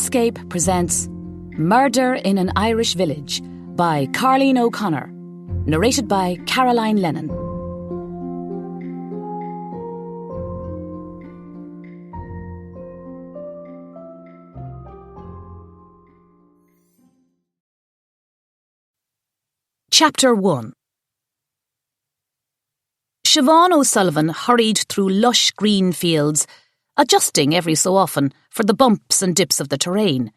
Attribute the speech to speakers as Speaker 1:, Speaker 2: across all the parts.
Speaker 1: Landscape presents Murder in an Irish Village by Carlene O'Connor, narrated by Caroline Lennon. Chapter 1. Siobhan O'Sullivan hurried through lush green fields, adjusting every so often for the bumps and dips of the terrain,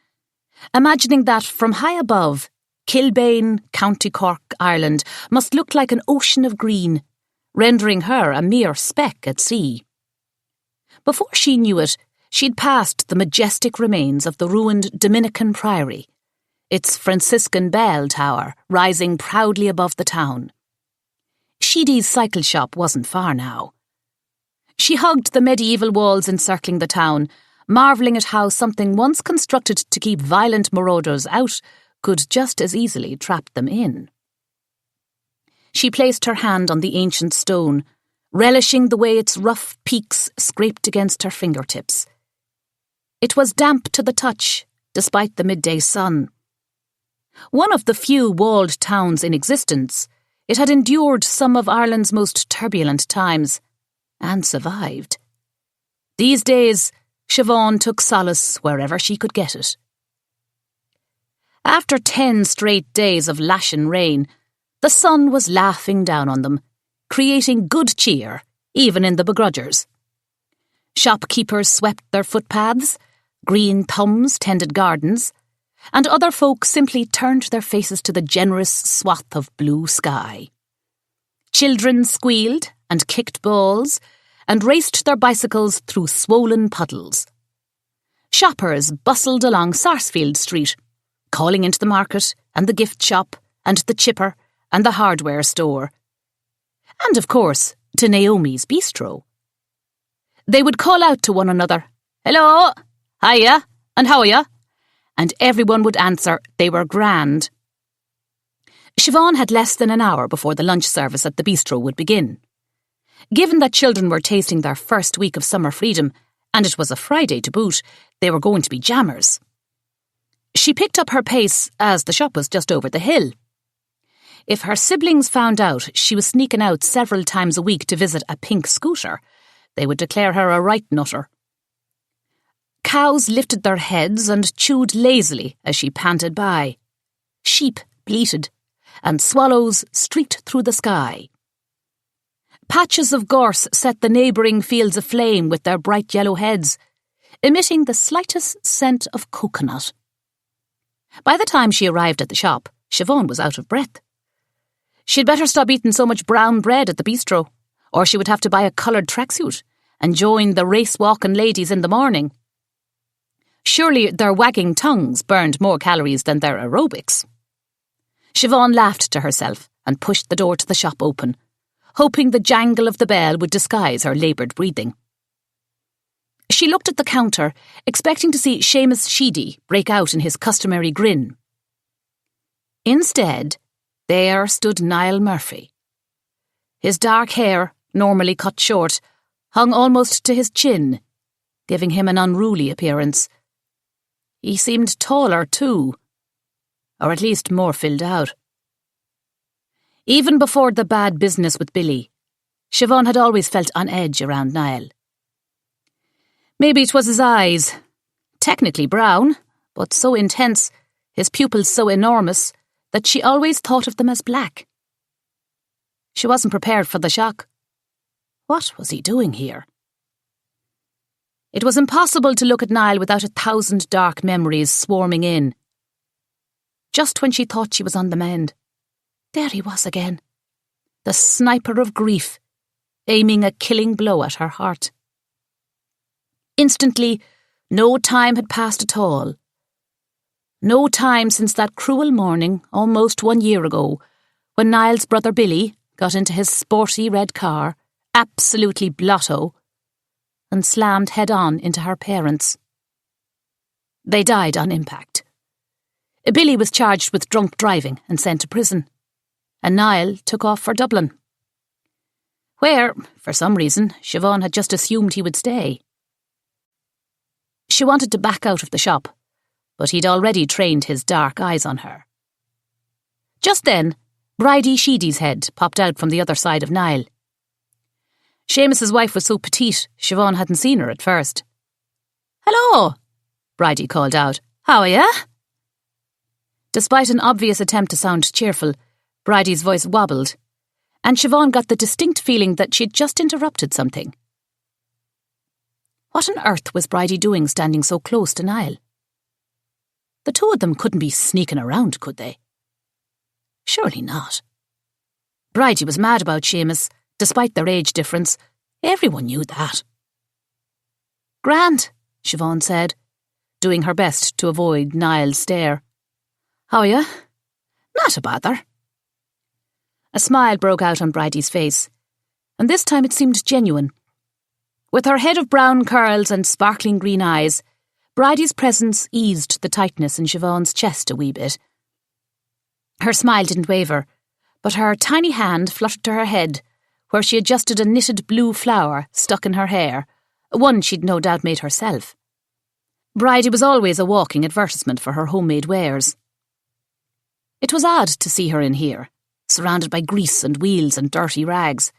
Speaker 1: imagining that from high above, Kilbane, County Cork, Ireland, must look like an ocean of green, rendering her a mere speck at sea. Before she knew it, she'd passed the majestic remains of the ruined Dominican Priory, its Franciscan bell tower rising proudly above the town. Sheedy's cycle shop wasn't far now. She hugged the medieval walls encircling the town, marvelling at how something once constructed to keep violent marauders out could just as easily trap them in. She placed her hand on the ancient stone, relishing the way its rough peaks scraped against her fingertips. It was damp to the touch, despite the midday sun. One of the few walled towns in existence, it had endured some of Ireland's most turbulent times, and survived. These days, Siobhan took solace wherever she could get it. After 10 straight days of lashing rain, the sun was laughing down on them, creating good cheer, even in the begrudgers. Shopkeepers swept their footpaths, green thumbs tended gardens, and other folk simply turned their faces to the generous swath of blue sky. Children squealed and kicked balls, and raced their bicycles through swollen puddles. Shoppers bustled along Sarsfield Street, calling into the market and the gift shop and the chipper and the hardware store. And, of course, to Naomi's bistro. They would call out to one another, "Hello, hiya, and how are ya?" And everyone would answer they were grand. Siobhan had less than an hour before the lunch service at the bistro would begin. Given that children were tasting their first week of summer freedom, and it was a Friday to boot, they were going to be jammers. She picked up her pace as the shop was just over the hill. If her siblings found out she was sneaking out several times a week to visit a pink scooter, they would declare her a right nutter. Cows lifted their heads and chewed lazily as she panted by. Sheep bleated, and swallows streaked through the sky. Patches of gorse set the neighbouring fields aflame with their bright yellow heads, emitting the slightest scent of coconut. By the time she arrived at the shop, Siobhan was out of breath. She'd better stop eating so much brown bread at the bistro, or she would have to buy a coloured tracksuit and join the race-walking ladies in the morning. Surely their wagging tongues burned more calories than their aerobics. Siobhan laughed to herself and pushed the door to the shop open, hoping the jangle of the bell would disguise her laboured breathing. She looked at the counter, expecting to see Seamus Sheedy break out in his customary grin. Instead, there stood Niall Murphy. His dark hair, normally cut short, hung almost to his chin, giving him an unruly appearance. He seemed taller too, or at least more filled out. Even before the bad business with Billy, Siobhan had always felt on edge around Niall. Maybe it was his eyes, technically brown, but so intense, his pupils so enormous, that she always thought of them as black. She wasn't prepared for the shock. What was he doing here? It was impossible to look at Niall without 1,000 dark memories swarming in. Just when she thought she was on the mend, there he was again, the sniper of grief, aiming a killing blow at her heart. Instantly, no time had passed at all. No time since that cruel morning, almost 1 year ago, when Niall's brother Billy got into his sporty red car, absolutely blotto, and slammed head-on into her parents. They died on impact. Billy was charged with drunk driving and sent to prison, and Niall took off for Dublin, where, for some reason, Siobhan had just assumed he would stay. She wanted to back out of the shop, but he'd already trained his dark eyes on her. Just then, Bridie Sheedy's head popped out from the other side of Niall. Seamus's wife was so petite, Siobhan hadn't seen her at first. "Hello," Bridie called out. "How are you?" Despite an obvious attempt to sound cheerful, Bridie's voice wobbled, and Siobhan got the distinct feeling that she'd just interrupted something. What on earth was Bridie doing standing so close to Niall? The two of them couldn't be sneaking around, could they? Surely not. Bridie was mad about Seamus, despite their age difference. Everyone knew that. "Grand," Siobhan said, doing her best to avoid Niall's stare. "How are you?" "Not a bother." A smile broke out on Bridie's face, and this time it seemed genuine. With her head of brown curls and sparkling green eyes, Bridie's presence eased the tightness in Siobhan's chest a wee bit. Her smile didn't waver, but her tiny hand fluttered to her head, where she adjusted a knitted blue flower stuck in her hair, one she'd no doubt made herself. Bridie was always a walking advertisement for her homemade wares. It was odd to see her in here, surrounded by grease and wheels and dirty rags.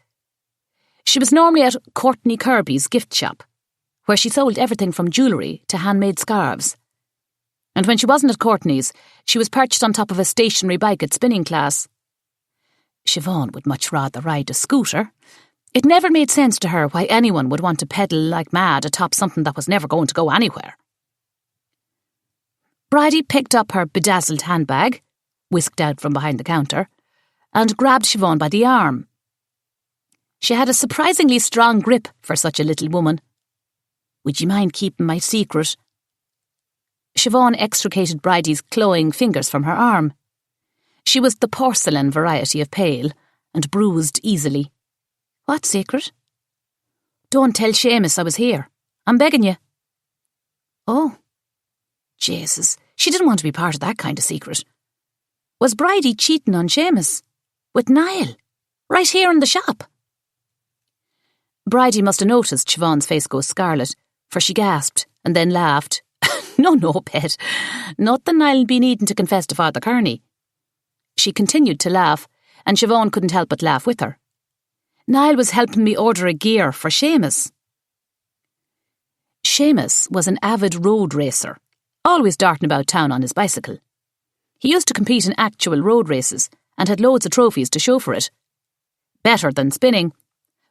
Speaker 1: She was normally at Courtney Kirby's gift shop, where she sold everything from jewellery to handmade scarves. And when she wasn't at Courtney's, she was perched on top of a stationary bike at spinning class. Siobhan would much rather ride a scooter. It never made sense to her why anyone would want to pedal like mad atop something that was never going to go anywhere. Bridie picked up her bedazzled handbag, whisked out from behind the counter, and grabbed Siobhan by the arm. She had a surprisingly strong grip for such a little woman. "Would you mind keeping my secret?" Siobhan extricated Bridie's clawing fingers from her arm. She was the porcelain variety of pale, and bruised easily. "What secret?" "Don't tell Seamus I was here. I'm begging you." "Oh." Jesus, she didn't want to be part of that kind of secret. Was Bridie cheating on Seamus? With Niall? Right here in the shop? Bridie must have noticed Siobhan's face go scarlet, for she gasped and then laughed. No, pet. Nothing Niall'll be needing to confess to Father Kearney. She continued to laugh, and Siobhan couldn't help but laugh with her. Niall was helping me order a gear for Seamus. Seamus was an avid road racer, always darting about town on his bicycle. He used to compete in actual road races and had loads of trophies to show for it. Better than spinning,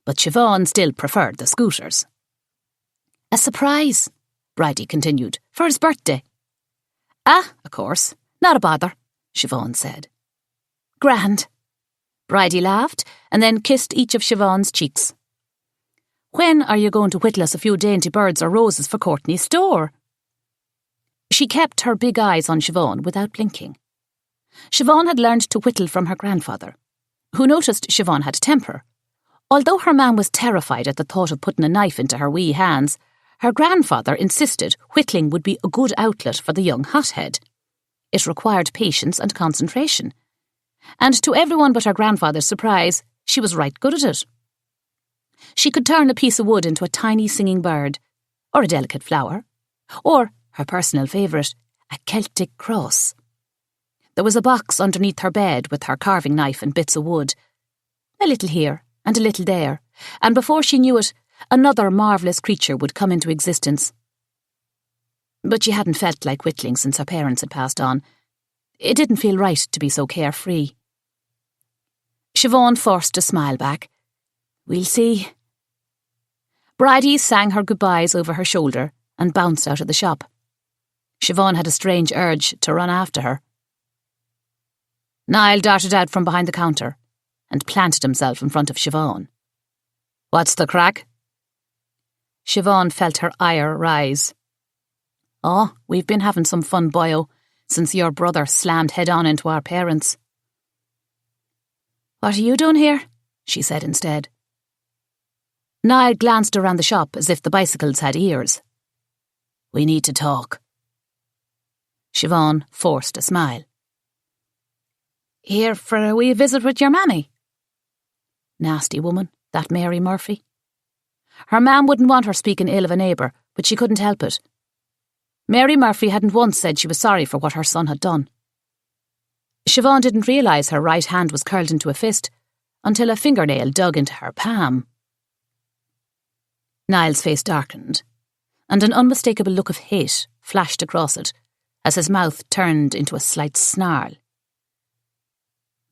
Speaker 1: but Siobhan still preferred the scooters. "A surprise," Bridie continued, "for his birthday." "Ah, of course. Not a bother," Siobhan said. "Grand." Bridie laughed and then kissed each of Siobhan's cheeks. "When are you going to whittle us a few dainty birds or roses for Courtney's store?" She kept her big eyes on Siobhan without blinking. Siobhan had learned to whittle from her grandfather, who noticed Siobhan had a temper. Although her man was terrified at the thought of putting a knife into her wee hands, her grandfather insisted whittling would be a good outlet for the young hothead. It required patience and concentration. And to everyone but her grandfather's surprise, she was right good at it. She could turn a piece of wood into a tiny singing bird, or a delicate flower, or, her personal favourite, a Celtic cross. There was a box underneath her bed with her carving knife and bits of wood. A little here and a little there, and before she knew it, another marvellous creature would come into existence. But she hadn't felt like whittling since her parents had passed on. It didn't feel right to be so carefree. Siobhan forced a smile back. "We'll see." Bridie sang her goodbyes over her shoulder and bounced out of the shop. Siobhan had a strange urge to run after her. Niall darted out from behind the counter and planted himself in front of Siobhan. "What's the crack?" Siobhan felt her ire rise. "Oh, we've been having some fun, boyo, since your brother slammed head-on into our parents." "What are you doing here?" she said instead. Niall glanced around the shop as if the bicycles had ears. "We need to talk." Siobhan forced a smile. "Here for a wee visit with your mammy?" Nasty woman, that Mary Murphy. Her mam wouldn't want her speaking ill of a neighbour, but she couldn't help it. Mary Murphy hadn't once said she was sorry for what her son had done. Siobhan didn't realise her right hand was curled into a fist until a fingernail dug into her palm. Niall's face darkened, and an unmistakable look of hate flashed across it as his mouth turned into a slight snarl.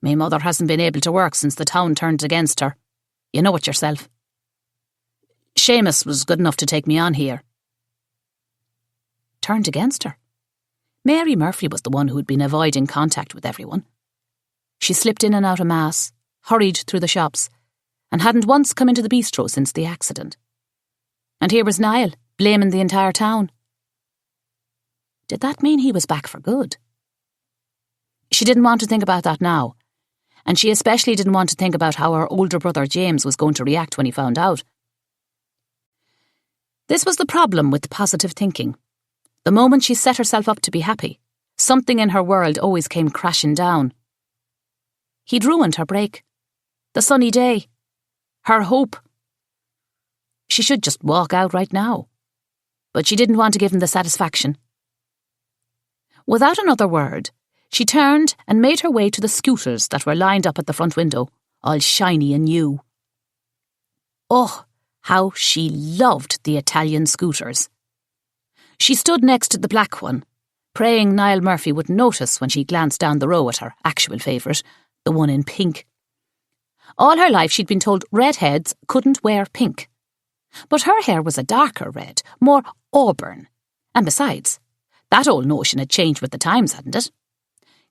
Speaker 1: "Me mother hasn't been able to work since the town turned against her. You know it yourself. Seamus was good enough to take me on here." Turned against her? Mary Murphy was the one who had been avoiding contact with everyone. She slipped in and out of mass, hurried through the shops, and hadn't once come into the bistro since the accident. And here was Niall, blaming the entire town. Did that mean he was back for good? She didn't want to think about that now, and she especially didn't want to think about how her older brother James was going to react when he found out. This was the problem with positive thinking. The moment she set herself up to be happy, something in her world always came crashing down. He'd ruined her break. The sunny day. Her hope. She should just walk out right now. But she didn't want to give him the satisfaction. Without another word, she turned and made her way to the scooters that were lined up at the front window, all shiny and new. Oh, how she loved the Italian scooters. She stood next to the black one, praying Niall Murphy wouldn't notice when she glanced down the row at her actual favourite, the one in pink. All her life she'd been told redheads couldn't wear pink. But her hair was a darker red, more auburn. And besides, that old notion had changed with the times, hadn't it?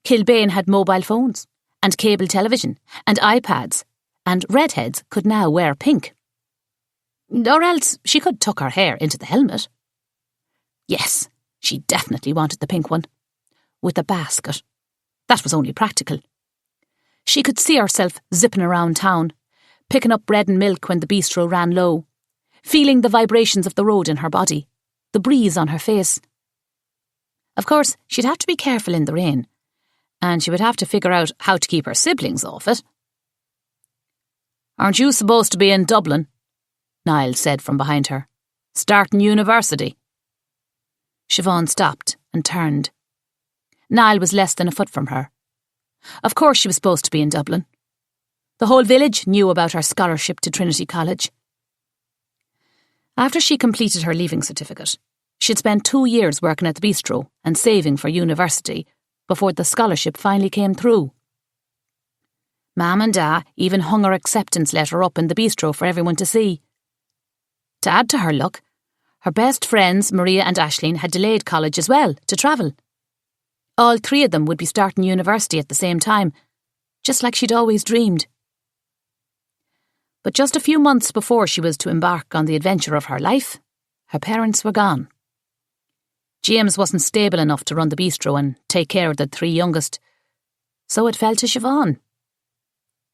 Speaker 1: Kilbane had mobile phones, and cable television, and iPads, and redheads could now wear pink. Or else she could tuck her hair into the helmet. Yes, she definitely wanted the pink one. With a basket. That was only practical. She could see herself zipping around town, picking up bread and milk when the bistro ran low, feeling the vibrations of the road in her body, the breeze on her face. Of course, she'd have to be careful in the rain, and she would have to figure out how to keep her siblings off it. "Aren't you supposed to be in Dublin?" Niall said from behind her. "Starting university." Siobhan stopped and turned. Niall was less than a foot from her. Of course she was supposed to be in Dublin. The whole village knew about her scholarship to Trinity College. After she completed her leaving certificate, she'd spent 2 years working at the bistro and saving for university before the scholarship finally came through. Mam and Da even hung her acceptance letter up in the bistro for everyone to see. To add to her luck, her best friends, Maria and Aisling, had delayed college as well, to travel. All 3 of them would be starting university at the same time, just like she'd always dreamed. But just a few months before she was to embark on the adventure of her life, her parents were gone. James wasn't stable enough to run the bistro and take care of the 3 youngest, so it fell to Siobhan.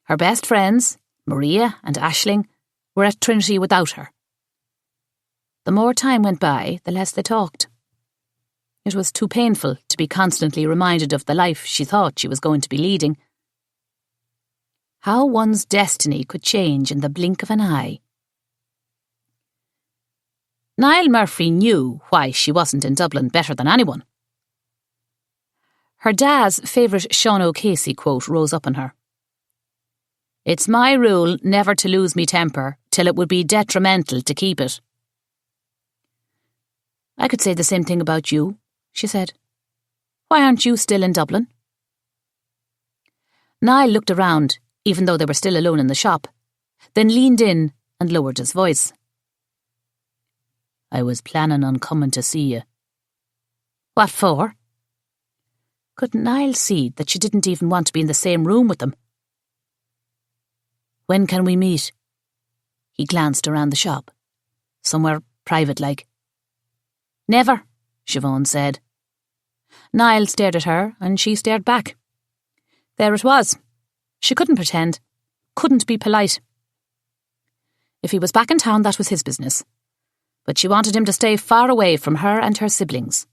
Speaker 1: Her best friends, Maria and Aisling, were at Trinity without her. The more time went by, the less they talked. It was too painful to be constantly reminded of the life she thought she was going to be leading. How one's destiny could change in the blink of an eye. Niall Murphy knew why she wasn't in Dublin better than anyone. Her dad's favourite Sean O'Casey quote rose up in her. "It's my rule never to lose me temper till it would be detrimental to keep it." "I could say the same thing about you," she said. "Why aren't you still in Dublin?" Niall looked around, even though they were still alone in the shop, then leaned in and lowered his voice. "I was planning on coming to see you." "What for?" Could Niall see that she didn't even want to be in the same room with them? "When can we meet?" He glanced around the shop. "Somewhere private-like." "Never," Siobhan said. Niall stared at her and she stared back. There it was. She couldn't pretend, couldn't be polite. If he was back in town, that was his business. But she wanted him to stay far away from her and her siblings.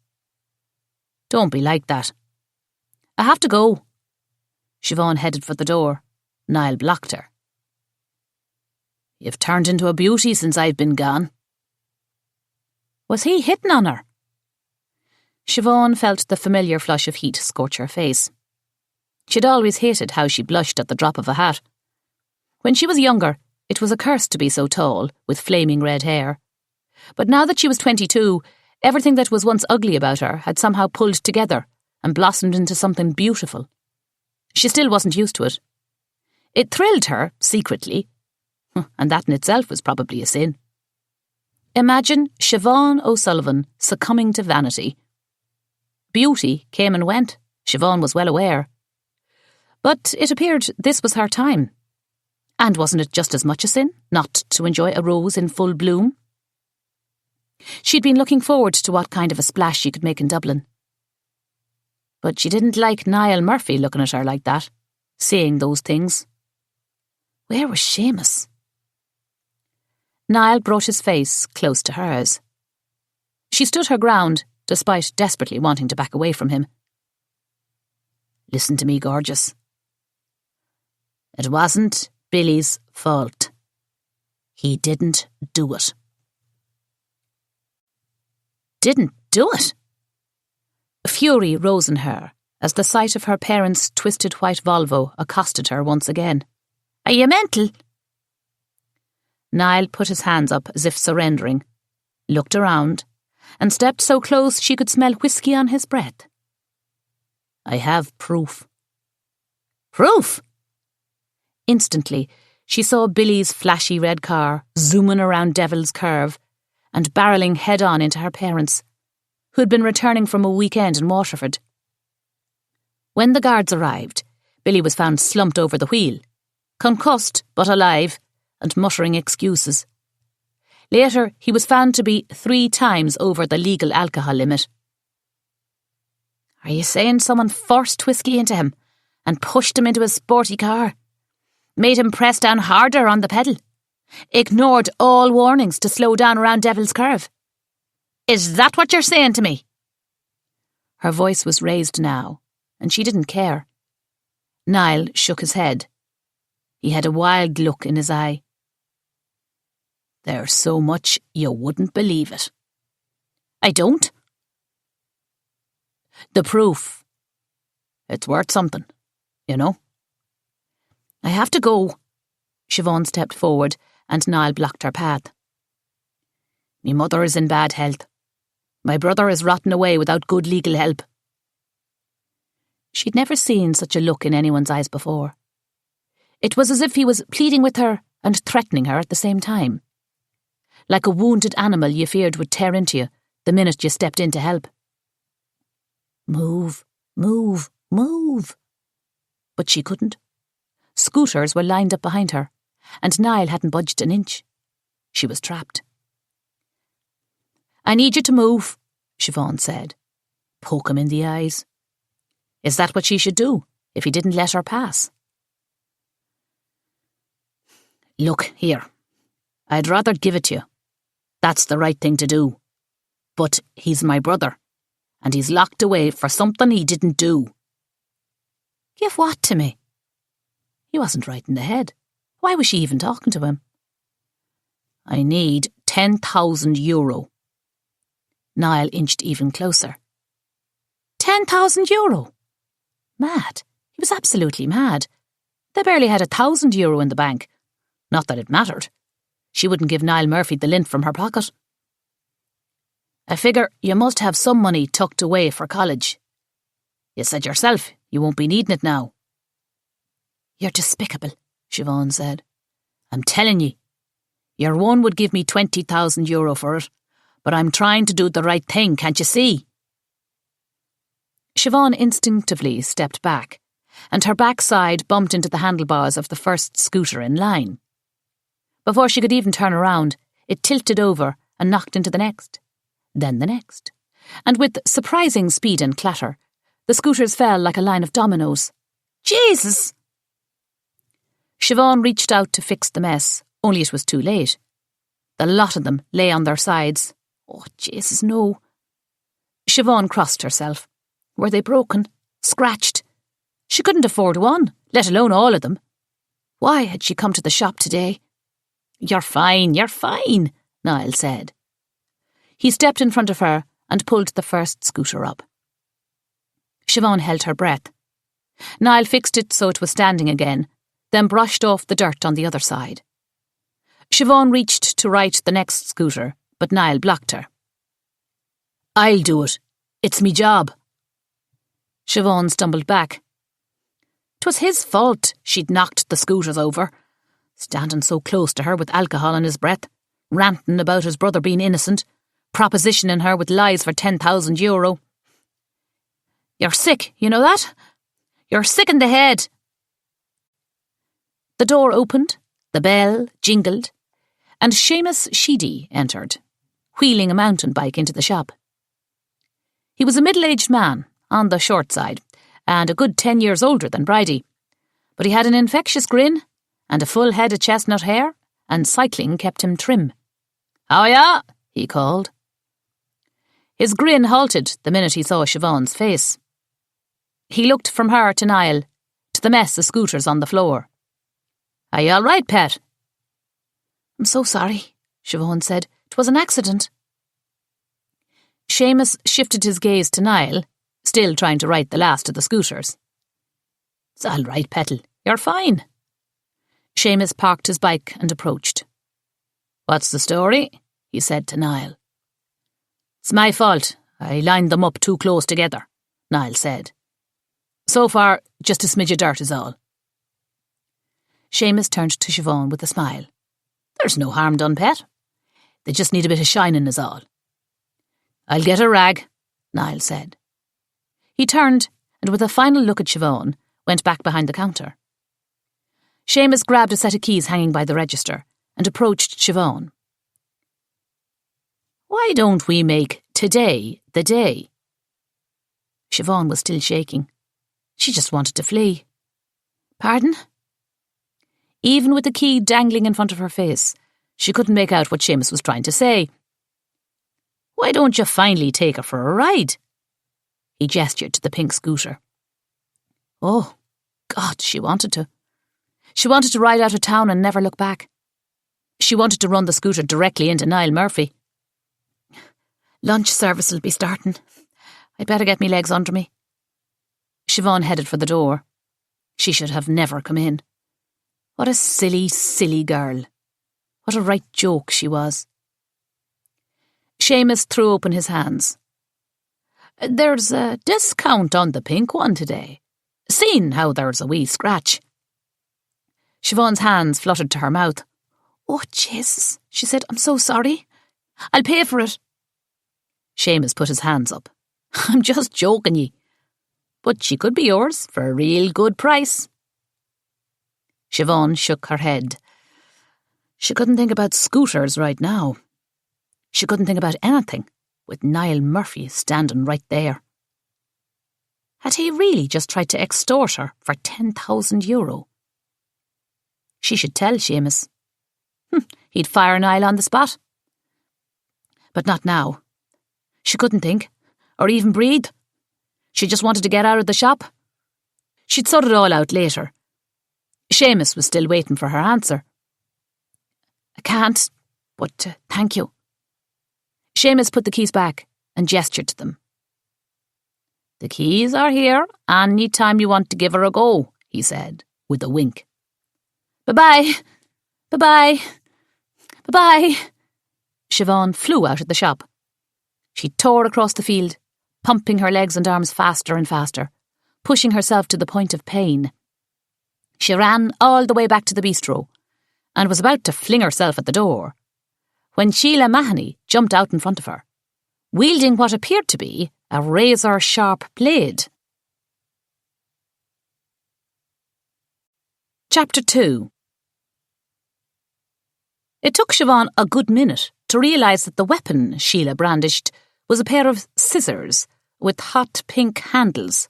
Speaker 1: "Don't be like that." "I have to go." Siobhan headed for the door. Niall blocked her. "You've turned into a beauty since I've been gone." Was he hitting on her? Siobhan felt the familiar flush of heat scorch her face. She'd always hated how she blushed at the drop of a hat. When she was younger, it was a curse to be so tall, with flaming red hair. But now that she was 22, everything that was once ugly about her had somehow pulled together and blossomed into something beautiful. She still wasn't used to it. It thrilled her, secretly, and that in itself was probably a sin. Imagine Siobhan O'Sullivan succumbing to vanity. Beauty came and went, Siobhan was well aware. But it appeared this was her time. And wasn't it just as much a sin not to enjoy a rose in full bloom? She'd been looking forward to what kind of a splash she could make in Dublin. But she didn't like Niall Murphy looking at her like that, saying those things. Where was Seamus? Niall brought his face close to hers. She stood her ground, despite desperately wanting to back away from him. Listen to me, gorgeous. It wasn't Billy's fault. He didn't do it. Didn't do it? Fury rose in her as the sight of her parents' twisted white Volvo accosted her once again. Are you mental? Niall put his hands up as if surrendering, looked around, and stepped so close she could smell whiskey on his breath. I have proof. Proof? Instantly, she saw Billy's flashy red car zooming around Devil's Curve and barrelling head-on into her parents, who had been returning from a weekend in Waterford. When the guards arrived, Billy was found slumped over the wheel, concussed but alive, and muttering excuses. Later, he was found to be 3 times over the legal alcohol limit. Are you saying someone forced whiskey into him and pushed him into a sporty car? Made him press down harder on the pedal? Ignored all warnings to slow down around Devil's Curve? Is that what you're saying to me? Her voice was raised now, and she didn't care. Niall shook his head. He had a wild look in his eye. There's so much you wouldn't believe it. I don't. The proof. It's worth something, you know. I have to go. Siobhan stepped forward and Niall blocked her path. Me mother is in bad health. My brother is rotting away without good legal help. She'd never seen such a look in anyone's eyes before. It was as if he was pleading with her and threatening her at the same time. Like a wounded animal you feared would tear into you the minute you stepped in to help. Move, move, move. But she couldn't. Scooters were lined up behind her, and Niall hadn't budged an inch. She was trapped. I need you to move, Siobhan said. Poke him in the eyes. Is that what she should do if he didn't let her pass? Look, here. I'd rather give it to you. That's the right thing to do. But he's my brother, and he's locked away for something he didn't do. Give what to me? He wasn't right in the head. Why was she even talking to him? I need €10,000. Niall inched even closer. €10,000? Mad. He was absolutely mad. They barely had €1,000 in the bank. Not that it mattered. She wouldn't give Niall Murphy the lint from her pocket. I figure you must have some money tucked away for college. You said yourself you won't be needing it now. You're despicable, Siobhan said. I'm telling ye. Your one would give me €20,000 for it, but I'm trying to do the right thing, can't you see? Siobhan instinctively stepped back, and her backside bumped into the handlebars of the first scooter in line. Before she could even turn around, it tilted over and knocked into the next, then the next, and with surprising speed and clatter, the scooters fell like a line of dominoes. Jesus! Siobhan reached out to fix the mess, only it was too late. The lot of them lay on their sides. Oh, Jesus, no. Siobhan crossed herself. Were they broken? Scratched? She couldn't afford one, let alone all of them. Why had she come to the shop today? You're fine, Niall said. He stepped in front of her and pulled the first scooter up. Siobhan held her breath. Niall fixed it so it was standing again, then brushed off the dirt on the other side. Siobhan reached to right the next scooter, but Niall blocked her. "I'll do it. It's me job." Siobhan stumbled back. 'Twas his fault she'd knocked the scooters over, standing so close to her with alcohol in his breath, ranting about his brother being innocent, propositioning her with lies for €10,000. "You're sick, you know that? You're sick in the head." The door opened, the bell jingled, and Seamus Sheedy entered, wheeling a mountain bike into the shop. He was a middle-aged man, on the short side, and a good 10 years older than Bridie, but he had an infectious grin and a full head of chestnut hair, and cycling kept him trim. "How ya?" he called. His grin halted the minute he saw Siobhan's face. He looked from her to Niall, to the mess of scooters on the floor. "Are you all right, pet?" "I'm so sorry," Siobhan said. "'Twas an accident." Seamus shifted his gaze to Niall, still trying to right the last of the scooters. "It's all right, Petal. You're fine." Seamus parked his bike and approached. "What's the story?" he said to Niall. "It's my fault. I lined them up too close together," Niall said. "So far, just a smidge of dirt is all." Seamus turned to Siobhan with a smile. "There's no harm done, pet. They just need a bit of shining is all." "I'll get a rag," Niall said. He turned, and with a final look at Siobhan, went back behind the counter. Seamus grabbed a set of keys hanging by the register and approached Siobhan. "Why don't we make today the day?" Siobhan was still shaking. She just wanted to flee. "Pardon?" Even with the key dangling in front of her face, she couldn't make out what Seamus was trying to say. "Why don't you finally take her for a ride?" He gestured to the pink scooter. Oh, God, she wanted to. She wanted to ride out of town and never look back. She wanted to run the scooter directly into Niall Murphy. "Lunch service will be starting. I'd better get me legs under me." Siobhan headed for the door. She should have never come in. What a silly, silly girl. What a right joke she was. Seamus threw open his hands. "There's a discount on the pink one today. Seen how there's a wee scratch." Siobhan's hands fluttered to her mouth. "Oh, Jesus," she said. "I'm so sorry. I'll pay for it." Seamus put his hands up. "I'm just joking ye. But she could be yours for a real good price." Siobhan shook her head. She couldn't think about scooters right now. She couldn't think about anything, with Niall Murphy standing right there. Had he really just tried to extort her for €10,000? She should tell Seamus. He'd fire Niall on the spot. But not now. She couldn't think, or even breathe. She just wanted to get out of the shop. She'd sort it all out later. Seamus was still waiting for her answer. "I can't, but thank you." Seamus put the keys back and gestured to them. "The keys are here any time you want to give her a go," he said, with a wink. "Bye-bye, bye-bye, bye-bye." Siobhan flew out of the shop. She tore across the field, pumping her legs and arms faster and faster, pushing herself to the point of pain. She ran all the way back to the bistro and was about to fling herself at the door when Sheila Mahoney jumped out in front of her, wielding what appeared to be a razor-sharp blade. Chapter 2. It took Siobhan a good minute to realise that the weapon Sheila brandished was a pair of scissors with hot pink handles.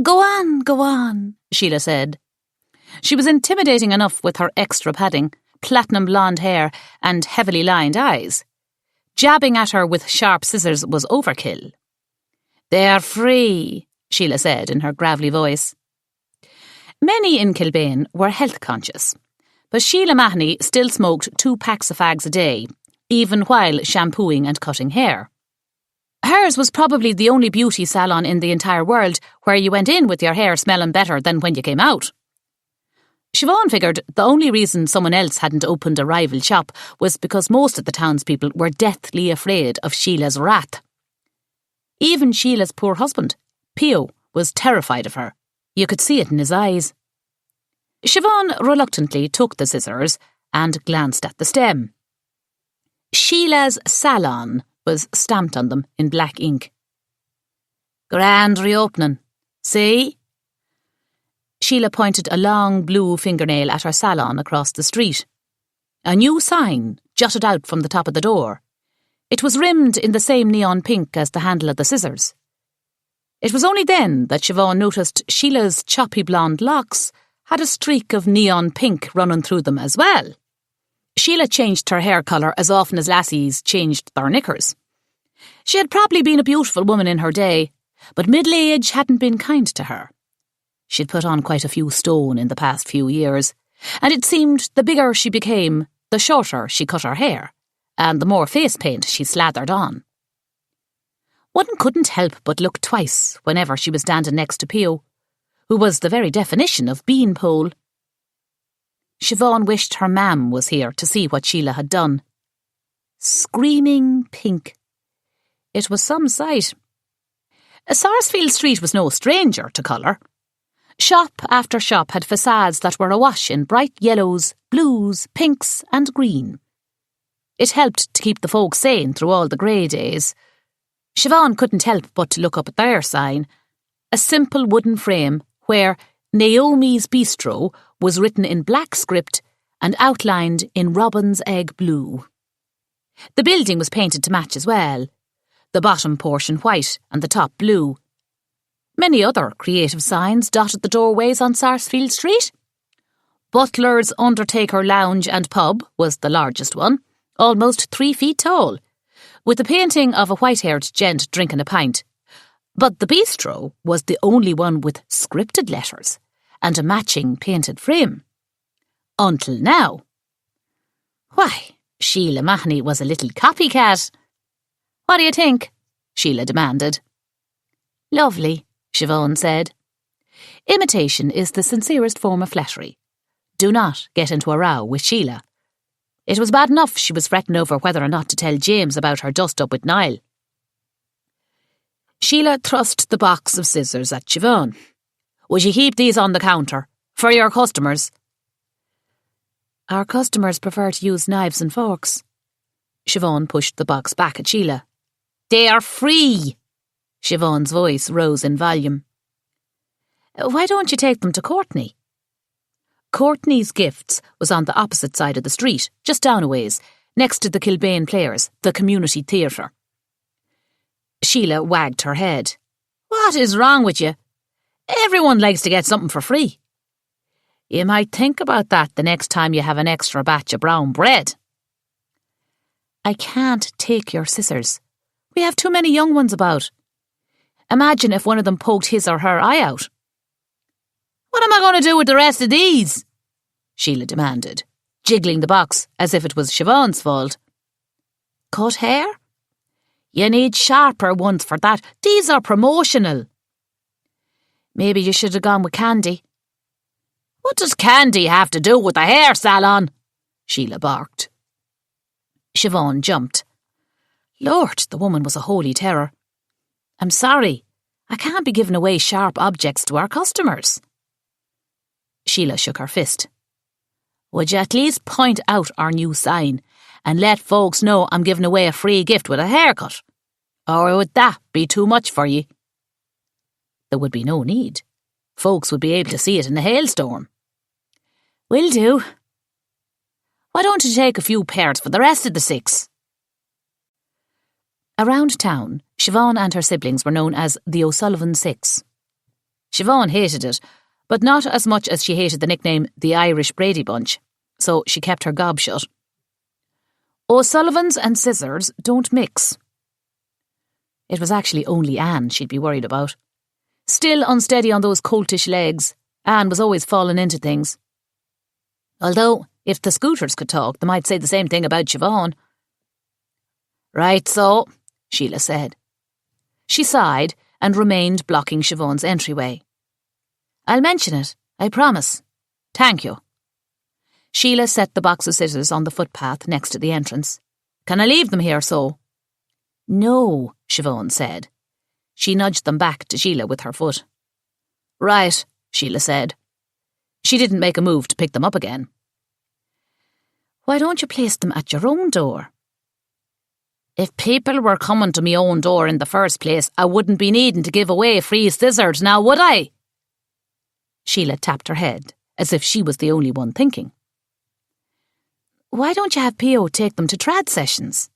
Speaker 1: Go on, Sheila said. She was intimidating enough with her extra padding, platinum blonde hair and heavily lined eyes. Jabbing at her with sharp scissors was overkill. "They're free," Sheila said in her gravelly voice. Many in Kilbane were health conscious, but Sheila Mahoney still smoked 2 packs of fags a day, even while shampooing and cutting hair. Hers was probably the only beauty salon in the entire world where you went in with your hair smelling better than when you came out. Siobhan figured the only reason someone else hadn't opened a rival shop was because most of the townspeople were deathly afraid of Sheila's wrath. Even Sheila's poor husband, Pio, was terrified of her. You could see it in his eyes. Siobhan reluctantly took the scissors and glanced at the stem. Sheila's Salon was stamped on them in black ink. Grand reopening. See? Sheila pointed a long blue fingernail at her salon across the street. A new sign jutted out from the top of the door. It was rimmed in the same neon pink as the handle of the scissors. It was only then that Siobhan noticed Sheila's choppy blonde locks had a streak of neon pink running through them as well. Sheila changed her hair colour as often as lassies changed their knickers. She had probably been a beautiful woman in her day, but middle age hadn't been kind to her. She'd put on quite a few stone in the past few years, and it seemed the bigger she became, the shorter she cut her hair, and the more face paint she slathered on. One couldn't help but look twice whenever she was standing next to Pio, who was the very definition of beanpole. Siobhan wished her mam was here to see what Sheila had done. Screaming pink. It was some sight. Sarsfield Street was no stranger to colour. Shop after shop had facades that were awash in bright yellows, blues, pinks and green. It helped to keep the folk sane through all the grey days. Siobhan couldn't help but to look up at their sign, a simple wooden frame where Naomi's Bistro was written in black script and outlined in robin's egg blue. The building was painted to match as well, the bottom portion white and the top blue. Many other creative signs dotted the doorways on Sarsfield Street. Butler's Undertaker Lounge and Pub was the largest one, almost 3 feet tall, with the painting of a white-haired gent drinking a pint. But the bistro was the only one with scripted letters and a matching painted frame. Until now. Why, Sheila Mahoney was a little copycat. What do you think? Sheila demanded. Lovely, Siobhan said. Imitation is the sincerest form of flattery. Do not get into a row with Sheila. It was bad enough she was fretting over whether or not to tell James about her dust-up with Niall. Sheila thrust the box of scissors at Siobhan. Would you keep these on the counter? For your customers? Our customers prefer to use knives and forks. Siobhan pushed the box back at Sheila. They are free! Siobhan's voice rose in volume. Why don't you take them to Courtney? Courtney's Gifts was on the opposite side of the street, just down a ways, next to the Kilbane Players, the community theatre. Sheila wagged her head. What is wrong with you? Everyone likes to get something for free. You might think about that the next time you have an extra batch of brown bread. I can't take your scissors. We have too many young ones about. Imagine if one of them poked his or her eye out. What am I going to do with the rest of these? Sheila demanded, jiggling the box as if it was Siobhan's fault. Cut hair? You need sharper ones for that. These are promotional. Maybe you should have gone with Candy. What does Candy have to do with the hair salon? Sheila barked. Siobhan jumped. Lord, the woman was a holy terror. I'm sorry. I can't be giving away sharp objects to our customers. Sheila shook her fist. Would you at least point out our new sign and let folks know I'm giving away a free gift with a haircut? Or would that be too much for you? There would be no need. Folks would be able to see it in a hailstorm. Will do. Why don't you take a few pairs for the rest of the 6? Around town, Siobhan and her siblings were known as the O'Sullivan Six. Siobhan hated it, but not as much as she hated the nickname the Irish Brady Bunch, so she kept her gob shut. O'Sullivans and scissors don't mix. It was actually only Anne she'd be worried about. Still unsteady on those coltish legs, Anne was always falling into things. Although, if the Scooters could talk, they might say the same thing about Siobhan. Right so, Sheila said. She sighed and remained blocking Siobhan's entryway. "I'll mention it, I promise. Thank you." Sheila set the box of scissors on the footpath next to the entrance. "Can I leave them here so?" "No," Siobhan said. She nudged them back to Sheila with her foot. "Right," Sheila said. She didn't make a move to pick them up again. "Why don't you place them at your own door?" "If people were coming to me own door in the first place, I wouldn't be needing to give away free scissors now, would I?" Sheila tapped her head, as if she was the only one thinking. "Why don't you have P.O. take them to trad sessions?"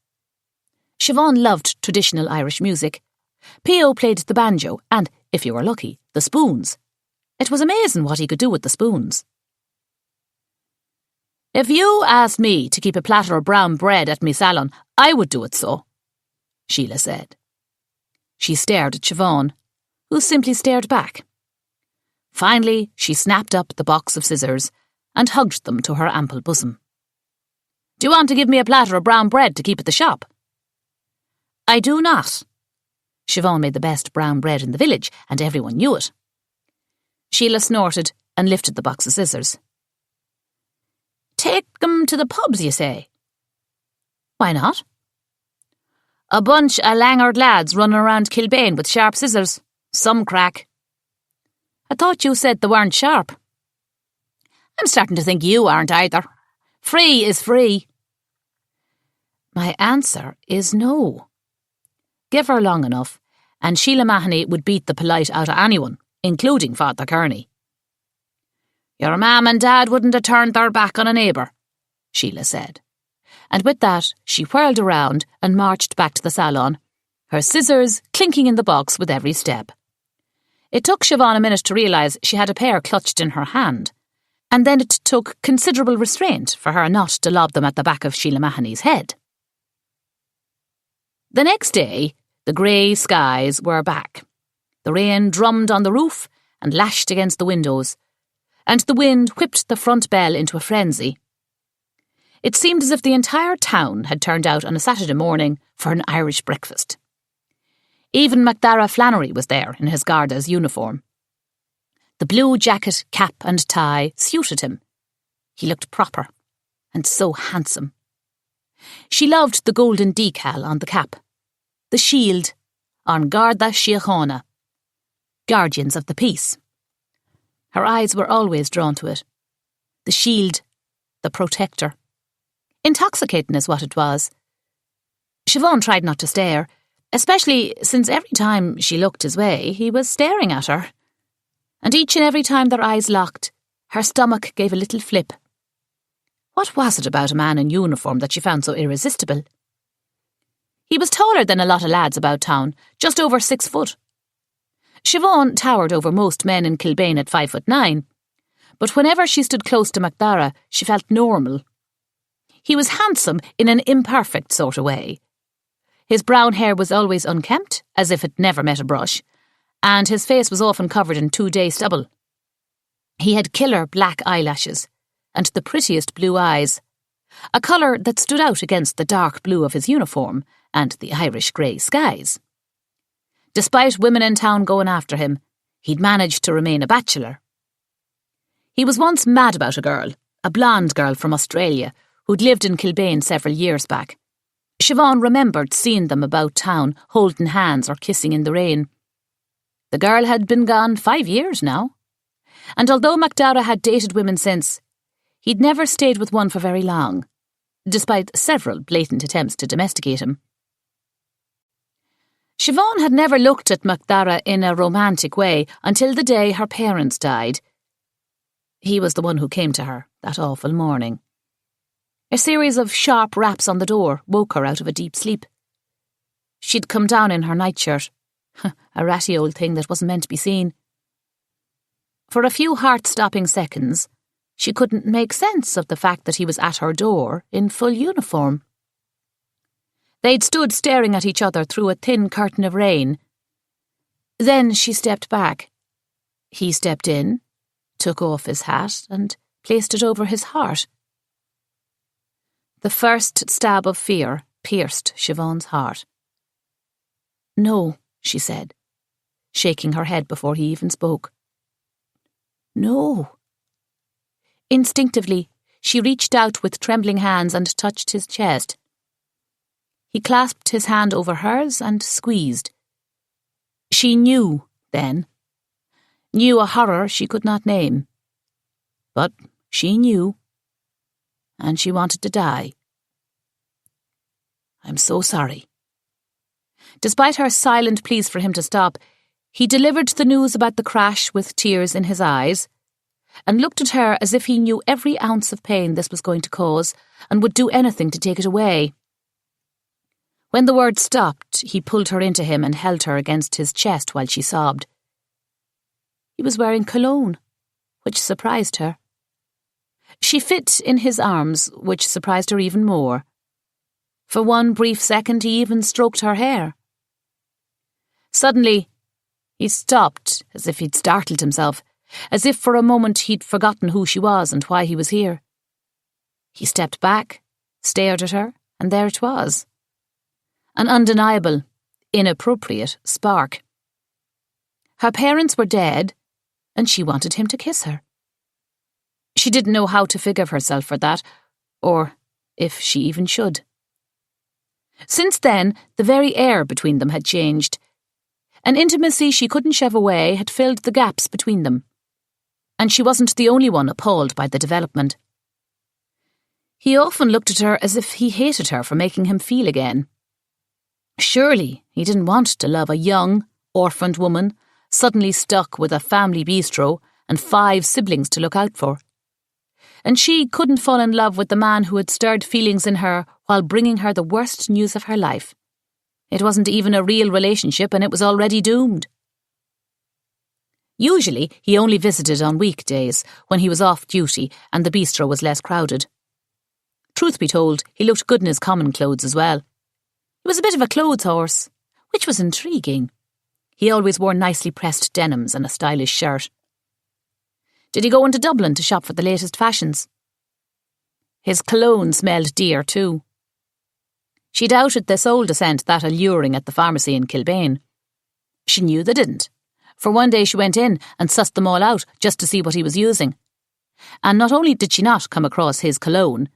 Speaker 1: Siobhan loved traditional Irish music. P.O. played the banjo and, if you were lucky, the spoons. It was amazing what he could do with the spoons. "If you asked me to keep a platter of brown bread at me salon, I would do it so," Sheila said. She stared at Siobhan, who simply stared back. Finally, she snapped up the box of scissors and hugged them to her ample bosom. "Do you want to give me a platter of brown bread to keep at the shop?" "I do not." Siobhan made the best brown bread in the village, and everyone knew it. Sheila snorted and lifted the box of scissors. "Take them to the pubs, you say?" "Why not?" "A bunch of langard lads running around Kilbane with sharp scissors. Some crack." "I thought you said they weren't sharp." "I'm starting to think you aren't either. Free is free." "My answer is no." Give her long enough, and Sheila Mahoney would beat the polite out of anyone, including Father Kearney. "Your mam and dad wouldn't have turned their back on a neighbour," Sheila said. And with that, she whirled around and marched back to the salon, her scissors clinking in the box with every step. It took Siobhan a minute to realise she had a pair clutched in her hand, and then it took considerable restraint for her not to lob them at the back of Sheila Mahoney's head. The next day, the grey skies were back. The rain drummed on the roof and lashed against the windows, and the wind whipped the front bell into a frenzy. It seemed as if the entire town had turned out on a Saturday morning for an Irish breakfast. Even MacDara Flannery was there in his Garda's uniform. The blue jacket, cap and tie suited him. He looked proper and so handsome. She loved the golden decal on the cap, the shield, on Garda Síochána, Guardians of the Peace. Her eyes were always drawn to it. The shield, the protector. Intoxicating is what it was. Siobhan tried not to stare, especially since every time she looked his way, he was staring at her. And each and every time their eyes locked, her stomach gave a little flip. What was it about a man in uniform that she found so irresistible? He was taller than a lot of lads about town, just over 6 foot. Siobhan towered over most men in Kilbane at 5'9", but whenever she stood close to MacDara, she felt normal. He was handsome in an imperfect sort of way. His brown hair was always unkempt, as if it never met a brush, and his face was often covered in 2-day stubble. He had killer black eyelashes and the prettiest blue eyes, a colour that stood out against the dark blue of his uniform and the Irish grey skies. Despite women in town going after him, he'd managed to remain a bachelor. He was once mad about a girl, a blonde girl from Australia, who'd lived in Kilbane several years back. Siobhan remembered seeing them about town, holding hands or kissing in the rain. The girl had been gone 5 years now, and although MacDara had dated women since, he'd never stayed with one for very long, despite several blatant attempts to domesticate him. Siobhan had never looked at MacDara in a romantic way until the day her parents died. He was the one who came to her that awful morning. A series of sharp raps on the door woke her out of a deep sleep. She'd come down in her nightshirt, a ratty old thing that wasn't meant to be seen. For a few heart-stopping seconds, she couldn't make sense of the fact that he was at her door in full uniform. They'd stood staring at each other through a thin curtain of rain. Then she stepped back. He stepped in, took off his hat and placed it over his heart. The first stab of fear pierced Siobhan's heart. "No," she said, shaking her head before he even spoke. No. Instinctively, she reached out with trembling hands and touched his chest. He clasped his hand over hers and squeezed. She knew, then. Knew a horror she could not name. But she knew. And she wanted to die. I'm so sorry. Despite her silent pleas for him to stop, he delivered the news about the crash with tears in his eyes, and looked at her as if he knew every ounce of pain this was going to cause, and would do anything to take it away. When the word stopped, he pulled her into him and held her against his chest while she sobbed. He was wearing cologne, which surprised her. She fit in his arms, which surprised her even more. For one brief second, he even stroked her hair. Suddenly, he stopped, as if he'd startled himself, as if for a moment he'd forgotten who she was and why he was here. He stepped back, stared at her, and there it was. An undeniable, inappropriate spark. Her parents were dead, and she wanted him to kiss her. She didn't know how to forgive herself for that, or if she even should. Since then, the very air between them had changed. An intimacy she couldn't shove away had filled the gaps between them. And she wasn't the only one appalled by the development. He often looked at her as if he hated her for making him feel again. Surely he didn't want to love a young, orphaned woman, suddenly stuck with a family bistro and 5 siblings to look out for. And she couldn't fall in love with the man who had stirred feelings in her while bringing her the worst news of her life. It wasn't even a real relationship, and it was already doomed. Usually, he only visited on weekdays, when he was off duty and the bistro was less crowded. Truth be told, he looked good in his common clothes as well. He was a bit of a clothes horse, which was intriguing. He always wore nicely pressed denims and a stylish shirt. Did he go into Dublin to shop for the latest fashions? His cologne smelled dear too. She doubted they sold a scent that alluring at the pharmacy in Kilbane. She knew they didn't, for one day she went in and sussed them all out just to see what he was using. And not only did she not come across his cologne,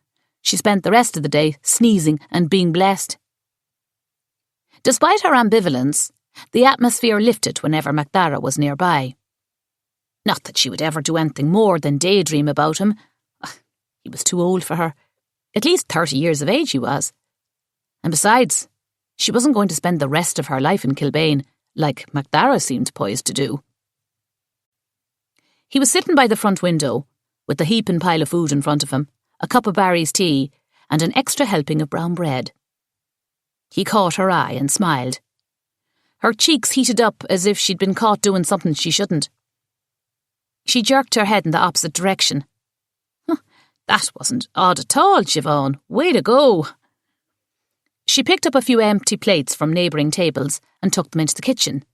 Speaker 1: she spent the rest of the day sneezing and being blessed. Despite her ambivalence, the atmosphere lifted whenever Macdara was nearby. Not that she would ever do anything more than daydream about him. He was too old for her. At least 30 years of age he was. And besides, she wasn't going to spend the rest of her life in Kilbane, like Macdara seemed poised to do. He was sitting by the front window, with the heaping pile of food in front of him, a cup of Barry's tea, and an extra helping of brown bread. He caught her eye and smiled. Her cheeks heated up as if she'd been caught doing something she shouldn't. She jerked her head in the opposite direction. That wasn't odd at all, Siobhan. Way to go. She picked up a few empty plates from neighbouring tables and took them into the kitchen.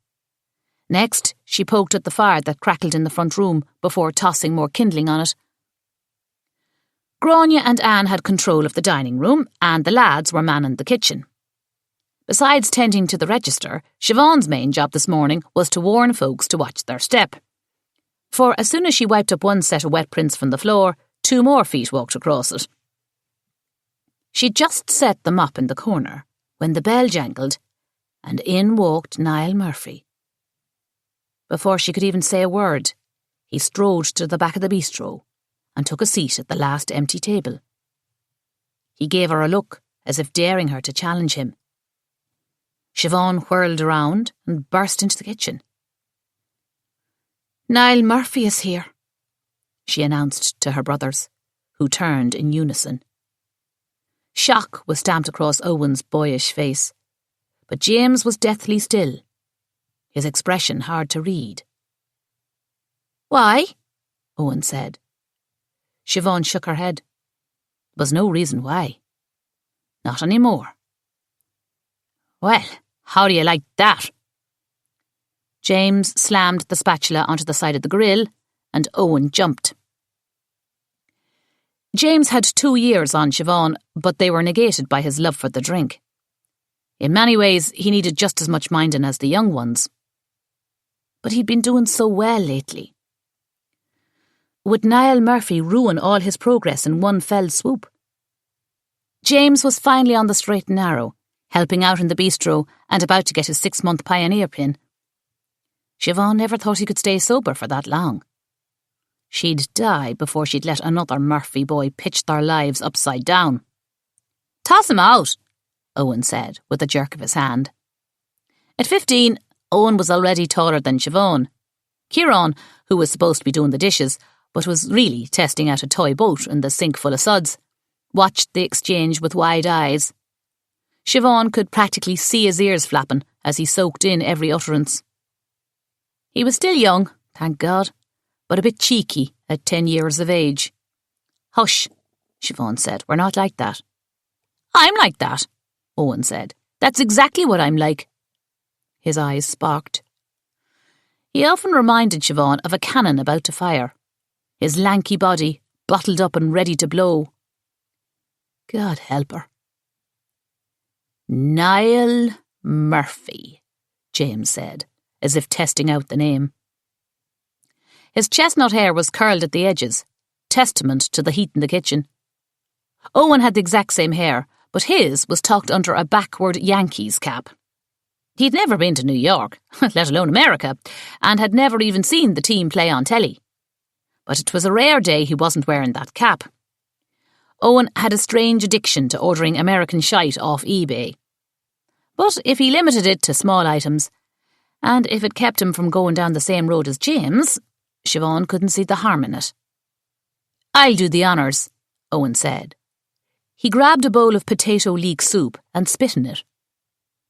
Speaker 1: Next, she poked at the fire that crackled in the front room before tossing more kindling on it. Grania and Anne had control of the dining room, and the lads were manning the kitchen. Besides tending to the register, Siobhan's main job this morning was to warn folks to watch their step. For as soon as she wiped up one set of wet prints from the floor, 2 more feet walked across it. She'd just set them up in the corner when the bell jangled, and in walked Niall Murphy. Before she could even say a word, he strode to the back of the bistro and took a seat at the last empty table. He gave her a look, as if daring her to challenge him. Siobhan whirled around and burst into the kitchen. "Niall Murphy is here," she announced to her brothers, who turned in unison. Shock was stamped across Owen's boyish face, but James was deathly still, his expression hard to read. "Why?" Owen said. Siobhan shook her head. There was no reason why. Not any more. "Well, how do you like that?" James slammed the spatula onto the side of the grill, and Owen jumped. James had 2 years on Siobhan, but they were negated by his love for the drink. In many ways, he needed just as much minding as the young ones. But he'd been doing so well lately. Would Niall Murphy ruin all his progress in one fell swoop? James was finally on the straight and narrow, helping out in the bistro and about to get his 6-month pioneer pin. Siobhan never thought he could stay sober for that long. She'd die before she'd let another Murphy boy pitch their lives upside down. "Toss him out," Owen said, with a jerk of his hand. At 15, Owen was already taller than Siobhan. Ciarán, who was supposed to be doing the dishes, but was really testing out a toy boat in the sink full of suds, watched the exchange with wide eyes. Siobhan could practically see his ears flapping as he soaked in every utterance. He was still young, thank God, but a bit cheeky at 10 years of age. "Hush," Siobhan said, "we're not like that." "I'm like that," Owen said. "That's exactly what I'm like." His eyes sparked. He often reminded Siobhan of a cannon about to fire, his lanky body bottled up and ready to blow. God help her. "Niall Murphy," James said, as if testing out the name. His chestnut hair was curled at the edges, testament to the heat in the kitchen. Owen had the exact same hair, but his was tucked under a backward Yankees cap. He'd never been to New York, let alone America, and had never even seen the team play on telly. But it was a rare day he wasn't wearing that cap. Owen had a strange addiction to ordering American shite off eBay. But if he limited it to small items, and if it kept him from going down the same road as James, Siobhan couldn't see the harm in it. "I'll do the honours," Owen said. He grabbed a bowl of potato leek soup and spit in it.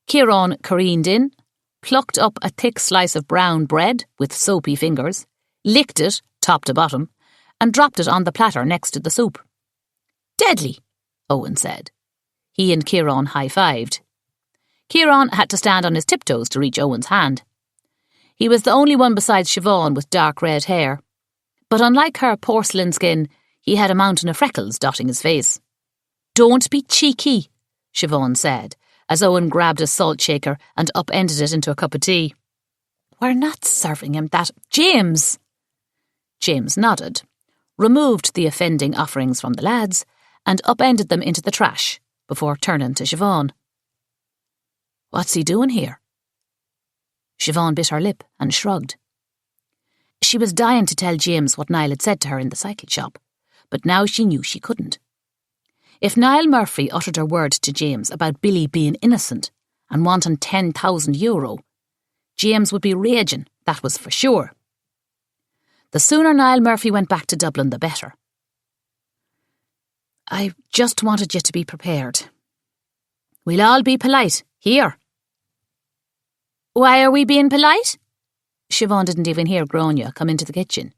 Speaker 1: Ciarán careened in, plucked up a thick slice of brown bread with soapy fingers, licked it top to bottom, and dropped it on the platter next to the soup. "Deadly," Owen said. He and Ciarán high-fived. Ciarán had to stand on his tiptoes to reach Owen's hand. He was the only one besides Siobhan with dark red hair. But unlike her porcelain skin, he had a mountain of freckles dotting his face. "Don't be cheeky," Siobhan said, as Owen grabbed a salt shaker and upended it into a cup of tea. "We're not serving him that, James." James nodded, removed the offending offerings from the lads, and upended them into the trash before turning to Siobhan. "What's he doing here?" Siobhan bit her lip and shrugged. She was dying to tell James what Niall had said to her in the cycle shop, but now she knew she couldn't. If Niall Murphy uttered a word to James about Billy being innocent and wanting €10,000, James would be raging, that was for sure. The sooner Niall Murphy went back to Dublin, the better. "I just wanted you to be prepared. We'll all be polite, here." "Why are we being polite?" Siobhan didn't even hear Gráinne come into the kitchen.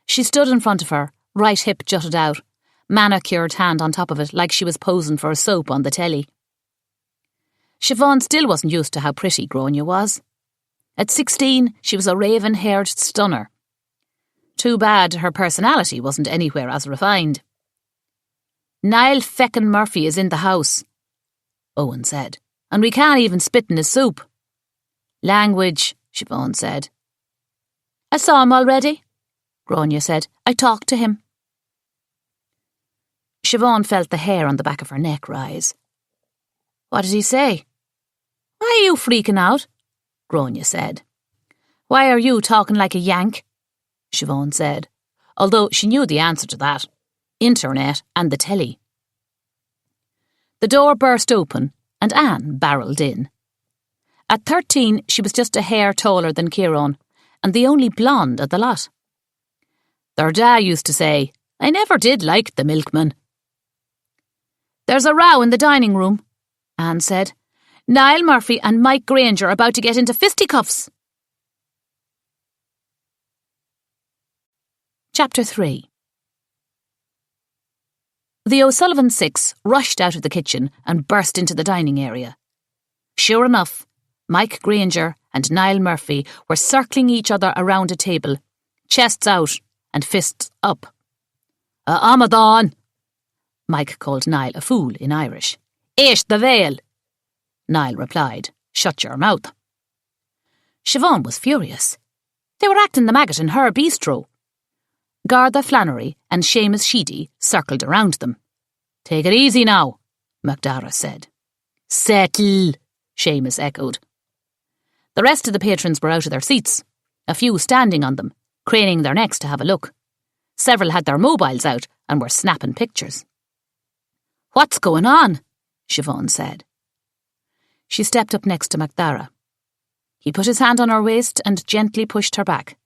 Speaker 1: She stood in front of her, right hip jutted out, manicured hand on top of it like she was posing for a soap on the telly. Siobhan still wasn't used to how pretty Gráinne was. At 16, she was a raven-haired stunner. Too bad her personality wasn't anywhere as refined. "Niall feckin' Murphy is in the house," Owen said, "and we can't even spit in his soup." "Language," Siobhan said. "I saw him already," Gráinne said. "I talked to him." Siobhan felt the hair on the back of her neck rise. "What did he say?" "Why are you freaking out?" Gráinne said. "Why are you talking like a Yank?" Siobhan said, although she knew the answer to that. Internet and the telly. The door burst open and Anne barrelled in. At 13, she was just a hair taller than Ciarán and the only blonde of the lot. Their dad used to say, "I never did like the milkman." "There's a row in the dining room," Anne said. "Niall Murphy and Mike Granger are about to get into fisticuffs." Chapter 3. The O'Sullivan Six rushed out of the kitchen and burst into the dining area. Sure enough, Mike Granger and Niall Murphy were circling each other around a table, chests out and fists up. "Amadán!" Mike called Niall a fool in Irish. "Eish the veil!" Niall replied. "Shut your mouth." Siobhan was furious. They were acting the maggot in her bistro. Garda Flannery and Seamus Sheedy circled around them. "Take it easy now," MacDara said. "Settle," Seamus echoed. The rest of the patrons were out of their seats, a few standing on them, craning their necks to have a look. Several had their mobiles out and were snapping pictures. "What's going on?" Siobhan said. She stepped up next to MacDara. He put his hand on her waist and gently pushed her back.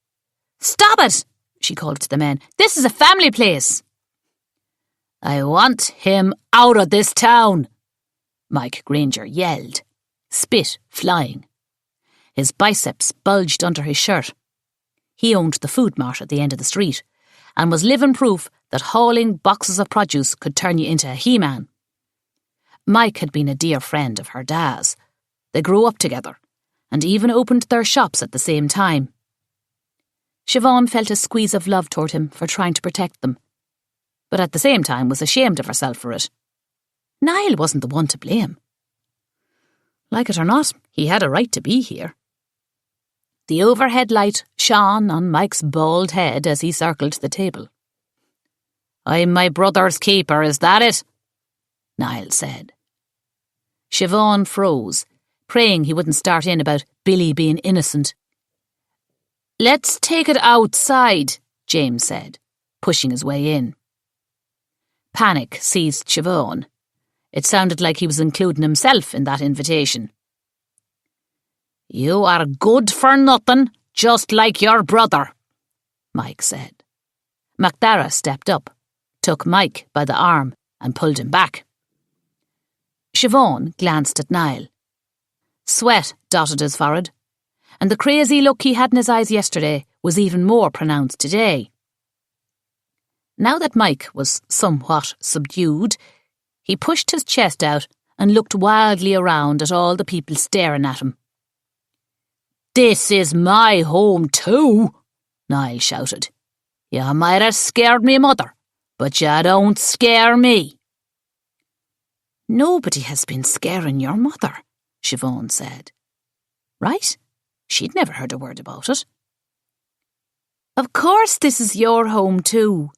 Speaker 1: "Stop it!" she called to the men. "This is a family place." "I want him out of this town," Mike Granger yelled, spit flying. His biceps bulged under his shirt. He owned the food mart at the end of the street and was living proof that hauling boxes of produce could turn you into a He-Man. Mike had been a dear friend of her dad's. They grew up together and even opened their shops at the same time. Siobhan felt a squeeze of love toward him for trying to protect them, but at the same time was ashamed of herself for it. Niall wasn't the one to blame. Like it or not, he had a right to be here. The overhead light shone on Mike's bald head as he circled the table. "I'm my brother's keeper, is that it?" Niall said. Siobhan froze, praying he wouldn't start in about Billy being innocent. "Let's take it outside," James said, pushing his way in. Panic seized Siobhan. It sounded like he was including himself in that invitation. "You are good for nothing, just like your brother," Mike said. MacDara stepped up, took Mike by the arm and pulled him back. Siobhan glanced at Niall. Sweat dotted his forehead, and the crazy look he had in his eyes yesterday was even more pronounced today. Now that Mike was somewhat subdued, he pushed his chest out and looked wildly around at all the people staring at him. "This is my home too," Niall shouted. "You might have scared me mother, but you don't scare me." "Nobody has been scaring your mother," Siobhan said. Right? She'd never heard a word about it. "Of course this is your home too,"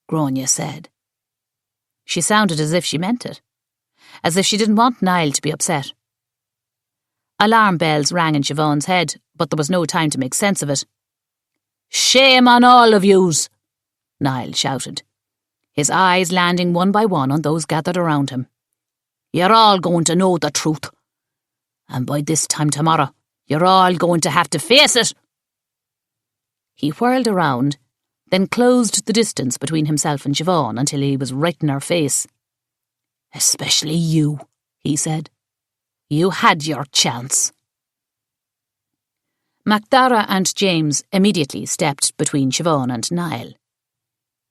Speaker 1: Grania said. She sounded as if she meant it, as if she didn't want Niall to be upset. Alarm bells rang in Siobhan's head, but there was no time to make sense of it. "Shame on all of yous," Niall shouted, his eyes landing one by one on those gathered around him. "You're all going to know the truth. And by this time tomorrow, you're all going to have to face it." He whirled around, then closed the distance between himself and Siobhan until he was right in her face. "Especially you," he said. "You had your chance." MacDara and James immediately stepped between Siobhan and Niall.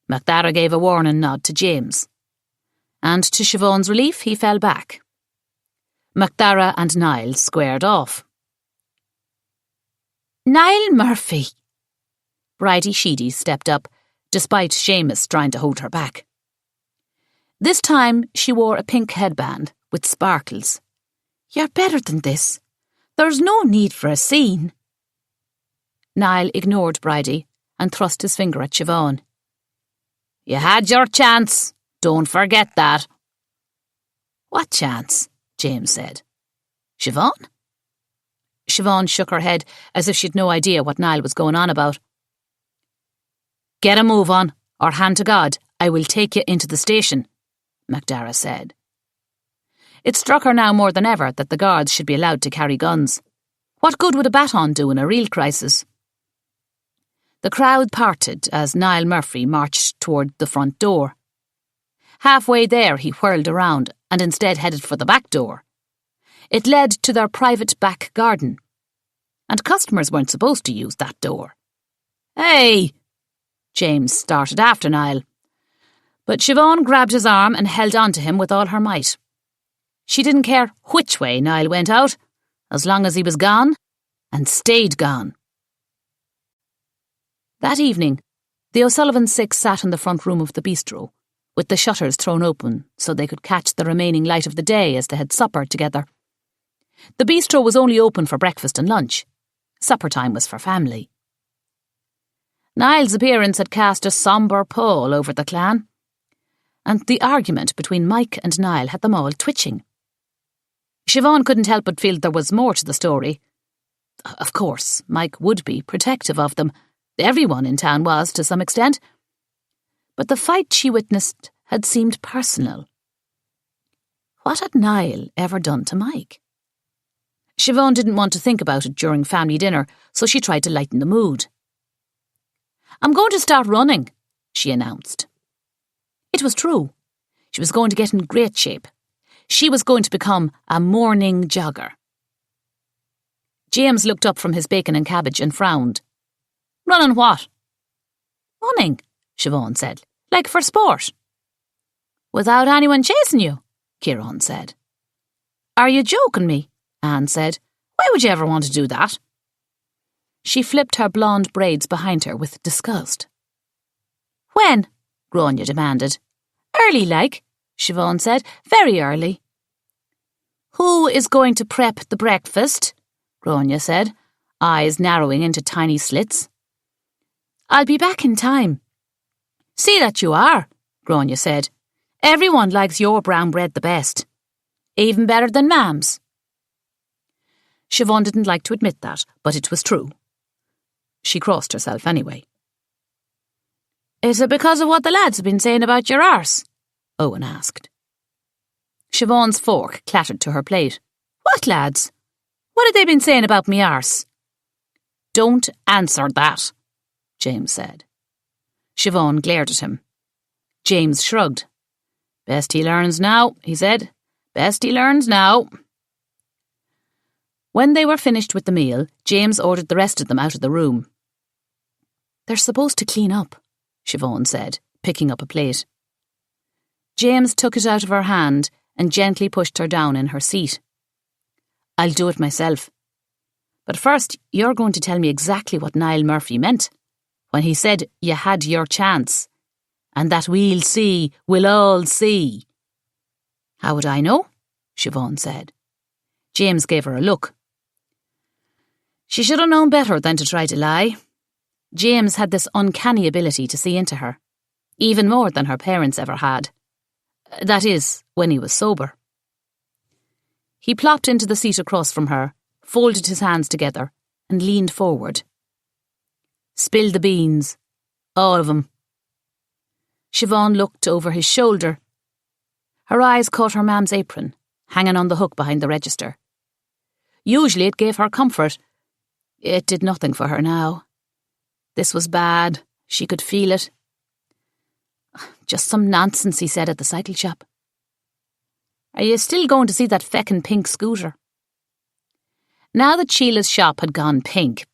Speaker 1: MacDara gave a warning nod to James, and to Siobhan's relief he fell back. MacDara and Niall squared off. "Niall Murphy." Bridie Sheedy stepped up, despite Seamus trying to hold her back. This time she wore a pink headband with sparkles. "You're better than this. There's no need for a scene." Niall ignored Bridie and thrust his finger at Siobhan. "You had your chance. Don't forget that." "What chance?" James said. "Siobhan?" Siobhan shook her head as if she'd no idea what Niall was going on about. "Get a move on, or hand to God, I will take you into the station," MacDara said. It struck her now more than ever that the guards should be allowed to carry guns. What good would a baton do in a real crisis? The crowd parted as Niall Murphy marched toward the front door. Halfway there he whirled around and instead headed for the back door. It led to their private back garden, and customers weren't supposed to use that door. "Hey!" James started after Niall, but Siobhan grabbed his arm and held on to him with all her might. She didn't care which way Niall went out, as long as he was gone, and stayed gone. That evening, the O'Sullivan Six sat in the front room of the bistro, with the shutters thrown open so they could catch the remaining light of the day as they had supper together. The bistro was only open for breakfast and lunch. Supper time was for family. Niall's appearance had cast a sombre pall over the clan, and the argument between Mike and Niall had them all twitching. Siobhan couldn't help but feel there was more to the story. Of course, Mike would be protective of them. Everyone in town was, to some extent. But the fight she witnessed had seemed personal. What had Niall ever done to Mike? Siobhan didn't want to think about it during family dinner, so she tried to lighten the mood. "I'm going to start running," she announced. It was true. She was going to get in great shape. She was going to become a morning jogger. James looked up from his bacon and cabbage and frowned. "Running what?" "Running," Siobhan said. "Like for sport." "Without anyone chasing you?" Ciarán said. "Are you joking me?" Anne said. "Why would you ever want to do that?" She flipped her blonde braids behind her with disgust. "When?" Gráinne demanded. "Early like," Siobhan said. "Very early." "Who is going to prep the breakfast?" Gráinne said, eyes narrowing into tiny slits. "I'll be back in time." "See that you are," Gráinne said. "Everyone likes your brown bread the best. Even better than Mam's." Siobhan didn't like to admit that, but it was true. She crossed herself anyway. "Is it because of what the lads have been saying about your arse?" Owen asked. Siobhan's fork clattered to her plate. "What lads? What have they been saying about me arse?" "Don't answer that," James said. Siobhan glared at him. James shrugged. "Best he learns now," he said. "Best he learns now." When they were finished with the meal, James ordered the rest of them out of the room. "They're supposed to clean up," Siobhan said, picking up a plate. James took it out of her hand and gently pushed her down in her seat. "I'll do it myself. But first, you're going to tell me exactly what Niall Murphy meant when he said you had your chance, and that we'll all see." "How would I know?" Siobhan said. James gave her a look. She should have known better than to try to lie. James had this uncanny ability to see into her, even more than her parents ever had. That is, when he was sober. He plopped into the seat across from her, folded his hands together, and leaned forward. "Spill the beans. All of them." Siobhan looked over his shoulder. Her eyes caught her mam's apron, hanging on the hook behind the register. Usually it gave her comfort. It did nothing for her now. This was bad. She could feel it. "Just some nonsense," he said at the cycle shop. "Are you still going to see that feckin' pink scooter?" Now that Sheila's shop had gone pink,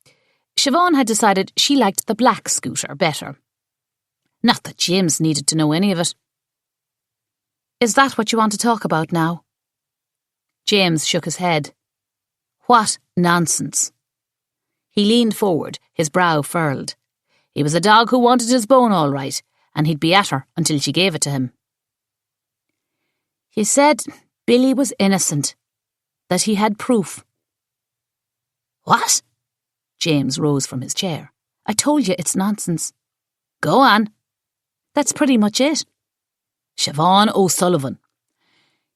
Speaker 1: Siobhan had decided she liked the black scooter better. Not that James needed to know any of it. "Is that what you want to talk about now?" James shook his head. What nonsense. He leaned forward, his brow furled. He was a dog who wanted his bone all right, and he'd be at her until she gave it to him. He said Billy was innocent, that he had proof. What? James rose from his chair. I told you it's nonsense. Go on. That's pretty much it. Siobhan O'Sullivan.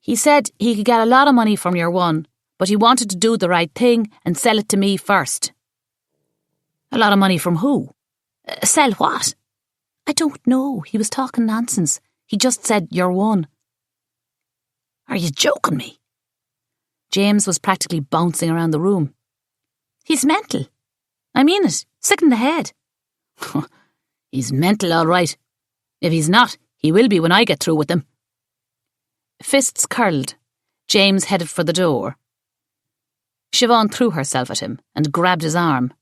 Speaker 1: He said he could get a lot of money from your one, but he wanted to do the right thing and sell it to me first. A lot of money from who? Sell what? I don't know. He was talking nonsense. He just said you're one. Are you joking me? James was practically bouncing around the room. He's mental. I mean it. Sick in the head. He's mental, all right. If he's not, he will be when I get through with him. Fists curled. James headed for the door. Siobhan threw herself at him and grabbed his arm.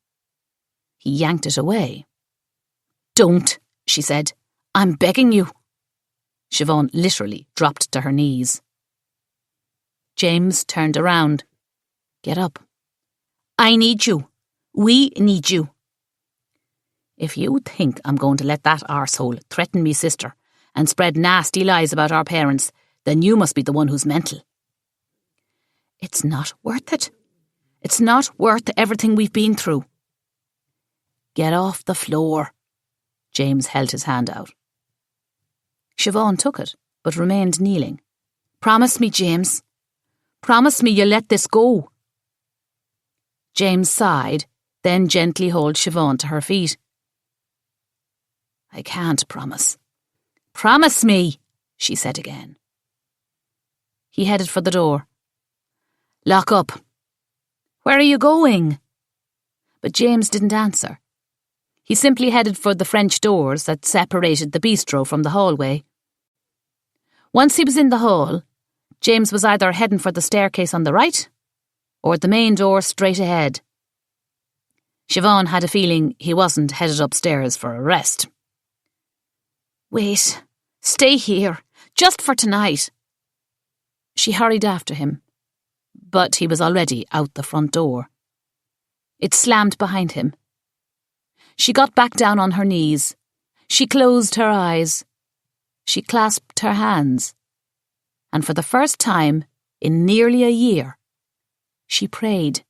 Speaker 1: He yanked it away. Don't, she said. I'm begging you. Siobhan literally dropped to her knees. James turned around. Get up. I need you. We need you. If you think I'm going to let that arsehole threaten me sister and spread nasty lies about our parents, then you must be the one who's mental. It's not worth it. It's not worth everything we've been through. Get off the floor. James held his hand out. Siobhan took it, but remained kneeling. Promise me, James. Promise me you'll let this go. James sighed, then gently hauled Siobhan to her feet. I can't promise. Promise me, she said again. He headed for the door. Lock up. Where are you going? But James didn't answer. He simply headed for the French doors that separated the bistro from the hallway. Once he was in the hall, James was either heading for the staircase on the right or the main door straight ahead. Siobhan had a feeling he wasn't headed upstairs for a rest. Wait, stay here, just for tonight. She hurried after him, but he was already out the front door. It slammed behind him. She got back down on her knees. She closed her eyes. She clasped her hands. And for the first time in nearly a year, she prayed.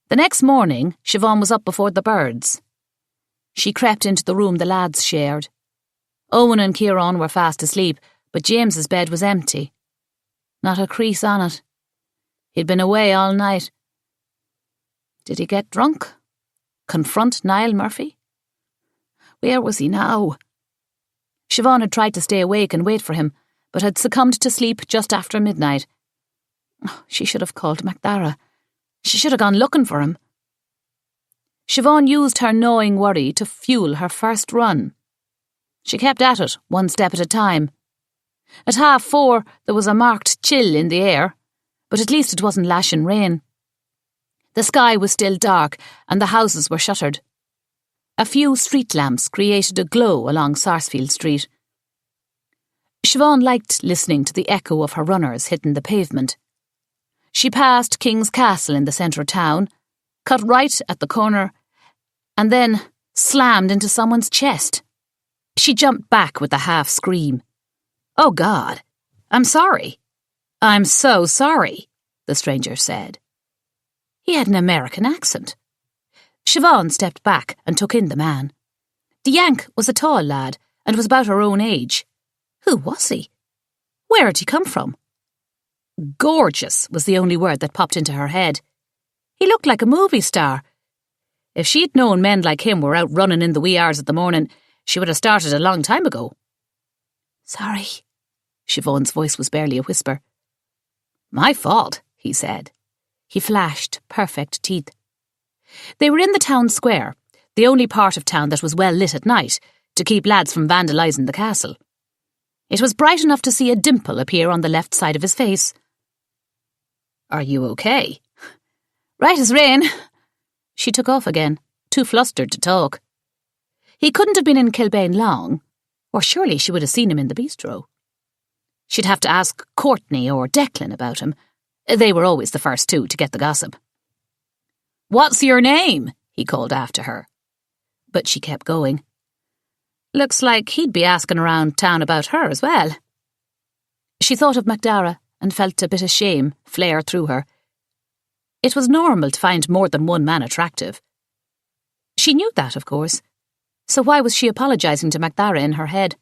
Speaker 1: The next morning, Siobhan was up before the birds. She crept into the room the lads shared. Owen and Kieran were fast asleep, but James's bed was empty. Not a crease on it. He'd been away all night. Did he get drunk? Confront Niall Murphy? Where was he now? Siobhan had tried to stay awake and wait for him, but had succumbed to sleep just after midnight. She should have called Macdara. She should have gone looking for him. Siobhan used her gnawing worry to fuel her first run. She kept at it, one step at a time. At 4:30, there was a marked chill in the air, but at least it wasn't lashing rain. The sky was still dark, and the houses were shuttered. A few street lamps created a glow along Sarsfield Street. Siobhan liked listening to the echo of her runners hitting the pavement. She passed King's Castle in the centre of town, cut right at the corner, and then slammed into someone's chest. She jumped back with a half scream. Oh, God, I'm sorry. I'm so sorry, the stranger said. He had an American accent. Siobhan stepped back and took in the man. The Yank was a tall lad and was about her own age. Who was he? Where had he come from? Gorgeous was the only word that popped into her head. He looked like a movie star. If she'd known men like him were out running in the wee hours of the morning, she would have started a long time ago. Sorry. Siobhan's voice was barely a whisper. My fault, he said. He flashed perfect teeth. They were in the town square, the only part of town that was well lit at night, to keep lads from vandalising the castle. It was bright enough to see a dimple appear on the left side of his face. Are you okay? Right as rain. She took off again, too flustered to talk. He couldn't have been in Kilbane long, or surely she would have seen him in the bistro. She'd have to ask Courtney or Declan about him. They were always the first two to get the gossip. What's your name? He called after her. But she kept going. Looks like he'd be asking around town about her as well. She thought of Macdara and felt a bit of shame flare through her. It was normal to find more than one man attractive. She knew that, of course. So why was she apologising to Macdara in her head?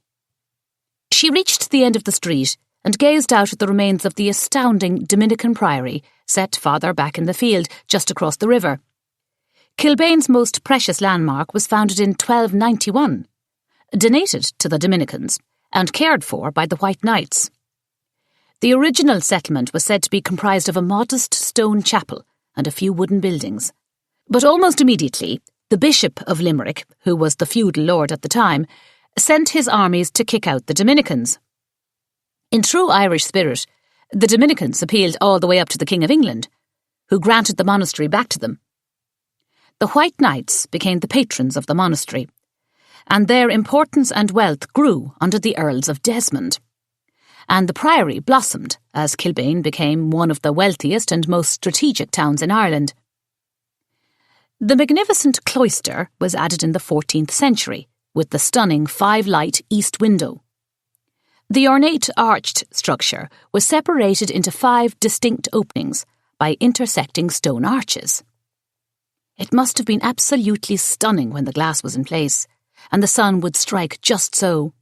Speaker 1: She reached the end of the street and gazed out at the remains of the astounding Dominican priory set farther back in the field, just across the river. Kilbane's most precious landmark was founded in 1291, donated to the Dominicans, and cared for by the White Knights. The original settlement was said to be comprised of a modest stone chapel and a few wooden buildings. But almost immediately, the Bishop of Limerick, who was the feudal lord at the time, sent his armies to kick out the Dominicans. In true Irish spirit, the Dominicans appealed all the way up to the King of England, who granted the monastery back to them. The White Knights became the patrons of the monastery, and their importance and wealth grew under the Earls of Desmond. And the priory blossomed as Kilbane became one of the wealthiest and most strategic towns in Ireland. The magnificent cloister was added in the 14th century, with the stunning 5-light east window. The ornate arched structure was separated into 5 distinct openings by intersecting stone arches. It must have been absolutely stunning when the glass was in place, and the sun would strike just so.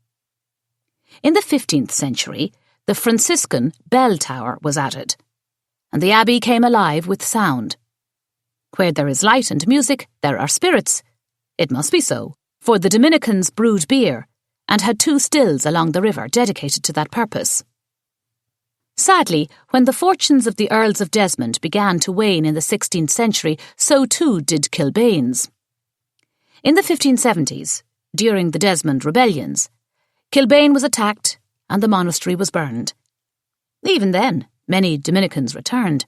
Speaker 1: In the 15th century, the Franciscan bell tower was added, and the abbey came alive with sound. Where there is light and music, there are spirits. It must be so, for the Dominicans brewed beer and had 2 stills along the river dedicated to that purpose. Sadly, when the fortunes of the Earls of Desmond began to wane in the 16th century, so too did Kilbane's. In the 1570s, during the Desmond rebellions, Kilbane was attacked and the monastery was burned. Even then, many Dominicans returned.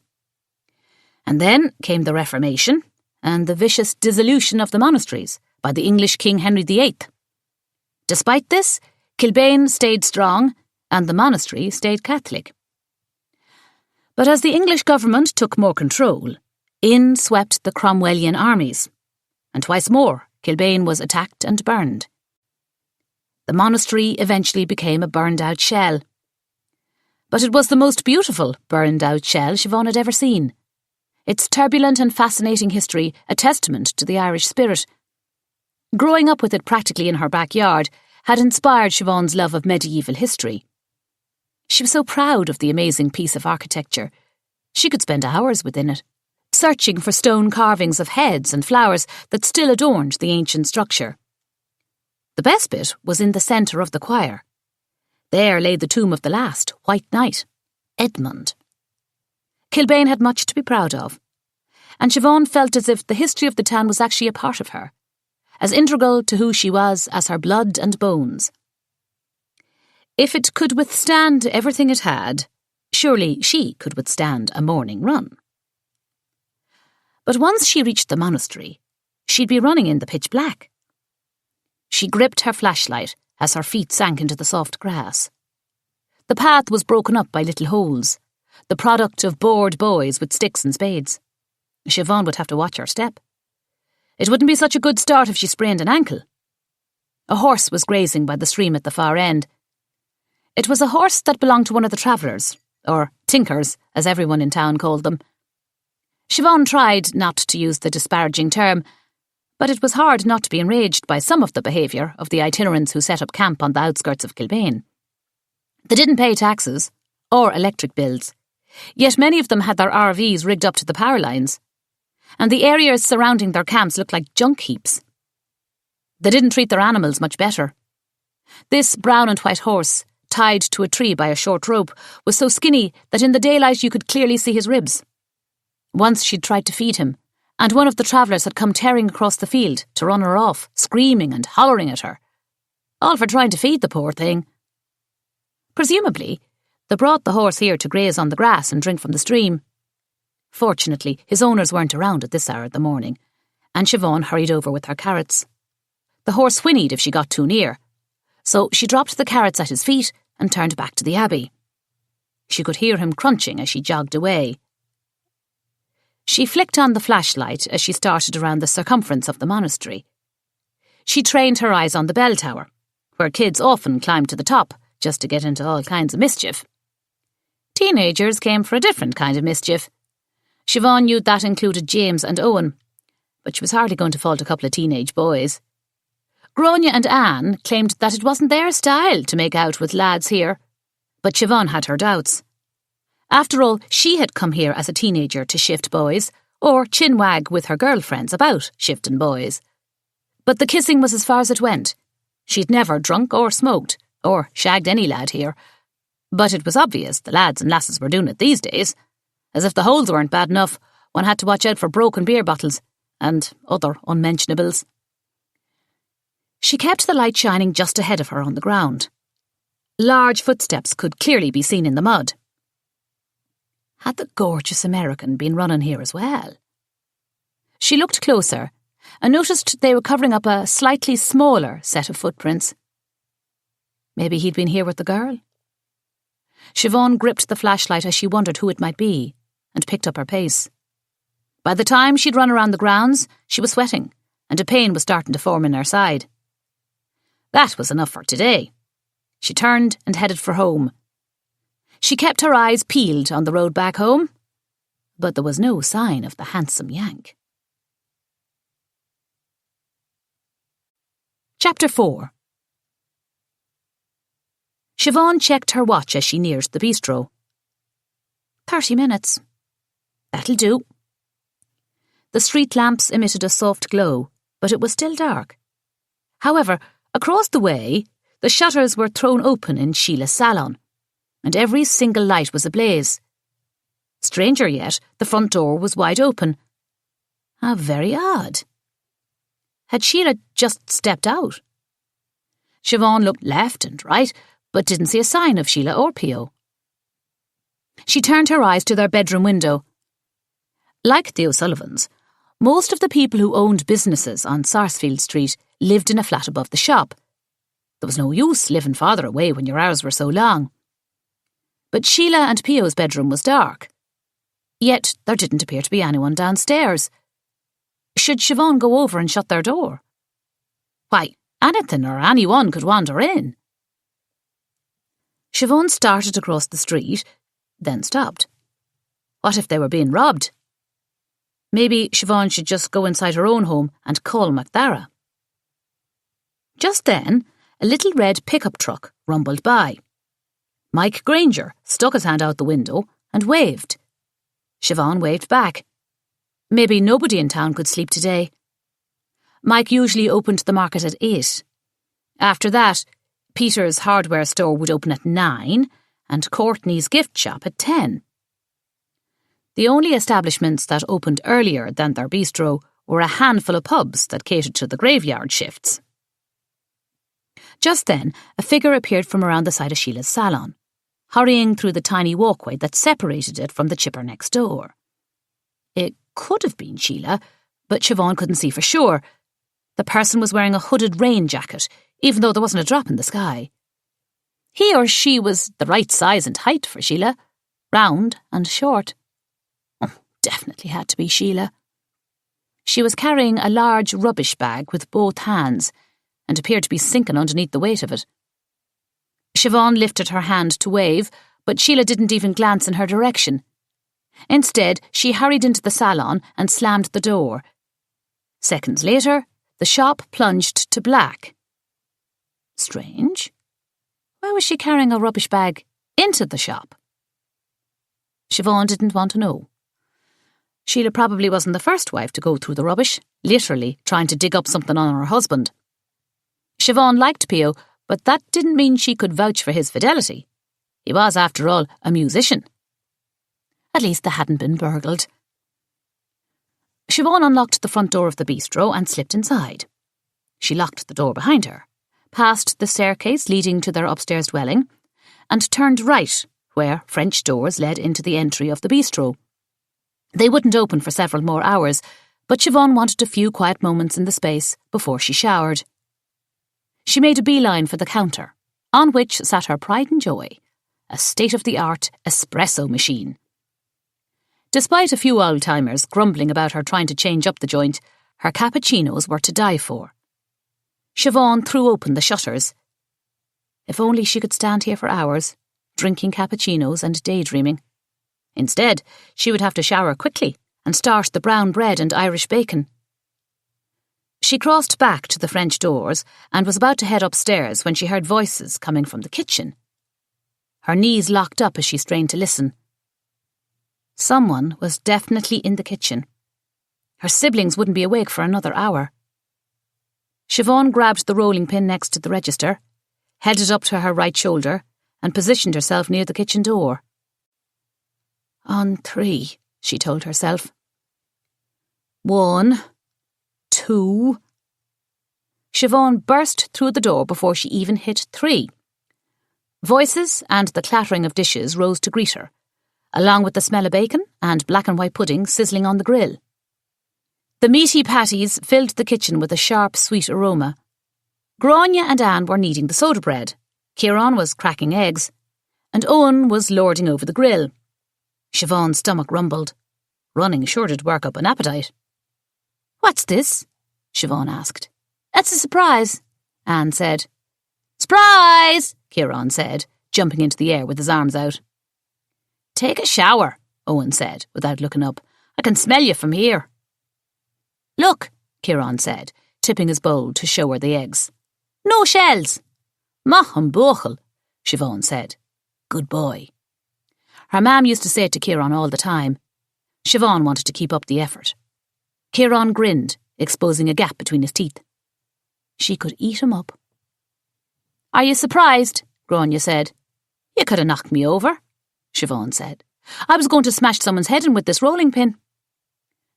Speaker 1: And then came the Reformation and the vicious dissolution of the monasteries by the English King Henry VIII. Despite this, Kilbane stayed strong and the monastery stayed Catholic. But as the English government took more control, in swept the Cromwellian armies, and twice more Kilbane was attacked and burned. The monastery eventually became a burned-out shell. But it was the most beautiful burned-out shell Siobhan had ever seen. Its turbulent and fascinating history a testament to the Irish spirit. Growing up with it practically in her backyard had inspired Siobhan's love of medieval history. She was so proud of the amazing piece of architecture. She could spend hours within it, searching for stone carvings of heads and flowers that still adorned the ancient structure. The best bit was in the centre of the choir. There lay the tomb of the last White Knight, Edmund. Kilbane had much to be proud of, and Siobhan felt as if the history of the town was actually a part of her, as integral to who she was as her blood and bones. If it could withstand everything it had, surely she could withstand a morning run. But once she reached the monastery, she'd be running in the pitch black. She gripped her flashlight as her feet sank into the soft grass. The path was broken up by little holes, the product of bored boys with sticks and spades. Siobhan would have to watch her step. It wouldn't be such a good start if she sprained an ankle. A horse was grazing by the stream at the far end. It was a horse that belonged to one of the travellers, or tinkers, as everyone in town called them. Siobhan tried not to use the disparaging term, but it was hard not to be enraged by some of the behaviour of the itinerants who set up camp on the outskirts of Kilbane. They didn't pay taxes, or electric bills, yet many of them had their RVs rigged up to the power lines, and the areas surrounding their camps looked like junk heaps. They didn't treat their animals much better. This brown and white horse, tied to a tree by a short rope, was so skinny that in the daylight you could clearly see his ribs. Once she'd tried to feed him, and one of the travellers had come tearing across the field to run her off, screaming and hollering at her. All for trying to feed the poor thing. Presumably, they brought the horse here to graze on the grass and drink from the stream. Fortunately, his owners weren't around at this hour of the morning, and Siobhan hurried over with her carrots. The horse whinnied if she got too near, so she dropped the carrots at his feet and turned back to the abbey. She could hear him crunching as she jogged away. She flicked on the flashlight as she started around the circumference of the monastery. She trained her eyes on the bell tower, where kids often climbed to the top just to get into all kinds of mischief. Teenagers came for a different kind of mischief. Siobhan knew that included James and Owen, but she was hardly going to fault a couple of teenage boys. Gráinne and Anne claimed that it wasn't their style to make out with lads here, but Siobhan had her doubts. After all, she had come here as a teenager to shift boys, or chinwag with her girlfriends about shifting boys. But the kissing was as far as it went. She'd never drunk or smoked, or shagged any lad here. But it was obvious the lads and lasses were doing it these days. As if the holes weren't bad enough, one had to watch out for broken beer bottles and other unmentionables. She kept the light shining just ahead of her on the ground. Large footsteps could clearly be seen in the mud. Had the gorgeous American been running here as well? She looked closer and noticed they were covering up a slightly smaller set of footprints. Maybe he'd been here with the girl? Siobhan gripped the flashlight as she wondered who it might be and picked up her pace. By the time she'd run around the grounds, she was sweating and a pain was starting to form in her side. That was enough for today. She turned and headed for home. She kept her eyes peeled on the road back home, but there was no sign of the handsome Yank. Chapter 4. Siobhan checked her watch as she neared the bistro. 30 minutes. That'll do. The street lamps emitted a soft glow, but it was still dark. However, across the way, the shutters were thrown open in Sheila's salon, and every single light was ablaze. Stranger yet, the front door was wide open. How very odd. Had Sheila just stepped out? Siobhan looked left and right, but didn't see a sign of Sheila or Pio. She turned her eyes to their bedroom window. Like the O'Sullivans, most of the people who owned businesses on Sarsfield Street lived in a flat above the shop. There was no use living farther away when your hours were so long. But Sheila and Pio's bedroom was dark. Yet there didn't appear to be anyone downstairs. Should Siobhan go over and shut their door? Why, anything or anyone could wander in. Siobhan started across the street, then stopped. What if they were being robbed? Maybe Siobhan should just go inside her own home and call MacDara. Just then, a little red pickup truck rumbled by. Mike Granger stuck his hand out the window and waved. Siobhan waved back. Maybe nobody in town could sleep today. Mike usually opened the market at 8. After that, Peter's hardware store would open at 9 and Courtney's gift shop at 10. The only establishments that opened earlier than their bistro were a handful of pubs that catered to the graveyard shifts. Just then, a figure appeared from around the side of Sheila's salon, hurrying through the tiny walkway that separated it from the chipper next door. It could have been Sheila, but Siobhan couldn't see for sure. The person was wearing a hooded rain jacket, even though there wasn't a drop in the sky. He or she was the right size and height for Sheila, round and short. Oh, definitely had to be Sheila. She was carrying a large rubbish bag with both hands and appeared to be sinking underneath the weight of it. Siobhan lifted her hand to wave, but Sheila didn't even glance in her direction. Instead, she hurried into the salon and slammed the door. Seconds later, the shop plunged to black. Strange. Why was she carrying a rubbish bag into the shop? Siobhan didn't want to know. Sheila probably wasn't the first wife to go through the rubbish, literally trying to dig up something on her husband. Siobhan liked Pio, but that didn't mean she could vouch for his fidelity. He was, after all, a musician. At least they hadn't been burgled. Siobhan unlocked the front door of the bistro and slipped inside. She locked the door behind her, passed the staircase leading to their upstairs dwelling, and turned right, where French doors led into the entry of the bistro. They wouldn't open for several more hours, but Siobhan wanted a few quiet moments in the space before she showered. She made a beeline for the counter, on which sat her pride and joy, a state-of-the-art espresso machine. Despite a few old-timers grumbling about her trying to change up the joint, her cappuccinos were to die for. Siobhan threw open the shutters. If only she could stand here for hours, drinking cappuccinos and daydreaming. Instead, she would have to shower quickly and start the brown bread and Irish bacon. She crossed back to the French doors and was about to head upstairs when she heard voices coming from the kitchen. Her knees locked up as she strained to listen. Someone was definitely in the kitchen. Her siblings wouldn't be awake for another hour. Siobhan grabbed the rolling pin next to the register, held it up to her right shoulder, and positioned herself near the kitchen door. On 3, she told herself. 1, 2. Siobhan burst through the door before she even hit 3. Voices and the clattering of dishes rose to greet her, along with the smell of bacon and black and white pudding sizzling on the grill. The meaty patties filled the kitchen with a sharp, sweet aroma. Grania and Anne were kneading the soda bread, Kieran was cracking eggs, and Owen was lording over the grill. Siobhan's stomach rumbled. Running sure did work up an appetite. "What's this?" Siobhan asked. "It's a surprise," Anne said. "Surprise!" Kieran said, jumping into the air with his arms out. "Take a shower," Owen said, without looking up. "I can smell you from here." "Look," Kieran said, tipping his bowl to show her the eggs. "No shells." "Mahan buchel," Siobhan said. "Good boy." Her mam used to say it to Kieran all the time. Siobhan wanted to keep up the effort. Kieran grinned, exposing a gap between his teeth. She could eat him up. "Are you surprised?" Grania said. "You could have knocked me over," Siobhan said. "I was going to smash someone's head in with this rolling pin."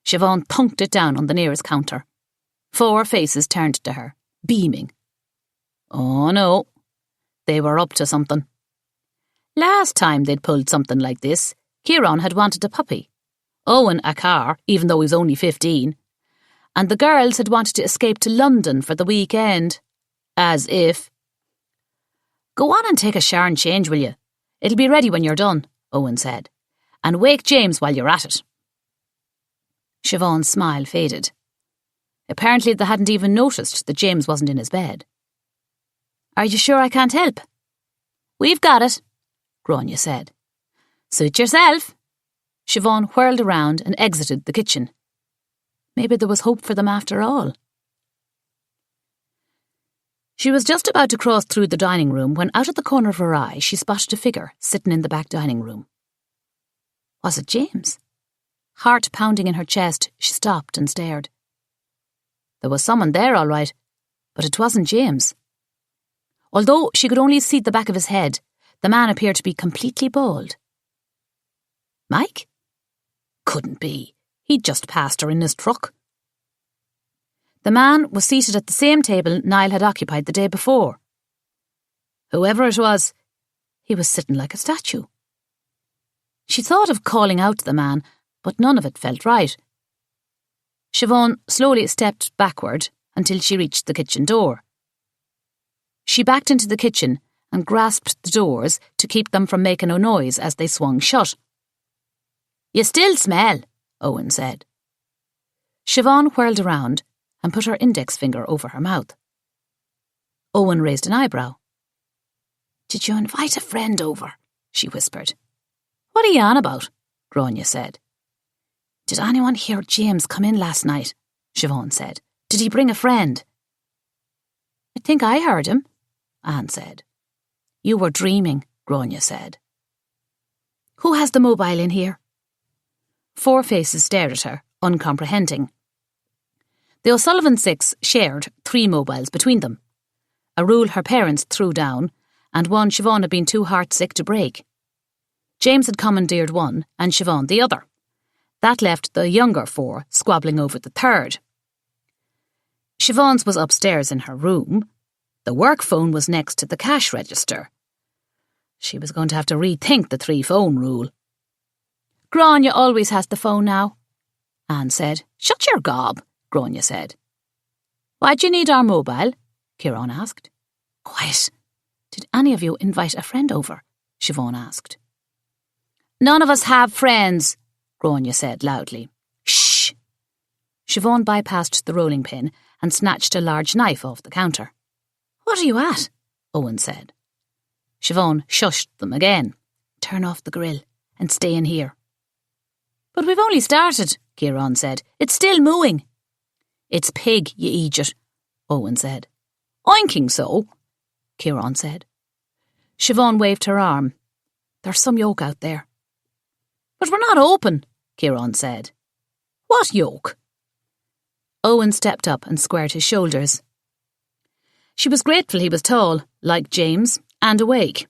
Speaker 1: Siobhan thunked it down on the nearest counter. 4 faces turned to her, beaming. Oh no, they were up to something. Last time they'd pulled something like this, Kieran had wanted a puppy, Owen a car, even though he was only 15, and the girls had wanted to escape to London for the weekend. As if. "Go on and take a shower and change, will you? It'll be ready when you're done," Owen said. "And wake James while you're at it." Siobhan's smile faded. Apparently they hadn't even noticed that James wasn't in his bed. "Are you sure I can't help?" "We've got it," Grania said. "Suit yourself." Siobhan whirled around and exited the kitchen. Maybe there was hope for them after all. She was just about to cross through the dining room when out of the corner of her eye she spotted a figure sitting in the back dining room. Was it James? Heart pounding in her chest, she stopped and stared. There was someone there, all right, but it wasn't James. Although she could only see the back of his head, the man appeared to be completely bald. Mike? Couldn't be. He'd just passed her in his truck. The man was seated at the same table Niall had occupied the day before. Whoever it was, he was sitting like a statue. She thought of calling out to the man, but none of it felt right. Siobhan slowly stepped backward until she reached the kitchen door. She backed into the kitchen and grasped the doors to keep them from making a noise as they swung shut. "You still smell," Owen said. Siobhan whirled around and put her index finger over her mouth. Owen raised an eyebrow. "Did you invite a friend over?" she whispered. "What are you on about?" Grania said. "Did anyone hear James come in last night?" Siobhan said. "Did he bring a friend?" "I think I heard him," Anne said. "You were dreaming," Grania said. "Who has the mobile in here?" 4 faces stared at her, uncomprehending. The O'Sullivan 6 shared 3 mobiles between them, a rule her parents threw down and one Siobhan had been too heartsick to break. James had commandeered one and Siobhan the other. That left the younger 4 squabbling over the third. Siobhan's was upstairs in her room. The work phone was next to the cash register. She was going to have to rethink the 3-phone rule. "Grania always has the phone now," Anne said. "Shut your gob," Grania said. "Why do you need our mobile?" Kieran asked. "Quiet. Did any of you invite a friend over?" Siobhan asked. "None of us have friends," Grania said loudly. "Shh!" Siobhan bypassed the rolling pin and snatched a large knife off the counter. "What are you at?" Owen said. Siobhan shushed them again. "Turn off the grill and stay in here." "But we've only started," Kieran said. "It's still mooing." "It's pig, you idiot," Owen said. "Oinking so," Kieran said. Siobhan waved her arm. "There's some yolk out there." "But we're not open," Kieran said. "What yolk?" Owen stepped up and squared his shoulders. She was grateful he was tall, like James, and awake.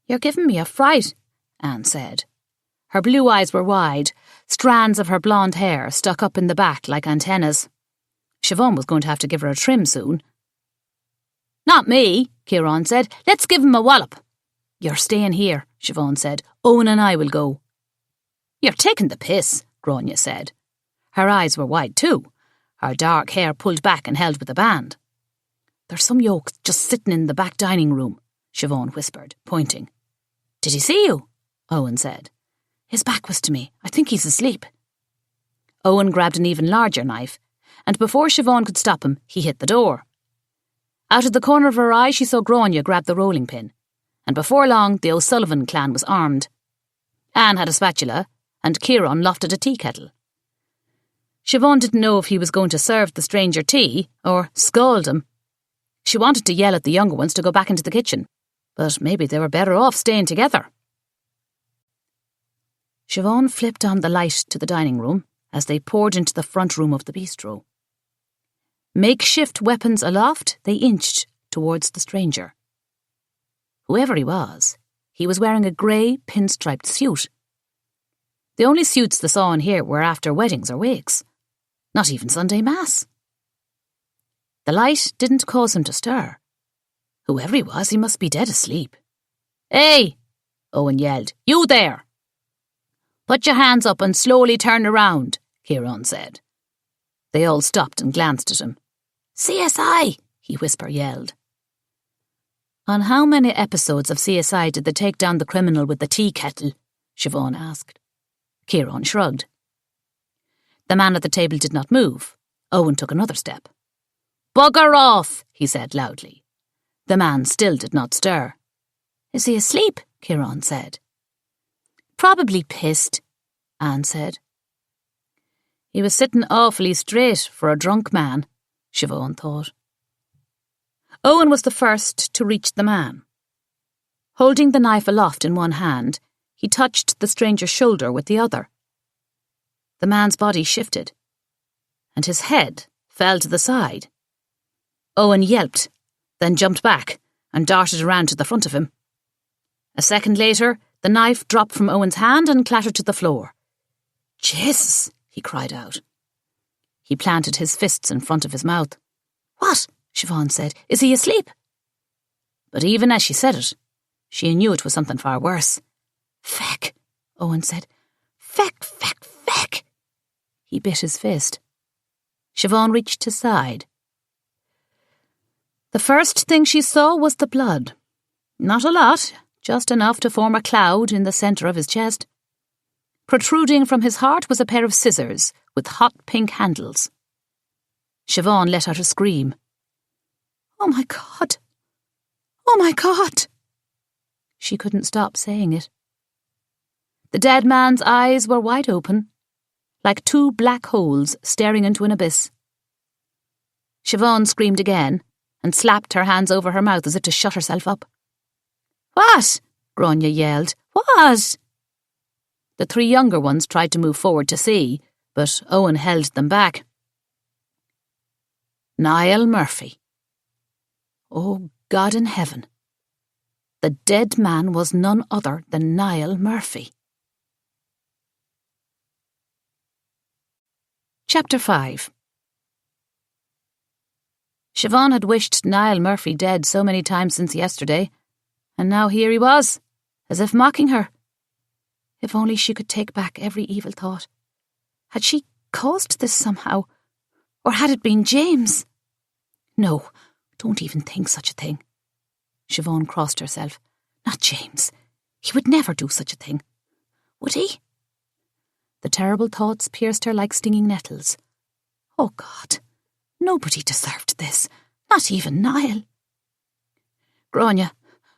Speaker 1: "You're giving me a fright," Anne said. Her blue eyes were wide, strands of her blonde hair stuck up in the back like antennas. Siobhan was going to have to give her a trim soon. "Not me," Kieran said. "Let's give him a wallop." "You're staying here," Siobhan said. "Owen and I will go." "You're taking the piss," Grania said. Her eyes were wide too, her dark hair pulled back and held with a band. "There's some yolk just sitting in the back dining room," Siobhan whispered, pointing. "Did he see you?" Owen said. "His back was to me. I think he's asleep." Owen grabbed an even larger knife, and before Siobhan could stop him, he hit the door. Out of the corner of her eye she saw Grania grab the rolling pin, and before long the O'Sullivan clan was armed. Anne had a spatula, and Kieran lofted a tea kettle. Siobhan didn't know if he was going to serve the stranger tea or scald him. She wanted to yell at the younger ones to go back into the kitchen, but maybe they were better off staying together. Siobhan flipped on the light to the dining room as they poured into the front room of the bistro. Makeshift weapons aloft, they inched towards the stranger. Whoever he was wearing a grey, pinstriped suit. The only suits they saw in here were after weddings or wakes. Not even Sunday Mass. The light didn't cause him to stir. Whoever he was, he must be dead asleep. "Hey!" Owen yelled. "You there!" "Put your hands up and slowly turn around," Kieran said. They all stopped and glanced at him. "CSI!" he yelled. On how many episodes of CSI did they take down the criminal with the tea kettle? Siobhan asked. Kieran shrugged. The man at the table did not move. Owen took another step. "Bugger off," he said loudly. The man still did not stir. "Is he asleep?" Kieran said. "Probably pissed," Anne said. He was sitting awfully straight for a drunk man, Siobhan thought. Owen was the first to reach the man. Holding the knife aloft in one hand, he touched the stranger's shoulder with the other. The man's body shifted, and his head fell to the side. Owen yelped, then jumped back and darted around to the front of him. A second later, the knife dropped from Owen's hand and clattered to the floor. "Jesus!" he cried out. He planted his fists in front of his mouth. "What?" Siobhan said. "Is he asleep?" But even as she said it, she knew it was something far worse. "Feck," Owen said. "Feck, feck, feck." He bit his fist. Siobhan reached his side. The first thing she saw was the blood. Not a lot, just enough to form a cloud in the centre of his chest. Protruding from his heart was a pair of scissors with hot pink handles. Siobhan let out a scream. "Oh my God! Oh my God!" She couldn't stop saying it. The dead man's eyes were wide open, like two black holes staring into an abyss. Siobhan screamed again and slapped her hands over her mouth as if to shut herself up. "What?" Grania yelled. "What?" The three younger ones tried to move forward to see, but Owen held them back. Niall Murphy. Oh, God in heaven. The dead man was none other than Niall Murphy. Chapter 5. Siobhan had wished Niall Murphy dead so many times since yesterday, and now here he was, as if mocking her. If only she could take back every evil thought. Had she caused this somehow? Or had it been James? No, don't even think such a thing. Siobhan crossed herself. Not James. He would never do such a thing. Would he? The terrible thoughts pierced her like stinging nettles. Oh God, nobody deserved this. Not even Niall. Grania,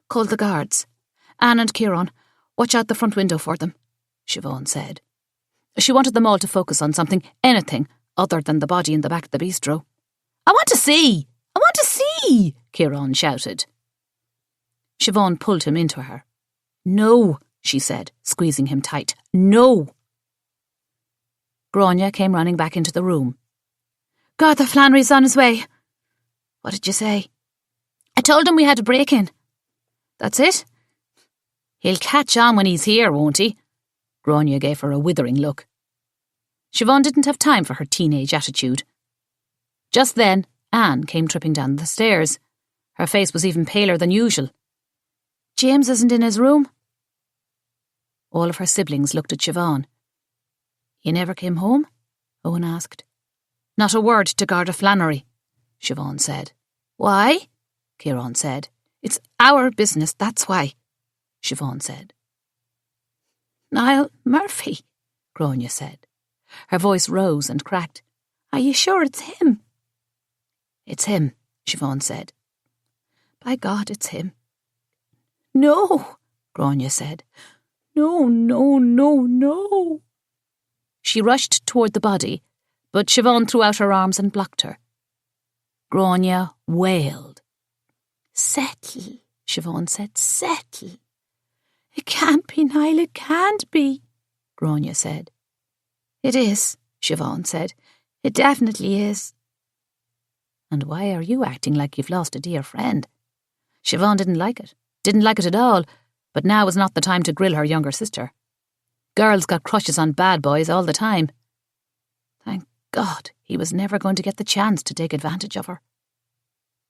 Speaker 1: call the guards. Anne and Kieran, watch out the front window for them, Siobhan said. She wanted them all to focus on something, anything, other than the body in the back of the bistro. "I want to see! I want to see!" Kieran shouted. Siobhan pulled him into her. "No," she said, squeezing him tight. "No!" Grania came running back into the room. "Gartha Flannery's on his way." "What did you say?" "I told him we had a break-in." "That's it?" "He'll catch on when he's here, won't he?" Grania gave her a withering look. Siobhan didn't have time for her teenage attitude. Just then, Anne came tripping down the stairs. Her face was even paler than usual. "James isn't in his room?" All of her siblings looked at Siobhan. "He never came home?" Owen asked. "Not a word to Garda Flannery," Siobhan said. "Why?" Kieran said. "It's our business, that's why," Siobhan said. "Niall Murphy," Grania said. Her voice rose and cracked. "Are you sure it's him?" "It's him," Siobhan said. By God, it's him. No, Grania said. No, no, no, no. She rushed toward the body, but Siobhan threw out her arms and blocked her. Grania wailed. Settle, Siobhan said, settle. It can't be, Niall, it can't be, Grania said. It is, Siobhan said. It definitely is. And why are you acting like you've lost a dear friend? Siobhan didn't like it at all, but now was not the time to grill her younger sister. Girls got crushes on bad boys all the time. Thank God he was never going to get the chance to take advantage of her.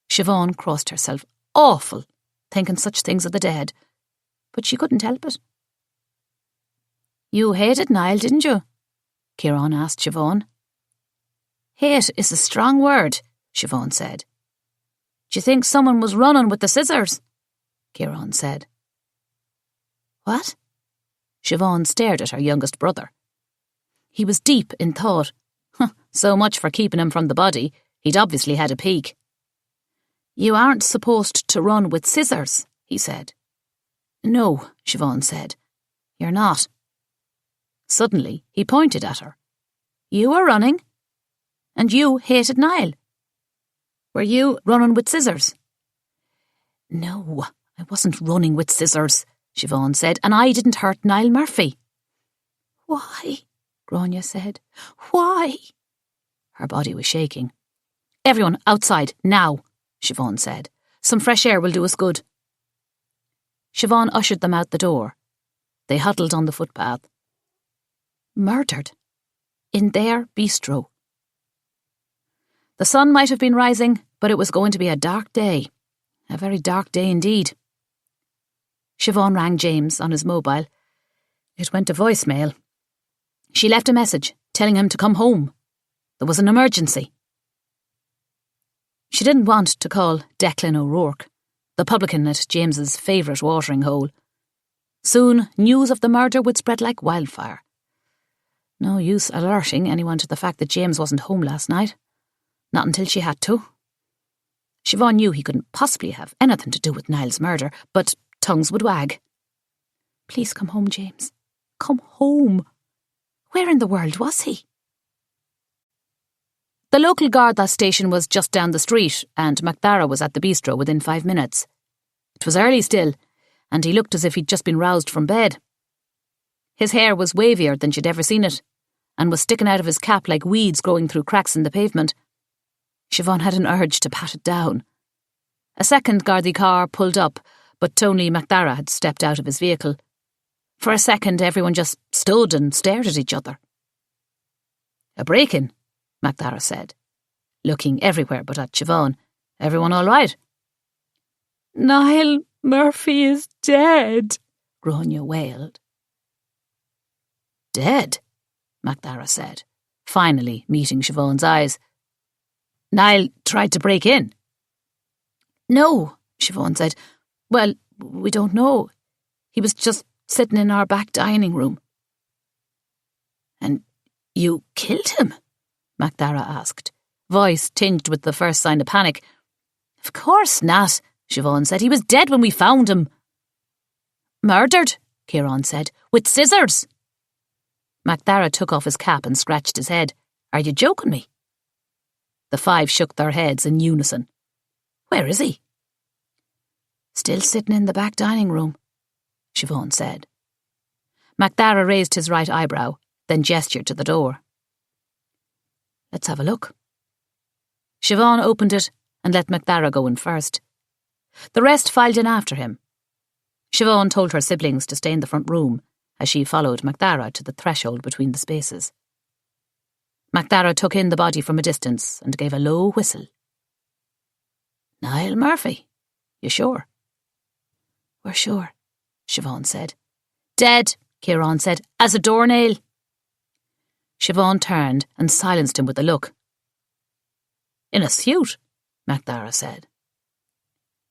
Speaker 1: Siobhan crossed herself, awful, thinking such things of the dead, but she couldn't help it. You hated Niall, didn't you? Ciarán asked Siobhan. Hate is a strong word, Siobhan said. Do you think someone was running with the scissors? Ciarán said. What? Siobhan stared at her youngest brother. He was deep in thought. So much for keeping him from the body. He'd obviously had a peek. You aren't supposed to run with scissors, he said. No, Siobhan said. You're not. Suddenly, he pointed at her. You were running, and you hated Niall. Were you running with scissors? No, I wasn't running with scissors, Siobhan said, and I didn't hurt Niall Murphy. Why? Grania said. Why? Her body was shaking. Everyone outside, now, Siobhan said. Some fresh air will do us good. Siobhan ushered them out the door. They huddled on the footpath. Murdered. In their bistro. The sun might have been rising, but it was going to be a dark day. A very dark day indeed. Siobhan rang James on his mobile. It went to voicemail. She left a message telling him to come home. There was an emergency. She didn't want to call Declan O'Rourke, the publican at James's favourite watering hole. Soon, news of the murder would spread like wildfire. No use alerting anyone to the fact that James wasn't home last night. Not until she had to. Siobhan knew he couldn't possibly have anything to do with Niall's murder, but tongues would wag. Please come home, James. Come home. Where in the world was he? The local Garda station was just down the street, and MacDara was at the bistro within 5 minutes. It was early still, and he looked as if he'd just been roused from bed. His hair was wavier than she'd ever seen it, and was sticking out of his cap like weeds growing through cracks in the pavement. Siobhan had an urge to pat it down. A second Gardaí car pulled up, but Tony MacDara had stepped out of his vehicle. For a second, everyone just stood and stared at each other. A break-in, MacDara said, looking everywhere but at Siobhan. Everyone all right? Niall Murphy is dead, Grania wailed. Dead? MacDara said, finally meeting Siobhan's eyes. Niall tried to break in. No, Siobhan said. Well, we don't know. He was just sitting in our back dining room. And you killed him? MacDara asked, voice tinged with the first sign of panic. Of course not, Siobhan said. He was dead when we found him. Murdered, Ciarán said, with scissors. MacDara took off his cap and scratched his head. Are you joking me? The 5 shook their heads in unison. Where is he? Still sitting in the back dining room, Siobhan said. MacDara raised his right eyebrow, then gestured to the door. Let's have a look. Siobhan opened it and let MacDara go in first. The rest filed in after him. Siobhan told her siblings to stay in the front room as she followed MacDara to the threshold between the spaces. MacDara took in the body from a distance and gave a low whistle. Niall Murphy, you sure? We're sure, Siobhan said. Dead, Ciarán said, as a doornail. Siobhan turned and silenced him with a look. In a suit, MacDara said.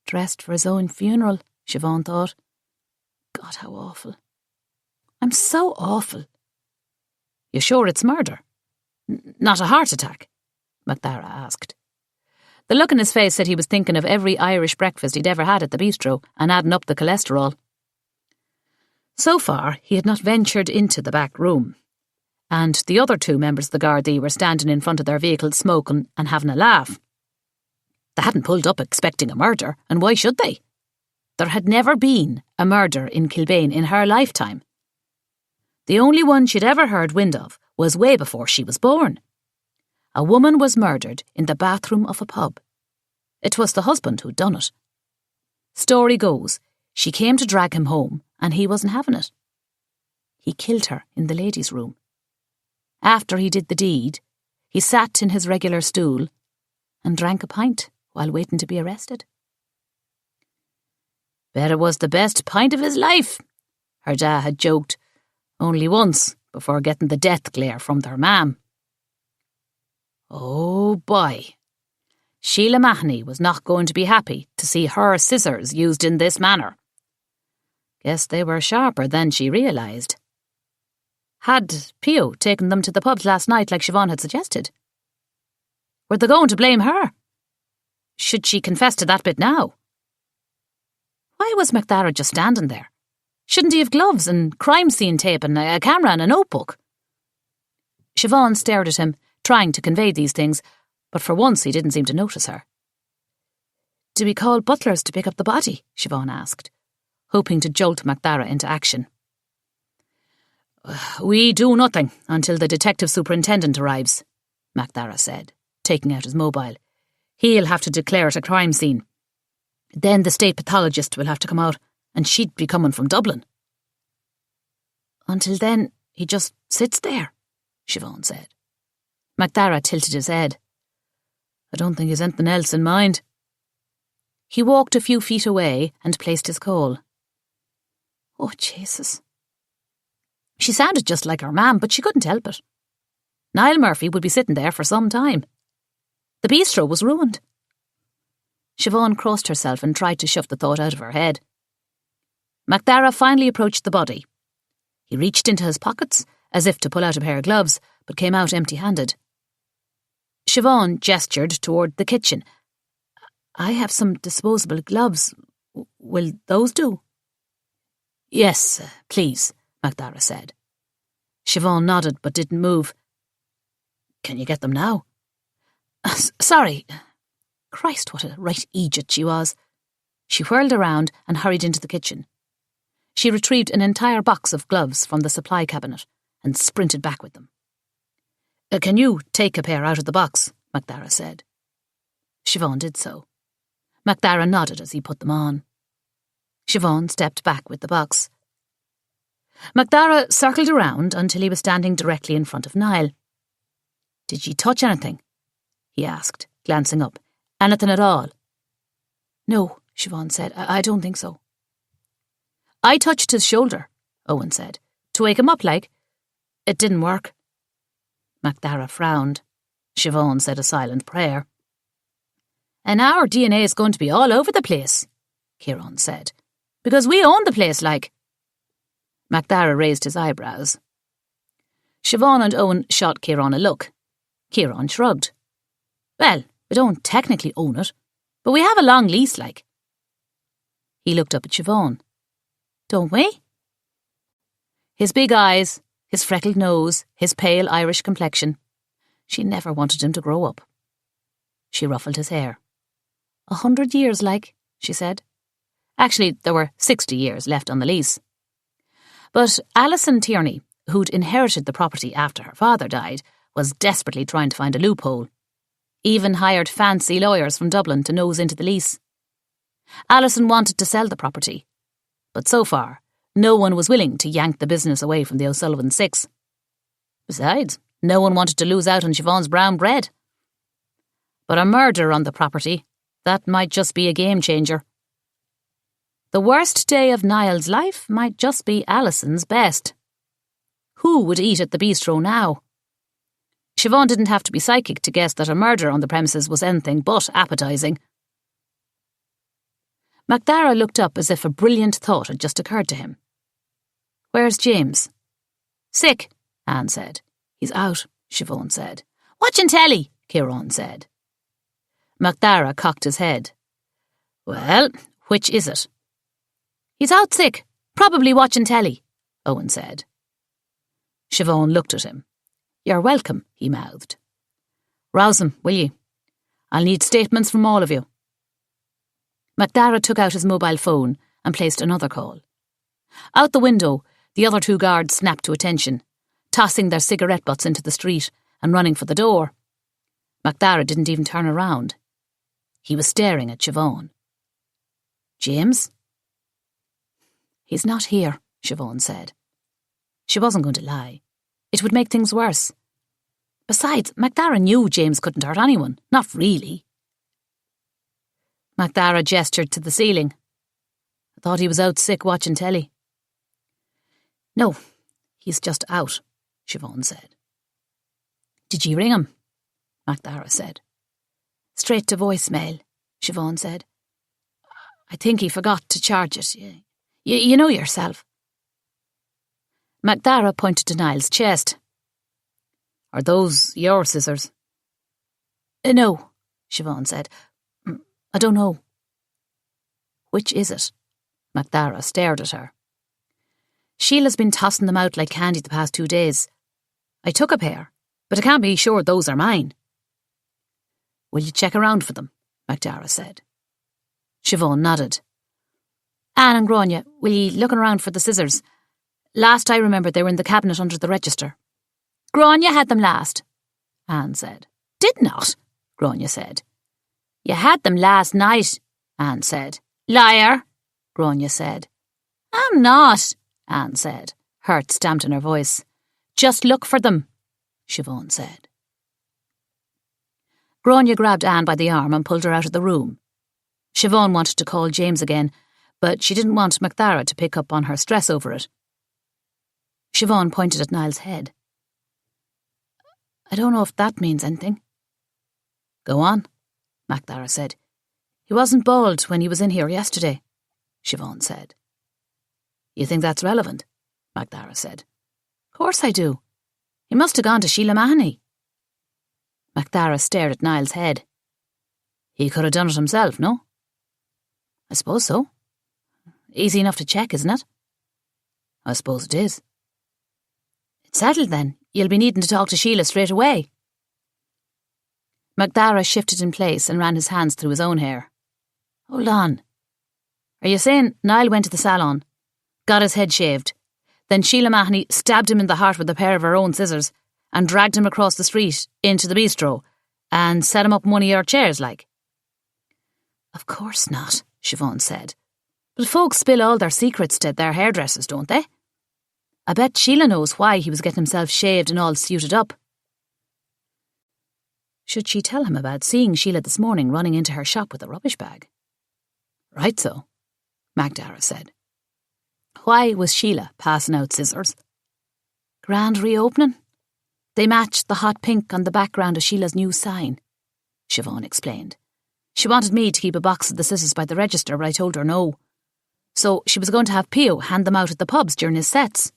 Speaker 1: Dressed for his own funeral, Siobhan thought. God, how awful. I'm so awful. You sure it's murder? Not a heart attack? MacDara asked. The look in his face said he was thinking of every Irish breakfast he'd ever had at the bistro and adding up the cholesterol. So far, he had not ventured into the back room, and the other 2 members of the Gardaí were standing in front of their vehicle smoking and having a laugh. They hadn't pulled up expecting a murder, and why should they? There had never been a murder in Kilbane in her lifetime. The only one she'd ever heard wind of was way before she was born. A woman was murdered in the bathroom of a pub. It was the husband who'd done it. Story goes, she came to drag him home and he wasn't having it. He killed her in the ladies' room. After he did the deed, he sat in his regular stool and drank a pint while waiting to be arrested. Bet it was the best pint of his life, her dad had joked, only once before getting the death glare from their mam. Oh boy. Sheila Mahoney was not going to be happy to see her scissors used in this manner. Guess they were sharper than she realised. Had Pio taken them to the pubs last night like Siobhan had suggested? Were they going to blame her? Should she confess to that bit now? Why was McDara just standing there? Shouldn't he have gloves and crime scene tape and a camera and a notebook? Siobhan stared at him, trying to convey these things, but for once he didn't seem to notice her. Do we call butlers to pick up the body? Siobhan asked, hoping to jolt McDara into action. We do nothing until the detective superintendent arrives, McDara said, taking out his mobile. He'll have to declare it a crime scene. Then the state pathologist will have to come out, and she'd be coming from Dublin. Until then, he just sits there, Siobhan said. McDara tilted his head. I don't think he's anything else in mind. He walked a few feet away and placed his call. Oh, Jesus. She sounded just like her mam, but she couldn't help it. Niall Murphy would be sitting there for some time. The bistro was ruined. Siobhan crossed herself and tried to shove the thought out of her head. McDara finally approached the body. He reached into his pockets as if to pull out a pair of gloves, but came out empty-handed. Siobhan gestured toward the kitchen. I have some disposable gloves. Will those do? Yes, please, McDara said. Siobhan nodded but didn't move. Can you get them now? Sorry. Christ, what a right Egypt she was. She whirled around and hurried into the kitchen. She retrieved an entire box of gloves from the supply cabinet and sprinted back with them. Can you take a pair out of the box? McDara said. Siobhan did so. McDara nodded as he put them on. Siobhan stepped back with the box. McDara circled around until he was standing directly in front of Niall. Did she touch anything? He asked, glancing up. Anything at all? No, Siobhan said. I don't think so. I touched his shoulder, Owen said. To wake him up, like. It didn't work. McDara frowned. Siobhan said a silent prayer. And our DNA is going to be all over the place, Ciarán said. Because we own the place, like. McDara raised his eyebrows. Siobhan and Owen shot Ciarán a look. Ciarán shrugged. Well, we don't technically own it, but we have a long lease, like. He looked up at Siobhan. Don't we? His big eyes, his freckled nose, his pale Irish complexion. She never wanted him to grow up. She ruffled his hair. 100 years, like, she said. Actually, there were 60 years left on the lease. But Alison Tierney, who'd inherited the property after her father died, was desperately trying to find a loophole. Even hired fancy lawyers from Dublin to nose into the lease. Alison wanted to sell the property, but so far, no one was willing to yank the business away from the O'Sullivan Six. Besides, no one wanted to lose out on Siobhan's brown bread. But a murder on the property, that might just be a game changer. The worst day of Niall's life might just be Alison's best. Who would eat at the bistro now? Siobhan didn't have to be psychic to guess that a murder on the premises was anything but appetising. McDara looked up as if a brilliant thought had just occurred to him. Where's James? Sick, Anne said. He's out, Siobhan said. Watching telly, Ciarán said. MacDara cocked his head. "Well, which is it?" "He's out sick, probably watching telly," Owen said. Siobhan looked at him. "You're welcome," he mouthed. "Rouse him, will you? I'll need statements from all of you." MacDara took out his mobile phone and placed another call. Out the window, the other two guards snapped to attention, tossing their cigarette butts into the street and running for the door. MacDara didn't even turn around. He was staring at Siobhan. "James?" "He's not here," Siobhan said. She wasn't going to lie. It would make things worse. Besides, MacDara knew James couldn't hurt anyone. Not really. MacDara gestured to the ceiling. "I thought he was out sick watching telly." "No, he's just out," Siobhan said. "Did you ring him?" MacDara said. "Straight to voicemail," Siobhan said. "I think he forgot to charge it. You know yourself." MacDara pointed to Niall's chest. "Are those your scissors?" No," Siobhan said. "I don't know." "Which is it?" MacDara stared at her. "Sheila's been tossing them out like candy the past 2 days. I took a pair, but I can't be sure those are mine." "Will you check around for them?" MacDara said. Siobhan nodded. "Anne and Grania, will you looking around for the scissors? Last I remember they were in the cabinet under the register." "Grania had them last," Anne said. "Did not," Grania said. "You had them last night," Anne said. "Liar," Grania said. "I'm not," Anne said, hurt stamped in her voice. "Just look for them," Siobhan said. Grania grabbed Anne by the arm and pulled her out of the room. Siobhan wanted to call James again, but she didn't want MacDara to pick up on her stress over it. Siobhan pointed at Niall's head. "I don't know if that means anything." "Go on," MacDara said. "He wasn't bald when he was in here yesterday," Siobhan said. "You think that's relevant?" MacDara said. "Of course I do. He must have gone to Sheila Mahoney." MacDara stared at Niall's head. "He could have done it himself, no?" "I suppose so. Easy enough to check, isn't it?" "I suppose it is." "It's settled then. You'll be needing to talk to Sheila straight away." MacDara shifted in place and ran his hands through his own hair. "Hold on. Are you saying Niall went to the salon, got his head shaved, then Sheila Mahoney stabbed him in the heart with a pair of her own scissors and dragged him across the street into the bistro and set him up in one of your chairs, like?" "Of course not," Siobhan said. "But folks spill all their secrets to their hairdressers, don't they? I bet Sheila knows why he was getting himself shaved and all suited up." Should she tell him about seeing Sheila this morning running into her shop with a rubbish bag? "Right so," MacDara said. Why was Sheila passing out scissors? "Grand reopening. They matched the hot pink on the background of Sheila's new sign," Siobhan explained. "She wanted me to keep a box of the scissors by the register, but I told her no. So she was going to have Pio hand them out at the pubs during his sets."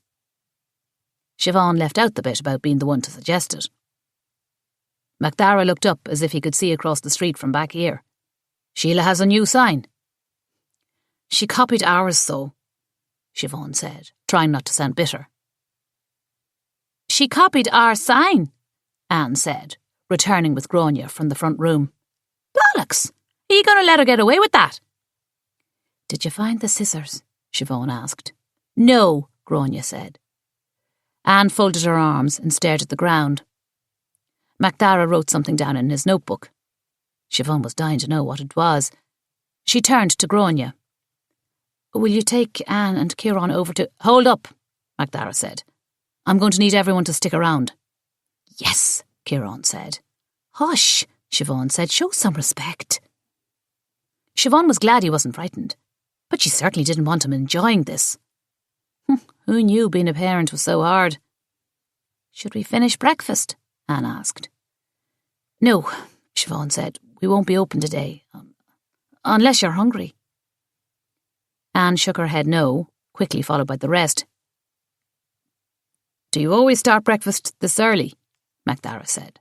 Speaker 1: Siobhan left out the bit about being the one to suggest it. MacDara looked up as if he could see across the street from back here. "Sheila has a new sign." "She copied ours, so," Siobhan said, trying not to sound bitter. "She copied our sign," Anne said, returning with Grania from the front room. "Bollocks! Are you going to let her get away with that?" "Did you find the scissors?" Siobhan asked. "No," Grania said. Anne folded her arms and stared at the ground. MacDara wrote something down in his notebook. Siobhan was dying to know what it was. She turned to Grania. "Will you take Anne and Kieran over to—" "Hold up," MacDara said. "I'm going to need everyone to stick around." "Yes," Kieran said. "Hush," Siobhan said. "Show some respect." Siobhan was glad he wasn't frightened, but she certainly didn't want him enjoying this. Who knew being a parent was so hard? "Should we finish breakfast?" Anne asked. "No," Siobhan said. "We won't be open today. Unless you're hungry." Anne shook her head no, quickly followed by the rest. "Do you always start breakfast this early?" MacDara said.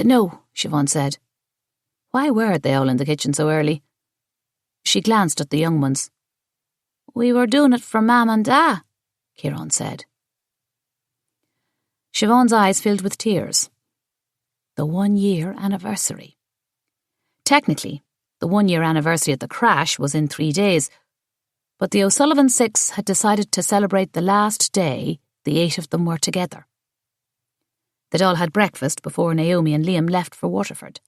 Speaker 1: "No," Siobhan said. Why were they all in the kitchen so early? She glanced at the young ones. "We were doing it for Mam and Da," Ciarán said. Siobhan's eyes filled with tears. The 1-year anniversary. Technically, the 1-year anniversary of the crash was in 3 days, but the O'Sullivan Six had decided to celebrate the last day the 8 of them were together. They'd all had breakfast before Naomi and Liam left for Waterford.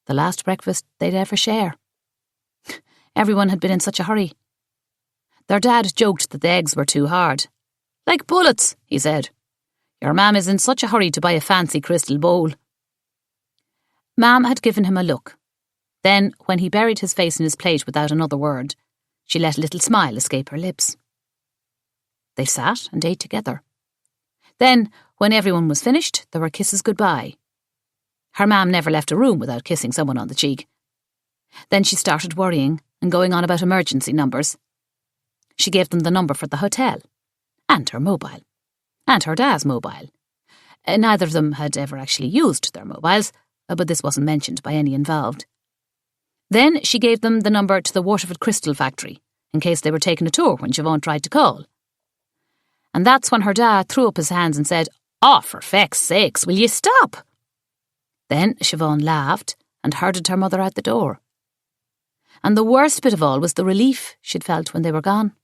Speaker 1: The last breakfast they'd ever share. Everyone had been in such a hurry. Their dad joked that the eggs were too hard. "Like bullets," he said. "Your mam is in such a hurry to buy a fancy crystal bowl." Mam had given him a look. Then, when he buried his face in his plate without another word, she let a little smile escape her lips. They sat and ate together. Then, when everyone was finished, there were kisses goodbye. Her mam never left a room without kissing someone on the cheek. Then she started worrying and going on about emergency numbers. She gave them the number for the hotel, and her mobile, and her dad's mobile. Neither of them had ever actually used their mobiles, but this wasn't mentioned by any involved. Then she gave them the number to the Waterford Crystal Factory, in case they were taking a tour when Siobhan tried to call. And that's when her dad threw up his hands and said, "Oh, for feck's sakes, will you stop?" Then Siobhan laughed and herded her mother out the door. And the worst bit of all was the relief she'd felt when they were gone.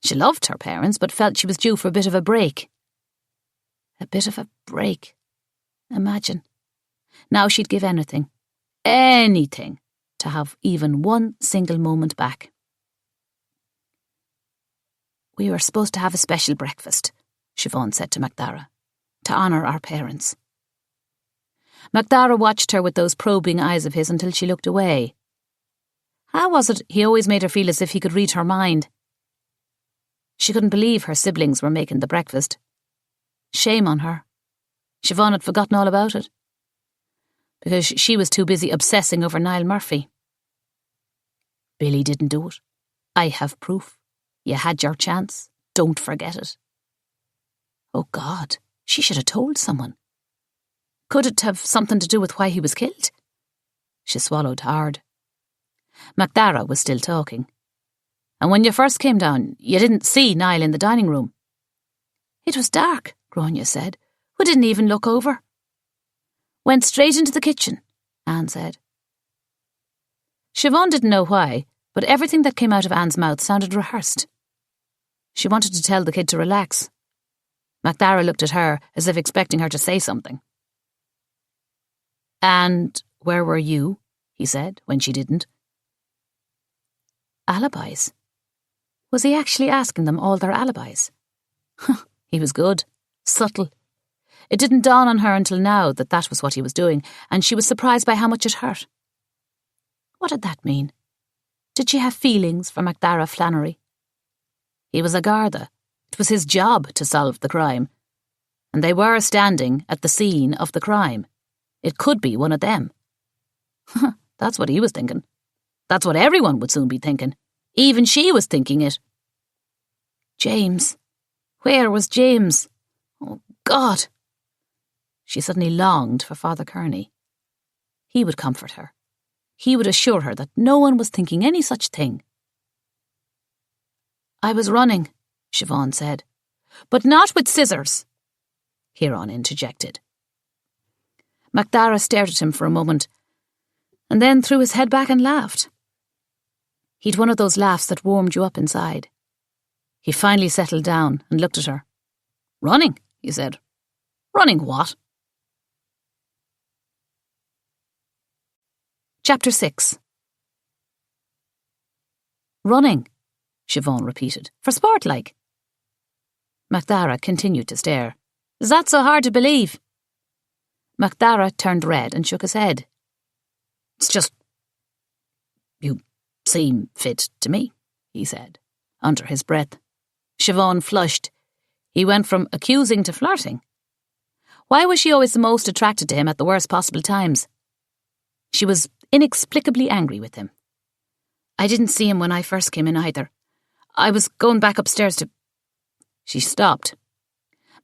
Speaker 1: She loved her parents, but felt she was due for a bit of a break. A bit of a break. Imagine. Now she'd give anything, to have even one single moment back. "We were supposed to have a special breakfast," Siobhan said to Macdara, "to honour our parents." Macdara watched her with those probing eyes of his until she looked away. How was it he always made her feel as if he could read her mind? She couldn't believe her siblings were making the breakfast. Shame on her. Siobhan had forgotten all about it, because she was too busy obsessing over Niall Murphy. "Billy didn't do it. I have proof. You had your chance. Don't forget it." Oh God, she should have told someone. Could it have something to do with why he was killed? She swallowed hard. Macdara was still talking. "And when you first came down, you didn't see Niall in the dining room." "It was dark," Grania said. "We didn't even look over." "Went straight into the kitchen," Anne said. Siobhan didn't know why, but everything that came out of Anne's mouth sounded rehearsed. She wanted to tell the kid to relax. Macdara looked at her as if expecting her to say something. "And where were you?" he said, when she didn't. Alibis. Was he actually asking them all their alibis? He was good. Subtle. It didn't dawn on her until now that that was what he was doing, and she was surprised by how much it hurt. What did that mean? Did she have feelings for Macdara Flannery? He was a Garda. It was his job to solve the crime. And they were standing at the scene of the crime. It could be one of them. That's what he was thinking. That's what everyone would soon be thinking. Even she was thinking it. James. Where was James? Oh, God. She suddenly longed for Father Kearney. He would comfort her. He would assure her that no one was thinking any such thing. "I was running," Siobhan said. "But not with scissors," Ciarán interjected. Macdara stared at him for a moment, and then threw his head back and laughed. He'd one of those laughs that warmed you up inside. He finally settled down and looked at her. "Running," he said. "Running what?" Chapter 6. "Running," Siobhan repeated. "For sport, like." Macdara continued to stare. "Is that so hard to believe?" Macdara turned red and shook his head. "It's just... you seem fit to me," he said, under his breath. Siobhan flushed. He went from accusing to flirting. Why was she always the most attracted to him at the worst possible times? She was inexplicably angry with him. "I didn't see him when I first came in either. I was going back upstairs to..." She stopped.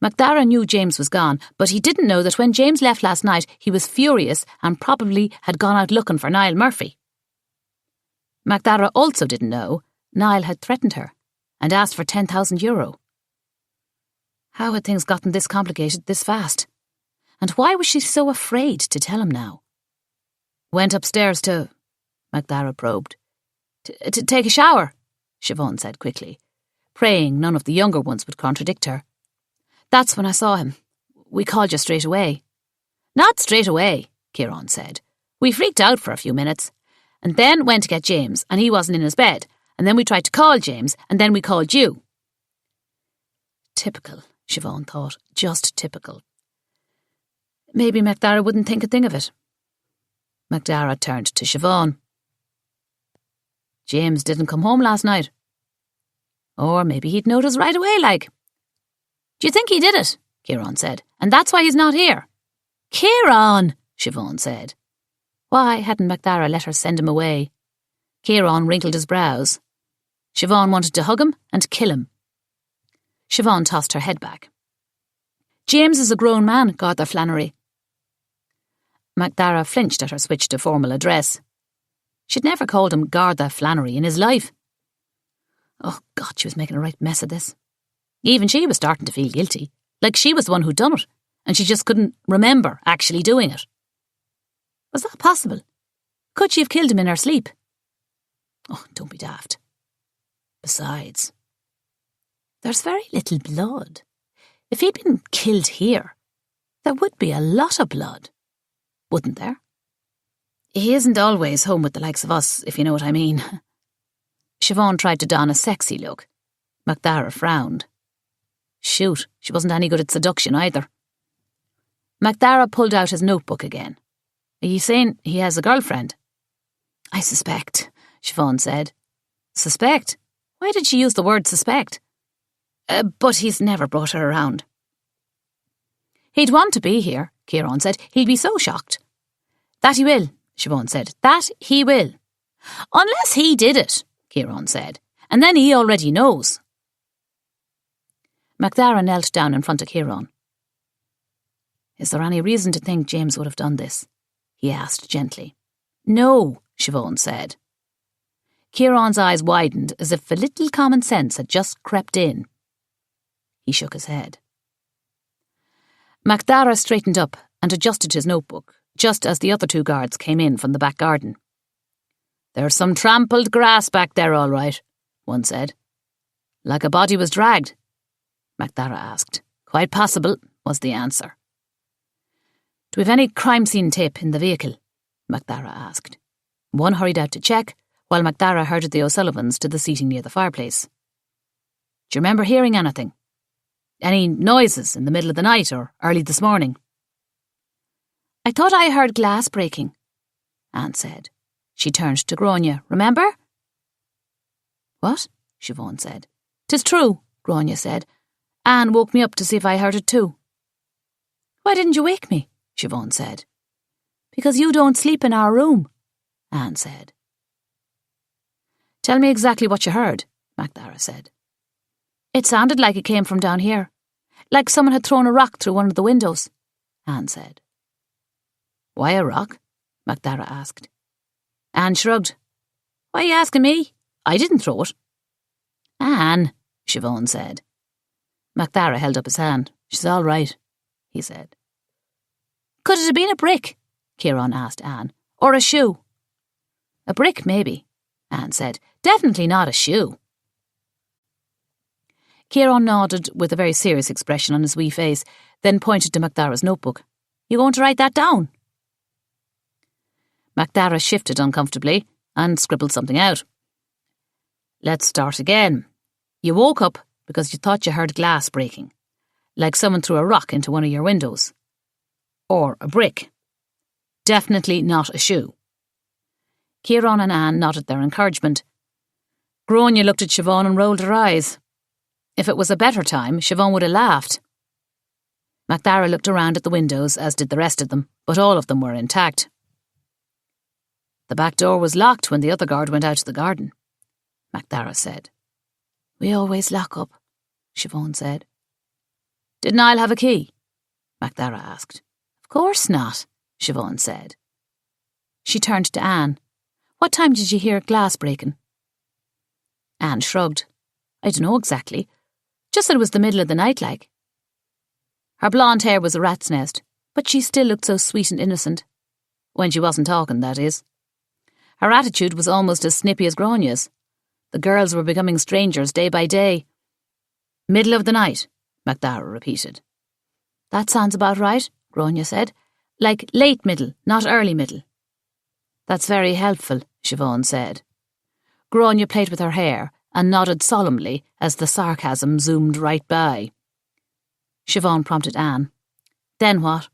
Speaker 1: MacDara knew James was gone, but he didn't know that when James left last night, he was furious and probably had gone out looking for Niall Murphy. MacDara also didn't know Niall had threatened her and asked for €10,000. How had things gotten this complicated this fast? And why was she so afraid to tell him now? Went upstairs to... MacDara probed. To take a shower, Siobhan said quickly, praying none of the younger ones would contradict her. That's when I saw him. We called you straight away. Not straight away, Ciarán said. We freaked out for a few minutes, and then went to get James, and he wasn't in his bed, and then we tried to call James, and then we called you. Typical, Siobhan thought. Just typical. Maybe MacDara wouldn't think a thing of it. MacDara turned to Siobhan. James didn't come home last night. Or maybe he'd notice right away, like. Do you think he did it? Ciarán said. And that's why he's not here. Ciarán, Siobhan said. Why hadn't MacDara let her send him away? Ciarán wrinkled his brows. Siobhan wanted to hug him and kill him. Siobhan tossed her head back. James is a grown man, Garda Flannery. MacDara flinched at her switch to formal address. She'd never called him Garda Flannery in his life. Oh, God, she was making a right mess of this. Even she was starting to feel guilty, like she was the one who'd done it, and she just couldn't remember actually doing it. Was that possible? Could she have killed him in her sleep? Oh, don't be daft. Besides, there's very little blood. If he'd been killed here, there would be a lot of blood, wouldn't there? He isn't always home with the likes of us, if you know what I mean. Siobhan tried to don a sexy look. MacDara frowned. Shoot, she wasn't any good at seduction either. MacDara pulled out his notebook again. Are you saying he has a girlfriend? I suspect, Siobhan said. Suspect? Why did she use the word suspect? But he's never brought her around. He'd want to be here, Ciarán said. He'd be so shocked. That he will, Siobhan said. That he will. Unless he did it, Ciarán said. And then he already knows. MacDara knelt down in front of Ciarán. Is there any reason to think James would have done this? He asked gently. No, Siobhan said. Ciarán's eyes widened as if a little common sense had just crept in. He shook his head. MacDara straightened up and adjusted his notebook, just as the other two guards came in from the back garden. There's some trampled grass back there, all right, one said. Like a body was dragged? MacDara asked. Quite possible, was the answer. Do we have any crime scene tape in the vehicle? MacDara asked. One hurried out to check, while MacDara herded the O'Sullivans to the seating near the fireplace. Do you remember hearing anything? Any noises in the middle of the night or early this morning? I thought I heard glass breaking, Anne said. She turned to Gráinne. Remember? What? Siobhan said. 'Tis true, Gráinne said. Anne woke me up to see if I heard it too. Why didn't you wake me? Siobhan said. Because you don't sleep in our room, Anne said. Tell me exactly what you heard, MacDara said. It sounded like it came from down here, like someone had thrown a rock through one of the windows, Anne said. Why a rock? MacDara asked. Anne shrugged. Why are you asking me? I didn't throw it. Anne, Siobhan said. MacDara held up his hand. She's all right, he said. Could it have been a brick? Ciarán asked Anne. Or a shoe? A brick, maybe, Anne said. Definitely not a shoe. Ciarán nodded with a very serious expression on his wee face, then pointed to MacDara's notebook. You going to write that down? MacDara shifted uncomfortably and scribbled something out. Let's start again. You woke up because you thought you heard glass breaking, like someone threw a rock into one of your windows. Or a brick. Definitely not a shoe. Ciarán and Anne nodded their encouragement. Gráinne looked at Siobhan and rolled her eyes. If it was a better time, Siobhan would have laughed. MacDara looked around at the windows, as did the rest of them, but all of them were intact. The back door was locked when the other guard went out to the garden, MacDara said. We always lock up, Siobhan said. Did Niall have a key? MacDara asked. Of course not, Siobhan said. She turned to Anne. What time did you hear glass breaking? Anne shrugged. I don't know exactly. Just that it was the middle of the night, like. Her blonde hair was a rat's nest, but she still looked so sweet and innocent. When she wasn't talking, that is. Her attitude was almost as snippy as Gráinne's. The girls were becoming strangers day by day. Middle of the night, MacDara repeated. That sounds about right, Gráinne said. Like late middle, not early middle. That's very helpful, Siobhan said. Gráinne played with her hair and nodded solemnly as the sarcasm zoomed right by. Siobhan prompted Anne. Then what?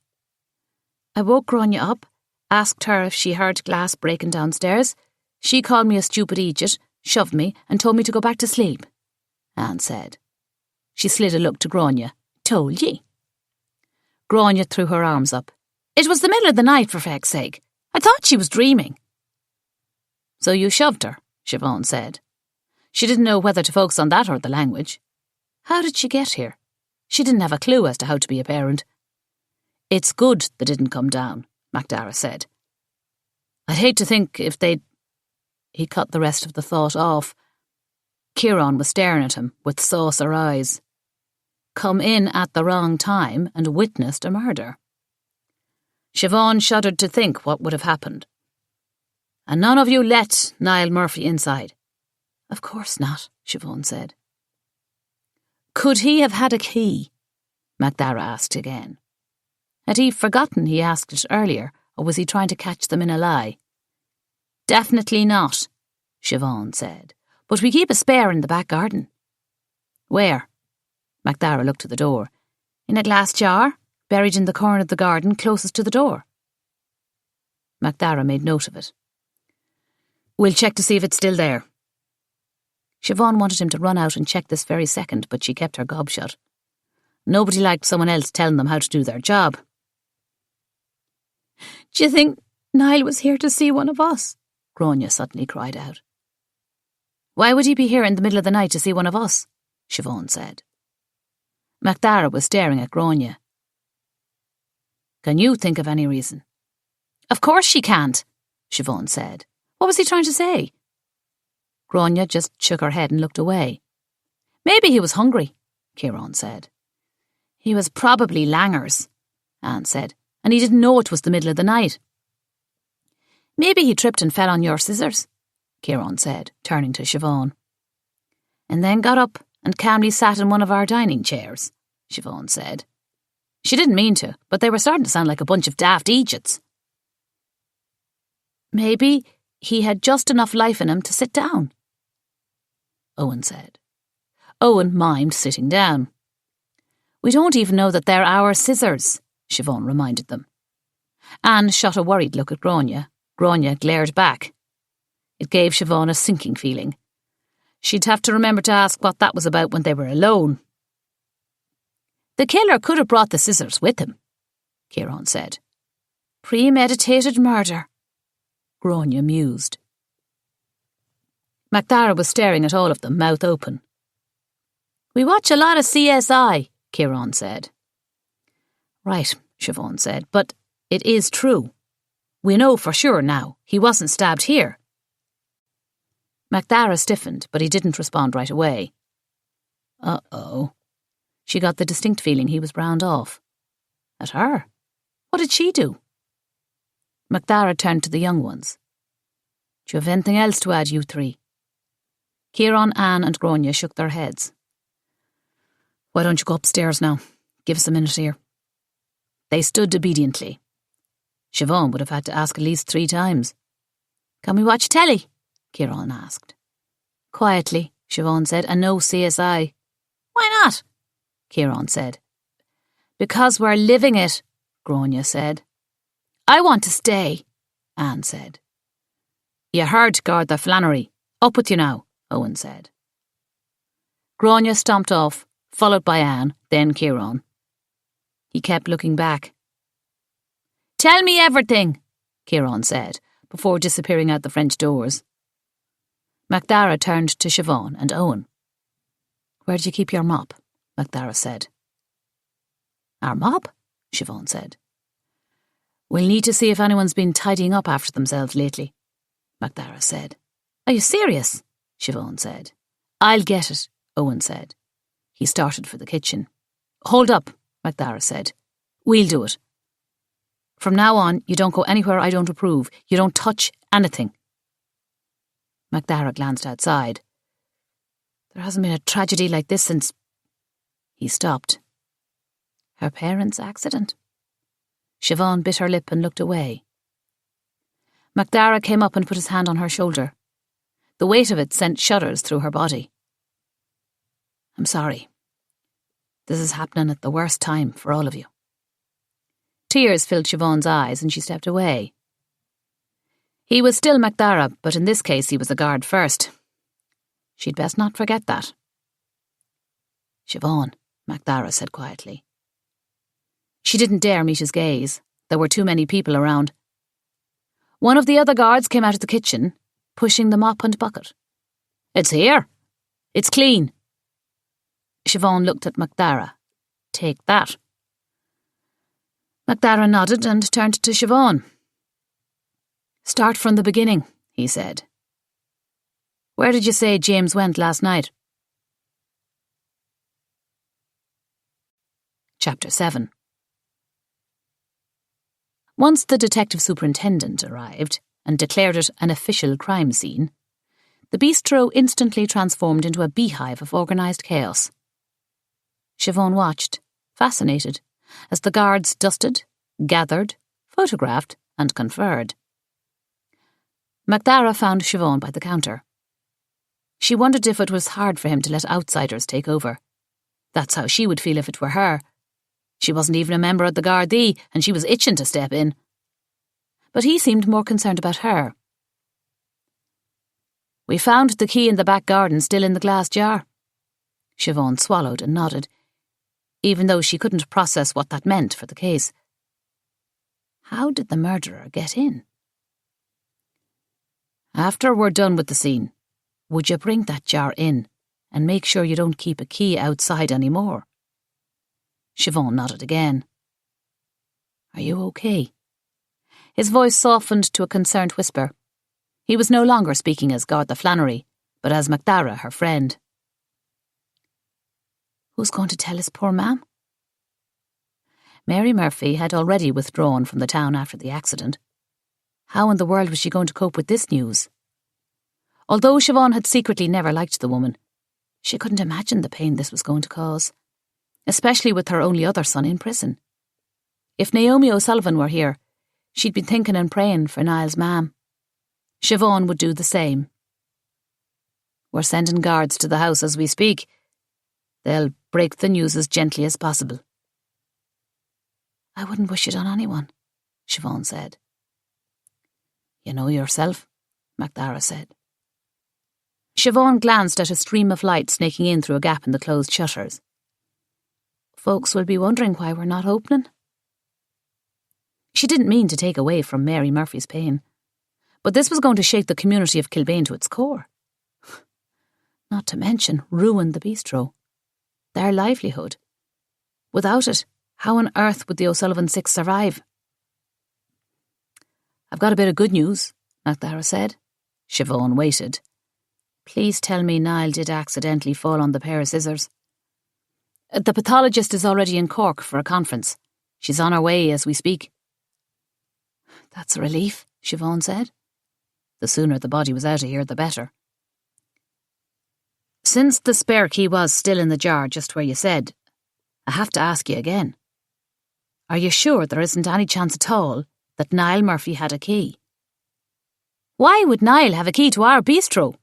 Speaker 1: I woke Gráinne up, asked her if she heard glass breaking downstairs. She called me a stupid idiot, shoved me and told me to go back to sleep, Anne said. She slid a look to Gráinne. Told ye? Gráinne threw her arms up. It was the middle of the night, for feck's sake. I thought she was dreaming. So you shoved her, Siobhan said. She didn't know whether to focus on that or the language. How did she get here? She didn't have a clue as to how to be a parent. It's good they didn't come down, MacDara said. I'd hate to think if they'd... He cut the rest of the thought off. Ciarán was staring at him with saucer eyes. Come in at the wrong time and witnessed a murder. Siobhan shuddered to think what would have happened. And none of you let Niall Murphy inside. Of course not, Siobhan said. Could he have had a key? MacDara asked again. Had he forgotten he asked it earlier, or was he trying to catch them in a lie? Definitely not, Siobhan said. But we keep a spare in the back garden. Where? MacDara looked to the door. In a glass jar, buried in the corner of the garden closest to the door. MacDara made note of it. We'll check to see if it's still there. Siobhan wanted him to run out and check this very second, but she kept her gob shut. Nobody liked someone else telling them how to do their job. Do you think Niall was here to see one of us? Gráinne suddenly cried out. Why would he be here in the middle of the night to see one of us? Siobhan said. MacDara was staring at Gráinne. Can you think of any reason? Of course she can't, Siobhan said. What was he trying to say? Gráinne just shook her head and looked away. Maybe he was hungry, Ciarán said. He was probably Langer's, Anne said, and he didn't know it was the middle of the night. Maybe he tripped and fell on your scissors, Ciarán said, turning to Siobhan. And then got up and calmly sat in one of our dining chairs, Siobhan said. She didn't mean to, but they were starting to sound like a bunch of daft idiots. Maybe he had just enough life in him to sit down, Owen said. Owen mimed sitting down. We don't even know that they're our scissors, Siobhan reminded them. Anne shot a worried look at Gráinne. Gráinne glared back. It gave Siobhan a sinking feeling. She'd have to remember to ask what that was about when they were alone. The killer could have brought the scissors with him, Ciarán said. Premeditated murder, Gráinne mused. MacDara was staring at all of them, mouth open. We watch a lot of CSI, Ciarán said. Right, Siobhan said, but it is true. We know for sure now he wasn't stabbed here. MacDara stiffened, but he didn't respond right away. Uh-oh. She got the distinct feeling he was browned off. At her? What did she do? MacDara turned to the young ones. Do you have anything else to add, you three? Ciarán, Anne and Gráinne shook their heads. Why don't you go upstairs now? Give us a minute here. They stood obediently. Siobhan would have had to ask at least 3 times. Can we watch telly? Ciarán asked. Quietly, Siobhan said, and no CSI. Why not? Ciarán said. Because we're living it, Gráinne said. I want to stay, Anne said. You heard Garda Flannery. Up with you now, Owen said. Gráinne stomped off, followed by Anne, then Ciarán. He kept looking back. Tell me everything, Ciarán said, before disappearing out the French doors. MacDara turned to Siobhan and Owen. Where did you keep your mop? MacDara said. Our mob, Siobhan said. We'll need to see if anyone's been tidying up after themselves lately, MacDara said. Are you serious? Siobhan said. I'll get it, Owen said. He started for the kitchen. Hold up, MacDara said. We'll do it. From now on, you don't go anywhere I don't approve. You don't touch anything. MacDara glanced outside. There hasn't been a tragedy like this since... He stopped. Her parents' accident? Siobhan bit her lip and looked away. MacDara came up and put his hand on her shoulder. The weight of it sent shudders through her body. I'm sorry. This is happening at the worst time for all of you. Tears filled Siobhan's eyes and she stepped away. He was still MacDara, but in this case he was a guard first. She'd best not forget that. Siobhan, MacDara said quietly. She didn't dare meet his gaze. There were too many people around. One of the other guards came out of the kitchen, pushing the mop and bucket. It's here. It's clean. Siobhan looked at MacDara. Take that. MacDara nodded and turned to Siobhan. Start from the beginning, he said. Where did you say James went last night? Chapter 7. Once the detective superintendent arrived and declared it an official crime scene, the bistro instantly transformed into a beehive of organised chaos. Siobhan watched, fascinated, as the guards dusted, gathered, photographed and conferred. MacDara found Siobhan by the counter. She wondered if it was hard for him to let outsiders take over. That's how she would feel if it were her. She wasn't even a member of the Gardaí, and she was itching to step in. But he seemed more concerned about her. We found the key in the back garden still in the glass jar. Siobhan swallowed and nodded, even though she couldn't process what that meant for the case. How did the murderer get in? After we're done with the scene, would you bring that jar in and make sure you don't keep a key outside anymore? Siobhan nodded again. Are you okay? His voice softened to a concerned whisper. He was no longer speaking as Garda Flannery, but as MacDara, her friend. Who's going to tell his poor mam? Mary Murphy had already withdrawn from the town after the accident. How in the world was she going to cope with this news? Although Siobhan had secretly never liked the woman, she couldn't imagine the pain this was going to cause, especially with her only other son in prison. If Naomi O'Sullivan were here, she'd been thinking and praying for Niall's mam. Siobhan would do the same. We're sending guards to the house as we speak. They'll break the news as gently as possible. I wouldn't wish it on anyone, Siobhan said. You know yourself, MacDara said. Siobhan glanced at a stream of light snaking in through a gap in the closed shutters. Folks will be wondering why we're not opening. She didn't mean to take away from Mary Murphy's pain, but this was going to shake the community of Kilbane to its core. Not to mention ruin the bistro. Their livelihood. Without it, how on earth would the O'Sullivan Six survive? I've got a bit of good news, MacDara said. Siobhan waited. Please tell me Niall did accidentally fall on the pair of scissors. The pathologist is already in Cork for a conference. She's on her way as we speak. That's a relief, Siobhan said. The sooner the body was out of here, the better. Since the spare key was still in the jar just where you said, I have to ask you again. Are you sure there isn't any chance at all that Niall Murphy had a key? Why would Niall have a key to our bistro?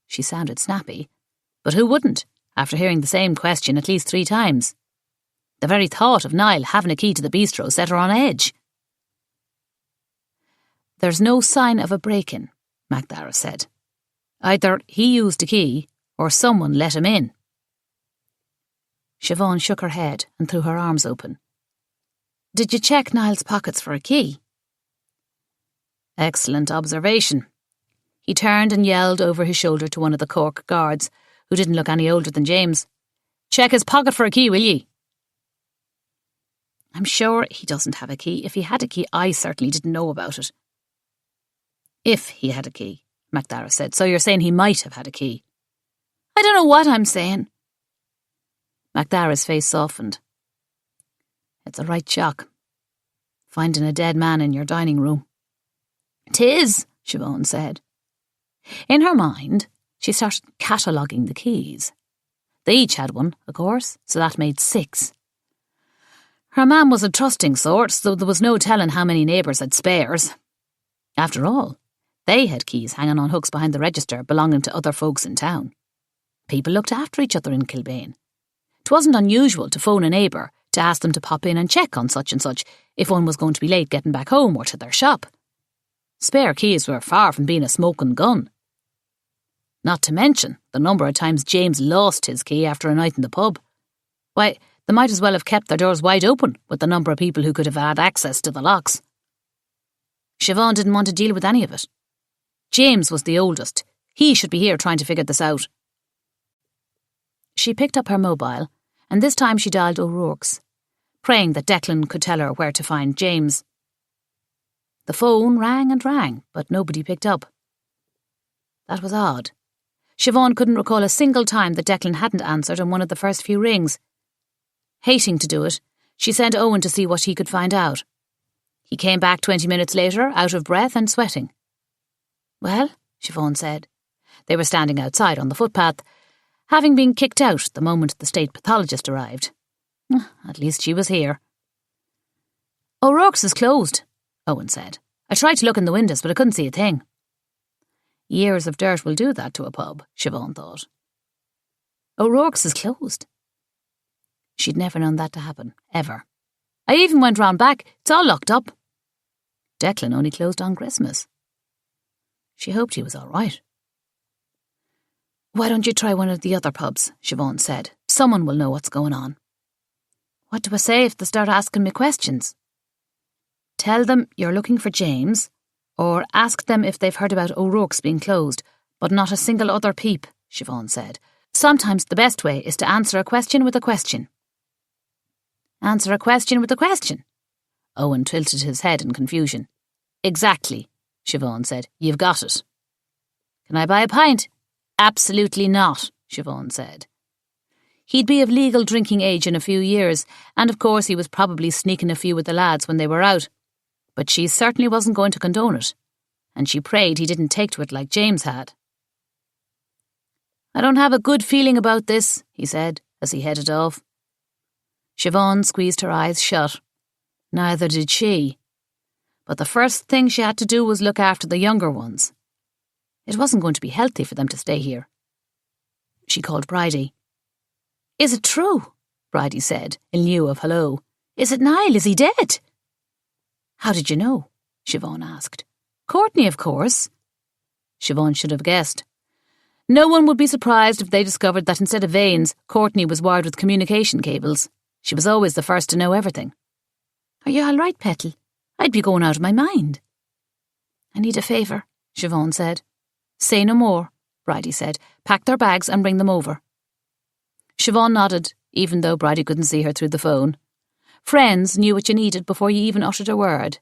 Speaker 1: She sounded snappy, but who wouldn't, after hearing the same question at least 3 times? The very thought of Niall having a key to the bistro set her on edge. There's no sign of a break-in, MacDara said. Either he used a key or someone let him in. Siobhan shook her head and threw her arms open. Did you check Niall's pockets for a key? Excellent observation. He turned and yelled over his shoulder to one of the Cork guards, who didn't look any older than James. Check his pocket for a key, will ye? I'm sure he doesn't have a key. If he had a key, I certainly didn't know about it. If he had a key, MacDara said. So you're saying he might have had a key? I don't know what I'm saying. MacDara's face softened. It's a right shock. Finding a dead man in your dining room. 'Tis, Siobhan said. In her mind, she started cataloguing the keys. They each had one, of course, so that made 6. Her man was a trusting sort, so there was no telling how many neighbours had spares. After all, they had keys hanging on hooks behind the register belonging to other folks in town. People looked after each other in Kilbane. It wasn't unusual to phone a neighbour to ask them to pop in and check on such and such if one was going to be late getting back home or to their shop. Spare keys were far from being a smoking gun. Not to mention the number of times James lost his key after a night in the pub. Why, they might as well have kept their doors wide open with the number of people who could have had access to the locks. Siobhan didn't want to deal with any of it. James was the oldest. He should be here trying to figure this out. She picked up her mobile, and this time she dialed O'Rourke's, praying that Declan could tell her where to find James. The phone rang and rang, but nobody picked up. That was odd. Siobhan couldn't recall a single time that Declan hadn't answered on one of the first few rings. Hating to do it, she sent Owen to see what he could find out. He came back 20 minutes later, out of breath and sweating. Well, Siobhan said. They were standing outside on the footpath, having been kicked out the moment the state pathologist arrived. At least she was here. O'Rourke's is closed, Owen said. I tried to look in the windows, but I couldn't see a thing. Years of dirt will do that to a pub, Siobhan thought. O'Rourke's is closed. She'd never known that to happen, ever. I even went round back. It's all locked up. Declan only closed on Christmas. She hoped he was all right. Why don't you try one of the other pubs, Siobhan said. Someone will know what's going on. What do I say if they start asking me questions? Tell them you're looking for James, or ask them if they've heard about O'Rourke's being closed, but not a single other peep, Siobhan said. Sometimes the best way is to answer a question with a question. Answer a question with a question? Owen tilted his head in confusion. Exactly, Siobhan said. You've got it. Can I buy a pint? Absolutely not, Siobhan said. He'd be of legal drinking age in a few years, and of course he was probably sneaking a few with the lads when they were out. But she certainly wasn't going to condone it, and she prayed he didn't take to it like James had. I don't have a good feeling about this, he said, as he headed off. Siobhan squeezed her eyes shut. Neither did she. But the first thing she had to do was look after the younger ones. It wasn't going to be healthy for them to stay here. She called Bridie. Is it true? Bridie said, in lieu of hello. Is it Niall? Is he dead? How did you know? Siobhan asked. Courtney, of course. Siobhan should have guessed. No one would be surprised if they discovered that instead of veins, Courtney was wired with communication cables. She was always the first to know everything. Are you all right, Petal? I'd be going out of my mind. I need a favour, Siobhan said. Say no more, Bridie said. Pack their bags and bring them over. Siobhan nodded, even though Bridie couldn't see her through the phone. Friends knew what you needed before you even uttered a word.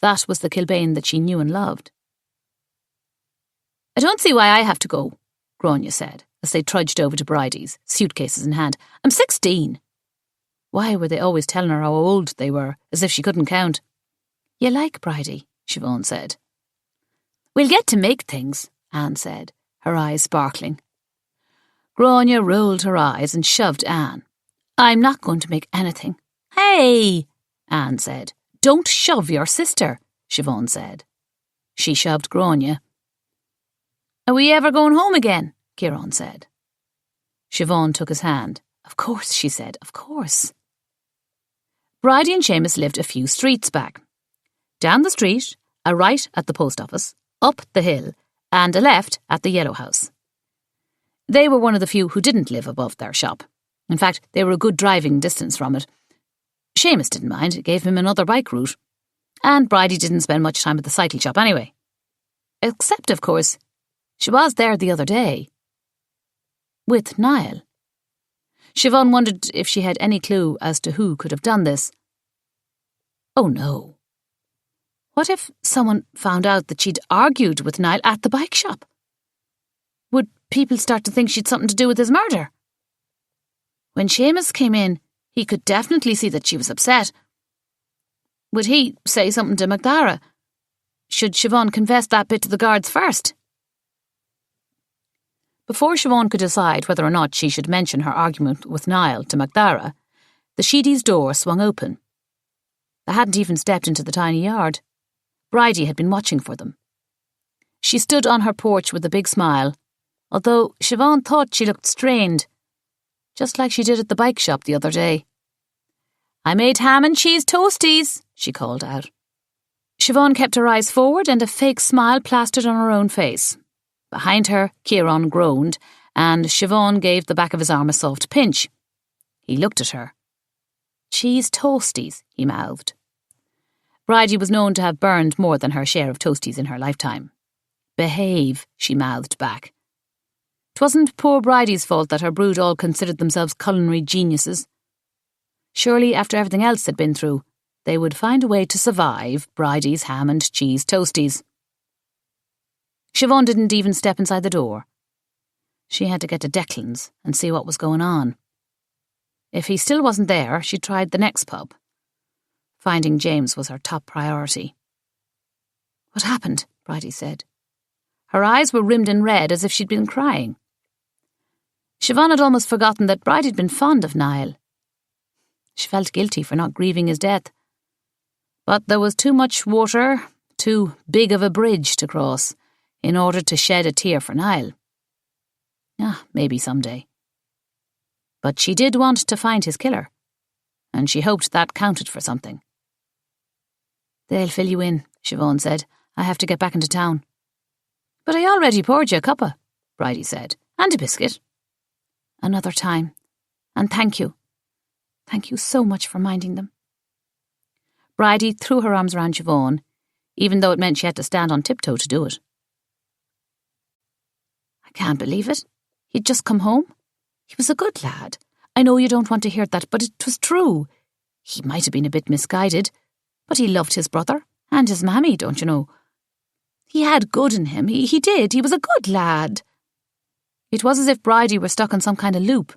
Speaker 1: That was the Kilbane that she knew and loved. I don't see why I have to go, Grania said, as they trudged over to Bridie's, suitcases in hand. I'm 16. Why were they always telling her how old they were, as if she couldn't count? You like Bridie, Siobhan said. We'll get to make things, Anne said, her eyes sparkling. Grania rolled her eyes and shoved Anne. I'm not going to make anything. Hey, Anne said. Don't shove your sister, Siobhan said. She shoved Grania. Are we ever going home again? Ciarán said. Siobhan took his hand. Of course, she said, of course. Bridie and Seamus lived a few streets back. Down the street, a right at the post office, up the hill, and a left at the Yellow House. They were one of the few who didn't live above their shop. In fact, they were a good driving distance from it. Seamus didn't mind, it gave him another bike route. And Bridie didn't spend much time at the cycle shop anyway. Except, of course, she was there the other day. With Niall. Siobhan wondered if she had any clue as to who could have done this, Oh no. What if someone found out that she'd argued with Niall at the bike shop? Would people start to think she'd something to do with his murder? When Seamus came in, he could definitely see that she was upset. Would he say something to Macdara? Should Siobhan confess that bit to the guards first? Before Siobhan could decide whether or not she should mention her argument with Niall to Macdara, the Sheedy's door swung open. They hadn't even stepped into the tiny yard. Bridie had been watching for them. She stood on her porch with a big smile, although Siobhan thought she looked strained, just like she did at the bike shop the other day. "I made ham and cheese toasties," she called out. Siobhan kept her eyes forward and a fake smile plastered on her own face. Behind her, Kieran groaned, and Siobhan gave the back of his arm a soft pinch. He looked at her. "Cheese toasties," he mouthed. Bridie was known to have burned more than her share of toasties in her lifetime. "Behave," she mouthed back. 'Twasn't poor Bridie's fault that her brood all considered themselves culinary geniuses. Surely, after everything else they'd been through, they would find a way to survive Bridie's ham and cheese toasties. Siobhan didn't even step inside the door. She had to get to Declan's and see what was going on. If he still wasn't there, she tried the next pub. Finding James was her top priority. "What happened?" Bridie said. Her eyes were rimmed in red as if she'd been crying. Siobhan had almost forgotten that Bridie'd been fond of Niall. She felt guilty for not grieving his death. But there was too much water, too big of a bridge to cross, in order to shed a tear for Niall. Maybe someday. But she did want to find his killer, and she hoped that counted for something. "They'll fill you in," Siobhan said. "I have to get back into town." "But I already poured you a cuppa," Bridie said, "and a biscuit." "Another time. And thank you. Thank you so much for minding them." Bridie threw her arms around Siobhan, even though it meant she had to stand on tiptoe to do it. "I can't believe it. He'd just come home. He was a good lad. I know you don't want to hear that, but it was true. He might have been a bit misguided, but he loved his brother and his mammy, don't you know. He had good in him. He did. He was a good lad." It was as if Bridie were stuck on some kind of loop,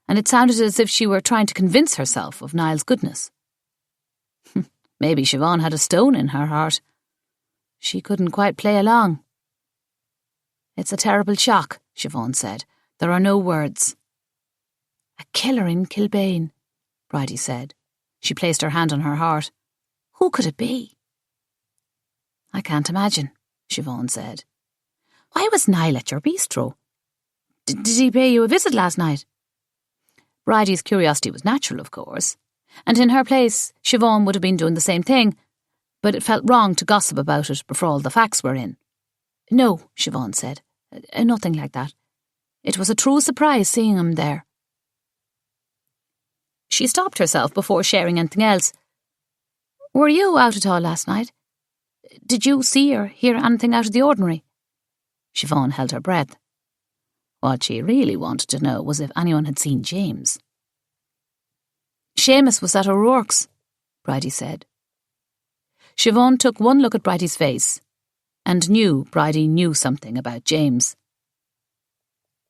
Speaker 1: and it sounded as if she were trying to convince herself of Niall's goodness. Maybe Siobhan had a stone in her heart. She couldn't quite play along. "It's a terrible shock," Siobhan said. "There are no words." "A killer in Kilbane," Bridie said. She placed her hand on her heart. "Who could it be?" "I can't imagine," Siobhan said. "Why was Niall at your bistro? Did he pay you a visit last night?" Bridie's curiosity was natural, of course, and in her place, Siobhan would have been doing the same thing, but it felt wrong to gossip about it before all the facts were in. "No," Siobhan said. "Nothing like that. It was a true surprise seeing him there." She stopped herself before sharing anything else. "Were you out at all last night? Did you see or hear anything out of the ordinary?" Siobhan held her breath. What she really wanted to know was if anyone had seen James. "Seamus was at O'Rourke's," Bridie said. Siobhan took one look at Bridie's face and knew Bridie knew something about James.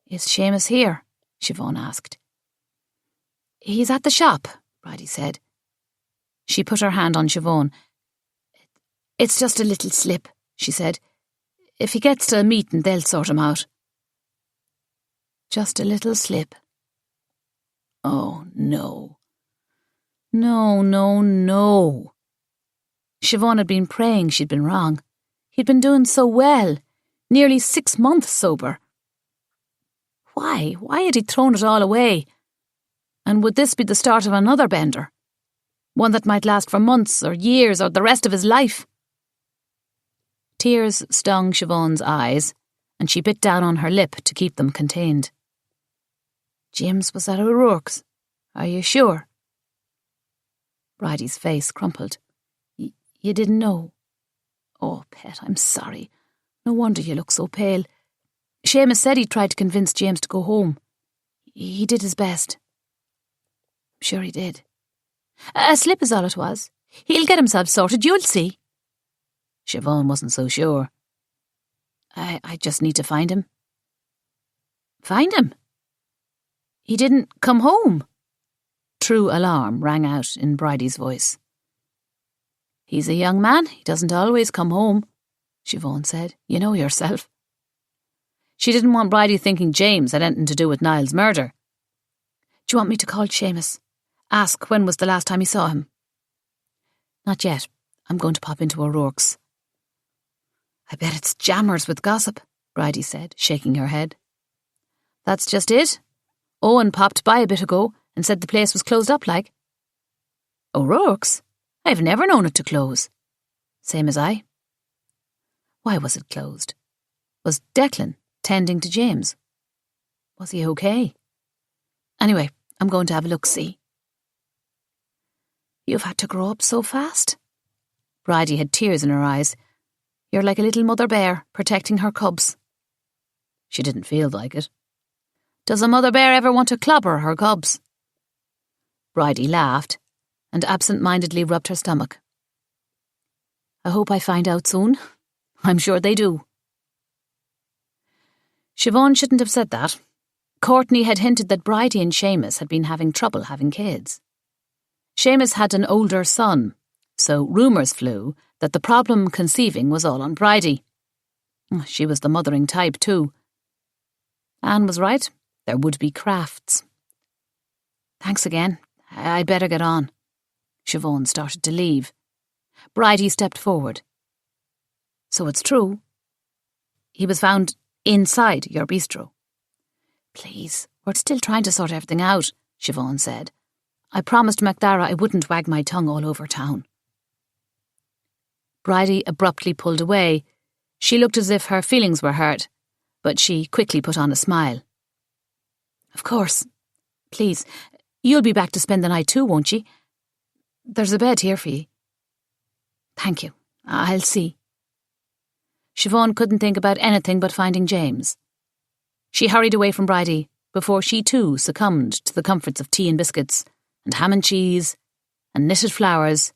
Speaker 1: "Is Seamus here?" Siobhan asked. "He's at the shop," Bridie said. She put her hand on Siobhan. "It's just a little slip," she said. "If he gets to a meeting, they'll sort him out." Just a little slip. Oh, no. No, no, no. Siobhan had been praying she'd been wrong. He'd been doing so well, nearly 6 months sober. Why had he thrown it all away? And would this be the start of another bender? One that might last for months or years or the rest of his life? Tears stung Siobhan's eyes, and she bit down on her lip to keep them contained. "James was at O'Rourke's. Are you sure?" Bridie's face crumpled. You didn't know?" "Oh, Pet, I'm sorry. No wonder you look so pale. Seamus said he tried to convince James to go home. He did his best." "Sure he did. A slip is all it was. He'll get himself sorted, you'll see. Siobhan wasn't so sure. I just need to find him. Find him? He didn't come home. True alarm rang out in Bridie's voice. He's a young man. He doesn't always come home, Siobhan said. You know yourself. She didn't want Bridie thinking James had anything to do with Niall's murder. Do you want me to call Seamus? Ask when was the last time he saw him? Not yet. I'm going to pop into O'Rourke's. I bet it's jammers with gossip, Bridie said, shaking her head. That's just it. Owen popped by a bit ago and said the place was closed up like. O'Rourke's? I've never known it to close. Same as I. Why was it closed? Was Declan tending to James? Was he okay? Anyway, I'm going to have a look-see. You've had to grow up so fast. Bridie had tears in her eyes. You're like a little mother bear protecting her cubs. She didn't feel like it. Does a mother bear ever want to clobber her cubs? Bridie laughed and absent-mindedly rubbed her stomach. I hope I find out soon. I'm sure they do. Siobhan shouldn't have said that. Courtney had hinted that Bridie and Seamus had been having trouble having kids. Seamus had an older son, so rumours flew that the problem conceiving was all on Bridie. She was the mothering type too. Anne was right. There would be crafts. Thanks again. I'd better get on. Siobhan started to leave. Bridie stepped forward. So it's true. He was found inside your bistro. Please, we're still trying to sort everything out, Siobhan said. I promised MacDara I wouldn't wag my tongue all over town. Bridie abruptly pulled away. She looked as if her feelings were hurt, but she quickly put on a smile. Of course. Please, you'll be back to spend the night too, won't ye? There's a bed here for ye. Thank you. I'll see. Siobhan couldn't think about anything but finding James. She hurried away from Bridie before she too succumbed to the comforts of tea and biscuits, and ham and cheese, and knitted flowers,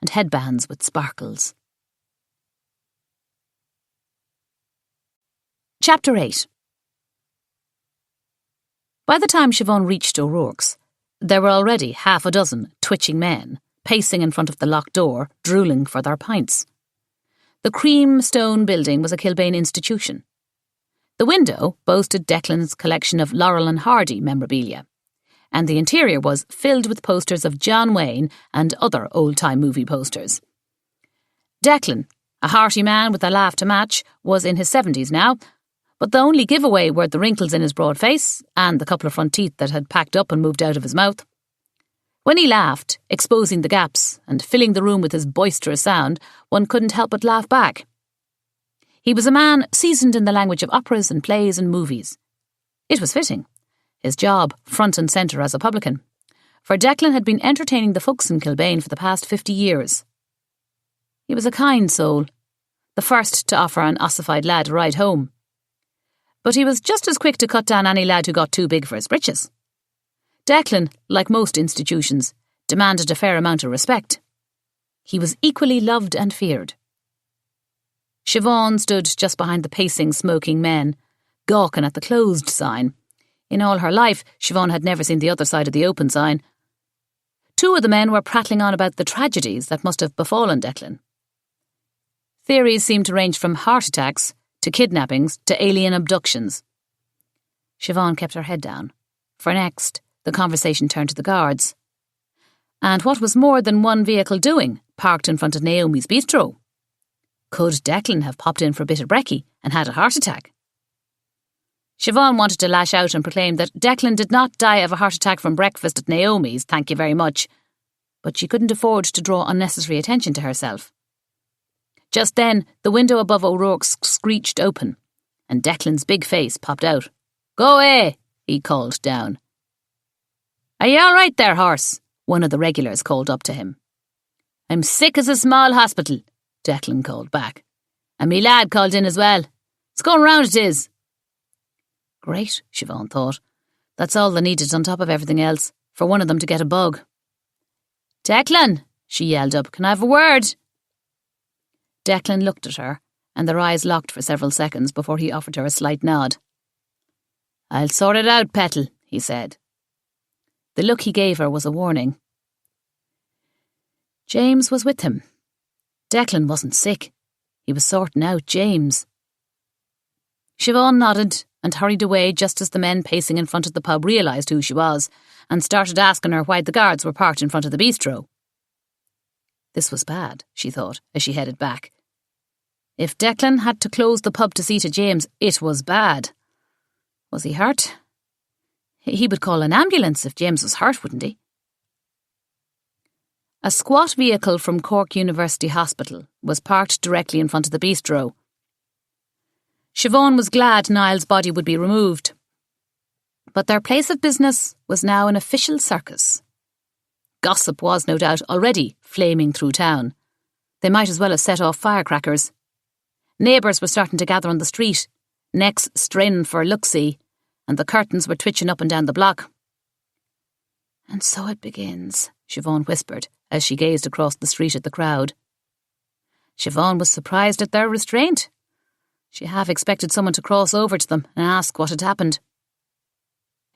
Speaker 1: and headbands with sparkles. Chapter 8. By the time Siobhan reached O'Rourke's, there were already half a dozen twitching men pacing in front of the locked door, drooling for their pints. The cream stone building was a Kilbane institution. The window boasted Declan's collection of Laurel and Hardy memorabilia, and the interior was filled with posters of John Wayne and other old-time movie posters. Declan, a hearty man with a laugh to match, was in his 70s now, but the only giveaway were the wrinkles in his broad face and the couple of front teeth that had packed up and moved out of his mouth. When he laughed, exposing the gaps and filling the room with his boisterous sound, one couldn't help but laugh back. He was a man seasoned in the language of operas and plays and movies. It was fitting, his job front and centre as a publican, for Declan had been entertaining the folks in Kilbane for the past 50 years. He was a kind soul, the first to offer an ossified lad a ride home. But he was just as quick to cut down any lad who got too big for his britches. Declan, like most institutions, demanded a fair amount of respect. He was equally loved and feared. Siobhan stood just behind the pacing, smoking men, gawking at the closed sign. In all her life, Siobhan had never seen the other side of the open sign. Two of the men were prattling on about the tragedies that must have befallen Declan. Theories seemed to range from heart attacks to kidnappings to alien abductions. Siobhan kept her head down, for next the conversation turned to the guards. And what was more than one vehicle doing, parked in front of Naomi's bistro? Could Declan have popped in for a bit of brekkie and had a heart attack? Siobhan wanted to lash out and proclaim that Declan did not die of a heart attack from breakfast at Naomi's, thank you very much, but she couldn't afford to draw unnecessary attention to herself. Just then, the window above O'Rourke's screeched open, and Declan's big face popped out. "Go away," he called down. "Are you all right there, horse?" one of the regulars called up to him. "I'm sick as a small hospital," Declan called back. "And me lad called in as well. It's going round it is." Great, Siobhan thought. That's all they needed on top of everything else, for one of them to get a bug. "Declan," she yelled up. "Can I have a word?" Declan looked at her, and their eyes locked for several seconds before he offered her a slight nod. "I'll sort it out, Petal," he said. The look he gave her was a warning. James was with him. Declan wasn't sick. He was sorting out James. Siobhan nodded and hurried away just as the men pacing in front of the pub realised who she was and started asking her why the guards were parked in front of the bistro. This was bad, she thought, as she headed back. If Declan had to close the pub to see to James, it was bad. Was he hurt? He would call an ambulance if James was hurt, wouldn't he? A squat vehicle from Cork University Hospital was parked directly in front of the bistro. Siobhan was glad Niall's body would be removed. But their place of business was now an official circus. Gossip was, no doubt, already flaming through town. They might as well have set off firecrackers. Neighbours were starting to gather on the street, necks straining for a look-see, and the curtains were twitching up and down the block. "And so it begins," Siobhan whispered, as she gazed across the street at the crowd. Siobhan was surprised at their restraint. She half expected someone to cross over to them and ask what had happened.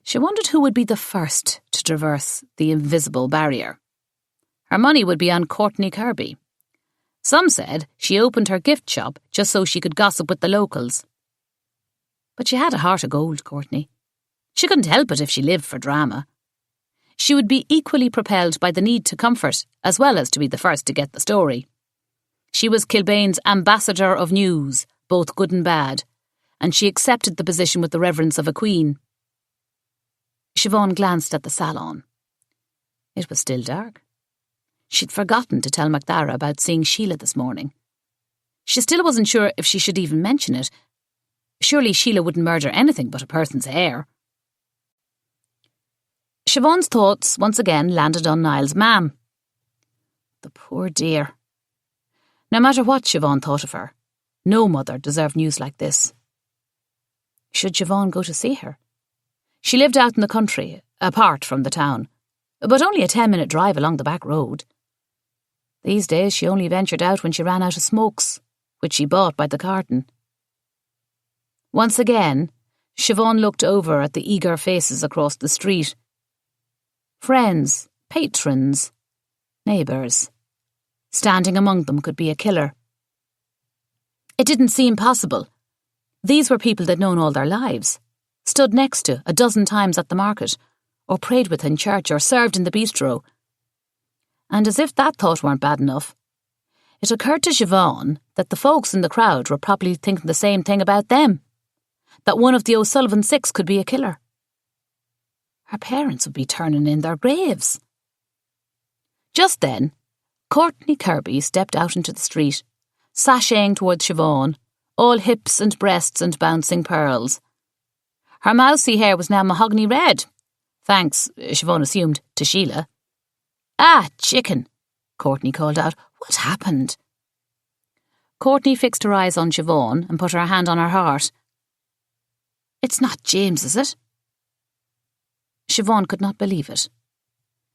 Speaker 1: She wondered who would be the first to traverse the invisible barrier. Her money would be on Courtney Kirby. Some said she opened her gift shop just so she could gossip with the locals. But she had a heart of gold, Courtney. She couldn't help it if she lived for drama. She would be equally propelled by the need to comfort, as well as to be the first to get the story. She was Kilbane's ambassador of news, both good and bad, and she accepted the position with the reverence of a queen. Siobhan glanced at the salon. It was still dark. She'd forgotten to tell MacDara about seeing Sheila this morning. She still wasn't sure if she should even mention it. Surely Sheila wouldn't murder anything but a person's heir. Siobhan's thoughts once again landed on Niall's mam. The poor dear. No matter what Siobhan thought of her, no mother deserved news like this. Should Siobhan go to see her? She lived out in the country, apart from the town, but only a 10-minute drive along the back road. These days she only ventured out when she ran out of smokes, which she bought by the carton. Once again, Siobhan looked over at the eager faces across the street. Friends, patrons, neighbours. Standing among them could be a killer. It didn't seem possible. These were people they'd known all their lives, stood next to a dozen times at the market, or prayed with in church, or served in the bistro. And as if that thought weren't bad enough, it occurred to Siobhan that the folks in the crowd were probably thinking the same thing about them, that one of the O'Sullivan Six could be a killer. Her parents would be turning in their graves. Just then, Courtney Kirby stepped out into the street, sashaying towards Siobhan, all hips and breasts and bouncing pearls. Her mousy hair was now mahogany red, thanks, Siobhan assumed, to Sheila. "Ah, chicken," Courtney called out. "What happened?" Courtney fixed her eyes on Siobhan and put her hand on her heart. "It's not James, is it?" Siobhan could not believe it.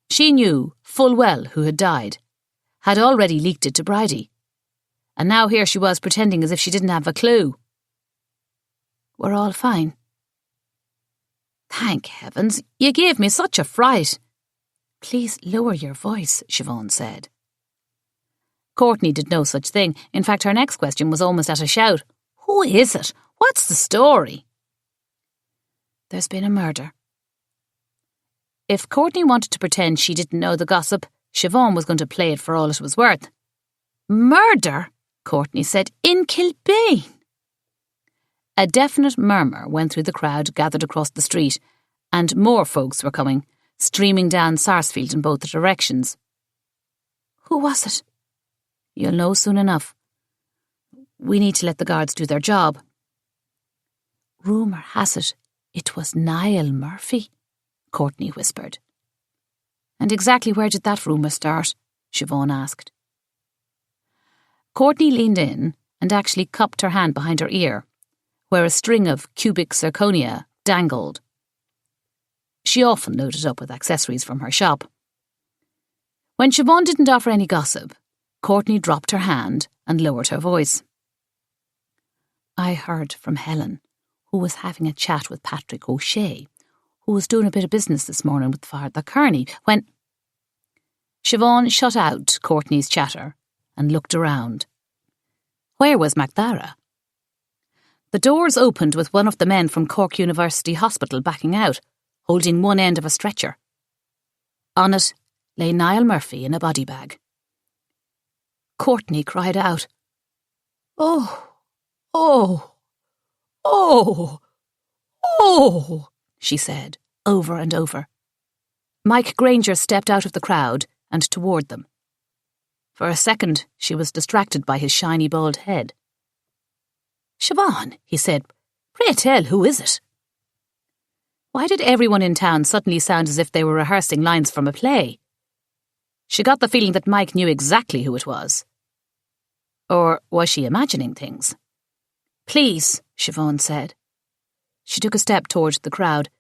Speaker 1: She knew full well who had died, had already leaked it to Bridie, and now here she was pretending as if she didn't have a clue. "We're all fine." "Thank heavens, you gave me such a fright." "Please lower your voice," Siobhan said. Courtney did no such thing. In fact, her next question was almost at a shout. "Who is it? What's the story?" "There's been a murder." If Courtney wanted to pretend she didn't know the gossip, Siobhan was going to play it for all it was worth. "Murder?" Courtney said. "In Kilbane?" A definite murmur went through the crowd gathered across the street, and more folks were coming, streaming down Sarsfield in both directions. "Who was it?" "You'll know soon enough. We need to let the guards do their job." "Rumour has it was Niall Murphy," Courtney whispered. "And exactly where did that rumour start?" Siobhan asked. Courtney leaned in and actually cupped her hand behind her ear, where a string of cubic zirconia dangled. She often loaded up with accessories from her shop. When Siobhan didn't offer any gossip, Courtney dropped her hand and lowered her voice. I heard from Helen, who was having a chat with Patrick O'Shea, who was doing a bit of business this morning with Father Kearney, when... Siobhan shut out Courtney's chatter and looked around. Where was MacDara? The doors opened with one of the men from Cork University Hospital backing out, holding one end of a stretcher. On it lay Niall Murphy in a body bag. Courtney cried out, "Oh, oh, oh, oh," she said, over and over. Mike Granger stepped out of the crowd and toward them. For a second, she was distracted by his shiny bald head. "Siobhan," he said, "pray tell, who is it?" Why did everyone in town suddenly sound as if they were rehearsing lines from a play? She got the feeling that Mike knew exactly who it was. Or was she imagining things? "Please," Siobhan said. She took a step toward the crowd.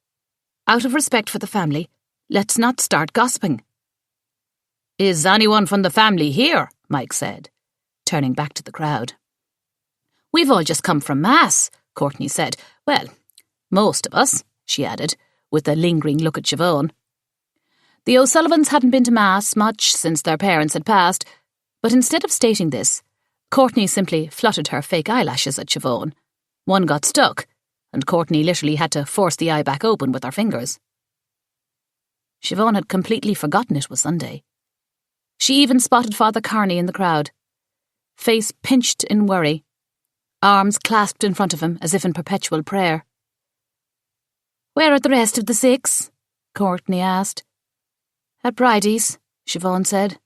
Speaker 1: "Out of respect for the family, let's not start gossiping." "Is anyone from the family here?" Mike said, turning back to the crowd. "We've all just come from Mass," Courtney said. "Well, most of us," she added, with a lingering look at Siobhan. The O'Sullivans hadn't been to Mass much since their parents had passed, but instead of stating this, Courtney simply fluttered her fake eyelashes at Siobhan. One got stuck, and Courtney literally had to force the eye back open with her fingers. Siobhan had completely forgotten it was Sunday. She even spotted Father Kearney in the crowd, face pinched in worry, arms clasped in front of him as if in perpetual prayer. "Where are the rest of the 6? Courtney asked. "At Bridie's," Siobhan said.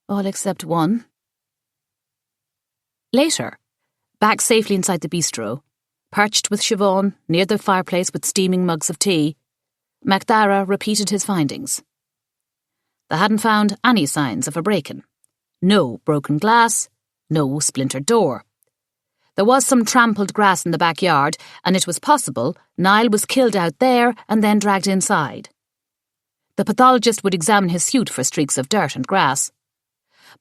Speaker 1: "All except one." Later, back safely inside the bistro, perched with Siobhan near the fireplace with steaming mugs of tea, MacDara repeated his findings. They hadn't found any signs of a break-in. No broken glass, no splintered door. There was some trampled grass in the backyard, and it was possible Niall was killed out there and then dragged inside. The pathologist would examine his suit for streaks of dirt and grass.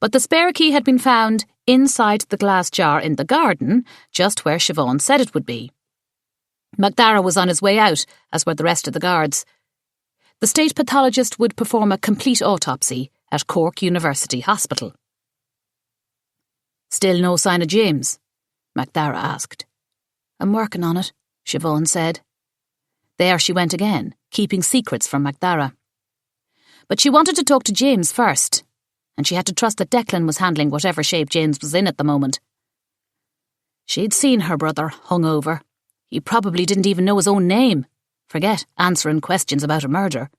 Speaker 1: But the spare key had been found inside the glass jar in the garden, just where Siobhan said it would be. MacDara was on his way out, as were the rest of the guards. The state pathologist would perform a complete autopsy at Cork University Hospital. "Still no sign of James?" MacDara asked. "I'm working on it," Siobhan said. There she went again, keeping secrets from MacDara. But she wanted to talk to James first, and she had to trust that Declan was handling whatever shape James was in at the moment. She'd seen her brother hungover. He probably didn't even know his own name. Forget answering questions about a murder.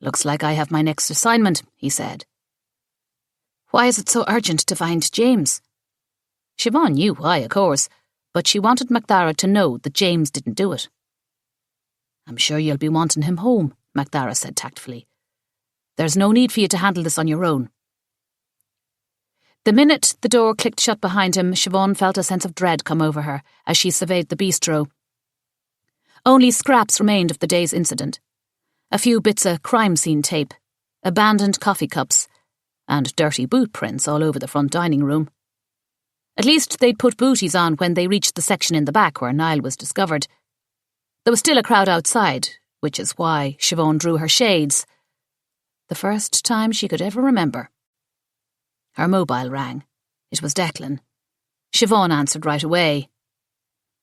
Speaker 1: "Looks like I have my next assignment," he said. "Why is it so urgent to find James?" Siobhan knew why, of course, but she wanted MacDara to know that James didn't do it. "I'm sure you'll be wanting him home," MacDara said tactfully. "There's no need for you to handle this on your own." The minute the door clicked shut behind him, Siobhan felt a sense of dread come over her as she surveyed the bistro. Only scraps remained of the day's incident. A few bits of crime scene tape, abandoned coffee cups, and dirty boot prints all over the front dining room. At least they'd put booties on when they reached the section in the back where Niall was discovered. There was still a crowd outside, which is why Siobhan drew her shades. The first time she could ever remember. Her mobile rang. It was Declan. Siobhan answered right away.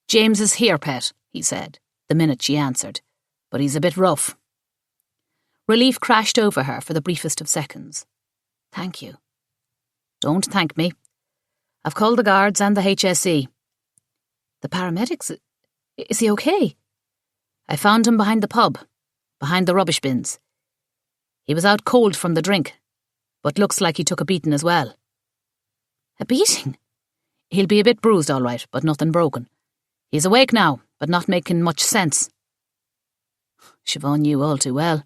Speaker 1: "James is here, pet," he said, the minute she answered, "but he's a bit rough." Relief crashed over her for the briefest of seconds. "Thank you." "Don't thank me. I've called the guards and the HSE. "The paramedics? Is he okay?" "I found him behind the pub, behind the rubbish bins. He was out cold from the drink, but looks like he took a beating as well." "A beating?" "He'll be a bit bruised all right, but nothing broken. He's awake now, but not making much sense." Siobhan knew all too well.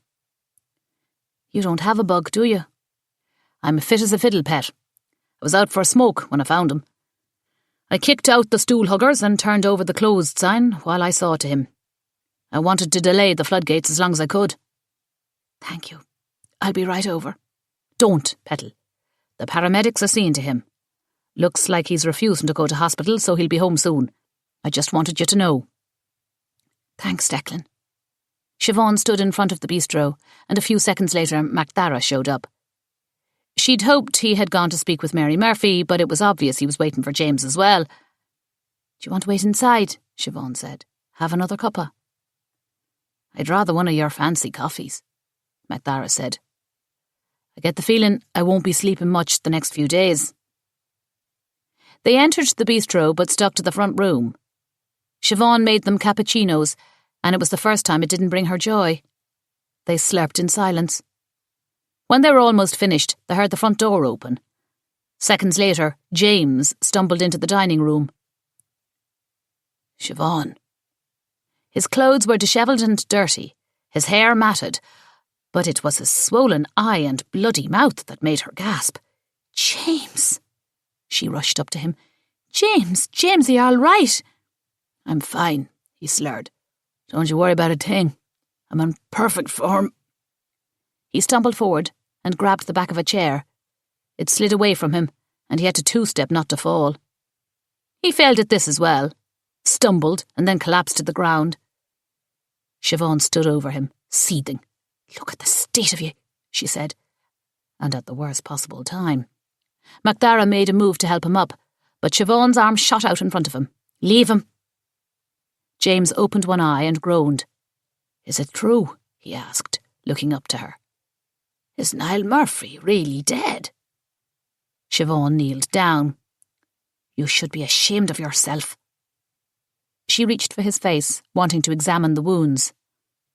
Speaker 1: "You don't have a bug, do you?" "I'm fit as a fiddle, pet. I was out for a smoke when I found him. I kicked out the stool huggers and turned over the closed sign while I saw to him. I wanted to delay the floodgates as long as I could." "Thank you. I'll be right over." Don't, Petal. The paramedics are seeing to him. Looks like he's refusing to go to hospital, so he'll be home soon. I just wanted you to know. Thanks, Declan. Siobhan stood in front of the bistro, and a few seconds later MacDara showed up. She'd hoped he had gone to speak with Mary Murphy, but it was obvious he was waiting for James as well. Do you want to wait inside? Siobhan said. Have another cuppa? I'd rather one of your fancy coffees, MacDara said. I get the feeling I won't be sleeping much the next few days. They entered the bistro but stuck to the front room. Siobhan made them cappuccinos, and it was the first time it didn't bring her joy. They slurped in silence. When they were almost finished, they heard the front door open. Seconds later, James stumbled into the dining room. Siobhan. His clothes were dishevelled and dirty, his hair matted, but it was his swollen eye and bloody mouth that made her gasp. James! She rushed up to him. James, are you all right? I'm fine, he slurred. Don't you worry about a thing. I'm in perfect form. He stumbled forward and grabbed the back of a chair. It slid away from him, and he had to two-step not to fall. He failed at this as well, stumbled and then collapsed to the ground. Siobhan stood over him, seething. Look at the state of you, she said, and at the worst possible time. MacDara made a move to help him up, but Siobhan's arm shot out in front of him. Leave him. James opened one eye and groaned. Is it true? He asked, looking up to her. Is Niall Murphy really dead? Siobhan kneeled down. You should be ashamed of yourself. She reached for his face, wanting to examine the wounds.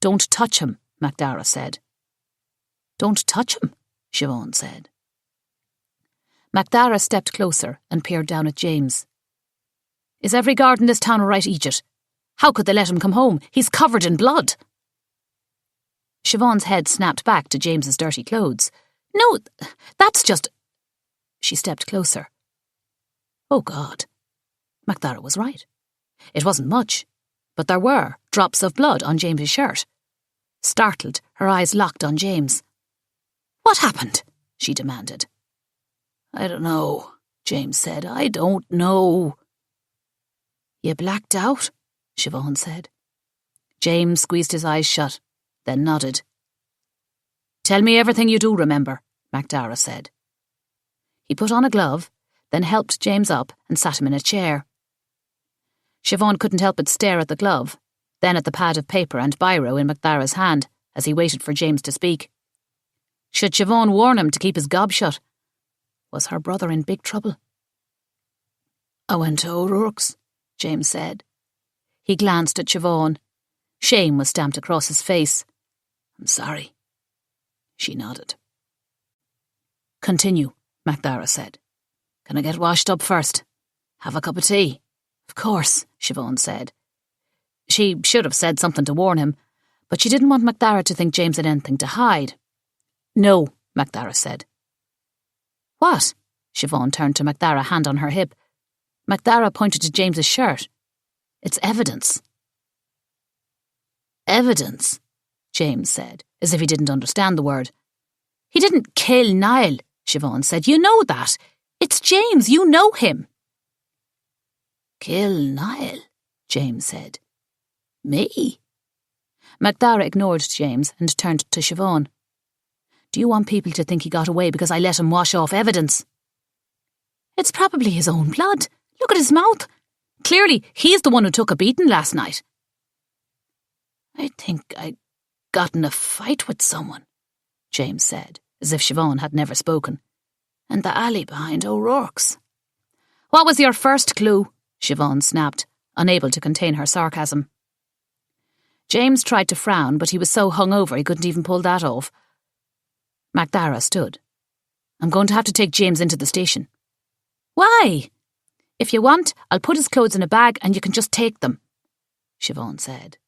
Speaker 1: Don't touch him, MacDara said. Don't touch him, Siobhan said. MacDara stepped closer and peered down at James. Is every guard in this town a right Egypt? How could they let him come home? He's covered in blood. Siobhan's head snapped back to James's dirty clothes. No, that's just... She stepped closer. Oh, God. MacDara was right. It wasn't much, but there were drops of blood on James's shirt. Startled, her eyes locked on James. What happened? She demanded. I don't know, James said. I don't know. You blacked out? Siobhan said. James squeezed his eyes shut, then nodded. Tell me everything you do remember, MacDara said. He put on a glove, then helped James up and sat him in a chair. Siobhan couldn't help but stare at the glove, then at the pad of paper and biro in MacDara's hand as he waited for James to speak. Should Siobhan warn him to keep his gob shut? Was her brother in big trouble? I went to O'Rourke's, James said. He glanced at Siobhan. Shame was stamped across his face. I'm sorry. She nodded. Continue, MacDara said. Can I get washed up first? Have a cup of tea? Of course, Siobhan said. She should have said something to warn him, but she didn't want MacDara to think James had anything to hide. No, MacDara said. What? Siobhan turned to MacDara, hand on her hip. MacDara pointed to James's shirt. It's evidence. Evidence, James said, as if he didn't understand the word. He didn't kill Niall, Siobhan said. You know that. It's James. You know him. Kill Niall, James said. Me? MacDara ignored James and turned to Siobhan. Do you want people to think he got away because I let him wash off evidence? It's probably his own blood. Look at his mouth. Clearly, he's the one who took a beating last night. I think I got in a fight with someone, James said, as if Siobhan had never spoken. And the alley behind O'Rourke's. What was your first clue? Siobhan snapped, unable to contain her sarcasm. James tried to frown, but he was so hungover he couldn't even pull that off. MacDara stood. I'm going to have to take James into the station. Why? If you want, I'll put his clothes in a bag and you can just take them, Siobhan said.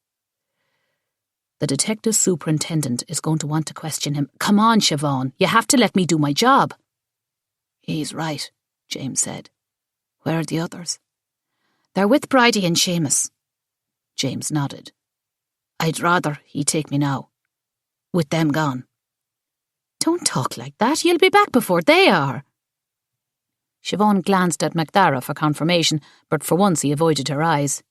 Speaker 1: The detective superintendent is going to want to question him. Come on, Siobhan, you have to let me do my job. He's right, James said. Where are the others? They're with Bridie and Seamus. James nodded. I'd rather he take me now, with them gone. Don't talk like that. You'll be back before they are. Siobhan glanced at MacDara for confirmation, but for once he avoided her eyes.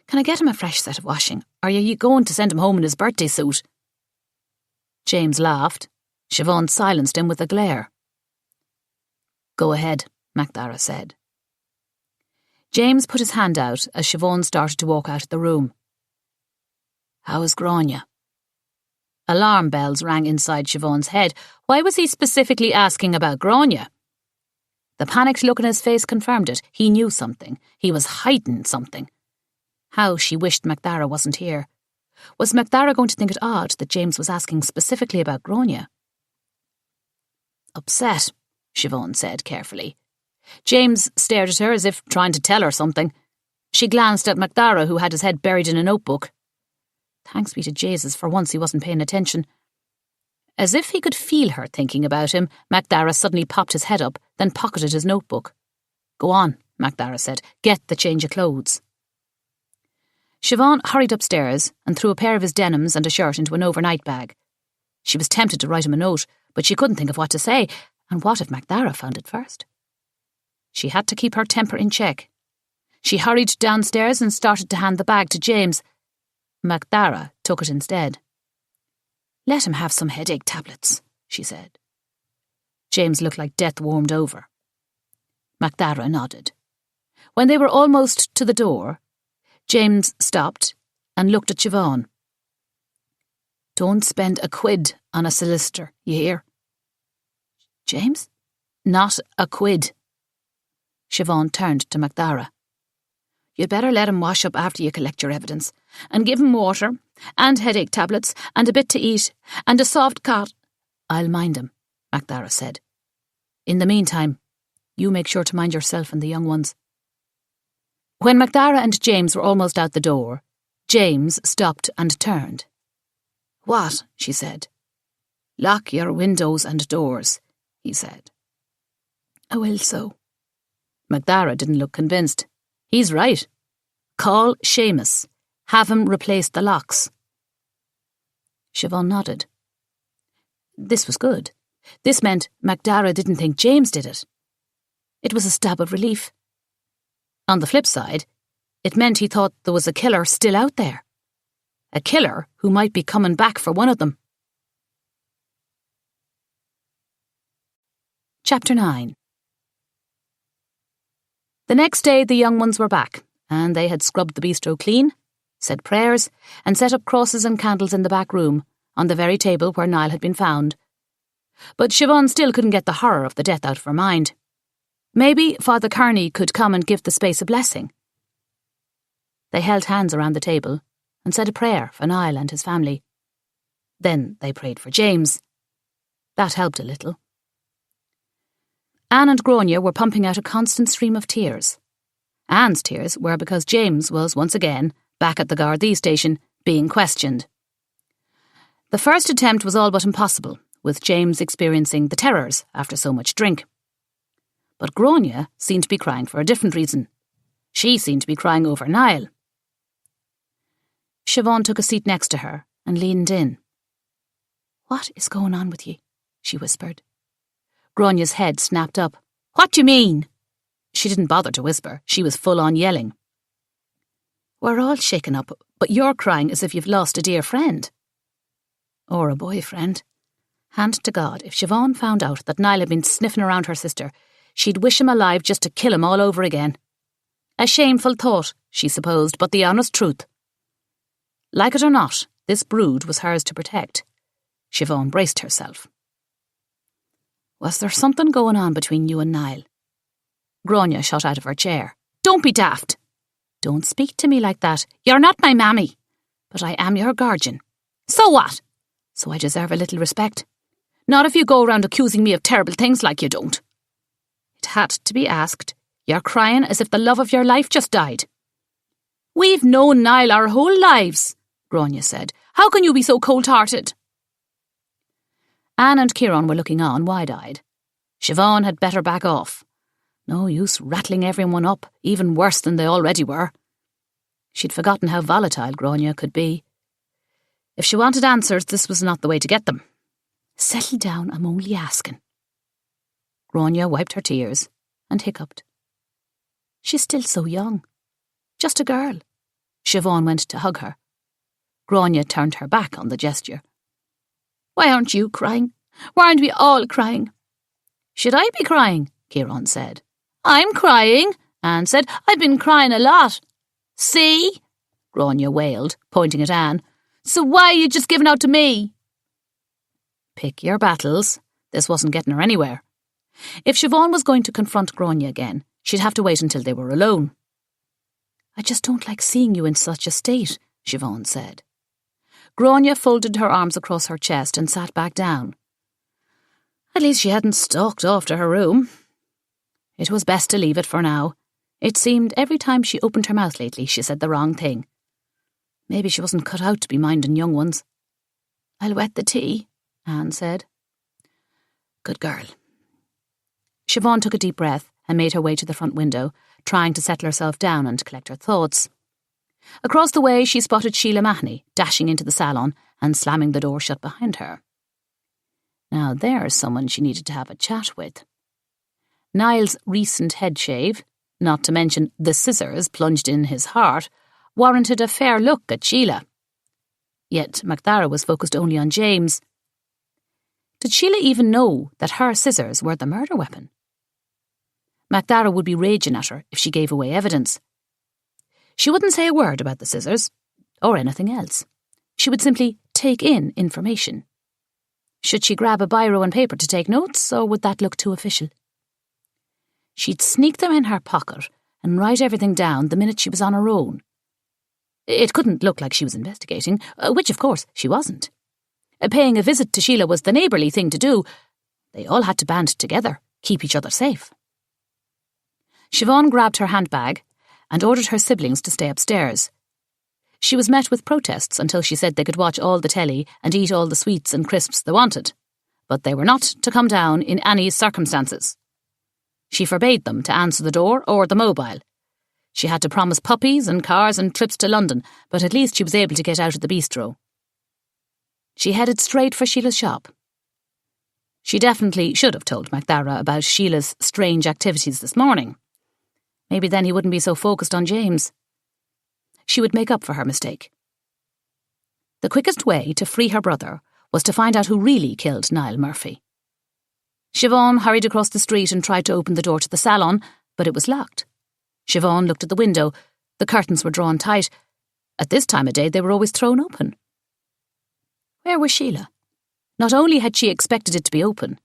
Speaker 1: Can I get him a fresh set of washing? Or are you going to send him home in his birthday suit? James laughed. Siobhan silenced him with a glare. Go ahead, MacDara said. James put his hand out as Siobhan started to walk out of the room. How is Grania? Alarm bells rang inside Siobhan's head. Why was he specifically asking about Grania? The panicked look on his face confirmed it. He knew something. He was hiding something. How she wished MacDara wasn't here. Was MacDara going to think it odd that James was asking specifically about Grania? Upset, Siobhan said carefully. James stared at her as if trying to tell her something. She glanced at MacDara, who had his head buried in a notebook. Thanks be to Jesus, for once he wasn't paying attention. As if he could feel her thinking about him, MacDara suddenly popped his head up, then pocketed his notebook. Go on, MacDara said. Get the change of clothes. Siobhan hurried upstairs and threw a pair of his denims and a shirt into an overnight bag. She was tempted to write him a note, but she couldn't think of what to say, and what if MacDara found it first? She had to keep her temper in check. She hurried downstairs and started to hand the bag to James. MacDara took it instead. Let him have some headache tablets, she said. James looked like death warmed over. MacDara nodded. When they were almost to the door, James stopped and looked at Siobhan. Don't spend a quid on a solicitor, you hear? James? Not a quid. Siobhan turned to MacDara. You'd better let him wash up after you collect your evidence, and give him water, and headache tablets, and a bit to eat, and a soft cot. I'll mind him, MacDara said. In the meantime, you make sure to mind yourself and the young ones. When MacDara and James were almost out the door, James stopped and turned. What? She said. Lock your windows and doors, he said. I will so. MacDara didn't look convinced. He's right. Call Seamus. Have him replace the locks. Siobhan nodded. This was good. This meant MacDara didn't think James did it. It was a stab of relief. On the flip side, it meant he thought there was a killer still out there. A killer who might be coming back for one of them. Chapter 9. The next day the young ones were back, and they had scrubbed the bistro clean, said prayers, and set up crosses and candles in the back room, on the very table where Niall had been found. But Siobhan still couldn't get the horror of the death out of her mind. Maybe Father Carney could come and give the space a blessing. They held hands around the table and said a prayer for Niall and his family. Then they prayed for James. That helped a little. Anne and Grania were pumping out a constant stream of tears. Anne's tears were because James was once again back at the Gardaí station being questioned. The first attempt was all but impossible, with James experiencing the terrors after so much drink. But Grania seemed to be crying for a different reason. She seemed to be crying over Niall. Siobhan took a seat next to her and leaned in. What is going on with ye? She whispered. Grania's head snapped up. What do you mean? She didn't bother to whisper. She was full on yelling. We're all shaken up, but you're crying as if you've lost a dear friend. Or a boyfriend. Hand to God, if Siobhan found out that Niall had been sniffing around her sister, she'd wish him alive just to kill him all over again. A shameful thought, she supposed, but the honest truth. Like it or not, this brood was hers to protect. Siobhan braced herself. Was there something going on between you and Niall? Grania shot out of her chair. Don't be daft. Don't speak to me like that. You're not my mammy. But I am your guardian. So what? So I deserve a little respect. Not if you go around accusing me of terrible things like you don't. It had to be asked. You're crying as if the love of your life just died. We've known Niall our whole lives, Grania said. How can you be so cold-hearted? Anne and Kieran were looking on, wide-eyed. Siobhan had better back off. No use rattling everyone up, even worse than they already were. She'd forgotten how volatile Grania could be. If she wanted answers, this was not the way to get them. Settle down, I'm only asking. Grania wiped her tears and hiccuped. She's still so young. Just a girl. Siobhan went to hug her. Grania turned her back on the gesture. Why aren't you crying? Why aren't we all crying? Should I be crying? Kieran said. I'm crying, Anne said. I've been crying a lot. See? Grania wailed, pointing at Anne. So why are you just giving out to me? Pick your battles. This wasn't getting her anywhere. If Siobhan was going to confront Grania again, she'd have to wait until they were alone. I just don't like seeing you in such a state, Siobhan said. Grania folded her arms across her chest and sat back down. At least she hadn't stalked off to her room. It was best to leave it for now. It seemed every time she opened her mouth lately she said the wrong thing. Maybe she wasn't cut out to be minding young ones. I'll wet the tea, Anne said. Good girl. Siobhan took a deep breath and made her way to the front window, trying to settle herself down and collect her thoughts. Across the way she spotted Sheila Mahoney dashing into the salon and slamming the door shut behind her. Now there's someone she needed to have a chat with. Niall's recent head shave, not to mention the scissors plunged in his heart, warranted a fair look at Sheila. Yet MacDara was focused only on James. Did Sheila even know that her scissors were the murder weapon? MacDara would be raging at her if she gave away evidence. She wouldn't say a word about the scissors, or anything else. She would simply take in information. Should she grab a biro and paper to take notes, or would that look too official? She'd sneak them in her pocket and write everything down the minute she was on her own. It couldn't look like she was investigating, which of course she wasn't. Paying a visit to Sheila was the neighbourly thing to do. They all had to band together, keep each other safe. Siobhan grabbed her handbag and ordered her siblings to stay upstairs. She was met with protests until she said they could watch all the telly and eat all the sweets and crisps they wanted, but they were not to come down in any circumstances. She forbade them to answer the door or the mobile. She had to promise puppies and cars and trips to London, but at least she was able to get out of the bistro. She headed straight for Sheila's shop. She definitely should have told MacDara about Sheila's strange activities this morning. Maybe then he wouldn't be so focused on James. She would make up for her mistake. The quickest way to free her brother was to find out who really killed Niall Murphy. Siobhan hurried across the street and tried to open the door to the salon, but it was locked. Siobhan looked at the window. The curtains were drawn tight. At this time of day, they were always thrown open. Where was Sheila? Not only had she expected it to be open,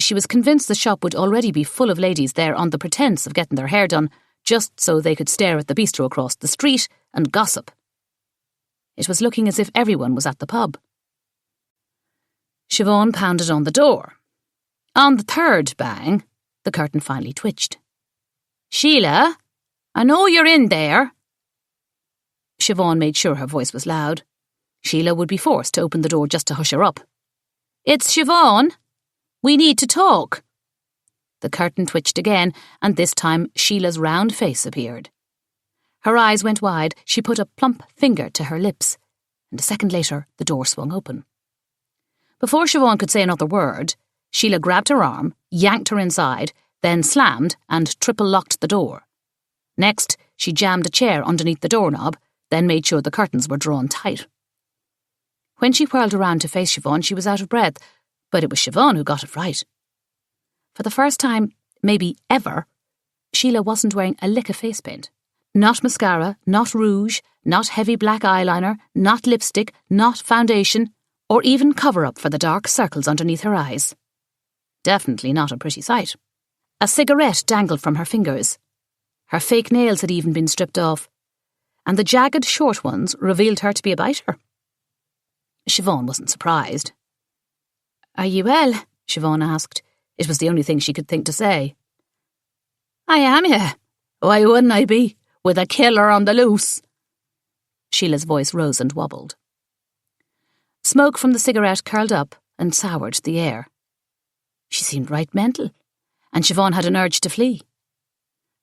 Speaker 1: she was convinced the shop would already be full of ladies there on the pretence of getting their hair done, just so they could stare at the bistro across the street and gossip. It was looking as if everyone was at the pub. Siobhan pounded on the door. On the third bang, the curtain finally twitched. Sheila, I know you're in there. Siobhan made sure her voice was loud. Sheila would be forced to open the door just to hush her up. It's Siobhan. We need to talk. The curtain twitched again, and this time Sheila's round face appeared. Her eyes went wide, she put a plump finger to her lips, and a second later the door swung open. Before Siobhan could say another word, Sheila grabbed her arm, yanked her inside, then slammed and triple-locked the door. Next, she jammed a chair underneath the doorknob, then made sure the curtains were drawn tight. When she whirled around to face Siobhan, she was out of breath, but it was Siobhan who got it right. For the first time, maybe ever, Sheila wasn't wearing a lick of face paint. Not mascara, not rouge, not heavy black eyeliner, not lipstick, not foundation, or even cover-up for the dark circles underneath her eyes. Definitely not a pretty sight. A cigarette dangled from her fingers. Her fake nails had even been stripped off, and the jagged short ones revealed her to be a biter. Siobhan wasn't surprised. Are you well? Siobhan asked. It was the only thing she could think to say. I am, yeah. Why wouldn't I be, with a killer on the loose? Sheila's voice rose and wobbled. Smoke from the cigarette curled up and soured the air. She seemed right mental, and Siobhan had an urge to flee.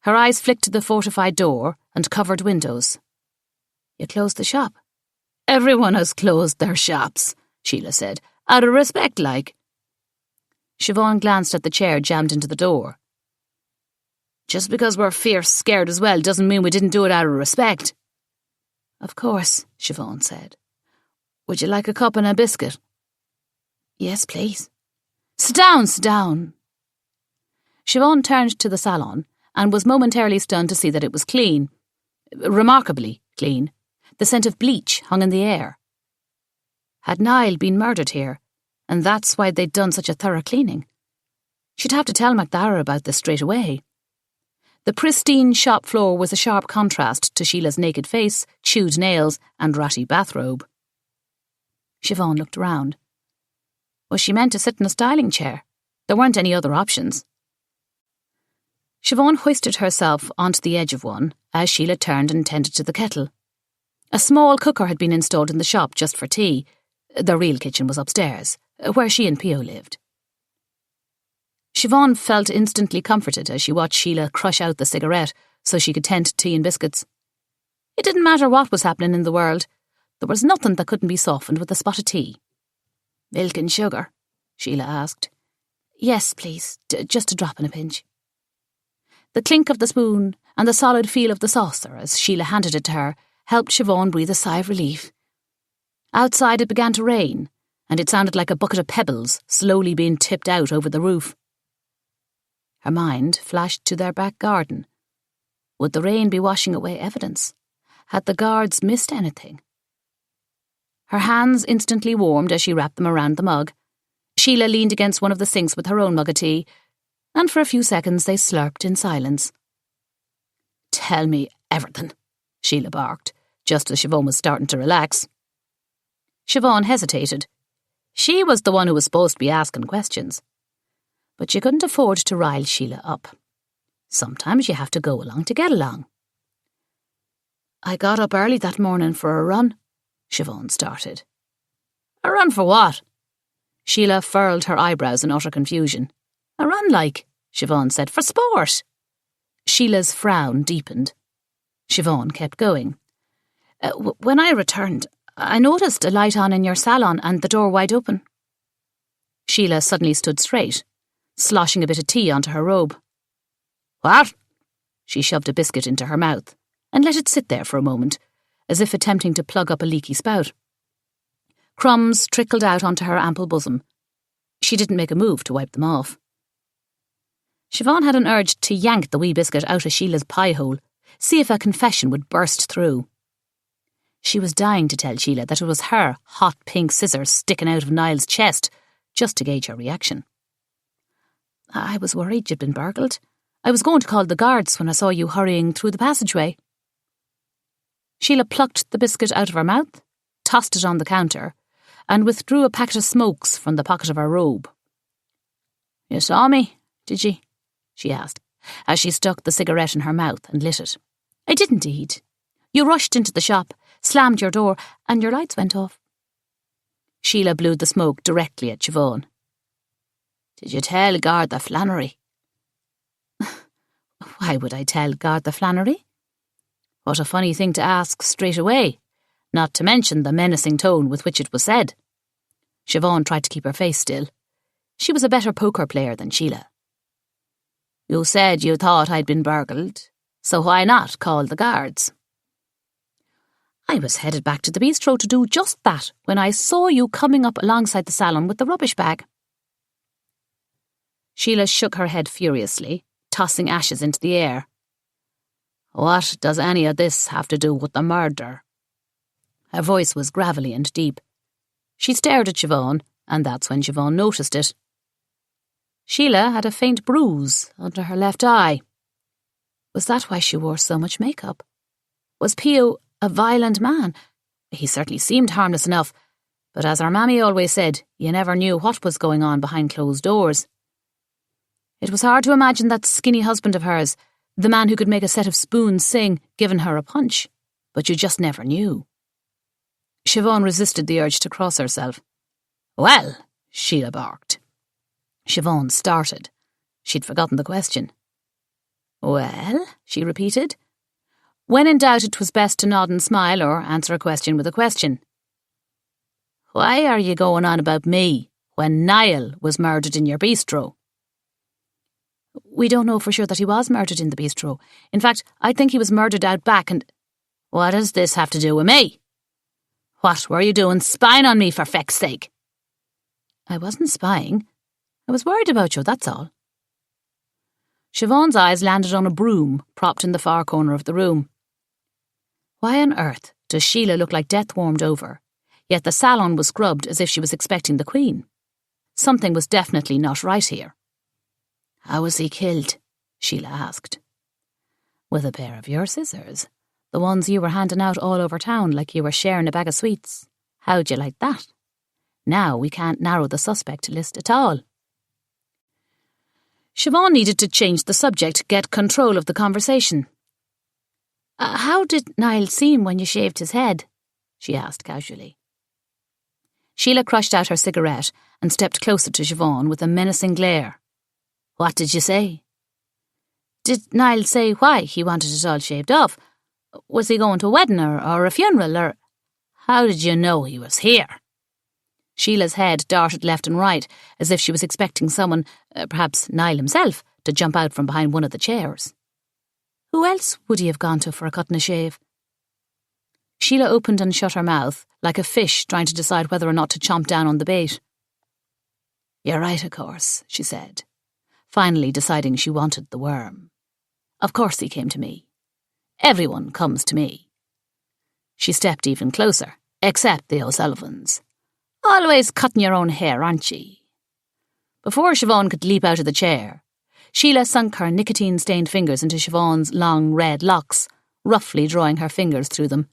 Speaker 1: Her eyes flicked to the fortified door and covered windows. You closed the shop. Everyone has closed their shops, Sheila said. Out of respect, like. Siobhan glanced at the chair jammed into the door. Just because we're fierce scared as well doesn't mean we didn't do it out of respect. Of course, Siobhan said. Would you like a cup and a biscuit? Yes, please. Sit down, sit down. Siobhan turned to the salon and was momentarily stunned to see that it was clean. Remarkably clean. The scent of bleach hung in the air. Had Niall been murdered here, and that's why they'd done such a thorough cleaning? She'd have to tell MacDara about this straight away. The pristine shop floor was a sharp contrast to Sheila's naked face, chewed nails, and ratty bathrobe. Siobhan looked around. Was she meant to sit in a styling chair? There weren't any other options. Siobhan hoisted herself onto the edge of one as Sheila turned and tended to the kettle. A small cooker had been installed in the shop just for tea. The real kitchen was upstairs, where she and Pio lived. Siobhan felt instantly comforted as she watched Sheila crush out the cigarette so she could tend to tea and biscuits. It didn't matter what was happening in the world. There was nothing that couldn't be softened with a spot of tea. Milk and sugar? Sheila asked. Yes, please, just a drop and a pinch. The clink of the spoon and the solid feel of the saucer as Sheila handed it to her helped Siobhan breathe a sigh of relief. Outside it began to rain, and it sounded like a bucket of pebbles slowly being tipped out over the roof. Her mind flashed to their back garden. Would the rain be washing away evidence? Had the guards missed anything? Her hands instantly warmed as she wrapped them around the mug. Sheila leaned against one of the sinks with her own mug of tea, and for a few seconds they slurped in silence. Tell me everything, Sheila barked, just as Siobhan was starting to relax. Siobhan hesitated. She was the one who was supposed to be asking questions. But she couldn't afford to rile Sheila up. Sometimes you have to go along to get along. I got up early that morning for a run, Siobhan started. A run for what? Sheila furled her eyebrows in utter confusion. A run like, Siobhan said, for sport. Sheila's frown deepened. Siobhan kept going. When I returned, I noticed a light on in your salon and the door wide open. Sheila suddenly stood straight, sloshing a bit of tea onto her robe. What? She shoved a biscuit into her mouth and let it sit there for a moment, as if attempting to plug up a leaky spout. Crumbs trickled out onto her ample bosom. She didn't make a move to wipe them off. Siobhan had an urge to yank the wee biscuit out of Sheila's pie-hole, see if a confession would burst through. She was dying to tell Sheila that it was her hot pink scissors sticking out of Niall's chest, just to gauge her reaction. I was worried you'd been burgled. I was going to call the guards when I saw you hurrying through the passageway. Sheila plucked the biscuit out of her mouth, tossed it on the counter, and withdrew a packet of smokes from the pocket of her robe. You saw me, did ye? She asked, as she stuck the cigarette in her mouth and lit it. I did indeed. You rushed into the shop, slammed your door, and your lights went off. Sheila blew the smoke directly at Siobhan. Did you tell Garda Flannery? Why would I tell Garda Flannery? What a funny thing to ask straight away, not to mention the menacing tone with which it was said. Siobhan tried to keep her face still. She was a better poker player than Sheila. You said you thought I'd been burgled, so why not call the guards? I was headed back to the bistro to do just that when I saw you coming up alongside the salon with the rubbish bag. Sheila shook her head furiously, tossing ashes into the air. What does any of this have to do with the murder? Her voice was gravelly and deep. She stared at Siobhan, and that's when Siobhan noticed it. Sheila had a faint bruise under her left eye. Was that why she wore so much makeup? Was Pio a violent man? He certainly seemed harmless enough, but as our mammy always said, you never knew what was going on behind closed doors. It was hard to imagine that skinny husband of hers, the man who could make a set of spoons sing, giving her a punch, but you just never knew. Siobhan resisted the urge to cross herself. Well, Sheila barked. Siobhan started. She'd forgotten the question. Well, she repeated. When in doubt, it was best to nod and smile or answer a question with a question. Why are you going on about me when Niall was murdered in your bistro? We don't know for sure that he was murdered in the bistro. In fact, I think he was murdered out back and... What does this have to do with me? What were you doing spying on me for feck's sake? I wasn't spying. I was worried about you, that's all. Siobhan's eyes landed on a broom propped in the far corner of the room. Why on earth does Sheila look like death warmed over, yet the salon was scrubbed as if she was expecting the Queen? Something was definitely not right here. How was he killed? Sheila asked. With a pair of your scissors, the ones you were handing out all over town like you were sharing a bag of sweets. How'd you like that? Now we can't narrow the suspect list at all. Siobhan needed to change the subject, get control of the conversation. How did Niall seem when you shaved his head? She asked casually. Sheila crushed out her cigarette and stepped closer to Siobhan with a menacing glare. What did you say? Did Niall say why he wanted it all shaved off? Was he going to a wedding or a funeral or... How did you know he was here? Sheila's head darted left and right, as if she was expecting someone, perhaps Niall himself, to jump out from behind one of the chairs. Who else would he have gone to for a cut and a shave? Sheila opened and shut her mouth, like a fish trying to decide whether or not to chomp down on the bait. You're right, of course, she said, finally deciding she wanted the worm. Of course he came to me. Everyone comes to me. She stepped even closer, except the O'Sullivans. Always cutting your own hair, aren't ye? Before Siobhan could leap out of the chair, Sheila sunk her nicotine-stained fingers into Siobhan's long red locks, roughly drawing her fingers through them.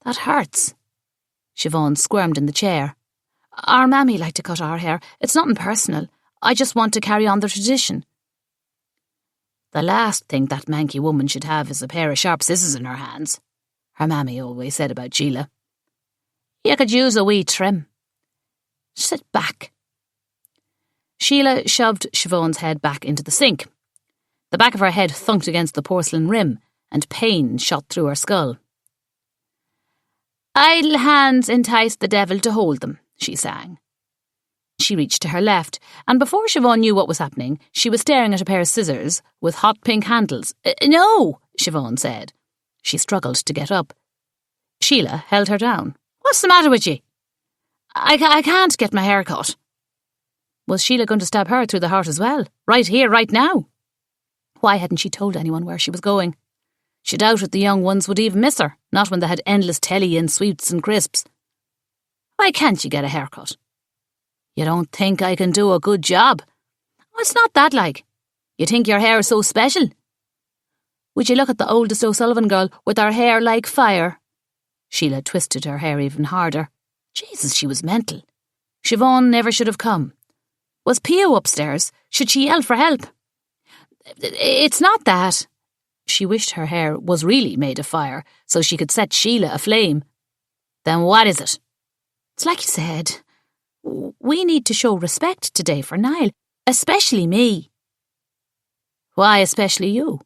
Speaker 1: That hurts. Siobhan squirmed in the chair. Our mammy liked to cut our hair. It's nothing personal. I just want to carry on the tradition. The last thing that manky woman should have is a pair of sharp scissors in her hands, her mammy always said about Sheila. You could use a wee trim. Sit back. Sheila shoved Siobhan's head back into the sink. The back of her head thunked against the porcelain rim, and pain shot through her skull. Idle hands entice the devil to hold them, she sang. She reached to her left, and before Siobhan knew what was happening, she was staring at a pair of scissors with hot pink handles. No, Siobhan said. She struggled to get up. Sheila held her down. What's the matter with you? I can't get my hair cut. Was Sheila going to stab her through the heart as well? Right here, right now? Why hadn't she told anyone where she was going? She doubted the young ones would even miss her, not when they had endless telly and sweets and crisps. Why can't you get a haircut? You don't think I can do a good job? Oh, it's not that like. You think your hair is so special? Would you look at the oldest O'Sullivan girl with her hair like fire? Sheila twisted her hair even harder. Jesus, she was mental. Siobhan never should have come. Was Pio upstairs? Should she yell for help? It's not that. She wished her hair was really made of fire so she could set Sheila aflame. Then what is it? It's like you said. We need to show respect today for Niall, especially me. Why especially you?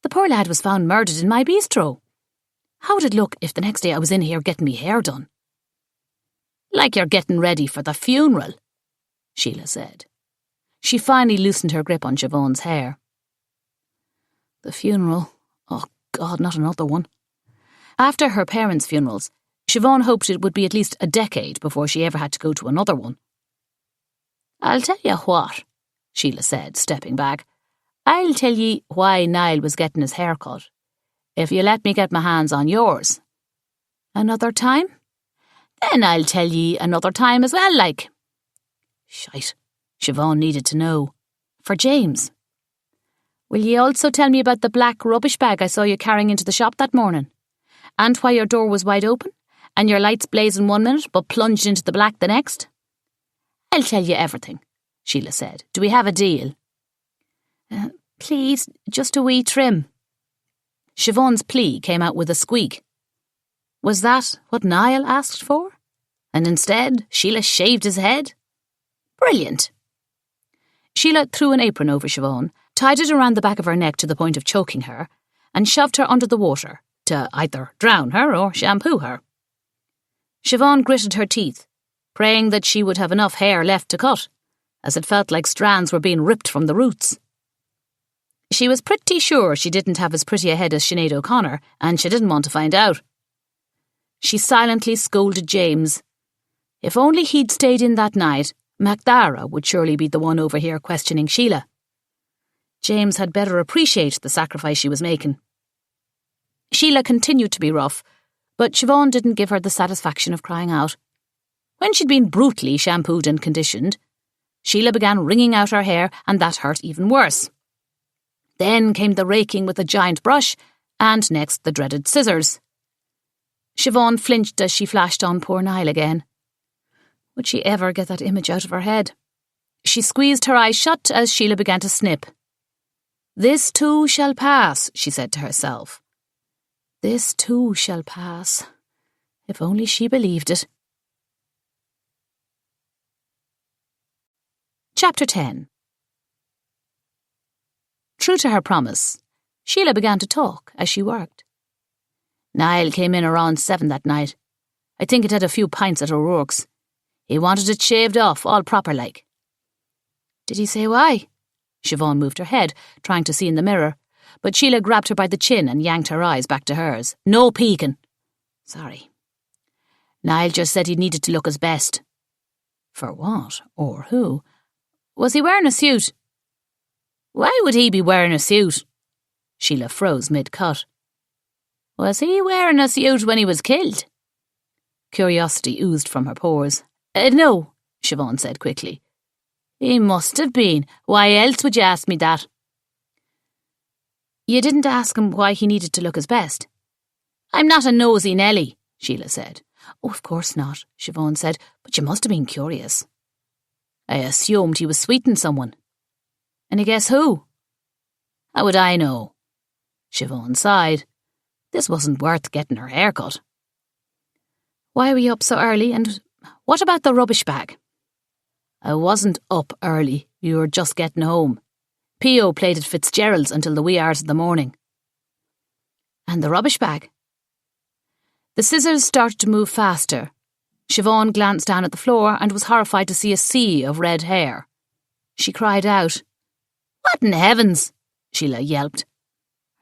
Speaker 1: The poor lad was found murdered in my bistro. How would it look if the next day I was in here getting me hair done? Like you're getting ready for the funeral, Sheila said. She finally loosened her grip on Siobhan's hair. The funeral? Oh, God, not another one. After her parents' funerals, Siobhan hoped it would be at least a decade before she ever had to go to another one. I'll tell you what, Sheila said, stepping back. I'll tell ye why Niall was getting his hair cut, if you let me get my hands on yours. Another time? Then I'll tell ye another time as well, like. Shite, Siobhan needed to know. For James. Will ye also tell me about the black rubbish bag I saw you carrying into the shop that morning? And why your door was wide open, and your lights blazing 1 minute but plunged into the black the next? I'll tell you everything, Sheila said. Do we have a deal? Please, just a wee trim. Siobhan's plea came out with a squeak. Was that what Niall asked for? And instead, Sheila shaved his head? Brilliant. Sheila threw an apron over Siobhan, tied it around the back of her neck to the point of choking her, and shoved her under the water to either drown her or shampoo her. Siobhan gritted her teeth, praying that she would have enough hair left to cut, as it felt like strands were being ripped from the roots. She was pretty sure she didn't have as pretty a head as Sinead O'Connor, and she didn't want to find out. She silently scolded James. If only he'd stayed in that night, Macdara would surely be the one over here questioning Sheila. James had better appreciate the sacrifice she was making. Sheila continued to be rough, but Siobhan didn't give her the satisfaction of crying out. When she'd been brutally shampooed and conditioned, Sheila began wringing out her hair, and that hurt even worse. Then came the raking with a giant brush, and next the dreaded scissors. Siobhan flinched as she flashed on poor Niall again. Would she ever get that image out of her head? She squeezed her eyes shut as Sheila began to snip. "This too shall pass," she said to herself. This too shall pass. If only she believed it. Chapter 10. True to her promise, Sheila began to talk as she worked. Niall came in around 7 that night. I think it had a few pints at O'Rourke's. He wanted it shaved off, all proper like. Did he say why? Siobhan moved her head, trying to see in the mirror, but Sheila grabbed her by the chin and yanked her eyes back to hers. No peeking. Sorry. Niall just said he needed to look his best. For what? Or who? Was he wearing a suit? Why would he be wearing a suit? Sheila froze mid-cut. Was he wearing a suit when he was killed? Curiosity oozed from her pores. No, Siobhan said quickly. He must have been. Why else would you ask me that? You didn't ask him why he needed to look his best. I'm not a nosy Nelly, Sheila said. Oh, of course not, Siobhan said, but you must have been curious. I assumed he was sweeting someone. And guess who? How would I know? Siobhan sighed. This wasn't worth getting her hair cut. Why were you up so early, and what about the rubbish bag? I wasn't up early. You were just getting home. P.O. played at Fitzgerald's until the wee hours of the morning. And the rubbish bag? The scissors started to move faster. Siobhan glanced down at the floor and was horrified to see a sea of red hair. She cried out. What in heavens? Sheila yelped.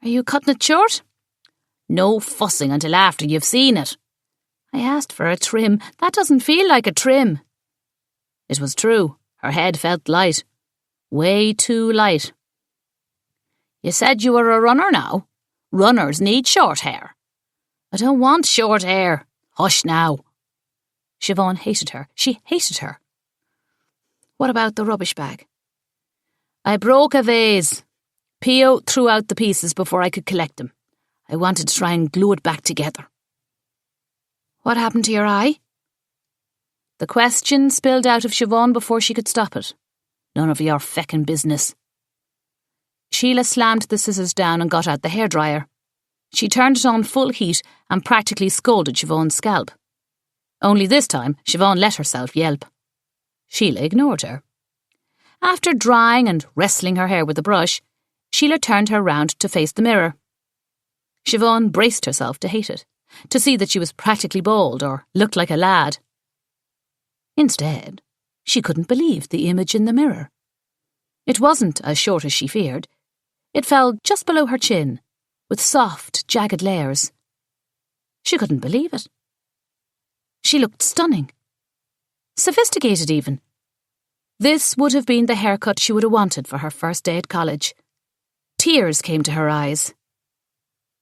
Speaker 1: Are you cutting it short? No fussing until after you've seen it. I asked for a trim. That doesn't feel like a trim. It was true. Her head felt light. Way too light. You said you were a runner now. Runners need short hair. I don't want short hair. Hush now. Siobhan hated her. She hated her. What about the rubbish bag? I broke a vase. P.O. threw out the pieces before I could collect them. I wanted to try and glue it back together. What happened to your eye? The question spilled out of Siobhan before she could stop it. None of your feckin' business. Sheila slammed the scissors down and got out the hairdryer. She turned it on full heat and practically scalded Siobhan's scalp. Only this time, Siobhan let herself yelp. Sheila ignored her. After drying and wrestling her hair with the brush, Sheila turned her round to face the mirror. Siobhan braced herself to hate it, to see that she was practically bald or looked like a lad. Instead, she couldn't believe the image in the mirror. It wasn't as short as she feared. It fell just below her chin, with soft, jagged layers. She couldn't believe it. She looked stunning. Sophisticated, even. This would have been the haircut she would have wanted for her first day at college. Tears came to her eyes.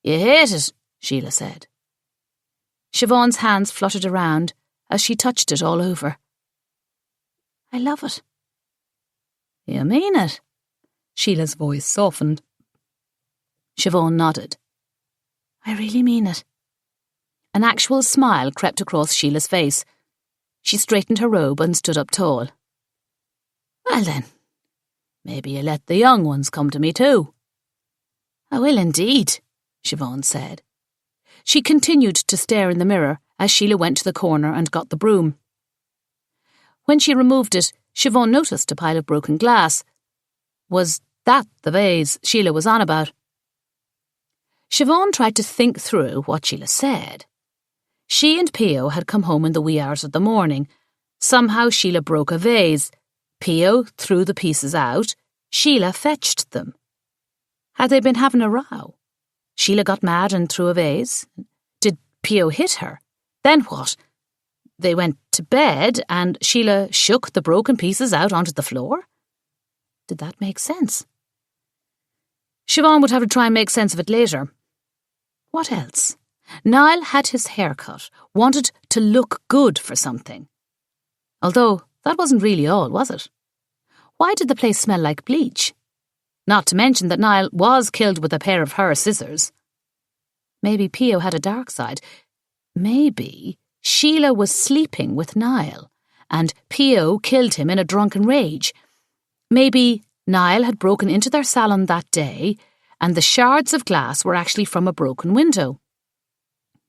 Speaker 1: You hate it, Sheila said. Siobhan's hands fluttered around as she touched it all over. I love it. You mean it? Sheila's voice softened. Siobhan nodded. I really mean it. An actual smile crept across Sheila's face. She straightened her robe and stood up tall. Well then, maybe you let the young ones come to me too. I will indeed, Siobhan said. She continued to stare in the mirror as Sheila went to the corner and got the broom. When she removed it, Siobhan noticed a pile of broken glass. Was that the vase Sheila was on about? Siobhan tried to think through what Sheila said. She and Pio had come home in the wee hours of the morning. Somehow Sheila broke a vase. Pio threw the pieces out. Sheila fetched them. Had they been having a row? Sheila got mad and threw a vase. Did Pio hit her? Then what? They went to bed and Sheila shook the broken pieces out onto the floor? Did that make sense? Siobhan would have to try and make sense of it later. What else? Niall had his hair cut, wanted to look good for something. Although that wasn't really all, was it? Why did the place smell like bleach? Not to mention that Niall was killed with a pair of her scissors. Maybe Pio had a dark side. Maybe Sheila was sleeping with Niall, and Pio killed him in a drunken rage. Maybe Niall had broken into their salon that day, and the shards of glass were actually from a broken window.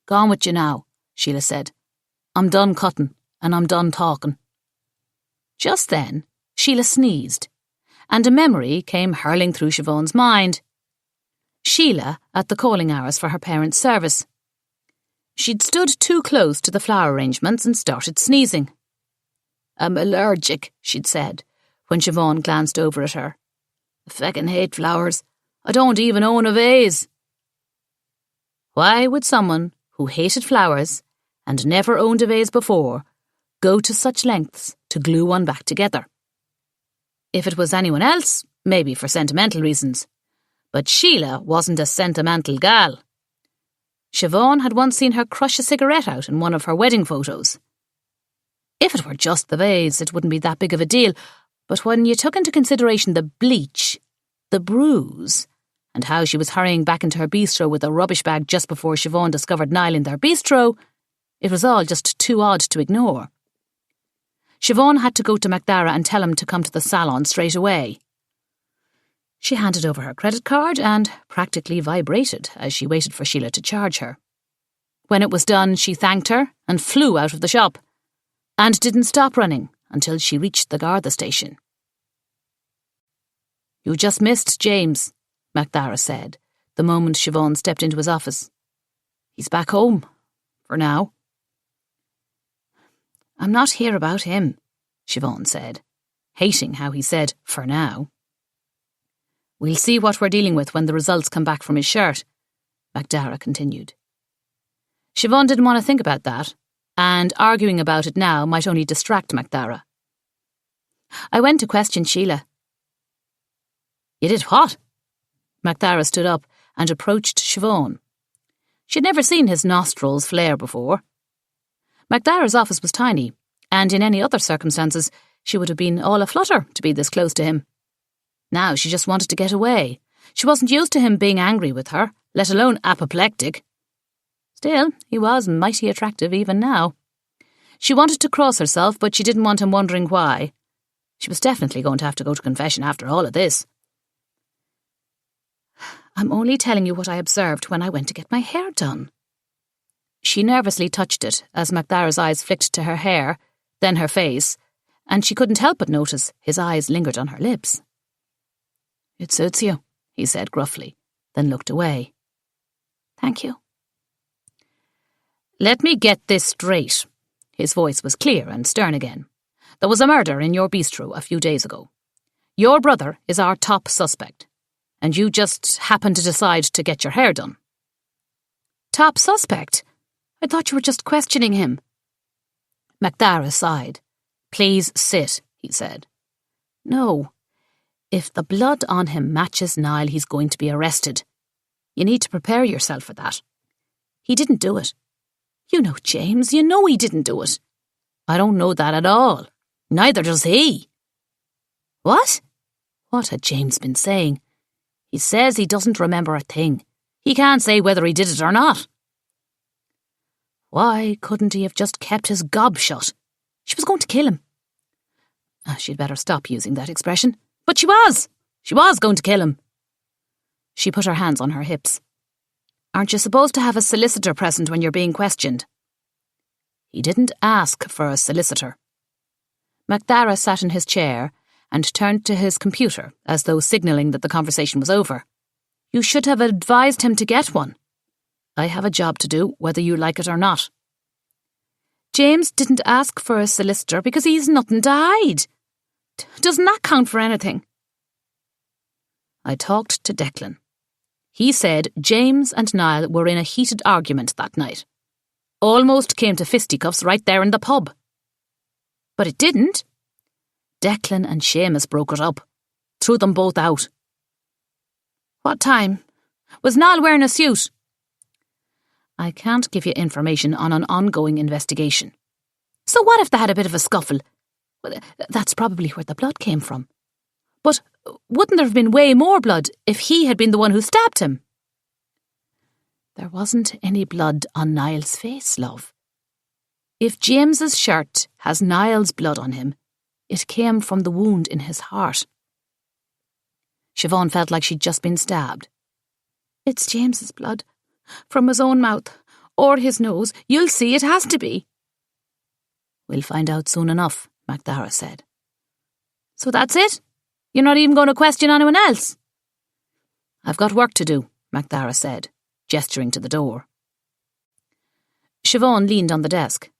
Speaker 1: "Go on with you now," Sheila said. "I'm done cutting, and I'm done talking." Just then, Sheila sneezed, and a memory came hurling through Siobhan's mind. Sheila at the calling hours for her parents' service. She'd stood too close to the flower arrangements and started sneezing. "I'm allergic," she'd said, when Siobhan glanced over at her. "I feckin' hate flowers. I don't even own a vase." Why would someone who hated flowers and never owned a vase before go to such lengths to glue one back together? If it was anyone else, maybe for sentimental reasons. But Sheila wasn't a sentimental gal. Siobhan had once seen her crush a cigarette out in one of her wedding photos. If it were just the vase, it wouldn't be that big of a deal, but when you took into consideration the bleach, the bruise, and how she was hurrying back into her bistro with a rubbish bag just before Siobhan discovered Niall in their bistro, it was all just too odd to ignore. Siobhan had to go to MacDara and tell him to come to the salon straight away. She handed over her credit card and practically vibrated as she waited for Sheila to charge her. When it was done, she thanked her and flew out of the shop, and didn't stop running until she reached the Garda station. "You just missed James," MacDara said, the moment Siobhan stepped into his office. "He's back home, for now." "I'm not here about him," Siobhan said, hating how he said, "for now." "We'll see what we're dealing with when the results come back from his shirt," MacDara continued. Siobhan didn't want to think about that, and arguing about it now might only distract MacDara. "I went to question Sheila." "You did what?" MacDara stood up and approached Siobhan. She'd never seen his nostrils flare before. MacDara's office was tiny, and in any other circumstances she would have been all aflutter to be this close to him. Now she just wanted to get away. She wasn't used to him being angry with her, let alone apoplectic. Still, he was mighty attractive even now. She wanted to cross herself, but she didn't want him wondering why. She was definitely going to have to go to confession after all of this. "I'm only telling you what I observed when I went to get my hair done." She nervously touched it as MacDara's eyes flicked to her hair, then her face, and she couldn't help but notice his eyes lingered on her lips. "It suits you," he said gruffly, then looked away. "Thank you." "Let me get this straight." His voice was clear and stern again. "There was a murder in your bistro a few days ago. Your brother is our top suspect, and you just happened to decide to get your hair done." "Top suspect? I thought you were just questioning him." MacDara sighed. "Please sit," he said. "No. If the blood on him matches Niall, he's going to be arrested. You need to prepare yourself for that. He didn't do it. You know, James, you know he didn't do it." "I don't know that at all. Neither does he." "What?" What had James been saying? "He says he doesn't remember a thing. He can't say whether he did it or not." Why couldn't he have just kept his gob shut? She was going to kill him. She'd better stop using that expression. But she was! She was going to kill him. She put her hands on her hips. "Aren't you supposed to have a solicitor present when you're being questioned?" He didn't ask for a solicitor. MacDara sat in his chair and turned to his computer as though signalling that the conversation was over. "You should have advised him to get one. I have a job to do, whether you like it or not." James didn't ask for a solicitor because he's nothing to hide. Doesn't that count for anything? I talked to Declan. He said James and Niall were in a heated argument that night. Almost came to fisticuffs right there in the pub. But it didn't. Declan and Seamus broke it up. Threw them both out. What time? Was Niall wearing a suit? I can't give you information on an ongoing investigation. So what if they had a bit of a scuffle? Well, that's probably where the blood came from. But wouldn't there have been way more blood if he had been the one who stabbed him? There wasn't any blood on Niall's face, love. If James's shirt has Niall's blood on him, it came from the wound in his heart. Siobhan felt like she'd just been stabbed. It's James's blood. From his own mouth, or his nose. You'll see it has to be. We'll find out soon enough, MacDara said. So that's it? You're not even going to question anyone else? I've got work to do, MacDara said, gesturing to the door. Siobhan leaned on the desk.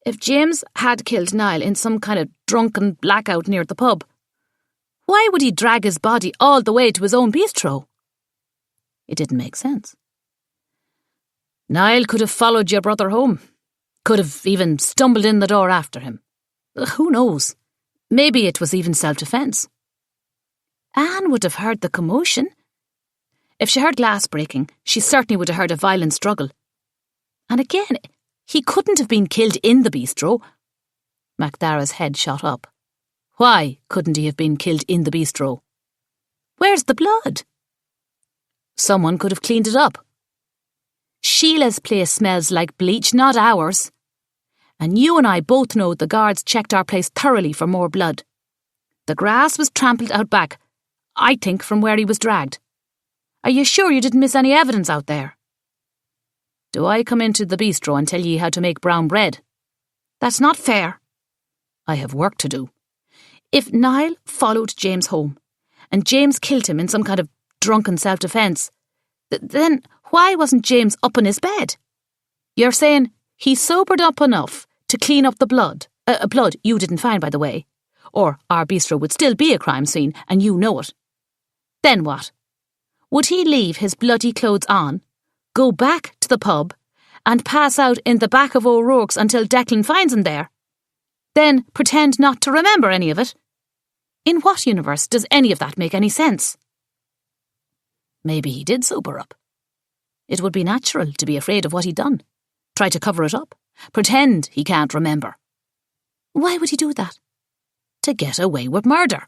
Speaker 1: If James had killed Niall in some kind of drunken blackout near the pub, why would he drag his body all the way to his own bistro? It didn't make sense. Niall could have followed your brother home. Could have even stumbled in the door after him. Who knows? Maybe it was even self-defence. Anne would have heard the commotion. If she heard glass breaking, she certainly would have heard a violent struggle. And again, he couldn't have been killed in the bistro. MacDara's head shot up. Why couldn't he have been killed in the bistro? Where's the blood? Someone could have cleaned it up. Sheila's place smells like bleach, not ours. And you and I both know the guards checked our place thoroughly for more blood. The grass was trampled out back, I think from where he was dragged. Are you sure you didn't miss any evidence out there? Do I come into the bistro and tell ye how to make brown bread? That's not fair. I have work to do. If Niall followed James home, and James killed him in some kind of drunken self-defence, then why wasn't James up in his bed? You're saying he sobered up enough to clean up the blood you didn't find, by the way, or our bistro would still be a crime scene and you know it. Then what? Would he leave his bloody clothes on, go back to the pub and pass out in the back of O'Rourke's until Declan finds him there? Then pretend not to remember any of it? In what universe does any of that make any sense? Maybe he did sober up. It would be natural to be afraid of what he'd done. Try to cover it up. Pretend he can't remember. Why would he do that? To get away with murder.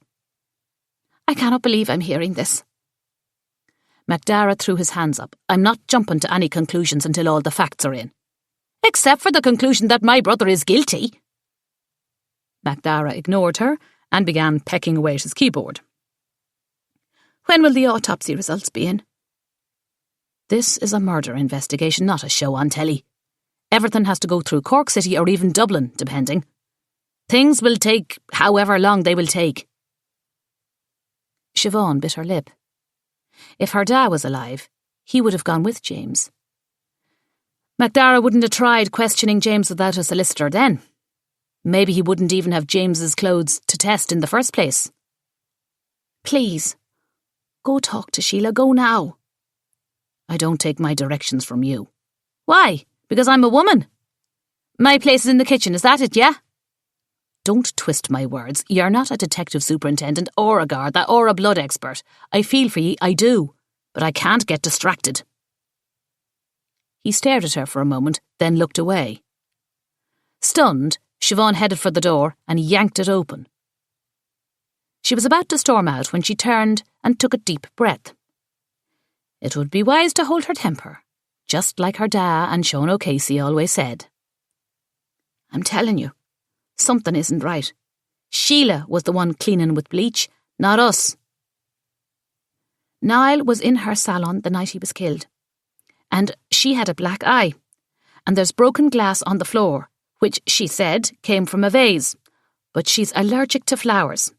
Speaker 1: I cannot believe I'm hearing this. MacDara threw his hands up. I'm not jumping to any conclusions until all the facts are in. Except for the conclusion that my brother is guilty. MacDara ignored her and began pecking away at his keyboard. When will the autopsy results be in? This is a murder investigation, not a show on telly. Everything has to go through Cork City or even Dublin, depending. Things will take however long they will take. Siobhan bit her lip. If her dad was alive, he would have gone with James. MacDara wouldn't have tried questioning James without a solicitor then. Maybe he wouldn't even have James's clothes to test in the first place. Please, go talk to Sheila, go now. I don't take my directions from you. Why? Because I'm a woman. My place is in the kitchen, is that it, yeah? Don't twist my words. You're not a detective superintendent or a Garda or a blood expert. I feel for ye, I do. But I can't get distracted. He stared at her for a moment, then looked away. Stunned, Siobhan headed for the door and yanked it open. She was about to storm out when she turned and took a deep breath. It would be wise to hold her temper, just like her da and Sean O'Casey always said. I'm telling you, something isn't right. Sheila was the one cleaning with bleach, not us. Niall was in her salon the night he was killed, and she had a black eye, and there's broken glass on the floor, which she said came from a vase, but she's allergic to flowers.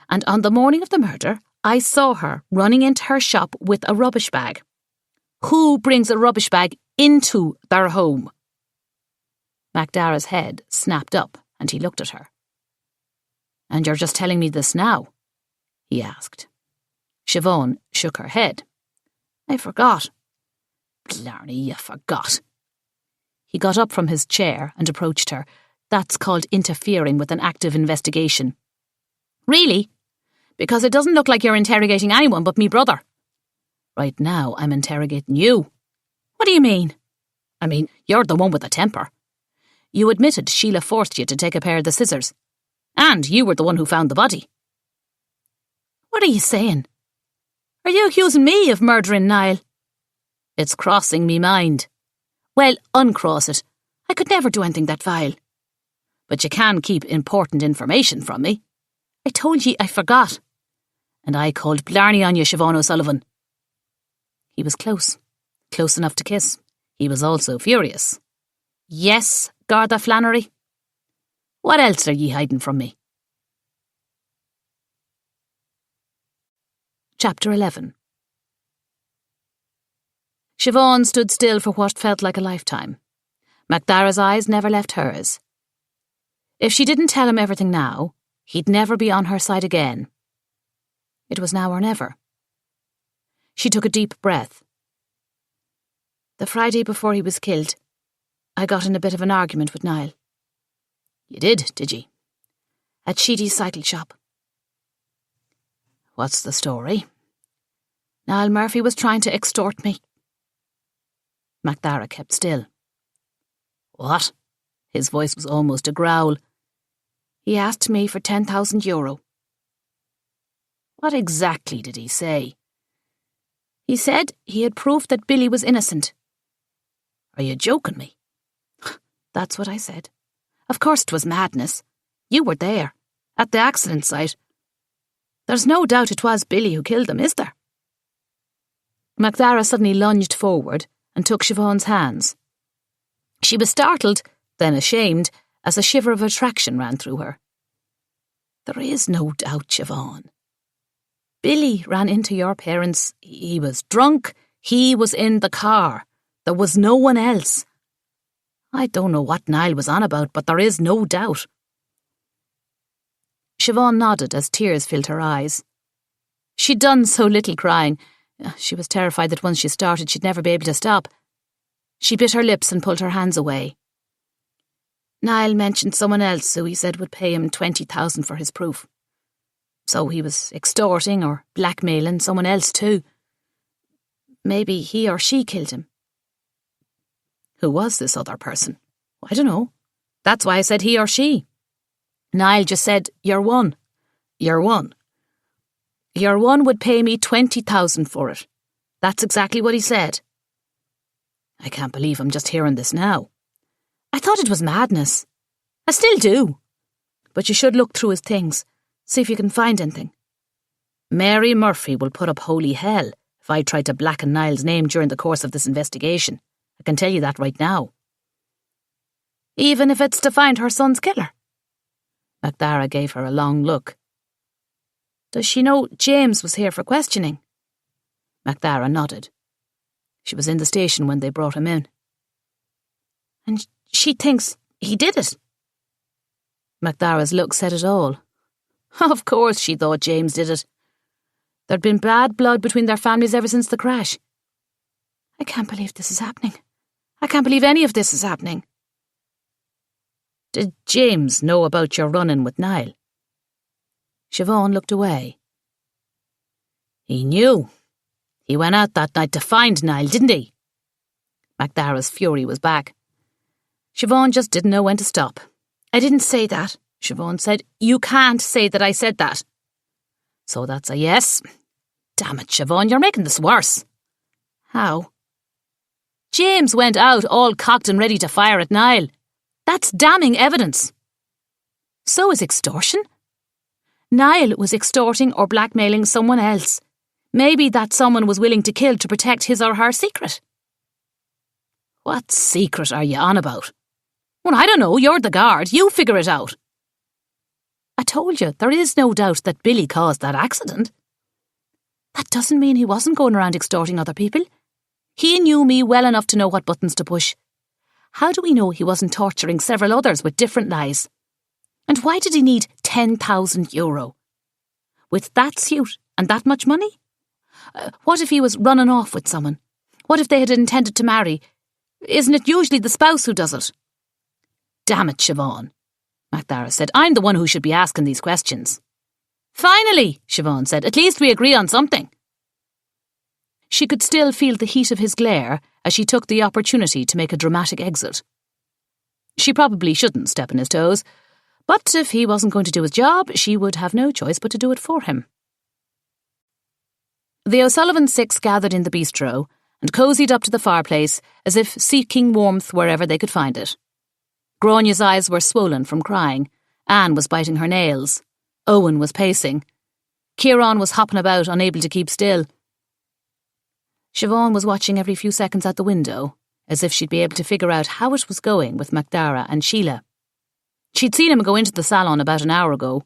Speaker 1: And on the morning of the murder, I saw her running into her shop with a rubbish bag. Who brings a rubbish bag into their home? MacDara's head snapped up and he looked at her. "And you're just telling me this now?" he asked. Siobhan shook her head. "I forgot." "Blarney, you forgot." He got up from his chair and approached her. "That's called interfering with an active investigation." "Really? Because it doesn't look like you're interrogating anyone but me brother." "Right now, I'm interrogating you." "What do you mean?" "I mean, you're the one with the temper. You admitted Sheila forced you to take a pair of the scissors. And you were the one who found the body." "What are you saying? Are you accusing me of murdering Niall?" "It's crossing me mind." "Well, uncross it. I could never do anything that vile." "But you can keep important information from me." "I told ye I forgot." "And I called Blarney on you, Siobhan O'Sullivan." He was close enough to kiss. He was also furious. "Yes, Garda Flannery? What else are ye hiding from me?" Chapter 11. Siobhan stood still for what felt like a lifetime. MacDara's eyes never left hers. If she didn't tell him everything now, he'd never be on her side again. It was now or never. She took a deep breath. "The Friday before he was killed, I got in a bit of an argument with Niall." "You did you?" "At Sheedy's cycle shop." "What's the story?" "Niall Murphy was trying to extort me." MacDara kept still. "What?" His voice was almost a growl. "He asked me for €10,000. "What exactly did he say?" "He said he had proof that Billy was innocent." "Are you joking me?" "That's what I said. Of course 'twas madness. You were there, at the accident site. There's no doubt it was Billy who killed him, is there?" MacDara suddenly lunged forward and took Siobhan's hands. She was startled, then ashamed, as a shiver of attraction ran through her. "There is no doubt, Siobhan. Billy ran into your parents. He was drunk. He was in the car. There was no one else. I don't know what Niall was on about, but there is no doubt." Siobhan nodded as tears filled her eyes. She'd done so little crying. She was terrified that once she started, she'd never be able to stop. She bit her lips and pulled her hands away. "Niall mentioned someone else who he said would pay him 20,000 for his proof. So he was extorting or blackmailing someone else too. Maybe he or she killed him." "Who was this other person?" "I don't know. That's why I said he or she. Niall just said, 'You're one.' 'You're one.' 'You're one would pay me 20,000 for it.' That's exactly what he said." "I can't believe I'm just hearing this now." "I thought it was madness. I still do. But you should look through his things, see if you can find anything." "Mary Murphy will put up holy hell if I try to blacken Niall's name during the course of this investigation. I can tell you that right now." "Even if it's to find her son's killer?" MacDara gave her a long look. "Does she know James was here for questioning?" MacDara nodded. She was in the station when they brought him in. "And she thinks he did it?" MacDara's look said it all. Of course she thought James did it. There'd been bad blood between their families ever since the crash. "I can't believe this is happening. I can't believe any of this is happening." "Did James know about your run-in with Niall?" Siobhan looked away. "He knew. He went out that night to find Niall, didn't he?" MacDara's fury was back. Siobhan just didn't know when to stop. "I didn't say that," Siobhan said. "You can't say that I said that." "So that's a yes. Damn it, Siobhan, you're making this worse." "How?" "James went out all cocked and ready to fire at Niall. That's damning evidence." "So is extortion. Niall was extorting or blackmailing someone else. Maybe that someone was willing to kill to protect his or her secret." "What secret are you on about?" "Well, I don't know. You're the guard. You figure it out." "I told you, there is no doubt that Billy caused that accident." "That doesn't mean he wasn't going around extorting other people. He knew me well enough to know what buttons to push. how do we know he wasn't torturing several others with different lies? And why did he need €10,000? With that suit and that much money? What if he was running off with someone? What if they had intended to marry? Isn't it usually the spouse who does it? Damn it, Siobhan, Macdara said. I'm the one who should be asking these questions. Finally, Siobhan said. At least we agree on something. She could still feel the heat of his glare as she took the opportunity to make a dramatic exit. She probably shouldn't step on his toes, but if he wasn't going to do his job, she would have no choice but to do it for him. The O'Sullivan Six gathered in the bistro and cosied up to the fireplace as if seeking warmth wherever they could find it. Gráinne's eyes were swollen from crying. Anne was biting her nails. Owen was pacing. Ciarán was hopping about, unable to keep still. Siobhan was watching every few seconds out the window, as if she'd be able to figure out how it was going with Macdara and Sheila. She'd seen him go into the salon about an hour ago.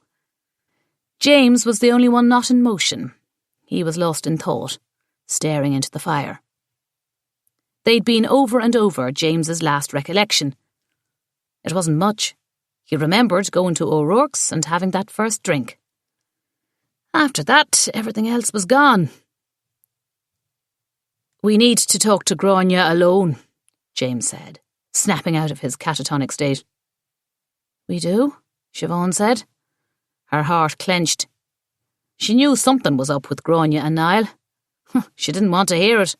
Speaker 1: James was the only one not in motion. He was lost in thought, staring into the fire. They'd been over and over James's last recollection. It wasn't much. He remembered going to O'Rourke's and having that first drink. After that, everything else was gone. We need to talk to Gráinne alone, James said, snapping out of his catatonic state. We do, Siobhan said. Her heart clenched. She knew something was up with Gráinne and Niall. She didn't want to hear it.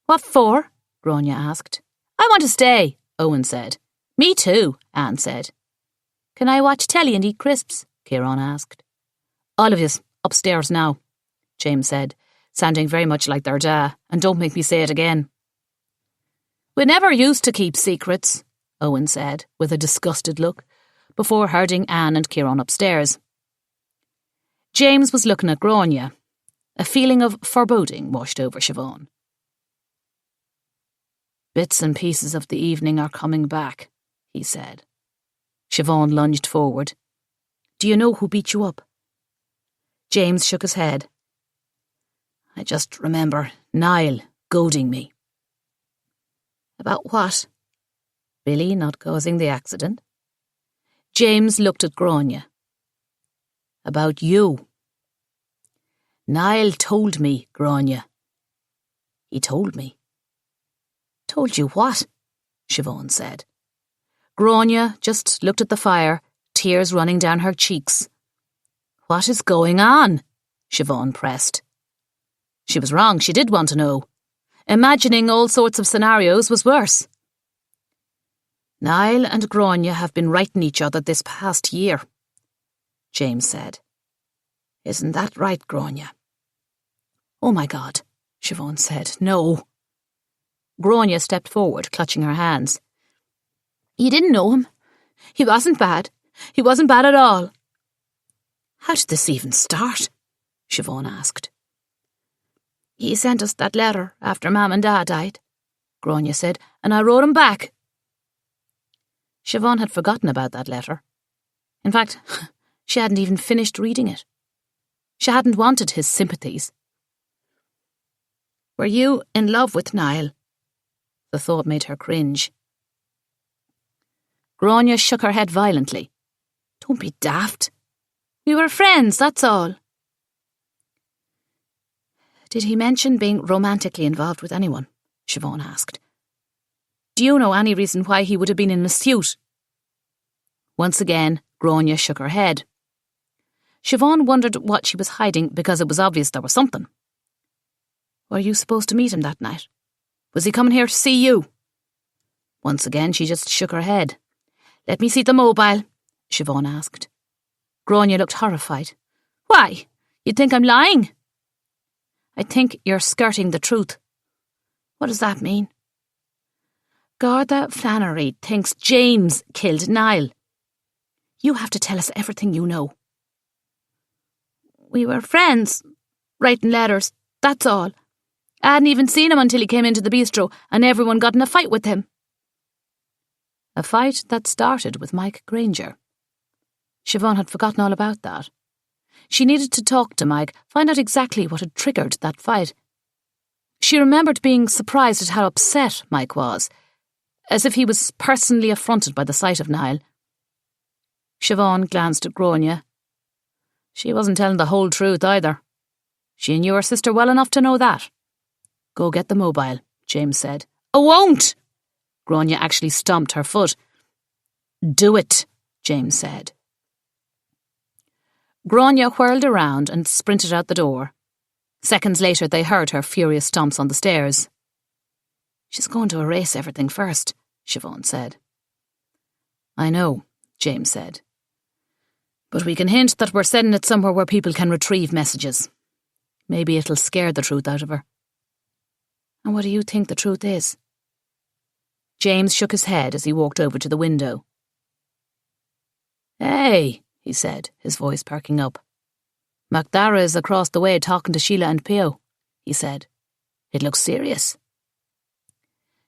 Speaker 1: What for? Gráinne asked. I want to stay, Owen said. Me too, Anne said. Can I watch telly and eat crisps? Ciarán asked. All of yous, upstairs now, James said, sounding very much like their da, and don't make me say it again. We never used to keep secrets, Owen said, with a disgusted look, before herding Anne and Ciarán upstairs. James was looking at Gráinne. A feeling of foreboding washed over Siobhan. Bits and pieces of the evening are coming back, he said. Siobhan lunged forward. Do you know who beat you up? James shook his head. I just remember Niall goading me. About what? Billy not causing the accident? James looked at Gráinne. About you. Niall told me, Gráinne. He told me. Told you what? Siobhan said. Gráinne just looked at the fire, tears running down her cheeks. What is going on? Siobhan pressed. She was wrong, she did want to know. Imagining all sorts of scenarios was worse. Niall and Gráinne have been writing each other this past year, James said. Isn't that right, Gráinne? Oh my God, Siobhan said. No. Gráinne stepped forward, clutching her hands. You didn't know him. He wasn't bad. He wasn't bad at all. How did this even start? Siobhan asked. He sent us that letter after Mam and Dad died, Gráinne said, and I wrote him back. Siobhan had forgotten about that letter. In fact, she hadn't even finished reading it. She hadn't wanted his sympathies. Were you in love with Niall? The thought made her cringe. Gráinne shook her head violently. Don't be daft. We were friends, that's all. Did he mention being romantically involved with anyone? Siobhan asked. Do you know any reason why he would have been in a suit? Once again, Gráinne shook her head. Siobhan wondered what she was hiding because it was obvious there was something. Were you supposed to meet him that night? Was he coming here to see you? Once again, she just shook her head. Let me see the mobile, Siobhan asked. Gráinne looked horrified. Why? You'd think I'm lying? I think you're skirting the truth. What does that mean? Garda Flannery thinks James killed Niall. You have to tell us everything you know. We were friends, writing letters, that's all. I hadn't even seen him until he came into the bistro and everyone got in a fight with him. A fight that started with Mike Granger. Siobhan had forgotten all about that. She needed to talk to Mike, find out exactly what had triggered that fight. She remembered being surprised at how upset Mike was. as if he was personally affronted by the sight of Niall. Siobhan glanced at Grania. She wasn't telling the whole truth either. She knew her sister well enough to know that. Go get the mobile, James said. I won't! Grania actually stomped her foot. Do it, James said. Grania whirled around and sprinted out the door. Seconds later they heard her furious stomps on the stairs. She's going to erase everything first, Siobhan said. I know, James said. But we can hint that we're sending it somewhere where people can retrieve messages. Maybe it'll scare the truth out of her. And what do you think the truth is? James shook his head as he walked over to the window. Hey, he said, his voice perking up. MacDara is across the way talking to Sheila and Pio, he said. It looks serious.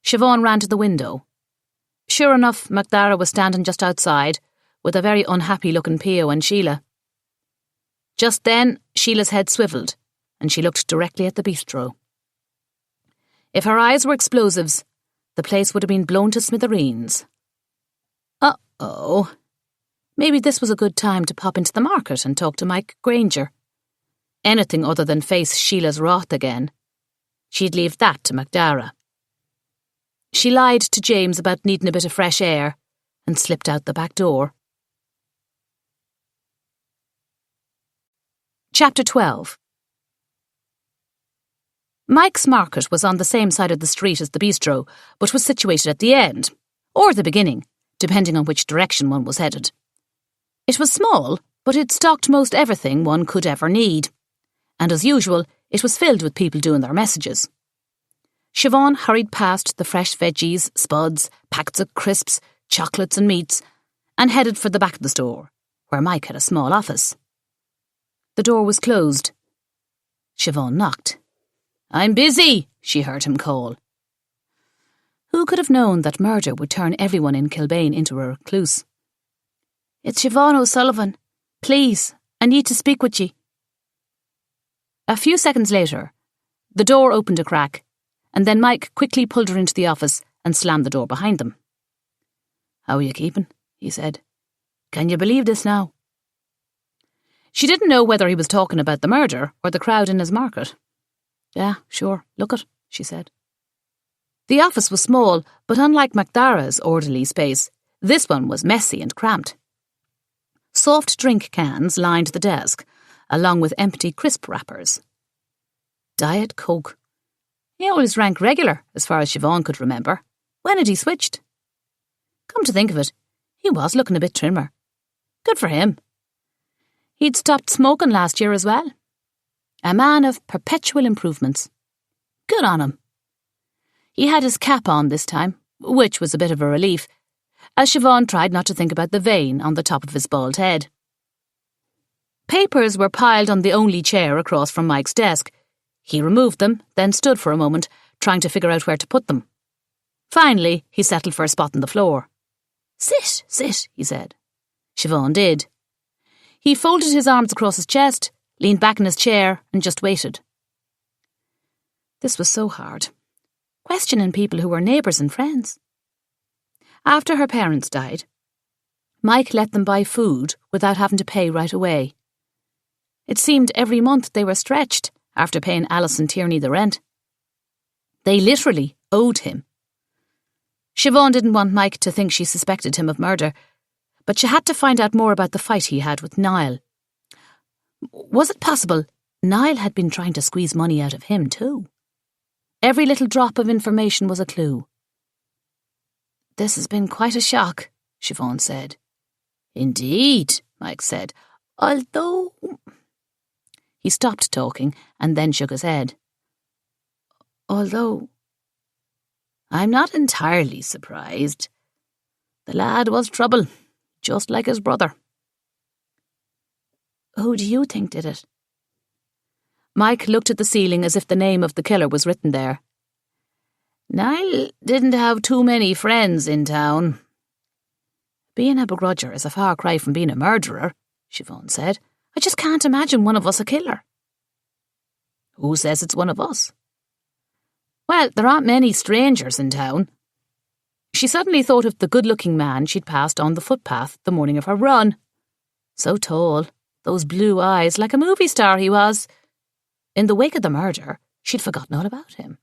Speaker 1: Siobhan ran to the window. Sure enough, MacDara was standing just outside, with a very unhappy-looking Pio and Sheila. Just then, Sheila's head swivelled, and she looked directly at the bistro. If her eyes were explosives, the place would have been blown to smithereens. Uh-oh. Maybe this was a good time to pop into the market and talk to Mike Granger. Anything other than face Sheila's wrath again. She'd leave that to MacDara. She lied to James about needing a bit of fresh air and slipped out the back door. Chapter 12. Mike's market was on the same side of the street as the bistro, but was situated at the end, or the beginning, depending on which direction one was headed. It was small, but it stocked most everything one could ever need. And as usual, it was filled with people doing their messages. Siobhan hurried past the fresh veggies, spuds, packets of crisps, chocolates and meats, and headed for the back of the store, where Mike had a small office. The door was closed. Siobhan knocked. I'm busy, she heard him call. Who could have known that murder would turn everyone in Kilbane into a recluse? It's Siobhan O'Sullivan. Please, I need to speak with ye. A few seconds later, the door opened a crack, and then Mike quickly pulled her into the office and slammed the door behind them. How are you keeping? He said. Can you believe this now? She didn't know whether he was talking about the murder or the crowd in his market. Yeah, sure, look it, she said. The office was small, but unlike MacDara's orderly space, this one was messy and cramped. Soft drink cans lined the desk, along with empty crisp wrappers. Diet Coke. He always drank regular, as far as Siobhan could remember. When had he switched? Come to think of it, he was looking a bit trimmer. Good for him. He'd stopped smoking last year as well. A man of perpetual improvements. Good on him. He had his cap on this time, which was a bit of a relief, as Siobhan tried not to think about the vein on the top of his bald head. Papers were piled on the only chair across from Mike's desk. He removed them, then stood for a moment, trying to figure out where to put them. Finally, he settled for a spot on the floor. Sit, he said. Siobhan did. He folded his arms across his chest, leaned back in his chair, and just waited. This was so hard. Questioning people who were neighbours and friends. After her parents died, Mike let them buy food without having to pay right away. It seemed every month they were stretched after paying Alison Tierney the rent. They literally owed him. Siobhan didn't want Mike to think she suspected him of murder, but she had to find out more about the fight he had with Niall. Was it possible Niall had been trying to squeeze money out of him too? Every little drop of information was a clue. This has been quite a shock, Siobhan said. Indeed, Mike said, although... He stopped talking and then shook his head. Although... I'm not entirely surprised. The lad was trouble, just like his brother. Who do you think did it? Mike looked at the ceiling as if the name of the killer was written there. Niall didn't have too many friends in town. Being a begrudger is a far cry from being a murderer, Siobhan said. I just can't imagine one of us a killer. Who says it's one of us? Well, there aren't many strangers in town. She suddenly thought of the good-looking man she'd passed on the footpath the morning of her run. So tall, those blue eyes, like a movie star he was. In the wake of the murder, she'd forgotten all about him.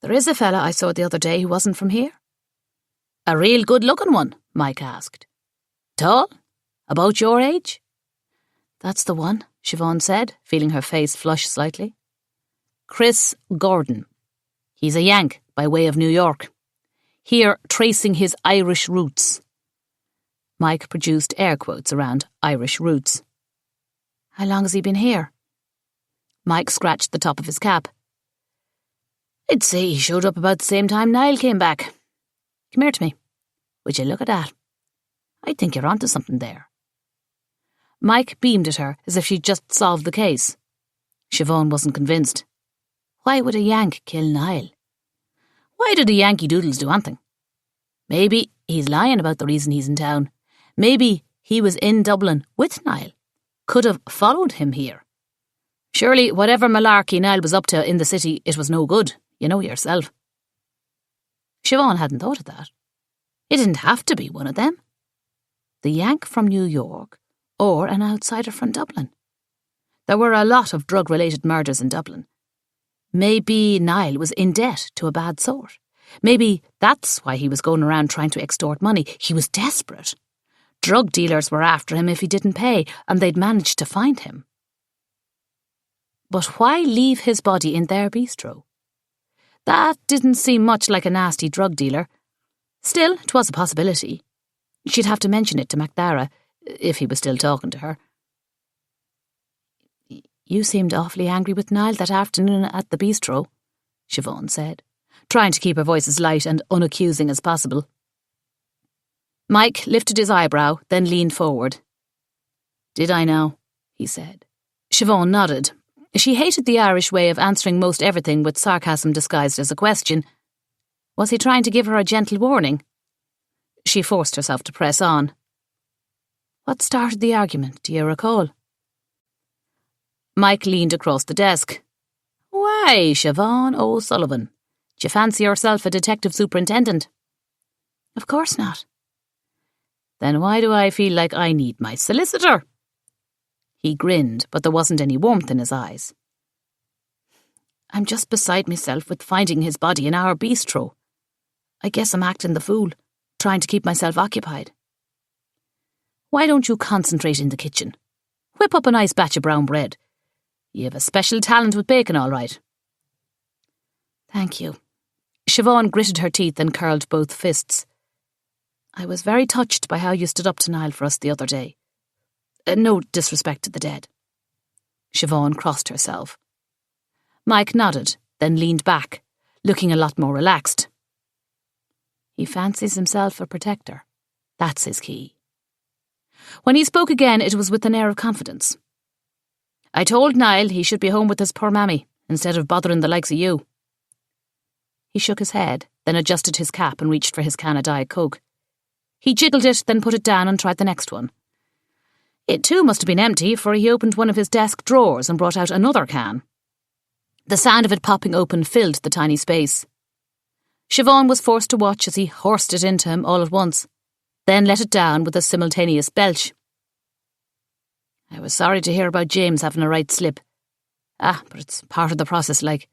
Speaker 1: "There is a fella I saw the other day who wasn't from here." "A real good-looking one?" Mike asked. "Tall? About your age?" "That's the one," Siobhan said, feeling her face flush slightly. "Chris Gordon. He's a Yank by way of New York. Here tracing his Irish roots." Mike produced air quotes around Irish roots. "How long has he been here?" Mike scratched the top of his cap. "I'd say he showed up about the same time Niall came back. Come here to me. Would you look at that? I think you're onto something there." Mike beamed at her as if she'd just solved the case. Siobhan wasn't convinced. Why would a Yank kill Niall? Why did the Yankee Doodles do anything? Maybe he's lying about the reason he's in town. Maybe he was in Dublin with Niall. Could have followed him here. Surely whatever malarkey Niall was up to in the city, it was no good. You know yourself. Siobhan hadn't thought of that. It didn't have to be one of them. The Yank from New York or an outsider from Dublin. There were a lot of drug-related murders in Dublin. Maybe Niall was in debt to a bad sort. Maybe that's why he was going around trying to extort money. He was desperate. Drug dealers were after him if he didn't pay, and they'd managed to find him. But why leave his body in their bistro? That didn't seem much like a nasty drug dealer. Still, it was a possibility. She'd have to mention it to MacDara, if he was still talking to her. "You seemed awfully angry with Niall that afternoon at the bistro," Siobhan said, trying to keep her voice as light and unaccusing as possible. Mike lifted his eyebrow, then leaned forward. "Did I now?" he said. Siobhan nodded. She hated the Irish way of answering most everything with sarcasm disguised as a question. Was he trying to give her a gentle warning? She forced herself to press on. "What started the argument, do you recall?" Mike leaned across the desk. "Why, Siobhan O'Sullivan, d'you fancy yourself a detective superintendent?" "Of course not." "Then why do I feel like I need my solicitor?" He grinned, but there wasn't any warmth in his eyes. "I'm just beside myself with finding his body in our bistro. I guess I'm acting the fool, trying to keep myself occupied." "Why don't you concentrate in the kitchen? Whip up a nice batch of brown bread. You have a special talent with bacon, all right." "Thank you." Siobhan gritted her teeth and curled both fists. "I was very touched by how you stood up to Niall for us the other day. No disrespect to the dead." Siobhan crossed herself. Mike nodded, then leaned back, looking a lot more relaxed. He fancies himself a protector. That's his key. When he spoke again, it was with an air of confidence. "I told Niall he should be home with his poor mammy, instead of bothering the likes of you." He shook his head, then adjusted his cap and reached for his can of Diet Coke. He jiggled it, then put it down and tried the next one. It too must have been empty, for he opened one of his desk drawers and brought out another can. The sound of it popping open filled the tiny space. Siobhan was forced to watch as he horsed it into him all at once, then let it down with a simultaneous belch. "I was sorry to hear about James having a right slip. But it's part of the process, like.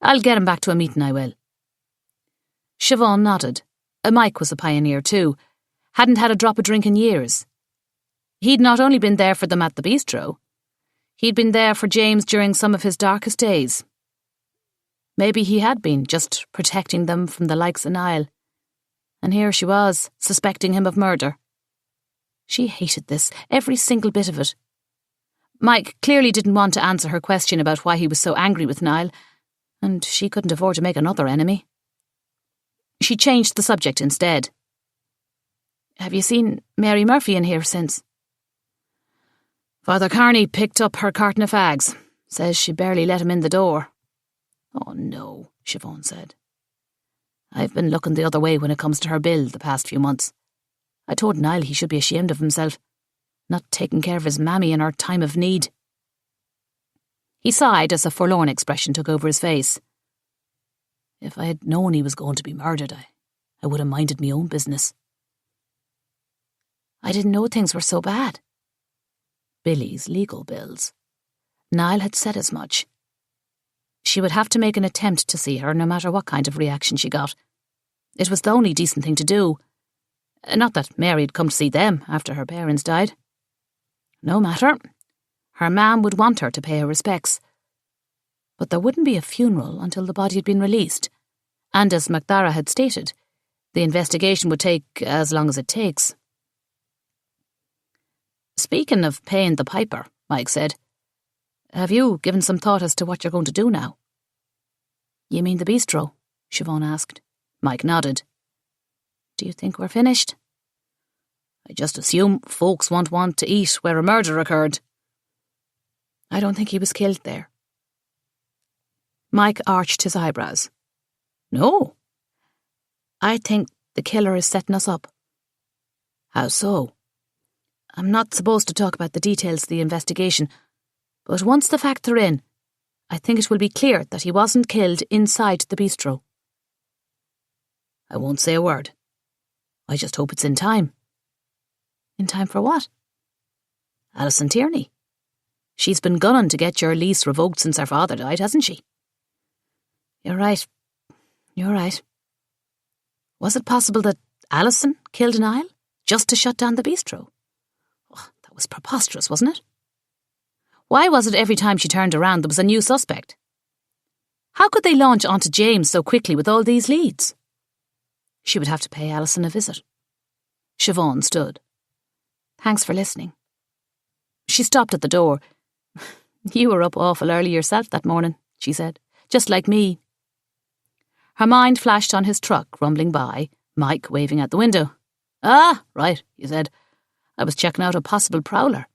Speaker 1: I'll get him back to a meeting, I will." Siobhan nodded. Mike was a pioneer too. Hadn't had a drop of drink in years. He'd not only been there for them at the bistro, he'd been there for James during some of his darkest days. Maybe he had been, just protecting them from the likes of Niall. And here she was, suspecting him of murder. She hated this, every single bit of it. Mike clearly didn't want to answer her question about why he was so angry with Niall, and she couldn't afford to make another enemy. She changed the subject instead. "Have you seen Mary Murphy in here since?" "Father Carney picked up her carton of fags. Says she barely let him in the door." "Oh no," Siobhan said. "I've been looking the other way when it comes to her bill the past few months. I told Niall he should be ashamed of himself, not taking care of his mammy in her time of need." He sighed as a forlorn expression took over his face. "If I had known he was going to be murdered, I would have minded me own business. I didn't know things were so bad. Billy's legal bills. Niall had said as much. She would have to make an attempt to see her, no matter what kind of reaction she got. It was the only decent thing to do. Not that Mary had come to see them after her parents died. No matter. Her mam would want her to pay her respects. But there wouldn't be a funeral until the body had been released. And as MacDara had stated, the investigation would take as long as it takes. Speaking of paying the piper, Mike said, have you given some thought as to what you're going to do now? You mean the bistro? Siobhan asked. Mike nodded. Do you think we're finished? I just assume folks won't want to eat where a murder occurred. I don't think he was killed there. Mike arched his eyebrows. No. I think the killer is setting us up. How so? I'm not supposed to talk about the details of the investigation, but once the facts are in, I think it will be clear that he wasn't killed inside the bistro. I won't say a word. I just hope it's in time. In time for what? Alison Tierney. She's been gunning to get your lease revoked since her father died, hasn't she? You're right. You're right. Was it possible that Alison killed Niall just to shut down the bistro? Oh, that was preposterous, wasn't it? Why was it every time she turned around there was a new suspect? How could they launch onto James so quickly with all these leads? She would have to pay Alison a visit. Siobhan stood. Thanks for listening. She stopped at the door. You were up awful early yourself that morning, she said. Just like me. Her mind flashed on his truck rumbling by, Mike waving out the window. Ah, right, he said. I was checking out a possible prowler.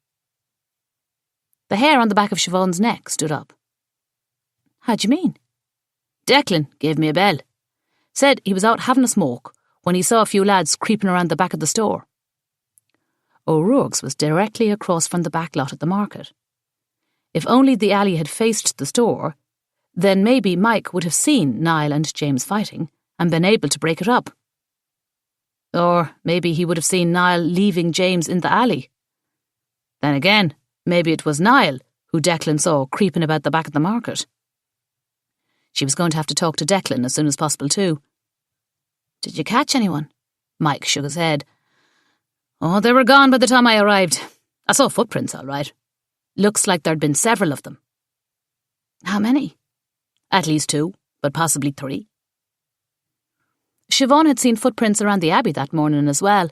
Speaker 1: The hair on the back of Siobhan's neck stood up. How do you mean? Declan gave me a bell. Said he was out having a smoke when he saw a few lads creeping around the back of the store. O'Rourke's was directly across from the back lot at the market. If only the alley had faced the store, then maybe Mike would have seen Niall and James fighting and been able to break it up. Or maybe he would have seen Niall leaving James in the alley. Then again, maybe it was Niall who Declan saw creeping about the back of the market. She was going to have to talk to Declan as soon as possible too. Did you catch anyone? Mike shook his head. Oh, they were gone by the time I arrived. I saw footprints, all right. Looks like there'd been several of them. How many? At least 2, but possibly 3. Siobhan had seen footprints around the Abbey that morning as well.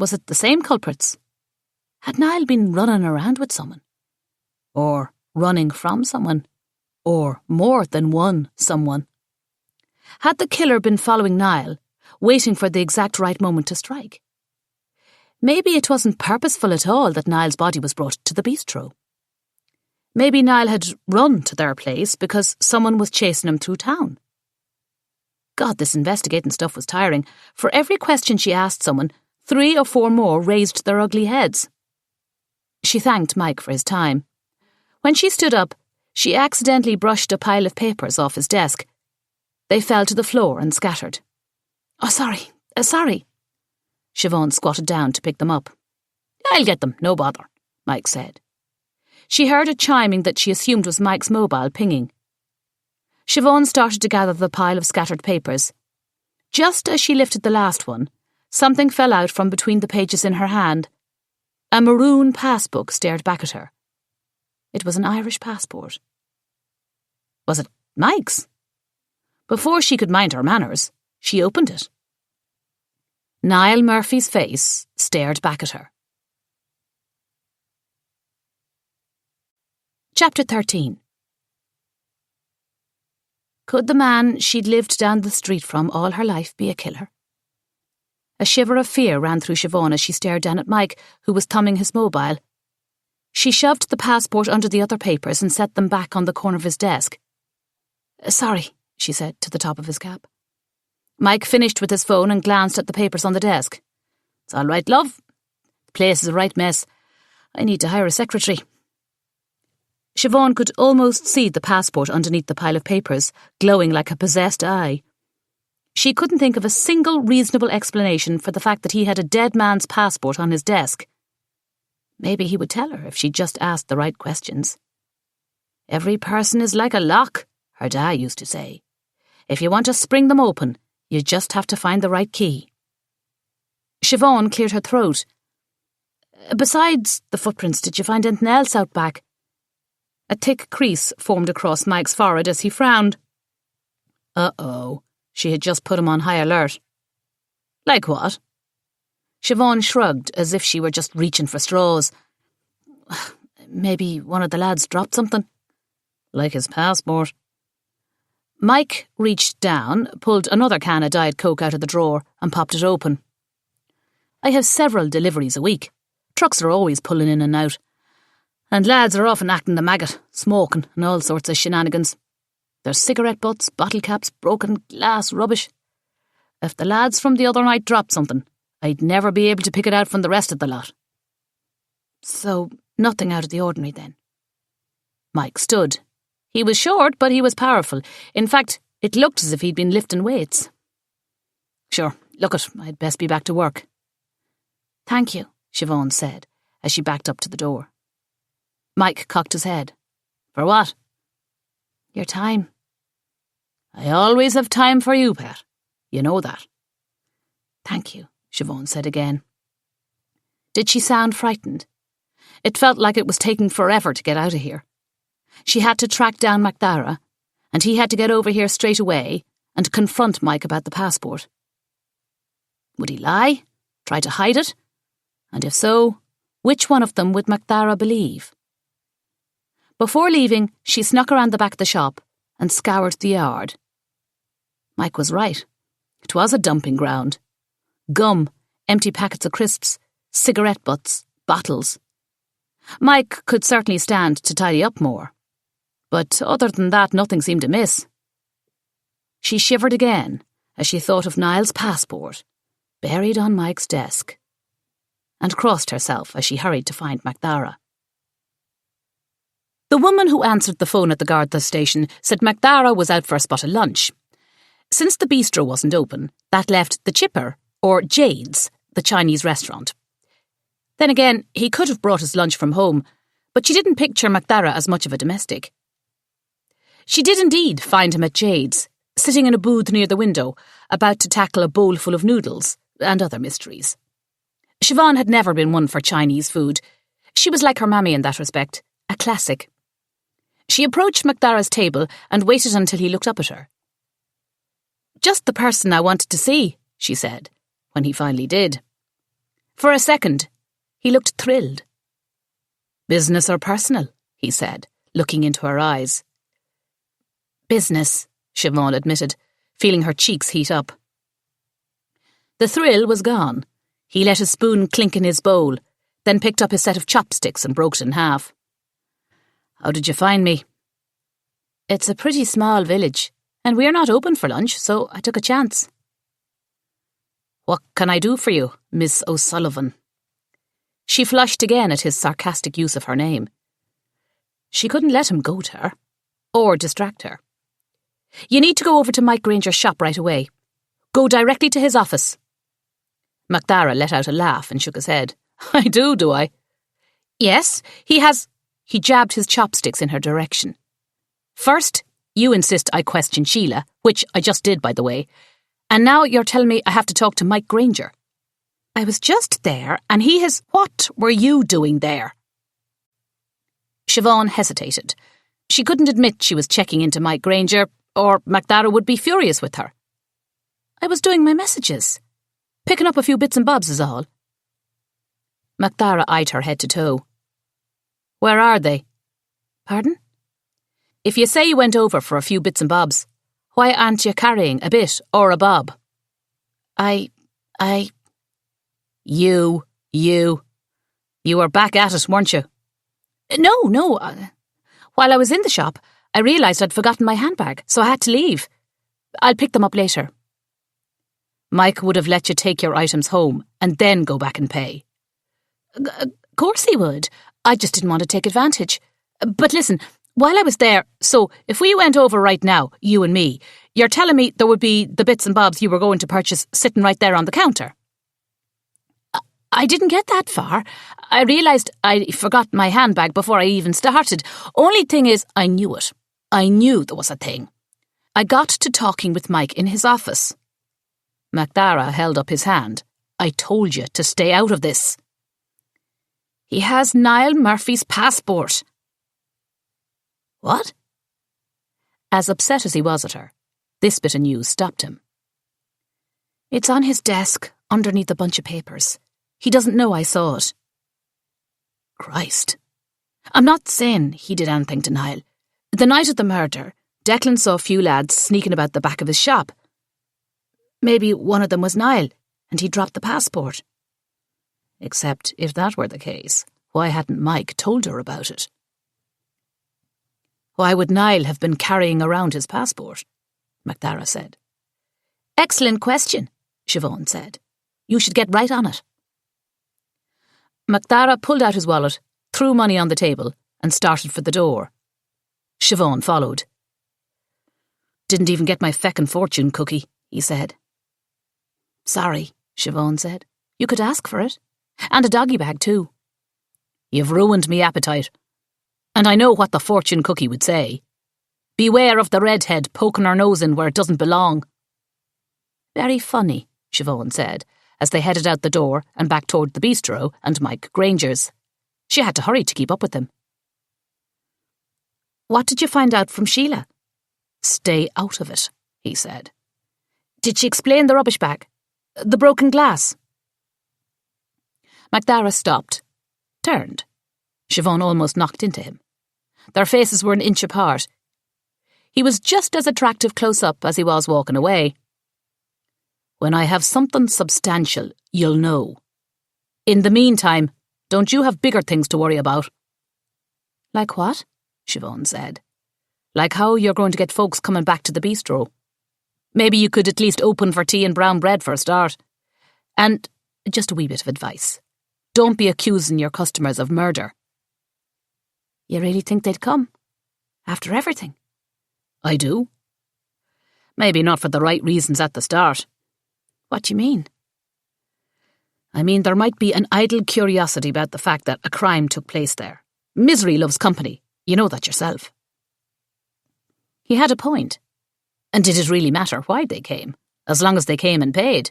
Speaker 1: Was it the same culprits? Had Niall been running around with someone? Or running from someone? Or more than one someone? Had the killer been following Niall, waiting for the exact right moment to strike? Maybe it wasn't purposeful at all that Niall's body was brought to the bistro. Maybe Niall had run to their place because someone was chasing him through town. God, this investigating stuff was tiring. For every question she asked someone, 3 or 4 more raised their ugly heads. She thanked Mike for his time. When she stood up, she accidentally brushed a pile of papers off his desk. They fell to the floor and scattered. Oh, sorry. Siobhan squatted down to pick them up. I'll get them, no bother, Mike said. She heard a chiming that she assumed was Mike's mobile pinging. Siobhan started to gather the pile of scattered papers. Just as she lifted the last one, something fell out from between the pages in her hand. A maroon passbook stared back at her. It was an Irish passport. Was it Mike's? Before she could mind her manners, she opened it. Niall Murphy's face stared back at her. Chapter 13. Could the man she'd lived down the street from all her life be a killer? A shiver of fear ran through Siobhan as she stared down at Mike, who was thumbing his mobile. She shoved the passport under the other papers and set them back on the corner of his desk. Sorry, she said to the top of his cap. Mike finished with his phone and glanced at the papers on the desk. It's all right, love. The place is a right mess. I need to hire a secretary. Siobhan could almost see the passport underneath the pile of papers, glowing like a possessed eye. She couldn't think of a single reasonable explanation for the fact that he had a dead man's passport on his desk. Maybe he would tell her if she just asked the right questions. Every person is like a lock, her dad used to say. If you want to spring them open, you just have to find the right key. Siobhan cleared her throat. Besides the footprints, did you find anything else out back? A thick crease formed across Mike's forehead as he frowned. Uh-oh, she had just put him on high alert. Like what? Siobhan shrugged as if she were just reaching for straws. Maybe one of the lads dropped something. Like his passport. Mike reached down, pulled another can of Diet Coke out of the drawer and popped it open. I have several deliveries a week. Trucks are always pulling in and out. And lads are often acting the maggot, smoking and all sorts of shenanigans. There's cigarette butts, bottle caps, broken glass, rubbish. If the lads from the other night dropped something, I'd never be able to pick it out from the rest of the lot. So, nothing out of the ordinary then. Mike stood. He was short, but he was powerful. In fact, it looked as if he'd been lifting weights. Sure, look it, I'd best be back to work. Thank you, Siobhan said, as she backed up to the door. Mike cocked his head. For what? Your time. I always have time for you, Pat. You know that. Thank you, Siobhan said again. Did she sound frightened? It felt like it was taking forever to get out of here. She had to track down MacDara, and he had to get over here straight away and confront Mike about the passport. Would he lie? Try to hide it? And if so, which one of them would MacDara believe? Before leaving, she snuck around the back of the shop and scoured the yard. Mike was right. It was a dumping ground. Gum, empty packets of crisps, cigarette butts, bottles. Mike could certainly stand to tidy up more. But other than that, nothing seemed amiss. She shivered again as she thought of Niall's passport, buried on Mike's desk, and crossed herself as she hurried to find MacDara. The woman who answered the phone at the Garda station said MacDara was out for a spot of lunch. Since the bistro wasn't open, that left the Chipper, or Jade's, the Chinese restaurant. Then again, he could have brought his lunch from home, but she didn't picture MacDara as much of a domestic. She did indeed find him at Jade's, sitting in a booth near the window, about to tackle a bowl full of noodles and other mysteries. Siobhan had never been one for Chinese food. She was like her mammy in that respect, a classic. She approached MacDara's table and waited until he looked up at her. Just the person I wanted to see, she said, when he finally did. For a second, he looked thrilled. Business or personal, he said, looking into her eyes. Business, Siobhan admitted, feeling her cheeks heat up. The thrill was gone. He let his spoon clink in his bowl, then picked up his set of chopsticks and broke it in half. How did you find me? It's a pretty small village, and we're not open for lunch, so I took a chance. What can I do for you, Miss O'Sullivan? She flushed again at his sarcastic use of her name. She couldn't let him goad her, or distract her. You need to go over to Mike Granger's shop right away. Go directly to his office. MacDara let out a laugh and shook his head. I do I? Yes, he has... He jabbed his chopsticks in her direction. First, you insist I question Sheila, which I just did, by the way. And now you're telling me I have to talk to Mike Granger. I was just there, and he has... What were you doing there? Siobhan hesitated. She couldn't admit she was checking into Mike Granger, or MacDara would be furious with her. I was doing my messages. Picking up a few bits and bobs is all. MacDara eyed her head to toe. Where are they? Pardon? If you say you went over for a few bits and bobs, why aren't you carrying a bit or a bob? You were back at it, weren't you? No. While I was in the shop, I realised I'd forgotten my handbag, so I had to leave. I'll pick them up later. Mike would have let you take your items home and then go back and pay. Of course he would. I just didn't want to take advantage. But listen, While I was there, so if we went over right now, you and me, you're telling me there would be the bits and bobs you were going to purchase sitting right there on the counter? I didn't get that far. I realised I forgot my handbag before I even started. Only thing is, I knew it. I knew there was a thing. I got to talking with Mike in his office. MacDara held up his hand. I told you to stay out of this. He has Niall Murphy's passport. What? As upset as he was at her, this bit of news stopped him. It's on his desk, underneath a bunch of papers. He doesn't know I saw it. Christ. I'm not saying he did anything to Niall. The night of the murder, Declan saw a few lads sneaking about the back of his shop. Maybe one of them was Niall, and he dropped the passport. Except, if that were the case, why hadn't Mike told her about it? Why would Niall have been carrying around his passport? MacDara said. Excellent question, Siobhan said. You should get right on it. MacDara pulled out his wallet, threw money on the table, and started for the door. Siobhan followed. Didn't even get my feckin' fortune cookie, he said. Sorry, Siobhan said. You could ask for it. And a doggy bag too. You've ruined me appetite. And I know what the fortune cookie would say. Beware of the redhead poking her nose in where it doesn't belong. Very funny, Siobhan said, as they headed out the door and back toward the bistro and Mike Granger's. She had to hurry to keep up with them. What did you find out from Sheila? Stay out of it, he said. Did she explain the rubbish bag? The broken glass? MacDara stopped, turned. Siobhan almost knocked into him. Their faces were an inch apart. He was just as attractive close up as he was walking away. When I have something substantial, you'll know. In the meantime, don't you have bigger things to worry about? Like what? Siobhan said. Like how you're going to get folks coming back to the bistro. Maybe you could at least open for tea and brown bread for a start. And just a wee bit of advice. Don't be accusing your customers of murder. You really think they'd come? After everything? I do. Maybe not for the right reasons at the start. What do you mean? I mean, there might be an idle curiosity about the fact that a crime took place there. Misery loves company. You know that yourself. He had a point. And did it really matter why they came, as long as they came and paid?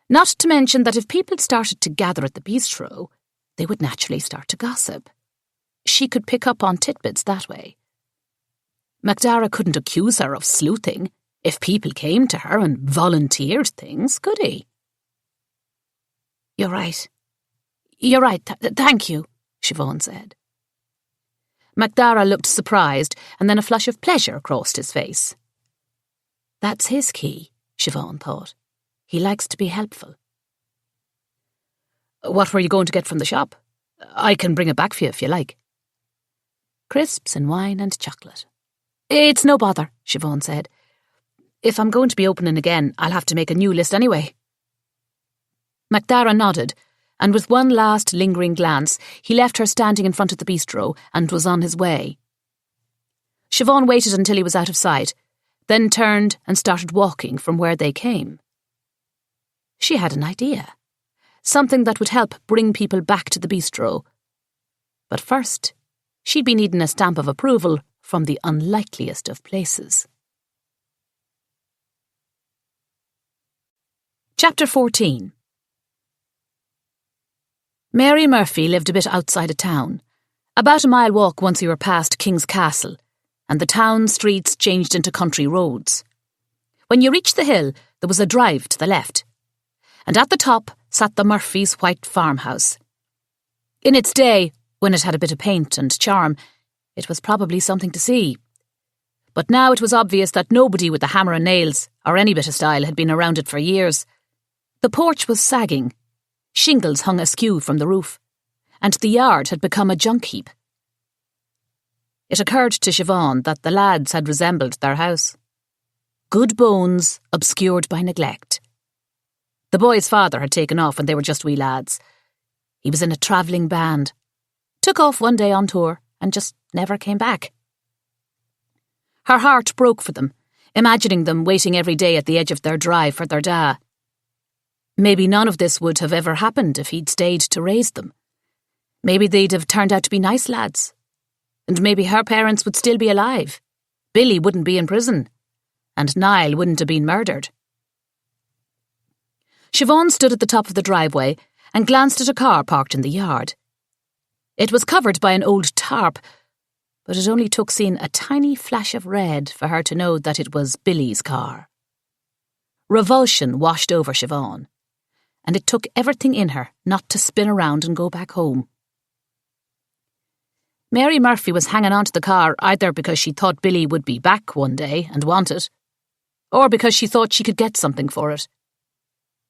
Speaker 1: Not to mention that if people started to gather at the bistro, they would naturally start to gossip. She could pick up on tidbits that way. MacDara couldn't accuse her of sleuthing if people came to her and volunteered things, could he? You're right. You're right. Thank you, Siobhan said. MacDara looked surprised, and then a flush of pleasure crossed his face. That's his key, Siobhan thought. He likes to be helpful. What were you going to get from the shop? I can bring it back for you if you like. Crisps and wine and chocolate. It's no bother, Siobhan said. If I'm going to be opening again, I'll have to make a new list anyway. MacDara nodded, and with one last lingering glance, he left her standing in front of the bistro and was on his way. Siobhan waited until he was out of sight, then turned and started walking from where they came. She had an idea. Something that would help bring people back to the bistro. But first, she'd be needing a stamp of approval from the unlikeliest of places. Chapter 14. Mary Murphy lived a bit outside of town, about a mile walk once you were past King's Castle, and the town streets changed into country roads. When you reached the hill, there was a drive to the left, and at the top sat the Murphys' white farmhouse. In its day, when it had a bit of paint and charm, it was probably something to see. But now it was obvious that nobody with a hammer and nails, or any bit of style, had been around it for years. The porch was sagging, shingles hung askew from the roof, and the yard had become a junk heap. It occurred to Siobhan that the lads had resembled their house. Good bones obscured by neglect. The boy's father had taken off when they were just wee lads. He was in a travelling band, took off one day on tour and just never came back. Her heart broke for them, imagining them waiting every day at the edge of their drive for their da. Maybe none of this would have ever happened if he'd stayed to raise them. Maybe they'd have turned out to be nice lads. And maybe her parents would still be alive. Billy wouldn't be in prison. And Niall wouldn't have been murdered. Siobhan stood at the top of the driveway and glanced at a car parked in the yard. It was covered by an old tarp, but it only took seeing a tiny flash of red for her to know that it was Billy's car. Revulsion washed over Siobhan, and it took everything in her not to spin around and go back home. Mary Murphy was hanging on to the car either because she thought Billy would be back one day and want it, or because she thought she could get something for it.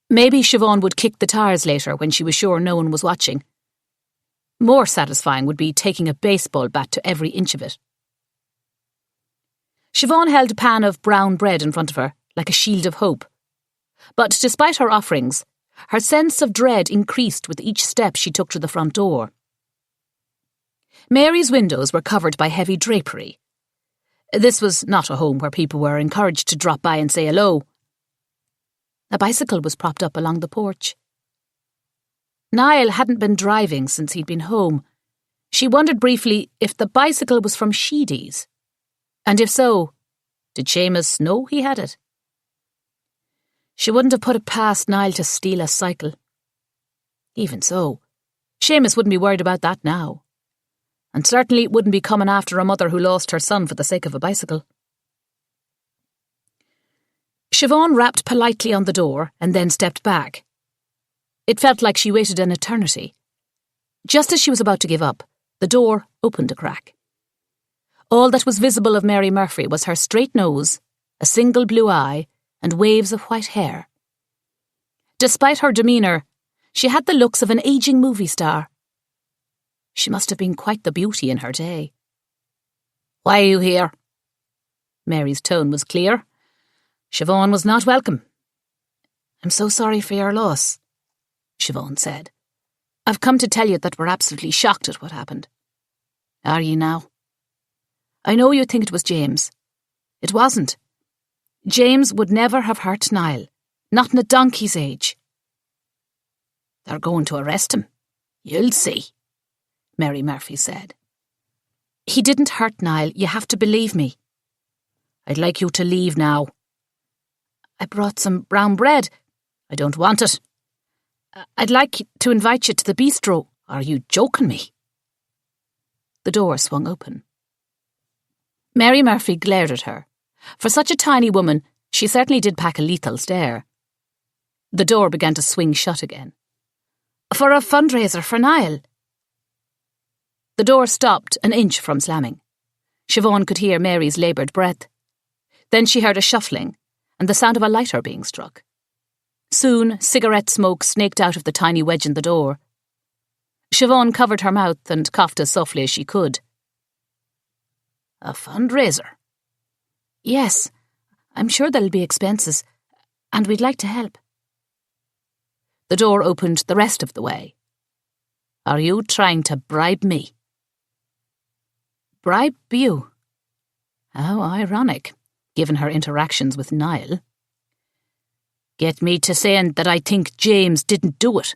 Speaker 1: Maybe Siobhan would kick the tires later when she was sure no one was watching. More satisfying would be taking a baseball bat to every inch of it. Siobhan held a pan of brown bread in front of her, like a shield of hope. But despite her offerings, her sense of dread increased with each step she took to the front door. Mary's windows were covered by heavy drapery. This was not a home where people were encouraged to drop by and say hello. A bicycle was propped up along the porch. Niall hadn't been driving since he'd been home. She wondered briefly if the bicycle was from Sheedy's. And if so, did Seamus know he had it? She wouldn't have put it past Niall to steal a cycle. Even so, Seamus wouldn't be worried about that now. And certainly wouldn't be coming after a mother who lost her son for the sake of a bicycle. Siobhan rapped politely on the door and then stepped back. It felt like she waited an eternity. Just as she was about to give up, the door opened a crack. All that was visible of Mary Murphy was her straight nose, a single blue eye, and waves of white hair. Despite her demeanour, she had the looks of an ageing movie star. She must have been quite the beauty in her day. "Why are you here?" Mary's tone was clear. Siobhan was not welcome. "I'm so sorry for your loss," Siobhan said. "I've come to tell you that we're absolutely shocked at what happened." "Are you now?" "I know you think it was James. It wasn't. James would never have hurt Niall, not in a donkey's age." "They're going to arrest him. You'll see," Mary Murphy said. "He didn't hurt Niall, you have to believe me." "I'd like you to leave now." "I brought some brown bread." "I don't want it." "I'd like to invite you to the bistro." "Are you joking me?" The door swung open. Mary Murphy glared at her. For such a tiny woman, she certainly did pack a lethal stare. The door began to swing shut again. "For a fundraiser for Niall." The door stopped an inch from slamming. Siobhan could hear Mary's laboured breath. Then she heard a shuffling and the sound of a lighter being struck. Soon, cigarette smoke snaked out of the tiny wedge in the door. Siobhan covered her mouth and coughed as softly as she could. "A fundraiser?" "Yes, I'm sure there'll be expenses, and we'd like to help." The door opened the rest of the way. "Are you trying to bribe me?" "Bribe you?" How ironic, given her interactions with Niall. "Get me to saying that I think James didn't do it."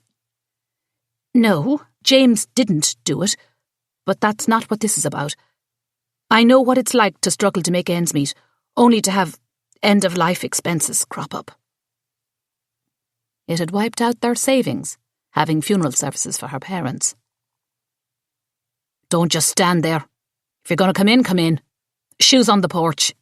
Speaker 1: "No, James didn't do it, but that's not what this is about. I know what it's like to struggle to make ends meet, only to have end-of-life expenses crop up." It had wiped out their savings, having funeral services for her parents. "Don't just stand there. If you're going to come in, come in. Shoes on the porch."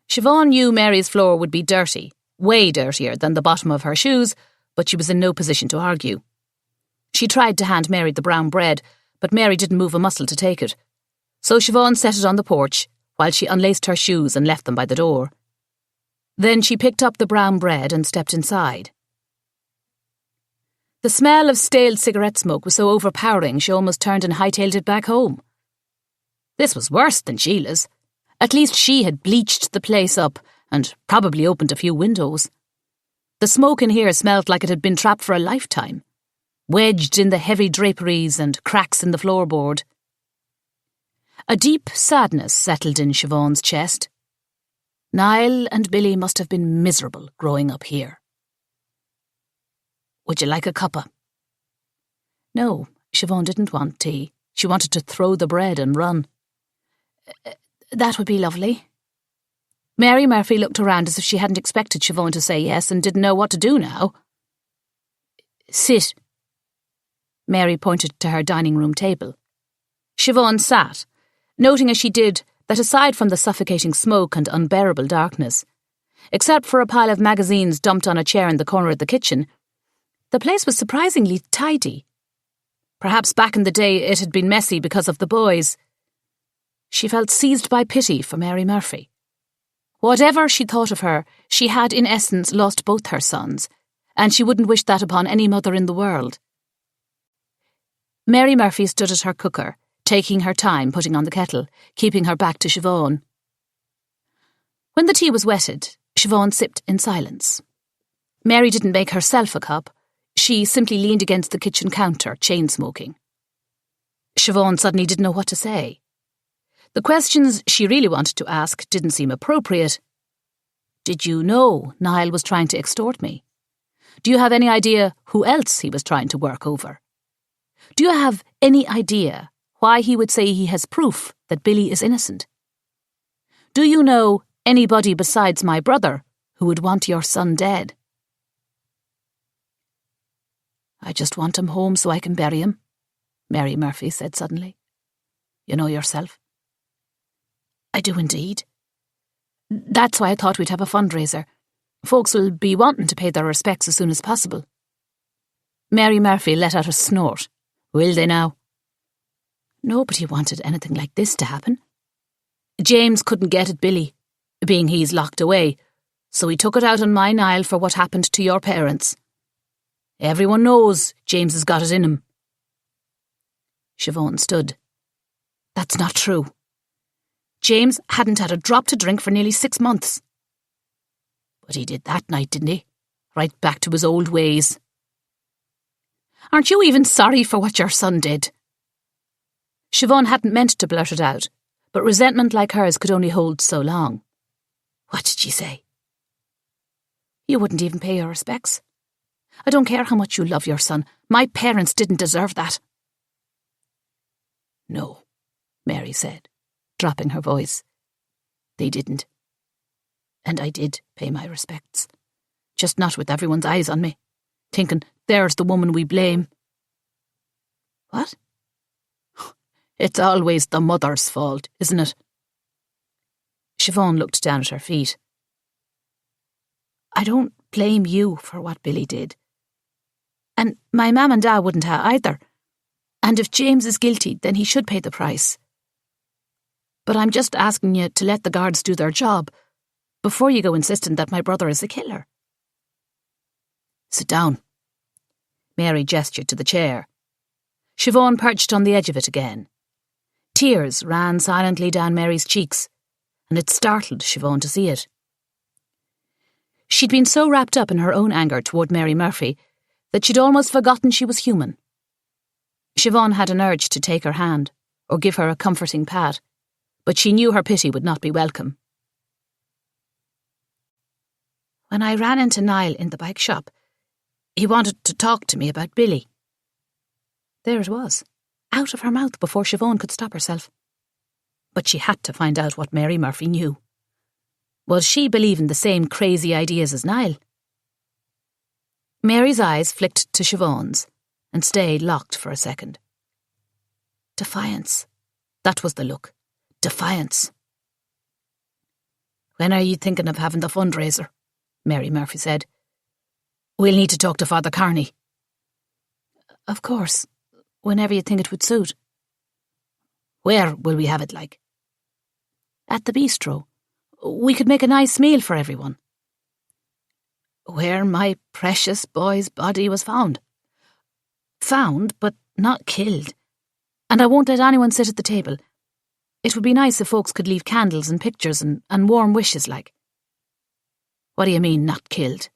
Speaker 1: Siobhan knew Mary's floor would be dirty, way dirtier than the bottom of her shoes, but she was in no position to argue. She tried to hand Mary the brown bread, but Mary didn't move a muscle to take it. So Siobhan set it on the porch, while she unlaced her shoes and left them by the door. Then she picked up the brown bread and stepped inside. The smell of stale cigarette smoke was so overpowering she almost turned and hightailed it back home. This was worse than Sheila's. At least she had bleached the place up and probably opened a few windows. The smoke in here smelled like it had been trapped for a lifetime, wedged in the heavy draperies and cracks in the floorboard. A deep sadness settled in Siobhan's chest. Niall and Billy must have been miserable growing up here. "Would you like a cuppa?" No, Siobhan didn't want tea. She wanted to throw the bread and run. "That would be lovely." Mary Murphy looked around as if she hadn't expected Siobhan to say yes and didn't know what to do now. "Sit." Mary pointed to her dining room table. Siobhan sat, noting as she did that aside from the suffocating smoke and unbearable darkness, except for a pile of magazines dumped on a chair in the corner of the kitchen, the place was surprisingly tidy. Perhaps back in the day it had been messy because of the boys. She felt seized by pity for Mary Murphy. Whatever she thought of her, she had in essence lost both her sons, and she wouldn't wish that upon any mother in the world. Mary Murphy stood at her cooker, taking her time putting on the kettle, keeping her back to Siobhan. When the tea was wetted, Siobhan sipped in silence. Mary didn't make herself a cup. She simply leaned against the kitchen counter, chain-smoking. Siobhan suddenly didn't know what to say. The questions she really wanted to ask didn't seem appropriate. Did you know Niall was trying to extort me? Do you have any idea who else he was trying to work over? Do you have any idea why he would say he has proof that Billy is innocent? Do you know anybody besides my brother who would want your son dead? "I just want him home so I can bury him," Mary Murphy said suddenly. "You know yourself." "I do indeed. That's why I thought we'd have a fundraiser. Folks will be wanting to pay their respects as soon as possible." Mary Murphy let out a snort. "Will they now?" Nobody wanted anything like this to happen. James couldn't get at Billy, being he's locked away, so he took it out on my Niall for what happened to your parents. Everyone knows James has got it in him. Siobhan stood. "That's not true. James hadn't had a drop to drink for nearly 6 months. But he did that night, didn't he? Right back to his old ways. Aren't you even sorry for what your son did?" Siobhan hadn't meant to blurt it out, but resentment like hers could only hold so long. "What did she say?" "You wouldn't even pay your respects. I don't care how much you love your son. My parents didn't deserve that." "No," Mary said, dropping her voice. "They didn't. And I did pay my respects. Just not with everyone's eyes on me, thinking there's the woman we blame." "What?" "It's always the mother's fault, isn't it?" Siobhan looked down at her feet. "I don't blame you for what Billy did. And my mam and dad wouldn't ha' either. And if James is guilty, then he should pay the price. But I'm just asking you to let the guards do their job before you go insisting that my brother is a killer." "Sit down." Mary gestured to the chair. Siobhan perched on the edge of it again. Tears ran silently down Mary's cheeks, and it startled Siobhan to see it. She'd been so wrapped up in her own anger toward Mary Murphy that she'd almost forgotten she was human. Siobhan had an urge to take her hand or give her a comforting pat, but she knew her pity would not be welcome. "When I ran into Niall in the bike shop, he wanted to talk to me about Billy." There it was, out of her mouth before Siobhan could stop herself. But she had to find out what Mary Murphy knew. Was she believing the same crazy ideas as Niall? Mary's eyes flicked to Siobhan's and stayed locked for a second. Defiance. That was the look. Defiance. "When are you thinking of having the fundraiser?" Mary Murphy said. "We'll need to talk to Father Carney." "Of course, whenever you think it would suit." "Where will we have it, like?" "At the bistro. We could make a nice meal for everyone." "Where my precious boy's body was found." "Found, but not killed. And I won't let anyone sit at the table. It would be nice if folks could leave candles and pictures and warm wishes, like." "What do you mean, not killed?"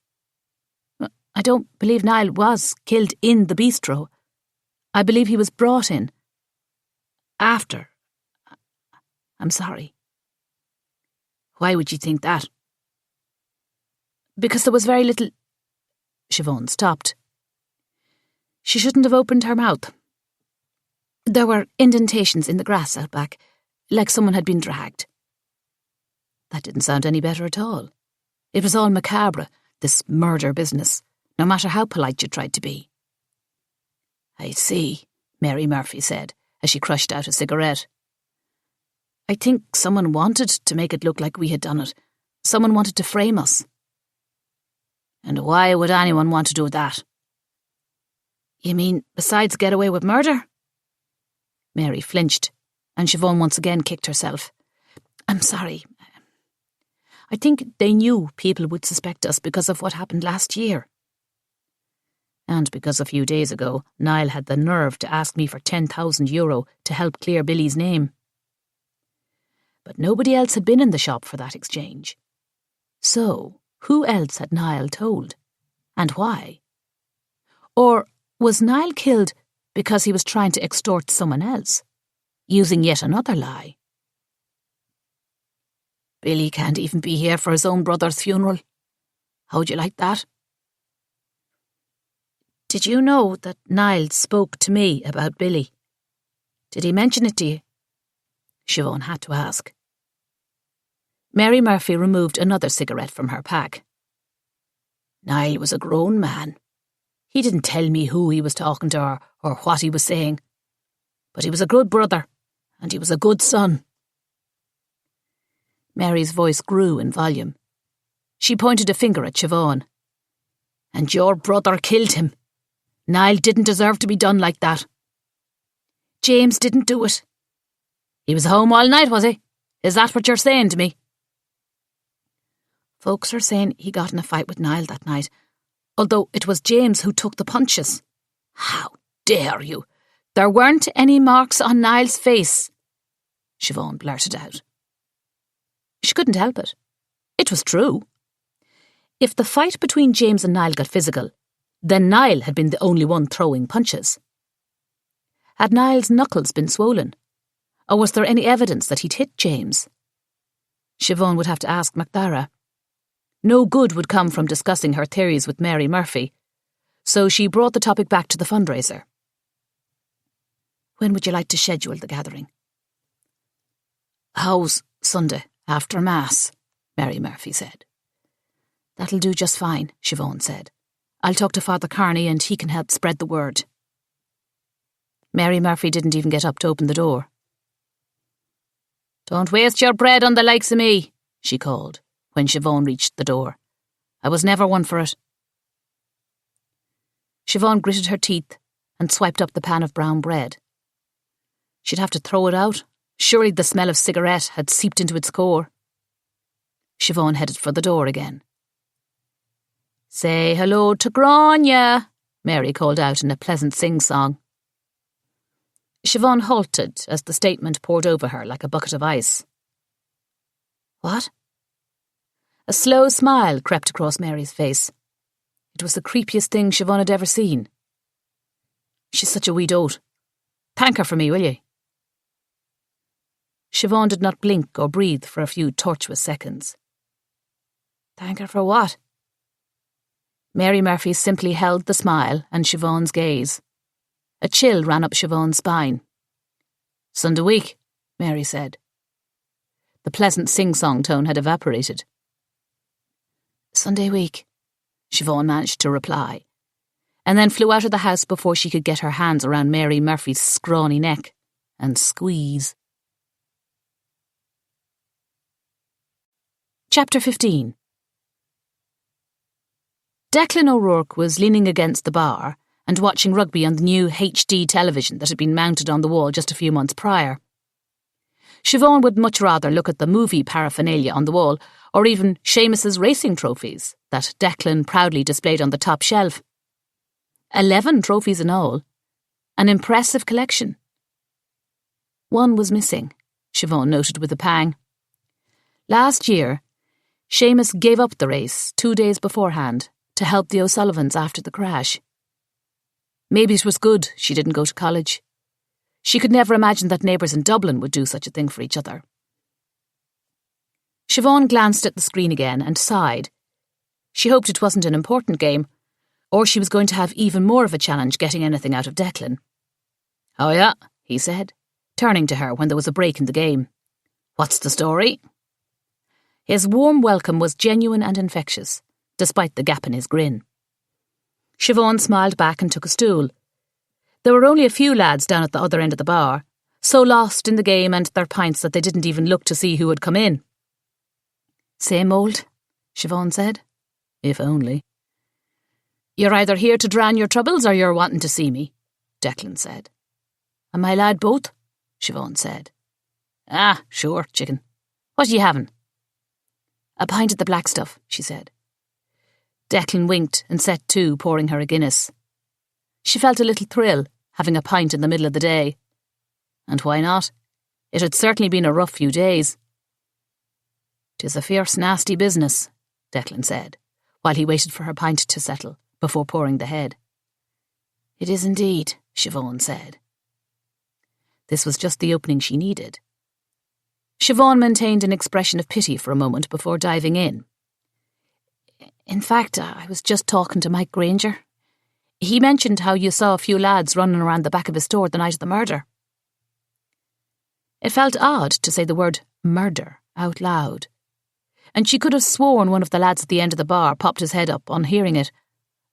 Speaker 1: "I don't believe Niall was killed in the bistro. I believe he was brought in. After. I'm sorry." "Why would you think that?" "Because there was very little—" Siobhan stopped. She shouldn't have opened her mouth. There were indentations in the grass out back, like someone had been dragged. That didn't sound any better at all. It was all macabre, this murder business, no matter how polite you tried to be. "I see," Mary Murphy said, as she crushed out a cigarette. "I think someone wanted to make it look like we had done it. Someone wanted to frame us." "And why would anyone want to do that?" "You mean, besides get away with murder?" Mary flinched, and Siobhan once again kicked herself. "I'm sorry. I think they knew people would suspect us because of what happened last year. And because a few days ago, Niall had the nerve to ask me for €10,000 to help clear Billy's name. But nobody else had been in the shop for that exchange. So, who else had Niall told? And why? Or was Niall killed because he was trying to extort someone else, using yet another lie? Billy can't even be here for his own brother's funeral. How'd you like that?" "Did you know that Niall spoke to me about Billy? Did he mention it to you?" Siobhan had to ask. Mary Murphy removed another cigarette from her pack. "Niall was a grown man. He didn't tell me who he was talking to or what he was saying. But he was a good brother, and he was a good son." Mary's voice grew in volume. She pointed a finger at Siobhan. "And your brother killed him. Niall didn't deserve to be done like that." "James didn't do it." "He was home all night, was he? Is that what you're saying to me?" "Folks are saying he got in a fight with Niall that night, although it was James who took the punches." "How dare you? There weren't any marks on Niall's face," Siobhan blurted out. She couldn't help it. It was true. If the fight between James and Niall got physical, then Niall had been the only one throwing punches. Had Niall's knuckles been swollen? Or was there any evidence that he'd hit James? Siobhan would have to ask MacDara. No good would come from discussing her theories with Mary Murphy, so she brought the topic back to the fundraiser. "When would you like to schedule the gathering?" "How's Sunday, after Mass?" Mary Murphy said. "That'll do just fine," Siobhan said. "I'll talk to Father Carney and he can help spread the word." Mary Murphy didn't even get up to open the door. "Don't waste your bread on the likes of me," she called, when Siobhan reached the door. "I was never one for it." Siobhan gritted her teeth and swiped up the pan of brown bread. She'd have to throw it out. Surely the smell of cigarette had seeped into its core. Siobhan headed for the door again. "Say hello to Grania," Mary called out in a pleasant sing-song. Siobhan halted as the statement poured over her like a bucket of ice. "What?" A slow smile crept across Mary's face. It was the creepiest thing Siobhan had ever seen. "She's such a wee dote. Thank her for me, will you?" Siobhan did not blink or breathe for a few tortuous seconds. "Thank her for what?" Mary Murphy simply held the smile and Siobhan's gaze. A chill ran up Siobhan's spine. "Sunday week," Mary said. The pleasant sing-song tone had evaporated. "Sunday week," Siobhan managed to reply, and then flew out of the house before she could get her hands around Mary Murphy's scrawny neck and squeeze. Chapter 15. Declan O'Rourke was leaning against the bar and watching rugby on the new HD television that had been mounted on the wall just a few months prior. Siobhan would much rather look at the movie paraphernalia on the wall, or even Seamus's racing trophies that Declan proudly displayed on the top shelf. 11 trophies in all. An impressive collection. One was missing, Siobhan noted with a pang. Last year, Seamus gave up the race 2 days beforehand to help the O'Sullivans after the crash. Maybe it was good she didn't go to college. She could never imagine that neighbours in Dublin would do such a thing for each other. Siobhan glanced at the screen again and sighed. She hoped it wasn't an important game, or she was going to have even more of a challenge getting anything out of Declan. "Oh yeah," he said, turning to her when there was a break in the game. "What's the story?" His warm welcome was genuine and infectious, despite the gap in his grin. Siobhan smiled back and took a stool. There were only a few lads down at the other end of the bar, so lost in the game and their pints that they didn't even look to see who had come in. "Same old," Siobhan said. "If only." "You're either here to drown your troubles or you're wanting to see me," Declan said. "And my lad both," Siobhan said. "Ah, sure, chicken. What are you having?" "A pint of the black stuff," she said. Declan winked and set to, pouring her a Guinness. She felt a little thrill, having a pint in the middle of the day. And why not? It had certainly been a rough few days. "'Tis a fierce, nasty business," Declan said, while he waited for her pint to settle, before pouring the head. "It is indeed," Siobhan said. This was just the opening she needed. Siobhan maintained an expression of pity for a moment before diving in. "In fact, I was just talking to Mike Granger. He mentioned how you saw a few lads running around the back of his store the night of the murder." It felt odd to say the word murder out loud, and she could have sworn one of the lads at the end of the bar popped his head up on hearing it,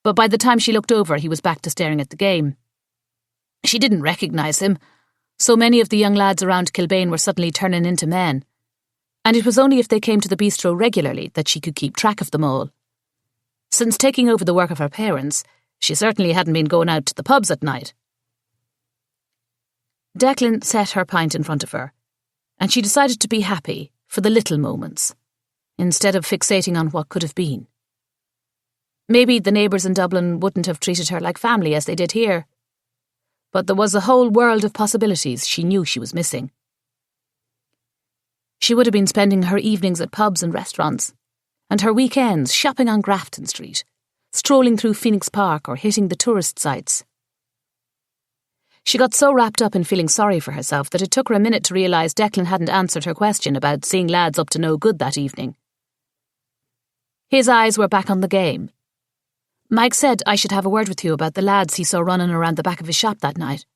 Speaker 1: but by the time she looked over he was back to staring at the game. She didn't recognise him. So many of the young lads around Kilbane were suddenly turning into men, and it was only if they came to the bistro regularly that she could keep track of them all. Since taking over the work of her parents, she certainly hadn't been going out to the pubs at night. Declan set her pint in front of her, and she decided to be happy for the little moments, instead of fixating on what could have been. Maybe the neighbours in Dublin wouldn't have treated her like family as they did here, but there was a whole world of possibilities she knew she was missing. She would have been spending her evenings at pubs and restaurants, and her weekends shopping on Grafton Street, strolling through Phoenix Park or hitting the tourist sites. She got so wrapped up in feeling sorry for herself that it took her a minute to realise Declan hadn't answered her question about seeing lads up to no good that evening. His eyes were back on the game. "Mike said I should have a word with you about the lads he saw running around the back of his shop that night."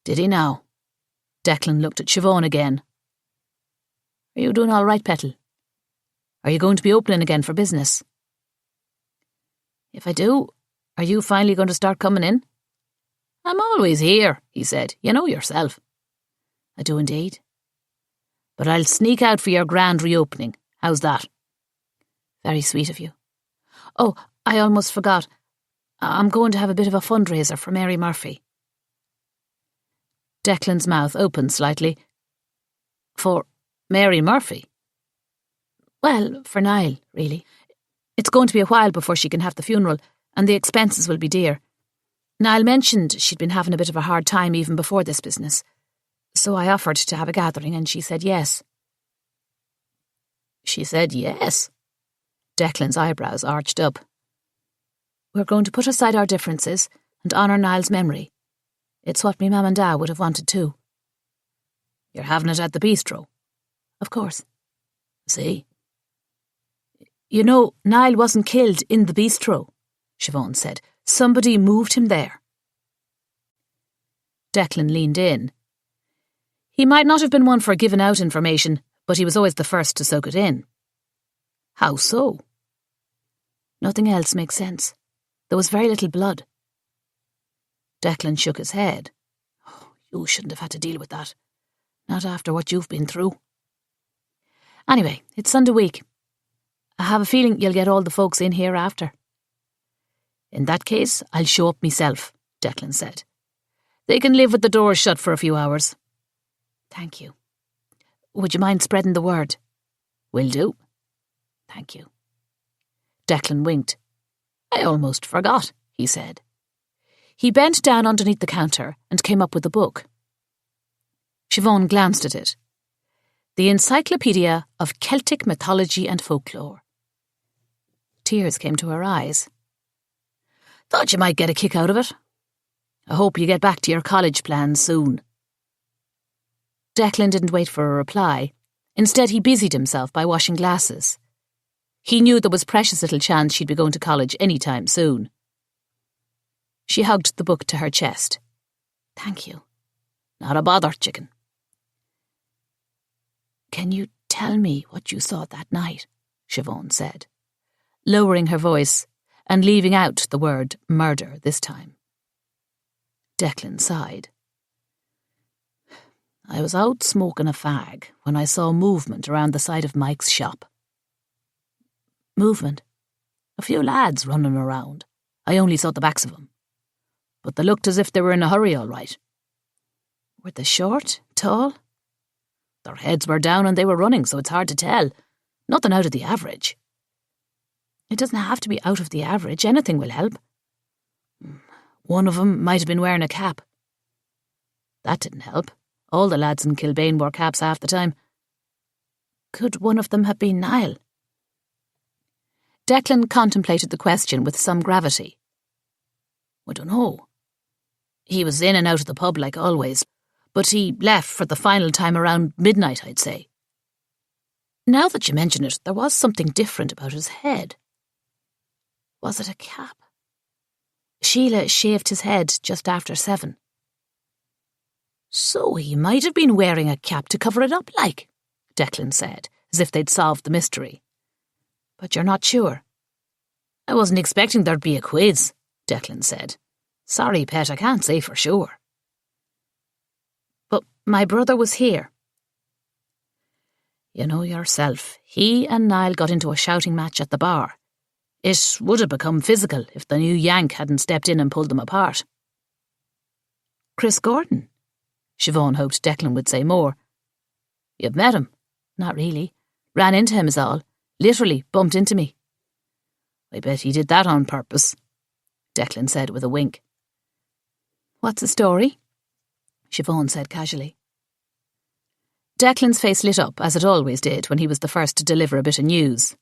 Speaker 1: "Did he now?" Declan looked at Siobhan again. "Are you doing all right, Petal? Are you going to be opening again for business?" "If I do, are you finally going to start coming in?" "I'm always here," he said. "You know yourself." "I do indeed." "But I'll sneak out for your grand reopening. How's that?" "Very sweet of you. Oh, I almost forgot. I'm going to have a bit of a fundraiser for Mary Murphy." Declan's mouth opened slightly. "For Mary Murphy?" "Well, for Niall, really. It's going to be a while before she can have the funeral, and the expenses will be dear. Niall mentioned she'd been having a bit of a hard time even before this business, so I offered to have a gathering and she said yes." "She said yes?" Declan's eyebrows arched up. "We're going to put aside our differences and honour Niall's memory. It's what me mum and dad would have wanted too." "You're having it at the bistro?" "Of course." "See?" "You know, Niall wasn't killed in the bistro," Siobhan said. "Somebody moved him there." Declan leaned in. He might not have been one for giving out information, but he was always the first to soak it in. "How so?" "Nothing else makes sense. There was very little blood." Declan shook his head. "Oh, you shouldn't have had to deal with that. Not after what you've been through. Anyway, it's Sunday week. I have a feeling you'll get all the folks in here after." "In that case, I'll show up myself," Declan said. "They can live with the doors shut for a few hours." "Thank you. Would you mind spreading the word?" "Will do." "Thank you." Declan winked. "I almost forgot," he said. He bent down underneath the counter and came up with a book. Siobhan glanced at it. The Encyclopedia of Celtic Mythology and Folklore. Tears came to her eyes. "Thought you might get a kick out of it. I hope you get back to your college plans soon." Declan didn't wait for a reply. Instead, he busied himself by washing glasses. He knew there was precious little chance she'd be going to college any time soon. She hugged the book to her chest. "Thank you." "Not a bother, chicken." "Can you tell me what you saw that night?" Siobhan said, lowering her voice and leaving out the word murder this time. Declan sighed. "I was out smoking a fag when I saw movement around the side of Mike's shop." "Movement?" "A few lads running around. I only saw the backs of them. But they looked as if they were in a hurry all right." "Were they short? Tall?" "Their heads were down and they were running, so it's hard to tell. Nothing out of the average." "It doesn't have to be out of the average. Anything will help." "One of them might have been wearing a cap." "That didn't help. All the lads in Kilbane wore caps half the time." "Could one of them have been Niall?" Declan contemplated the question with some gravity. "I don't know. He was in and out of the pub like always, but he left for the final time around midnight, I'd say." "Now that you mention it, there was something different about his head." "Was it a cap?" "Sheila shaved his head just after 7. "So he might have been wearing a cap to cover it up like," Declan said, as if they'd solved the mystery. "But you're not sure?" "I wasn't expecting there'd be a quiz," Declan said. "Sorry, pet, I can't say for sure." "But my brother was here." "You know yourself, he and Niall got into a shouting match at the bar. It would have become physical if the new Yank hadn't stepped in and pulled them apart." "Chris Gordon?" Siobhan hoped Declan would say more. "You've met him?" "Not really. Ran into him is all. Literally bumped into me." "I bet he did that on purpose," Declan said with a wink. "What's the story?" Siobhan said casually. Declan's face lit up, as it always did when he was the first to deliver a bit of news.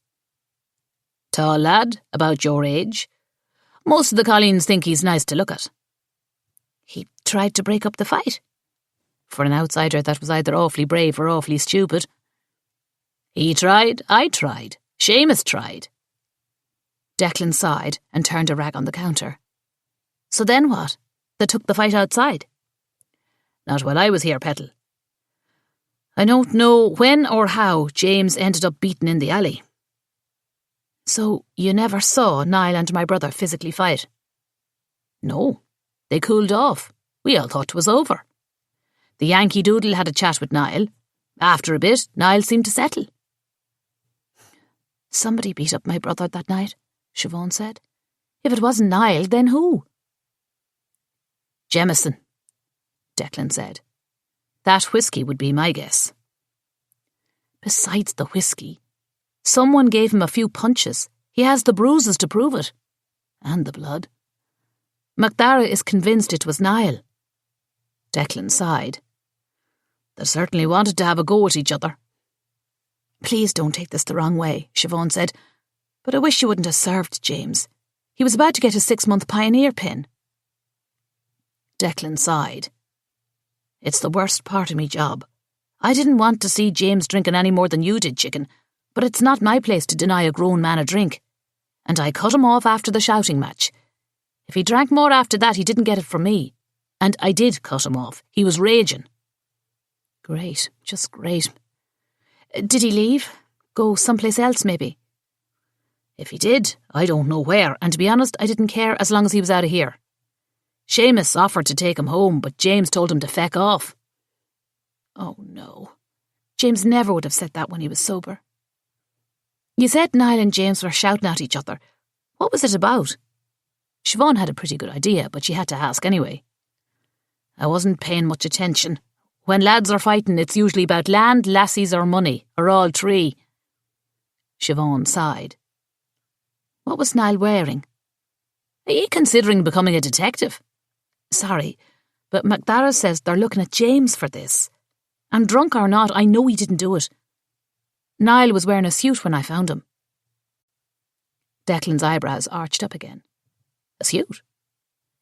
Speaker 1: "Tall lad, about your age. Most of the Colleens think he's nice to look at." "He tried to break up the fight." For an outsider, that was either awfully brave or awfully stupid. "He tried, I tried. Seamus tried." Declan sighed and turned a rag on the counter. "So then what? They took the fight outside?" "Not while I was here, Petal. I don't know when or how James ended up beaten in the alley." "So you never saw Niall and my brother physically fight?" "No. They cooled off. We all thought it was over. The Yankee Doodle had a chat with Niall. After a bit, Niall seemed to settle." "Somebody beat up my brother that night," Siobhan said. "If it wasn't Niall, then who?" "Jemison," Declan said. "That whiskey would be my guess." "Besides the whiskey, someone gave him a few punches. He has the bruises to prove it. And the blood. MacDara is convinced it was Niall." Declan sighed. "They certainly wanted to have a go at each other." "Please don't take this the wrong way," Siobhan said, "but I wish you wouldn't have served James. He was about to get a 6-month pioneer pin." Declan sighed. "It's the worst part of me job. I didn't want to see James drinking any more than you did, chicken, but it's not my place to deny a grown man a drink. And I cut him off after the shouting match. If he drank more after that, he didn't get it from me. And I did cut him off. He was raging." "Great, just great. Did he leave? Go someplace else, maybe?" "If he did, I don't know where, and to be honest, I didn't care as long as he was out of here. Seamus offered to take him home, but James told him to feck off." "Oh, no. James never would have said that when he was sober." "You said Niall and James were shouting at each other. What was it about?" Siobhan had a pretty good idea, but she had to ask anyway. "I wasn't paying much attention. When lads are fighting, it's usually about land, lassies or money, or all three." Siobhan sighed. "What was Niall wearing?" "Are you considering becoming a detective?" "Sorry, but MacDara says they're looking at James for this. And drunk or not, I know he didn't do it. Niall was wearing a suit when I found him." Declan's eyebrows arched up again. "A suit?"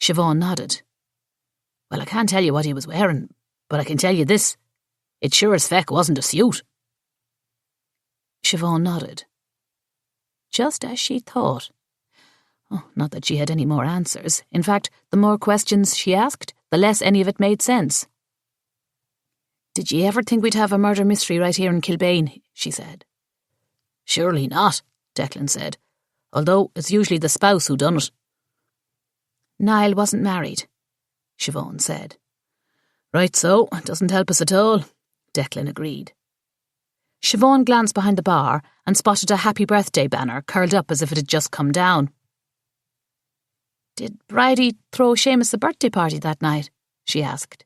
Speaker 1: Siobhan nodded. "Well, I can't tell you what he was wearing, but I can tell you this. It sure as feck wasn't a suit." Siobhan nodded. Just as she thought. Oh, not that she had any more answers. In fact, the more questions she asked, the less any of it made sense. Did you ever think we'd have a murder mystery right here in Kilbane? She said. Surely not, Declan said, although it's usually the spouse who done it. Niall wasn't married, Siobhan said. Right so, doesn't help us at all, Declan agreed. Siobhan glanced behind the bar and spotted a happy birthday banner curled up as if it had just come down. Did Bridie throw Seamus a birthday party that night? She asked.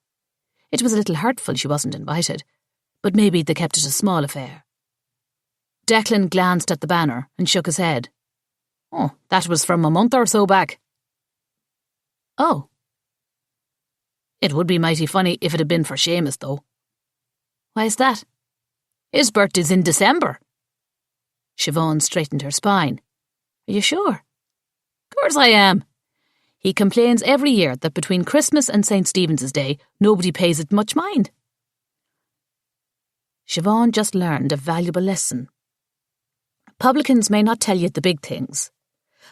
Speaker 1: It was a little hurtful she wasn't invited, but maybe they kept it a small affair. Declan glanced at the banner and shook his head. Oh, that was from a month or so back. Oh. It would be mighty funny if it had been for Seamus, though. Why's that? His birthday's in December. Siobhan straightened her spine. Are you sure? Of course I am. He complains every year that between Christmas and St. Stephen's Day, nobody pays it much mind. Siobhan just learned a valuable lesson. Publicans may not tell you the big things,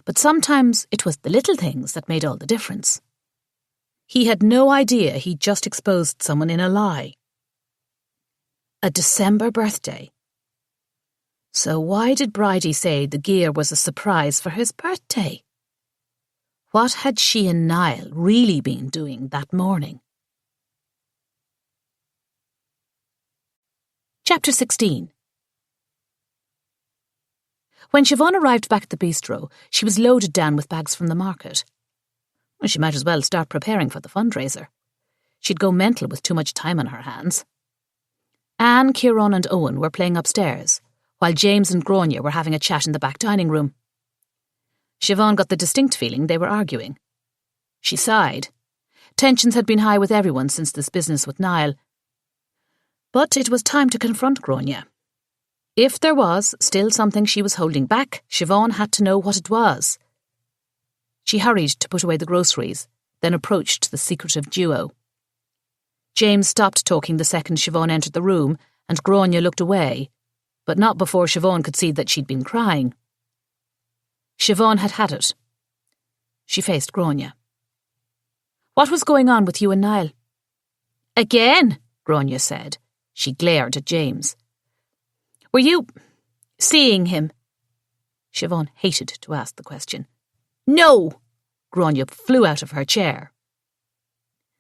Speaker 1: but sometimes it was the little things that made all the difference. He had no idea he'd just exposed someone in a lie. A December birthday. So why did Bridie say the gear was a surprise for his birthday? What had she and Niall really been doing that morning? Chapter 16. When Siobhan arrived back at the bistro, she was loaded down with bags from the market. Well, she might as well start preparing for the fundraiser. She'd go mental with too much time on her hands. Anne, Kieran and Owen were playing upstairs, while James and Grania were having a chat in the back dining room. Siobhan got the distinct feeling they were arguing. She sighed. Tensions had been high with everyone since this business with Niall. But it was time to confront Grania. If there was still something she was holding back, Siobhan had to know what it was. She hurried to put away the groceries, then approached the secretive duo. James stopped talking the second Siobhan entered the room, and Grania looked away, but not before Siobhan could see that she'd been crying. Siobhan had it. She faced Grania. What was going on with you and Niall? Again, Grania said. She glared at James. Were you seeing him? Siobhan hated to ask the question. No! Grania flew out of her chair.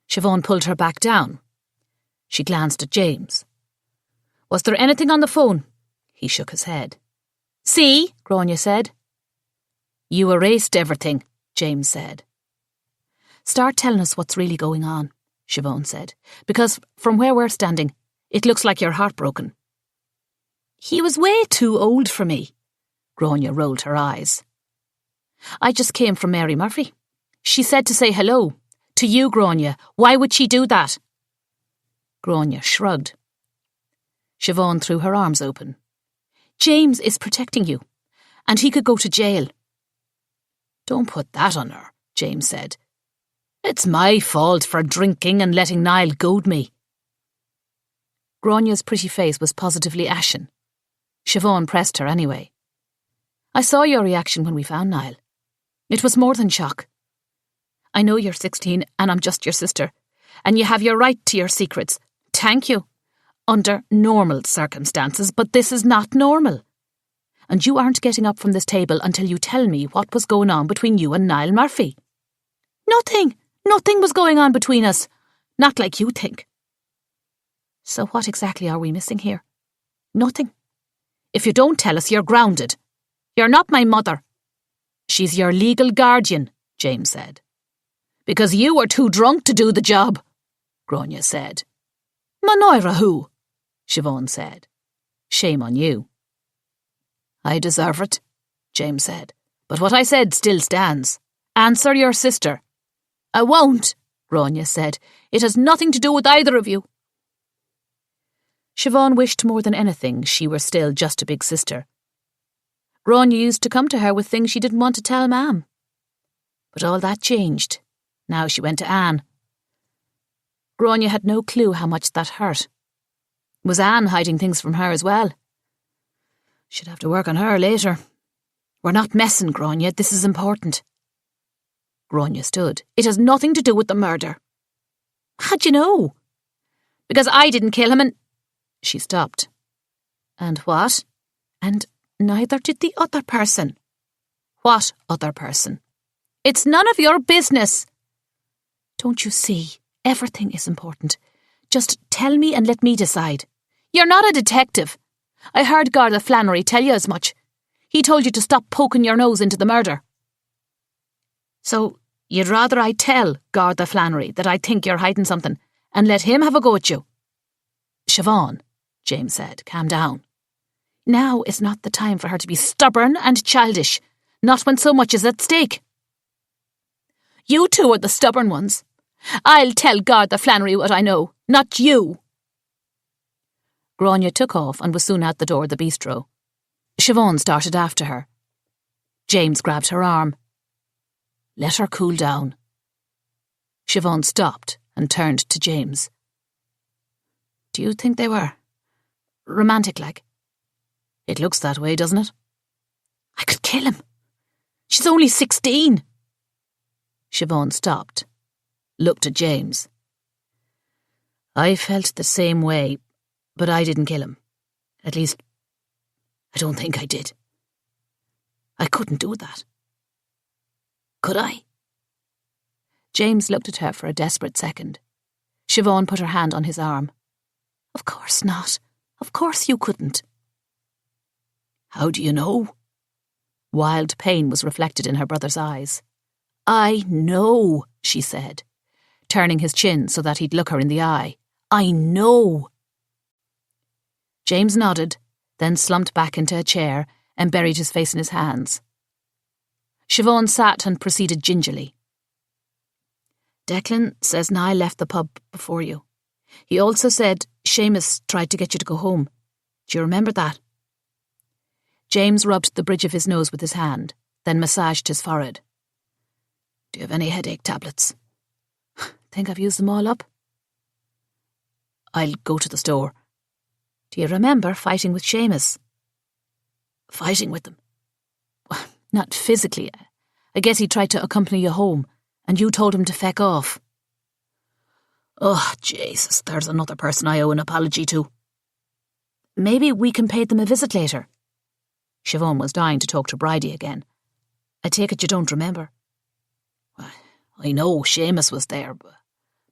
Speaker 1: Siobhan pulled her back down. She glanced at James. Was there anything on the phone? He shook his head. See, Grania said. You erased everything, James said. Start telling us what's really going on, Siobhan said, because from where we're standing, it looks like you're heartbroken. He was way too old for me, Grania rolled her eyes. I just came from Mary Murphy. She said to say hello. To you, Grania. Why would she do that? Grania shrugged. Siobhan threw her arms open. James is protecting you, and he could go to jail. Don't put that on her, James said. It's my fault for drinking and letting Niall goad me. Grania's pretty face was positively ashen. Siobhan pressed her anyway. I saw your reaction when we found Niall. It was more than shock. I know you're 16 and I'm just your sister, and you have your right to your secrets. Thank you. Under normal circumstances, but this is not normal. And you aren't getting up from this table until you tell me what was going on between you and Niall Murphy. Nothing was going on between us. Not like you think. So what exactly are we missing here? Nothing. If you don't tell us, you're grounded. You're not my mother. She's your legal guardian, James said. Because you were too drunk to do the job, Grania said. Manoira who? Siobhan said. Shame on you. I deserve it, James said. But what I said still stands. Answer your sister. I won't, Grania said. It has nothing to do with either of you. Siobhan wished more than anything she were still just a big sister. Grania used to come to her with things she didn't want to tell Mam. But all that changed. Now she went to Anne. Grania had no clue how much that hurt. Was Anne hiding things from her as well? Should have to work on her later. We're not messing, Grania. This is important. Grania stood. It has nothing to do with the murder. How'd you know? Because I didn't kill him and... She stopped. And what? And neither did the other person. What other person? It's none of your business. Don't you see? Everything is important. Just tell me and let me decide. You're not a detective. I heard Garda Flannery tell you as much. He told you to stop poking your nose into the murder. So you'd rather I tell Garda Flannery that I think you're hiding something and let him have a go at you? Siobhan, James said, calm down. Now is not the time for her to be stubborn and childish, not when so much is at stake. You two are the stubborn ones. I'll tell Garda Flannery what I know, not you. Grania took off and was soon out the door of the bistro. Siobhan started after her. James grabbed her arm. Let her cool down. Siobhan stopped and turned to James. Do you think they were romantic-like? It looks that way, doesn't it? I could kill him. She's only 16. Siobhan stopped, looked at James. I felt the same way, but I didn't kill him. At least, I don't think I did. I couldn't do that. Could I? James looked at her for a desperate second. Siobhan put her hand on his arm. Of course not. Of course you couldn't. How do you know? Wild pain was reflected in her brother's eyes. I know, she said, turning his chin so that he'd look her in the eye. I know. James nodded, then slumped back into a chair and buried his face in his hands. Siobhan sat and proceeded gingerly. Declan says Niall left the pub before you. He also said Seamus tried to get you to go home. Do you remember that? James rubbed the bridge of his nose with his hand, then massaged his forehead. Do you have any headache tablets? Think I've used them all up? I'll go to the store. Do you remember fighting with Seamus? Fighting with them? Not physically. I guess he tried to accompany you home, and you told him to feck off. Oh, Jesus, there's another person I owe an apology to. Maybe we can pay them a visit later. Siobhan was dying to talk to Bridie again. I take it you don't remember? Well, I know Seamus was there,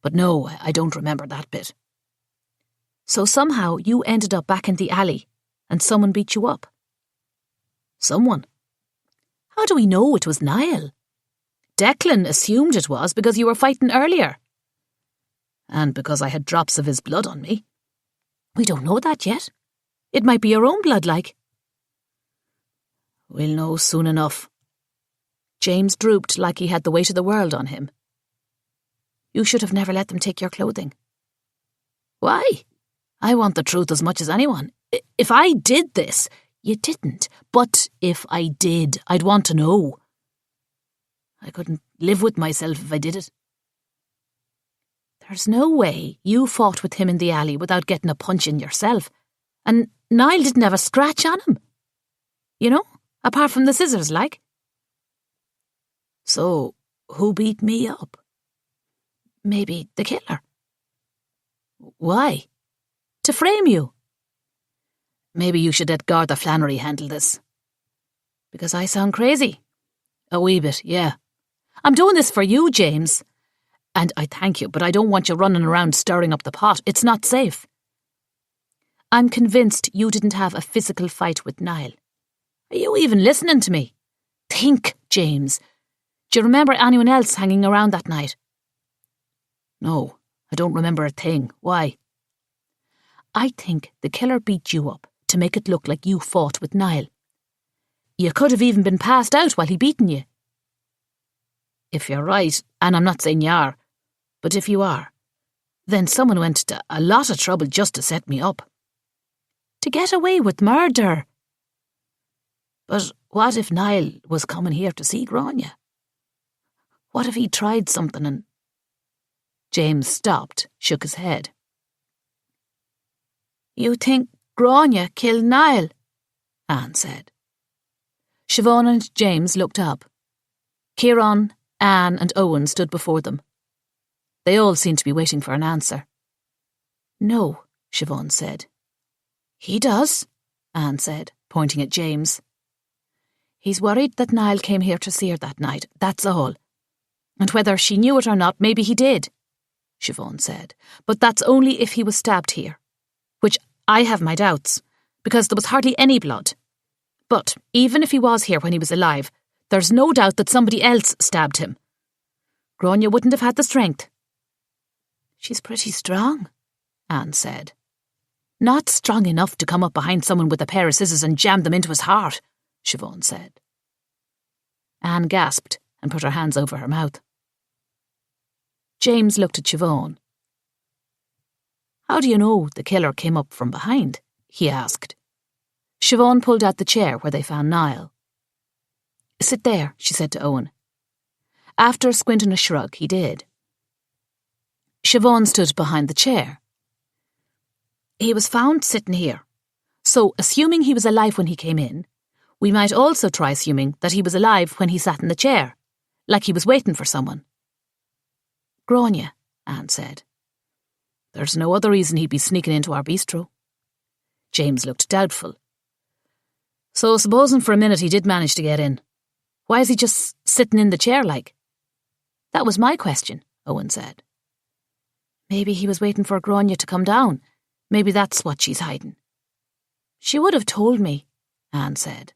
Speaker 1: but no, I don't remember that bit. So somehow you ended up back in the alley, and someone beat you up. Someone? How do we know it was Niall? Declan assumed it was because you were fighting earlier. And because I had drops of his blood on me. We don't know that yet. It might be your own blood, like. We'll know soon enough. James drooped like he had the weight of the world on him. You should have never let them take your clothing. Why? I want the truth as much as anyone. If I did this, you didn't. But if I did, I'd want to know. I couldn't live with myself if I did it. There's no way you fought with him in the alley without getting a punch in yourself. And Niall didn't have a scratch on him. You know, apart from the scissors, like. So, who beat me up? Maybe the killer. Why? To frame you. Maybe you should let Garda Flannery handle this. Because I sound crazy. A wee bit, yeah. I'm doing this for you, James. And I thank you, but I don't want you running around stirring up the pot. It's not safe. I'm convinced you didn't have a physical fight with Niall. Are you even listening to me? Think, James. Do you remember anyone else hanging around that night? No, I don't remember a thing. Why? I think the killer beat you up to make it look like you fought with Niall. You could have even been passed out while he beaten you. If you're right, and I'm not saying you are, but if you are, then someone went to a lot of trouble just to set me up. To get away with murder. But what if Niall was coming here to see Grania? What if he tried something and... James stopped, shook his head. You think Grania killed Niall? Anne said. Siobhan and James looked up. Ciarán, Anne and Owen stood before them. They all seemed to be waiting for an answer. No, Siobhan said. He does, Anne said, pointing at James. He's worried that Niall came here to see her that night, that's all. And whether she knew it or not, maybe he did, Siobhan said. But that's only if he was stabbed here, which I have my doubts, because there was hardly any blood. But even if he was here when he was alive, there's no doubt that somebody else stabbed him. Grania wouldn't have had the strength. She's pretty strong, Anne said. Not strong enough to come up behind someone with a pair of scissors and jam them into his heart, Siobhan said. Anne gasped and put her hands over her mouth. James looked at Siobhan. How do you know the killer came up from behind? He asked. Siobhan pulled out the chair where they found Niall. Sit there, she said to Owen. After a squint and a shrug, he did. Siobhan stood behind the chair. He was found sitting here. So, assuming he was alive when he came in, we might also try assuming that he was alive when he sat in the chair, like he was waiting for someone. Grania, Anne said. There's no other reason he'd be sneaking into our bistro. James looked doubtful. So, supposing for a minute he did manage to get in, why is he just sitting in the chair like? That was my question, Owen said. Maybe he was waiting for Grania to come down. Maybe that's what she's hiding. She would have told me, Anne said.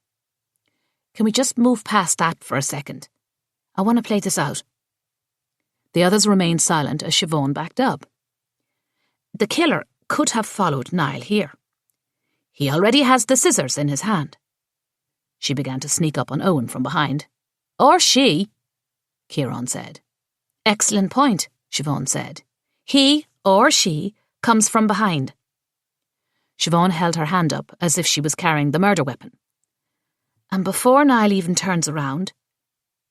Speaker 1: Can we just move past that for a second? I want to play this out. The others remained silent as Siobhan backed up. The killer could have followed Niall here. He already has the scissors in his hand. She began to sneak up on Owen from behind. Or she, Ciarán said. Excellent point, Siobhan said. He, or she, comes from behind. Siobhan held her hand up as if she was carrying the murder weapon. And before Niall even turns around,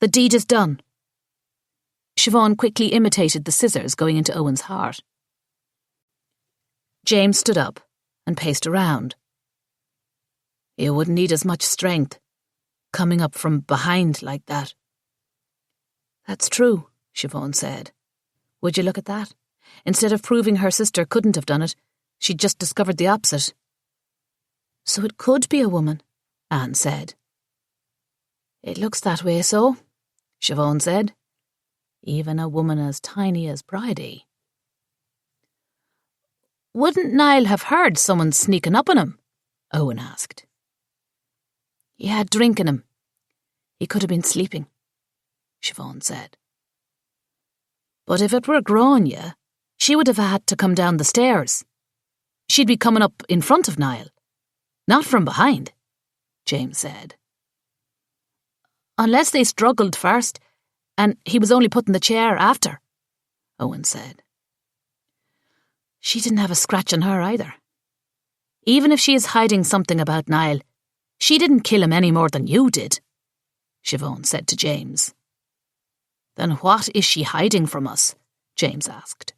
Speaker 1: the deed is done. Siobhan quickly imitated the scissors going into Owen's heart. James stood up and paced around. You wouldn't need as much strength, coming up from behind like that. That's true, Siobhan said. Would you look at that? Instead of proving her sister couldn't have done it, she'd just discovered the opposite. So it could be a woman, Anne said. It looks that way, so, Siobhan said. Even a woman as tiny as Bridie. Wouldn't Niall have heard someone sneaking up on him? Owen asked. He had drink in him. He could have been sleeping, Siobhan said. But if it were Grania, she would have had to come down the stairs. She'd be coming up in front of Niall, not from behind, James said. Unless they struggled first, and he was only put in the chair after, Owen said. She didn't have a scratch on her either. Even if she is hiding something about Niall, she didn't kill him any more than you did, Siobhan said to James. Then what is she hiding from us? James asked.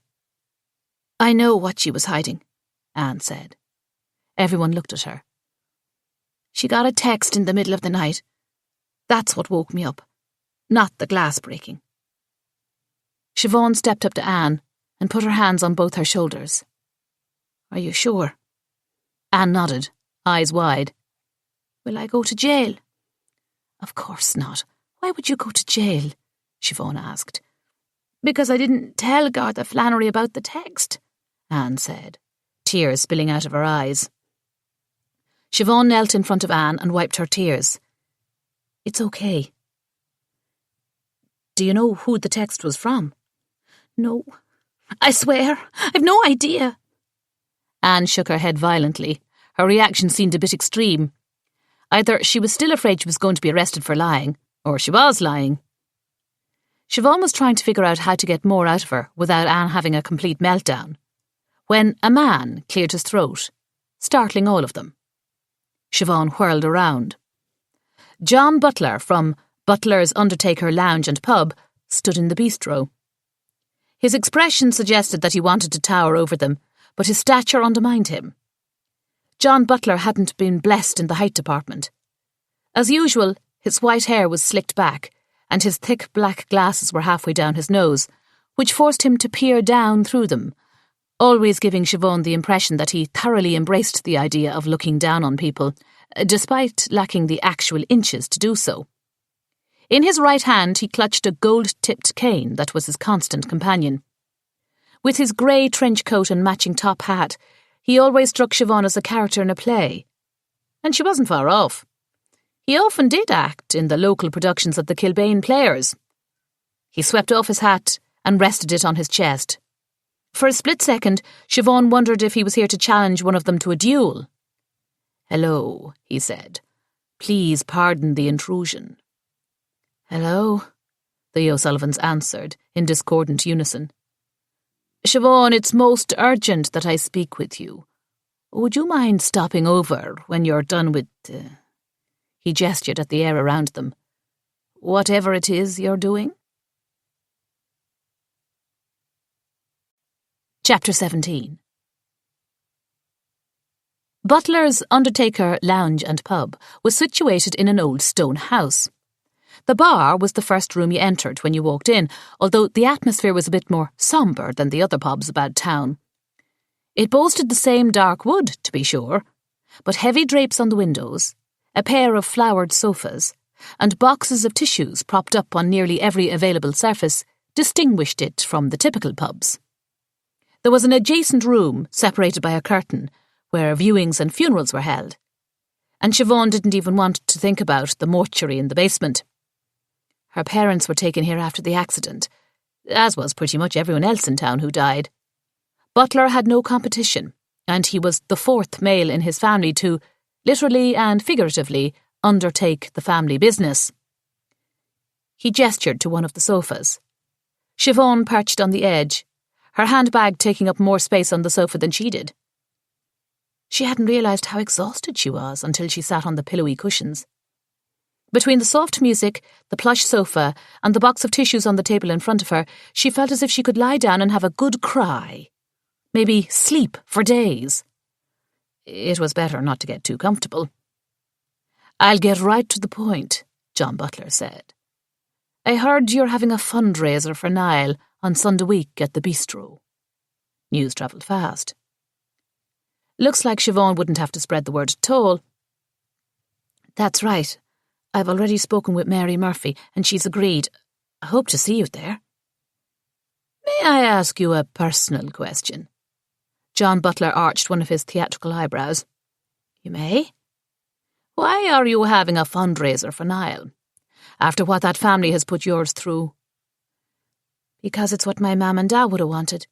Speaker 1: I know what she was hiding, Anne said. Everyone looked at her. She got a text in the middle of the night. That's what woke me up, not the glass breaking. Siobhan stepped up to Anne and put her hands on both her shoulders. Are you sure? Anne nodded, eyes wide. Will I go to jail? Of course not. Why would you go to jail? Siobhan asked. Because I didn't tell Garda Flannery about the text, Anne said, tears spilling out of her eyes. Siobhan knelt in front of Anne and wiped her tears. It's okay. Do you know who the text was from? No. I swear, I've no idea. Anne shook her head violently. Her reaction seemed a bit extreme. Either she was still afraid she was going to be arrested for lying, or she was lying. Siobhan was trying to figure out how to get more out of her without Anne having a complete meltdown, when a man cleared his throat, startling all of them. Siobhan whirled around. John Butler from Butler's Undertaker Lounge and Pub stood in the bistro. His expression suggested that he wanted to tower over them, but his stature undermined him. John Butler hadn't been blessed in the height department. As usual, his white hair was slicked back, and his thick black glasses were halfway down his nose, which forced him to peer down through them, always giving Siobhan the impression that he thoroughly embraced the idea of looking down on people, despite lacking the actual inches to do so. In his right hand he clutched a gold-tipped cane that was his constant companion. With his grey trench coat and matching top hat, he always struck Siobhan as a character in a play. And she wasn't far off. He often did act in the local productions of the Kilbane Players. He swept off his hat and rested it on his chest. For a split second, Siobhan wondered if he was here to challenge one of them to a duel. "Hello," he said. "Please pardon the intrusion." "Hello," the O'Sullivans answered in discordant unison. "Siobhan, it's most urgent that I speak with you. Would you mind stopping over when you're done with..." He gestured at the air around them. "Whatever it is you're doing?" Chapter 17. Butler's Undertaker Lounge and Pub was situated in an old stone house. The bar was the first room you entered when you walked in, although the atmosphere was a bit more sombre than the other pubs about town. It boasted the same dark wood, to be sure, but heavy drapes on the windows, a pair of flowered sofas, and boxes of tissues propped up on nearly every available surface distinguished it from the typical pubs. There was an adjacent room, separated by a curtain, where viewings and funerals were held, and Siobhan didn't even want to think about the mortuary in the basement. Her parents were taken here after the accident, as was pretty much everyone else in town who died. Butler had no competition, and he was the fourth male in his family to, literally and figuratively, undertake the family business. He gestured to one of the sofas. Siobhan perched on the edge, her handbag taking up more space on the sofa than she did. She hadn't realised how exhausted she was until she sat on the pillowy cushions. Between the soft music, the plush sofa, and the box of tissues on the table in front of her, she felt as if she could lie down and have a good cry. Maybe sleep for days. It was better not to get too comfortable. "I'll get right to the point," John Butler said. "I heard you're having a fundraiser for Niall on Sunday week at the bistro." News travelled fast. Looks like Siobhan wouldn't have to spread the word at all. "That's right. I've already spoken with Mary Murphy, and she's agreed. I hope to see you there." "May I ask you a personal question?" John Butler arched one of his theatrical eyebrows. "You may." "Why are you having a fundraiser for Niall, after what that family has put yours through?" "Because it's what my mam and dad would have wanted."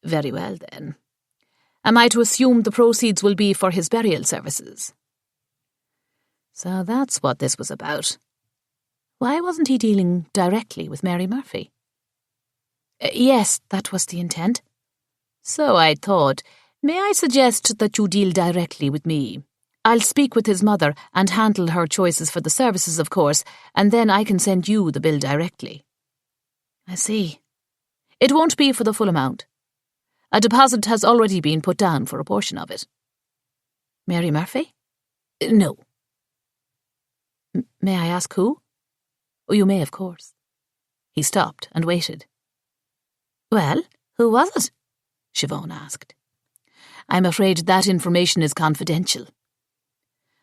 Speaker 1: "Very well, then. Am I to assume the proceeds will be for his burial services?" So that's what this was about. Why wasn't he dealing directly with Mary Murphy? "Yes, that was the intent." "So I thought. May I suggest that you deal directly with me? I'll speak with his mother and handle her choices for the services, of course, and then I can send you the bill directly." "I see." "It won't be for the full amount. A deposit has already been put down for a portion of it." "Mary Murphy?" "No." "May I ask who?" "Oh, you may, of course." He stopped and waited. "Well, who was it?" Siobhan asked. "I'm afraid that information is confidential."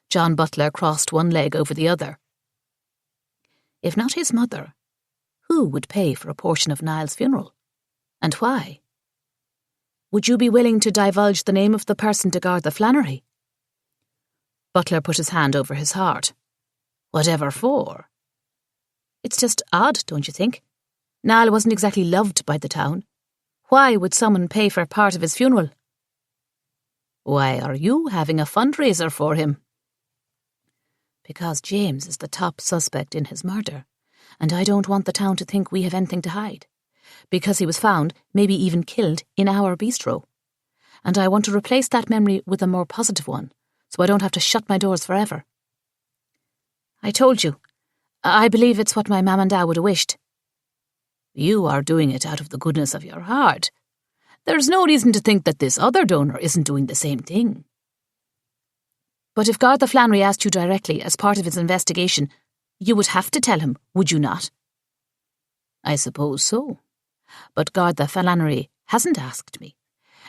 Speaker 1: John Butler crossed one leg over the other. If not his mother, who would pay for a portion of Niall's funeral? And why? Would you be willing to divulge the name of the person to guard the Flannery? Butler put his hand over his heart. Whatever for? It's just odd, don't you think? Niall wasn't exactly loved by the town. Why would someone pay for part of his funeral? Why are you having a fundraiser for him? Because James is the top suspect in his murder, and I don't want the town to think we have anything to hide. Because he was found, maybe even killed, in our bistro. And I want to replace that memory with a more positive one, so I don't have to shut my doors forever. I told you, I believe it's what my mam and dad would have wished. You are doing it out of the goodness of your heart. There's no reason to think that this other donor isn't doing the same thing. But if Garda Flannery asked you directly as part of his investigation, you would have to tell him, would you not? I suppose so. But Garda Flannery hasn't asked me,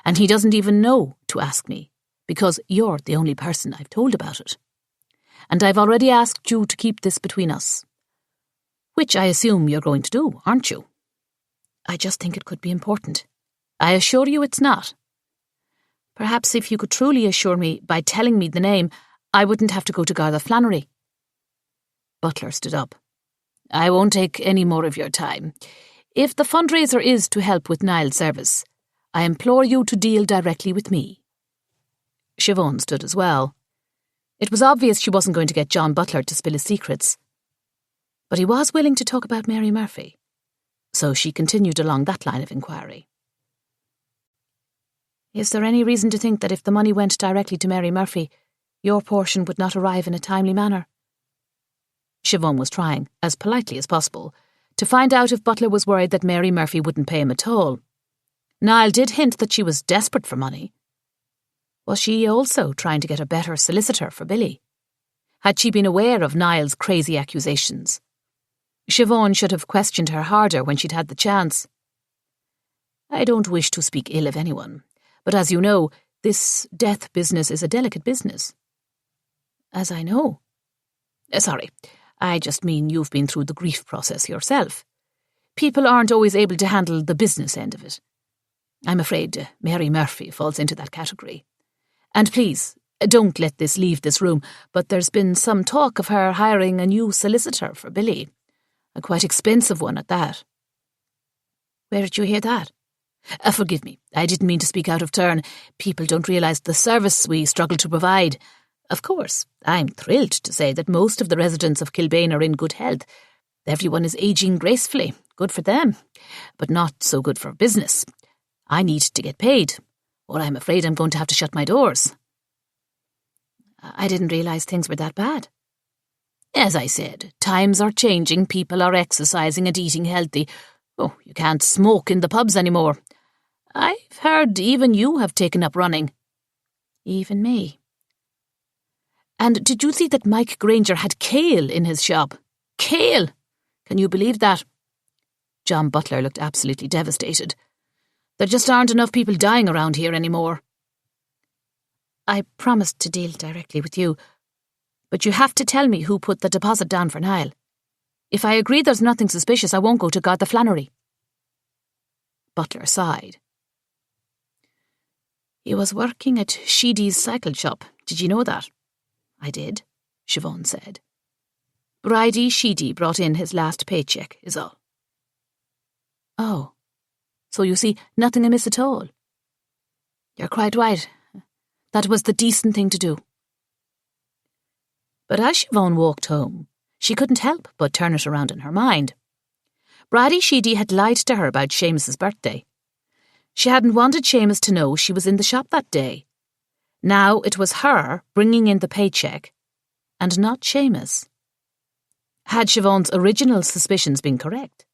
Speaker 1: and he doesn't even know to ask me, because you're the only person I've told about it. And I've already asked you to keep this between us. Which I assume you're going to do, aren't you? I just think it could be important. I assure you it's not. Perhaps if you could truly assure me by telling me the name, I wouldn't have to go to Garda Flannery. Butler stood up. I won't take any more of your time. If the fundraiser is to help with Niall's service, I implore you to deal directly with me. Siobhan stood as well. It was obvious she wasn't going to get John Butler to spill his secrets. But he was willing to talk about Mary Murphy. So she continued along that line of inquiry. Is there any reason to think that if the money went directly to Mary Murphy, your portion would not arrive in a timely manner? Siobhan was trying, as politely as possible, to find out if Butler was worried that Mary Murphy wouldn't pay him at all. Niall did hint that she was desperate for money. Was she also trying to get a better solicitor for Billy? Had she been aware of Niall's crazy accusations? Siobhan should have questioned her harder when she'd had the chance. I don't wish to speak ill of anyone, but as you know, this death business is a delicate business. As I know. Sorry, I just mean you've been through the grief process yourself. People aren't always able to handle the business end of it. I'm afraid Mary Murphy falls into that category. And please, don't let this leave this room, but there's been some talk of her hiring a new solicitor for Billy. A quite expensive one at that. Where did you hear that? Forgive me, I didn't mean to speak out of turn. People don't realise the service we struggle to provide. Of course, I'm thrilled to say that most of the residents of Kilbane are in good health. Everyone is ageing gracefully. Good for them, but not so good for business. I need to get paid, or I'm afraid I'm going to have to shut my doors. I didn't realise things were that bad. As I said, times are changing, people are exercising and eating healthy. Oh, you can't smoke in the pubs anymore. I've heard even you have taken up running. Even me. And did you see that Mike Granger had kale in his shop? Kale! Can you believe that? John Butler looked absolutely devastated. There just aren't enough people dying around here anymore. I promised to deal directly with you, but you have to tell me who put the deposit down for Niall. If I agree there's nothing suspicious, I won't go to Garda Flannery. Butler sighed. He was working at Sheedy's cycle shop. Did you know that? I did, Siobhan said. Bridie Sheedy brought in his last paycheck, is all. Oh, so you see, nothing amiss at all. You're quite right. That was the decent thing to do. But as Siobhan walked home, she couldn't help but turn it around in her mind. Bridie Sheedy had lied to her about Seamus's birthday. She hadn't wanted Seamus to know she was in the shop that day. Now it was her bringing in the paycheck, and not Seamus. Had Siobhan's original suspicions been correct?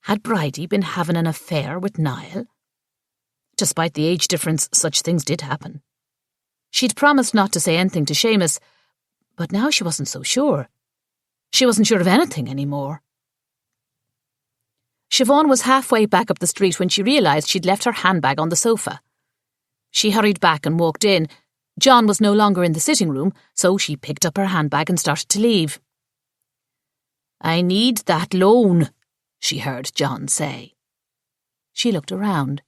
Speaker 1: Had Bridie been having an affair with Niall? Despite the age difference, such things did happen. She'd promised not to say anything to Seamus, but now she wasn't so sure. She wasn't sure of anything anymore. Siobhan was halfway back up the street when she realised she'd left her handbag on the sofa. She hurried back and walked in. John was no longer in the sitting room, so she picked up her handbag and started to leave. I need that loan, she heard John say. She looked around.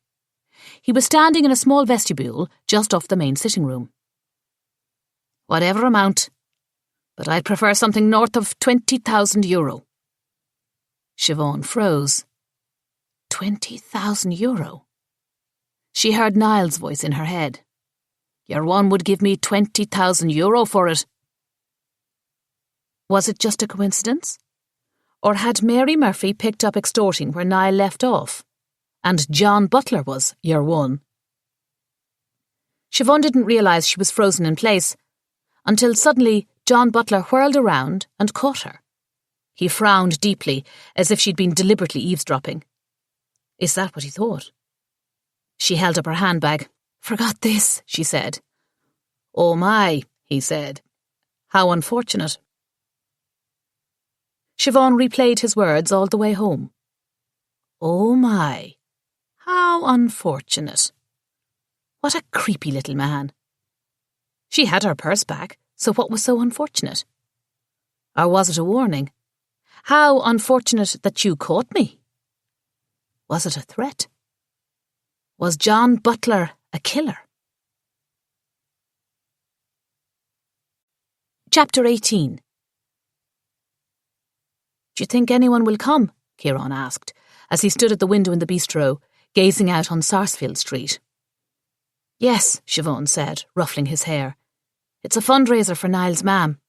Speaker 1: He was standing in a small vestibule just off the main sitting room. Whatever amount, but I'd prefer something north of €20,000. Siobhan froze. €20,000? She heard Niall's voice in her head. Your one would give me €20,000 for it. Was it just a coincidence? Or had Mary Murphy picked up extorting where Niall left off? And John Butler was your one? Siobhan didn't realise she was frozen in place until suddenly John Butler whirled around and caught her. He frowned deeply, as if she'd been deliberately eavesdropping. Is that what he thought? She held up her handbag. Forgot this, she said. Oh my, he said. "How unfortunate." Siobhan replayed his words all the way home. Oh my, how unfortunate. What a creepy little man. She had her purse back, so what was so unfortunate? Or was it a warning? How unfortunate that you caught me. Was it a threat? Was John Butler a killer? Chapter 18. "Do you think anyone will come?" Kieran asked, as he stood at the window in the bistro, gazing out on Sarsfield Street. "Yes," Siobhan said, ruffling his hair. "It's a fundraiser for Niall's mam.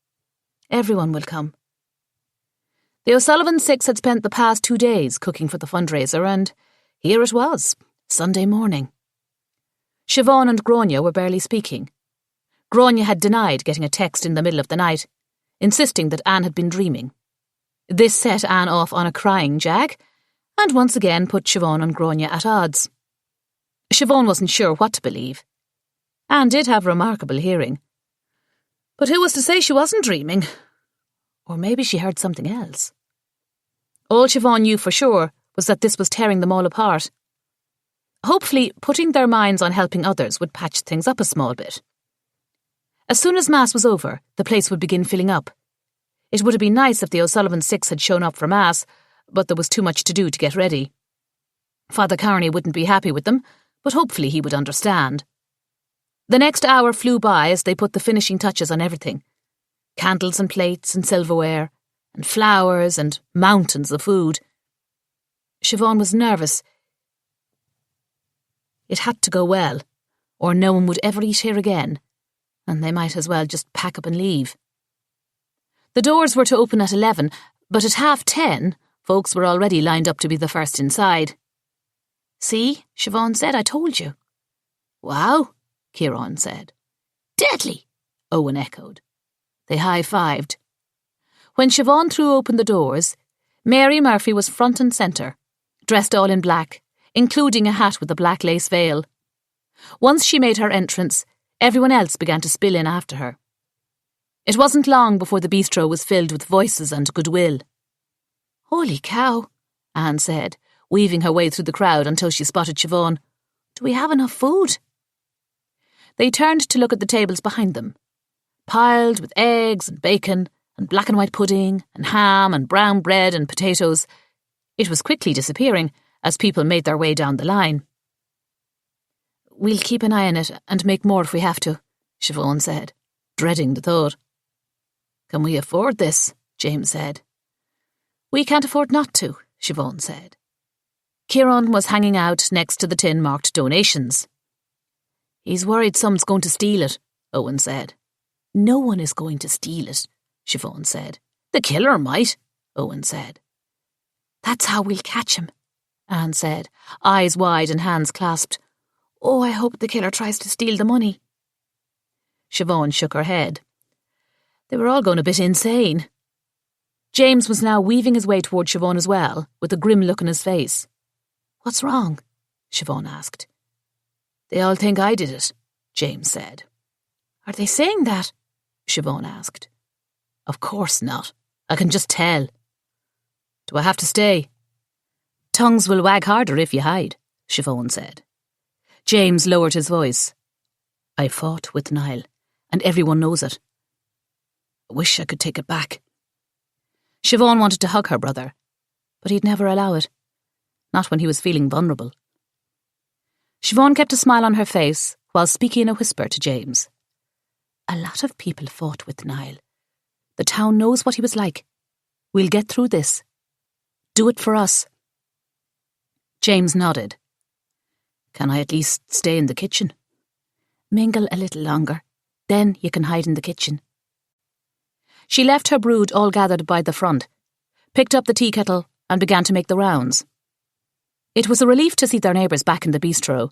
Speaker 1: Everyone will come." The O'Sullivan Six had spent the past 2 days cooking for the fundraiser, and here it was, Sunday morning. Siobhan and Grania were barely speaking. Grania had denied getting a text in the middle of the night, insisting that Anne had been dreaming. This set Anne off on a crying jag, and once again put Siobhan and Grania at odds. Siobhan wasn't sure what to believe. Anne did have remarkable hearing. But who was to say she wasn't dreaming? Or maybe she heard something else. All Siobhan knew for sure was that this was tearing them all apart. Hopefully, putting their minds on helping others would patch things up a small bit. As soon as Mass was over, the place would begin filling up. It would have been nice if the O'Sullivan Six had shown up for Mass, but there was too much to do to get ready. Father Carney wouldn't be happy with them, but hopefully he would understand. The next hour flew by as they put the finishing touches on everything. Candles and plates and silverware, and flowers and mountains of food. Siobhan was nervous. It had to go well, or no one would ever eat here again, and they might as well just pack up and leave. The doors were to open at 11, but at 10:30, folks were already lined up to be the first inside. "See," Siobhan said, "I told you." "Wow," Kieran said. "Deadly," Owen echoed. They high-fived. When Siobhan threw open the doors, Mary Murphy was front and centre, dressed all in black, including a hat with a black lace veil. Once she made her entrance, everyone else began to spill in after her. It wasn't long before the bistro was filled with voices and goodwill. "Holy cow," Anne said, weaving her way through the crowd until she spotted Siobhan. "Do we have enough food?" They turned to look at the tables behind them, piled with eggs and bacon and black and white pudding and ham and brown bread and potatoes. It was quickly disappearing as people made their way down the line. "We'll keep an eye on it and make more if we have to," Siobhan said, dreading the thought. "Can we afford this?" James said. "We can't afford not to," Siobhan said. Kieran was hanging out next to the tin marked donations. "He's worried someone's going to steal it," Owen said. "No one is going to steal it," Siobhan said. "The killer might," Owen said. "That's how we'll catch him," Anne said, eyes wide and hands clasped. "Oh, I hope the killer tries to steal the money." Siobhan shook her head. They were all going a bit insane. James was now weaving his way toward Siobhan as well, with a grim look on his face. "What's wrong?" Siobhan asked. "They all think I did it," James said. "Are they saying that?" Siobhan asked. "Of course not. I can just tell." "Do I have to stay?" "Tongues will wag harder if you hide," Siobhan said. James lowered his voice. "I fought with Niall, and everyone knows it. I wish I could take it back." Siobhan wanted to hug her brother, but he'd never allow it. Not when he was feeling vulnerable. Siobhan kept a smile on her face while speaking in a whisper to James. "A lot of people fought with Niall. The town knows what he was like. We'll get through this. Do it for us." James nodded. "Can I at least stay in the kitchen?" "Mingle a little longer. Then you can hide in the kitchen." She left her brood all gathered by the front, picked up the tea kettle and began to make the rounds. It was a relief to see their neighbours back in the bistro,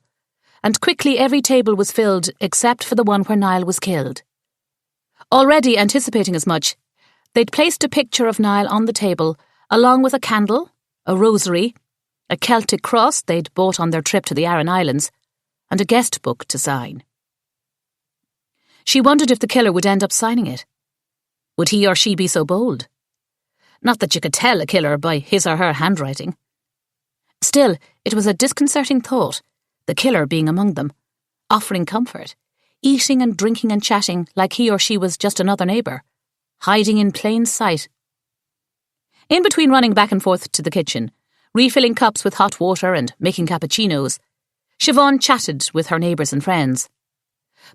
Speaker 1: and quickly every table was filled except for the one where Niall was killed. Already anticipating as much, they'd placed a picture of Niall on the table, along with a candle, a rosary, a Celtic cross they'd bought on their trip to the Aran Islands, and a guest book to sign. She wondered if the killer would end up signing it. Would he or she be so bold? Not that you could tell a killer by his or her handwriting. Still, it was a disconcerting thought, the killer being among them, offering comfort, eating and drinking and chatting like he or she was just another neighbour, hiding in plain sight. In between running back and forth to the kitchen, refilling cups with hot water and making cappuccinos, Siobhan chatted with her neighbours and friends.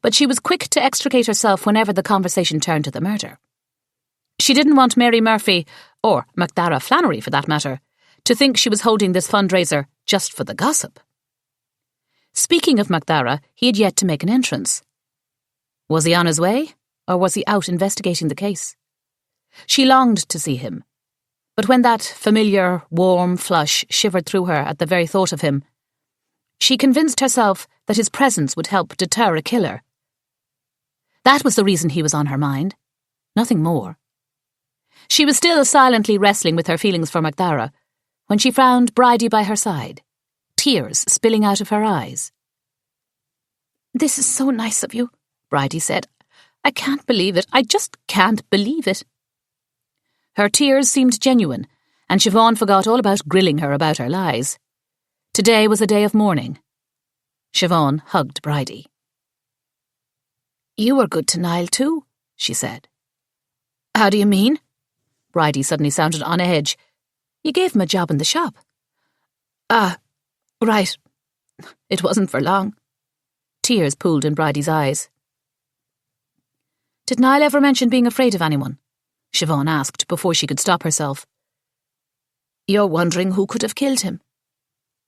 Speaker 1: But she was quick to extricate herself whenever the conversation turned to the murder. She didn't want Mary Murphy, or MacDara Flannery for that matter, to think she was holding this fundraiser just for the gossip. Speaking of MacDara, he had yet to make an entrance. Was he on his way, or was he out investigating the case? She longed to see him, but when that familiar, warm flush shivered through her at the very thought of him, she convinced herself that his presence would help deter a killer. That was the reason he was on her mind, nothing more. She was still silently wrestling with her feelings for MacDara when she found Bridie by her side, tears spilling out of her eyes. "This is so nice of you," Bridie said. "I can't believe it. I just can't believe it." Her tears seemed genuine, and Siobhan forgot all about grilling her about her lies. Today was a day of mourning. Siobhan hugged Bridie. "You were good to Niall too," she said. "How do you mean?" Bridie suddenly sounded on edge. "You gave him a job in the shop." "Ah, right. It wasn't for long." Tears pooled in Bridie's eyes. "Did Niall ever mention being afraid of anyone?" Siobhan asked before she could stop herself. "You're wondering who could have killed him?"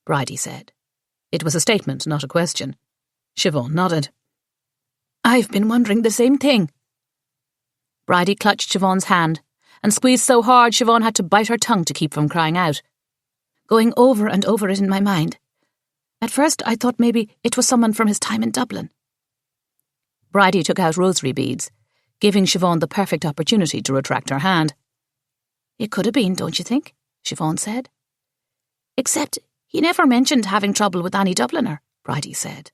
Speaker 1: Bridie said. It was a statement, not a question. Siobhan nodded. "I've been wondering the same thing." Bridie clutched Siobhan's hand and squeezed so hard Siobhan had to bite her tongue to keep from crying out. "Going over and over it in my mind. At first I thought maybe it was someone from his time in Dublin." Bridie took out rosary beads, giving Siobhan the perfect opportunity to retract her hand. "It could have been, don't you think?" Siobhan said. "Except he never mentioned having trouble with any Dubliner," Bridie said.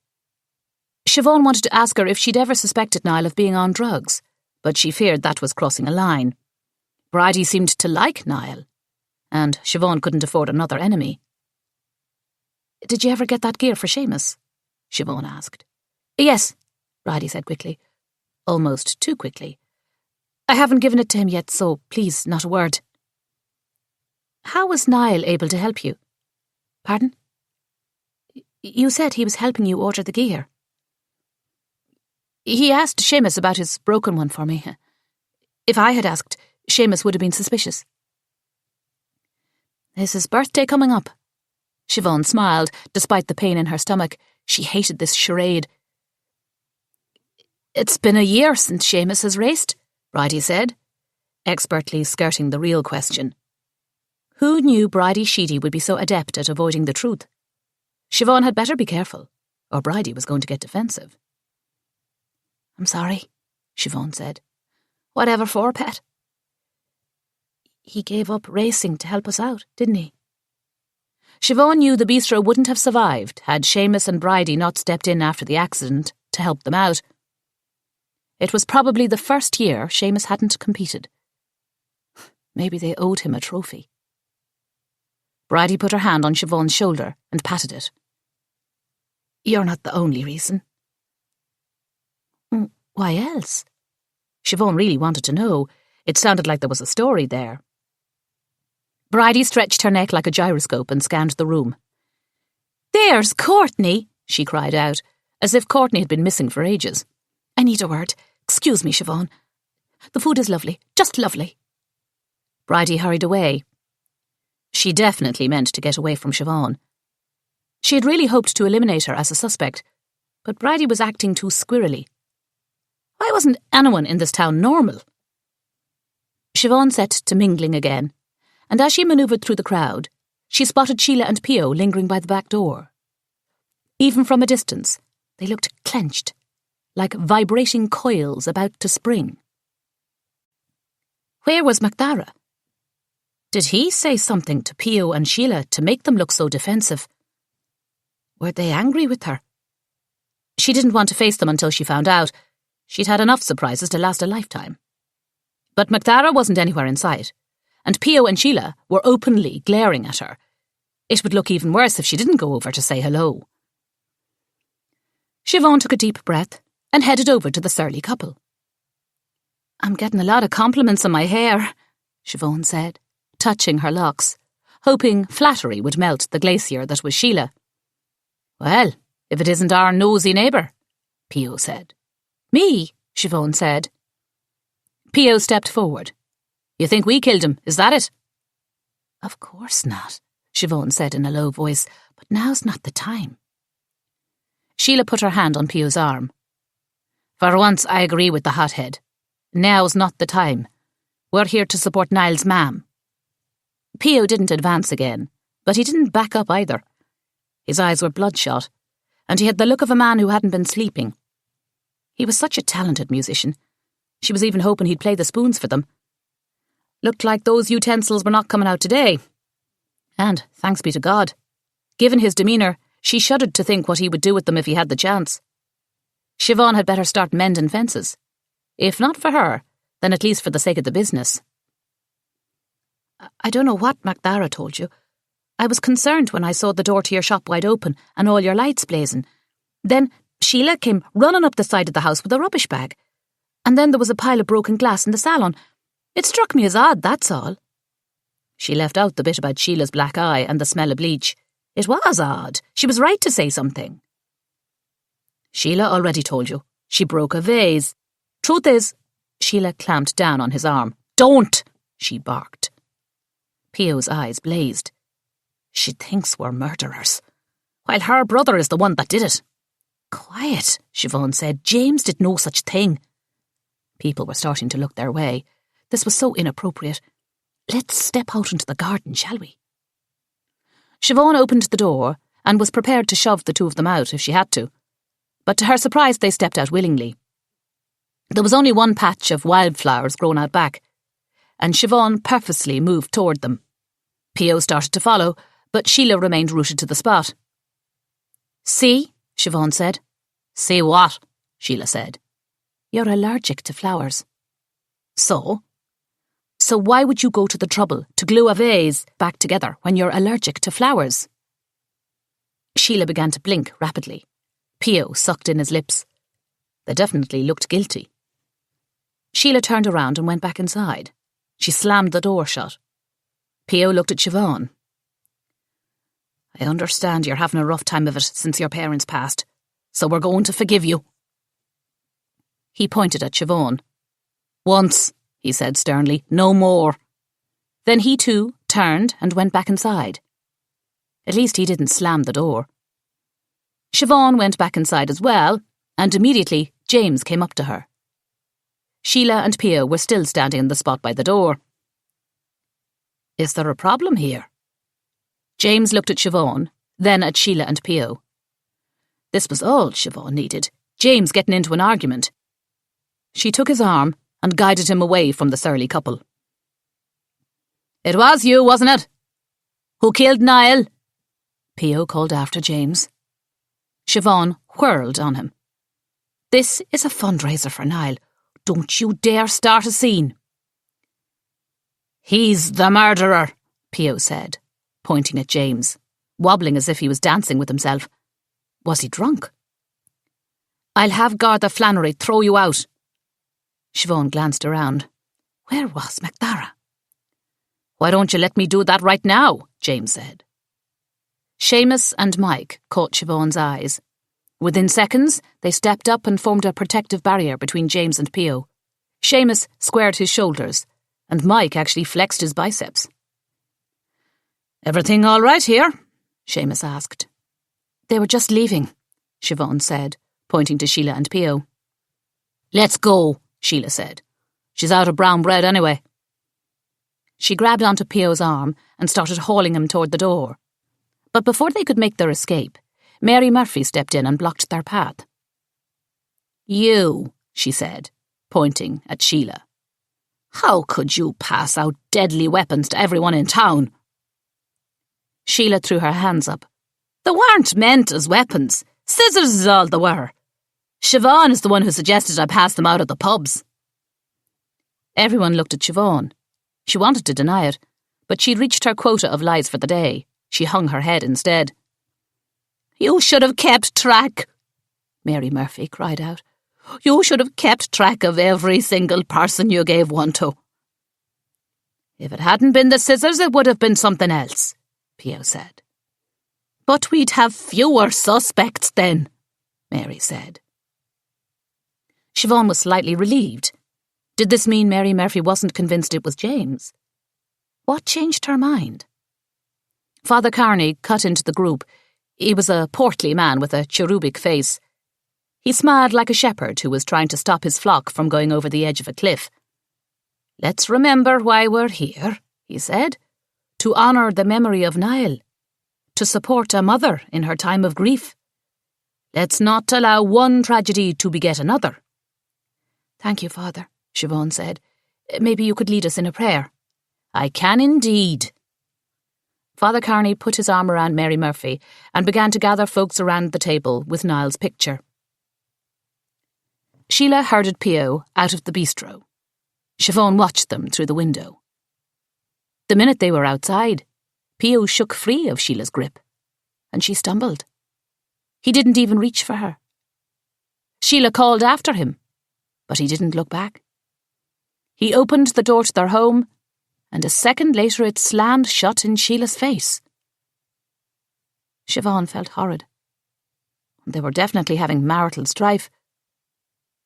Speaker 1: Siobhan wanted to ask her if she'd ever suspected Niall of being on drugs, but she feared that was crossing a line. Bridie seemed to like Niall, and Siobhan couldn't afford another enemy. "Did you ever get that gear for Seamus?" Siobhan asked. "Yes," Bridie said quickly. Almost too quickly. "I haven't given it to him yet, so please, not a word." "How was Niall able to help you?" "Pardon?" "You said he was helping you order the gear." "He asked Seamus about his broken one for me. If I had asked, Seamus would have been suspicious." "Is his birthday coming up?" Siobhan smiled, despite the pain in her stomach. She hated this charade. "It's been a year since Seamus has raced," Bridie said, expertly skirting the real question. Who knew Bridie Sheedy would be so adept at avoiding the truth? Siobhan had better be careful, or Bridie was going to get defensive. "I'm sorry," Siobhan said. "Whatever for, pet?" "He gave up racing to help us out, didn't he?" Siobhan knew the bistro wouldn't have survived had Seamus and Bridie not stepped in after the accident to help them out. It was probably the first year Seamus hadn't competed. Maybe they owed him a trophy. Bridie put her hand on Siobhan's shoulder and patted it. "You're not the only reason." "Why else?" Siobhan really wanted to know. It sounded like there was a story there. Bridie stretched her neck like a gyroscope and scanned the room. "There's Courtney!" she cried out, as if Courtney had been missing for ages. "I need a word. Excuse me, Siobhan. The food is lovely, just lovely." Bridie hurried away. She definitely meant to get away from Siobhan. She had really hoped to eliminate her as a suspect, but Bridie was acting too squirrely. Why wasn't anyone in this town normal? Siobhan set to mingling again, and as she manoeuvred through the crowd, she spotted Sheila and Pio lingering by the back door. Even from a distance, they looked clenched, like vibrating coils about to spring. Where was MacDara? Did he say something to Pio and Sheila to make them look so defensive? Were they angry with her? She didn't want to face them until she found out, She'd had enough surprises to last a lifetime. But MacDara wasn't anywhere in sight, and Pio and Sheila were openly glaring at her. It would look even worse if she didn't go over to say hello. Siobhan took a deep breath and headed over to the surly couple. "I'm getting a lot of compliments on my hair," Siobhan said, touching her locks, hoping flattery would melt the glacier that was Sheila. "Well, if it isn't our nosy neighbour," Pio said. "Me," Siobhan said. Pio stepped forward. "You think we killed him, is that it?" "Of course not," Siobhan said in a low voice, "but now's not the time." Sheila put her hand on Pio's arm. "For once I agree with the hothead. Now's not the time. We're here to support Niall's mam." Pio didn't advance again, but he didn't back up either. His eyes were bloodshot, and he had the look of a man who hadn't been sleeping. He was such a talented musician. She was even hoping he'd play the spoons for them. Looked like those utensils were not coming out today. And, thanks be to God, given his demeanour, she shuddered to think what he would do with them if he had the chance. Siobhan had better start mending fences. If not for her, then at least for the sake of the business. "I don't know what MacDara told you. I was concerned when I saw the door to your shop wide open and all your lights blazing. Then Sheila came running up the side of the house with a rubbish bag. And then there was a pile of broken glass in the salon. It struck me as odd, that's all." She left out the bit about Sheila's black eye and the smell of bleach. It was odd. She was right to say something. "Sheila already told you. She broke a vase. Truth is..." Sheila clamped down on his arm. "Don't!" she barked. Pio's eyes blazed. "She thinks we're murderers, while her brother is the one that did it." "Quiet," Siobhan said. "James did no such thing." People were starting to look their way. This was so inappropriate. "Let's step out into the garden, shall we?" Siobhan opened the door and was prepared to shove the two of them out if she had to. But to her surprise, they stepped out willingly. There was only one patch of wildflowers grown out back, and Siobhan purposely moved toward them. Pio started to follow, but Sheila remained rooted to the spot. "See?" Siobhan said. "See what?" Sheila said. "You're allergic to flowers." "So? So why would you go to the trouble to glue a vase back together when you're allergic to flowers?" Sheila began to blink rapidly. Pio sucked in his lips. They definitely looked guilty. Sheila turned around and went back inside. She slammed the door shut. Pio looked at Siobhan. "I understand you're having a rough time of it since your parents passed, so we're going to forgive you." He pointed at Siobhan. "Once," he said sternly, "no more." Then he too turned and went back inside. At least he didn't slam the door. Siobhan went back inside as well, and immediately James came up to her. Sheila and Pio were still standing in the spot by the door. "Is there a problem here?" James looked at Siobhan, then at Sheila and Pio. This was all Siobhan needed, James getting into an argument. She took his arm and guided him away from the surly couple. "It was you, wasn't it? Who killed Niall?" Pio called after James. Siobhan whirled on him. "This is a fundraiser for Niall. Don't you dare start a scene." "He's the murderer," Pio said, pointing at James, wobbling as if he was dancing with himself. Was he drunk? "I'll have Garda Flannery throw you out." Siobhan glanced around. Where was MacDara? "Why don't you let me do that right now?" James said. Seamus and Mike caught Siobhan's eyes. Within seconds, they stepped up and formed a protective barrier between James and Pio. Seamus squared his shoulders, and Mike actually flexed his biceps. "Everything all right here?" Seamus asked. "They were just leaving," Siobhan said, pointing to Sheila and Pio. "Let's go," Sheila said. "She's out of brown bread anyway." She grabbed onto Pio's arm and started hauling him toward the door. But before they could make their escape, Mary Murphy stepped in and blocked their path. "You," she said, pointing at Sheila. "How could you pass out deadly weapons to everyone in town?" Sheila threw her hands up. "They weren't meant as weapons. Scissors is all they were." Siobhan is the one who suggested I pass them out at the pubs. Everyone looked at Siobhan. She wanted to deny it, but she'd reached her quota of lies for the day. She hung her head instead. You should have kept track, Mary Murphy cried out. You should have kept track of every single person you gave one to. If it hadn't been the scissors, it would have been something else, Pio said. But we'd have fewer suspects then, Mary said. Siobhan was slightly relieved. Did this mean Mary Murphy wasn't convinced it was James? What changed her mind? Father Carney cut into the group. He was a portly man with a cherubic face. He smiled like a shepherd who was trying to stop his flock from going over the edge of a cliff. Let's remember why we're here, he said. To honour the memory of Niall. To support a mother in her time of grief. Let's not allow one tragedy to beget another. Thank you, Father, Siobhan said. Maybe you could lead us in a prayer. I can indeed. Father Carney put his arm around Mary Murphy and began to gather folks around the table with Niall's picture. Sheila herded Pio out of the bistro. Siobhan watched them through the window. The minute they were outside, Pio shook free of Sheila's grip, and she stumbled. He didn't even reach for her. Sheila called after him, but he didn't look back. He opened the door to their home, and a second later it slammed shut in Sheila's face. Siobhan felt horrid. They were definitely having marital strife.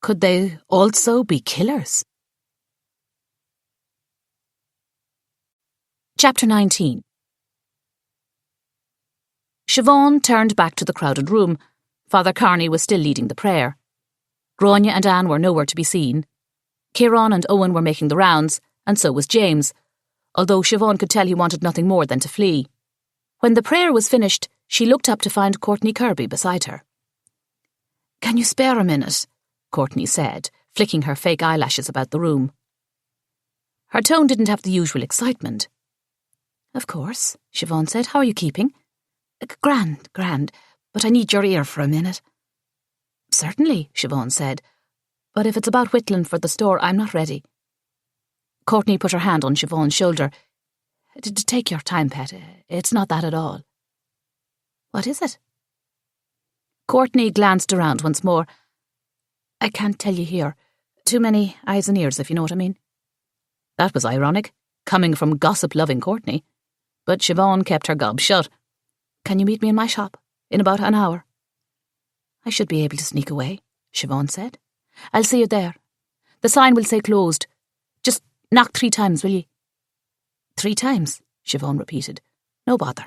Speaker 1: Could they also be killers? Chapter 19. Siobhan turned back to the crowded room. Father Carney was still leading the prayer. Grania and Anne were nowhere to be seen. Ciarán and Owen were making the rounds, and so was James, although Siobhan could tell he wanted nothing more than to flee. When the prayer was finished, she looked up to find Courtney Kirby beside her. Can you spare a minute? Courtney said, flicking her fake eyelashes about the room. Her tone didn't have the usual excitement. Of course, Siobhan said. How are you keeping? Grand, but I need your ear for a minute. Certainly, Siobhan said, but if it's about whittling for the store, I'm not ready. Courtney put her hand on Siobhan's shoulder. Take your time, pet. It's not that at all. What is it? Courtney glanced around once more. I can't tell you here. Too many eyes and ears, if you know what I mean. That was ironic, coming from gossip-loving Courtney. But Siobhan kept her gob shut. Can you meet me in my shop? In about an hour? I should be able to sneak away, Siobhan said. I'll see you there. The sign will say closed. Just knock 3 times, will you? 3 times, Siobhan repeated. No bother.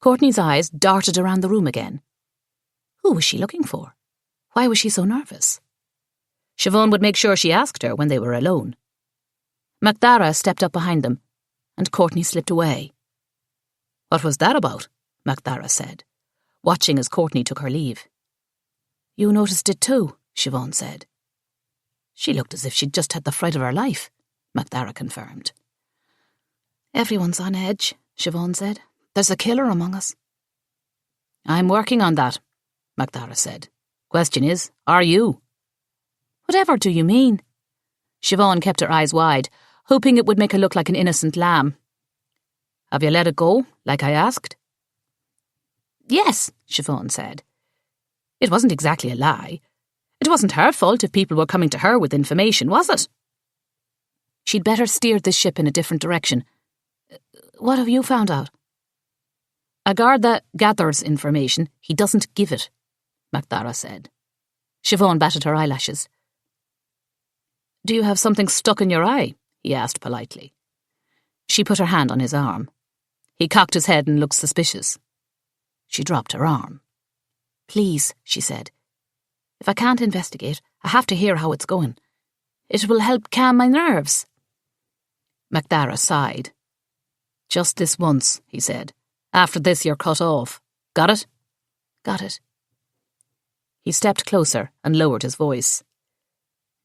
Speaker 1: Courtney's eyes darted around the room again. Who was she looking for? Why was she so nervous? Siobhan would make sure she asked her when they were alone. Macdara stepped up behind them, and Courtney slipped away. What was that about? Macdara said, watching as Courtney took her leave. You noticed it too, Siobhan said. She looked as if she'd just had the fright of her life, Macdara confirmed. Everyone's on edge, Siobhan said. There's a killer among us. I'm working on that, Macdara said. Question is, are you? Whatever do you mean? Siobhan kept her eyes wide, hoping it would make her look like an innocent lamb. Have you let it go, like I asked? Yes, Siobhan said. It wasn't exactly a lie. It wasn't her fault if people were coming to her with information, was it? She'd better steer this ship in a different direction. What have you found out? A guard that gathers information, he doesn't give it, Macdara said. Siobhan batted her eyelashes. Do you have something stuck in your eye? He asked politely. She put her hand on his arm. He cocked his head and looked suspicious. She dropped her arm. Please, she said. If I can't investigate, I have to hear how it's going. It will help calm my nerves. Macdara sighed. Just this once, he said. After this, you're cut off. Got it? Got it. He stepped closer and lowered his voice.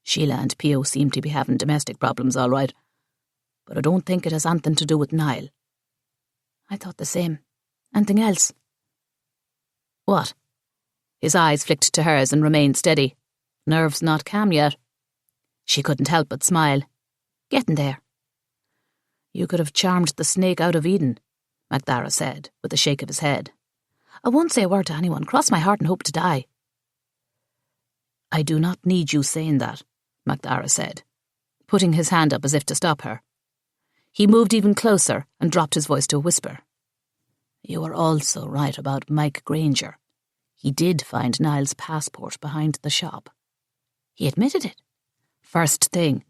Speaker 1: Sheila and Pio seem to be having domestic problems, all right. But I don't think it has anything to do with Niall. I thought the same. Anything else? What? His eyes flicked to hers and remained steady. Nerves not calm yet. She couldn't help but smile. Getting there. You could have charmed the snake out of Eden, MacDara said, with a shake of his head. I won't say a word to anyone, cross my heart and hope to die. I do not need you saying that, MacDara said, putting his hand up as if to stop her. He moved even closer and dropped his voice to a whisper. You are also right about Mike Granger. He did find Niall's passport behind the shop. He admitted it. First thing.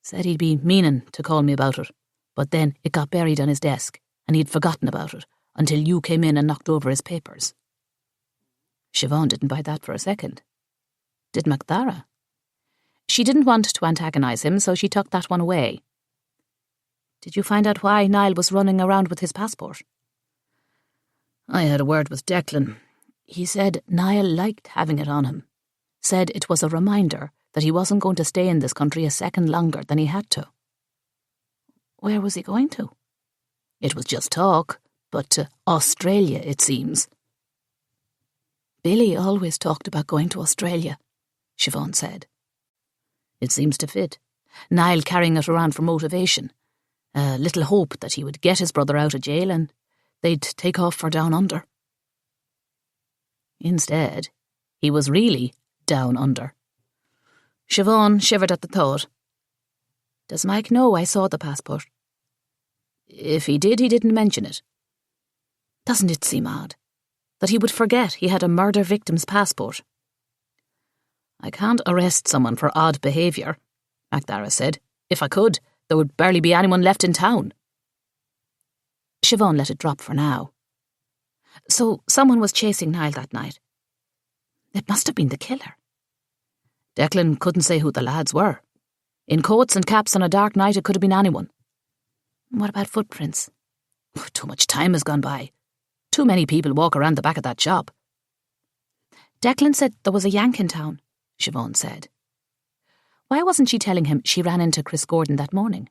Speaker 1: Said he'd be meaning to call me about it, but then it got buried on his desk and he'd forgotten about it until you came in and knocked over his papers. Siobhan didn't buy that for a second. Did MacDara? She didn't want to antagonise him, so she tucked that one away. Did you find out why Niall was running around with his passport? I had a word with Declan. He said Niall liked having it on him. Said it was a reminder that he wasn't going to stay in this country a second longer than he had to. Where was he going to? It was just talk, but to Australia, it seems. Billy always talked about going to Australia, Siobhan said. It seems to fit. Niall carrying it around for motivation. A little hope that he would get his brother out of jail and they'd take off for down under. Instead, he was really down under. Siobhan shivered at the thought. Does Mike know I saw the passport? If he did, he didn't mention it. Doesn't it seem odd that he would forget he had a murder victim's passport? I can't arrest someone for odd behaviour, MacDara said. If I could, there would barely be anyone left in town. Siobhan let it drop for now. So someone was chasing Niall that night. It must have been the killer. Declan couldn't say who the lads were. In coats and caps on a dark night, it could have been anyone. What about footprints? Too much time has gone by. Too many people walk around the back of that shop. Declan said there was a Yank in town, Siobhan said. Why wasn't she telling him she ran into Chris Gordon that morning?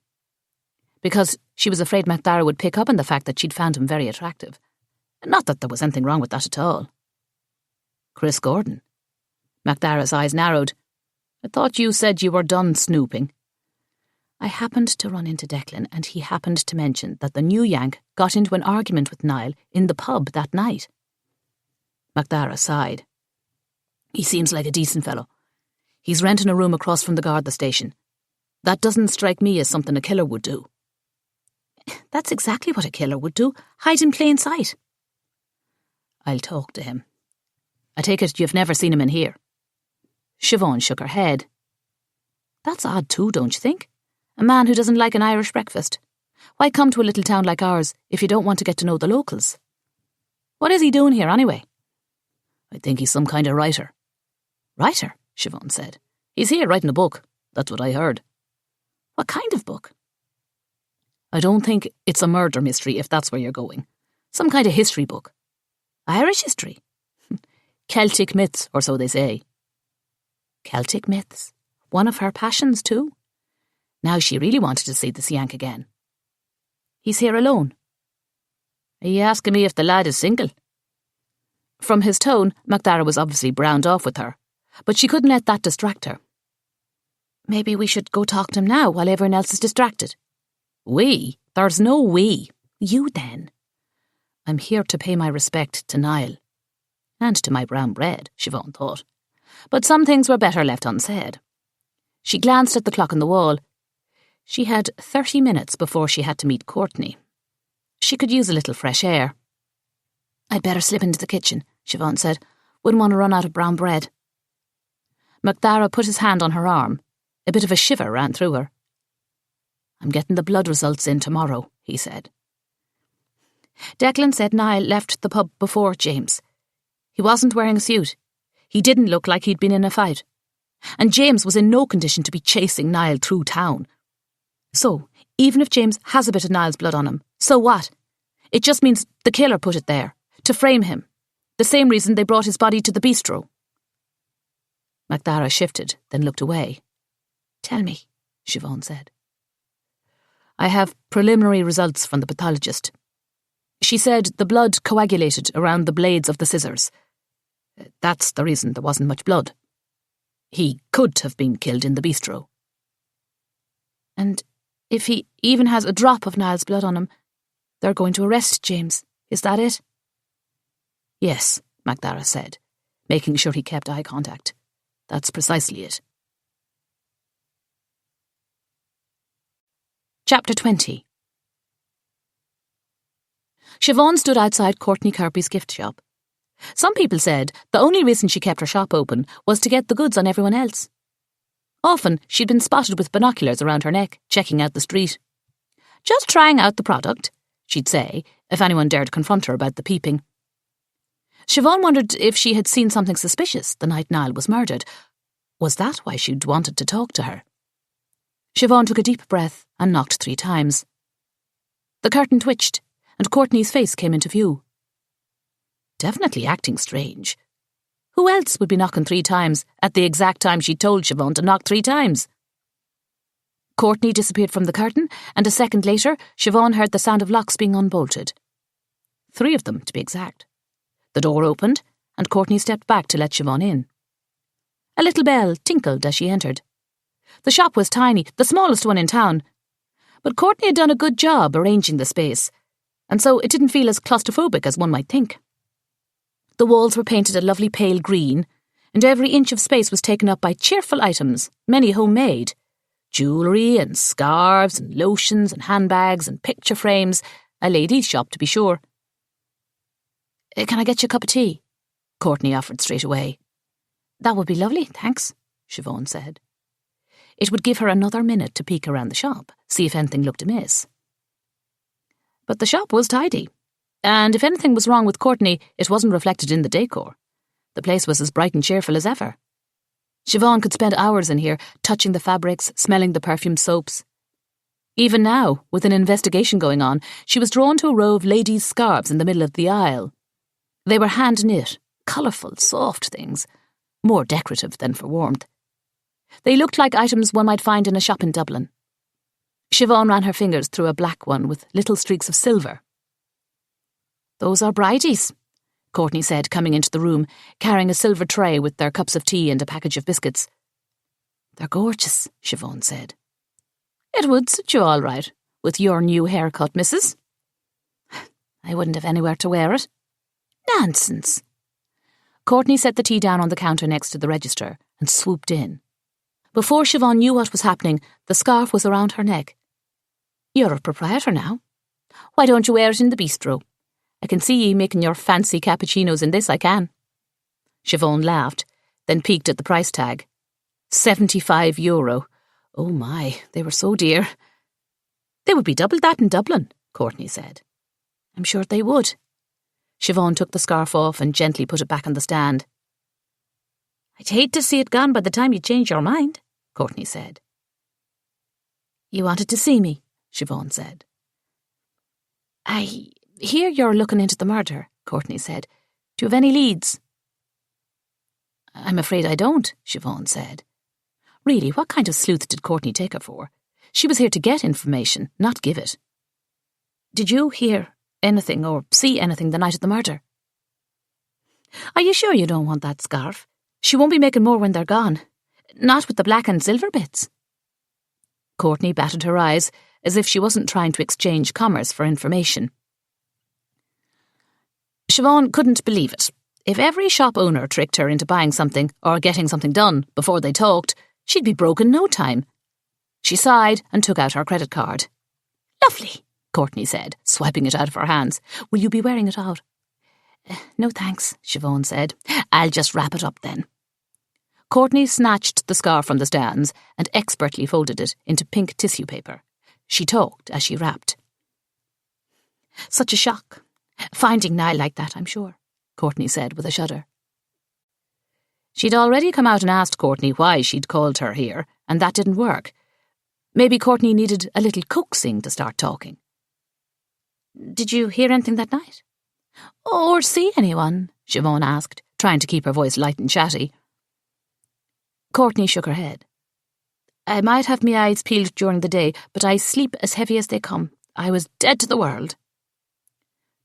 Speaker 1: Because she was afraid MacDara would pick up on the fact that she'd found him very attractive. Not that there was anything wrong with that at all. Chris Gordon. MacDara's eyes narrowed. I thought you said you were done snooping. I happened to run into Declan and he happened to mention that the new Yank got into an argument with Niall in the pub that night. MacDara sighed. He seems like a decent fellow. He's renting a room across from the Garda station. That doesn't strike me as something a killer would do. That's exactly what a killer would do. Hide in plain sight. I'll talk to him. I take it you've never seen him in here. Siobhan shook her head. That's odd too, don't you think? A man who doesn't like an Irish breakfast. Why come to a little town like ours if you don't want to get to know the locals? What is he doing here anyway? I think he's some kind of writer. Writer? Siobhan said. He's here writing a book. That's what I heard. What kind of book? I don't think it's a murder mystery if that's where you're going. Some kind of history book. Irish history? Celtic myths, or so they say. Celtic myths? One of her passions too? Now she really wanted to see this Yank again. He's here alone. Are you asking me if the lad is single? From his tone, MacDara was obviously browned off with her, but she couldn't let that distract her. Maybe we should go talk to him now while everyone else is distracted. We? There's no we. You then. I'm here to pay my respect to Niall. And to my brown bread, Siobhan thought. But some things were better left unsaid. She glanced at the clock on the wall. She had 30 minutes before she had to meet Courtney. She could use a little fresh air. I'd better slip into the kitchen, Siobhan said. Wouldn't want to run out of brown bread. MacDara put his hand on her arm. A bit of a shiver ran through her. I'm getting the blood results in tomorrow, he said. Declan said Niall left the pub before James. He wasn't wearing a suit. He didn't look like he'd been in a fight. And James was in no condition to be chasing Niall through town. So, even if James has a bit of Niall's blood on him, so what? It just means the killer put it there, to frame him. The same reason they brought his body to the bistro. MacDara shifted, then looked away. Tell me, Siobhan said. I have preliminary results from the pathologist. She said the blood coagulated around the blades of the scissors. That's the reason there wasn't much blood. He could have been killed in the bistro. And if he even has a drop of Niall's blood on him, they're going to arrest James. Is that it? Yes, MacDara said, making sure he kept eye contact. That's precisely it. Chapter 20. Siobhan stood outside Courtney Kirby's gift shop. Some people said the only reason she kept her shop open was to get the goods on everyone else. Often she'd been spotted with binoculars around her neck, checking out the street. Just trying out the product, she'd say, if anyone dared confront her about the peeping. Siobhan wondered if she had seen something suspicious the night Niall was murdered. Was that why she'd wanted to talk to her? Siobhan took a deep breath and knocked 3 times. The curtain twitched, and Courtney's face came into view. Definitely acting strange. Who else would be knocking 3 times at the exact time she told Siobhan to knock 3 times? Courtney disappeared from the curtain, and a second later, Siobhan heard the sound of locks being unbolted. 3 of them, to be exact. The door opened, and Courtney stepped back to let Siobhan in. A little bell tinkled as she entered. The shop was tiny, the smallest one in town. But Courtney had done a good job arranging the space, and so it didn't feel as claustrophobic as one might think. The walls were painted a lovely pale green, and every inch of space was taken up by cheerful items, many homemade. Jewellery and scarves and lotions and handbags and picture frames. A lady's shop, to be sure. Can I get you a cup of tea? Courtney offered straight away. That would be lovely, thanks, Siobhan said. It would give her another minute to peek around the shop, see if anything looked amiss. But the shop was tidy, and if anything was wrong with Courtney, it wasn't reflected in the decor. The place was as bright and cheerful as ever. Siobhan could spend hours in here, touching the fabrics, smelling the perfumed soaps. Even now, with an investigation going on, she was drawn to a row of ladies' scarves in the middle of the aisle. They were hand-knit, colourful, soft things, more decorative than for warmth. They looked like items one might find in a shop in Dublin. Siobhan ran her fingers through a black one with little streaks of silver. Those are Bridie's, Courtney said, coming into the room, carrying a silver tray with their cups of tea and a package of biscuits. They're gorgeous, Siobhan said. It would suit you all right, with your new haircut, missus. I wouldn't have anywhere to wear it. Nonsense. Courtney set the tea down on the counter next to the register and swooped in. Before Siobhan knew what was happening, the scarf was around her neck. You're a proprietor now. Why don't you wear it in the bistro? I can see ye making your fancy cappuccinos in this, I can. Siobhan laughed, then peeked at the price tag. €75. Oh my, they were so dear. They would be double that in Dublin, Courtney said. I'm sure they would. Siobhan took the scarf off and gently put it back on the stand. I'd hate to see it gone by the time you change your mind, Courtney said. You wanted to see me, Siobhan said. I hear you're looking into the murder, Courtney said. Do you have any leads? I'm afraid I don't, Siobhan said. Really, what kind of sleuth did Courtney take her for? She was here to get information, not give it. Did you hear anything or see anything the night of the murder? Are you sure you don't want that scarf? She won't be making more when they're gone. Not with the black and silver bits. Courtney batted her eyes as if she wasn't trying to exchange commerce for information. Siobhan couldn't believe it. If every shop owner tricked her into buying something or getting something done before they talked, she'd be broke in no time. She sighed and took out her credit card. Lovely, Courtney said, swiping it out of her hands. Will you be wearing it out? No thanks, Siobhan said. I'll just wrap it up then. Courtney snatched the scarf from the stands and expertly folded it into pink tissue paper. She talked as she wrapped. Such a shock. Finding Niall like that, I'm sure, Courtney said with a shudder. She'd already come out and asked Courtney why she'd called her here, and that didn't work. Maybe Courtney needed a little coaxing to start talking. Did you hear anything that night? Or see anyone? Siobhan asked, trying to keep her voice light and chatty. Courtney shook her head. I might have my eyes peeled during the day, but I sleep as heavy as they come. I was dead to the world.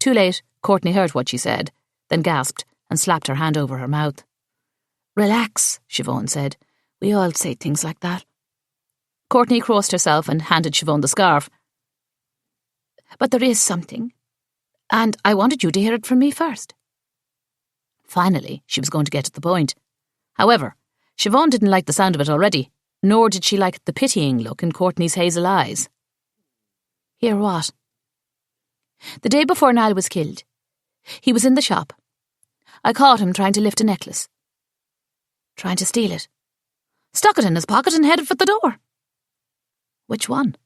Speaker 1: Too late, Courtney heard what she said, then gasped and slapped her hand over her mouth. "Relax," Siobhan said. "We all say things like that." Courtney crossed herself and handed Siobhan the scarf. "But there is something, and I wanted you to hear it from me first." Finally, she was going to get to the point. However, Siobhan didn't like the sound of it already, nor did she like the pitying look in Courtney's hazel eyes. "Hear what?" "The day before Niall was killed, he was in the shop. I caught him trying to lift a necklace. Trying to steal it. Stuck it in his pocket and headed for the door." "Which one?"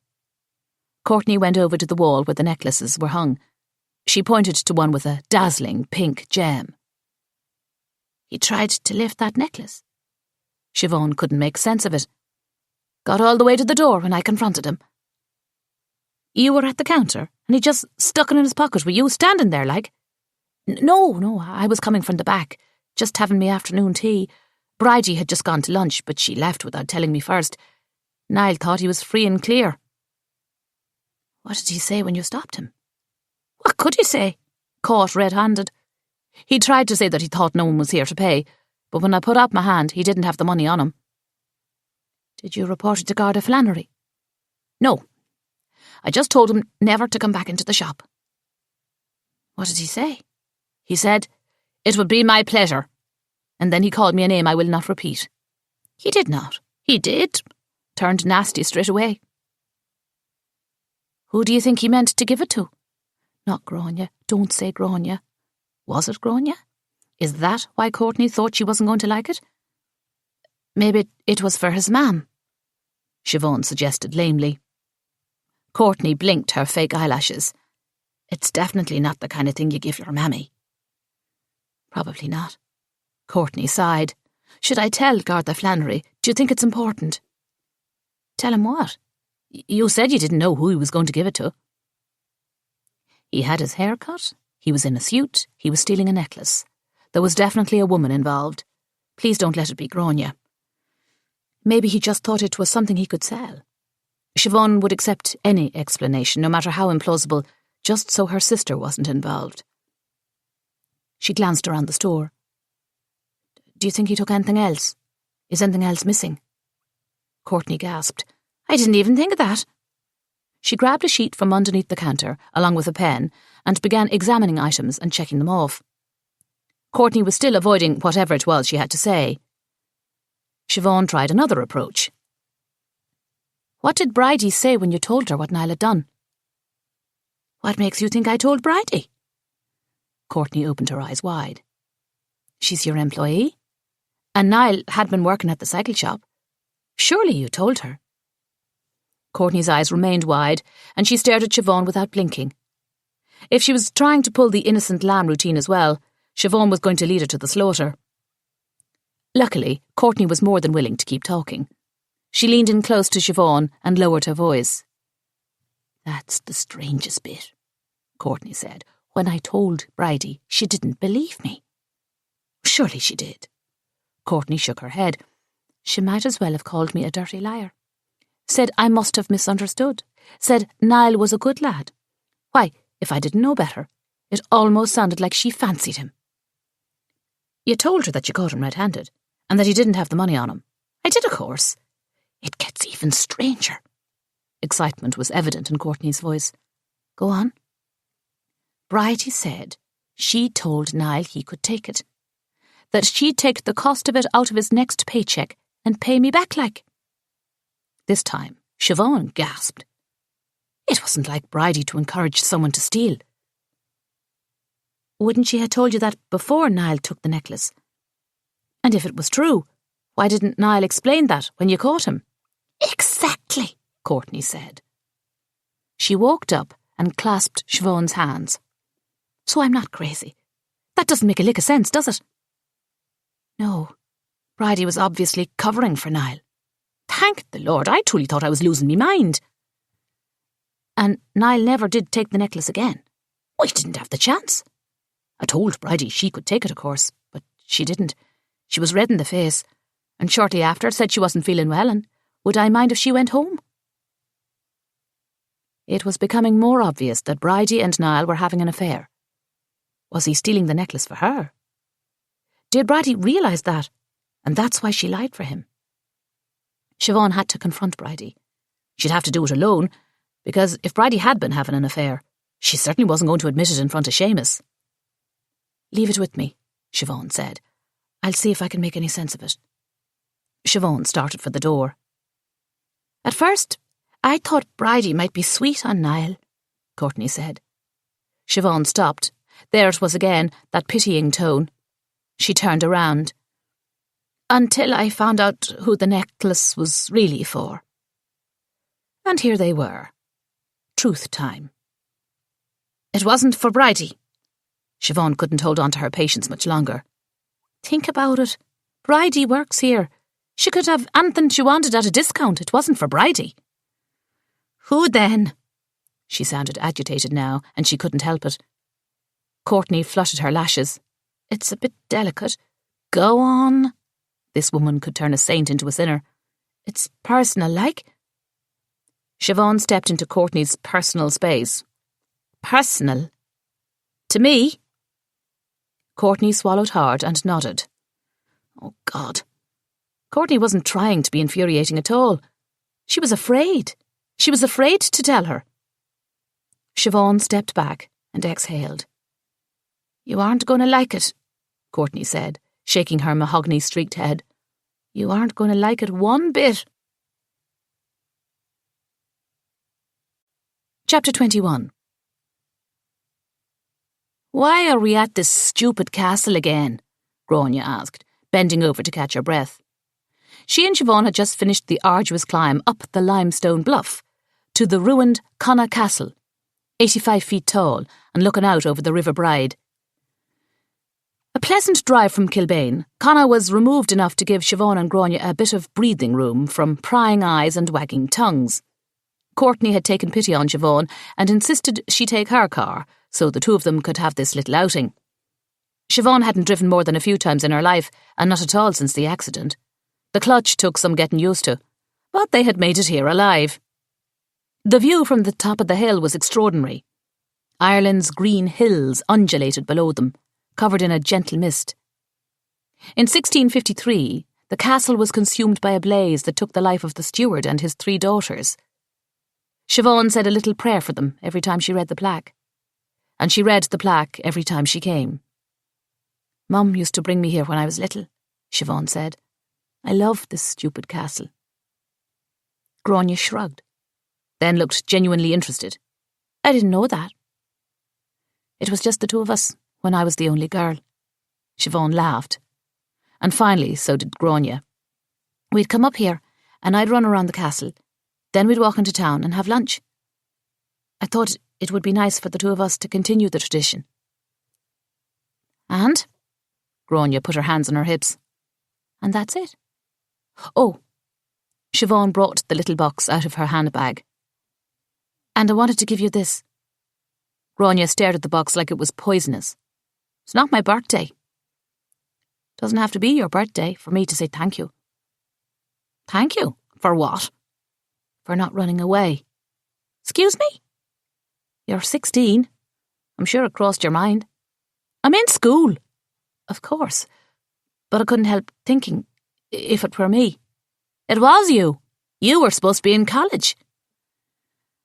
Speaker 1: Courtney went over to the wall where the necklaces were hung. She pointed to one with a dazzling pink gem. "He tried to lift that necklace." Siobhan couldn't make sense of it. "Got all the way to the door when I confronted him." "You were at the counter, and he just stuck it in his pocket. Were you standing there, like?" No, I was coming from the back, just having me afternoon tea. Bridie had just gone to lunch, but she left without telling me first. Niall thought he was free and clear." "What did he say when you stopped him?" "What could he say? Caught red-handed. He tried to say that he thought no one was here to pay, but when I put up my hand, he didn't have the money on him." "Did you report it to Garda Flannery?" "No. I just told him never to come back into the shop." "What did he say?" "He said, 'It would be my pleasure.' And then he called me a name I will not repeat." "He did not." "He did. Turned nasty straight away." "Who do you think he meant to give it to?" "Not Grania. Don't say Grania." "Was it Grania? Is that why Courtney thought she wasn't going to like it?" "Maybe it was for his mam," Siobhan suggested lamely. Courtney blinked her fake eyelashes. "It's definitely not the kind of thing you give your mammy." "Probably not." Courtney sighed. "Should I tell Garda Flannery? Do you think it's important?" "Tell him what? You said you didn't know who he was going to give it to." "He had his hair cut. He was in a suit. He was stealing a necklace. There was definitely a woman involved. Please don't let it be Grania. Maybe he just thought it was something he could sell." Siobhan would accept any explanation, no matter how implausible, just so her sister wasn't involved. She glanced around the store. "Do you think he took anything else? Is anything else missing?" Courtney gasped. "I didn't even think of that." She grabbed a sheet from underneath the counter, along with a pen, and began examining items and checking them off. Courtney was still avoiding whatever it was she had to say. Siobhan tried another approach. "What did Bridie say when you told her what Niall had done?" "What makes you think I told Bridie?" Courtney opened her eyes wide. "She's your employee? And Niall had been working at the cycle shop. Surely you told her." Courtney's eyes remained wide, and she stared at Siobhan without blinking. If she was trying to pull the innocent lamb routine as well, Siobhan was going to lead her to the slaughter. Luckily, Courtney was more than willing to keep talking. She leaned in close to Siobhan and lowered her voice. "That's the strangest bit," Courtney said. "When I told Bridie, she didn't believe me." "Surely she did." Courtney shook her head. "She might as well have called me a dirty liar. Said I must have misunderstood. Said Niall was a good lad. Why, if I didn't know better, it almost sounded like she fancied him." "You told her that you caught him red-handed, and that he didn't have the money on him." "I did, of course." "It gets even stranger." Excitement was evident in Courtney's voice. "Go on." "Bridie said she told Niall he could take it. That she'd take the cost of it out of his next paycheck and pay me back like." This time, Siobhan gasped. It wasn't like Bridie to encourage someone to steal. "Wouldn't she have told you that before Niall took the necklace? And if it was true, why didn't Niall explain that when you caught him?" "Exactly," Courtney said. She walked up and clasped Siobhan's hands. "So I'm not crazy. That doesn't make a lick of sense, does it?" "No. Bridie was obviously covering for Niall." "Thank the Lord, I truly thought I was losing me mind." "And Niall never did take the necklace again?" "I didn't have the chance. I told Bridie she could take it, of course, but she didn't. She was red in the face, and shortly after said she wasn't feeling well, and would I mind if she went home?" It was becoming more obvious that Bridie and Niall were having an affair. Was he stealing the necklace for her? Did Bridie realise that? And that's why she lied for him. Siobhan had to confront Bridie. She'd have to do it alone, because if Bridie had been having an affair, she certainly wasn't going to admit it in front of Seamus. "Leave it with me," Siobhan said. "I'll see if I can make any sense of it." Siobhan started for the door. "At first, I thought Bridie might be sweet on Niall," Courtney said. Siobhan stopped. There it was again, that pitying tone. She turned around. "Until I found out who the necklace was really for." And here they were. Truth time. "It wasn't for Bridie." Siobhan couldn't hold on to her patience much longer. "Think about it. Bridie works here. She could have anything she wanted at a discount. It wasn't for Bridie." "Who then?" She sounded agitated now, and she couldn't help it. Courtney fluttered her lashes. "It's a bit delicate." "Go on." This woman could turn a saint into a sinner. "It's personal, like." Siobhan stepped into Courtney's personal space. "Personal? To me?" Courtney swallowed hard and nodded. Oh, God. Courtney wasn't trying to be infuriating at all. She was afraid. She was afraid to tell her. Siobhan stepped back and exhaled. "You aren't going to like it," Courtney said, shaking her mahogany-streaked head. "You aren't going to like it one bit." Chapter 21. "Why are we at this stupid castle again?" Grania asked, bending over to catch her breath. She and Siobhan had just finished the arduous climb up the limestone bluff to the ruined Connacht Castle, 85 feet tall and looking out over the River Bride. A pleasant drive from Kilbane, Connacht was removed enough to give Siobhan and Grania a bit of breathing room from prying eyes and wagging tongues. Courtney had taken pity on Siobhan and insisted she take her car so the two of them could have this little outing. Siobhan hadn't driven more than a few times in her life, and not at all since the accident. The clutch took some getting used to, but they had made it here alive. The view from the top of the hill was extraordinary. Ireland's green hills undulated below them, covered in a gentle mist. In 1653, the castle was consumed by a blaze that took the life of the steward and his 3 daughters. Siobhan said a little prayer for them every time she read the plaque. And she read the plaque every time she came. "Mum used to bring me here when I was little," Siobhan said. "I loved this stupid castle." Grania shrugged, then looked genuinely interested. "I didn't know that." "It was just the two of us when I was the only girl." Siobhan laughed. And finally, so did Grania. "We'd come up here, and I'd run around the castle. Then we'd walk into town and have lunch. I thought it would be nice for the two of us to continue the tradition." "And?" Grania put her hands on her hips. "And that's it." "Oh." Siobhan brought the little box out of her handbag. "And I wanted to give you this." Grania stared at the box like it was poisonous. "It's not my birthday." "Doesn't have to be your birthday for me to say thank you." "Thank you? For what?" "For not running away." "Excuse me?" "You're 16. I'm sure it crossed your mind." "I'm in school." "Of course. But I couldn't help thinking, if it were me." "It was you. You were supposed to be in college."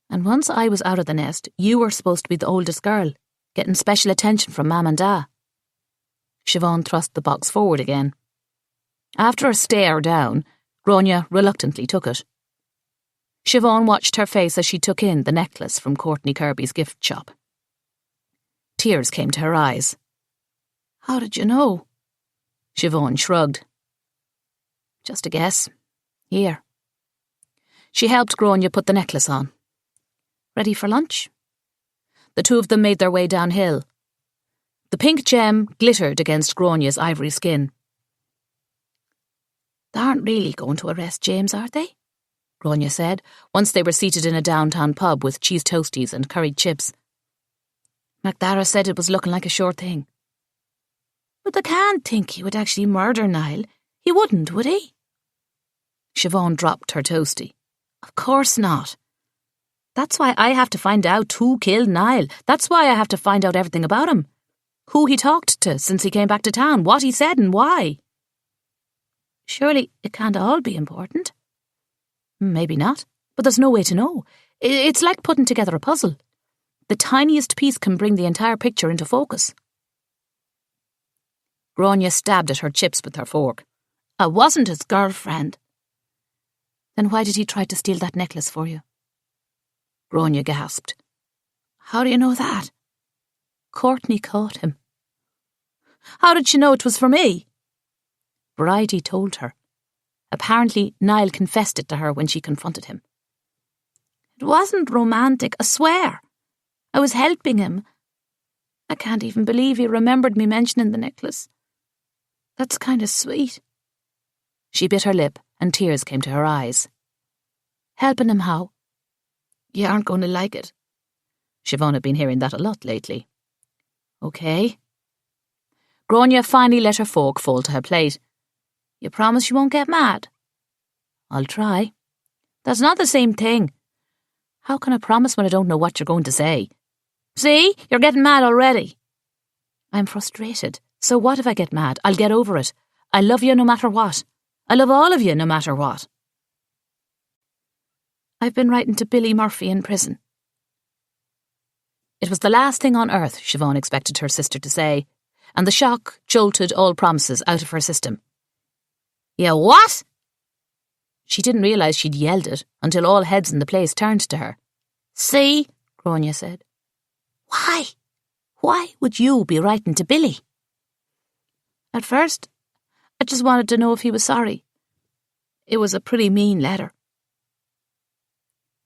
Speaker 1: "And once I was out of the nest, you were supposed to be the oldest girl, getting special attention from Mam and Da." Siobhan thrust the box forward again. After a stare down, Grania reluctantly took it. Siobhan watched her face as she took in the necklace from Courtney Kirby's gift shop. Tears came to her eyes. "How did you know?" Siobhan shrugged. "Just a guess. Here." She helped Grania put the necklace on. "Ready for lunch?" The two of them made their way downhill. The pink gem glittered against Grania's ivory skin. "They aren't really going to arrest James, are they?" Grania said, once they were seated in a downtown pub with cheese toasties and curried chips. "MacDara said it was looking like a sure thing." "But they can't think he would actually murder Niall. He wouldn't, would he?" Siobhan dropped her toastie. "Of course not. That's why I have to find out who killed Niall. That's why I have to find out everything about him. who he talked to since he came back to town, what he said and why. Surely it can't all be important. Maybe not, but there's no way to know. It's like putting together a puzzle. The tiniest piece can bring the entire picture into focus. Grania stabbed at her chips with her fork. I wasn't his girlfriend. Then why did he try to steal that necklace for you? Grania gasped. How do you know that? Courtney caught him. How did she know it was for me? Bridie told her. Apparently, Niall confessed it to her when she confronted him. It wasn't romantic, I swear. I was helping him. I can't even believe he remembered me mentioning the necklace. That's kind of sweet. She bit her lip and tears came to her eyes. Helping him how? You aren't going to like it. Siobhan had been hearing that a lot lately. OK. Grania finally let her fork fall to her plate. You promise you won't get mad? I'll try. That's not the same thing. How can I promise when I don't know what you're going to say? See, you're getting mad already. I'm frustrated. So what if I get mad? I'll get over it. I love you no matter what. I love all of you no matter what. I've been writing to Billy Murphy in prison. It was the last thing on earth Siobhan expected her sister to say, and the shock jolted all promises out of her system. Yeah, what? She didn't realise she'd yelled it until all heads in the place turned to her. See, Grania said. Why? Why would you be writing to Billy? At first, I just wanted to know if he was sorry. It was a pretty mean letter.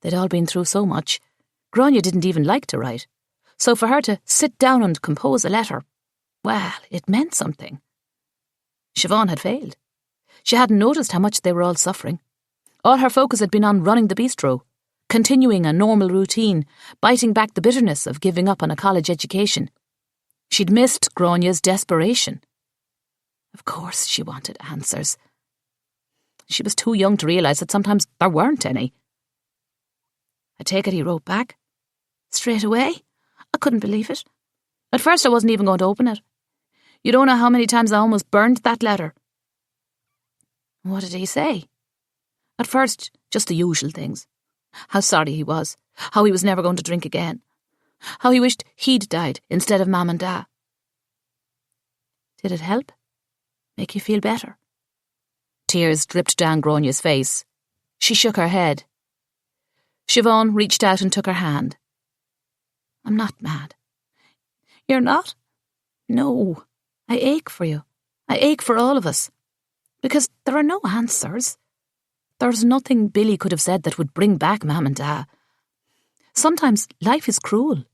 Speaker 1: They'd all been through so much. Grania didn't even like to write. So for her to sit down and compose a letter, well, it meant something. Siobhan had failed. She hadn't noticed how much they were all suffering. All her focus had been on running the bistro, continuing a normal routine, biting back the bitterness of giving up on a college education. She'd missed Grania's desperation. Of course she wanted answers. She was too young to realise that sometimes there weren't any. I take it he wrote back. Straight away? I couldn't believe it. At first I wasn't even going to open it. You don't know how many times I almost burned that letter. What did he say? At first, just the usual things. How sorry he was. How he was never going to drink again. How he wished he'd died instead of Mum and Dad. Did it help? Make you feel better? Tears dripped down Grania's face. She shook her head. Siobhan reached out and took her hand. I'm not mad. You're not? No. I ache for you. I ache for all of us. Because there are no answers. There's nothing Billy could have said that would bring back Mum and Dad. Sometimes life is cruel.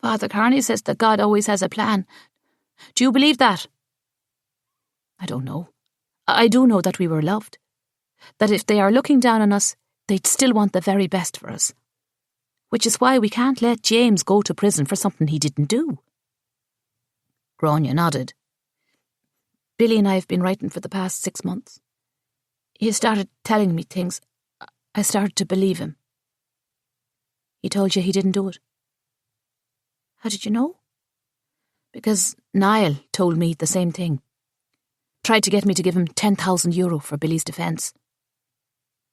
Speaker 1: Father Carney says that God always has a plan. Do you believe that? I don't know. I do know that we were loved. That if they are looking down on us, they'd still want the very best for us. Which is why we can't let James go to prison for something he didn't do. Grania nodded. Billy and I have been writing for the past 6 months. He started telling me things. I started to believe him. He told you he didn't do it. How did you know? Because Niall told me the same thing. Tried to get me to give him €10,000 for Billy's defence.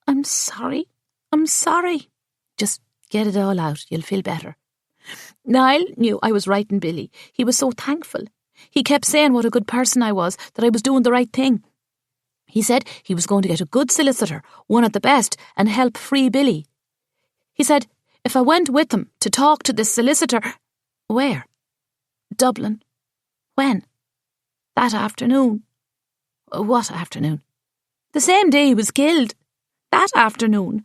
Speaker 1: I'm sorry. I'm sorry. Just get it all out. You'll feel better. Niall knew I was writing Billy. He was so thankful. He kept saying what a good person I was, that I was doing the right thing. He said he was going to get a good solicitor, one at the best, and help free Billy. He said if I went with him to talk to this solicitor... Where? Dublin. When? That afternoon. What afternoon? The same day he was killed. That afternoon.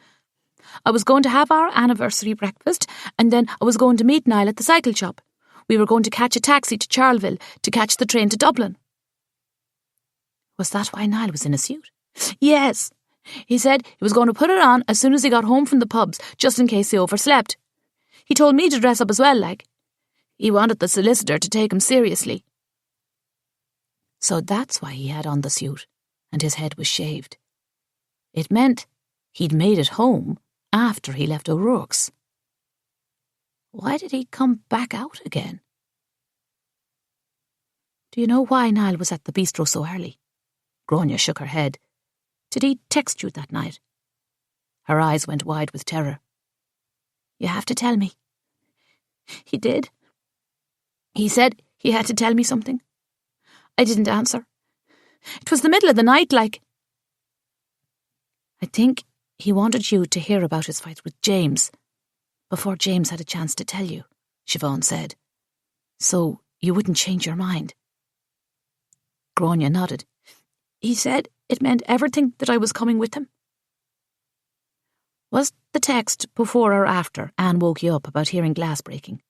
Speaker 1: I was going to have our anniversary breakfast, and then I was going to meet Niall at the cycle shop. We were going to catch a taxi to Charleville to catch the train to Dublin. Was that why Niall was in a suit? Yes. He said he was going to put it on as soon as he got home from the pubs, just in case he overslept. He told me to dress up as well, like. He wanted the solicitor to take him seriously. So that's why he had on the suit, and his head was shaved. It meant he'd made it home after he left O'Rourke's. Why did he come back out again? Do you know why Niall was at the bistro so early? Grania shook her head. Did he text you that night? Her eyes went wide with terror. You have to tell me. He did. He said he had to tell me something. I didn't answer. It was the middle of the night, like. I think he wanted you to hear about his fight with James before James had a chance to tell you, Siobhan said, so you wouldn't change your mind. Grania nodded. He said it meant everything that I was coming with him. Was the text before or after Anne woke you up about hearing glass breaking?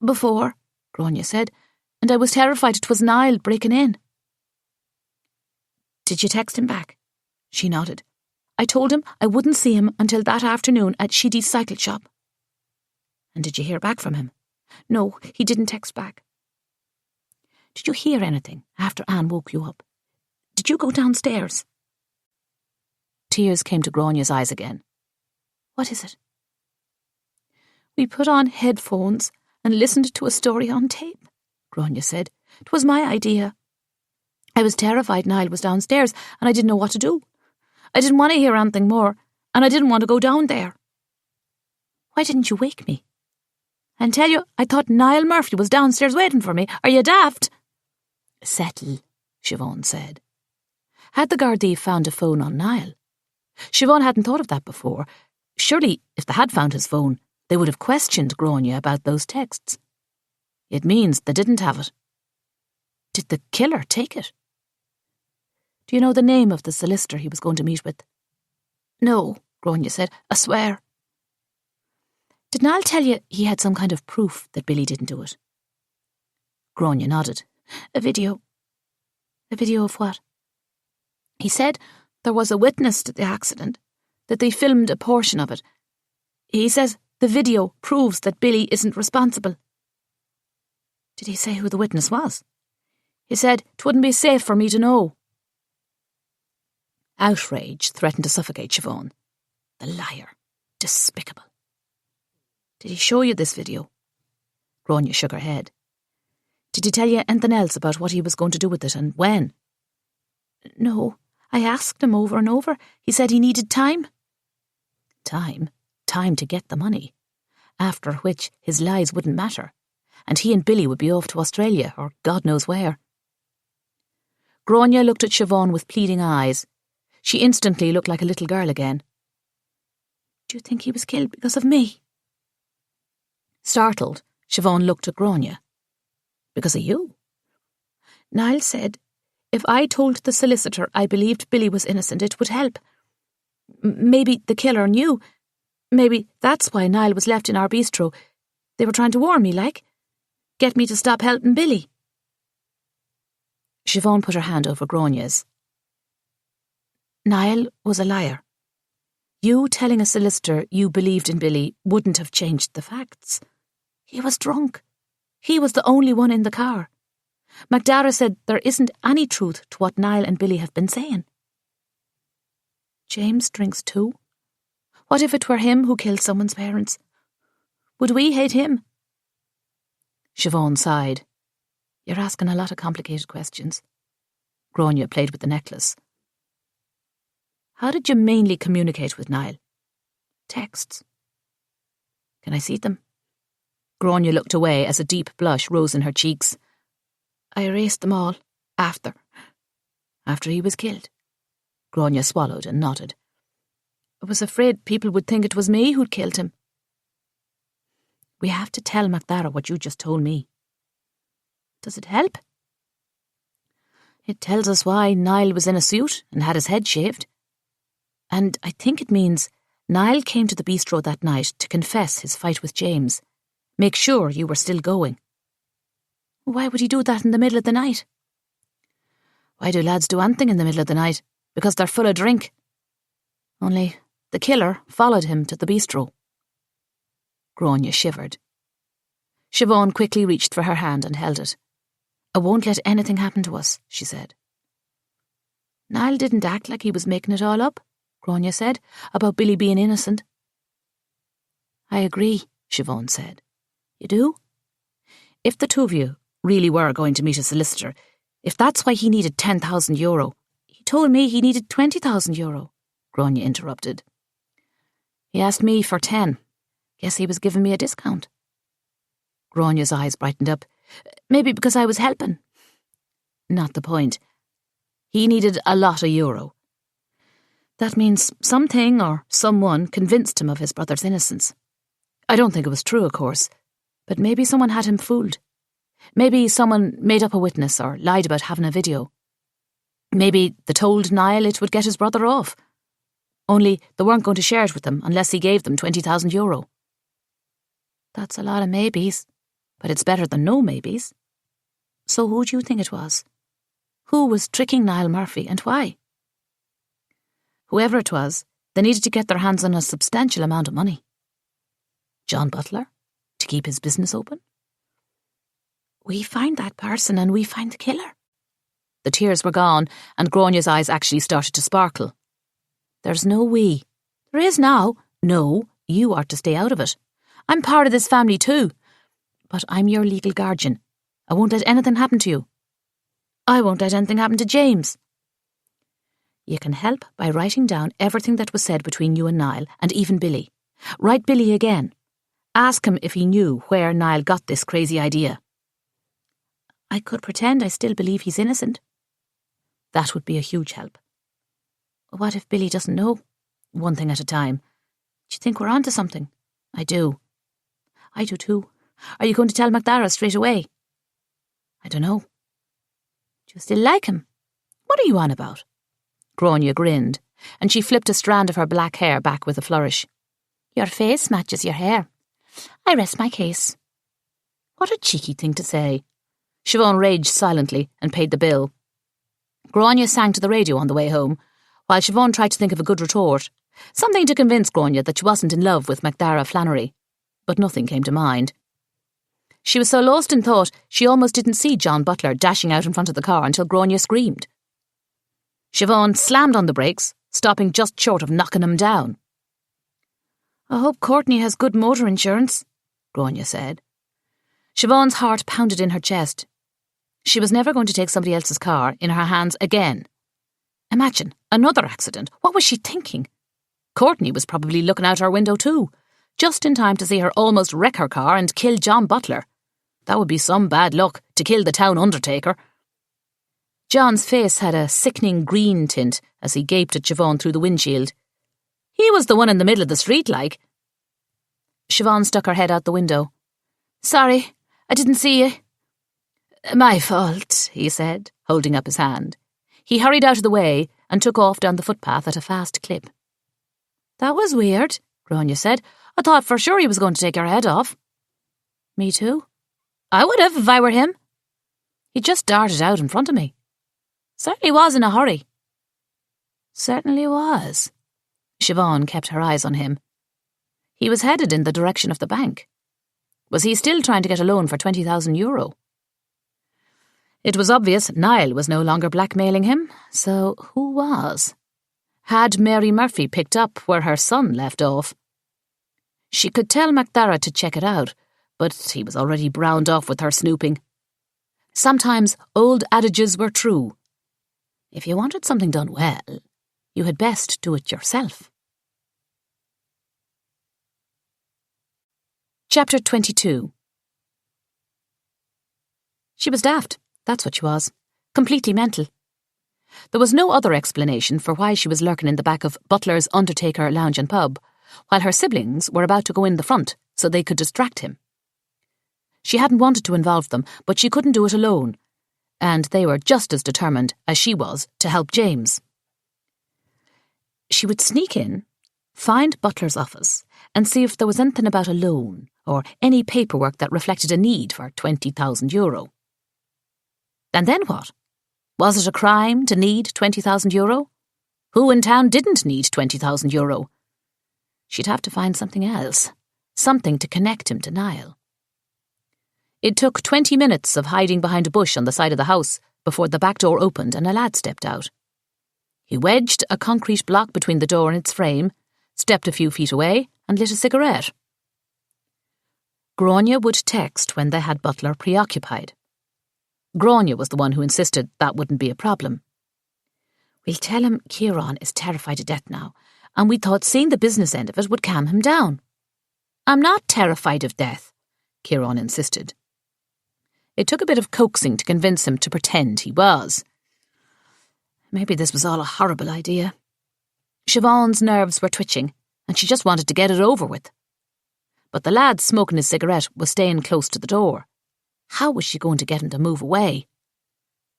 Speaker 1: Before, Grania said, and I was terrified it was Niall breaking in. Did you text him back? She nodded. I told him I wouldn't see him until that afternoon at Sheedy's cycle shop. And did you hear back from him? No, he didn't text back. Did you hear anything after Anne woke you up? Did you go downstairs? Tears came to Grania's eyes again. What is it? We put on headphones and listened to a story on tape, Grania said. It was my idea. I was terrified Niall was downstairs and I didn't know what to do. I didn't want to hear anything more and I didn't want to go down there. Why didn't you wake me? And tell you, I thought Niall Murphy was downstairs waiting for me. Are you daft? Settle, Siobhan said. Had the Gardaí found a phone on Niall? Siobhan hadn't thought of that before. Surely, if they had found his phone, they would have questioned Grania about those texts. It means they didn't have it. Did the killer take it? Do you know the name of the solicitor he was going to meet with? No, Grania said. I swear. Did Niall tell you he had some kind of proof that Billy didn't do it? Grania nodded. A video. A video of what? He said there was a witness to the accident, that they filmed a portion of it. He says the video proves that Billy isn't responsible. Did he say who the witness was? He said it wouldn't be safe for me to know. Outrage threatened to suffocate Siobhan. The liar. Despicable. Did he show you this video? Grania shook her head. Did he tell you anything else about what he was going to do with it and when? No, I asked him over and over. He said he needed time. Time? Time to get the money. After which his lies wouldn't matter, and he and Billy would be off to Australia or God knows where. Grania looked at Siobhan with pleading eyes. She instantly looked like a little girl again. Do you think he was killed because of me? Startled, Siobhan looked at Grania. Because of you? Niall said, if I told the solicitor I believed Billy was innocent, it would help. Maybe the killer knew. Maybe that's why Niall was left in our bistro. They were trying to warn me, like. Get me to stop helping Billy. Siobhan put her hand over Grania's. Niall was a liar. You telling a solicitor you believed in Billy wouldn't have changed the facts. He was drunk. He was the only one in the car. McDara said there isn't any truth to what Niall and Billy have been saying. James drinks too. What if it were him who killed someone's parents? Would we hate him? Siobhan sighed. You're asking a lot of complicated questions. Grania played with the necklace. How did you mainly communicate with Niall? Texts. Can I see them? Grania looked away as a deep blush rose in her cheeks. I erased them all. After he was killed. Grania swallowed and nodded. I was afraid people would think it was me who'd killed him. We have to tell McDara what you just told me. Does it help? It tells us why Niall was in a suit and had his head shaved. And I think it means Niall came to the bistro that night to confess his fight with James. Make sure you were still going. Why would he do that in the middle of the night? Why do lads do anything in the middle of the night? Because they're full of drink. Only the killer followed him to the bistro. Grania shivered. Siobhan quickly reached for her hand and held it. I won't let anything happen to us, she said. Niall didn't act like he was making it all up, Grania said, about Billy being innocent. I agree, Siobhan said. You do? If the two of you really were going to meet a solicitor, if that's why he needed €10,000, he told me he needed €20,000, Grania interrupted. He asked me for 10. Guess he was giving me a discount. Grania's eyes brightened up. Maybe because I was helping. Not the point. He needed a lot of euro. That means something or someone convinced him of his brother's innocence. I don't think it was true, of course, but maybe someone had him fooled. Maybe someone made up a witness or lied about having a video. Maybe they told Niall it would get his brother off. Only they weren't going to share it with him unless he gave them €20,000. That's a lot of maybes, but it's better than no maybes. So who do you think it was? Who was tricking Niall Murphy and why? Whoever it was, they needed to get their hands on a substantial amount of money. John Butler? To keep his business open? We find that person and we find the killer. The tears were gone and Grania's eyes actually started to sparkle. There's no we. There is now. No, you are to stay out of it. I'm part of this family too. But I'm your legal guardian. I won't let anything happen to you. I won't let anything happen to James. You can help by writing down everything that was said between you and Niall, and even Billy. Write Billy again. Ask him if he knew where Niall got this crazy idea. I could pretend I still believe he's innocent. That would be a huge help. What if Billy doesn't know? One thing at a time. Do you think we're onto something? I do. I do too. Are you going to tell McDara straight away? I don't know. Do you still like him? What are you on about? Grania grinned, and she flipped a strand of her black hair back with a flourish. Your face matches your hair. I rest my case. What a cheeky thing to say. Siobhan raged silently and paid the bill. Grania sang to the radio on the way home, while Siobhan tried to think of a good retort, something to convince Grania that she wasn't in love with McDara Flannery, but nothing came to mind. She was so lost in thought she almost didn't see John Butler dashing out in front of the car until Grania screamed. Siobhan slammed on the brakes, stopping just short of knocking him down. I hope Courtney has good motor insurance, Grania said. Siobhan's heart pounded in her chest. She was never going to take somebody else's car in her hands again. Imagine, another accident. What was she thinking? Courtney was probably looking out her window too, just in time to see her almost wreck her car and kill John Butler. That would be some bad luck, to kill the town undertaker. John's face had a sickening green tint as he gaped at Siobhan through the windshield. He was the one in the middle of the street, like. Siobhan stuck her head out the window. Sorry, I didn't see you. My fault, he said, holding up his hand. He hurried out of the way and took off down the footpath at a fast clip. That was weird, Grania said. I thought for sure he was going to take your head off. Me too. I would have if I were him. He just darted out in front of me. Certainly was in a hurry. Certainly was. Siobhan kept her eyes on him. He was headed in the direction of the bank. Was he still trying to get a loan for €20,000? It was obvious Niall was no longer blackmailing him, so who was? Had Mary Murphy picked up where her son left off? She could tell McDara to check it out, but he was already browned off with her snooping. Sometimes old adages were true. If you wanted something done well, you had best do it yourself. Chapter 22. She was daft, that's what she was. Completely mental. There was no other explanation for why she was lurking in the back of Butler's Undertaker Lounge and Pub, while her siblings were about to go in the front so they could distract him. She hadn't wanted to involve them, but she couldn't do it alone, and they were just as determined as she was to help James. She would sneak in, find Butler's office, and see if there was anything about a loan or any paperwork that reflected a need for €20,000. And then what? Was it a crime to need €20,000? Who in town didn't need €20,000? She'd have to find something else, something to connect him to Niall. It took 20 minutes of hiding behind a bush on the side of the house before the back door opened and a lad stepped out. He wedged a concrete block between the door and its frame, stepped a few feet away and lit a cigarette. Grania would text when they had Butler preoccupied. Grania was the one who insisted that wouldn't be a problem. "We'll tell him Kieran is terrified to death now, and we thought seeing the business end of it would calm him down." "I'm not terrified of death," Kieran insisted. It took a bit of coaxing to convince him to pretend he was. Maybe this was all a horrible idea. Siobhan's nerves were twitching, and she just wanted to get it over with. But the lad smoking his cigarette was staying close to the door. How was she going to get him to move away?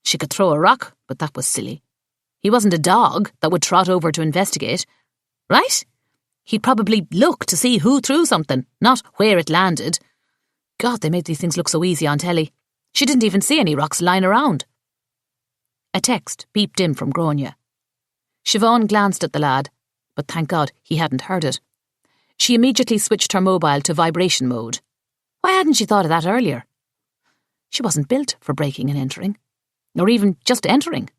Speaker 1: She could throw a rock, but that was silly. He wasn't a dog that would trot over to investigate, right? He'd probably look to see who threw something, not where it landed. God, they made these things look so easy on telly. She didn't even see any rocks lying around. A text beeped in from Grania. Siobhan glanced at the lad, but thank God he hadn't heard it. She immediately switched her mobile to vibration mode. Why hadn't she thought of that earlier? She wasn't built for breaking and entering, or even just entering.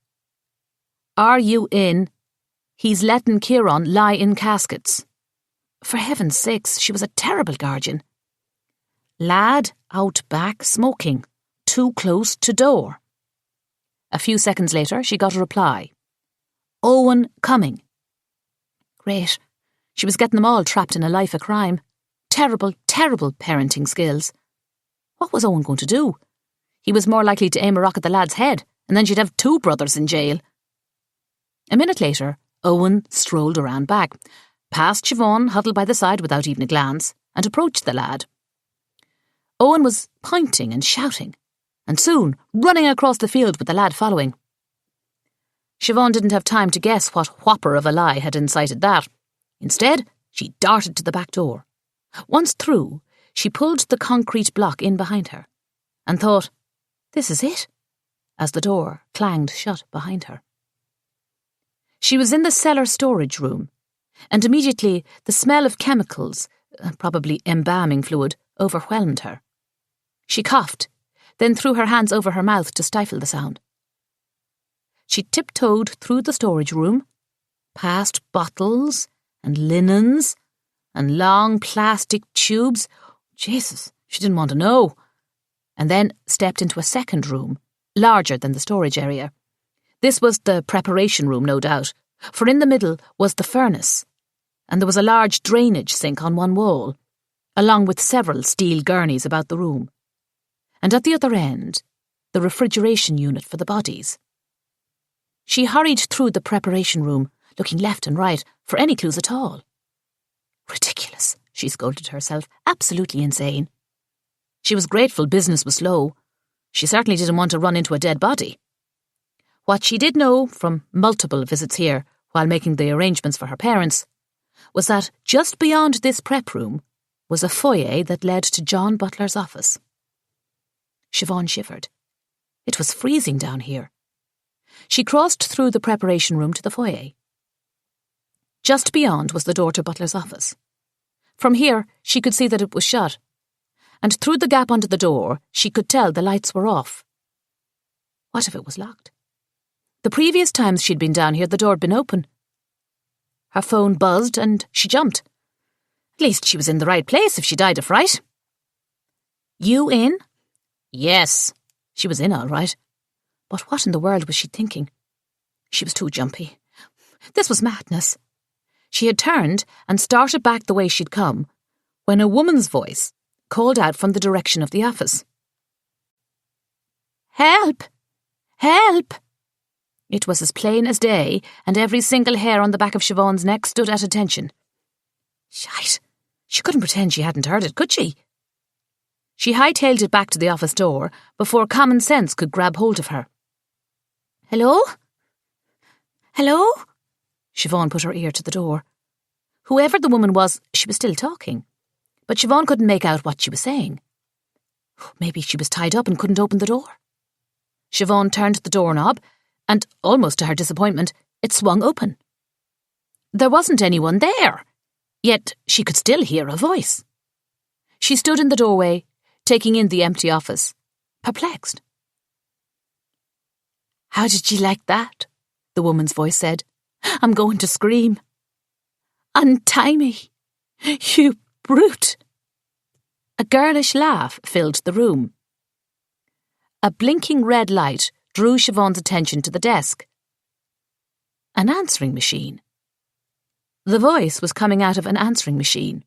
Speaker 1: "Are you in? He's letting Kieran lie in caskets." For heaven's sakes, she was a terrible guardian. "Lad out back smoking, too close to door." A few seconds later, she got a reply. "Owen coming." Great. She was getting them all trapped in a life of crime. Terrible, terrible parenting skills. What was Owen going to do? He was more likely to aim a rock at the lad's head, and then she'd have 2 brothers in jail. A minute later, Owen strolled around back, past Siobhan huddled by the side without even a glance, and approached the lad. Owen was pointing and shouting, and soon running across the field with the lad following. Siobhan didn't have time to guess what whopper of a lie had incited that. Instead, she darted to the back door. Once through, she pulled the concrete block in behind her, and thought, "This is it," as the door clanged shut behind her. She was in the cellar storage room, and immediately the smell of chemicals, probably embalming fluid, overwhelmed her. She coughed, then threw her hands over her mouth to stifle the sound. She tiptoed through the storage room, past bottles and linens and long plastic tubes. Jesus, she didn't want to know. And then stepped into a second room, larger than the storage area. This was the preparation room, no doubt, for in the middle was the furnace, and there was a large drainage sink on one wall, along with several steel gurneys about the room. And at the other end, the refrigeration unit for the bodies. She hurried through the preparation room, looking left and right for any clues at all. Ridiculous, she scolded herself, absolutely insane. She was grateful business was slow. She certainly didn't want to run into a dead body. What she did know from multiple visits here while making the arrangements for her parents was that just beyond this prep room was a foyer that led to John Butler's office. Siobhan shivered. It was freezing down here. She crossed through the preparation room to the foyer. Just beyond was the door to Butler's office. From here, she could see that it was shut, and through the gap under the door, she could tell the lights were off. What if it was locked? The previous times she'd been down here, the door had been open. Her phone buzzed and she jumped. At least she was in the right place if she died of fright. "You in?" Yes, she was in all right. But what in the world was she thinking? She was too jumpy. This was madness. She had turned and started back the way she'd come when a woman's voice called out from the direction of the office. "Help! Help!" It was as plain as day, and every single hair on the back of Siobhan's neck stood at attention. Shite. She couldn't pretend she hadn't heard it, could she? She hightailed it back to the office door before common sense could grab hold of her. "Hello? Hello?" Siobhan put her ear to the door. Whoever the woman was, she was still talking, but Siobhan couldn't make out what she was saying. Maybe she was tied up and couldn't open the door. Siobhan turned the doorknob, and, almost to her disappointment, it swung open. There wasn't anyone there, yet she could still hear a voice. She stood in the doorway, taking in the empty office, perplexed. "How did you like that?" the woman's voice said. "I'm going to scream. Untie me, you brute." A girlish laugh filled the room. A blinking red light drew Siobhan's attention to the desk. An answering machine. The voice was coming out of an answering machine.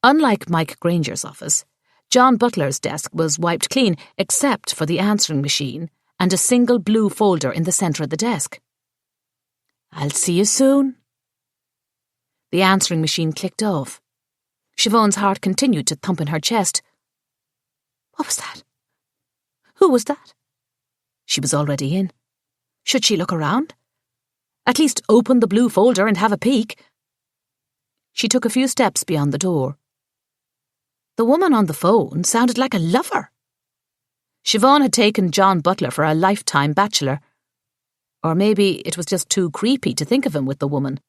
Speaker 1: Unlike Mike Granger's office, John Butler's desk was wiped clean except for the answering machine and a single blue folder in the centre of the desk. "I'll see you soon." The answering machine clicked off. Siobhan's heart continued to thump in her chest. What was that? Who was that? She was already in. Should she look around? At least open the blue folder and have a peek. She took a few steps beyond the door. The woman on the phone sounded like a lover. Siobhan had taken John Butler for a lifetime bachelor. Or maybe it was just too creepy to think of him with the woman.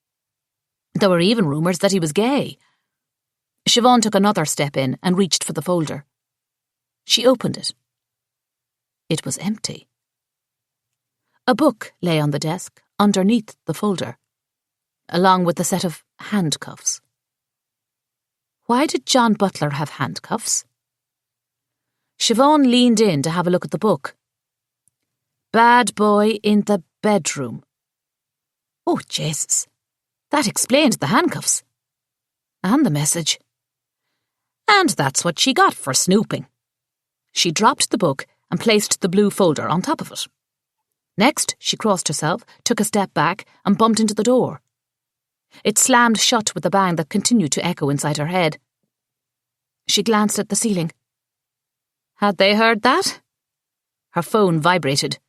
Speaker 1: There were even rumours that he was gay. Siobhan took another step in and reached for the folder. She opened it. It was empty. A book lay on the desk underneath the folder, along with a set of handcuffs. Why did John Butler have handcuffs? Siobhan leaned in to have a look at the book. Bad Boy in the Bedroom. Oh, Jesus. That explained the handcuffs. And the message. And that's what she got for snooping. She dropped the book and placed the blue folder on top of it. Next, she crossed herself, took a step back, and bumped into the door. It slammed shut with a bang that continued to echo inside her head. She glanced at the ceiling. Had they heard that? Her phone vibrated.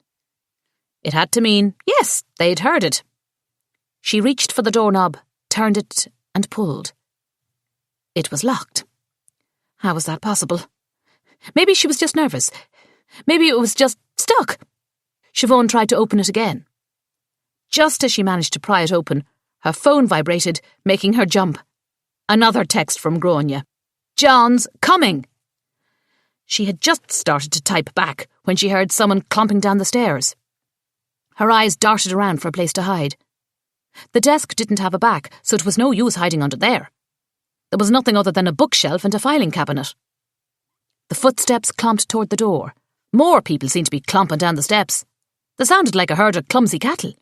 Speaker 1: It had to mean, yes, they'd heard it. She reached for the doorknob, turned it, and pulled. It was locked. How was that possible? Maybe she was just nervous. Maybe it was just stuck. Siobhan tried to open it again. Just as she managed to pry it open, her phone vibrated, making her jump. Another text from Grania. John's coming! She had just started to type back when she heard someone clomping down the stairs. Her eyes darted around for a place to hide. The desk didn't have a back, so it was no use hiding under there. There was nothing other than a bookshelf and a filing cabinet. The footsteps clomped toward the door. More people seemed to be clomping down the steps. They sounded like a herd of clumsy cattle.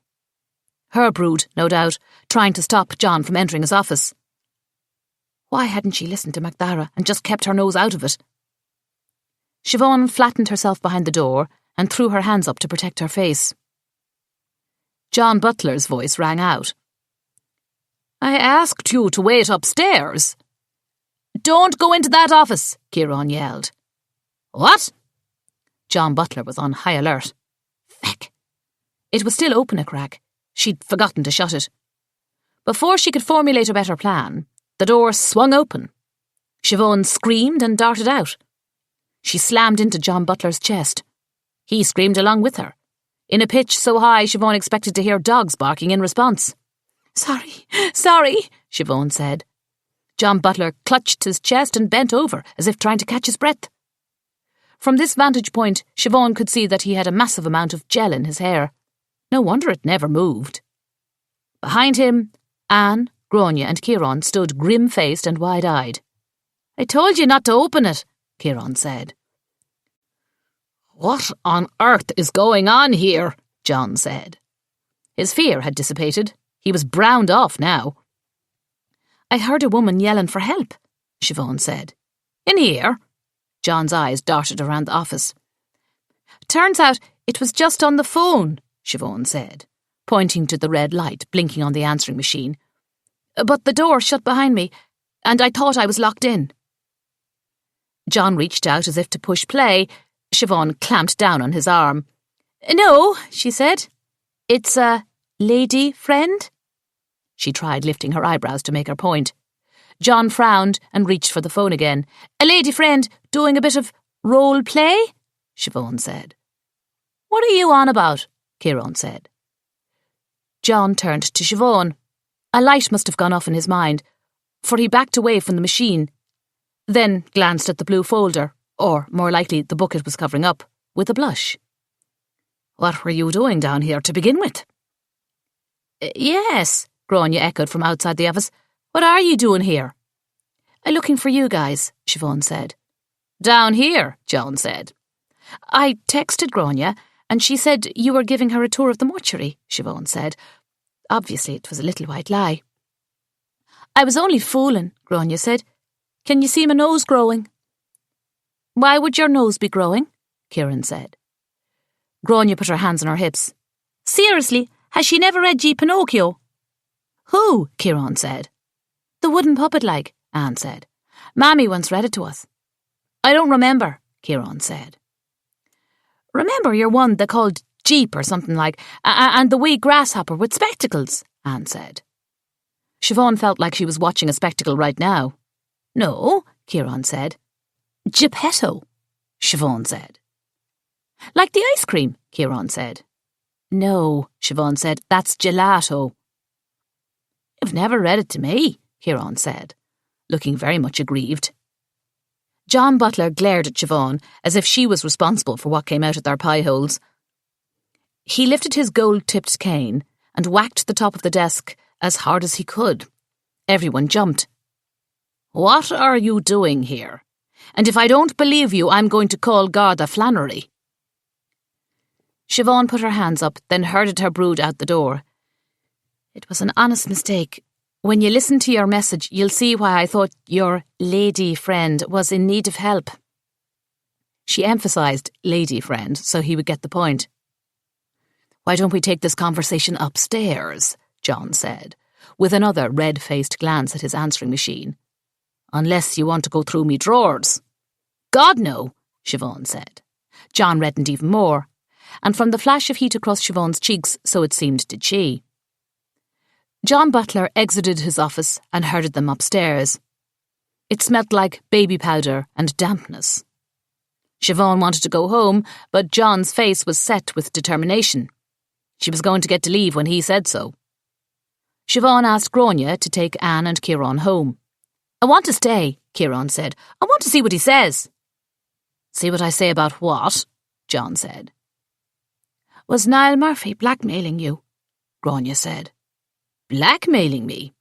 Speaker 1: Her brood, no doubt, trying to stop John from entering his office. Why hadn't she listened to Macdara and just kept her nose out of it? Siobhan flattened herself behind the door and threw her hands up to protect her face. John Butler's voice rang out. I asked you to wait upstairs. Don't go into that office, Kieran yelled. What? John Butler was on high alert. Feck. It was still open a crack. She'd forgotten to shut it. Before she could formulate a better plan, the door swung open. Siobhan screamed and darted out. She slammed into John Butler's chest. He screamed along with her, in a pitch so high Siobhan expected to hear dogs barking in response. Sorry, Siobhan said. John Butler clutched his chest and bent over as if trying to catch his breath. From this vantage point, Siobhan could see that he had a massive amount of gel in his hair. No wonder it never moved. Behind him, Anne, Grania and Kieran stood grim-faced and wide-eyed. I told you not to open it, Kieran said. What on earth is going on here? John said. His fear had dissipated. He was browned off now. I heard a woman yelling for help, Siobhan said. In here? John's eyes darted around the office. Turns out it was just on the phone, Siobhan said, pointing to the red light blinking on the answering machine. But the door shut behind me, and I thought I was locked in. John reached out as if to push play. Siobhan clamped down on his arm. No, she said. It's a lady friend? She tried lifting her eyebrows to make her point. John frowned and reached for the phone again. A lady friend doing a bit of role play? Siobhan said. What are you on about? Kieran said. John turned to Siobhan. A light must have gone off in his mind, for he backed away from the machine, then glanced at the blue folder, or, more likely, the book it was covering up, with a blush. What were you doing down here to begin with? Yes, Grania echoed from outside the office. What are you doing here? Looking for you guys, Siobhan said. Down here, John said. I texted Grania, and she said you were giving her a tour of the mortuary, Siobhan said. Obviously, it was a little white lie. I was only fooling, Grania said. Can you see my nose growing? Why would your nose be growing? Kieran said. Grania put her hands on her hips. Seriously, has she never read G. Pinocchio? Who? Kieran said. The wooden puppet like, Anne said. Mammy once read it to us. I don't remember, Kieran said. Remember your one they called Jeep or something like, and the wee grasshopper with spectacles, Anne said. Siobhan felt like she was watching a spectacle right now. No, Kieran said. Geppetto, Siobhan said. Like the ice cream, Kieran said. No, Siobhan said, that's gelato. You've never read it to me, Kieran said, looking very much aggrieved. John Butler glared at Siobhan as if she was responsible for what came out of their pie holes. He lifted his gold-tipped cane and whacked the top of the desk as hard as he could. Everyone jumped. What are you doing here? And if I don't believe you, I'm going to call Garda Flannery. Siobhan put her hands up, then herded her brood out the door. It was an honest mistake. When you listen to your message, you'll see why I thought your lady friend was in need of help. She emphasised lady friend so he would get the point. Why don't we take this conversation upstairs? John said, with another red-faced glance at his answering machine. Unless you want to go through me drawers. God, no, Siobhan said. John reddened even more, and from the flash of heat across Siobhan's cheeks, so it seemed did she. John Butler exited his office and herded them upstairs. It smelt like baby powder and dampness. Siobhan wanted to go home, but John's face was set with determination. She was going to get to leave when he said so. Siobhan asked Grania to take Anne and Kieran home. I want to stay, Kieran said. I want to see what he says. See what I say about what? John said. Was Niall Murphy blackmailing you? Grania said. Blackmailing me?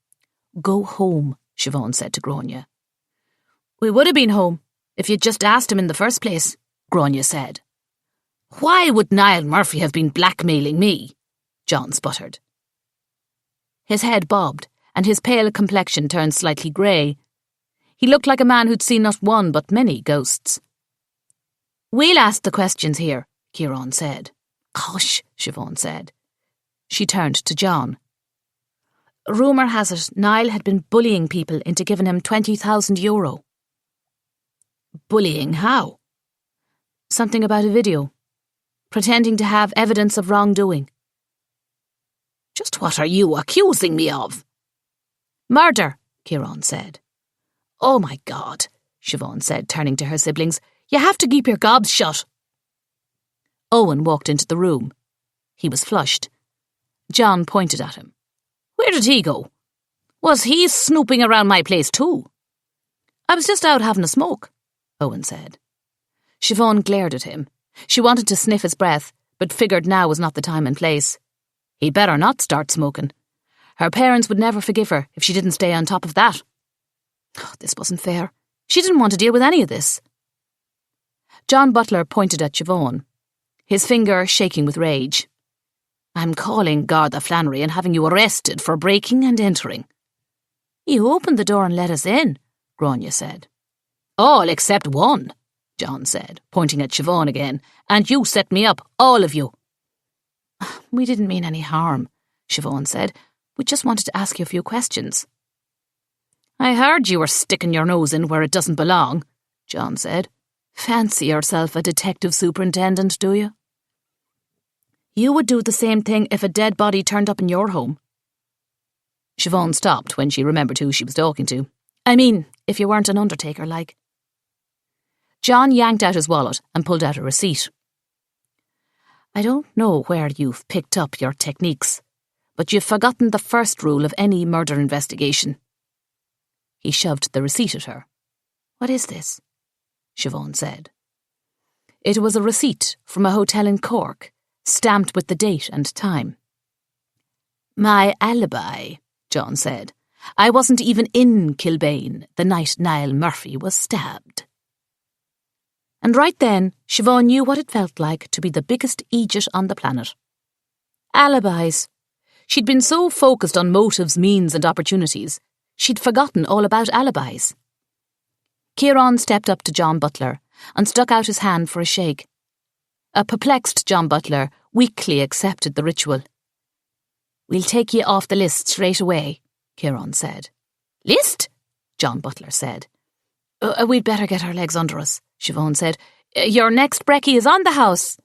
Speaker 1: Go home, Siobhan said to Grania. We would have been home if you'd just asked him in the first place, Grania said. Why would Niall Murphy have been blackmailing me? John sputtered. His head bobbed, and his pale complexion turned slightly grey. He looked like a man who'd seen not one but many ghosts. We'll ask the questions here, Kieran said. Hush, Siobhan said. She turned to John. Rumour has it Niall had been bullying people into giving him €20,000. Bullying how? Something about a video. Pretending to have evidence of wrongdoing. Just what are you accusing me of? Murder, Kieran said. Oh my God, Siobhan said, turning to her siblings. You have to keep your gobs shut. Owen walked into the room. He was flushed. John pointed at him. Where did he go? Was he snooping around my place too? I was just out having a smoke, Owen said. Siobhan glared at him. She wanted to sniff his breath, but figured now was not the time and place. He'd better not start smoking. Her parents would never forgive her if she didn't stay on top of that. Oh, this wasn't fair. She didn't want to deal with any of this. John Butler pointed at Siobhan, his finger shaking with rage. I'm calling Garda Flannery and having you arrested for breaking and entering. You opened the door and let us in, Grania said. All except one, John said, pointing at Siobhan again. And you set me up, all of you. We didn't mean any harm, Siobhan said. We just wanted to ask you a few questions. I heard you were sticking your nose in where it doesn't belong, John said. Fancy yourself a detective superintendent, do you? You would do the same thing if a dead body turned up in your home. Siobhan stopped when she remembered who she was talking to. I mean, if you weren't an undertaker, like. John yanked out his wallet and pulled out a receipt. I don't know where you've picked up your techniques, but you've forgotten the first rule of any murder investigation. He shoved the receipt at her. What is this? Siobhan said. It was a receipt from a hotel in Cork, stamped with the date and time. My alibi, John said. I wasn't even in Kilbane the night Niall Murphy was stabbed. And right then, Siobhan knew what it felt like to be the biggest idiot on the planet. Alibis. She'd been so focused on motives, means and opportunities, she'd forgotten all about alibis. Kieran stepped up to John Butler and stuck out his hand for a shake. A perplexed John Butler weakly accepted the ritual. "We'll take you off the list straight away," Kieran said. "List?" John Butler said. We'd better get our legs under us," Siobhan said. "Your next brekkie is on the house."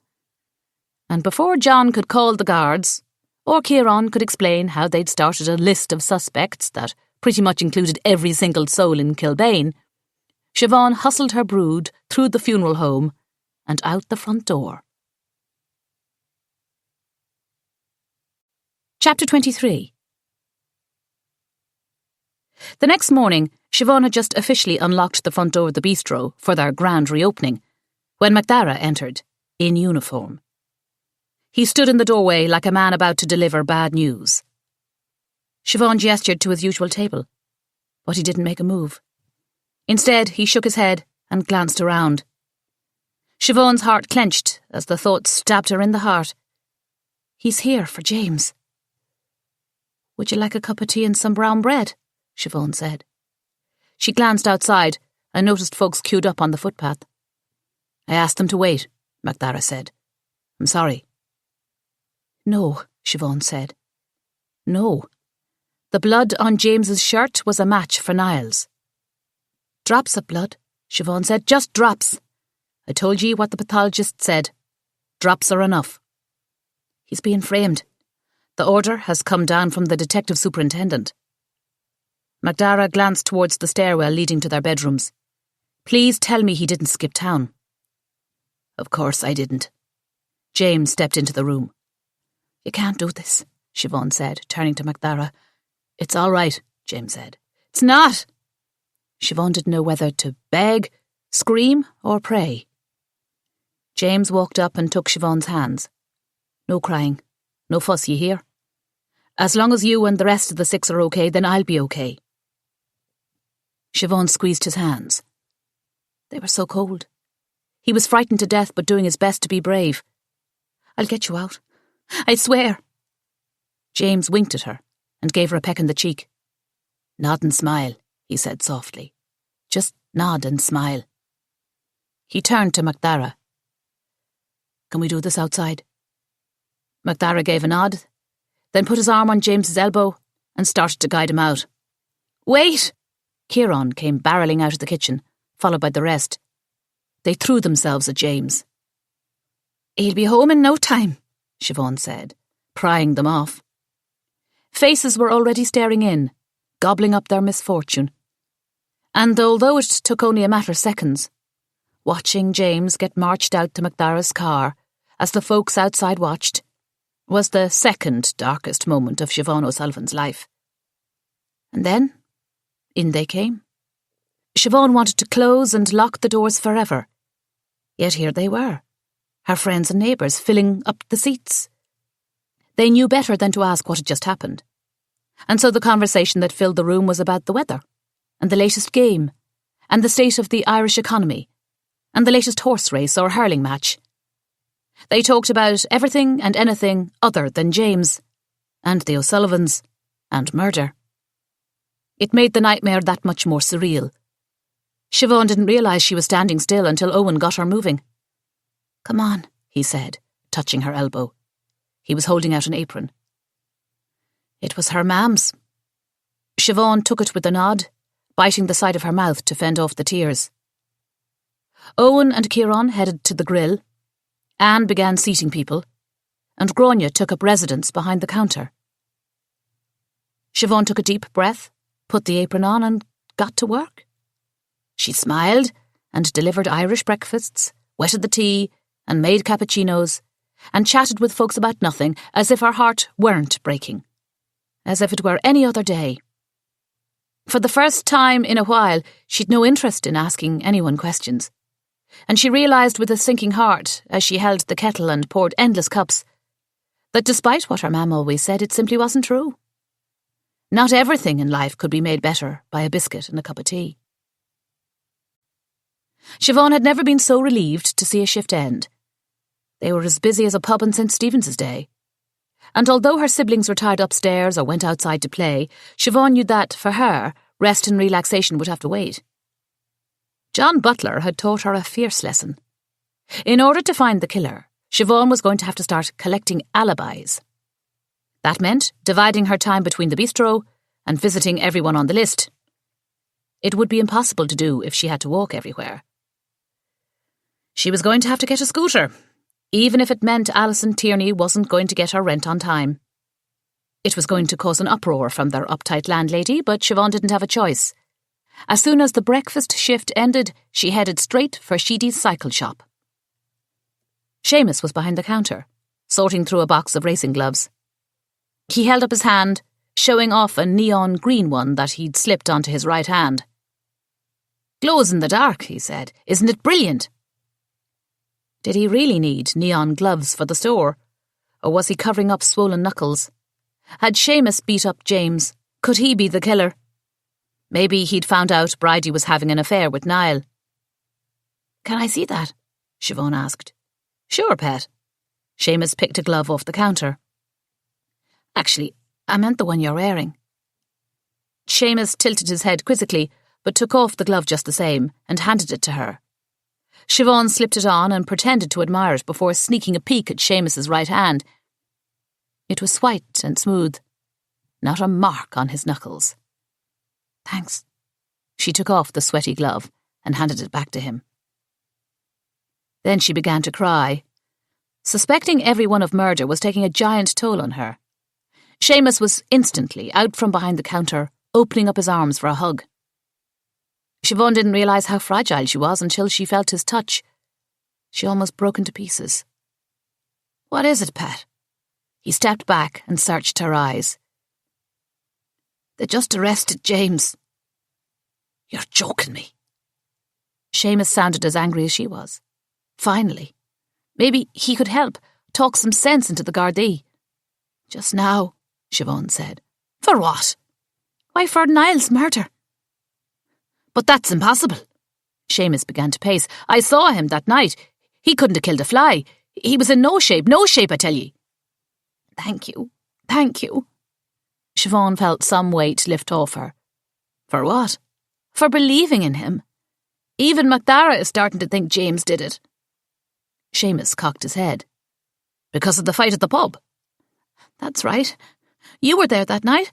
Speaker 1: And before John could call the guards, or Kieran could explain how they'd started a list of suspects that pretty much included every single soul in Kilbane, Siobhan hustled her brood through the funeral home and out the front door. Chapter 23. The next morning, Siobhan had just officially unlocked the front door of the bistro for their grand reopening, when MacDara entered, in uniform. He stood in the doorway like a man about to deliver bad news. Siobhan gestured to his usual table, but he didn't make a move. Instead, he shook his head and glanced around. Siobhan's heart clenched as the thought stabbed her in the heart. He's here for James. "Would you like a cup of tea and some brown bread?" Siobhan said. She glanced outside and noticed folks queued up on the footpath. "I asked them to wait," MacDara said. "I'm sorry." "No," Siobhan said. "No." The blood on James's shirt was a match for Niall's. "Drops of blood," Siobhan said. "Just drops. I told ye what the pathologist said. Drops are enough." "He's being framed. The order has come down from the detective superintendent." MacDara glanced towards the stairwell leading to their bedrooms. "Please tell me he didn't skip town." "Of course I didn't." James stepped into the room. "You can't do this," Siobhan said, turning to MacDara. "It's all right," James said. "It's not." Siobhan didn't know whether to beg, scream or pray. James walked up and took Siobhan's hands. "No crying. No fuss, you hear? As long as you and the rest of the 6 are okay, then I'll be okay." Siobhan squeezed his hands. They were so cold. He was frightened to death but doing his best to be brave. "I'll get you out. I swear." James winked at her and gave her a peck in the cheek. "Nod and smile," he said softly. "Just nod and smile." He turned to MacDara. "Can we do this outside?" MacDara gave a nod, then put his arm on James's elbow and started to guide him out. "Wait!" Kieran came barrelling out of the kitchen, followed by the rest. They threw themselves at James. "He'll be home in no time," Siobhan said, prying them off. Faces were already staring in, gobbling up their misfortune. And although it took only a matter of seconds, watching James get marched out to MacDara's car, as the folks outside watched, was the second darkest moment of Siobhan O'Sullivan's life. And then, in they came. Siobhan wanted to close and lock the doors forever. Yet here they were, her friends and neighbours filling up the seats. They knew better than to ask what had just happened. And so the conversation that filled the room was about the weather, and the latest game, and the state of the Irish economy, and the latest horse race or hurling match. They talked about everything and anything other than James, and the O'Sullivans, and murder. It made the nightmare that much more surreal. Siobhan didn't realise she was standing still until Owen got her moving. "Come on," he said, touching her elbow. He was holding out an apron. It was her mam's. Siobhan took it with a nod, biting the side of her mouth to fend off the tears. Owen and Kieran headed to the grill. Anne began seating people, and Grania took up residence behind the counter. Siobhan took a deep breath, put the apron on and got to work. She smiled and delivered Irish breakfasts, wetted the tea and made cappuccinos, and chatted with folks about nothing, as if her heart weren't breaking, as if it were any other day. For the first time in a while, she'd no interest in asking anyone questions, and she realised with a sinking heart, as she held the kettle and poured endless cups, that despite what her mam always said, it simply wasn't true. Not everything in life could be made better by a biscuit and a cup of tea. Siobhan had never been so relieved to see a shift end. They were as busy as a pub in St. Stephen's Day. And although her siblings retired upstairs or went outside to play, Siobhan knew that, for her, rest and relaxation would have to wait. John Butler had taught her a fierce lesson. In order to find the killer, Siobhan was going to have to start collecting alibis. That meant dividing her time between the bistro and visiting everyone on the list. It would be impossible to do if she had to walk everywhere. She was going to have to get a scooter, even if it meant Alison Tierney wasn't going to get her rent on time. It was going to cause an uproar from their uptight landlady, but Siobhan didn't have a choice. As soon as the breakfast shift ended, she headed straight for Sheedy's cycle shop. Seamus was behind the counter, sorting through a box of racing gloves. He held up his hand, showing off a neon green one that he'd slipped onto his right hand. "Glows in the dark," he said. "Isn't it brilliant?" Did he really need neon gloves for the store? Or was he covering up swollen knuckles? Had Seamus beat up James? Could he be the killer? Maybe he'd found out Bridie was having an affair with Niall. "Can I see that?" Siobhan asked. "Sure, pet." Seamus picked a glove off the counter. "Actually, I meant the one you're wearing." Seamus tilted his head quizzically, but took off the glove just the same and handed it to her. Siobhan slipped it on and pretended to admire it before sneaking a peek at Seamus's right hand. It was white and smooth, not a mark on his knuckles. "Thanks." She took off the sweaty glove and handed it back to him. Then she began to cry. Suspecting everyone of murder was taking a giant toll on her. Seamus was instantly out from behind the counter, opening up his arms for a hug. Siobhan didn't realise how fragile she was until she felt his touch. She almost broke into pieces. "What is it, Pat?" He stepped back and searched her eyes. "They just arrested James." "You're joking me." Seamus sounded as angry as she was. Finally. Maybe he could help, talk some sense into the Gardaí. "Just now," Siobhan said. "For what?" "Why, for Niall's murder." "But that's impossible." Seamus began to pace. "I saw him that night. He couldn't have killed a fly. He was in no shape, I tell ye." Thank you. Siobhan felt some weight lift off her. For what? For believing in him. Even MacDara is starting to think James did it. Seamus cocked his head. "Because of the fight at the pub?" "That's right. You were there that night.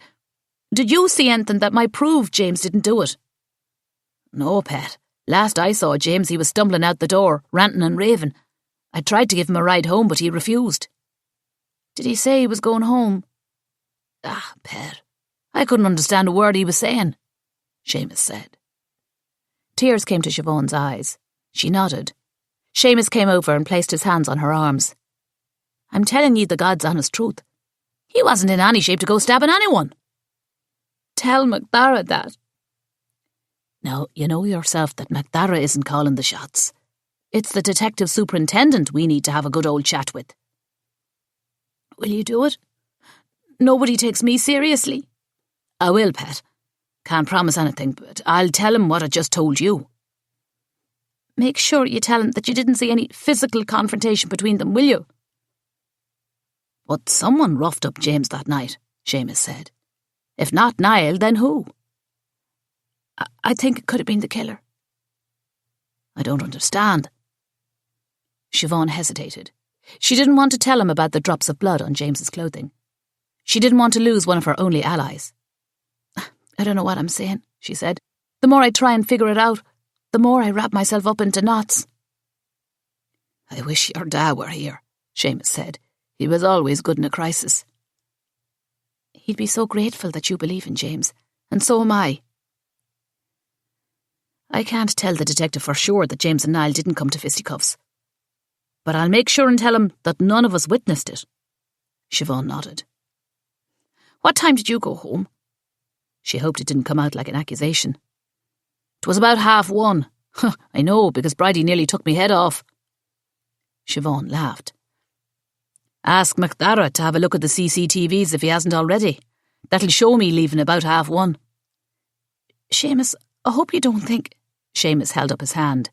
Speaker 1: Did you see anything that might prove James didn't do it?" "No, Pet. Last I saw James, he was stumbling out the door, ranting and raving. I tried to give him a ride home, but he refused." "Did he say he was going home?" "Ah, Pet, I couldn't understand a word he was saying," Seamus said. Tears came to Siobhan's eyes. She nodded. Seamus came over and placed his hands on her arms. "I'm telling you the God's honest truth. He wasn't in any shape to go stabbing anyone." "Tell MacDara that." "Now, you know yourself that MacDara isn't calling the shots. It's the detective superintendent we need to have a good old chat with." "Will you do it? Nobody takes me seriously." "I will, Pet. Can't promise anything, but I'll tell him what I just told you." "Make sure you tell him that you didn't see any physical confrontation between them, will you?" "But someone roughed up James that night," Seamus said. "If not Niall, then who?" I think it could have been the killer." "I don't understand." Siobhan hesitated. She didn't want to tell him about the drops of blood on James's clothing. She didn't want to lose one of her only allies. "I don't know what I'm saying," she said. "The more I try and figure it out, the more I wrap myself up into knots." "I wish your dad were here," Seamus said. "He was always good in a crisis." "He'd be so grateful that you believe in James, and so am I." "I can't tell the detective for sure that James and Niall didn't come to fisticuffs. But I'll make sure and tell him that none of us witnessed it." Siobhan nodded. "What time did you go home?" She hoped it didn't come out like an accusation. "'Twas about 1:30. I know, because Bridie nearly took me head off." Siobhan laughed. "Ask MacDara to have a look at the CCTVs if he hasn't already. That'll show me leaving about 1:30. "Seamus, I hope you don't think..." Seamus held up his hand.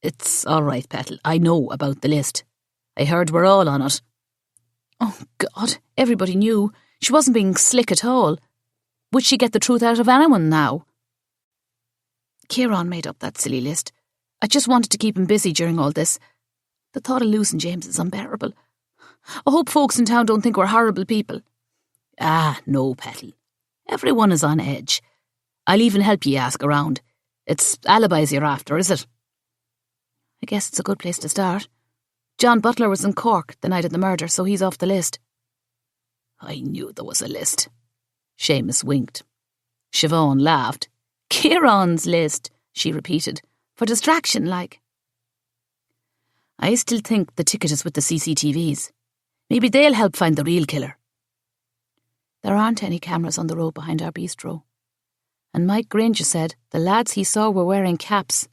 Speaker 1: It's all right, Petal. I know about the list. I heard we're all on it. Oh, God, everybody knew. She wasn't being slick at all. Would she get the truth out of anyone now? Kieran made up that silly list. I just wanted to keep him busy during all this. The thought of losing James is unbearable. I hope folks in town don't think we're horrible people. Ah, no, Petal. Everyone is on edge. I'll even help ye ask around. It's alibis you're after, is it? I guess it's a good place to start. John Butler was in Cork the night of the murder, so he's off the list. I knew there was a list. Seamus winked. Siobhan laughed. Kieran's list, she repeated, for distraction, like. I still think the ticket is with the CCTVs. Maybe they'll help find the real killer. There aren't any cameras on the road behind our bistro. And Mike Granger said the lads he saw were wearing caps.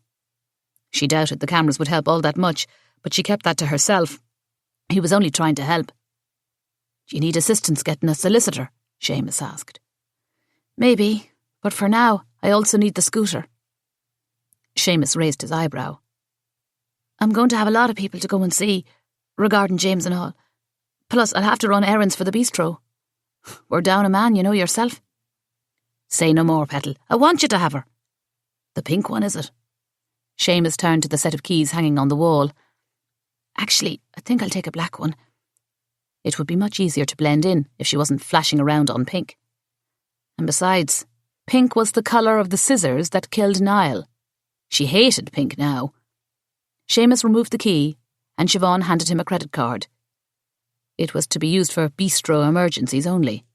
Speaker 1: She doubted the cameras would help all that much, but she kept that to herself. He was only trying to help. Do you need assistance getting a solicitor? Seamus asked. Maybe, but for now, I also need the scooter. Seamus raised his eyebrow. I'm going to have a lot of people to go and see, regarding James and all. Plus, I'll have to run errands for the bistro. We're down a man, you know yourself. Say no more, Petal. I want you to have her. The pink one, is it? Seamus turned to the set of keys hanging on the wall. Actually, I think I'll take a black one. It would be much easier to blend in if she wasn't flashing around on pink. And besides, pink was the colour of the scissors that killed Niall. She hated pink now. Seamus removed the key, and Siobhan handed him a credit card. It was to be used for bistro emergencies only.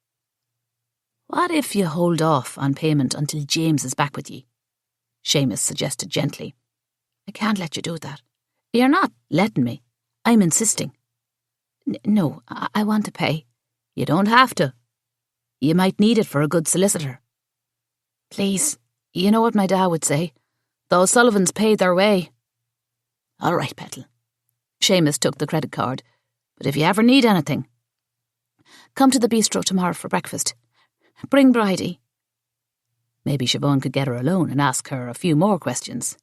Speaker 1: What if you hold off on payment until James is back with ye? Seamus suggested gently. I can't let you do that. You're not letting me. I'm insisting. No, I want to pay. You don't have to. You might need it for a good solicitor. Please, you know what my dad would say. The O'Sullivans paid their way. All right, Petal. Seamus took the credit card. But if you ever need anything, come to the bistro tomorrow for breakfast. Bring Bridie. Maybe Siobhan could get her alone and ask her a few more questions.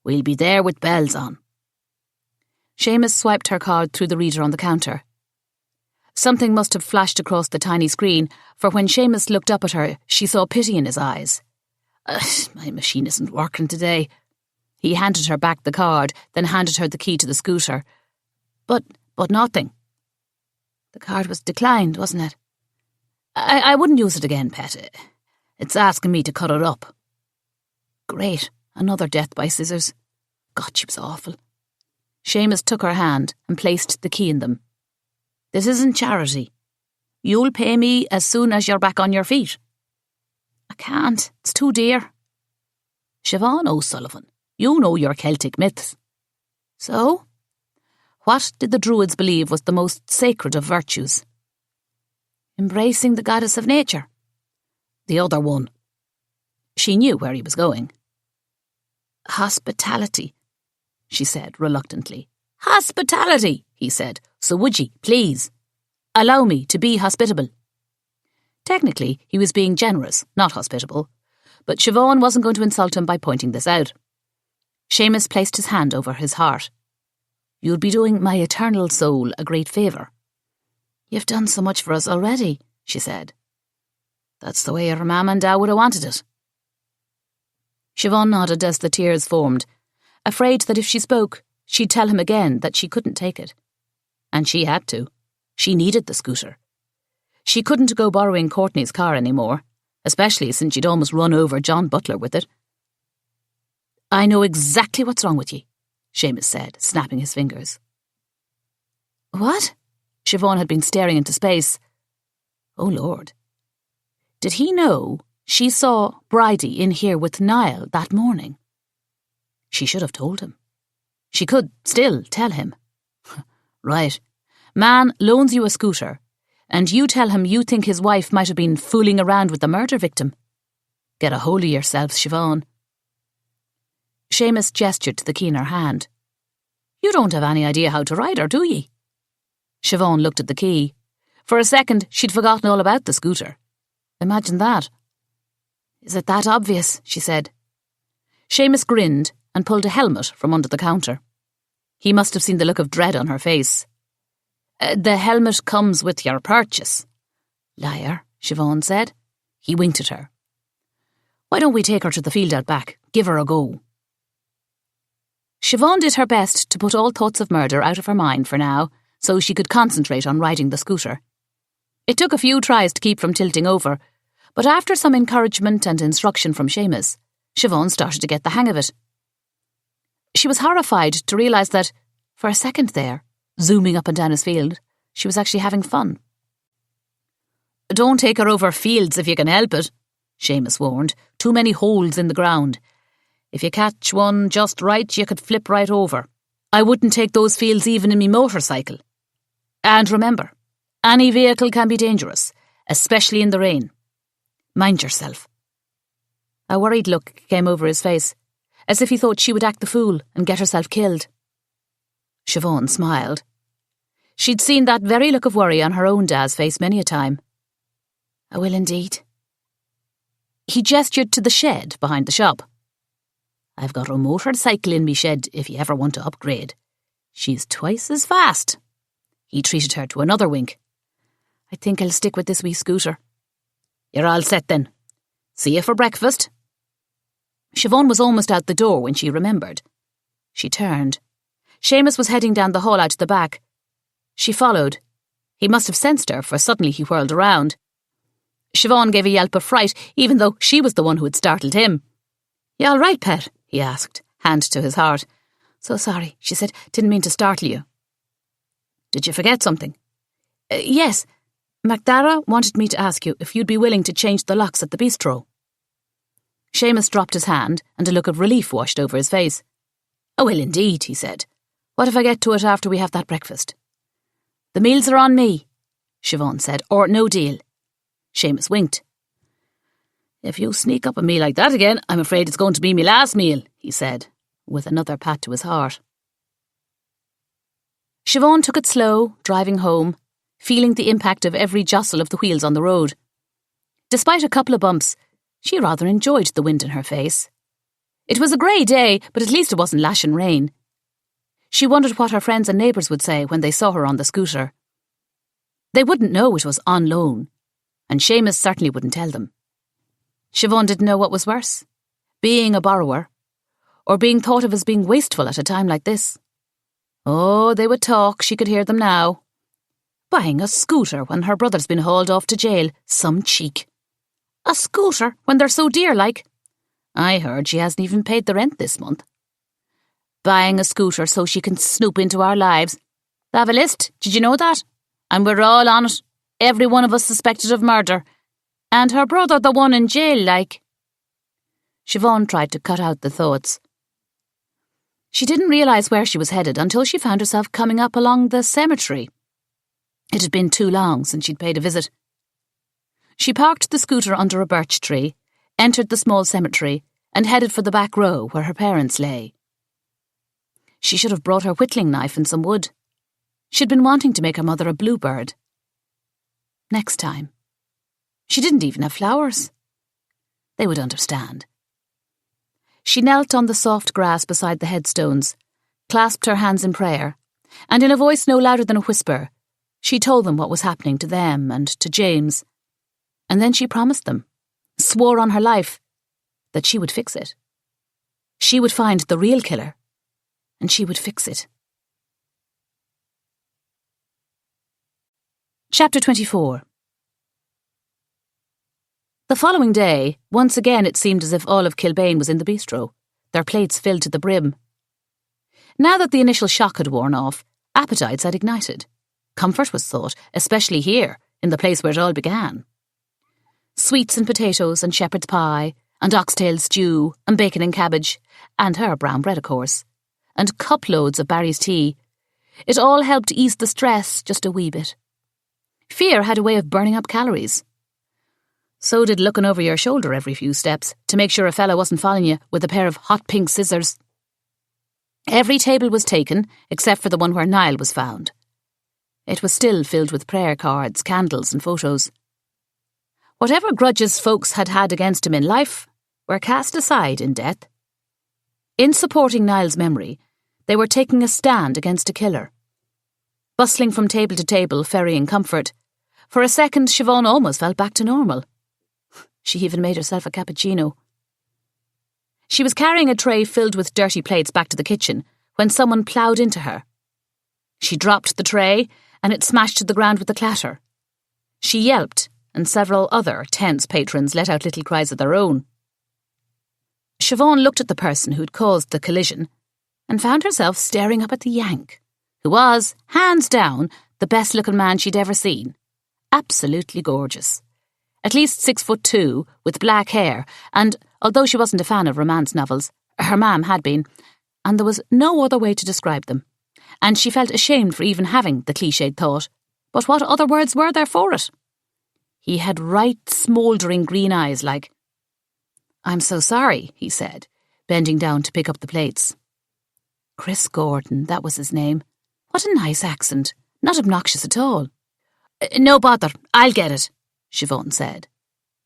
Speaker 1: We'll be there with bells on. Seamus swiped her card through the reader on the counter. Something must have flashed across the tiny screen, for when Seamus looked up at her, she saw pity in his eyes. My machine isn't working today. He handed her back the card, then handed her the key to the scooter. But nothing. The card was declined, wasn't it? I wouldn't use it again, Pet. It's asking me to cut it up. Great. Another death by scissors. God, she was awful. Seamus took her hand and placed the key in them. This isn't charity. You'll pay me as soon as you're back on your feet. I can't. It's too dear. Siobhan O'Sullivan, you know your Celtic myths. So? What did the Druids believe was the most sacred of virtues? Embracing the goddess of nature. The other one. She knew where he was going. Hospitality, she said reluctantly. Hospitality, he said. So would ye, please, allow me to be hospitable? Technically, he was being generous, not hospitable, but Siobhan wasn't going to insult him by pointing this out. Seamus placed his hand over his heart. You'll be doing my eternal soul a great favour. You've done so much for us already, she said. That's the way her mam and dad would have wanted it. Siobhan nodded as the tears formed, afraid that if she spoke, she'd tell him again that she couldn't take it. And she had to. She needed the scooter. She couldn't go borrowing Courtney's car anymore, especially since she'd almost run over John Butler with it. I know exactly what's wrong with ye, Seamus said, snapping his fingers. What? Siobhan had been staring into space. Oh, Lord. Did he know she saw Bridie in here with Niall that morning? She should have told him. She could still tell him. Right. Man loans you a scooter, and you tell him you think his wife might have been fooling around with the murder victim. Get a hold of yourself, Siobhan. Seamus gestured to the key in her hand. You don't have any idea how to ride her, do ye? Siobhan looked at the key. For a second, she'd forgotten all about the scooter. Imagine that. Is it that obvious? She said. Seamus grinned and pulled a helmet from under the counter. He must have seen the look of dread on her face. The helmet comes with your purchase. Liar, Siobhan said. He winked at her. Why don't we take her to the field out back? Give her a go. Siobhan did her best to put all thoughts of murder out of her mind for now, so she could concentrate on riding the scooter. It took a few tries to keep from tilting over, but after some encouragement and instruction from Seamus, Siobhan started to get the hang of it. She was horrified to realise that, for a second there, zooming up and down his field, she was actually having fun. Don't take her over fields if you can help it, Seamus warned. Too many holes in the ground. If you catch one just right, you could flip right over. I wouldn't take those fields even in me motorcycle. And remember, any vehicle can be dangerous, especially in the rain. Mind yourself. A worried look came over his face, as if he thought she would act the fool and get herself killed. Siobhan smiled. She'd seen that very look of worry on her own dad's face many a time. I will indeed. He gestured to the shed behind the shop. I've got a motorcycle in me shed if you ever want to upgrade. She's twice as fast. He treated her to another wink. I think I'll stick with this wee scooter. You're all set then. See you for breakfast. Siobhan was almost out the door when she remembered. She turned. Seamus was heading down the hall out the back. She followed. He must have sensed her, for suddenly he whirled around. Siobhan gave a yelp of fright, even though she was the one who had startled him. You all right, pet? He asked, hand to his heart. So sorry, she said. Didn't mean to startle you. Did you forget something? Yes. Macdara wanted me to ask you if you'd be willing to change the locks at the bistro. Seamus dropped his hand, and a look of relief washed over his face. I will indeed, he said. What if I get to it after we have that breakfast? The meals are on me, Siobhan said, or no deal. Seamus winked. If you sneak up on me like that again, I'm afraid it's going to be me last meal, he said, with another pat to his heart. Siobhan took it slow, driving home, feeling the impact of every jostle of the wheels on the road. Despite a couple of bumps, she rather enjoyed the wind in her face. It was a grey day, but at least it wasn't lashing rain. She wondered what her friends and neighbours would say when they saw her on the scooter. They wouldn't know it was on loan, and Seamus certainly wouldn't tell them. Siobhan didn't know what was worse, being a borrower, or being thought of as being wasteful at a time like this. Oh, they would talk, she could hear them now. Buying a scooter when her brother's been hauled off to jail, some cheek. A scooter when they're so dear, like. I heard she hasn't even paid the rent this month. Buying a scooter so she can snoop into our lives. They have a list, did you know that? And we're all on it. Every one of us suspected of murder. And her brother the one in jail, like. Siobhan tried to cut out the thoughts. She didn't realise where she was headed until she found herself coming up along the cemetery. It had been too long since she'd paid a visit. She parked the scooter under a birch tree, entered the small cemetery, and headed for the back row where her parents lay. She should have brought her whittling knife and some wood. She'd been wanting to make her mother a bluebird. Next time. She didn't even have flowers. They would understand. She knelt on the soft grass beside the headstones, clasped her hands in prayer, and in a voice no louder than a whisper, she told them what was happening to them and to James. And then she promised them, swore on her life, that she would fix it. She would find the real killer, and she would fix it. Chapter 24. The following day, once again it seemed as if all of Kilbane was in the bistro, their plates filled to the brim. Now that the initial shock had worn off, appetites had ignited. Comfort was sought, especially here, in the place where it all began. Sweets and potatoes and shepherd's pie, and oxtail stew, and bacon and cabbage, and her brown bread, of course, and cuploads of Barry's tea. It all helped ease the stress just a wee bit. Fear had a way of burning up calories. So did looking over your shoulder every few steps to make sure a fella wasn't following you with a pair of hot pink scissors. Every table was taken, except for the one where Niall was found. It was still filled with prayer cards, candles and photos. Whatever grudges folks had had against him in life were cast aside in death. In supporting Niall's memory, they were taking a stand against a killer. Bustling from table to table, ferrying comfort, for a second Siobhan almost felt back to normal. She even made herself a cappuccino. She was carrying a tray filled with dirty plates back to the kitchen when someone ploughed into her. She dropped the tray and it smashed to the ground with a clatter. She yelped, and several other tense patrons let out little cries of their own. Siobhan looked at the person who'd caused the collision and found herself staring up at the Yank, who was, hands down, the best-looking man she'd ever seen. Absolutely gorgeous. At least 6'2", with black hair, and, although she wasn't a fan of romance novels, her mam had been, and there was no other way to describe them, and she felt ashamed for even having the cliched thought, but what other words were there for it? He had right smouldering green eyes like, "I'm so sorry," he said, bending down to pick up the plates. Chris Gordon, that was his name. What a nice accent. Not obnoxious at all. "No bother, I'll get it," Siobhan said.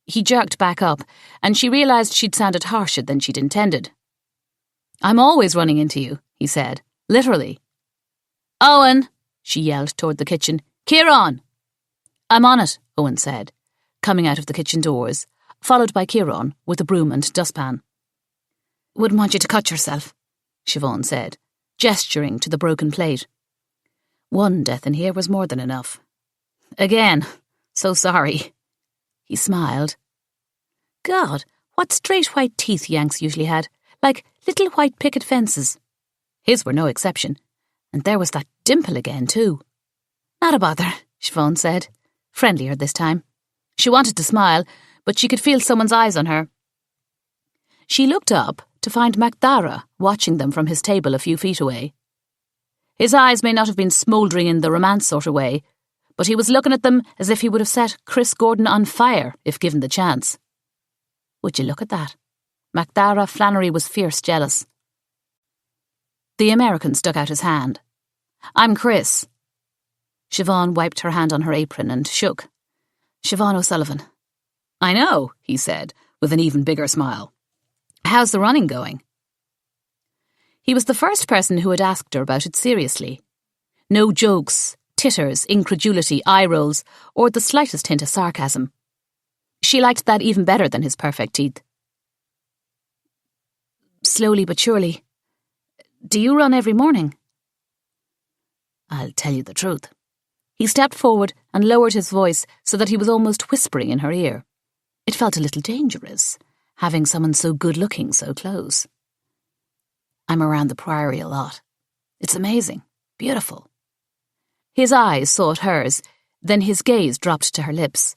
Speaker 1: He jerked back up, and she realised she'd sounded harsher than she'd intended. "I'm always running into you," he said, literally. "Owen," she yelled toward the kitchen. "Kieran!" "I'm on it," Owen said, coming out of the kitchen doors, followed by Kieran with a broom and dustpan. "Wouldn't want you to cut yourself," Siobhan said, gesturing to the broken plate. One death in here was more than enough. "Again, so sorry." He smiled. God, what straight white teeth Yanks usually had, like little white picket fences. His were no exception, and there was that dimple again, too. "Not a bother," Siobhan said, friendlier this time. She wanted to smile, but she could feel someone's eyes on her. She looked up to find MacDara watching them from his table a few feet away. His eyes may not have been smouldering in the romance sort of way, but he was looking at them as if he would have set Chris Gordon on fire if given the chance. Would you look at that? MacDara Flannery was fierce jealous. The American stuck out his hand. "I'm Chris." Siobhan wiped her hand on her apron and shook. "Siobhan O'Sullivan." "I know," he said, with an even bigger smile. "How's the running going?" He was the first person who had asked her about it seriously. No jokes, titters, incredulity, eye rolls, or the slightest hint of sarcasm. She liked that even better than his perfect teeth. "Slowly but surely. Do you run every morning?" "I'll tell you the truth." He stepped forward and lowered his voice so that he was almost whispering in her ear. It felt a little dangerous, having someone so good-looking so close. "I'm around the Priory a lot. It's amazing, beautiful." His eyes sought hers, then his gaze dropped to her lips.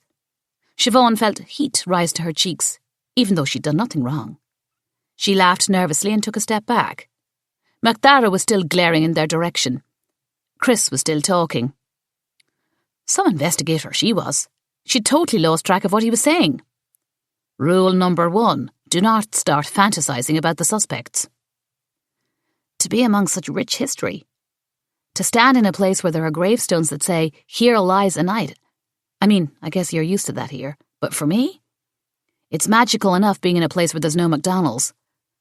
Speaker 1: Siobhan felt heat rise to her cheeks, even though she'd done nothing wrong. She laughed nervously and took a step back. MacDara was still glaring in their direction. Chris was still talking. Some investigator she was. She'd totally lost track of what he was saying. Rule number 1, do not start fantasizing about the suspects. To be among such rich history. To stand in a place where there are gravestones that say, "Here lies a knight." I mean, I guess you're used to that here, but for me? It's magical enough being in a place where there's no McDonald's.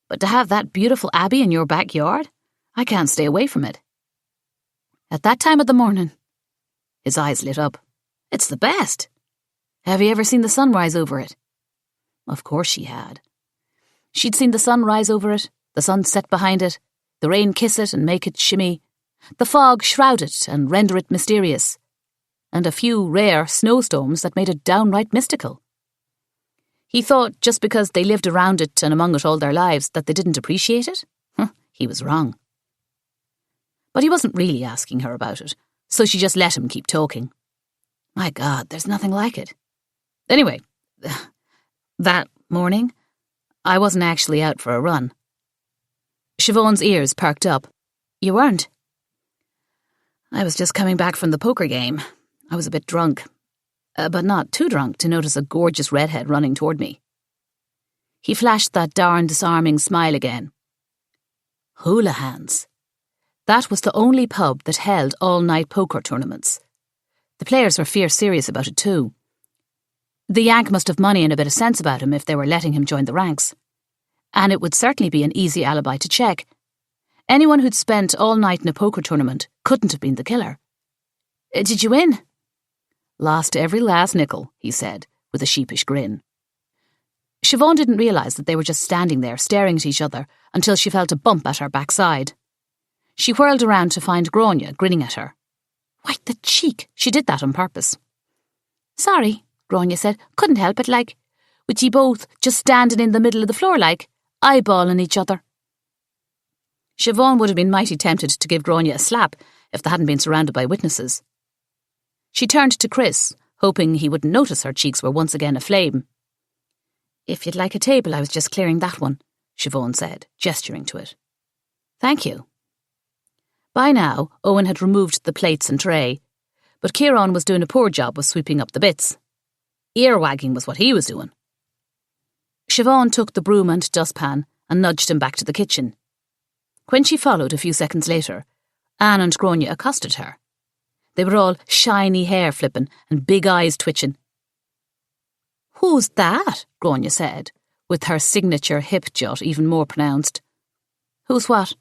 Speaker 1: But to have that beautiful abbey in your backyard? I can't stay away from it. At that time of the morning, his eyes lit up. It's the best. Have you ever seen the sun rise over it? Of course she had. She'd seen the sun rise over it, the sun set behind it, the rain kiss it and make it shimmy, the fog shroud it and render it mysterious, and a few rare snowstorms that made it downright mystical. He thought just because they lived around it and among it all their lives that they didn't appreciate it? He was wrong. But he wasn't really asking her about it, so she just let him keep talking. My God, there's nothing like it. Anyway, that morning, I wasn't actually out for a run. Siobhan's ears perked up. You weren't? I was just coming back from the poker game. I was a bit drunk, but not too drunk to notice a gorgeous redhead running toward me. He flashed that darn disarming smile again. Houlihan's. That was the only pub that held all-night poker tournaments. The players were fierce serious about it too. The Yank must have money and a bit of sense about him if they were letting him join the ranks. And it would certainly be an easy alibi to check. Anyone who'd spent all night in a poker tournament couldn't have been the killer. Did you win? Lost every last nickel, he said, with a sheepish grin. Siobhan didn't realise that they were just standing there staring at each other until she felt a bump at her backside. She whirled around to find Grania grinning at her. Why, the cheek! She did that on purpose. Sorry, Grania said. Couldn't help it, like. With ye both just standing in the middle of the floor, like, eyeballing each other. Siobhan would have been mighty tempted to give Grania a slap if they hadn't been surrounded by witnesses. She turned to Chris, hoping he wouldn't notice her cheeks were once again aflame. If you'd like a table, I was just clearing that one, Siobhan said, gesturing to it. Thank you. By now, Owen had removed the plates and tray, but Kieran was doing a poor job of sweeping up the bits. Ear-wagging was what he was doing. Siobhan took the broom and dustpan and nudged him back to the kitchen. When she followed a few seconds later, Anne and Grania accosted her. They were all shiny hair flipping and big eyes twitching. Who's that? Grania said, with her signature hip jut even more pronounced. Who's what?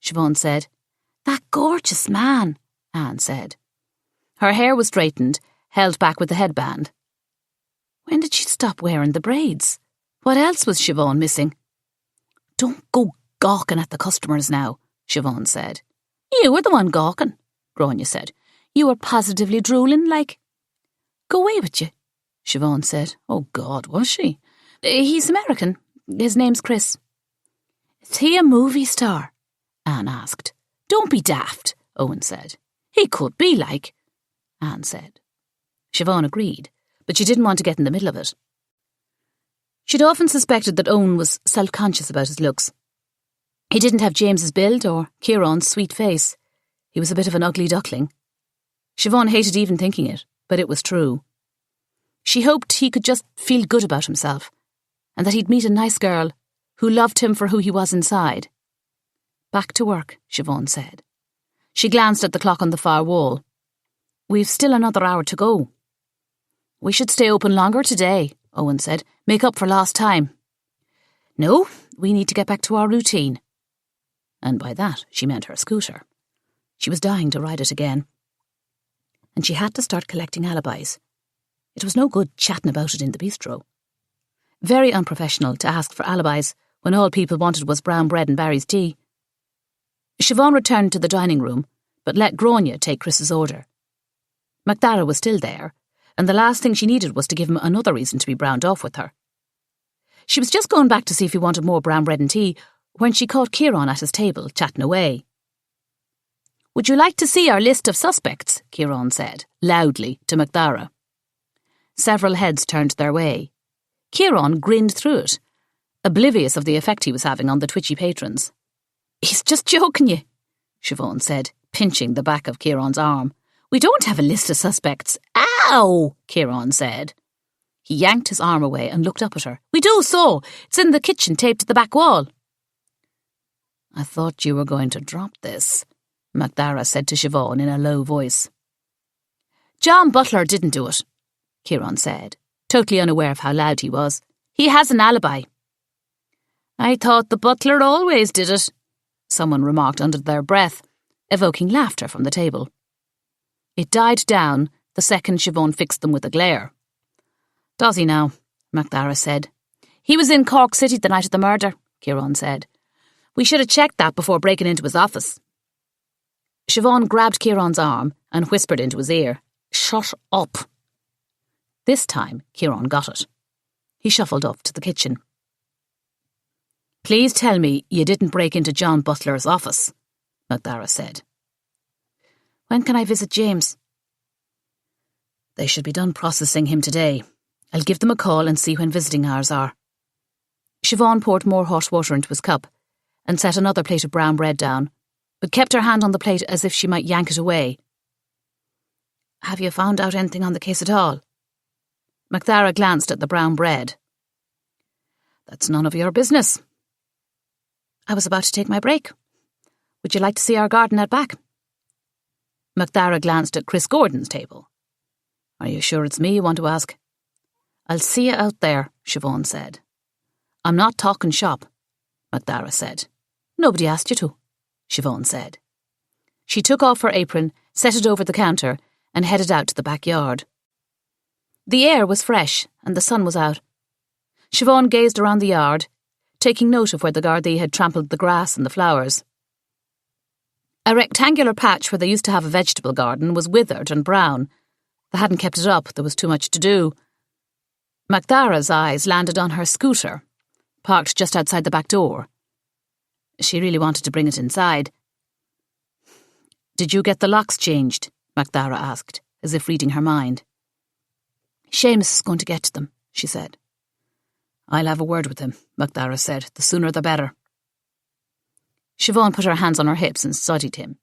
Speaker 1: Siobhan said. That gorgeous man, Anne said. Her hair was straightened, held back with the headband. When did she stop wearing the braids? What else was Siobhan missing? Don't go gawking at the customers now, Siobhan said. You were the one gawking, Grania said. You were positively drooling, like. Go away with you, Siobhan said. Oh, God, was she? He's American. His name's Chris. Is he a movie star? Anne asked. Don't be daft, Owen said. He could be, like, Anne said. Siobhan agreed, but she didn't want to get in the middle of it. She'd often suspected that Owen was self-conscious about his looks. He didn't have James's build or Kieran's sweet face. He was a bit of an ugly duckling. Siobhan hated even thinking it, but it was true. She hoped he could just feel good about himself, and that he'd meet a nice girl who loved him for who he was inside. Back to work, Siobhan said. She glanced at the clock on the far wall. We've still another hour to go. We should stay open longer today, Owen said. Make up for lost time. No, we need to get back to our routine. And by that, she meant her scooter. She was dying to ride it again. And she had to start collecting alibis. It was no good chatting about it in the bistro. Very unprofessional to ask for alibis when all people wanted was brown bread and Barry's tea. Siobhan returned to the dining room, but let Grania take Chris's order. MacDara was still there, and the last thing she needed was to give him another reason to be browned off with her. She was just going back to see if he wanted more brown bread and tea when she caught Kieran at his table, chatting away. Would you like to see our list of suspects? Kieran said, loudly, to MacDara. Several heads turned their way. Kieran grinned through it, oblivious of the effect he was having on the twitchy patrons. He's just joking you, Siobhan said, pinching the back of Kieran's arm. We don't have a list of suspects. Ow, Kieran said. He yanked his arm away and looked up at her. We do so. It's in the kitchen, taped to the back wall. I thought you were going to drop this, MacDara said to Siobhan in a low voice. John Butler didn't do it, Kieran said, totally unaware of how loud he was. He has an alibi. I thought the butler always did it, someone remarked under their breath, evoking laughter from the table. It died down the second Siobhan fixed them with a glare. Does he now? MacDara said. He was in Cork City the night of the murder, Kieran said. We should have checked that before breaking into his office. Siobhan grabbed Kieran's arm and whispered into his ear, Shut up. This time, Kieran got it. He shuffled off to the kitchen. Please tell me you didn't break into John Butler's office, MacDara said. When can I visit James? They should be done processing him today. I'll give them a call and see when visiting hours are. Siobhan poured more hot water into his cup and set another plate of brown bread down, but kept her hand on the plate as if she might yank it away. Have you found out anything on the case at all? MacDara glanced at the brown bread. That's none of your business. I was about to take my break. Would you like to see our garden out back? MacDara glanced at Chris Gordon's table. Are you sure it's me you want to ask? I'll see you out there, Siobhan said. I'm not talking shop. Macdara said. Nobody asked you to, Siobhan said. She took off her apron, set it over the counter, and headed out to the backyard. The air was fresh, and the sun was out. Siobhan gazed around the yard, taking note of where the Gardaí had trampled the grass and the flowers. A rectangular patch where they used to have a vegetable garden was withered and brown. They hadn't kept it up, there was too much to do. Macdara's eyes landed on her scooter, parked just outside the back door. She really wanted to bring it inside. Did you get the locks changed? Macdara asked, as if reading her mind. Seamus is going to get to them, she said. I'll have a word with him, Macdara said. The sooner the better. Siobhan put her hands on her hips and studied him.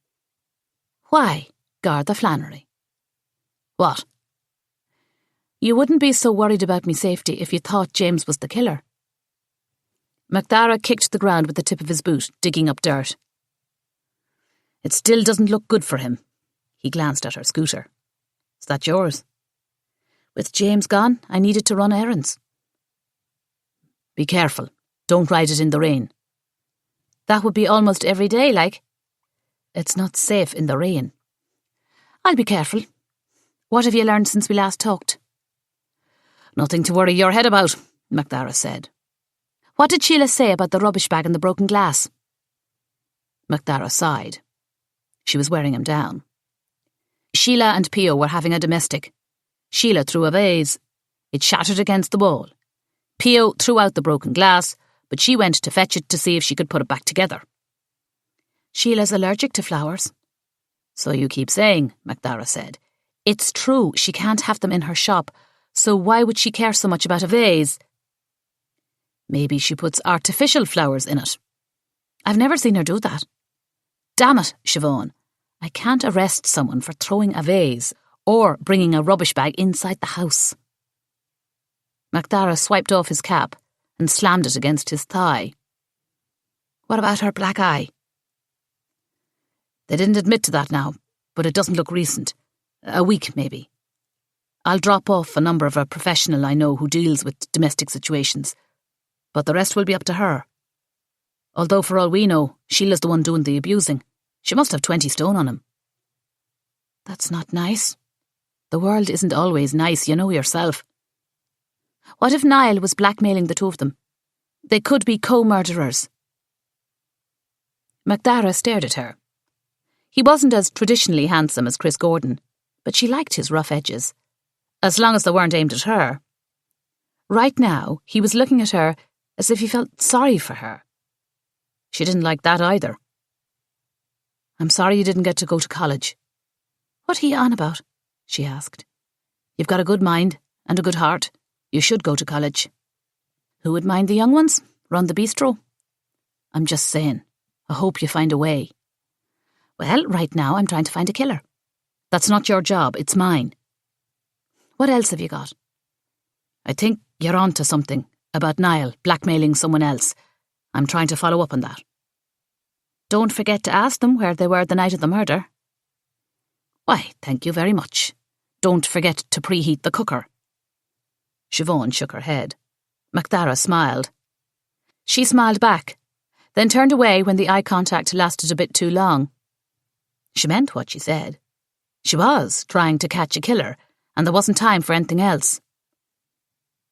Speaker 1: Why, Garda Flannery? What? You wouldn't be so worried about me safety if you thought James was the killer. Macdara kicked the ground with the tip of his boot, digging up dirt. It still doesn't look good for him. He glanced at her scooter. Is that yours? With James gone, I needed to run errands. Be careful. Don't ride it in the rain. That would be almost every day, like. It's not safe in the rain. I'll be careful. What have you learned since we last talked? Nothing to worry your head about, Macdara said. What did Sheila say about the rubbish bag and the broken glass? Macdara sighed. She was wearing him down. Sheila and Pio were having a domestic. Sheila threw a vase. It shattered against the wall. Pio threw out the broken glass, but she went to fetch it to see if she could put it back together. Sheila's allergic to flowers. So you keep saying, Macdara said. It's true, she can't have them in her shop, so why would she care so much about a vase? Maybe she puts artificial flowers in it. I've never seen her do that. Damn it, Siobhan. I can't arrest someone for throwing a vase or bringing a rubbish bag inside the house. Macdara swiped off his cap and slammed it against his thigh. What about her black eye? They didn't admit to that now, but it doesn't look recent. A week, maybe. I'll drop off a number of a professional I know who deals with domestic situations, but the rest will be up to her. Although for all we know, Sheila's the one doing the abusing. She must have 20 stone on him. That's not nice. The world isn't always nice, you know yourself. What if Niall was blackmailing the two of them? They could be co-murderers. Macdara stared at her. He wasn't as traditionally handsome as Chris Gordon, but she liked his rough edges, as long as they weren't aimed at her. Right now, he was looking at her as if he felt sorry for her. She didn't like that either. I'm sorry you didn't get to go to college. What are you on about? She asked. You've got a good mind and a good heart. You should go to college. Who would mind the young ones? Run the bistro? I'm just saying. I hope you find a way. Well, right now I'm trying to find a killer. That's not your job, it's mine. What else have you got? I think you're on to something about Niall blackmailing someone else. I'm trying to follow up on that. Don't forget to ask them where they were the night of the murder. Why, thank you very much. Don't forget to preheat the cooker. Siobhan shook her head. Macdara smiled. She smiled back, then turned away when the eye contact lasted a bit too long. She meant what she said. She was trying to catch a killer, and there wasn't time for anything else.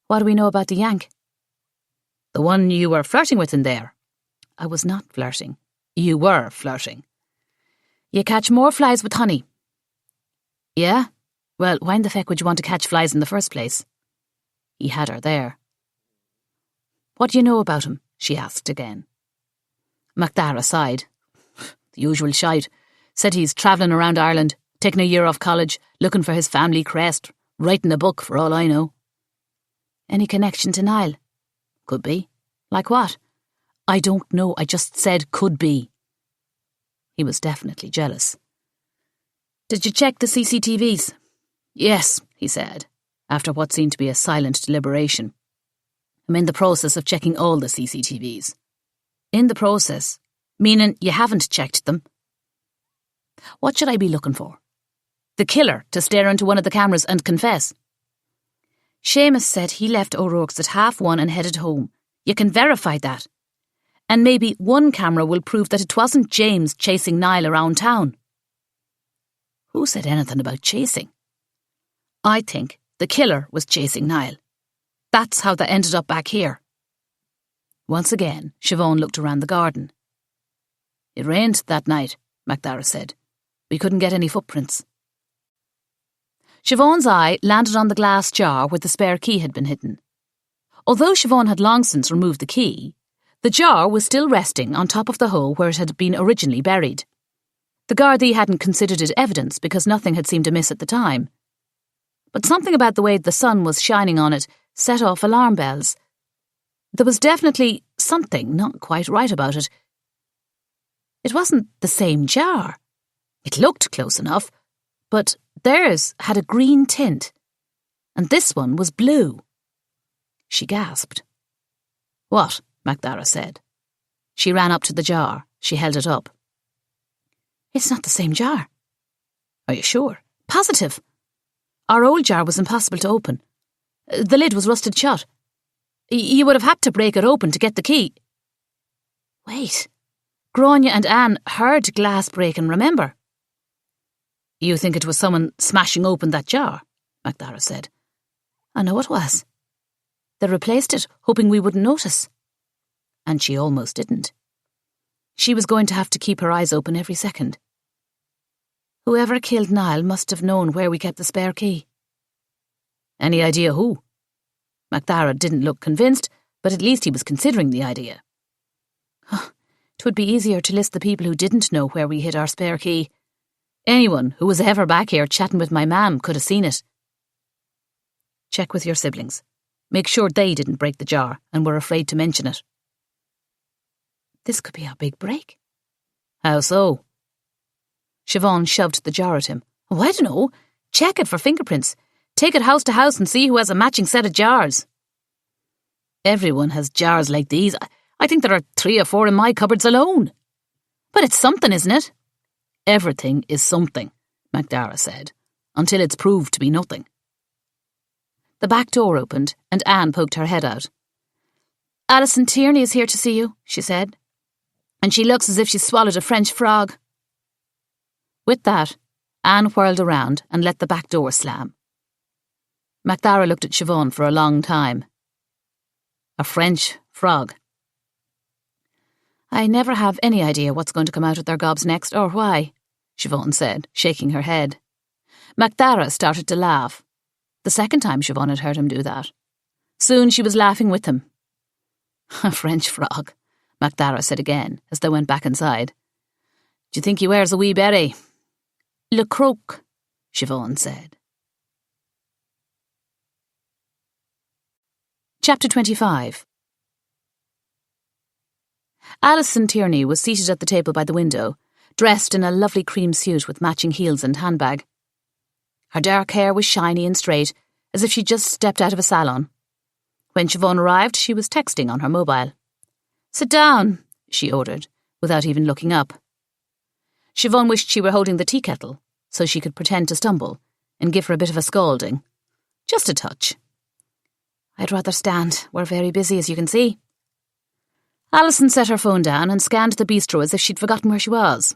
Speaker 1: What do we know about the Yank? The one you were flirting with in there. I was not flirting. You were flirting. You catch more flies with honey. Yeah? Well, why in the feck would you want to catch flies in the first place? He had her there. What do you know about him? She asked again. Macdara sighed. The usual shite. Said he's travelling around Ireland, taking a year off college, looking for his family crest, writing a book for all I know. Any connection to Niall? Could be. Like what? I don't know, I just said could be. He was definitely jealous. Did you check the CCTVs? Yes, he said, after what seemed to be a silent deliberation. I'm in the process of checking all the CCTVs. In the process? Meaning you haven't checked them? What should I be looking for? The killer to stare into one of the cameras and confess? Seamus said he left O'Rourke's at 1:30 and headed home. You can verify that. And maybe one camera will prove that it wasn't James chasing Niall around town. Who said anything about chasing? I think the killer was chasing Niall. That's how they ended up back here. Once again, Siobhan looked around the garden. It rained that night, MacDara said. We couldn't get any footprints. Siobhan's eye landed on the glass jar where the spare key had been hidden. Although Siobhan had long since removed the key, the jar was still resting on top of the hole where it had been originally buried. The Gardaí hadn't considered it evidence because nothing had seemed amiss at the time. But something about the way the sun was shining on it set off alarm bells. There was definitely something not quite right about it. It wasn't the same jar. It looked close enough, but theirs had a green tint, and this one was blue. She gasped. What? MacDara said. She ran up to the jar. She held it up. It's not the same jar. Are you sure? Positive. Our old jar was impossible to open. The lid was rusted shut. You would have had to break it open to get the key. Wait. Grania and Anne heard glass breaking, remember? You think it was someone smashing open that jar? MacDara said. I know it was. They replaced it, hoping we wouldn't notice. And she almost didn't. She was going to have to keep her eyes open every second. Whoever killed Niall must have known where we kept the spare key. Any idea who? MacDara didn't look convinced, but at least he was considering the idea. It would be easier to list the people who didn't know where we hid our spare key. Anyone who was ever back here chatting with my mam could have seen it. Check with your siblings. Make sure they didn't break the jar and were afraid to mention it. This could be our big break. How so? Siobhan shoved the jar at him. Oh, I don't know. Check it for fingerprints. Take it house to house and see who has a matching set of jars. Everyone has jars like these. I think there are 3 or 4 in my cupboards alone. But it's something, isn't it? Everything is something, MacDara said, until it's proved to be nothing. The back door opened and Anne poked her head out. Alison Tierney is here to see you, she said, and she looks as if she swallowed a French frog. With that, Anne whirled around and let the back door slam. MacDara looked at Siobhan for a long time. A French frog. I never have any idea what's going to come out of their gobs next or why, Siobhan said, shaking her head. MacDara started to laugh. The second time Siobhan had heard him do that. Soon she was laughing with him. A French frog, MacDara said again, as they went back inside. Do you think he wears a wee beret? Le croc, Siobhan said. Chapter 25. Alison Tierney was seated at the table by the window, dressed in a lovely cream suit with matching heels and handbag. Her dark hair was shiny and straight, as if she'd just stepped out of a salon. When Siobhan arrived, she was texting on her mobile. Sit down, she ordered, without even looking up. Siobhan wished she were holding the tea kettle, so she could pretend to stumble and give her a bit of a scalding. Just a touch. I'd rather stand. We're very busy, as you can see. Alison set her phone down and scanned the bistro as if she'd forgotten where she was.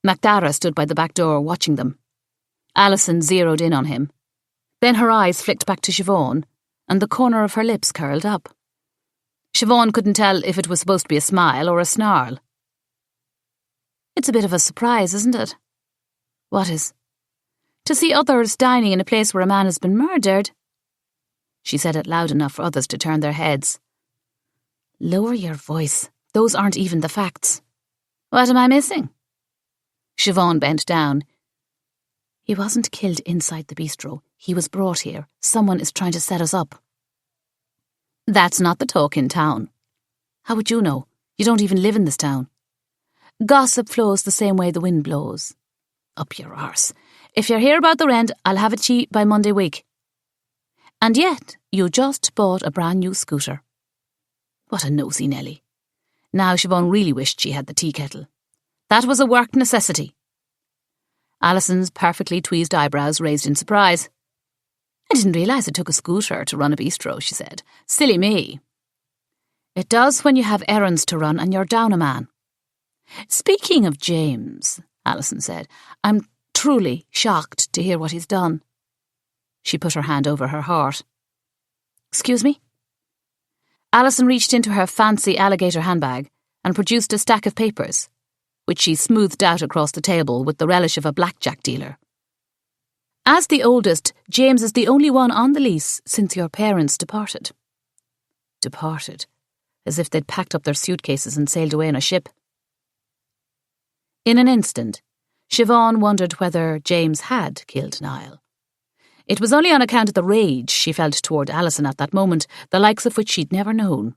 Speaker 1: MacDara stood by the back door watching them. Alison zeroed in on him. Then her eyes flicked back to Siobhan, and the corner of her lips curled up. Siobhan couldn't tell if it was supposed to be a smile or a snarl. It's a bit of a surprise, isn't it? What is? To see others dining in a place where a man has been murdered. She said it loud enough for others to turn their heads. Lower your voice. Those aren't even the facts. What am I missing? Siobhan bent down. He wasn't killed inside the bistro. He was brought here. Someone is trying to set us up. That's not the talk in town. How would you know? You don't even live in this town. Gossip flows the same way the wind blows. Up your arse. If you're here about the rent, I'll have it to you by Monday week. And yet, you just bought a brand new scooter. What a nosy Nelly. Now Siobhan really wished she had the tea kettle. That was a work necessity. Alison's perfectly tweezed eyebrows raised in surprise. I didn't realise it took a scooter to run a bistro, she said. Silly me. It does when you have errands to run and you're down a man. Speaking of James, Alison said, I'm truly shocked to hear what he's done. She put her hand over her heart. Excuse me? Alison reached into her fancy alligator handbag and produced a stack of papers, which she smoothed out across the table with the relish of a blackjack dealer. As the oldest, James is the only one on the lease since your parents departed. Departed, as if they'd packed up their suitcases and sailed away on a ship. In an instant, Siobhan wondered whether James had killed Niall. It was only on account of the rage she felt toward Alison at that moment, the likes of which she'd never known.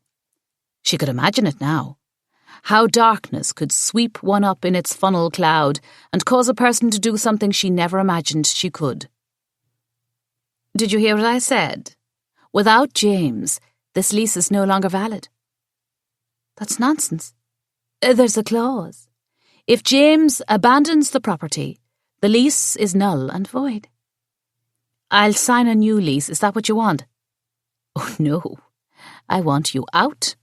Speaker 1: She could imagine it now. How darkness could sweep one up in its funnel cloud and cause a person to do something she never imagined she could. Did you hear what I said? Without James, this lease is no longer valid. That's nonsense. There's a clause. If James abandons the property, the lease is null and void. I'll sign a new lease. Is that what you want? Oh, no. I want you out.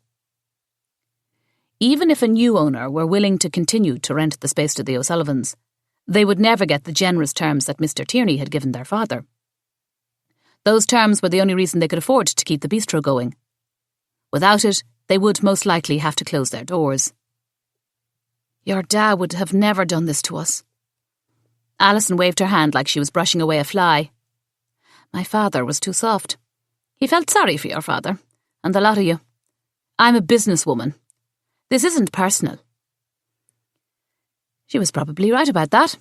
Speaker 1: Even if a new owner were willing to continue to rent the space to the O'Sullivans, they would never get the generous terms that Mr. Tierney had given their father. Those terms were the only reason they could afford to keep the bistro going. Without it, they would most likely have to close their doors. Your dad would have never done this to us. Alison waved her hand like she was brushing away a fly. My father was too soft. He felt sorry for your father, and the lot of you. I'm a businesswoman. This isn't personal. She was probably right about that.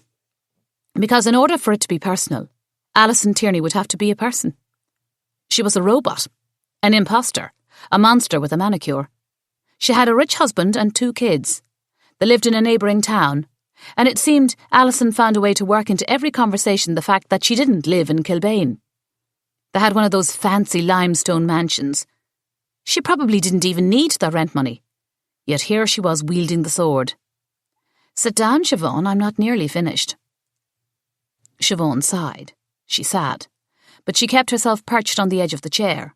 Speaker 1: Because in order for it to be personal, Alison Tierney would have to be a person. She was a robot, an imposter, a monster with a manicure. She had a rich husband and 2 kids. They lived in a neighbouring town, and it seemed Alison found a way to work into every conversation the fact that she didn't live in Kilbane. They had one of those fancy limestone mansions. She probably didn't even need their rent money. Yet here she was wielding the sword. Sit down, Siobhan, I'm not nearly finished. Siobhan sighed. She sat, but she kept herself perched on the edge of the chair.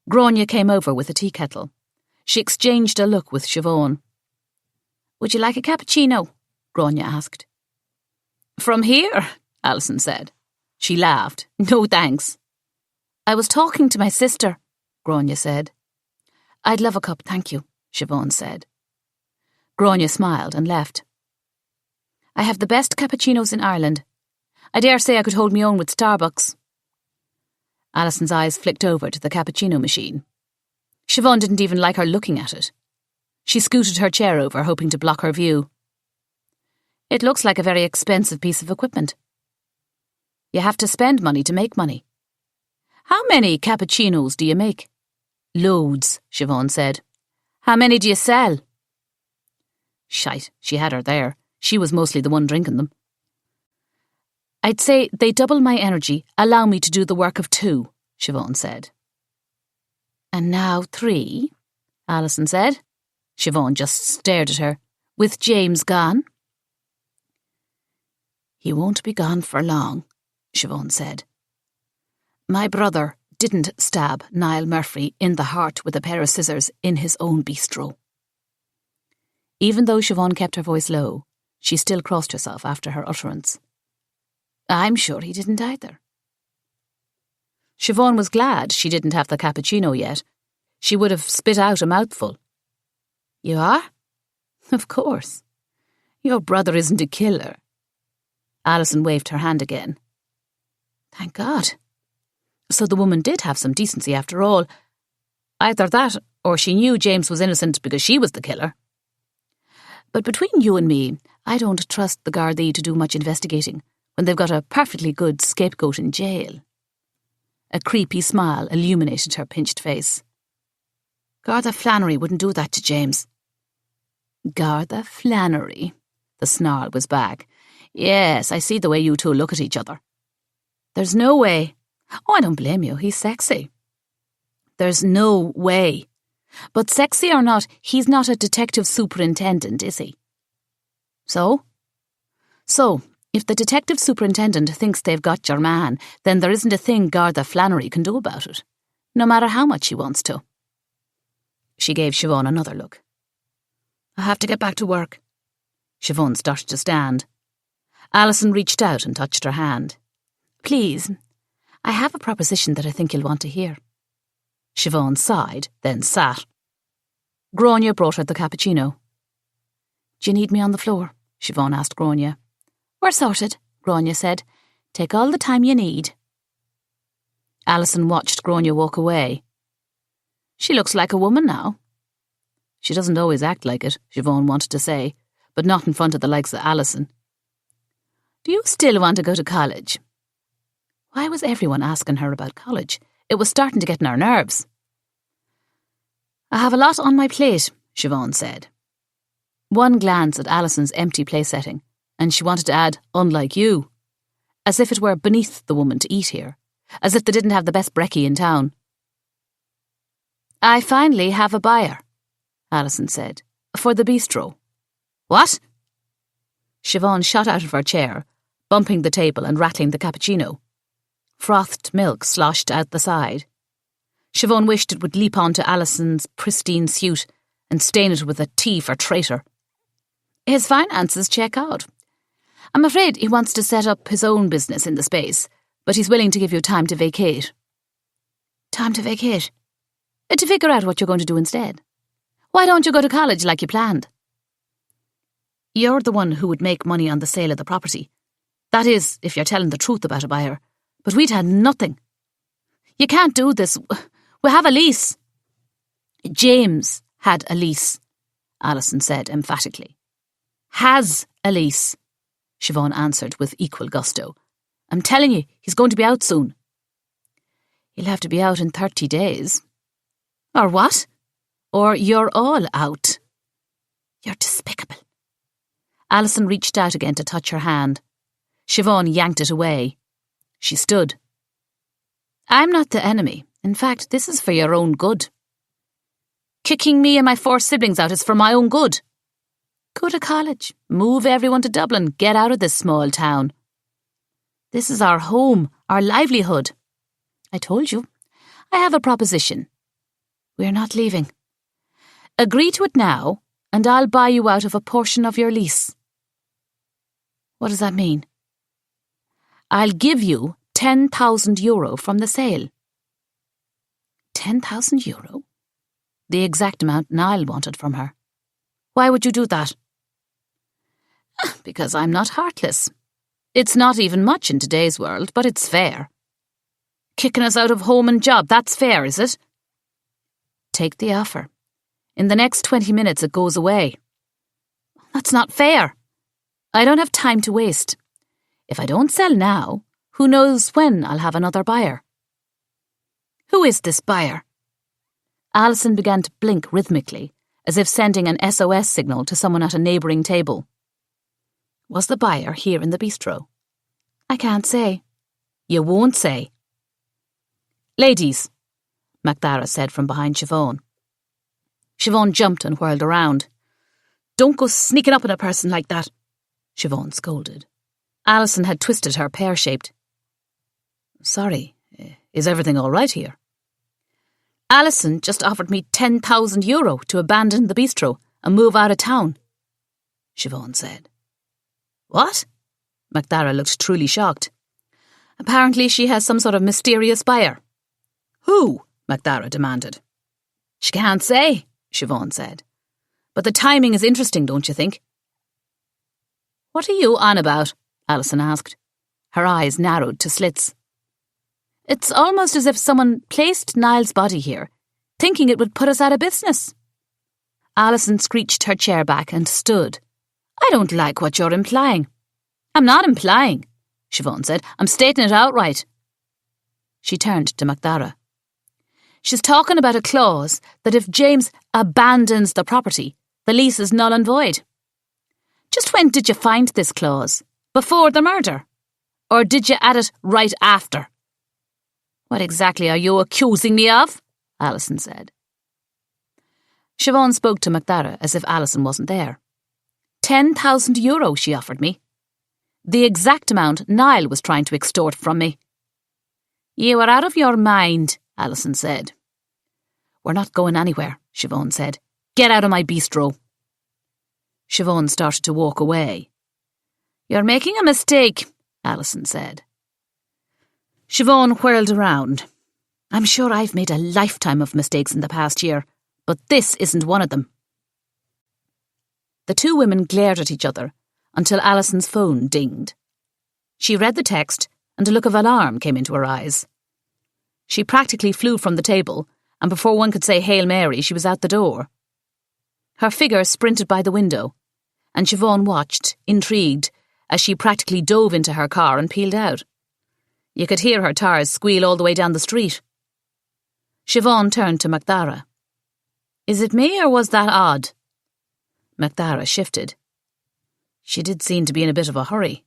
Speaker 1: Grania came over with a tea kettle. She exchanged a look with Siobhan. Would you like a cappuccino? Grania asked. From here, Alison said. She laughed. No thanks. I was talking to my sister, Grania said. I'd love a cup, thank you, Siobhan said. Grania smiled and left. I have the best cappuccinos in Ireland. I dare say I could hold me own with Starbucks. Alison's eyes flicked over to the cappuccino machine. Siobhan didn't even like her looking at it. She scooted her chair over, hoping to block her view. It looks like a very expensive piece of equipment. You have to spend money to make money. How many cappuccinos do you make? Loads, Siobhan said. How many do you sell? Shite, she had her there. She was mostly the one drinking them. I'd say they double my energy, allow me to do the work of 2, Siobhan said. And now 3, Alison said. Siobhan just stared at her. With James gone? He won't be gone for long, Siobhan said. My brother didn't stab Niall Murphy in the heart with a pair of scissors in his own bistro. Even though Siobhan kept her voice low, she still crossed herself after her utterance. I'm sure he didn't either. Siobhan was glad she didn't have the cappuccino yet. She would have spit out a mouthful. You are? Of course. Your brother isn't a killer. Alison waved her hand again. Thank God. So the woman did have some decency after all. Either that, or she knew James was innocent because she was the killer. But between you and me, I don't trust the Gardaí to do much investigating when they've got a perfectly good scapegoat in jail. A creepy smile illuminated her pinched face. Garda Flannery wouldn't do that to James. Garda Flannery? The snarl was back. Yes, I see the way you two look at each other. There's no way. Oh, I don't blame you. He's sexy. There's no way. But sexy or not, he's not a detective superintendent, is he? So? So, if the detective superintendent thinks they've got your man, then there isn't a thing Garda Flannery can do about it, no matter how much he wants to. She gave Siobhan another look. I have to get back to work. Siobhan started to stand. Alison reached out and touched her hand. Please, I have a proposition that I think you'll want to hear. Siobhan sighed, then sat. Grania brought out the cappuccino. Do you need me on the floor? Siobhan asked Grania. We're sorted, Grania said. Take all the time you need. Alison watched Grania walk away. She looks like a woman now. She doesn't always act like it, Siobhan wanted to say, but not in front of the likes of Alison. Do you still want to go to college? Why was everyone asking her about college? It was starting to get on her nerves. I have a lot on my plate, Siobhan said. One glance at Alison's empty place setting, and she wanted to add, unlike you, as if it were beneath the woman to eat here, as if they didn't have the best brekkie in town. I finally have a buyer, Alison said, for the bistro. What? Siobhan shot out of her chair, bumping the table and rattling the cappuccino. Frothed milk sloshed out the side. Siobhan wished it would leap onto Alison's pristine suit and stain it with a T for traitor. His finances check out. I'm afraid he wants to set up his own business in the space, but he's willing to give you time to vacate. Time to vacate? To figure out what you're going to do instead. Why don't you go to college like you planned? You're the one who would make money on the sale of the property. That is, if you're telling the truth about a buyer. But we'd had nothing. You can't do this. We have a lease. James had a lease, Alison said emphatically. Has a lease, Siobhan answered with equal gusto. I'm telling you, he's going to be out soon. He'll have to be out in 30 days. Or what? Or you're all out. You're despicable. Alison reached out again to touch her hand. Siobhan yanked it away. She stood. I'm not the enemy. In fact, this is for your own good. Kicking me and my 4 siblings out is for my own good. Go to college. Move everyone to Dublin. Get out of this small town. This is our home, our livelihood. I told you. I have a proposition. We're not leaving. Agree to it now, and I'll buy you out of a portion of your lease. What does that mean? I'll give you €10,000 from the sale. €10,000? The exact amount Niall wanted from her. Why would you do that? Because I'm not heartless. It's not even much in today's world, but it's fair. Kicking us out of home and job, that's fair, is it? Take the offer. In the next 20 minutes it goes away. That's not fair. I don't have time to waste. If I don't sell now, who knows when I'll have another buyer? Who is this buyer? Alison began to blink rhythmically, as if sending an SOS signal to someone at a neighbouring table. Was the buyer here in the bistro? I can't say. You won't say. Ladies, Macdara said from behind Siobhan. Siobhan jumped and whirled around. Don't go sneaking up on a person like that, Siobhan scolded. Alison had twisted her pear-shaped. Sorry, is everything all right here? Alison just offered me €10,000 to abandon the bistro and move out of town, Siobhan said. What? Macdara looked truly shocked. Apparently she has some sort of mysterious buyer. Who? Macdara demanded. She can't say, Siobhan said. But the timing is interesting, don't you think? What are you on about? Alison asked. Her eyes narrowed to slits. It's almost as if someone placed Niall's body here, thinking it would put us out of business. Alison screeched her chair back and stood. I don't like what you're implying. I'm not implying, Siobhan said. I'm stating it outright. She turned to Macdara. She's talking about a clause that if James abandons the property, the lease is null and void. Just when did you find this clause? Before the murder? Or did you add it right after? What exactly are you accusing me of? Alison said. Siobhan spoke to Macdara as if Alison wasn't there. €10,000 she offered me. The exact amount Niall was trying to extort from me. You are out of your mind, Alison said. "We're not going anywhere," Siobhan said. "Get out of my bistro." Siobhan started to walk away. "You're making a mistake," Alison said. Siobhan whirled around. "I'm sure I've made a lifetime of mistakes in the past year, but this isn't one of them." The two women glared at each other until Alison's phone dinged. She read the text and a look of alarm came into her eyes. She practically flew from the table, and before one could say Hail Mary, she was out the door. Her figure sprinted by the window, and Siobhan watched, intrigued, as she practically dove into her car and peeled out. You could hear her tyres squeal all the way down the street. Siobhan turned to Macdara. "Is it me, or was that odd?" Macdara shifted. She did seem to be in a bit of a hurry.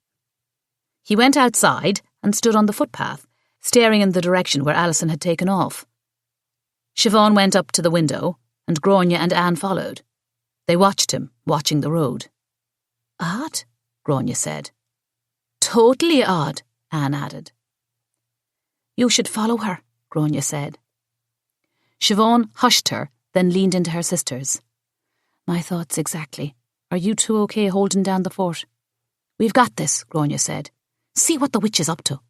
Speaker 1: He went outside and stood on the footpath, staring in the direction where Alison had taken off. Siobhan went up to the window, and Gráinne and Anne followed. They watched him, watching the road. "Odd," Gráinne said. "Totally odd," Anne added. "You should follow her," Gráinne said. Siobhan hushed her, then leaned into her sisters. "My thoughts exactly. Are you two okay holding down the fort?" "We've got this," Gráinne said. "See what the witch is up to."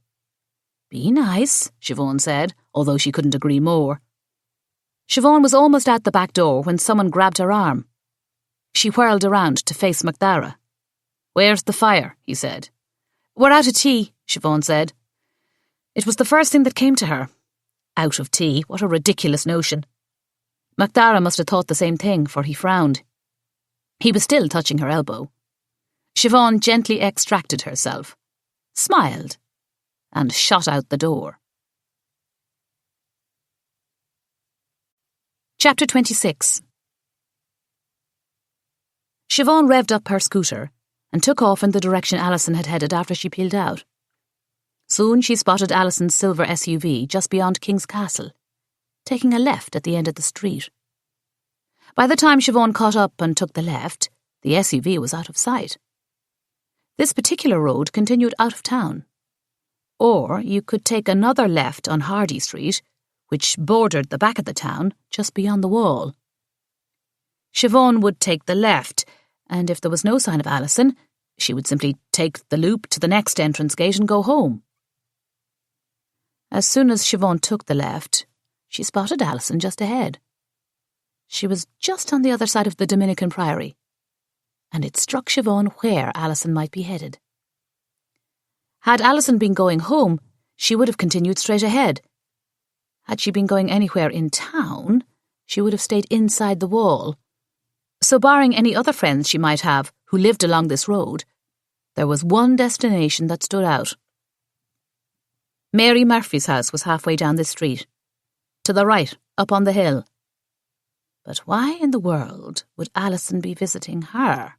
Speaker 1: "Be nice," Siobhan said, although she couldn't agree more. Siobhan was almost out the back door when someone grabbed her arm. She whirled around to face Macdara. "Where's the fire?" he said. "We're out of tea," Siobhan said. It was the first thing that came to her. Out of tea, what a ridiculous notion. Macdara must have thought the same thing, for he frowned. He was still touching her elbow. Siobhan gently extracted herself, smiled, and shot out the door. Chapter 26. Siobhan revved up her scooter and took off in the direction Alison had headed after she peeled out. Soon she spotted Alison's silver SUV just beyond King's Castle, taking a left at the end of the street. By the time Siobhan caught up and took the left, the SUV was out of sight. This particular road continued out of town. Or you could take another left on Hardy Street, which bordered the back of the town just beyond the wall. Siobhan would take the left, and if there was no sign of Alison, she would simply take the loop to the next entrance gate and go home. As soon as Siobhan took the left, she spotted Alison just ahead. She was just on the other side of the Dominican Priory, and it struck Siobhan where Alison might be headed. Had Alison been going home, she would have continued straight ahead. Had she been going anywhere in town, she would have stayed inside the wall. So barring any other friends she might have who lived along this road, there was one destination that stood out. Mary Murphy's house was halfway down this street, to the right, up on the hill. But why in the world would Alison be visiting her?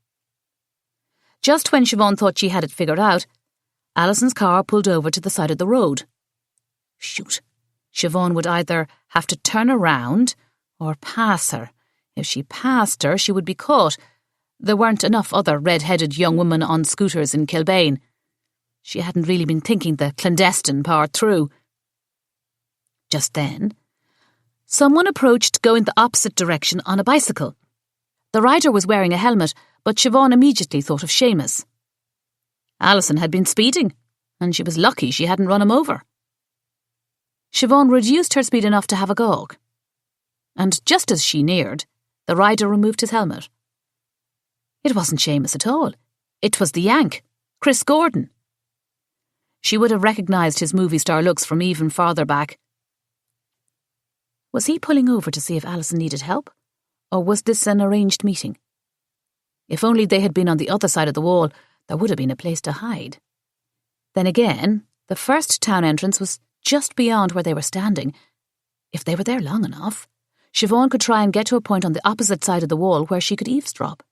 Speaker 1: Just when Siobhan thought she had it figured out, Alison's car pulled over to the side of the road. Shoot, Siobhan would either have to turn around or pass her. If she passed her, she would be caught. There weren't enough other red-headed young women on scooters in Kilbane. She hadn't really been thinking the clandestine part through. Just then, someone approached going the opposite direction on a bicycle. The rider was wearing a helmet, but Siobhan immediately thought of Seamus. Alison had been speeding, and she was lucky she hadn't run him over. Siobhan reduced her speed enough to have a gawk. And just as she neared, the rider removed his helmet. It wasn't Seamus at all. It was the Yank, Chris Gordon. She would have recognised his movie star looks from even farther back. Was he pulling over to see if Alison needed help? Or was this an arranged meeting? If only they had been on the other side of the wall, there would have been a place to hide. Then again, the first town entrance was just beyond where they were standing. If they were there long enough, Siobhan could try and get to a point on the opposite side of the wall where she could eavesdrop.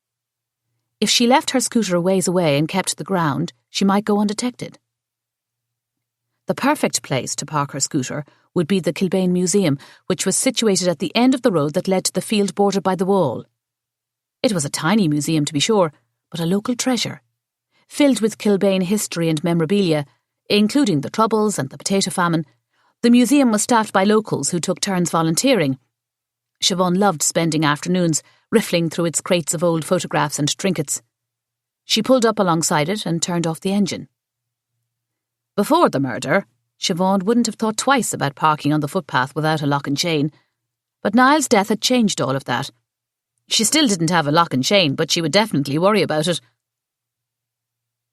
Speaker 1: If she left her scooter a ways away and kept to the ground, she might go undetected. The perfect place to park her scooter would be the Kilbane Museum, which was situated at the end of the road that led to the field bordered by the wall. It was a tiny museum, to be sure, but a local treasure, filled with Kilbane history and memorabilia, including the Troubles and the potato famine. The museum was staffed by locals who took turns volunteering. Siobhan loved spending afternoons riffling through its crates of old photographs and trinkets. She pulled up alongside it and turned off the engine. Before the murder, Siobhan wouldn't have thought twice about parking on the footpath without a lock and chain, but Niall's death had changed all of that. She still didn't have a lock and chain, but she would definitely worry about it.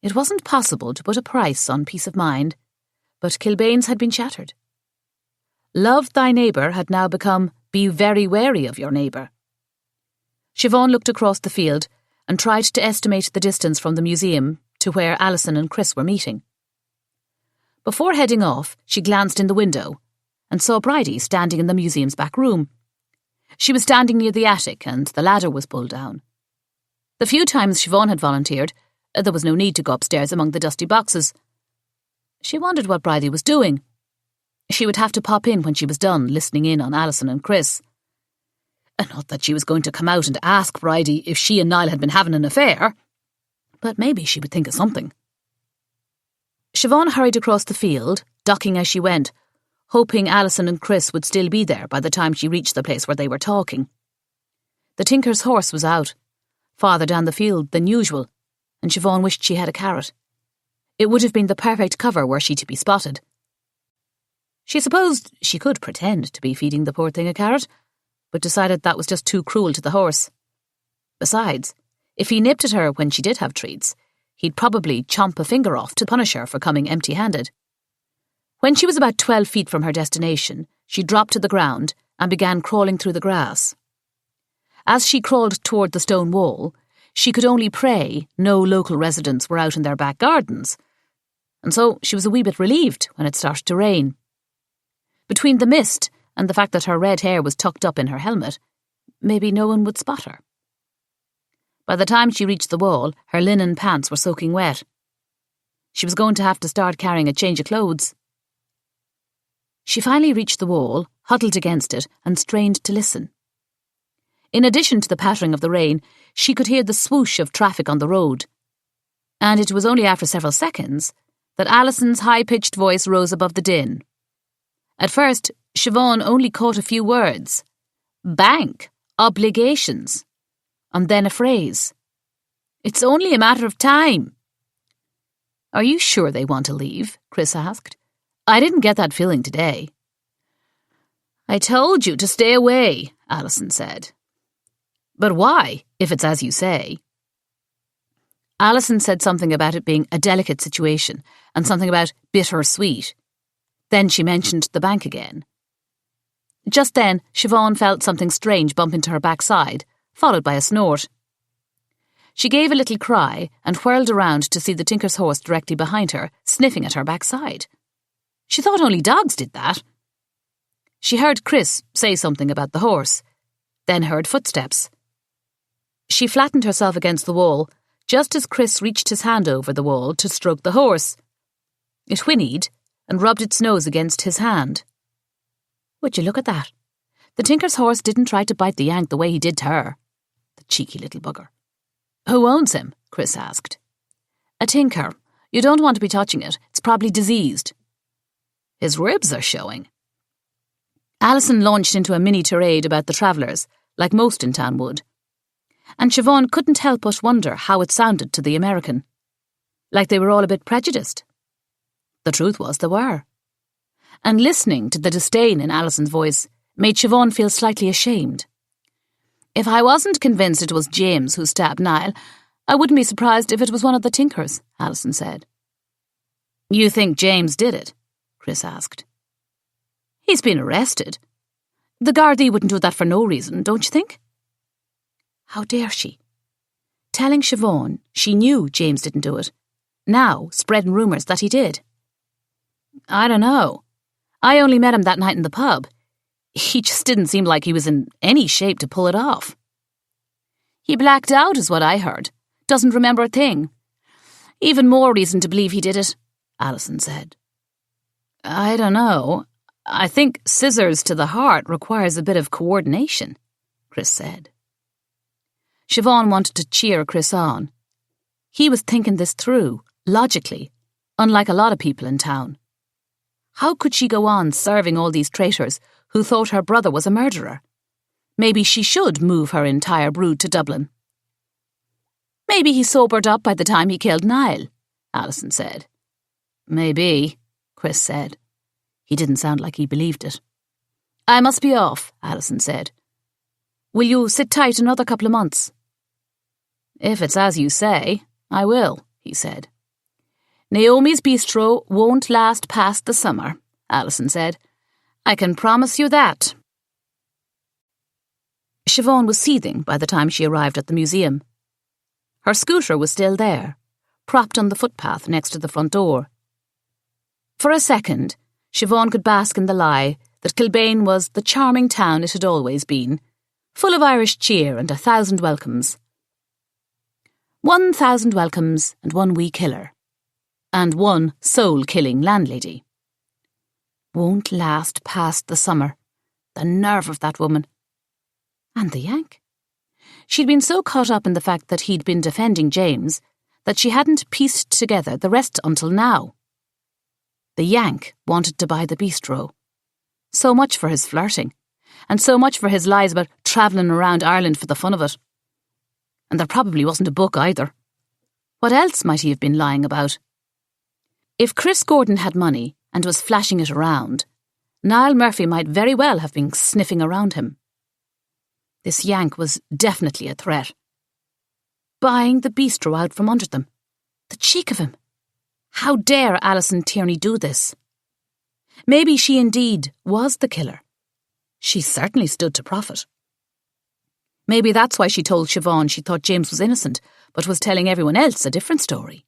Speaker 1: It wasn't possible to put a price on peace of mind, but Kilbane's had been shattered. Love thy neighbour had now become be very wary of your neighbour. Siobhan looked across the field and tried to estimate the distance from the museum to where Alison and Chris were meeting. Before heading off, she glanced in the window and saw Bridie standing in the museum's back room. She was standing near the attic and the ladder was pulled down. The few times Siobhan had volunteered, there was no need to go upstairs among the dusty boxes. She wondered what Bridie was doing. She would have to pop in when she was done listening in on Alison and Chris. And not that she was going to come out and ask Bridie if she and Niall had been having an affair, but maybe she would think of something. Siobhan hurried across the field, ducking as she went, hoping Alison and Chris would still be there by the time she reached the place where they were talking. The tinker's horse was out, farther down the field than usual, and Siobhan wished she had a carrot. It would have been the perfect cover were she to be spotted. She supposed she could pretend to be feeding the poor thing a carrot, but decided that was just too cruel to the horse. Besides, if he nipped at her when she did have treats, he'd probably chomp a finger off to punish her for coming empty-handed. When she was about 12 feet from her destination, she dropped to the ground and began crawling through the grass. As she crawled toward the stone wall, she could only pray no local residents were out in their back gardens, and so she was a wee bit relieved when it started to rain. Between the mist and the fact that her red hair was tucked up in her helmet, maybe no one would spot her. By the time she reached the wall, her linen pants were soaking wet. She was going to have to start carrying a change of clothes. She finally reached the wall, huddled against it, and strained to listen. In addition to the pattering of the rain, she could hear the swoosh of traffic on the road. And it was only after several seconds that Alison's high-pitched voice rose above the din. At first, Siobhan only caught a few words. Bank, obligations, and then a phrase. It's only a matter of time. Are you sure they want to leave? Chris asked. I didn't get that feeling today. I told you to stay away, Alison said. But why, if it's as you say? Alison said something about it being a delicate situation and something about bitter-sweet. Then she mentioned the bank again. Just then, Siobhan felt something strange bump into her backside, followed by a snort. She gave a little cry and whirled around to see the tinker's horse directly behind her, sniffing at her backside. She thought only dogs did that. She heard Chris say something about the horse, then heard footsteps. She flattened herself against the wall, just as Chris reached his hand over the wall to stroke the horse. It whinnied and rubbed its nose against his hand. Would you look at that? The tinker's horse didn't try to bite the yank the way he did to her. The cheeky little bugger. Who owns him? Chris asked. A tinker. You don't want to be touching it. It's probably diseased. His ribs are showing. Alison launched into a mini tirade about the travellers, like most in town would. And Siobhan couldn't help but wonder how it sounded to the American. Like they were all a bit prejudiced. The truth was they were. And listening to the disdain in Alison's voice made Siobhan feel slightly ashamed. If I wasn't convinced it was James who stabbed Niall, I wouldn't be surprised if it was one of the tinkers, Alison said. You think James did it? Chris asked. He's been arrested. The Gardaí wouldn't do that for no reason, don't you think? How dare she? Telling Siobhan she knew James didn't do it, now spreading rumours that he did. I don't know. I only met him that night in the pub. He just didn't seem like he was in any shape to pull it off. He blacked out is what I heard. Doesn't remember a thing. Even more reason to believe he did it, Alison said. I don't know. I think scissors to the heart requires a bit of coordination, Chris said. Siobhan wanted to cheer Chris on. He was thinking this through, logically, unlike a lot of people in town. How could she go on serving all these traitors who thought her brother was a murderer? Maybe she should move her entire brood to Dublin. Maybe he sobered up by the time he killed Niall, Alison said. Maybe, Chris said. He didn't sound like he believed it. I must be off, Alison said. Will you sit tight another couple of months? If it's as you say, I will, he said. Naomi's bistro won't last past the summer, Alison said. I can promise you that. Siobhan was seething by the time she arrived at the museum. Her scooter was still there, propped on the footpath next to the front door. For a second, Siobhan could bask in the lie that Kilbane was the charming town it had always been, full of Irish cheer and 1,000 welcomes. 1,000 welcomes and one wee killer. And one soul-killing landlady. Won't last past the summer. The nerve of that woman. And the Yank. She'd been so caught up in the fact that he'd been defending James that she hadn't pieced together the rest until now. The Yank wanted to buy the bistro. So much for his flirting, and so much for his lies about travelling around Ireland for the fun of it. And there probably wasn't a book either. What else might he have been lying about? If Chris Gordon had money and was flashing it around, Niall Murphy might very well have been sniffing around him. This Yank was definitely a threat. Buying the bistro out from under them. The cheek of him. How dare Alison Tierney do this? Maybe she indeed was the killer. She certainly stood to profit. Maybe that's why she told Siobhan she thought James was innocent, but was telling everyone else a different story.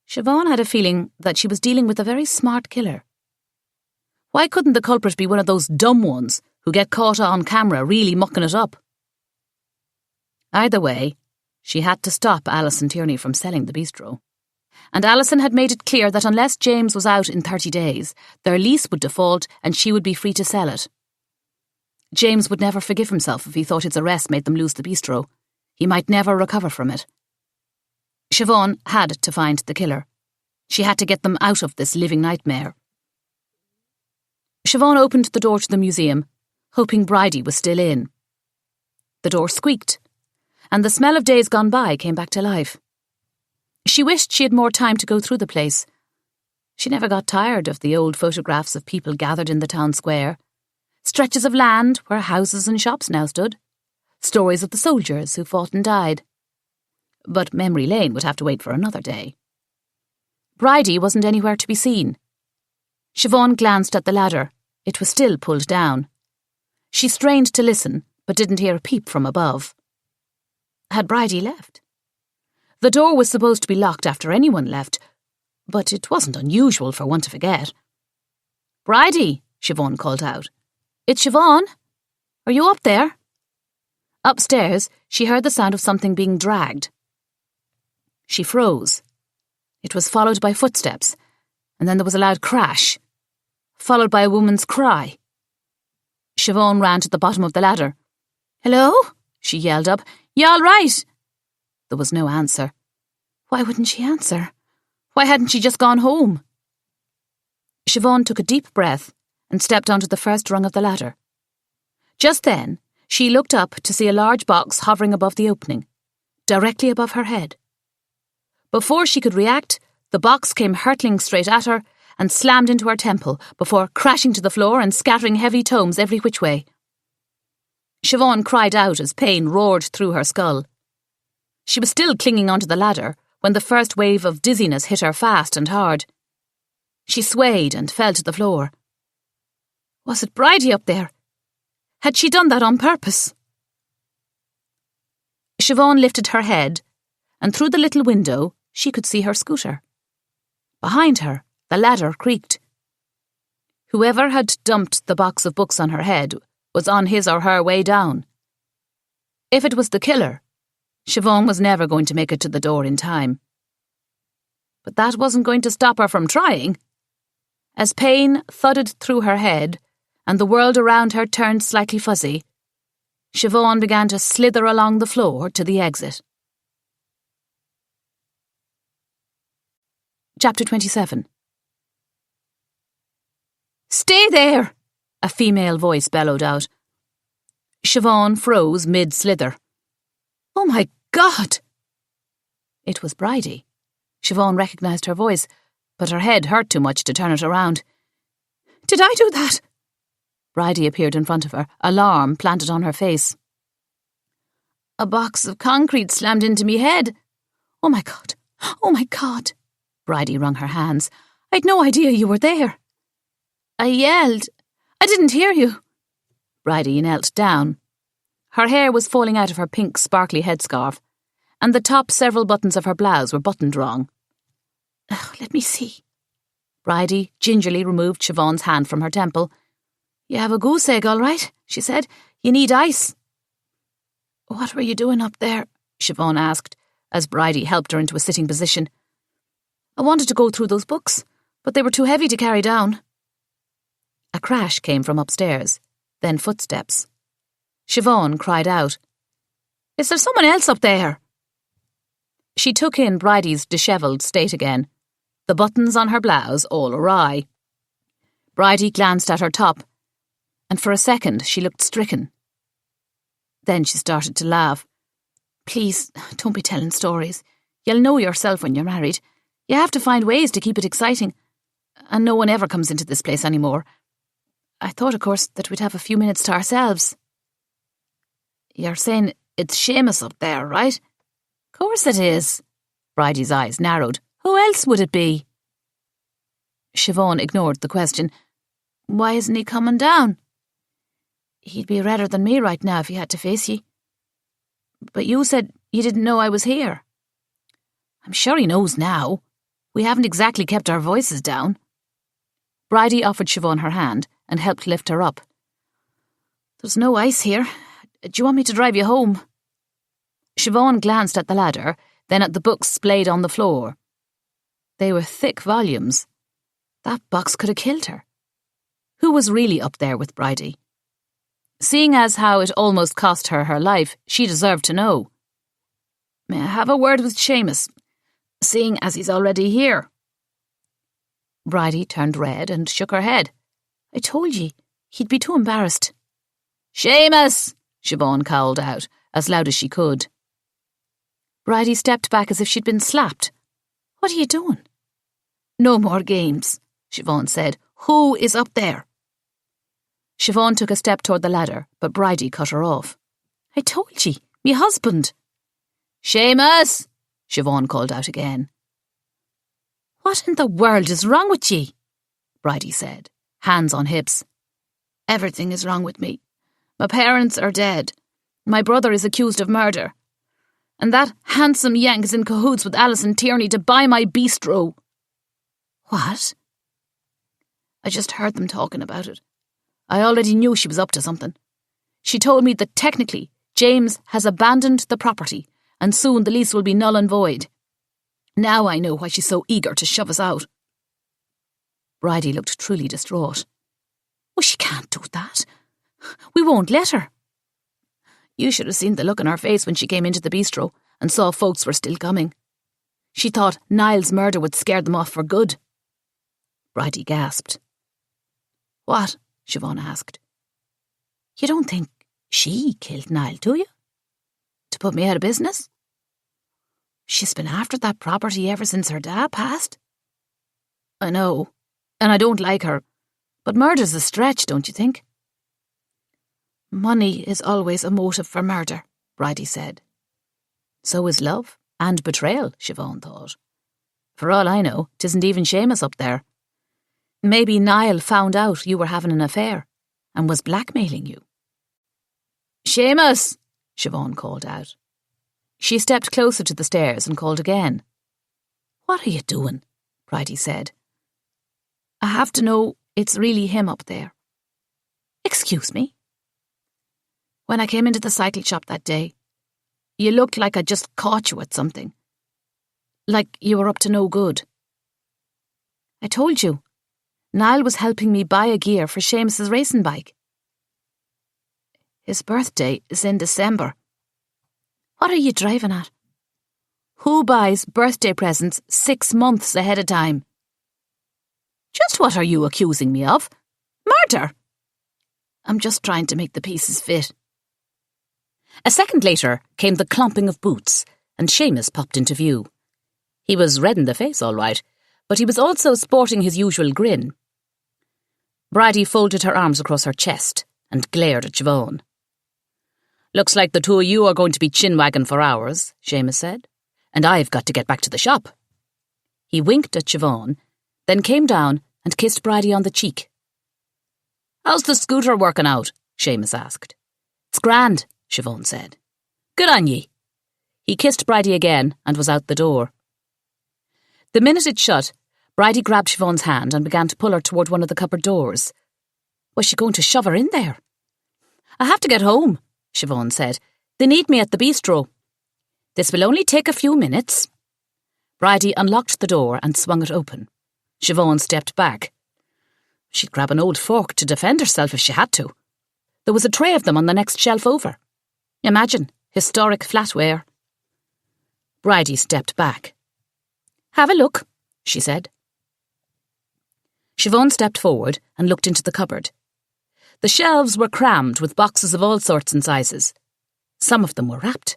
Speaker 1: Siobhan had a feeling that she was dealing with a very smart killer. Why couldn't the culprit be one of those dumb ones who get caught on camera really mucking it up? Either way, she had to stop Alison Tierney from selling the bistro. And Alison had made it clear that unless James was out in 30 days, their lease would default and she would be free to sell it. James would never forgive himself if he thought his arrest made them lose the bistro. He might never recover from it. Siobhan had to find the killer. She had to get them out of this living nightmare. Siobhan opened the door to the museum, hoping Bridie was still in. The door squeaked, and the smell of days gone by came back to life. She wished she had more time to go through the place. She never got tired of the old photographs of people gathered in the town square, stretches of land where houses and shops now stood, stories of the soldiers who fought and died. But Memory Lane would have to wait for another day. Bridie wasn't anywhere to be seen. Siobhan glanced at the ladder. It was still pulled down. She strained to listen, but didn't hear a peep from above. Had Bridie left? The door was supposed to be locked after anyone left, but it wasn't unusual for one to forget. "Bridie," Siobhan called out. "It's Siobhan. Are you up there?" Upstairs, she heard the sound of something being dragged. She froze. It was followed by footsteps, and then there was a loud crash, followed by a woman's cry. Siobhan ran to the bottom of the ladder. "Hello?" she yelled up. "You all right?" There was no answer. Why wouldn't she answer? Why hadn't she just gone home? Siobhan took a deep breath and stepped onto the first rung of the ladder. Just then, she looked up to see a large box hovering above the opening, directly above her head. Before she could react, the box came hurtling straight at her and slammed into her temple before crashing to the floor and scattering heavy tomes every which way. Siobhan cried out as pain roared through her skull. She was still clinging onto the ladder when the first wave of dizziness hit her fast and hard. She swayed and fell to the floor. Was it Bridie up there? Had she done that on purpose? Siobhan lifted her head, and through the little window she could see her scooter. Behind her, the ladder creaked. Whoever had dumped the box of books on her head was on his or her way down. If it was the killer, Siobhan was never going to make it to the door in time. But that wasn't going to stop her from trying. As pain thudded through her head and the world around her turned slightly fuzzy, Siobhan began to slither along the floor to the exit. Chapter 27. "Stay there!" a female voice bellowed out. Siobhan froze mid-slither. "Oh my God!" It was Bridie. Siobhan recognised her voice, but her head hurt too much to turn it around. "Did I do that?" Bridie appeared in front of her, alarm planted on her face. "A box of concrete slammed into me head. Oh my God! Oh my God!" Bridie wrung her hands. "I'd no idea you were there." "I yelled. I didn't hear you." Bridie knelt down. Her hair was falling out of her pink sparkly headscarf, and the top several buttons of her blouse were buttoned wrong. "Let me see." Bridie gingerly removed Siobhan's hand from her temple. "You have a goose egg, all right," she said. "You need ice." "What were you doing up there?" Siobhan asked, as Bridie helped her into a sitting position. "I wanted to go through those books, but they were too heavy to carry down." A crash came from upstairs, then footsteps. Siobhan cried out, "Is there someone else up there?" She took in Bridie's dishevelled state again, the buttons on her blouse all awry. Bridie glanced at her top, and for a second she looked stricken. Then she started to laugh. "Please, don't be telling stories. You'll know yourself when you're married. You have to find ways to keep it exciting, and no one ever comes into this place anymore. I thought, of course, that we'd have a few minutes to ourselves." "You're saying it's Seamus up there, right?" "Course it is." Bridie's eyes narrowed. "Who else would it be?" Siobhan ignored the question. "Why isn't he coming down?" "He'd be redder than me right now if he had to face ye." "But you said you didn't know I was here." "I'm sure he knows now. We haven't exactly kept our voices down." Bridie offered Siobhan her hand and helped lift her up. "There's no ice here. Do you want me to drive you home?" Siobhan glanced at the ladder, then at the books splayed on the floor. They were thick volumes. That box could have killed her. Who was really up there with Bridie? Seeing as how it almost cost her her life, she deserved to know. "May I have a word with Seamus, seeing as he's already here?" Bridie turned red and shook her head. "I told ye, he'd be too embarrassed." "Seamus!" Siobhan called out, as loud as she could. Bridie stepped back as if she'd been slapped. "What are you doing?" "No more games," Siobhan said. "Who is up there?" Siobhan took a step toward the ladder, but Bridie cut her off. "I told ye, me husband." "Seamus!" Siobhan called out again. "What in the world is wrong with ye?" Bridie said, hands on hips. "Everything is wrong with me. My parents are dead. My brother is accused of murder. And that handsome yank is in cahoots with Alison Tierney to buy my bistro." "What?" "I just heard them talking about it. I already knew she was up to something. She told me that technically James has abandoned the property and soon the lease will be null and void. Now I know why she's so eager to shove us out." Bridie looked truly distraught. "Oh, she can't do that. We won't let her." "You should have seen the look on her face when she came into the bistro and saw folks were still coming. She thought Niall's murder would scare them off for good." Bridie gasped. "What?" Siobhan asked. "You don't think she killed Niall, do you? To put me out of business? She's been after that property ever since her dad passed." "I know, and I don't like her, but murder's a stretch, don't you think?" "Money is always a motive for murder," Bridie said. "So is love, and betrayal," Siobhan thought. "For all I know, 'tisn't even Seamus up there. Maybe Niall found out you were having an affair and was blackmailing you." "Seamus!" Siobhan called out. She stepped closer to the stairs and called again. "What are you doing?" Bridie said. "I have to know it's really him up there." "Excuse me?" "When I came into the cycle shop that day, you looked like I'd just caught you at something. Like you were up to no good." "I told you, Niall was helping me buy a gear for Seamus's racing bike." "His birthday is in December." "What are you driving at? Who buys birthday presents 6 months ahead of time?" "Just what are you accusing me of? Murder?" "I'm just trying to make the pieces fit." A second later came the clomping of boots, and Seamus popped into view. He was red in the face, all right, but he was also sporting his usual grin. Bridie folded her arms across her chest and glared at Siobhan. "Looks like the two of you are going to be chin-wagging for hours," Seamus said, "and I've got to get back to the shop." He winked at Siobhan, then came down and kissed Bridie on the cheek. "How's the scooter working out?" Seamus asked. "It's grand," Siobhan said. "Good on ye." He kissed Bridie again and was out the door. The minute it shut, Bridie grabbed Siobhan's hand and began to pull her toward one of the cupboard doors. Was she going to shove her in there? "I have to get home," Siobhan said. "They need me at the bistro." "This will only take a few minutes." Bridie unlocked the door and swung it open. Siobhan stepped back. She'd grab an old fork to defend herself if she had to. There was a tray of them on the next shelf over. Imagine, historic flatware. Bridie stepped back. "Have a look," she said. Siobhan stepped forward and looked into the cupboard. The shelves were crammed with boxes of all sorts and sizes. Some of them were wrapped.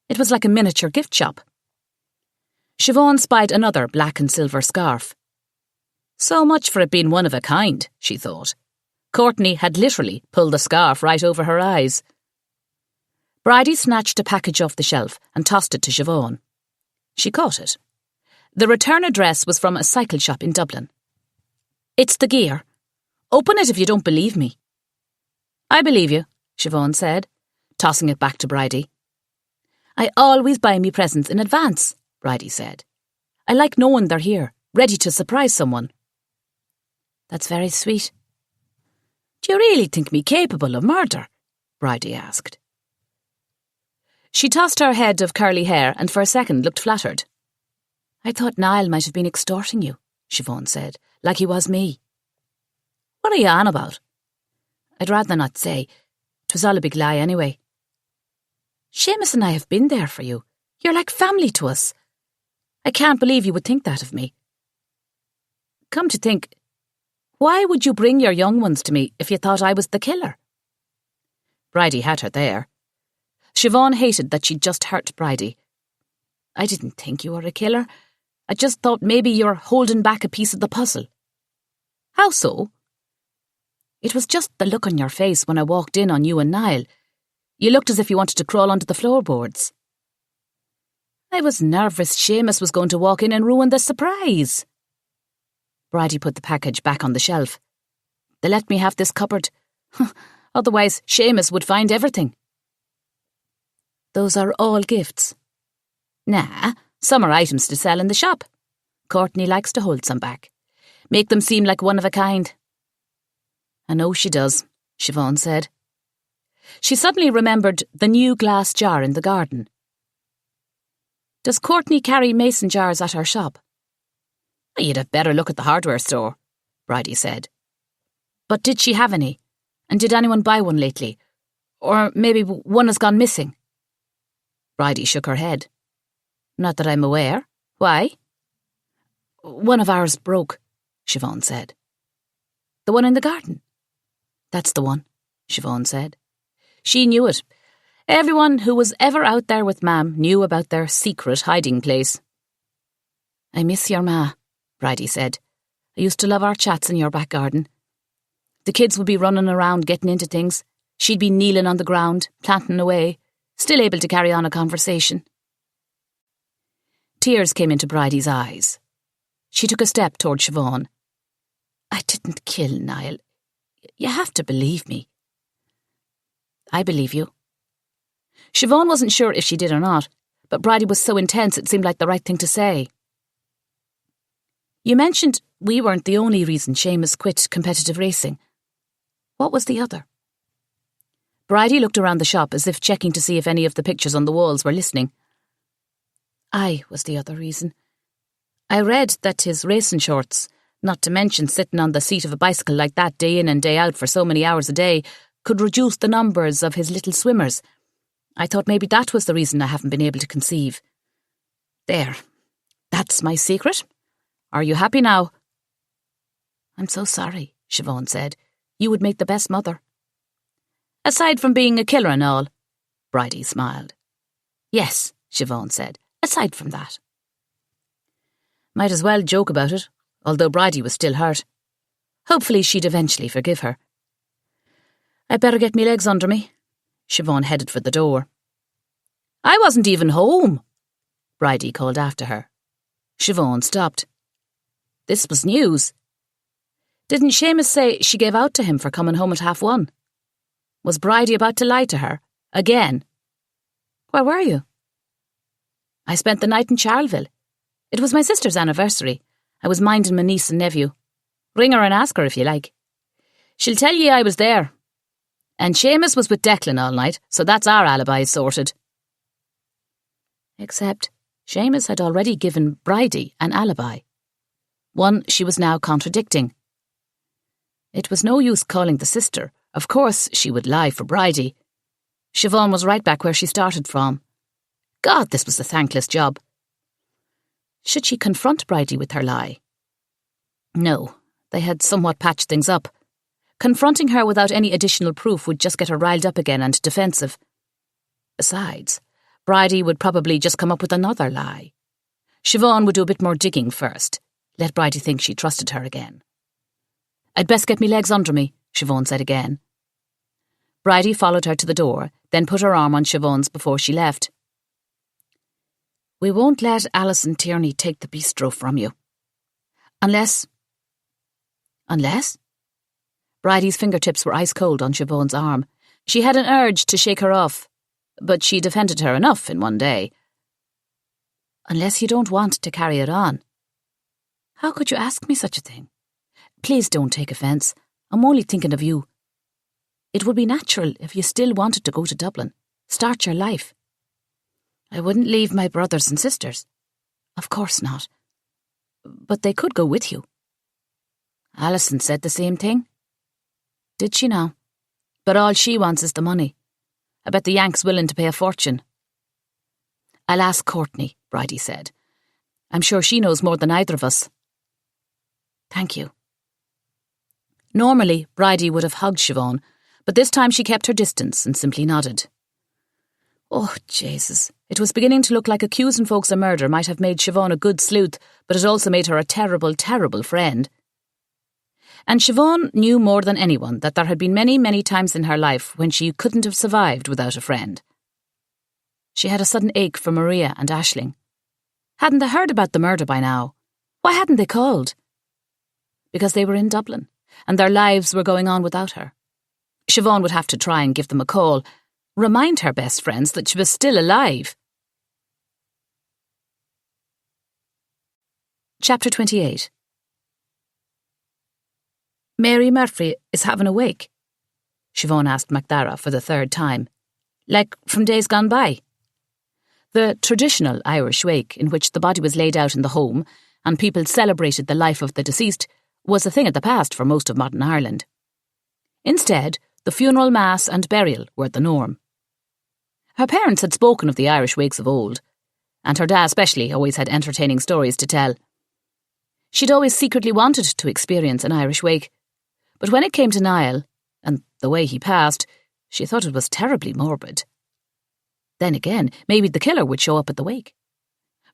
Speaker 1: It was like a miniature gift shop. Siobhan spied another black and silver scarf. So much for it being one of a kind, she thought. Courtney had literally pulled the scarf right over her eyes. Bridie snatched a package off the shelf and tossed it to Siobhan. She caught it. The return address was from a cycle shop in Dublin. "It's the gear. Open it if you don't believe me." "I believe you," Siobhan said, tossing it back to Bridie. "I always buy me presents in advance," Bridie said. "I like knowing they're here, ready to surprise someone." "That's very sweet." "Do you really think me capable of murder?" Bridie asked. She tossed her head of curly hair and for a second looked flattered. "I thought Niall might have been extorting you," Siobhan said, "like he was me." "What are you on about?" "I'd rather not say. 'Twas all a big lie anyway." "Seamus and I have been there for you. You're like family to us. I can't believe you would think that of me." "Come to think, why would you bring your young ones to me if you thought I was the killer?" Bridie had her there. Siobhan hated that she'd just hurt Bridie. "I didn't think you were a killer. I just thought maybe you're holding back a piece of the puzzle." "How so?" "It was just the look on your face when I walked in on you and Niall. You looked as if you wanted to crawl under the floorboards." "I was nervous Seamus was going to walk in and ruin the surprise." Bridie put the package back on the shelf. "They let me have this cupboard. Otherwise Seamus would find everything." "Those are all gifts." "Nah, some are items to sell in the shop. Courtney likes to hold some back. Make them seem like one of a kind." "I know she does," Siobhan said. She suddenly remembered the new glass jar in the garden. "Does Courtney carry mason jars at her shop?" "You'd have better look at the hardware store," Bridie said. "But did she have any? And did anyone buy one lately? Or maybe one has gone missing?" Bridie shook her head. "Not that I'm aware. Why?" "One of ours broke," Siobhan said. "The one in the garden?" "That's the one," Siobhan said. She knew it. Everyone who was ever out there with Mam knew about their secret hiding place. "I miss your ma," Bridie said. "I used to love our chats in your back garden. The kids would be running around getting into things. She'd be kneeling on the ground, planting away, still able to carry on a conversation." Tears came into Bridie's eyes. She took a step toward Siobhan. "I didn't kill Niall. You have to believe me." "I believe you." Siobhan wasn't sure if she did or not, but Bridie was so intense it seemed like the right thing to say. "You mentioned we weren't the only reason Seamus quit competitive racing. What was the other?" Bridie looked around the shop as if checking to see if any of the pictures on the walls were listening. "I was the other reason. I read that his racing shorts, not to mention sitting on the seat of a bicycle like that day in and day out for so many hours a day, could reduce the numbers of his little swimmers. I thought maybe that was the reason I haven't been able to conceive. There. That's my secret. Are you happy now?" "I'm so sorry," Siobhan said. "You would make the best mother." "Aside from being a killer and all." Bridie smiled. Yes, Siobhan said, aside from that. Might as well joke about it, although Bridie was still hurt. Hopefully she'd eventually forgive her. I'd better get me legs under me. Siobhan headed for the door. I wasn't even home, Bridie called after her. Siobhan stopped. This was news. Didn't Seamus say she gave out to him for coming home at 1:30? Was Bridie about to lie to her? Again? Where were you? I spent the night in Charleville. It was my sister's anniversary. I was minding my niece and nephew. Ring her and ask her if you like. She'll tell ye I was there. And Seamus was with Declan all night, so that's our alibi sorted. Except Seamus had already given Bridie an alibi. One she was now contradicting. It was no use calling the sister. Of course she would lie for Bridie. Siobhan was right back where she started from. God, this was a thankless job. Should she confront Bridie with her lie? No, they had somewhat patched things up. Confronting her without any additional proof would just get her riled up again and defensive. Besides, Bridie would probably just come up with another lie. Siobhan would do a bit more digging first. Let Bridie think she trusted her again. I'd best get me legs under me, Siobhan said again. Bridie followed her to the door, then put her arm on Siobhan's before she left. We won't let Alison Tierney take the bistro from you. Unless? Bridie's fingertips were ice cold on Siobhan's arm. She had an urge to shake her off, but she defended her enough in one day. Unless you don't want to carry it on. How could you ask me such a thing? Please don't take offence. I'm only thinking of you. It would be natural if you still wanted to go to Dublin, start your life. I wouldn't leave my brothers and sisters. Of course not. But they could go with you. Alison said the same thing. Did she now? But all she wants is the money. I bet the Yank's willing to pay a fortune. I'll ask Courtney, Bridie said. I'm sure she knows more than either of us. Thank you. Normally, Bridie would have hugged Siobhan, but this time she kept her distance and simply nodded. Oh, Jesus. It was beginning to look like accusing folks of murder might have made Siobhan a good sleuth, but it also made her a terrible, terrible friend. And Siobhan knew more than anyone that there had been many, many times in her life when she couldn't have survived without a friend. She had a sudden ache for Maria and Aisling. Hadn't they heard about the murder by now? Why hadn't they called? Because they were in Dublin, and their lives were going on without her. Siobhan would have to try and give them a call, remind her best friends that she was still alive. Chapter 28. Mary Murphy is having a wake? Siobhan asked MacDara for the third time. Like from days gone by? The traditional Irish wake, in which the body was laid out in the home and people celebrated the life of the deceased, was a thing of the past for most of modern Ireland. Instead, the funeral, mass and burial were the norm. Her parents had spoken of the Irish wakes of old, and her dad especially always had entertaining stories to tell. She'd always secretly wanted to experience an Irish wake, but when it came to Niall, and the way he passed, she thought it was terribly morbid. Then again, maybe the killer would show up at the wake.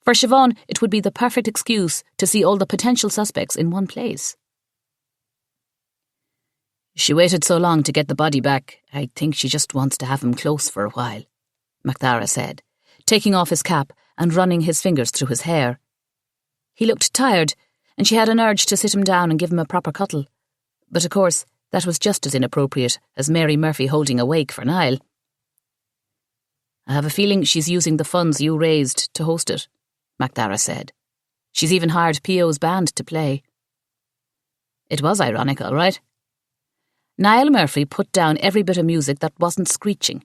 Speaker 1: For Siobhan, it would be the perfect excuse to see all the potential suspects in one place. She waited so long to get the body back, I think she just wants to have him close for a while, MacDara said, taking off his cap and running his fingers through his hair. He looked tired, and she had an urge to sit him down and give him a proper cuddle. But of course, that was just as inappropriate as Mary Murphy holding a wake for Niall. I have a feeling she's using the funds you raised to host it, MacDara said. She's even hired P.O.'s band to play. It was ironic, all right. Niall Murphy put down every bit of music that wasn't screeching.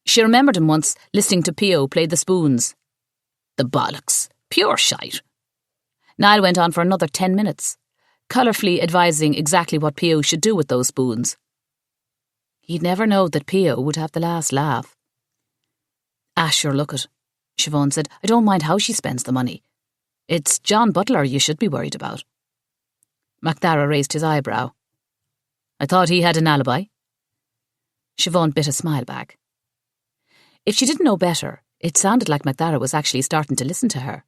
Speaker 1: She remembered him once listening to P.O. play the spoons. The bollocks. Pure shite. Niall went on for another 10 minutes, colourfully advising exactly what P.O. should do with those spoons. He'd never know that P.O. would have the last laugh. Sure, look it, Siobhan said. I don't mind how she spends the money. It's John Butler you should be worried about. MacDara raised his eyebrow. I thought he had an alibi. Siobhan bit a smile back. If she didn't know better, it sounded like MacDara was actually starting to listen to her.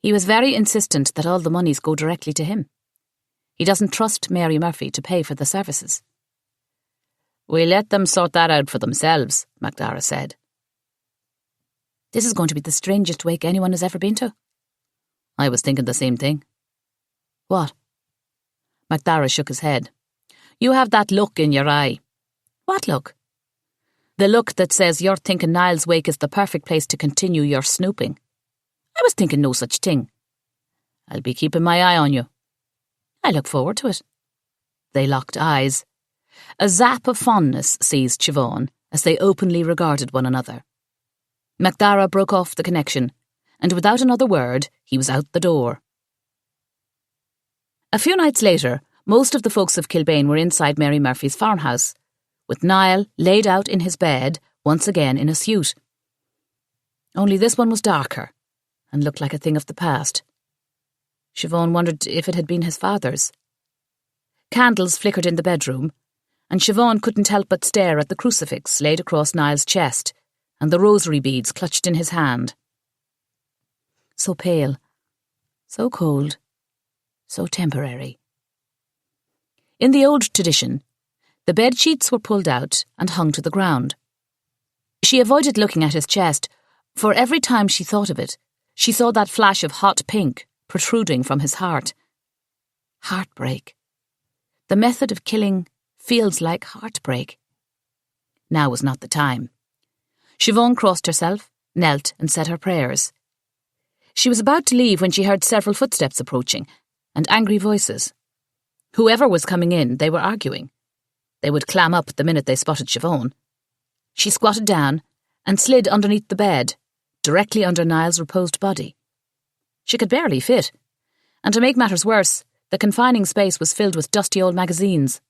Speaker 1: He was very insistent that all the monies go directly to him. He doesn't trust Mary Murphy to pay for the services. "We'll let them sort that out for themselves," MacDara said. "This is going to be the strangest wake anyone has ever been to." "I was thinking the same thing." "What?" MacDara shook his head. "You have that look in your eye." "What look?" "The look that says you're thinking Niall's wake is the perfect place to continue your snooping." "I was thinking no such thing." "I'll be keeping my eye on you." "I look forward to it." They locked eyes. A zap of fondness seized Siobhan as they openly regarded one another. MacDara broke off the connection, and without another word, he was out the door. A few nights later, most of the folks of Kilbane were inside Mary Murphy's farmhouse, with Niall laid out in his bed, once again in a suit. Only this one was darker, and looked like a thing of the past. Siobhan wondered if it had been his father's. Candles flickered in the bedroom, and Siobhan couldn't help but stare at the crucifix laid across Niall's chest and the rosary beads clutched in his hand. So pale, so cold, so temporary. In the old tradition, the bed sheets were pulled out and hung to the ground. She avoided looking at his chest, for every time she thought of it, she saw that flash of hot pink protruding from his heart. Heartbreak. The method of killing feels like heartbreak. Now was not the time. Siobhan crossed herself, knelt and said her prayers. She was about to leave when she heard several footsteps approaching, and angry voices. Whoever was coming in, they were arguing. They would clam up the minute they spotted Siobhan. She squatted down and slid underneath the bed, directly under Niall's reposed body. She could barely fit, and to make matters worse, the confining space was filled with dusty old magazines.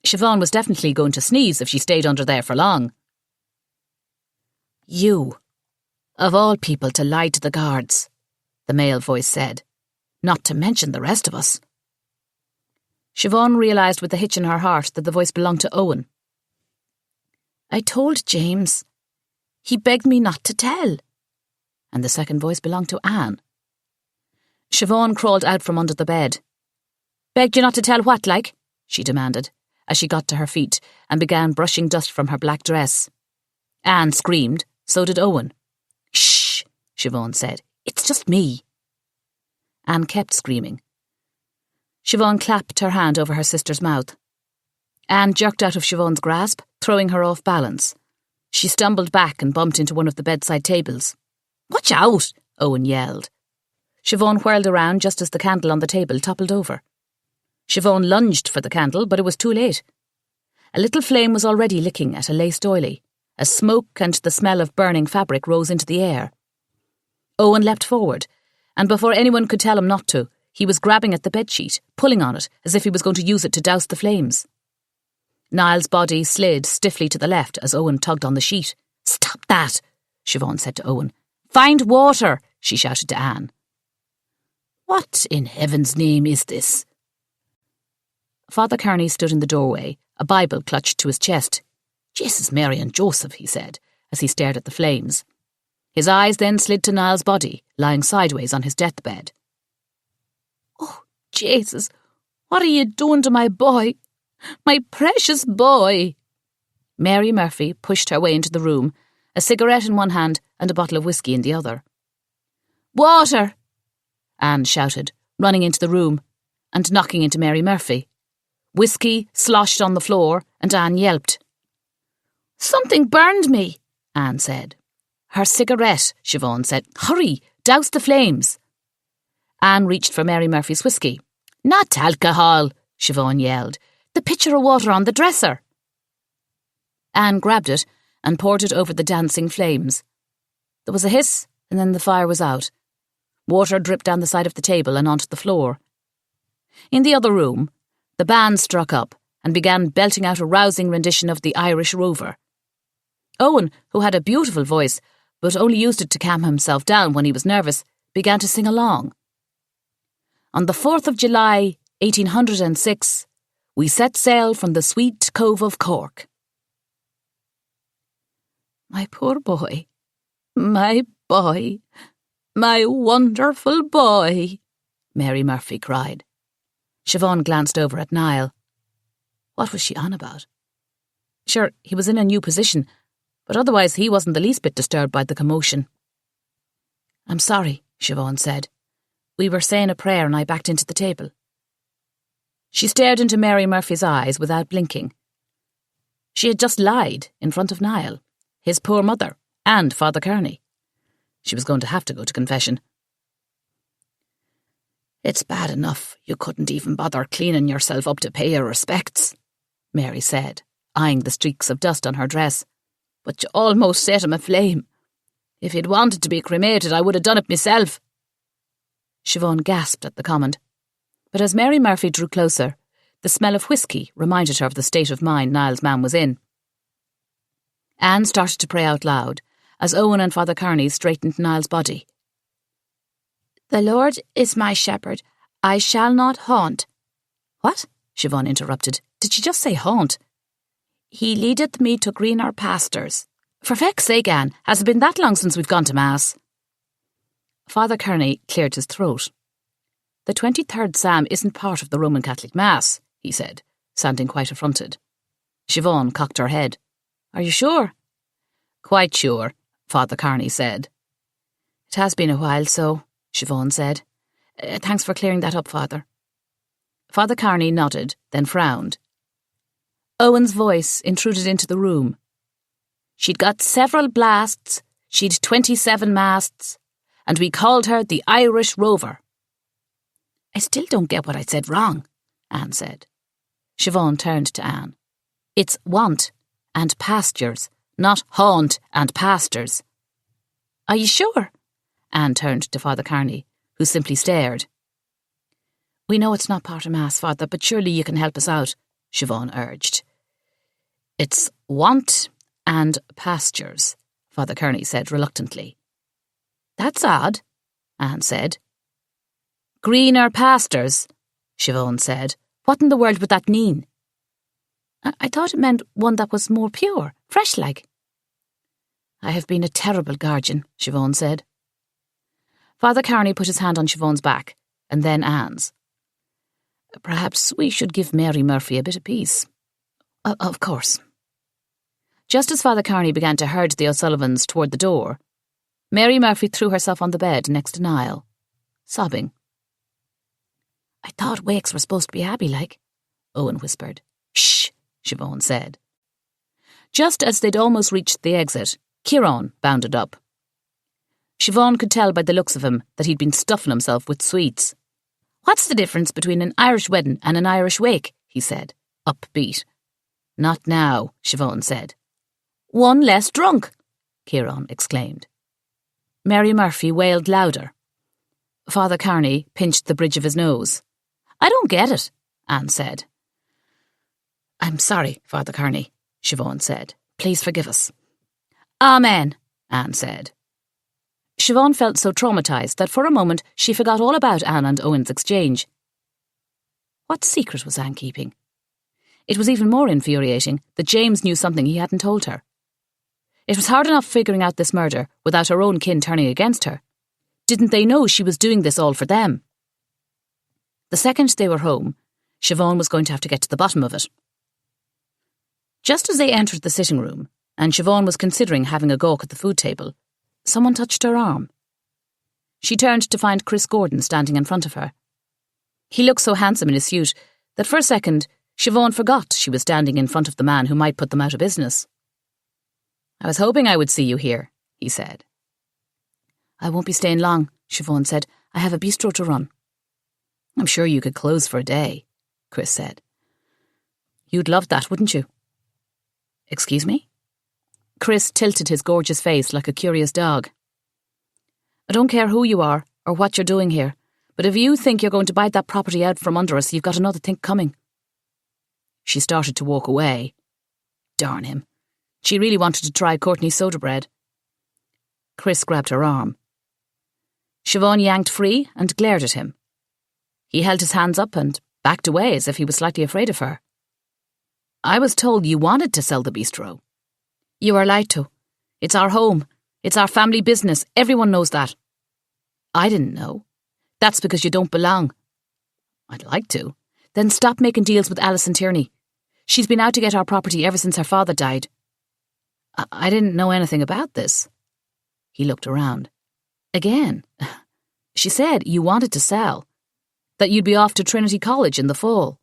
Speaker 1: Siobhan was definitely going to sneeze if she stayed under there for long. "You, of all people to lie to the guards," the male voice said, "not to mention the rest of us." Siobhan realised with a hitch in her heart that the voice belonged to Owen. "I told James. He begged me not to tell." And the second voice belonged to Anne. Siobhan crawled out from under the bed. "Begged you not to tell what, like?" she demanded, as she got to her feet and began brushing dust from her black dress. Anne screamed, so did Owen. "Shh," Siobhan said. "It's just me." Anne kept screaming. Siobhan clapped her hand over her sister's mouth. Anne jerked out of Siobhan's grasp, throwing her off balance. She stumbled back and bumped into one of the bedside tables. "Watch out!" Owen yelled. Siobhan whirled around just as the candle on the table toppled over. Siobhan lunged for the candle, but it was too late. A little flame was already licking at a lace doily, as smoke and the smell of burning fabric rose into the air. Owen leapt forward, and before anyone could tell him not to, he was grabbing at the bedsheet, pulling on it as if he was going to use it to douse the flames. Niall's body slid stiffly to the left as Owen tugged on the sheet. "Stop that," Siobhan said to Owen. "Find water," she shouted to Anne. "What in heaven's name is this?" Father Kearney stood in the doorway, a Bible clutched to his chest. "Jesus, Mary and Joseph," he said, as he stared at the flames. His eyes then slid to Niall's body, lying sideways on his deathbed. "Oh, Jesus, what are you doing to my boy? My precious boy!" Mary Murphy pushed her way into the room, a cigarette in one hand and a bottle of whiskey in the other. "Water!" Anne shouted, running into the room and knocking into Mary Murphy. Whiskey sloshed on the floor, and Anne yelped. "Something burned me," Anne said. "Her cigarette," Siobhan said. "Hurry, douse the flames." Anne reached for Mary Murphy's whiskey. "Not alcohol," Siobhan yelled. "The pitcher of water on the dresser." Anne grabbed it and poured it over the dancing flames. There was a hiss, and then the fire was out. Water dripped down the side of the table and onto the floor. In the other room, the band struck up and began belting out a rousing rendition of the Irish Rover. Owen, who had a beautiful voice, but only used it to calm himself down when he was nervous, began to sing along. "On the 4th of July, 1806, we set sail from the sweet cove of Cork." My poor boy. My boy. My wonderful boy, Mary Murphy cried. Siobhan glanced over at Niall. What was she on about? Sure, he was in a new position, but otherwise he wasn't the least bit disturbed by the commotion. I'm sorry, Siobhan said. We were saying a prayer and I backed into the table. She stared into Mary Murphy's eyes without blinking. She had just lied in front of Niall, his poor mother, and Father Kearney. She was going to have to go to confession. It's bad enough you couldn't even bother cleaning yourself up to pay your respects, Mary said, eyeing the streaks of dust on her dress. But you almost set him aflame. If he'd wanted to be cremated, I would have done it myself. Siobhan gasped at the comment. But as Mary Murphy drew closer, the smell of whiskey reminded her of the state of mind Niall's man was in. Anne started to pray out loud, as Owen and Father Kearney straightened Niall's body. The Lord is my shepherd. I shall not haunt. What? Siobhan interrupted. Did she just say haunt? He leadeth me to greener pastures. For feck's sake, Anne, has it been that long since we've gone to Mass? Father Kearney cleared his throat. The 23rd Psalm isn't part of the Roman Catholic Mass, he said, sounding quite affronted. Siobhan cocked her head. Are you sure? Quite sure, Father Kearney said. It has been a while, so, Siobhan said. Thanks for clearing that up, Father. Father Kearney nodded, then frowned. Owen's voice intruded into the room. She'd got several blasts, she'd 27 masts, and we called her the Irish Rover. I still don't get what I said wrong, Anne said. Siobhan turned to Anne. It's want and pastures, not haunt and pastures. Are you sure? Anne turned to Father Kearney, who simply stared. We know it's not part of Mass, Father, but surely you can help us out, Siobhan urged. It's want and pastures, Father Kearney said reluctantly. That's odd, Anne said. Greener pastures, Siobhan said. What in the world would that mean? I thought it meant one that was more pure, fresh-like. I have been a terrible guardian, Siobhan said. Father Kearney put his hand on Siobhan's back, and then Anne's. Perhaps we should give Mary Murphy a bit of peace. Of course. Just as Father Kearney began to herd the O'Sullivans toward the door, Mary Murphy threw herself on the bed next to Niall, sobbing. I thought wakes were supposed to be happy-like, Owen whispered. Shh, Siobhan said. Just as they'd almost reached the exit, Ciarán bounded up. Siobhan could tell by the looks of him that he'd been stuffing himself with sweets. What's the difference between an Irish wedding and an Irish wake? He said, upbeat. Not now, Siobhan said. One less drunk, Ciarán exclaimed. Mary Murphy wailed louder. Father Kearney pinched the bridge of his nose. I don't get it, Anne said. I'm sorry, Father Kearney, Siobhan said. Please forgive us. Amen, Anne said. Siobhan felt so traumatised that for a moment she forgot all about Anne and Owen's exchange. What secret was Anne keeping? It was even more infuriating that James knew something he hadn't told her. It was hard enough figuring out this murder without her own kin turning against her. Didn't they know she was doing this all for them? The second they were home, Siobhan was going to have to get to the bottom of it. Just as they entered the sitting room, and Siobhan was considering having a gawk at the food table, someone touched her arm. She turned to find Chris Gordon standing in front of her. He looked so handsome in his suit that for a second Siobhan forgot she was standing in front of the man who might put them out of business. I was hoping I would see you here, he said. I won't be staying long, Siobhan said. I have a bistro to run. I'm sure you could close for a day, Chris said. You'd love that, wouldn't you? Excuse me? Chris tilted his gorgeous face like a curious dog. I don't care who you are or what you're doing here, but if you think you're going to bite that property out from under us, you've got another thing coming. She started to walk away. Darn him. She really wanted to try Courtney's soda bread. Chris grabbed her arm. Siobhan yanked free and glared at him. He held his hands up and backed away as if he was slightly afraid of her. I was told you wanted to sell the bistro. You are lied to. It's our home. It's our family business. Everyone knows that. I didn't know. That's because you don't belong. I'd like to. Then stop making deals with Alison Tierney. She's been out to get our property ever since her father died. I didn't know anything about this. He looked around. Again. She said you wanted to sell. That you'd be off to Trinity College in the fall.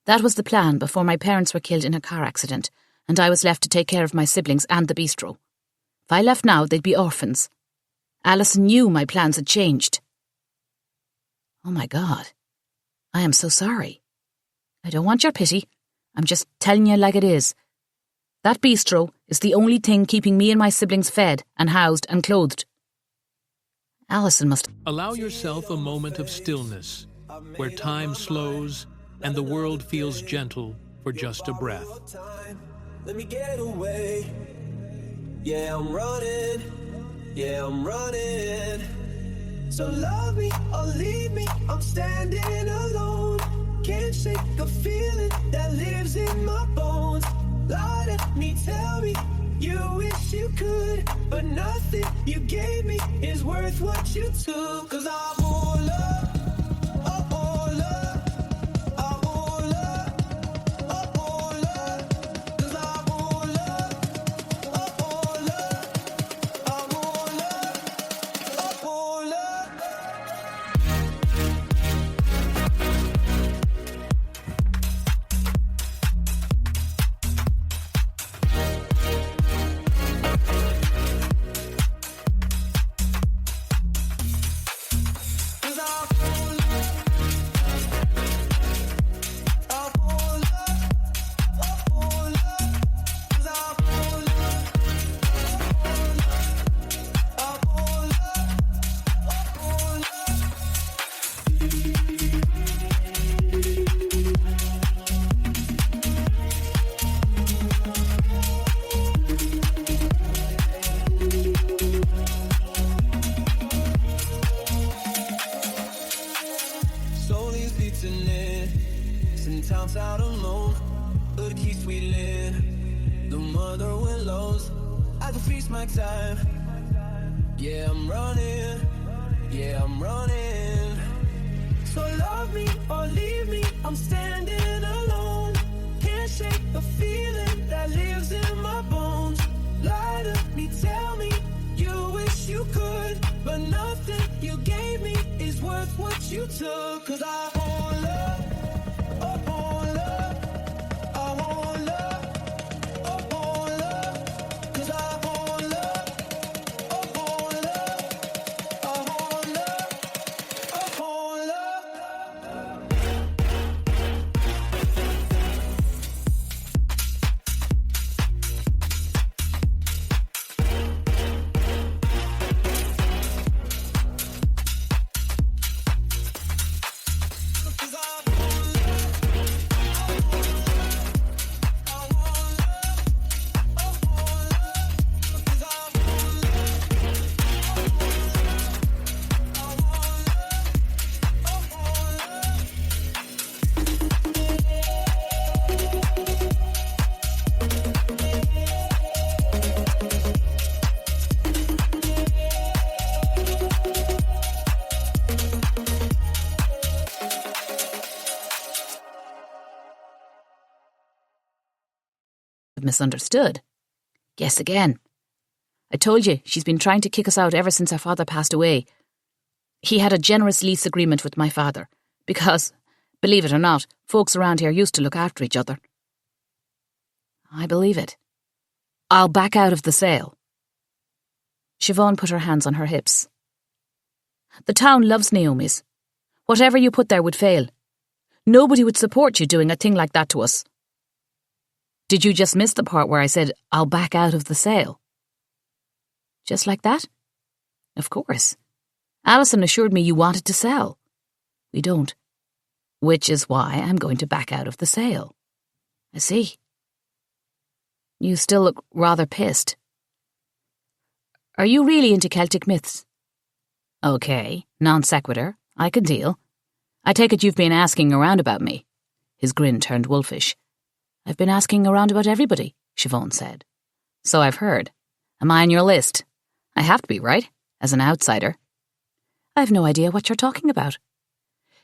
Speaker 1: That was the plan before my parents were killed in a car accident, and I was left to take care of my siblings and the bistro. If I left now, they'd be orphans. Alison knew my plans had changed. Oh my God. I am so sorry. I don't want your pity. I'm just telling you like it is. That bistro is the only thing keeping me and my siblings fed and housed and clothed. Alison must...
Speaker 2: Allow yourself a moment of stillness, where time slows and the world feels gentle for just a breath.
Speaker 3: Let me get away. Yeah, I'm running. Yeah, I'm running. So love me or leave me, I'm standing alone. Can't shake a feeling that lives in my bones. Lie to me, tell me you wish you could, but nothing you gave me is worth what you took. 'Cause I won't love. Towns out alone, but keeps we live. The mother willows, I can feast my time. Yeah, I'm running. Yeah, I'm running. So love me or leave me, I'm standing alone. Can't shake the feeling that lives in my bones. Lie to me, tell me you wish you could, but nothing you gave me is worth what you took. 'Cause I won't love.
Speaker 1: Misunderstood. Guess again. I told you, she's been trying to kick us out ever since her father passed away. He had a generous lease agreement with my father, because, believe it or not, folks around here used to look after each other. I believe it. I'll back out of the sale. Siobhan put her hands on her hips. The town loves Naomi's. Whatever you put there would fail. Nobody would support you doing a thing like that to us. Did you just miss the part where I said, I'll back out of the sale? Just like that? Of course. Alison assured me you wanted to sell. We don't. Which is why I'm going to back out of the sale. I see. You still look rather pissed. Are you really into Celtic myths? Okay, non sequitur. I can deal. I take it you've been asking around about me. His grin turned wolfish. I've been asking around about everybody, Siobhan said. So I've heard. Am I on your list? I have to be, right? As an outsider. I've no idea what you're talking about.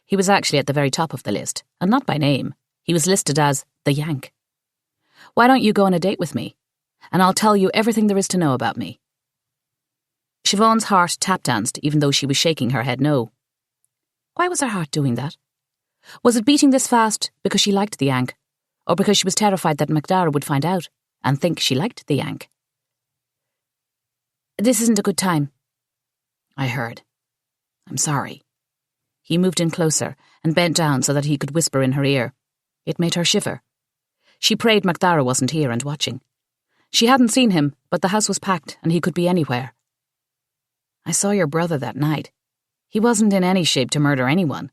Speaker 1: He was actually at the very top of the list, and not by name. He was listed as the Yank. Why don't you go on a date with me? And I'll tell you everything there is to know about me. Siobhan's heart tap-danced, even though she was shaking her head no. Why was her heart doing that? Was it beating this fast because she liked the Yank, or because she was terrified that MacDara would find out and think she liked the Yank? This isn't a good time. I heard. I'm sorry. He moved in closer and bent down so that he could whisper in her ear. It made her shiver. She prayed MacDara wasn't here and watching. She hadn't seen him, but the house was packed and he could be anywhere. I saw your brother that night. He wasn't in any shape to murder anyone.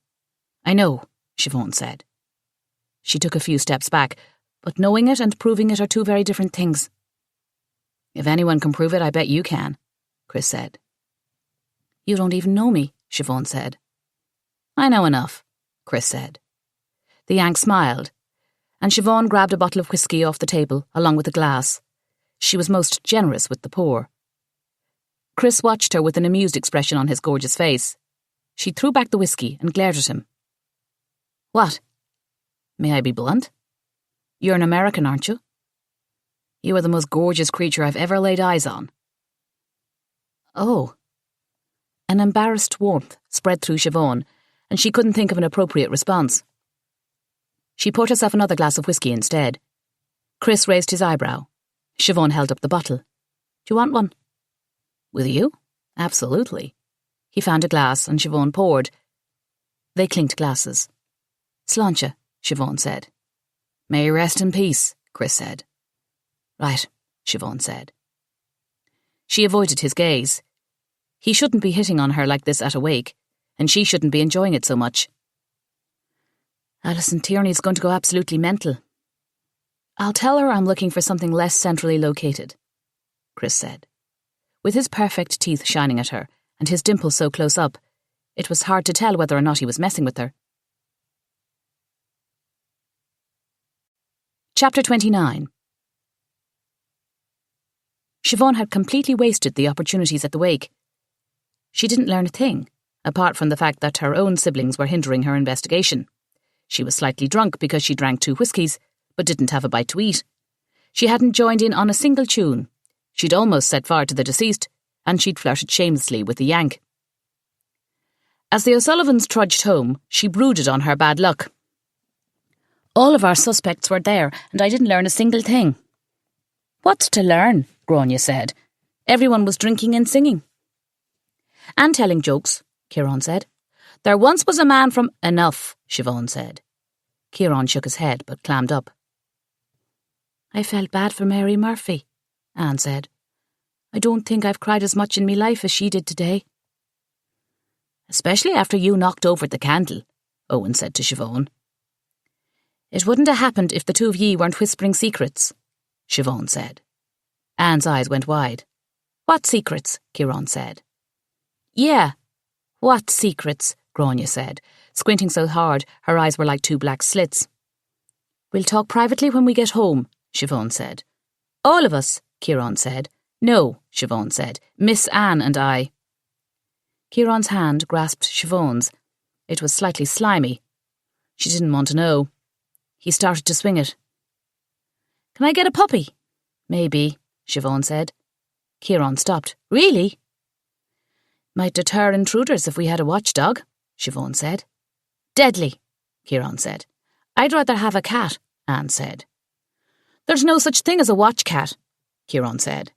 Speaker 1: I know, Siobhan said. She took a few steps back, but knowing it and proving it are two very different things. If anyone can prove it, I bet you can, Chris said. You don't even know me, Siobhan said. I know enough, Chris said. The Yank smiled, and Siobhan grabbed a bottle of whiskey off the table along with a glass. She was most generous with the poor. Chris watched her with an amused expression on his gorgeous face. She threw back the whiskey and glared at him. What? May I be blunt? You're an American, aren't you? You are the most gorgeous creature I've ever laid eyes on. Oh. An embarrassed warmth spread through Siobhan, and she couldn't think of an appropriate response. She poured herself another glass of whiskey instead. Chris raised his eyebrow. Siobhan held up the bottle. Do you want one? With you? Absolutely. He found a glass and Siobhan poured. They clinked glasses. Sláinte, Siobhan said. May you rest in peace, Chris said. Right, Siobhan said. She avoided his gaze. He shouldn't be hitting on her like this at a wake, and she shouldn't be enjoying it so much. Alison Tierney's going to go absolutely mental. I'll tell her I'm looking for something less centrally located, Chris said. With his perfect teeth shining at her, and his dimple so close up, it was hard to tell whether or not he was messing with her. Chapter 29. Siobhan had completely wasted the opportunities at the wake. She didn't learn a thing, apart from the fact that her own siblings were hindering her investigation. She was slightly drunk because she drank 2 whiskies, but didn't have a bite to eat. She hadn't joined in on a single tune. She'd almost set fire to the deceased, and she'd flirted shamelessly with the Yank. As the O'Sullivans trudged home, she brooded on her bad luck. All of our suspects were there, and I didn't learn a single thing. What's to learn? Grania said. Everyone was drinking and singing. And telling jokes, Kieran said. There once was a man from... Enough, Siobhan said. Kieran shook his head, but clammed up. I felt bad for Mary Murphy, Anne said. I don't think I've cried as much in me life as she did today. Especially after you knocked over the candle, Owen said to Siobhan. It wouldn't have happened if the two of ye weren't whispering secrets, Siobhan said. Anne's eyes went wide. What secrets? Kieran said. Yeah, what secrets? Grania said, squinting so hard her eyes were like 2 black slits. We'll talk privately when we get home, Siobhan said. All of us, Kieran said. No, Siobhan said. Miss Anne and I. Kieran's hand grasped Siobhan's. It was slightly slimy. She didn't want to know. He started to swing it. Can I get a puppy? Maybe, Siobhan said. Kieran stopped. Really? Might deter intruders if we had a watchdog, Siobhan said. Deadly, Kieran said. I'd rather have a cat, Anne said. There's no such thing as a watch cat, Kieran said.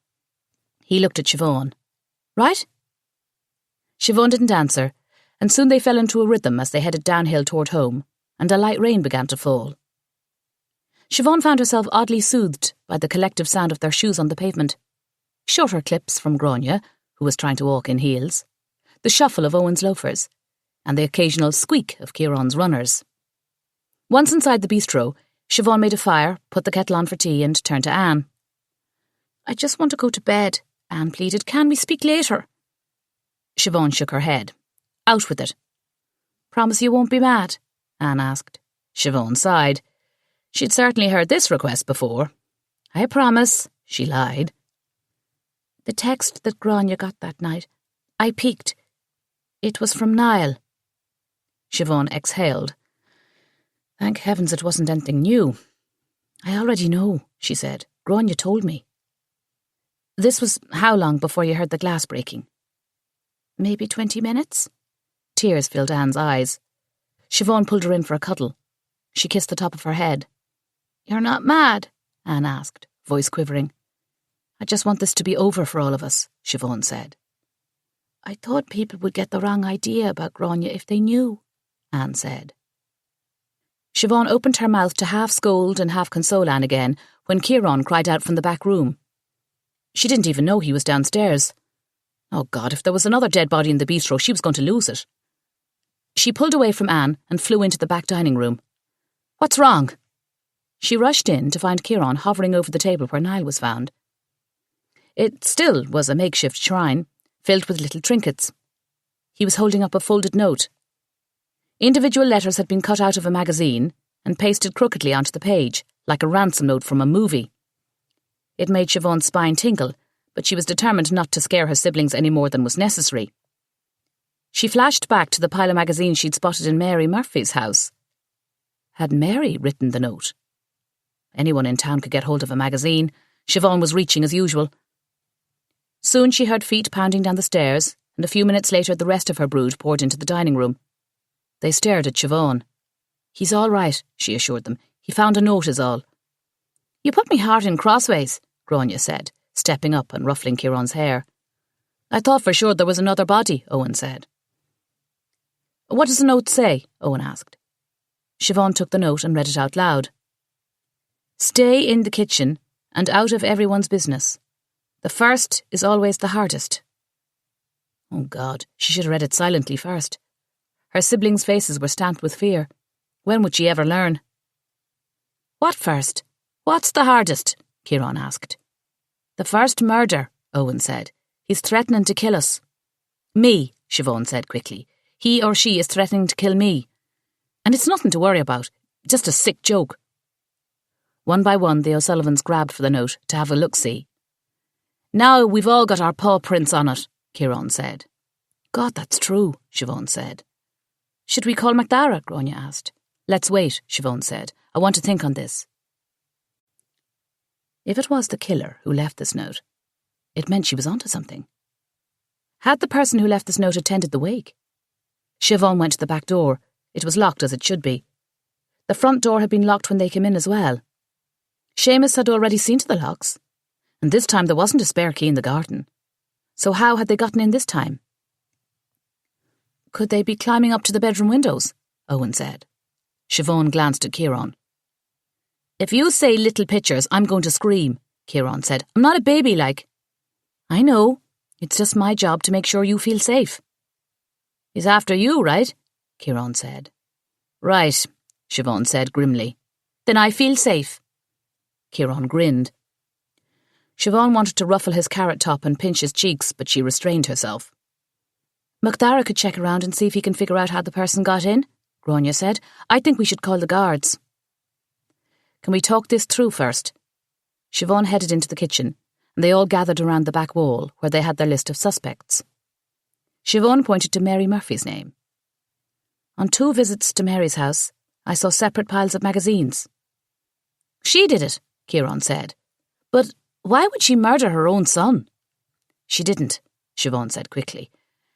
Speaker 1: He looked at Siobhan. Right? Siobhan didn't answer, and soon they fell into a rhythm as they headed downhill toward home, and a light rain began to fall. Siobhan found herself oddly soothed by the collective sound of their shoes on the pavement. Shorter clips from Grania, who was trying to walk in heels, the shuffle of Owen's loafers, and the occasional squeak of Kieran's runners. Once inside the bistro, Siobhan made a fire, put the kettle on for tea, and turned to Anne. I just want to go to bed, Anne pleaded. Can we speak later? Siobhan shook her head. Out with it. Promise you won't be mad? Anne asked. Siobhan sighed. She'd certainly heard this request before. I promise, she lied. The text that Grania got that night. I peeked. It was from Niall. Siobhan exhaled. Thank heavens it wasn't anything new. I already know, she said. Grania told me. This was how long before you heard the glass breaking? Maybe 20 minutes? Tears filled Anne's eyes. Siobhan pulled her in for a cuddle. She kissed the top of her head. You're not mad? Anne asked, voice quivering. I just want this to be over for all of us, Siobhan said. I thought people would get the wrong idea about Grania if they knew, Anne said. Siobhan opened her mouth to half scold and half console Anne again when Ciarán cried out from the back room. She didn't even know he was downstairs. Oh God, if there was another dead body in the bistro, she was going to lose it. She pulled away from Anne and flew into the back dining room. What's wrong? She rushed in to find Ciarán hovering over the table where Niall was found. It still was a makeshift shrine, filled with little trinkets. He was holding up a folded note. Individual letters had been cut out of a magazine and pasted crookedly onto the page, like a ransom note from a movie. It made Siobhan's spine tingle, but she was determined not to scare her siblings any more than was necessary. She flashed back to the pile of magazines she'd spotted in Mary Murphy's house. Had Mary written the note? Anyone in town could get hold of a magazine. Siobhan was reaching as usual. Soon she heard feet pounding down the stairs, and a few minutes later the rest of her brood poured into the dining room. They stared at Siobhan. He's all right, she assured them. He found a note is all. You put me heart in crossways, Grania said, stepping up and ruffling Ciarán's hair. I thought for sure there was another body, Owen said. What does the note say? Owen asked. Siobhan took the note and read it out loud. Stay in the kitchen and out of everyone's business. The first is always the hardest. Oh God, she should have read it silently first. Her siblings' faces were stamped with fear. When would she ever learn? What first? What's the hardest? Ciarán asked. The first murder, Owen said. He's threatening to kill us. Me, Siobhan said quickly. He or she is threatening to kill me. And it's nothing to worry about, just a sick joke. One by one, the O'Sullivans grabbed for the note to have a look-see. Now we've all got our paw prints on it, Ciarán said. God, that's true, Siobhan said. Should we call Macdara? Grania asked. Let's wait, Siobhan said. I want to think on this. If it was the killer who left this note, it meant she was onto something. Had the person who left this note attended the wake? Siobhan went to the back door. It was locked as it should be. The front door had been locked when they came in as well. Seamus had already seen to the locks, and this time there wasn't a spare key in the garden. So how had they gotten in this time? Could they be climbing up to the bedroom windows? Owen said. Siobhan glanced at Ciarán. If you say little pictures, I'm going to scream, Ciarán said. I'm not a baby like. I know. It's just my job to make sure you feel safe. He's after you, right? Ciarán said. Right, Siobhan said grimly. Then I feel safe. Ciarán grinned. Siobhan wanted to ruffle his carrot top and pinch his cheeks, but she restrained herself. Macdara could check around and see if he can figure out how the person got in, Grania said. I think we should call the guards. Can we talk this through first? Siobhan headed into the kitchen, and they all gathered around the back wall where they had their list of suspects. Siobhan pointed to Mary Murphy's name. On 2 visits to Mary's house, I saw separate piles of magazines. She did it, Ciarán said. But why would she murder her own son? She didn't, Siobhan said quickly.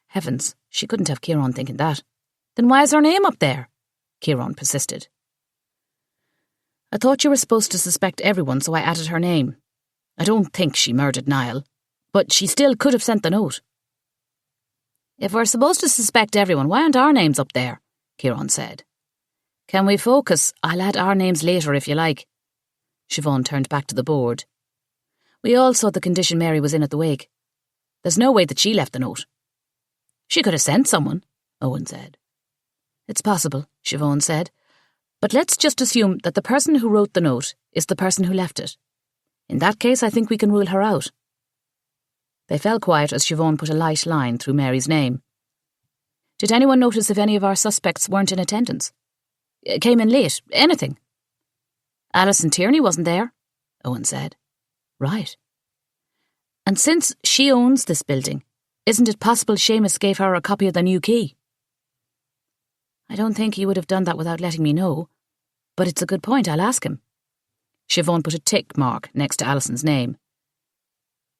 Speaker 1: Heavens, she couldn't have Ciarán thinking that. Then why is her name up there? Ciarán persisted. I thought you were supposed to suspect everyone, so I added her name. I don't think she murdered Niall, but she still could have sent the note. If we're supposed to suspect everyone, why aren't our names up there? Ciarán said. Can we focus? I'll add our names later if you like. Siobhan turned back to the board. We all saw the condition Mary was in at the wake. There's no way that she left the note. She could have sent someone, Owen said. It's possible, Siobhan said. But let's just assume that the person who wrote the note is the person who left it. In that case, I think we can rule her out. They fell quiet as Siobhan put a light line through Mary's name. Did anyone notice if any of our suspects weren't in attendance? Came in late? Anything? Alison Tierney wasn't there, Owen said. Right. And since she owns this building, isn't it possible Seamus gave her a copy of the new key? I don't think he would have done that without letting me know, but it's a good point, I'll ask him. Siobhan put a tick mark next to Alison's name.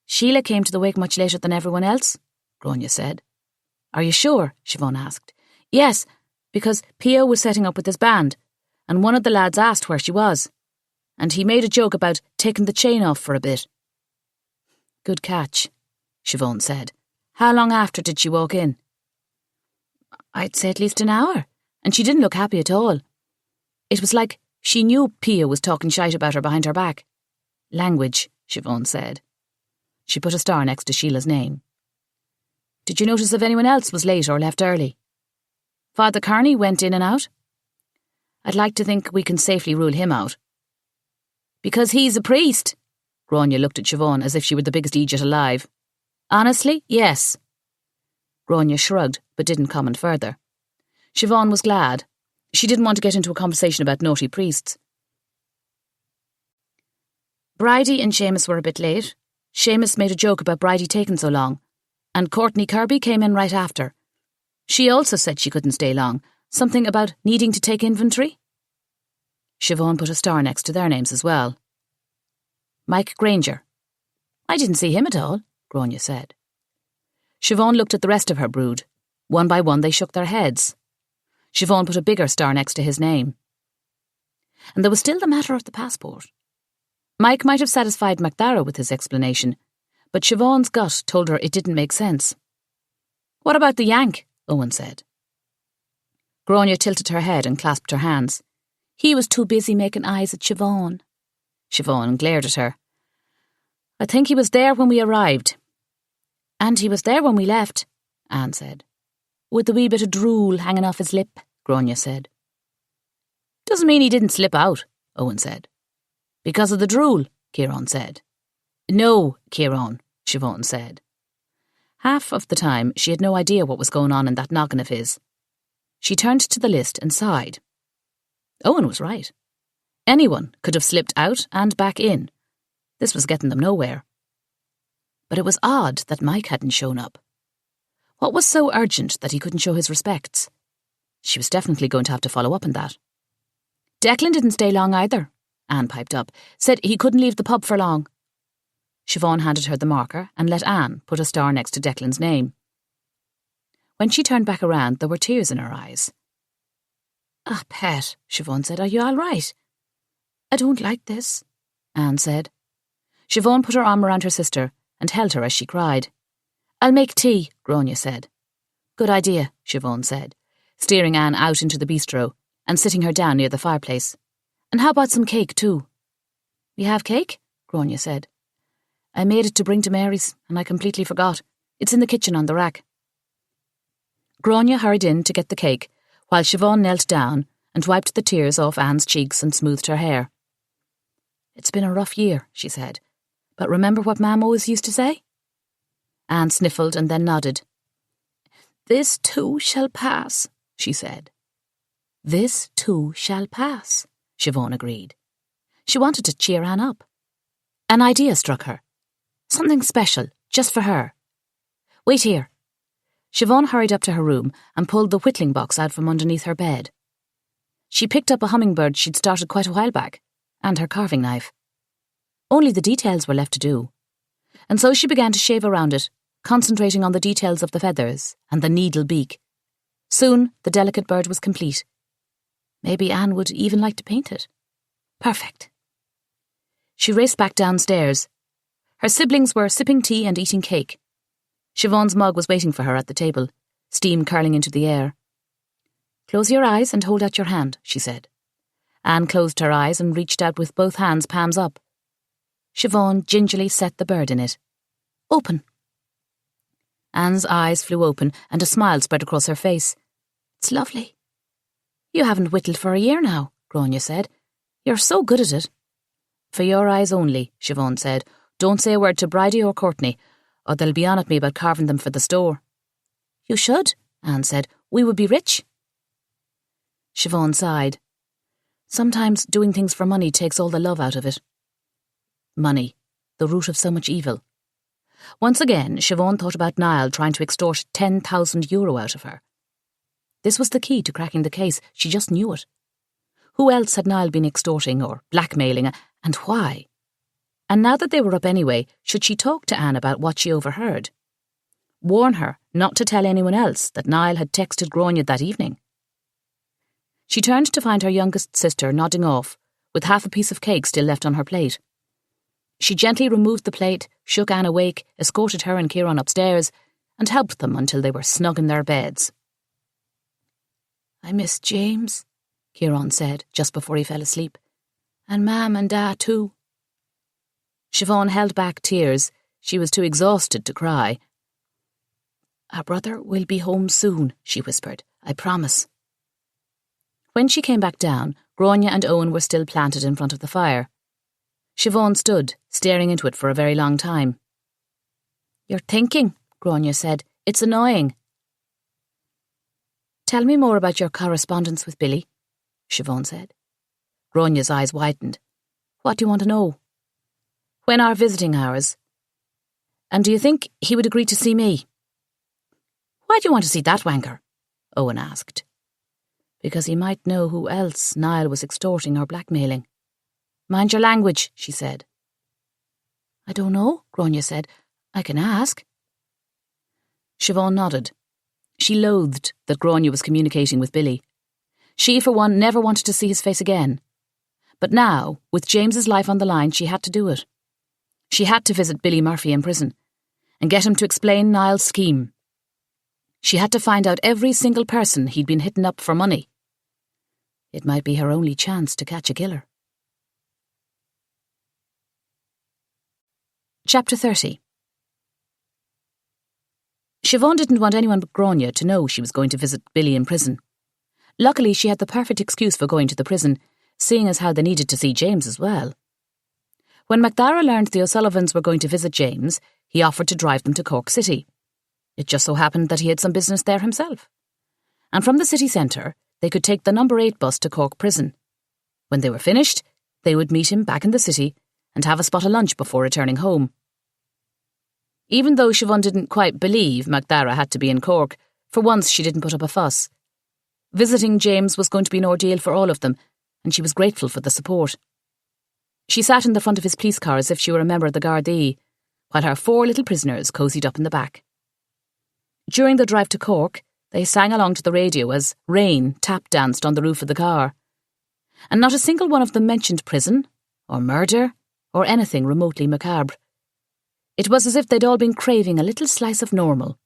Speaker 1: Sheila came to the wake much later than everyone else, Grania said. Are you sure? Siobhan asked. Yes, because Pio was setting up with his band, and one of the lads asked where she was, and he made a joke about taking the chain off for a bit. Good catch, Siobhan said. How long after did she walk in? I'd say at least an hour, and she didn't look happy at all. It was like she knew Pia was talking shite about her behind her back. Language, Siobhan said. She put a star next to Sheila's name. Did you notice if anyone else was late or left early? Father Carney went in and out. I'd like to think we can safely rule him out. Because he's a priest. Grania looked at Siobhan as if she were the biggest idiot alive. Honestly, yes. Grania shrugged, but didn't comment further. Siobhan was glad. She didn't want to get into a conversation about naughty priests. Bridie and Seamus were a bit late. Seamus made a joke about Bridie taking so long, and Courtney Kirby came in right after. She also said she couldn't stay long, something about needing to take inventory. Siobhan put a star next to their names as well. Mike Granger. I didn't see him at all, Grania said. Siobhan looked at the rest of her brood. One by one they shook their heads. Siobhan put a bigger star next to his name. And there was still the matter of the passport. Mike might have satisfied MacDara with his explanation, but Siobhan's gut told her it didn't make sense. What about the Yank? Owen said. Grania tilted her head and clasped her hands. He was too busy making eyes at Siobhan. Siobhan glared at her. I think he was there when we arrived. And he was there when we left, Anne said. With a wee bit of drool hanging off his lip, Grania said. Doesn't mean he didn't slip out, Owen said. Because of the drool, Kieran said. No, Kieran, Siobhan said. Half of the time she had no idea what was going on in that noggin of his. She turned to the list and sighed. Owen was right. Anyone could have slipped out and back in. This was getting them nowhere. But it was odd that Mike hadn't shown up. What was so urgent that he couldn't show his respects? She was definitely going to have to follow up on that. Declan didn't stay long either, Anne piped up. Said he couldn't leave the pub for long. Siobhan handed her the marker and let Anne put a star next to Declan's name. When she turned back around, there were tears in her eyes. Ah, Pet, Siobhan said, are you all right? I don't like this, Anne said. Siobhan put her arm around her sister and held her as she cried. I'll make tea, Grania said. Good idea, Siobhan said, steering Anne out into the bistro and sitting her down near the fireplace. And how about some cake too? We have cake? Grania said. I made it to bring to Mary's and I completely forgot. It's in the kitchen on the rack. Grania hurried in to get the cake while Siobhan knelt down and wiped the tears off Anne's cheeks and smoothed her hair. It's been a rough year, she said. But remember what Mam always used to say? Anne sniffled and then nodded. This too shall pass, she said. This too shall pass, Siobhan agreed. She wanted to cheer Anne up. An idea struck her. Something special, just for her. Wait here. Siobhan hurried up to her room and pulled the whittling box out from underneath her bed. She picked up a hummingbird she'd started quite a while back, and her carving knife. Only the details were left to do. And so she began to shave around it, concentrating on the details of the feathers and the needle beak. Soon the delicate bird was complete. Maybe Anne would even like to paint it. Perfect. She raced back downstairs. Her siblings were sipping tea and eating cake. Siobhan's mug was waiting for her at the table, steam curling into the air. Close your eyes and hold out your hand, she said. Anne closed her eyes and reached out with both hands palms up. Siobhan gingerly set the bird in it. Open. Anne's eyes flew open and a smile spread across her face. It's lovely. You haven't whittled for a year now, Grania said. You're so good at it. For your eyes only, Siobhan said. Don't say a word to Bridie or Courtney, or they'll be on at me about carving them for the store. You should, Anne said. We would be rich. Siobhan sighed. Sometimes doing things for money takes all the love out of it. Money, the root of so much evil. Once again, Siobhan thought about Niall trying to extort €10,000 out of her. This was the key to cracking the case. She just knew it. Who else had Niall been extorting or blackmailing, and why? And now that they were up anyway, should she talk to Anne about what she overheard? Warn her not to tell anyone else that Niall had texted Grania that evening. She turned to find her youngest sister nodding off, with half a piece of cake still left on her plate. She gently removed the plate, shook Anne awake, escorted her and Kieran upstairs, and helped them until they were snug in their beds. "I miss James," Kieran said just before he fell asleep. "And Mam and Dad too." Siobhan held back tears. She was too exhausted to cry. "Our brother will be home soon," she whispered. "I promise." When she came back down, Grania and Owen were still planted in front of the fire. Siobhan stood, staring into it for a very long time. "You're thinking," Grania said. "It's annoying." "Tell me more about your correspondence with Billy," Siobhan said. Grania's eyes widened. "What do you want to know?" "When are visiting hours? And do you think he would agree to see me?" "Why do you want to see that wanker?" Owen asked. "Because he might know who else Niall was extorting or blackmailing." "Mind your language," she said. "I don't know," Grania said. "I can ask." Siobhan nodded. She loathed that Grania was communicating with Billy. She, for one, never wanted to see his face again. But now, with James's life on the line, she had to do it. She had to visit Billy Murphy in prison and get him to explain Niall's scheme. She had to find out every single person he'd been hitting up for money. It might be her only chance to catch a killer. Chapter 30. Siobhan didn't want anyone but Grania to know she was going to visit Billy in prison. Luckily, she had the perfect excuse for going to the prison, seeing as how they needed to see James as well. When MacDara learned the O'Sullivans were going to visit James, he offered to drive them to Cork City. It just so happened that he had some business there himself. And from the city centre, they could take the number 8 bus to Cork Prison. When they were finished, they would meet him back in the city and have a spot of lunch before returning home. Even though Siobhan didn't quite believe MacDara had to be in Cork, for once she didn't put up a fuss. Visiting James was going to be an ordeal for all of them, and she was grateful for the support. She sat in the front of his police car as if she were a member of the Gardaí, while her 4 little prisoners cosied up in the back. During the drive to Cork, they sang along to the radio as rain tap-danced on the roof of the car. And not a single one of them mentioned prison, or murder, or anything remotely macabre. It was as if they'd all been craving a little slice of normal.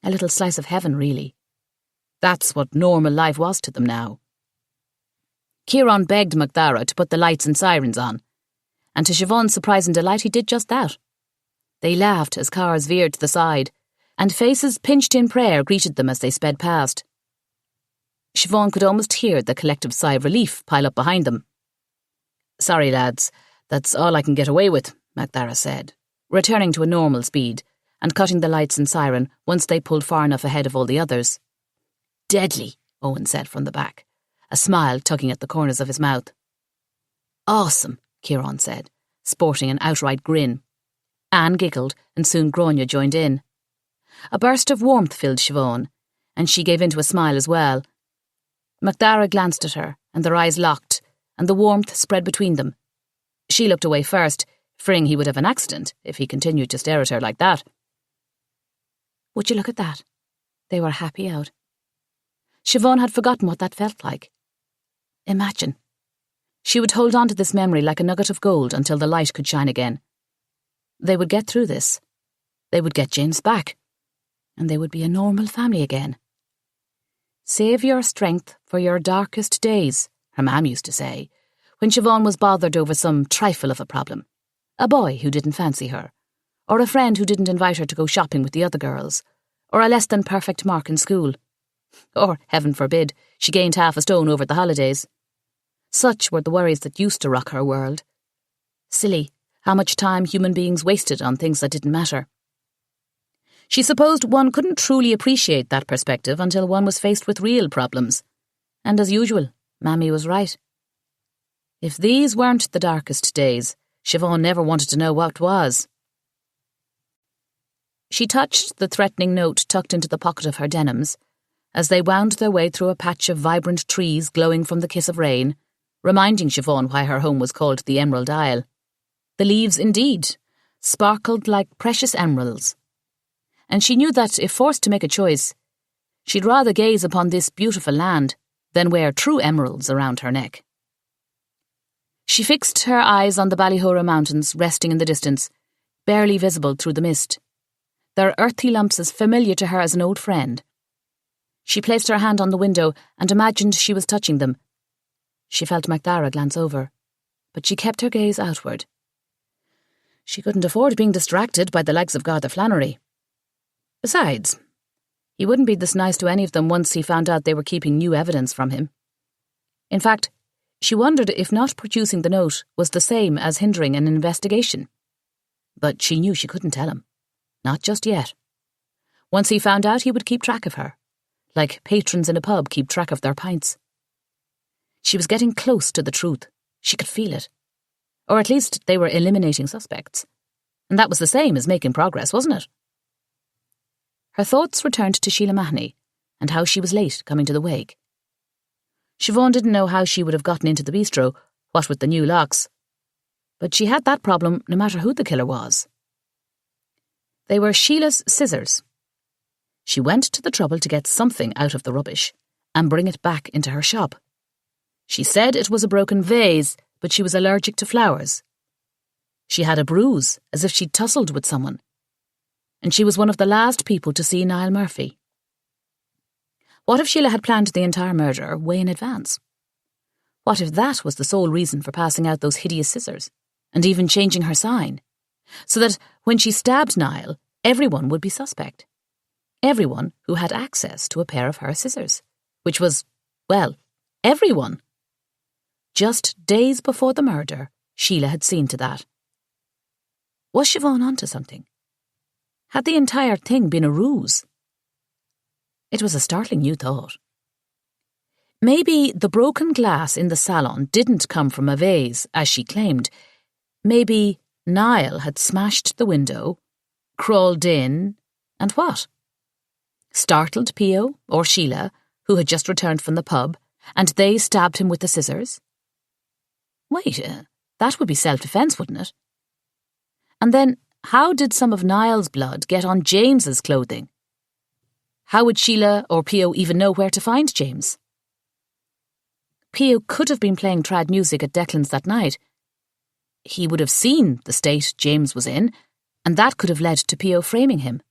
Speaker 1: A little slice of heaven, really. That's what normal life was to them now. Kieran begged MacDara to put the lights and sirens on, and to Siobhan's surprise and delight he did just that. They laughed as cars veered to the side, and faces pinched in prayer greeted them as they sped past. Siobhan could almost hear the collective sigh of relief pile up behind them. "Sorry, lads, that's all I can get away with," MacDara said, returning to a normal speed and cutting the lights and siren once they pulled far enough ahead of all the others. "Deadly," Owen said from the back, a smile tugging at the corners of his mouth. "Awesome," Kieran said, sporting an outright grin. Anne giggled, and soon Grania joined in. A burst of warmth filled Siobhan, and she gave into a smile as well. MacDara glanced at her, and their eyes locked, and the warmth spread between them. She looked away first, fearing he would have an accident if he continued to stare at her like that. Would you look at that? They were happy out. Siobhan had forgotten what that felt like. Imagine. She would hold on to this memory like a nugget of gold until the light could shine again. They would get through this. They would get James back. And they would be a normal family again. Save your strength for your darkest days, her mam used to say, when Siobhan was bothered over some trifle of a problem. A boy who didn't fancy her, or a friend who didn't invite her to go shopping with the other girls, or a less than perfect mark in school. Or, heaven forbid, she gained half a stone over the holidays. Such were the worries that used to rock her world. Silly, how much time human beings wasted on things that didn't matter. She supposed one couldn't truly appreciate that perspective until one was faced with real problems. And as usual, Mammy was right. If these weren't the darkest days, Siobhan never wanted to know what was. She touched the threatening note tucked into the pocket of her denims as they wound their way through a patch of vibrant trees glowing from the kiss of rain, reminding Siobhan why her home was called the Emerald Isle. The leaves, indeed, sparkled like precious emeralds, and she knew that, if forced to make a choice, she'd rather gaze upon this beautiful land than wear true emeralds around her neck. She fixed her eyes on the Ballyhora Mountains resting in the distance, barely visible through the mist, their earthy lumps as familiar to her as an old friend. She placed her hand on the window and imagined she was touching them. She felt MacDara glance over, but she kept her gaze outward. She couldn't afford being distracted by the likes of Garda Flannery. Besides, he wouldn't be this nice to any of them once he found out they were keeping new evidence from him. In fact, she wondered if not producing the note was the same as hindering an investigation. But she knew she couldn't tell him. Not just yet. Once he found out, he would keep track of her, like patrons in a pub keep track of their pints. She was getting close to the truth. She could feel it. Or at least they were eliminating suspects. And that was the same as making progress, wasn't it? Her thoughts returned to Sheila Mahoney and how she was late coming to the wake. Siobhan didn't know how she would have gotten into the bistro, what with the new locks. But she had that problem no matter who the killer was. They were Sheila's scissors. She went to the trouble to get something out of the rubbish and bring it back into her shop. She said it was a broken vase, but she was allergic to flowers. She had a bruise, as if she'd tussled with someone. And she was one of the last people to see Niall Murphy. What if Sheila had planned the entire murder way in advance? What if that was the sole reason for passing out those hideous scissors, and even changing her sign, so that when she stabbed Niall, everyone would be suspect? Everyone who had access to a pair of her scissors, which was, well, everyone. Just days before the murder, Sheila had seen to that. Was Siobhan onto something? Had the entire thing been a ruse? It was a startling new thought. Maybe the broken glass in the salon didn't come from a vase, as she claimed. Maybe Niall had smashed the window, crawled in, and what? Startled Pio or Sheila, who had just returned from the pub, and they stabbed him with the scissors? Wait, that would be self-defence, wouldn't it? And then, how did some of Niall's blood get on James's clothing? How would Sheila or Pio even know where to find James? Pio could have been playing trad music at Declan's that night. He would have seen the state James was in, and that could have led to Pio framing him.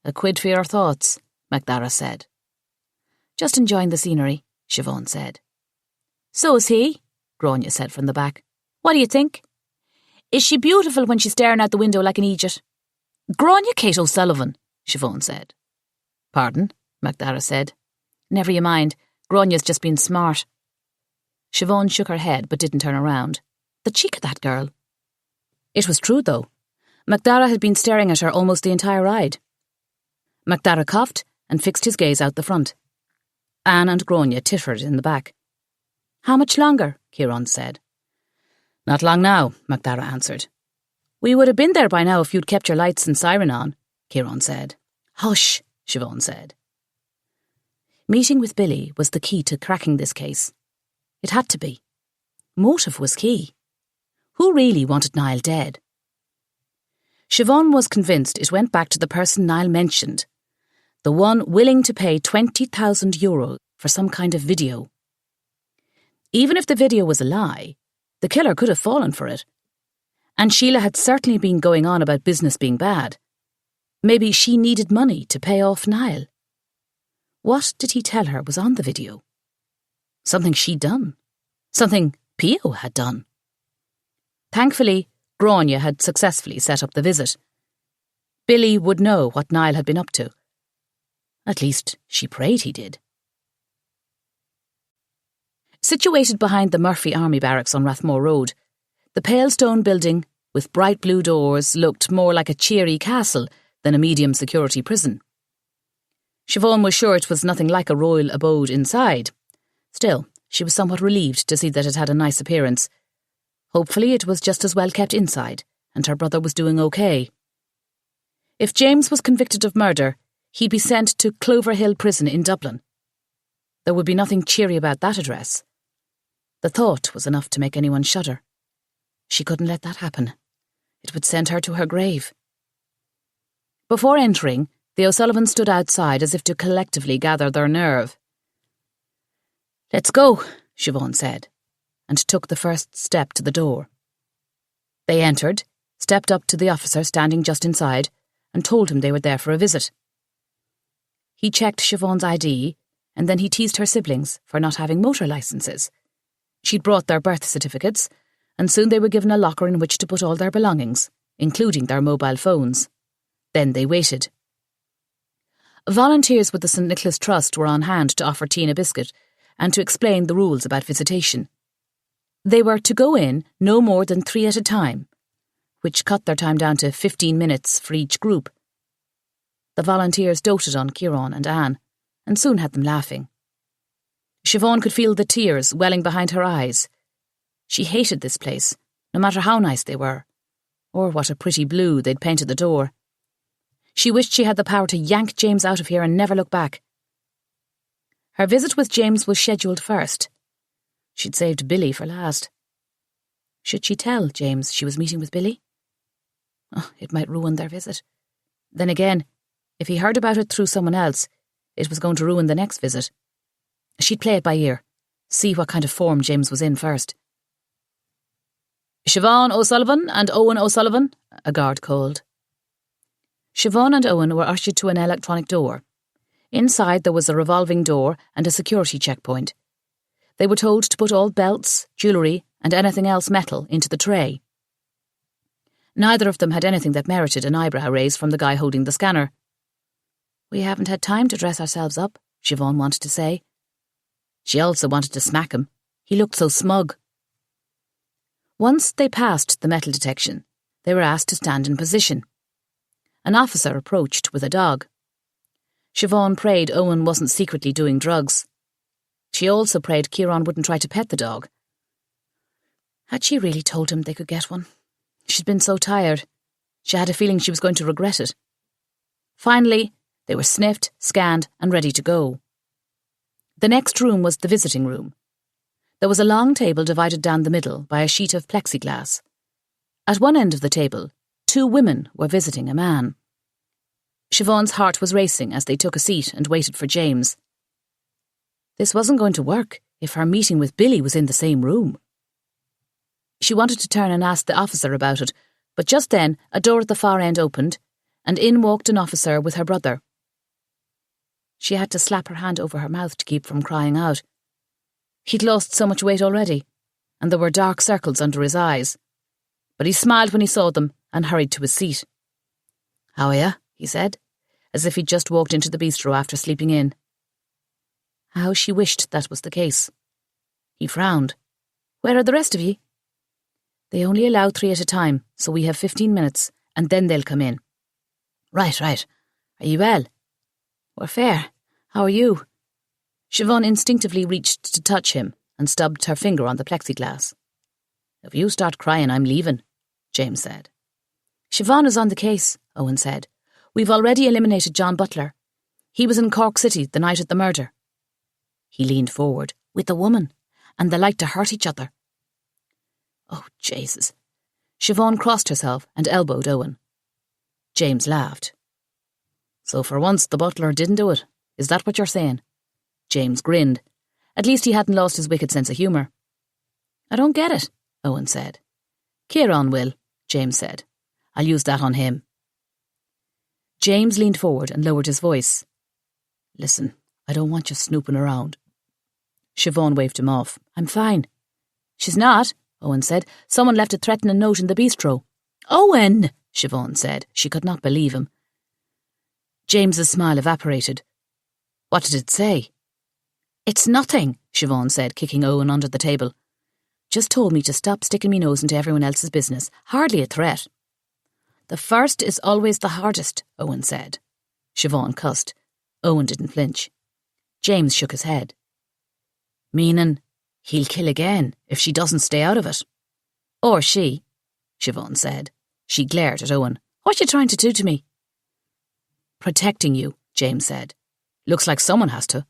Speaker 1: A quid for your thoughts, MacDara said. Just enjoying the scenery, Siobhan said. So is he, Grania said from the back. What do you think? Is she beautiful when she's staring out the window like an Egypt? Grania Kate O'Sullivan, Siobhan said. Pardon, MacDara said. Never you mind, Grania's just been smart. Siobhan shook her head but didn't turn around. The cheek of that girl. It was true, though. MacDara had been staring at her almost the entire ride. MacDara coughed and fixed his gaze out the front. Anne and Grania tittered in the back. How much longer? Kieran said. Not long now, MacDara answered. We would have been there by now if you'd kept your lights and siren on, Kieran said. Hush, Siobhan said. Meeting with Billy was the key to cracking this case. It had to be. Motive was key. Who really wanted Niall dead? Siobhan was convinced it went back to the person Niall mentioned, the one willing to pay €20,000 for some kind of video. Even if the video was a lie, the killer could have fallen for it. And Sheila had certainly been going on about business being bad. Maybe she needed money to pay off Niall. What did he tell her was on the video? Something she'd done. Something Pio had done. Thankfully, Grania had successfully set up the visit. Billy would know what Niall had been up to. At least, she prayed he did. Situated behind the Murphy Army Barracks on Rathmore Road, the pale stone building with bright blue doors looked more like a cheery castle than a medium-security prison. Siobhan was sure it was nothing like a royal abode inside. Still, she was somewhat relieved to see that it had a nice appearance. Hopefully it was just as well kept inside, and her brother was doing okay. If James was convicted of murder, he'd be sent to Clover Hill Prison in Dublin. There would be nothing cheery about that address. The thought was enough to make anyone shudder. She couldn't let that happen. It would send her to her grave. Before entering, the O'Sullivans stood outside as if to collectively gather their nerve. "Let's go," Siobhan said, and took the first step to the door. They entered, stepped up to the officer standing just inside, and told him they were there for a visit. He checked Siobhan's ID, and then he teased her siblings for not having motor licences. She'd brought their birth certificates, and soon they were given a locker in which to put all their belongings, including their mobile phones. Then they waited. Volunteers with the St. Nicholas Trust were on hand to offer tea and a biscuit and to explain the rules about visitation. They were to go in no more than 3 at a time, which cut their time down to 15 minutes for each group. The volunteers doted on Ciarán and Anne, and soon had them laughing. Siobhan could feel the tears welling behind her eyes. She hated this place, no matter how nice they were, or what a pretty blue they'd painted the door. She wished she had the power to yank James out of here and never look back. Her visit with James was scheduled first. She'd saved Billy for last. Should she tell James she was meeting with Billy? Oh, it might ruin their visit. Then again, if he heard about it through someone else, it was going to ruin the next visit. She'd play it by ear, see what kind of form James was in first. "Siobhan O'Sullivan and Owen O'Sullivan," a guard called. Siobhan and Owen were ushered to an electronic door. Inside there was a revolving door and a security checkpoint. They were told to put all belts, jewellery and anything else metal into the tray. Neither of them had anything that merited an eyebrow raise from the guy holding the scanner. "We haven't had time to dress ourselves up," Siobhan wanted to say. She also wanted to smack him. He looked so smug. Once they passed the metal detection, they were asked to stand in position. An officer approached with a dog. Siobhan prayed Owen wasn't secretly doing drugs. She also prayed Ciarán wouldn't try to pet the dog. Had she really told him they could get one? She'd been so tired. She had a feeling she was going to regret it. Finally, they were sniffed, scanned, and ready to go. The next room was the visiting room. There was a long table divided down the middle by a sheet of plexiglass. At one end of the table, 2 women were visiting a man. Siobhan's heart was racing as they took a seat and waited for James. This wasn't going to work if her meeting with Billy was in the same room. She wanted to turn and ask the officer about it, but just then a door at the far end opened, and in walked an officer with her brother. She had to slap her hand over her mouth to keep from crying out. He'd lost so much weight already, and there were dark circles under his eyes. But he smiled when he saw them and hurried to his seat. "How are you?" he said, as if he'd just walked into the bistro after sleeping in. How she wished that was the case. He frowned. "Where are the rest of ye?" "They only allow 3 at a time, so we have 15 minutes, and then they'll come in." Right. Are you well?" "We're fair. How are you?" Siobhan instinctively reached to touch him and stubbed her finger on the plexiglass. "If you start crying, I'm leaving," James said. "Siobhan is on the case," Owen said. "We've already eliminated John Butler. He was in Cork City the night of the murder." He leaned forward. "With the woman, and they like to hurt each other." Oh, Jesus. Siobhan crossed herself and elbowed Owen. James laughed. "So for once the butler didn't do it. Is that what you're saying?" James grinned. At least he hadn't lost his wicked sense of humour. "I don't get it," Owen said. "Ciarán will," James said. "I'll use that on him." James leaned forward and lowered his voice. "Listen, I don't want you snooping around." Siobhan waved him off. "I'm fine." "She's not," Owen said. "Someone left a threatening note in the bistro." "Owen!" Siobhan said. She could not believe him. James's smile evaporated. "What did it say?" "It's nothing," Siobhan said, kicking Owen under the table. "Just told me to stop sticking me nose into everyone else's business. Hardly a threat." "The first is always the hardest," Owen said. Siobhan cussed. Owen didn't flinch. James shook his head. "Meaning, he'll kill again if she doesn't stay out of it." "Or she," Siobhan said. She glared at Owen. "What you trying to do to me?" Protecting you, James said. Looks like someone has to.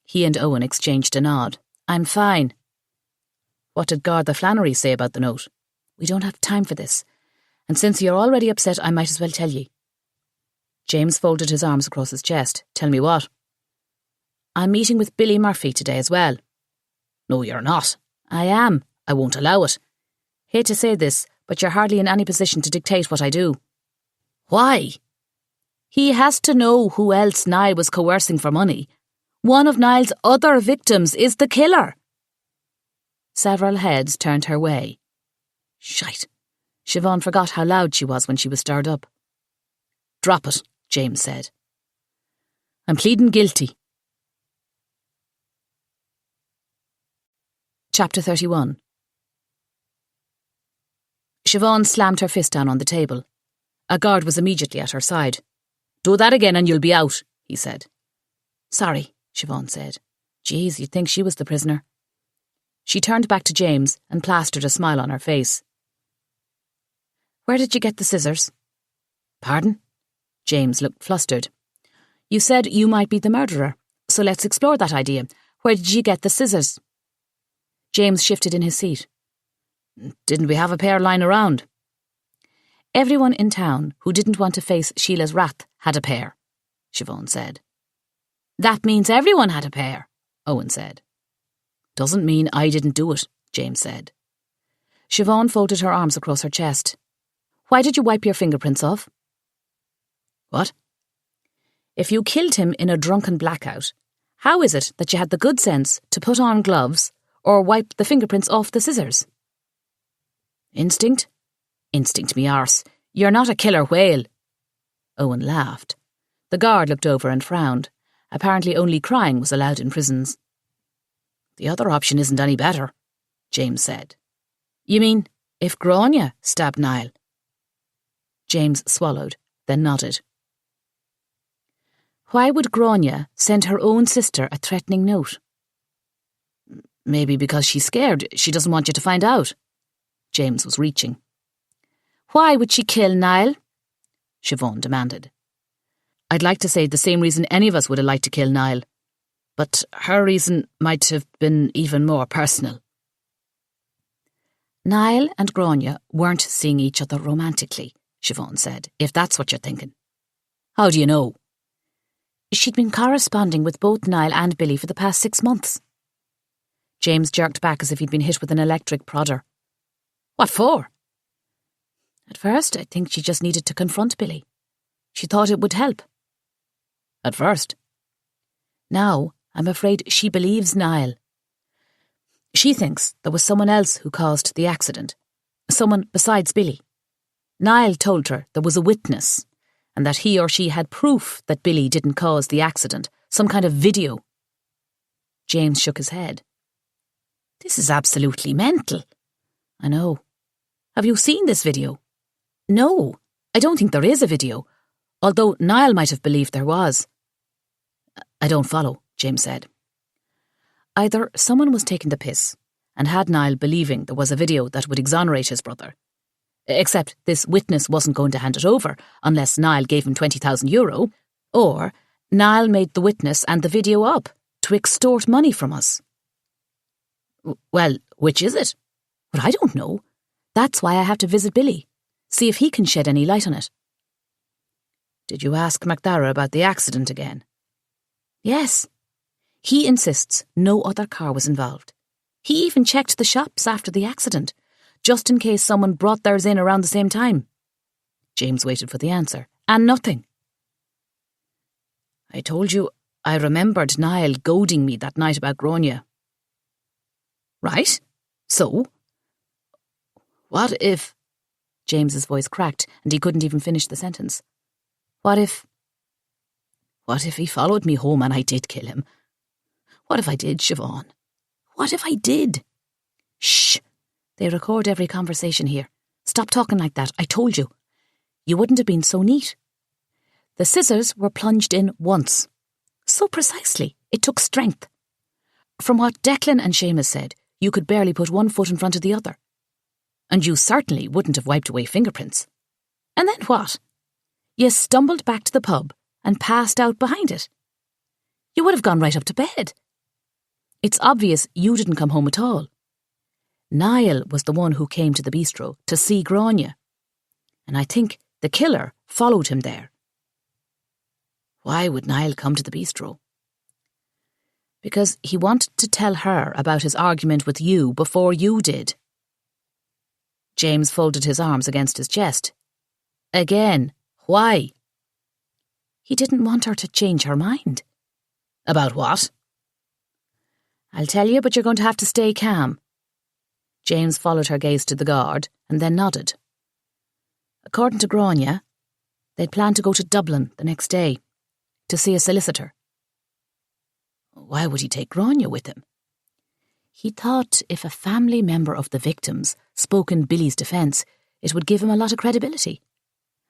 Speaker 1: He and Owen exchanged a nod. I'm fine. What did Garda Flannery say about the note? We don't have time for this. And since you're already upset, I might as well tell ye. James folded his arms across his chest. Tell me what? I'm meeting with Billy Murphy today as well. No, you're not. I am. I won't allow it. Hate to say this, but you're hardly in any position to dictate what I do. Why? He has to know who else Niall was coercing for money. One of Niall's other victims is the killer. Several heads turned her way. Shite. Siobhan forgot how loud she was when she was stirred up. Drop it, James said. I'm pleading guilty. Chapter 31. Siobhan slammed her fist down on the table. A guard was immediately at her side. Do that again and you'll be out, he said. Sorry, Siobhan said. Geez, you'd think she was the prisoner. She turned back to James and plastered a smile on her face. Where did you get the scissors? Pardon? James looked flustered. You said you might be the murderer, so let's explore that idea. Where did you get the scissors? James shifted in his seat. Didn't we have a pair lying around? Everyone in town who didn't want to face Sheila's wrath had a pair, Siobhan said. That means everyone had a pair, Owen said. Doesn't mean I didn't do it, James said. Siobhan folded her arms across her chest. Why did you wipe your fingerprints off? What? If you killed him in a drunken blackout, how is it that you had the good sense to put on gloves or wipe the fingerprints off the scissors? Instinct? Instinct, me arse. You're not a killer whale. Owen laughed. The guard looked over and frowned. Apparently only crying was allowed in prisons. The other option isn't any better, James said. You mean if Grania stabbed Niall? James swallowed, then nodded. Why would Grania send her own sister a threatening note? Maybe because she's scared. She doesn't want you to find out. James was reaching. Why would she kill Niall? Siobhan demanded. I'd like to say the same reason any of us would have liked to kill Niall, but her reason might have been even more personal. Niall and Grania weren't seeing each other romantically, Siobhan said, if that's what you're thinking. How do you know? She'd been corresponding with both Niall and Billy for the past 6 months. James jerked back as if he'd been hit with an electric prodder. What for? At first, I think she just needed to confront Billy. She thought it would help. At first? Now, I'm afraid she believes Niall. She thinks there was someone else who caused the accident. Someone besides Billy. Niall told her there was a witness, and that he or she had proof that Billy didn't cause the accident, some kind of video. James shook his head. This is absolutely mental. I know. Have you seen this video? No, I don't think there is a video, although Niall might have believed there was. I don't follow, James said. Either someone was taking the piss and had Niall believing there was a video that would exonerate his brother, except this witness wasn't going to hand it over unless Niall gave him €20,000, or Niall made the witness and the video up to extort money from us. Well, which is it? But I don't know. That's why I have to visit Billy, see if he can shed any light on it. Did you ask McDara about the accident again? Yes. He insists no other car was involved. He even checked the shops after the accident, just in case someone brought theirs in around the same time. James waited for the answer, and nothing. I told you I remembered Niall goading me that night about Grania. Right? So? What if... James's voice cracked, and he couldn't even finish the sentence. What if he followed me home and I did kill him? What if I did, Siobhan? What if I did? Shh! They record every conversation here. Stop talking like that, I told you. You wouldn't have been so neat. The scissors were plunged in once. So precisely, it took strength. From what Declan and Seamus said, you could barely put one foot in front of the other. And you certainly wouldn't have wiped away fingerprints. And then what? You stumbled back to the pub and passed out behind it. You would have gone right up to bed. It's obvious you didn't come home at all. Niall was the one who came to the bistro to see Grania, and I think the killer followed him there. Why would Niall come to the bistro? Because he wanted to tell her about his argument with you before you did. James folded his arms against his chest. Again, why? He didn't want her to change her mind. About what? I'll tell you, but you're going to have to stay calm. James followed her gaze to the guard and then nodded. According to Grania, they'd planned to go to Dublin the next day to see a solicitor. Why would he take Grania with him? He thought if a family member of the victims spoke in Billy's defence, it would give him a lot of credibility.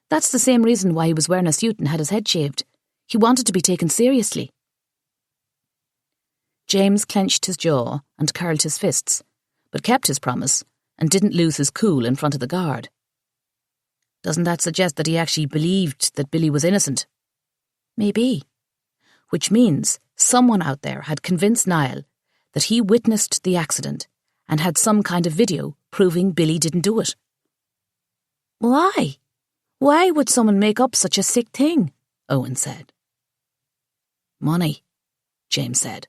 Speaker 1: That's the same reason why he was wearing a suit and had his head shaved. He wanted to be taken seriously. James clenched his jaw and curled his fists, but kept his promise and didn't lose his cool in front of the guard. Doesn't that suggest that he actually believed that Billy was innocent? Maybe. Which means someone out there had convinced Niall that he witnessed the accident and had some kind of video proving Billy didn't do it. Why? Why would someone make up such a sick thing? Owen said. Money, James said.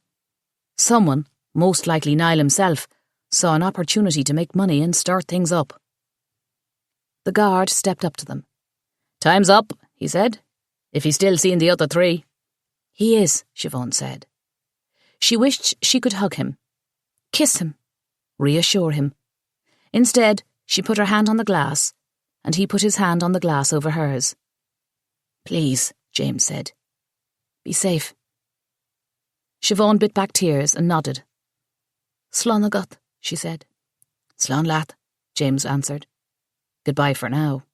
Speaker 1: Someone, most likely Niall himself, saw an opportunity to make money and start things up. The guard stepped up to them. Time's up, he said, if he's still seeing the other three. He is, Siobhan said. She wished she could hug him, kiss him, reassure him. Instead, she put her hand on the glass, and he put his hand on the glass over hers. Please, James said. Be safe. Siobhan bit back tears and nodded. Slán agat, she said. Slán leat, James answered. Goodbye for now.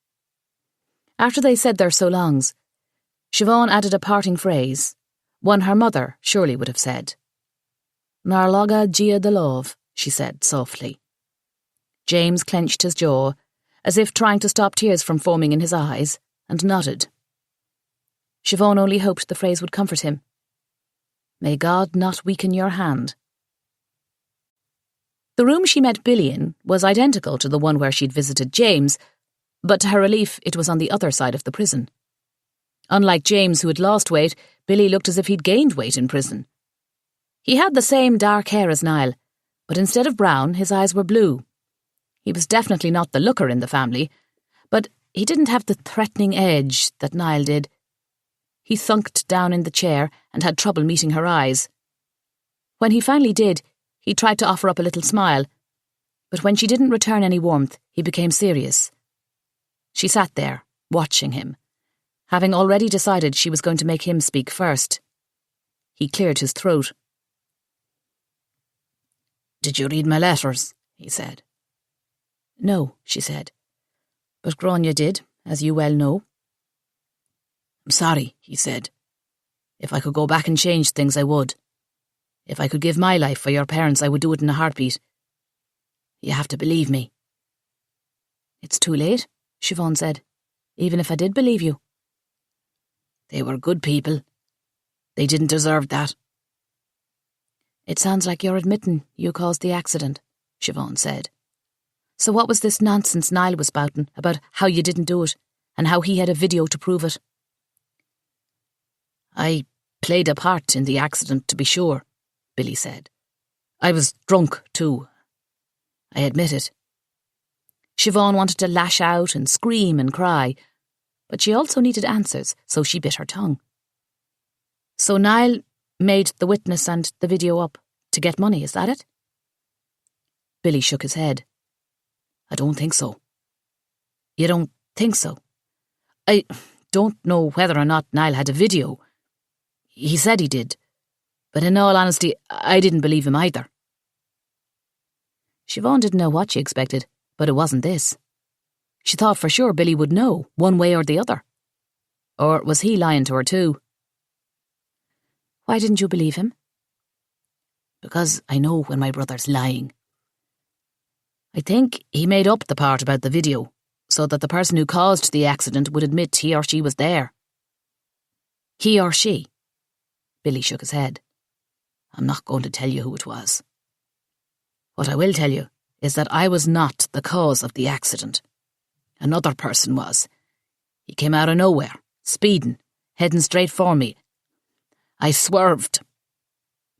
Speaker 1: After they said their so longs, Siobhan added a parting phrase, one her mother surely would have said. Nar loga gia de love, she said softly. James clenched his jaw, as if trying to stop tears from forming in his eyes, and nodded. Siobhan only hoped the phrase would comfort him. May God not weaken your hand. The room she met Billy in was identical to the one where she'd visited James, but to her relief it was on the other side of the prison. Unlike James, who had lost weight, Billy looked as if he'd gained weight in prison. He had the same dark hair as Niall, but instead of brown, his eyes were blue. He was definitely not the looker in the family, but he didn't have the threatening edge that Niall did. He thunked down in the chair and had trouble meeting her eyes. When he finally did, he tried to offer up a little smile, but when she didn't return any warmth, he became serious. She sat there, watching him, having already decided she was going to make him speak first. He cleared his throat. Did you read my letters? He said. No, she said. But Grania did, as you well know. I'm sorry, he said. If I could go back and change things, I would. If I could give my life for your parents, I would do it in a heartbeat. You have to believe me. It's too late, Siobhan said, even if I did believe you. They were good people. They didn't deserve that. It sounds like you're admitting you caused the accident, Siobhan said. So what was this nonsense Niall was spouting about how you didn't do it and how he had a video to prove it? I played a part in the accident, to be sure, Billy said. I was drunk, too. I admit it. Siobhan wanted to lash out and scream and cry, but she also needed answers, so she bit her tongue. So Niall made the witness and the video up to get money, is that it? Billy shook his head. I don't think so. You don't think so? I don't know whether or not Niall had a video. He said he did, but in all honesty, I didn't believe him either. Siobhan didn't know what she expected, but it wasn't this. She thought for sure Billy would know, one way or the other. Or was he lying to her too? Why didn't you believe him? Because I know when my brother's lying. I think he made up the part about the video, so that the person who caused the accident would admit he or she was there. He or she? Billy shook his head. I'm not going to tell you who it was. What I will tell you is that I was not the cause of the accident. Another person was. He came out of nowhere, speeding, heading straight for me. I swerved.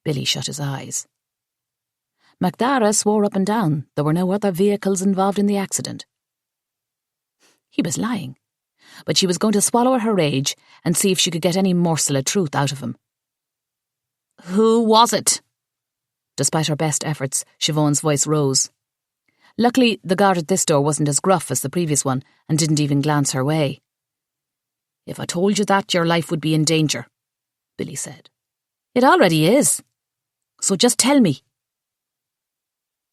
Speaker 1: Billy shut his eyes. MacDara swore up and down there were no other vehicles involved in the accident. He was lying, but she was going to swallow her rage and see if she could get any morsel of truth out of him. Who was it? Despite her best efforts, Siobhan's voice rose. Luckily, the guard at this door wasn't as gruff as the previous one and didn't even glance her way. If I told you that, your life would be in danger, Billy said. It already is. So just tell me.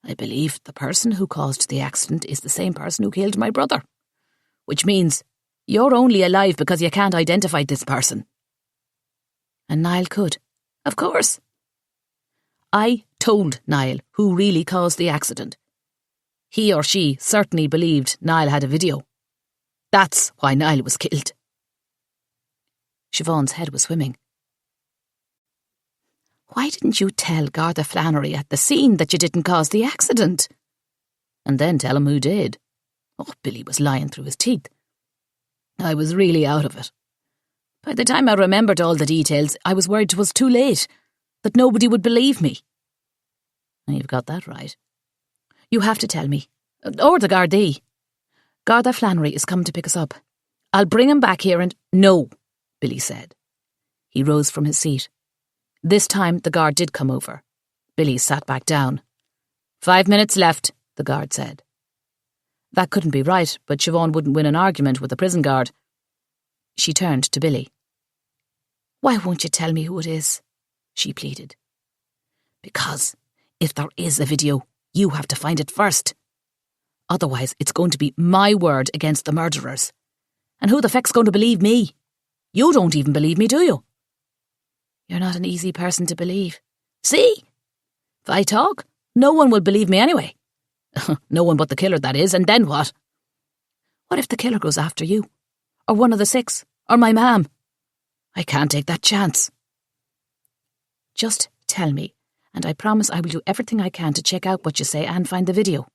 Speaker 1: I believe the person who caused the accident is the same person who killed my brother, which means you're only alive because you can't identify this person. And Niall could. Of course. I told Niall who really caused the accident. He or she certainly believed Niall had a video. That's why Niall was killed. Siobhan's head was swimming. Why didn't you tell Garda Flannery at the scene that you didn't cause the accident? And then tell him who did. Oh, Billy was lying through his teeth. I was really out of it. By the time I remembered all the details, I was worried it was too late, that nobody would believe me. And you've got that right. You have to tell me. Or the Gardaí. Garda Flannery is coming to pick us up. I'll bring him back here and... No, Billy said. He rose from his seat. This time the guard did come over. Billy sat back down. 5 minutes left, the guard said. That couldn't be right, but Siobhan wouldn't win an argument with the prison guard. She turned to Billy. Why won't you tell me who it is? She pleaded. Because if there is a video, you have to find it first. Otherwise, it's going to be my word against the murderers. And who the feck's going to believe me? You don't even believe me, do you? You're not an easy person to believe. See? If I talk, no one will believe me anyway. No one but the killer, that is, and then what? What if the killer goes after you? Or one of the 6? Or my mam? I can't take that chance. Just tell me, and I promise I will do everything I can to check out what you say and find the video.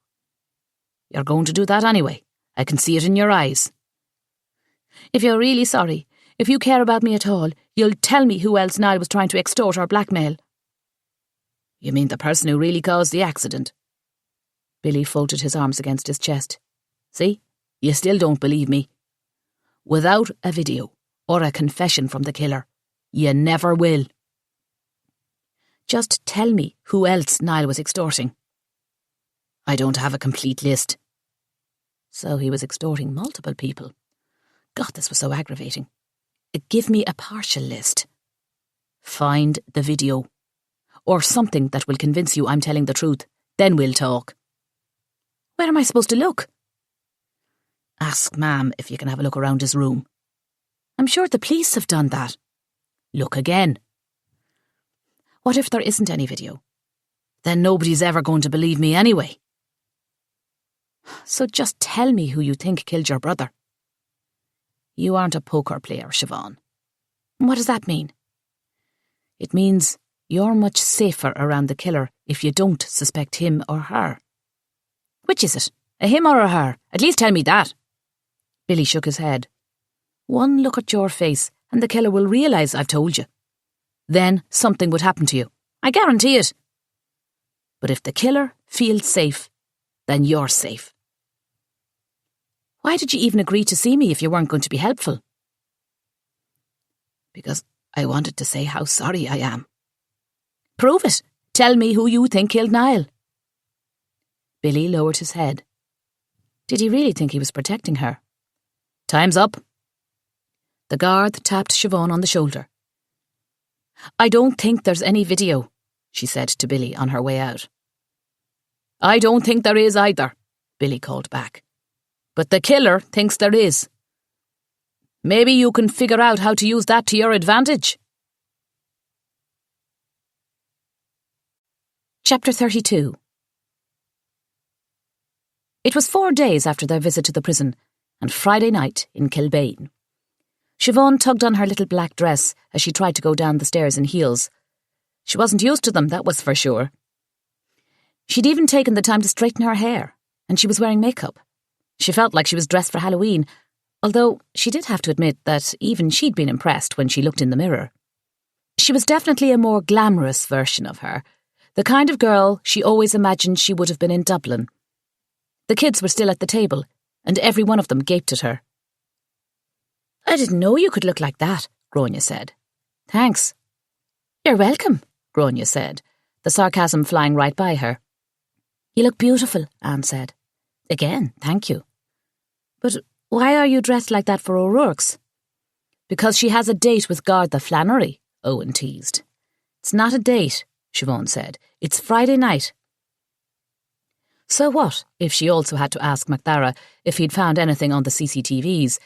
Speaker 1: You're going to do that anyway. I can see it in your eyes. If you're really sorry, if you care about me at all, you'll tell me who else Niall was trying to extort or blackmail. You mean the person who really caused the accident? Billy folded his arms against his chest. See, you still don't believe me. Without a video or a confession from the killer, you never will. Just tell me who else Niall was extorting. I don't have a complete list. So he was extorting multiple people. God, this was so aggravating. Give me a partial list. Find the video. Or something that will convince you I'm telling the truth. Then we'll talk. Where am I supposed to look? Ask Mam if you can have a look around his room. I'm sure the police have done that. Look again. What if there isn't any video? Then nobody's ever going to believe me anyway. So just tell me who you think killed your brother. You aren't a poker player, Siobhan. What does that mean? It means you're much safer around the killer if you don't suspect him or her. Which is it? A him or a her? At least tell me that. Billy shook his head. One look at your face and the killer will realise I've told you. Then something would happen to you. I guarantee it. But if the killer feels safe, then you're safe. Why did you even agree to see me if you weren't going to be helpful? Because I wanted to say how sorry I am. Prove it. Tell me who you think killed Niall. Billy lowered his head. Did he really think he was protecting her? Time's up. The guard tapped Siobhan on the shoulder. I don't think there's any video, she said to Billy on her way out. I don't think there is either, Billy called back. But the killer thinks there is. Maybe you can figure out how to use that to your advantage. Chapter 32. It was 4 days after their visit to the prison and Friday night in Kilbane. Siobhan tugged on her little black dress as she tried to go down the stairs in heels. She wasn't used to them, that was for sure. She'd even taken the time to straighten her hair, and she was wearing makeup. She felt like she was dressed for Halloween, although she did have to admit that even she'd been impressed when she looked in the mirror. She was definitely a more glamorous version of her, the kind of girl she always imagined she would have been in Dublin. The kids were still at the table, and every one of them gaped at her. "I didn't know you could look like that," Grania said. "Thanks." "You're welcome," Grania said, the sarcasm flying right by her. "You look beautiful," Anne said. "Again, thank you." "But why are you dressed like that for O'Rourke's?" "Because she has a date with Garda Flannery," Owen teased. "It's not a date," Siobhan said. "It's Friday night." So what if she also had to ask MacDara if he'd found anything on the CCTVs,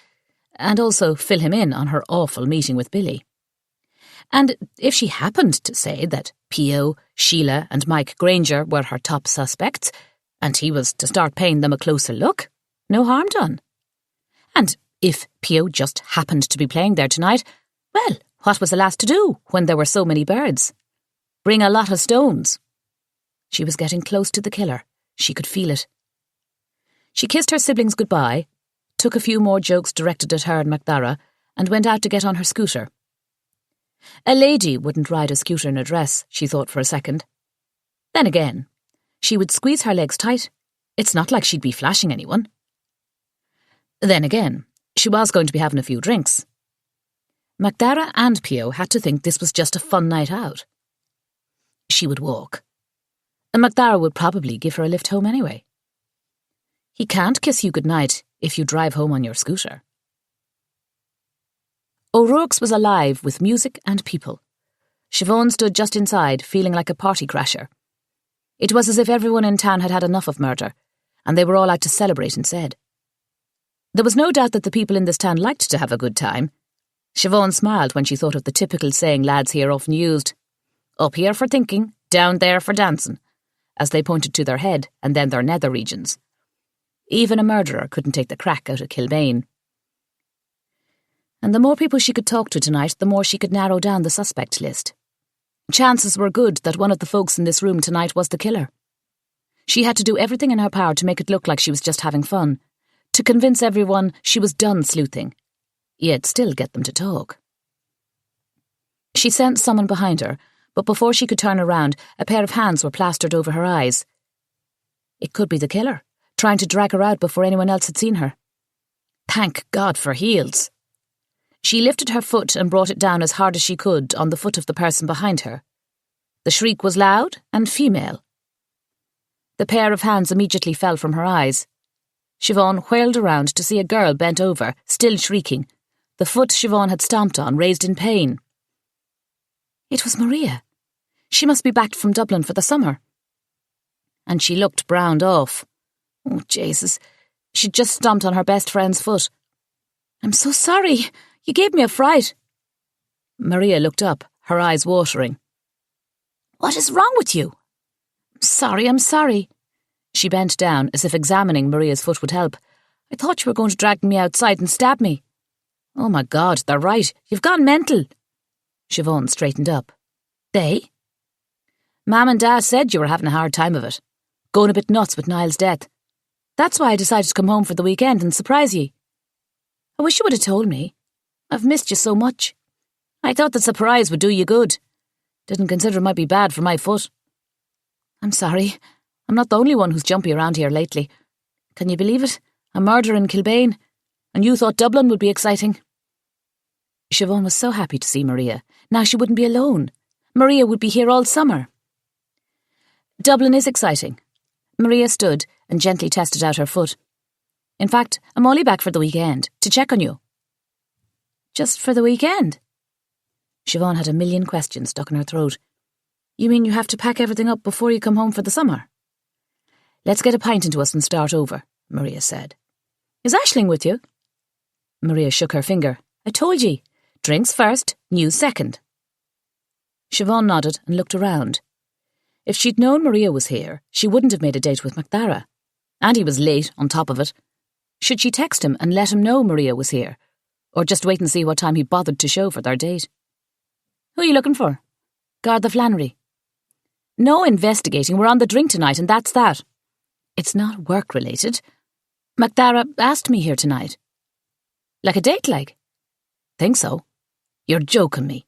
Speaker 1: and also fill him in on her awful meeting with Billy? And if she happened to say that Pio, Sheila and Mike Granger were her top suspects, and he was to start paying them a closer look, no harm done. And if Pio just happened to be playing there tonight, well, what was the last to do when there were so many birds? Bring a lot of stones. She was getting close to the killer. She could feel it. She kissed her siblings goodbye, took a few more jokes directed at her and MacDara, and went out to get on her scooter. A lady wouldn't ride a scooter in a dress, she thought for a second. Then again, she would squeeze her legs tight. It's not like she'd be flashing anyone. Then again, she was going to be having a few drinks. MacDara and Pio had to think this was just a fun night out. She would walk. And MacDara would probably give her a lift home anyway. He can't kiss you goodnight if you drive home on your scooter. O'Rourke's was alive with music and people. Siobhan stood just inside, feeling like a party crasher. It was as if everyone in town had had enough of murder, and they were all out to celebrate instead. There was no doubt that the people in this town liked to have a good time. Siobhan smiled when she thought of the typical saying lads here often used, "Up here for thinking, down there for dancing," as they pointed to their head and then their nether regions. Even a murderer couldn't take the crack out of Kilbane. And the more people she could talk to tonight, the more she could narrow down the suspect list. Chances were good that one of the folks in this room tonight was the killer. She had to do everything in her power to make it look like she was just having fun, to convince everyone she was done sleuthing, yet still get them to talk. She sensed someone behind her, but before she could turn around, a pair of hands were plastered over her eyes. It could be the killer, trying to drag her out before anyone else had seen her. Thank God for heels. She lifted her foot and brought it down as hard as she could on the foot of the person behind her. The shriek was loud and female. The pair of hands immediately fell from her eyes. Siobhan whirled around to see a girl bent over, still shrieking, the foot Siobhan had stomped on raised in pain. It was Maria. She must be back from Dublin for the summer. And she looked browned off. Oh, Jesus. She'd just stomped on her best friend's foot. "I'm so sorry. You gave me a fright." Maria looked up, her eyes watering. "What is wrong with you?" I'm sorry. She bent down, as if examining Maria's foot would help. "I thought you were going to drag me outside and stab me." "Oh my God, they're right. You've gone mental." Siobhan straightened up. "They?" "Mum and Dad said you were having a hard time of it. Going a bit nuts with Niall's death. That's why I decided to come home for the weekend and surprise ye. I wish you would have told me. I've missed you so much. I thought the surprise would do you good. Didn't consider it might be bad for my foot. I'm sorry. I'm not the only one who's jumpy around here lately. Can you believe it? A murder in Kilbane. And you thought Dublin would be exciting." Siobhan was so happy to see Maria. Now she wouldn't be alone. Maria would be here all summer. "Dublin is exciting." Maria stood and gently tested out her foot. "In fact, I'm only back for the weekend, to check on you." "Just for the weekend?" Siobhan had a million questions stuck in her throat. "You mean you have to pack everything up before you come home for the summer?" "Let's get a pint into us and start over," Maria said. "Is Aisling with you?" Maria shook her finger. "I told ye. Drinks first, news second." Siobhan nodded and looked around. If she'd known Maria was here, she wouldn't have made a date with MacDara. And he was late, on top of it. Should she text him and let him know Maria was here? Or just wait and see what time he bothered to show for their date? Who are you looking for? Garda Flannery. No investigating, we're on the drink tonight and that's that. It's not work-related. MacDara asked me here tonight. Like a date, like? Think so. You're joking me.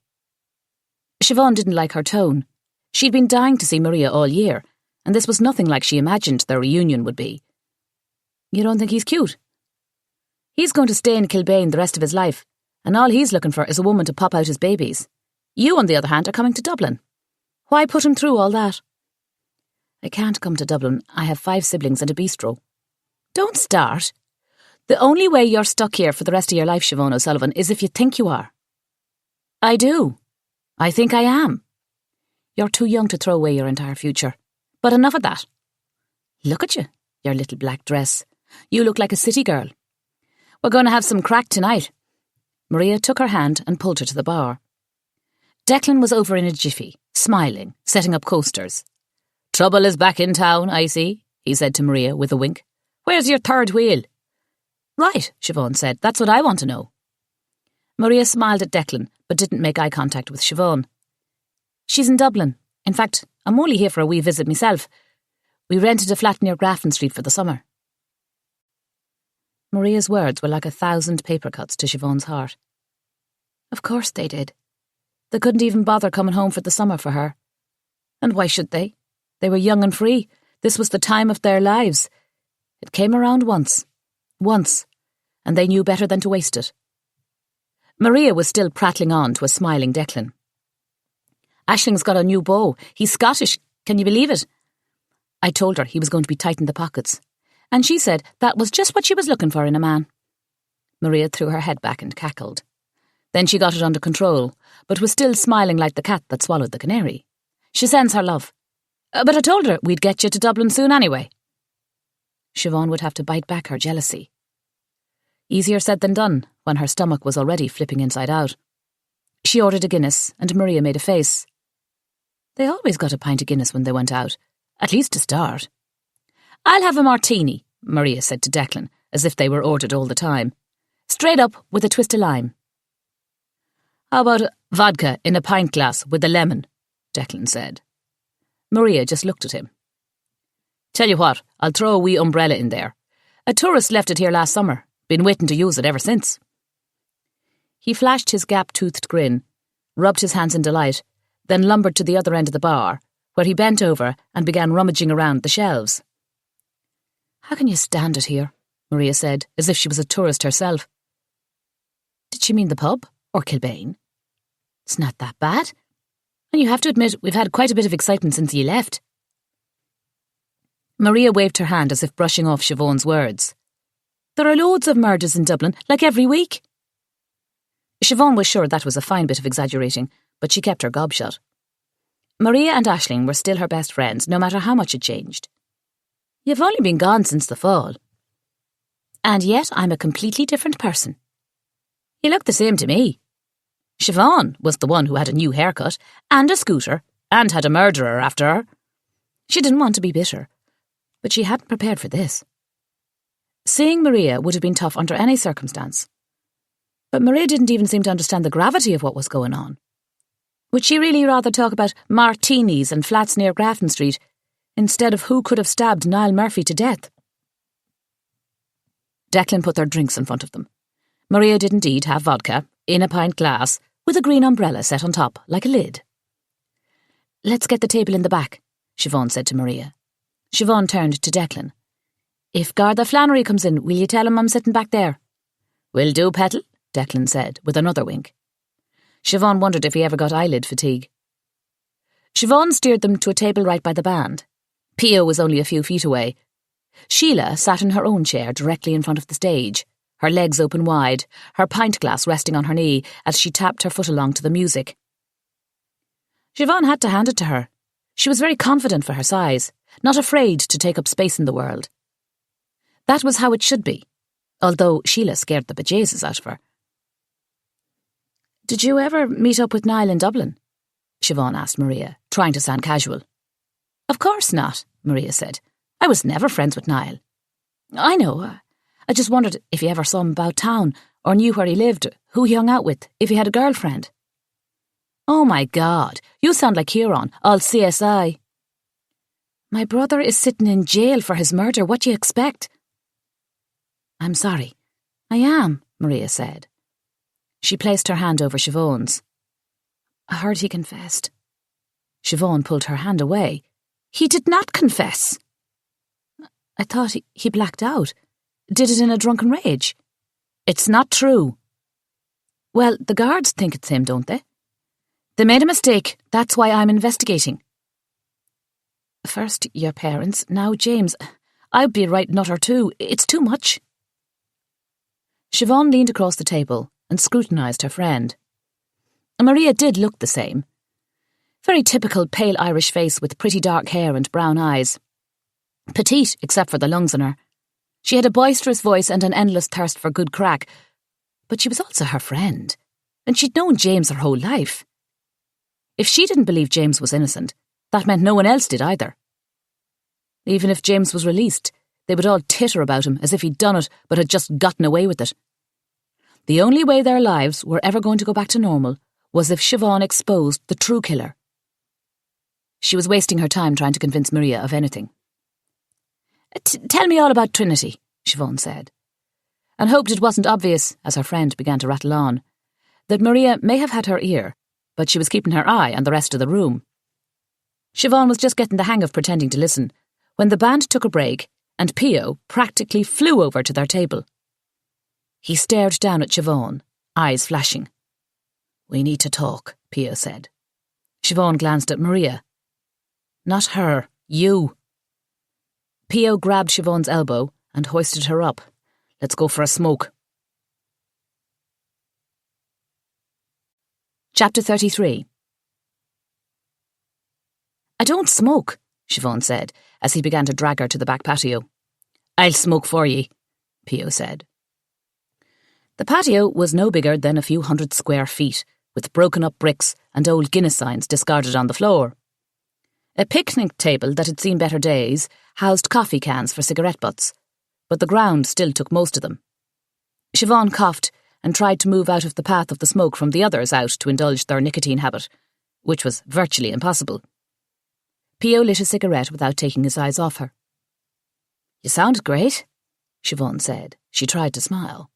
Speaker 1: Siobhan didn't like her tone. She'd been dying to see Maria all year, and this was nothing like she imagined their reunion would be. You don't think he's cute? He's going to stay in Kilbane the rest of his life, and all he's looking for is a woman to pop out his babies. You, on the other hand, are coming to Dublin. Why put him through all that? I can't come to Dublin. I have 5 siblings and a bistro. Don't start. The only way you're stuck here for the rest of your life, Siobhan O'Sullivan, is if you think you are. I do. I think I am. You're too young to throw away your entire future. But enough of that. Look at you, your little black dress. You look like a city girl. We're going to have some crack tonight. Maria took her hand and pulled her to the bar. Declan was over in a jiffy, smiling, setting up coasters. Trouble is back in town, I see, he said to Maria with a wink. Where's your third wheel? Right, Siobhan said. That's what I want to know. Maria smiled at Declan, but didn't make eye contact with Siobhan. She's in Dublin. In fact, I'm only here for a wee visit myself. We rented a flat near Grafton Street for the summer. Maria's words were like 1,000 paper cuts to Siobhan's heart. Of course they did. They couldn't even bother coming home for the summer for her. And why should they? They were young and free. This was the time of their lives. It came around once, and they knew better than to waste it. Maria was still prattling on to a smiling Declan. Aisling's got a new beau. He's Scottish. Can you believe it? I told her he was going to be tight in the pockets, and she said that was just what she was looking for in a man. Maria threw her head back and cackled. Then she got it under control, but was still smiling like the cat that swallowed the canary. She sends her love. But I told her we'd get you to Dublin soon anyway. Siobhan would have to bite back her jealousy. Easier said than done when her stomach was already flipping inside out. She ordered a Guinness, and Maria made a face. They always got a pint of Guinness when they went out, at least to start. I'll have a martini, Maria said to Declan, as if they were ordered all the time. Straight up with a twist of lime. How about vodka in a pint glass with a lemon? Declan said. Maria just looked at him. Tell you what, I'll throw a wee umbrella in there. A tourist left it here last summer. Been waiting to use it ever since. He flashed his gap-toothed grin, rubbed his hands in delight, then lumbered to the other end of the bar, where he bent over and began rummaging around the shelves. How can you stand it here? Maria said, as if she was a tourist herself. Did she mean the pub or Kilbane? It's not that bad. And you have to admit, we've had quite a bit of excitement since you left. Maria waved her hand as if brushing off Siobhan's words. There are loads of murders in Dublin, like every week. Siobhan was sure that was a fine bit of exaggerating, but she kept her gob shut. Maria and Aisling were still her best friends, no matter how much had changed. You've only been gone since the fall. And yet I'm a completely different person. You look the same to me. Siobhan was the one who had a new haircut and a scooter and had a murderer after her. She didn't want to be bitter, but she hadn't prepared for this. Seeing Maria would have been tough under any circumstance. But Maria didn't even seem to understand the gravity of what was going on. Would she really rather talk about martinis and flats near Grafton Street instead of who could have stabbed Niall Murphy to death? Declan put their drinks in front of them. Maria did indeed have vodka, in a pint glass, with a green umbrella set on top, like a lid. Let's get the table in the back, Siobhan said to Maria. Siobhan turned to Declan. If Garda Flannery comes in, will you tell him I'm sitting back there? Will do, Petal, Declan said, with another wink. Siobhan wondered if he ever got eyelid fatigue. Siobhan steered them to a table right by the band. Pia was only a few feet away. Sheila sat in her own chair directly in front of the stage, her legs open wide, her pint glass resting on her knee as she tapped her foot along to the music. Siobhan had to hand it to her. She was very confident for her size, not afraid to take up space in the world. That was how it should be, although Sheila scared the bejesus out of her. Did you ever meet up with Niall in Dublin? Siobhan asked Maria, trying to sound casual. Of course not, Maria said. I was never friends with Niall. I know. I just wondered if you ever saw him about town, or knew where he lived, who he hung out with, if he had a girlfriend." "Oh my God, you sound like Huron, all CSI. "My brother is sitting in jail for his murder. What do you expect?" "I'm sorry." "I am," Maria said. She placed her hand over Siobhan's. "I heard he confessed." Siobhan pulled her hand away. "He did not confess." "I thought he blacked out. Did it in a drunken rage." "It's not true." "Well, the guards think it's him, don't they?" "They made a mistake. That's why I'm investigating." "First your parents, now James. I'd be a right nutter too. It's too much." Siobhan leaned across the table and scrutinised her friend. Maria did look the same. Very typical pale Irish face with pretty dark hair and brown eyes. Petite, except for the lungs in her. She had a boisterous voice and an endless thirst for good crack. But she was also her friend, and she'd known James her whole life. If she didn't believe James was innocent, that meant no one else did either. Even if James was released, they would all titter about him as if he'd done it but had just gotten away with it. The only way their lives were ever going to go back to normal was if Siobhan exposed the true killer. She was wasting her time trying to convince Maria of anything. "Tell me all about Trinity," Siobhan said, and hoped it wasn't obvious, as her friend began to rattle on, that Maria may have had her ear, but she was keeping her eye on the rest of the room. Siobhan was just getting the hang of pretending to listen when the band took a break and Pio practically flew over to their table. He stared down at Siobhan, eyes flashing. "We need to talk," Pio said. Siobhan glanced at Maria. "Not her, you." Pio grabbed Siobhan's elbow and hoisted her up. "Let's go for a smoke." Chapter 33. "I don't smoke," Siobhan said, as he began to drag her to the back patio. "I'll smoke for ye," Pio said. The patio was no bigger than a few 100 square feet, with broken-up bricks and old Guinness signs discarded on the floor. A picnic table that had seen better days housed coffee cans for cigarette butts, but the ground still took most of them. Siobhan coughed and tried to move out of the path of the smoke from the others out to indulge their nicotine habit, which was virtually impossible. Pio lit a cigarette without taking his eyes off her. "You sound great," Siobhan said. She tried to smile.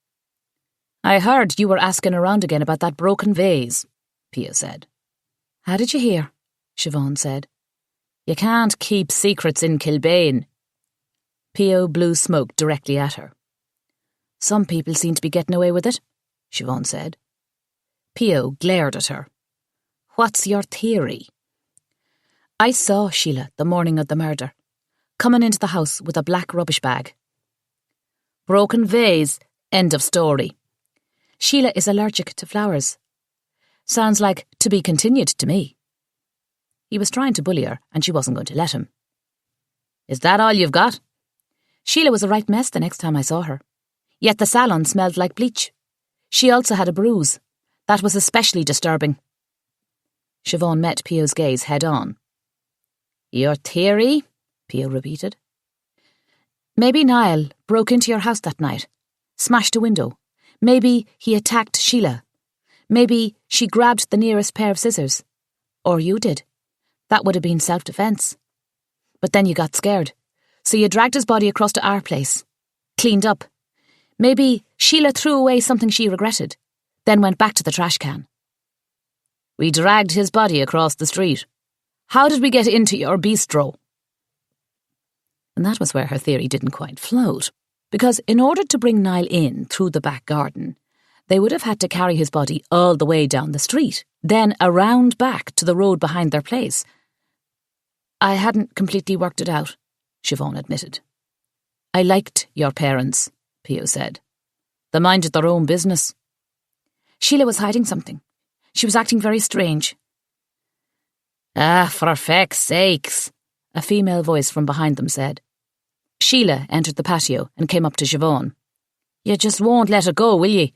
Speaker 1: "I heard you were asking around again about that broken vase," Pio said. "How did you hear?" Siobhan said. "You can't keep secrets in Kilbane." Pio blew smoke directly at her. "Some people seem to be getting away with it," Siobhan said. Pio glared at her. "What's your theory?" "I saw Sheila the morning of the murder, coming into the house with a black rubbish bag." "Broken vase, end of story." "Sheila is allergic to flowers." "Sounds like to be continued to me." He was trying to bully her, and she wasn't going to let him. "Is that all you've got?" "Sheila was a right mess the next time I saw her. Yet the salon smelled like bleach. She also had a bruise. That was especially disturbing." Siobhan met Pio's gaze head on. "Your theory?" Pio repeated. "Maybe Niall broke into your house that night, smashed a window. Maybe he attacked Sheila. Maybe she grabbed the nearest pair of scissors. Or you did. That would have been self-defence. But then you got scared, so you dragged his body across to our place. Cleaned up. Maybe Sheila threw away something she regretted, then went back to the trash can." "We dragged his body across the street. How did we get into your bistro?" And that was where her theory didn't quite float, because in order to bring Niall in through the back garden, they would have had to carry his body all the way down the street, then around back to the road behind their place. "I hadn't completely worked it out," Siobhan admitted. "I liked your parents," Pio said. "They minded their own business." "Sheila was hiding something. She was acting very strange." "Ah, for feck's sakes," a female voice from behind them said. Sheila entered the patio and came up to Siobhan. "You just won't let it go, will ye?"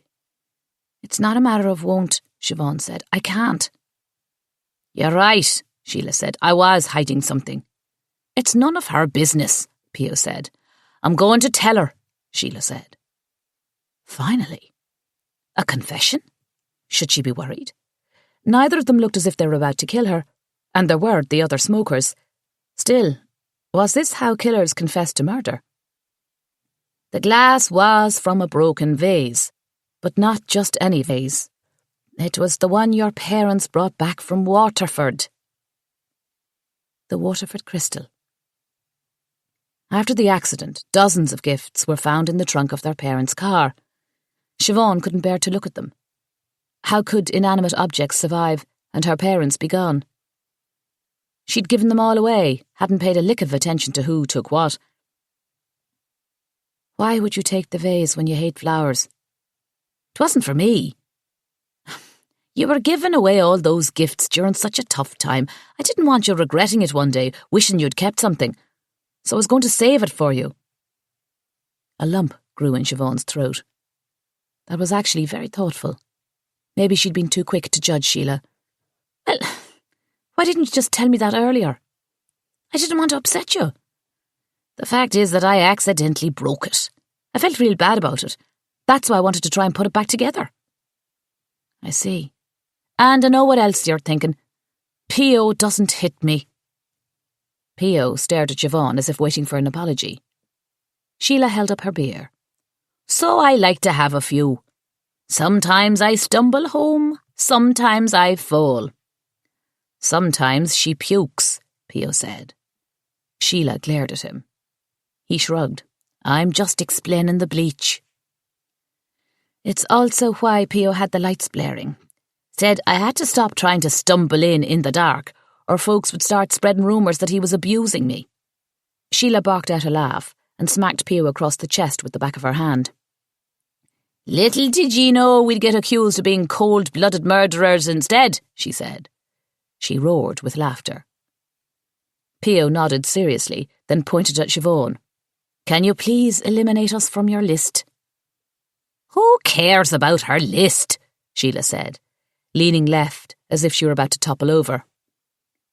Speaker 1: "It's not a matter of won't," Siobhan said. "I can't." "You're right," Sheila said. "I was hiding something." "It's none of her business," Pio said. "I'm going to tell her," Sheila said. Finally. A confession? Should she be worried? Neither of them looked as if they were about to kill her, and there were the other smokers. Still, was this how killers confessed to murder? The glass was from a broken vase, but not just any vase. It was the one your parents brought back from Waterford. The Waterford crystal. After the accident, dozens of gifts were found in the trunk of their parents' car. Siobhan couldn't bear to look at them. How could inanimate objects survive and her parents be gone? She'd given them all away, hadn't paid a lick of attention to who took what. Why would you take the vase when you hate flowers? It wasn't for me. You were giving away all those gifts during such a tough time. I didn't want you regretting it one day, wishing you'd kept something. So I was going to save it for you. A lump grew in Siobhan's throat. That was actually very thoughtful. Maybe she'd been too quick to judge Sheila. Well, why didn't you just tell me that earlier? I didn't want to upset you. The fact is that I accidentally broke it. I felt real bad about it. That's why I wanted to try and put it back together. I see. And I know what else you're thinking. P.O. doesn't hit me. P.O. stared at Siobhan as if waiting for an apology. Sheila held up her beer. So I like to have a few. Sometimes I stumble home, sometimes I fall. Sometimes she pukes, P.O. said. Sheila glared at him. He shrugged. I'm just explaining the bleach. It's also why P.O. had the lights blaring. Said I had to stop trying to stumble in the dark, or folks would start spreading rumours that he was abusing me. Sheila barked out a laugh and smacked P.O. across the chest with the back of her hand. Little did ye know we'd get accused of being cold-blooded murderers instead, she said. She roared with laughter. P.O. nodded seriously, then pointed at Siobhan. Can you please eliminate us from your list? Who cares about her list? Sheila said, leaning left as if she were about to topple over.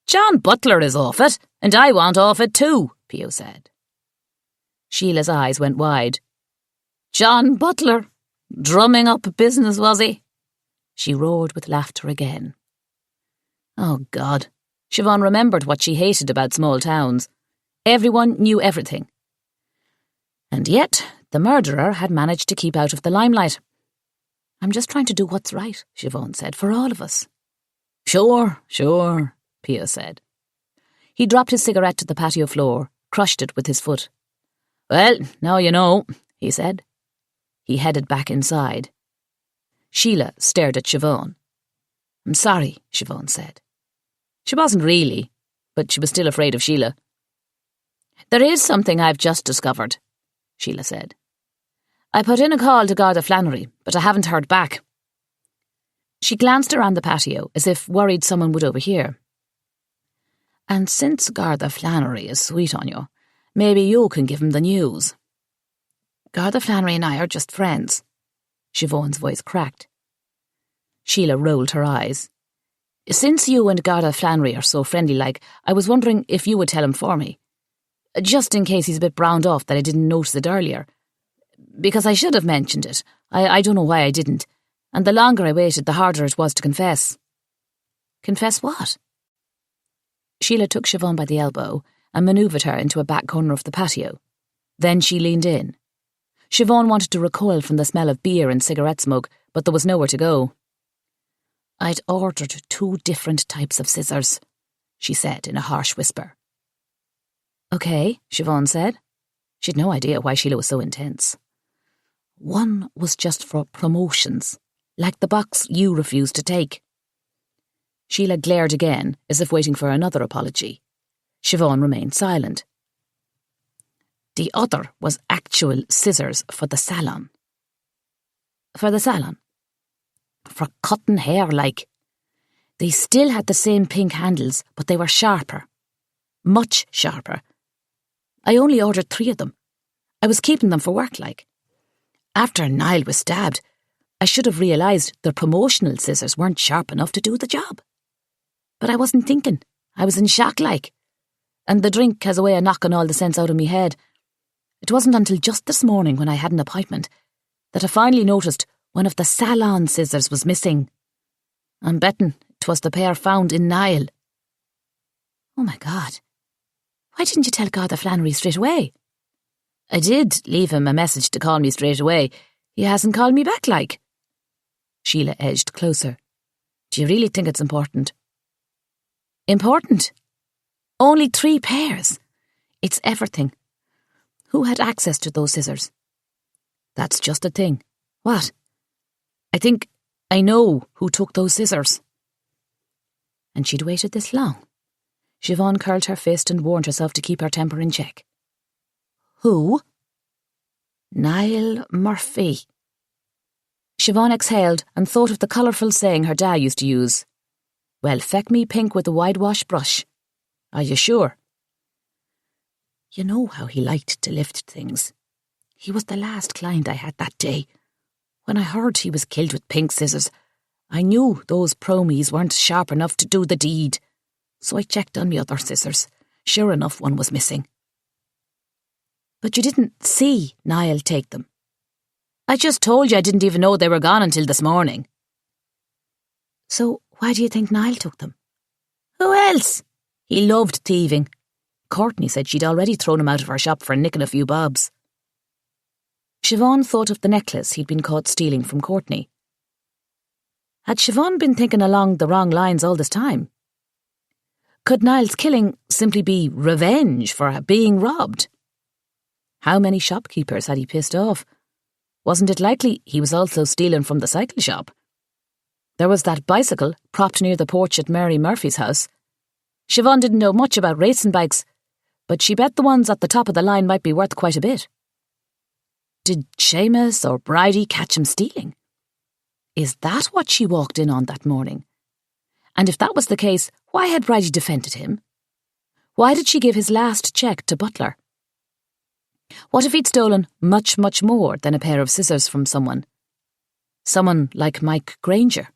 Speaker 1: John Butler is off it, and I want off it too, P.O. said. Sheila's eyes went wide. John Butler? Drumming up business, was he? She roared with laughter again. Oh, God. Siobhan remembered what she hated about small towns. Everyone knew everything. And yet, the murderer had managed to keep out of the limelight. I'm just trying to do what's right, Siobhan said, for all of us. Sure, P.O. said. He dropped his cigarette to the patio floor, crushed it with his foot. Well, now you know, he said. He headed back inside. Sheila stared at Siobhan. I'm sorry, Siobhan said. She wasn't really, but she was still afraid of Sheila. There is something I've just discovered, Sheila said. I put in a call to Garda Flannery, but I haven't heard back. She glanced around the patio as if worried someone would overhear. And since Garda Flannery is sweet on you, maybe you can give him the news. Garda Flannery and I are just friends. Siobhan's voice cracked. Sheila rolled her eyes. Since you and Garda Flannery are so friendly-like, I was wondering if you would tell him for me. Just in case he's a bit browned off that I didn't notice it earlier. Because I should have mentioned it. I don't know why I didn't. And the longer I waited, the harder it was to confess. Confess what? Sheila took Siobhan by the elbow and manoeuvred her into a back corner of the patio. Then she leaned in. Siobhan wanted to recoil from the smell of beer and cigarette smoke, but there was nowhere to go. I'd ordered 2 different types of scissors, she said in a harsh whisper. Okay, Siobhan said. She'd no idea why Sheila was so intense. One was just for promotions, like the box you refused to take. Sheila glared again, as if waiting for another apology. Siobhan remained silent. The other was actual scissors for the salon. For the salon? For cutting hair, like. They still had the same pink handles, but they were sharper. Much sharper. I only ordered 3 of them. I was keeping them for work, like. After Niall was stabbed, I should have realised the promotional scissors weren't sharp enough to do the job. But I wasn't thinking. I was in shock, like. And the drink has a way of knocking all the sense out of me head. It wasn't until just this morning when I had an appointment that I finally noticed one of the salon scissors was missing. I'm betting 'twas the pair found in Niall. Oh my God. Why didn't you tell Garda Flannery straight away? I did leave him a message to call me straight away. He hasn't called me back, like. Sheila edged closer. Do you really think it's important? Important? Only 3 pairs. It's everything. Who had access to those scissors? That's just the thing. What? I think I know who took those scissors. And she'd waited this long. Siobhan curled her fist and warned herself to keep her temper in check. Who? Niall Murphy. Siobhan exhaled and thought of the colourful saying her dad used to use. Well, feck me pink with a whitewash brush. Are you sure? You know how he liked to lift things. He was the last client I had that day. When I heard he was killed with pink scissors, I knew those promies weren't sharp enough to do the deed. So I checked on the other scissors. Sure enough, one was missing. But you didn't see Niall take them. I just told you I didn't even know they were gone until this morning. So why do you think Niall took them? Who else? He loved thieving. Courtney said she'd already thrown him out of her shop for nicking a few bobs. Siobhan thought of the necklace he'd been caught stealing from Courtney. Had Siobhan been thinking along the wrong lines all this time? Could Niall's killing simply be revenge for being robbed? How many shopkeepers had he pissed off? Wasn't it likely he was also stealing from the cycle shop? There was that bicycle propped near the porch at Mary Murphy's house. Siobhan didn't know much about racing bikes, but she bet the ones at the top of the line might be worth quite a bit. Did Seamus or Bridie catch him stealing? Is that what she walked in on that morning? And if that was the case, why had Bridie defended him? Why did she give his last cheque to Butler? What if he'd stolen much, much more than a pair of scissors from someone? Someone like Mike Granger.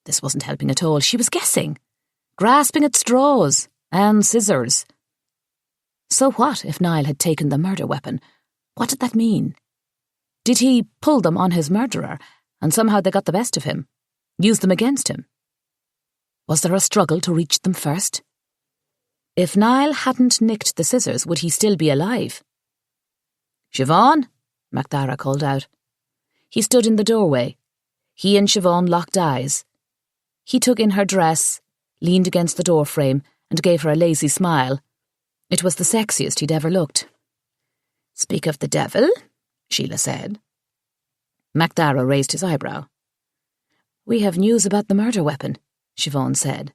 Speaker 1: This wasn't helping at all. She was guessing, grasping at straws and scissors. So what if Niall had taken the murder weapon? What did that mean? Did he pull them on his murderer and somehow they got the best of him, used them against him? Was there a struggle to reach them first? If Niall hadn't nicked the scissors, would he still be alive? Siobhan, MacDara called out. He stood in the doorway. He and Siobhan locked eyes. He took in her dress, leaned against the door frame, and gave her a lazy smile. It was the sexiest he'd ever looked. Speak of the devil, Sheila said. MacDara raised his eyebrow. We have news about the murder weapon, Siobhan said.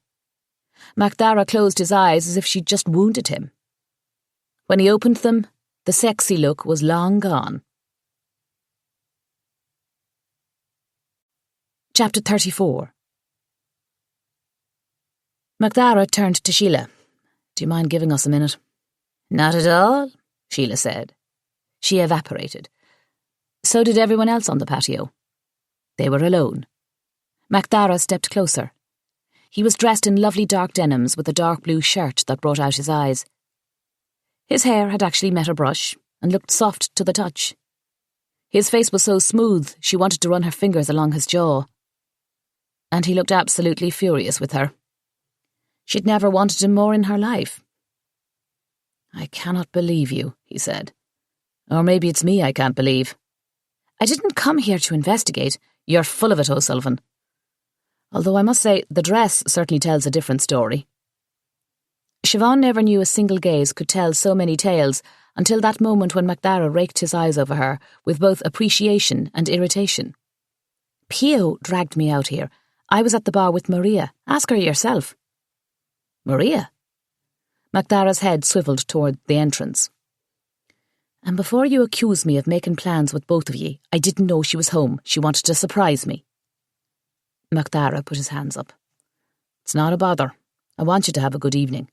Speaker 1: MacDara closed his eyes as if she'd just wounded him. When he opened them, the sexy look was long gone. Chapter 34. MacDara turned to Sheila. Do you mind giving us a minute? Not at all, Sheila said. She evaporated. So did everyone else on the patio. They were alone. MacDara stepped closer. He was dressed in lovely dark denims with a dark blue shirt that brought out his eyes. His hair had actually met a brush and looked soft to the touch. His face was so smooth she wanted to run her fingers along his jaw. And he looked absolutely furious with her. She'd never wanted him more in her life. I cannot believe you, he said. Or maybe it's me I can't believe. I didn't come here to investigate. You're full of it, O'Sullivan. Although I must say, the dress certainly tells a different story. Siobhan never knew a single gaze could tell so many tales until that moment when MacDara raked his eyes over her with both appreciation and irritation. Pio dragged me out here. I was at the bar with Maria. Ask her yourself. Maria? MacDara's head swivelled toward the entrance. And before you accuse me of making plans with both of ye, I didn't know she was home. She wanted to surprise me. MacDara put his hands up. It's not a bother. I want you to have a good evening.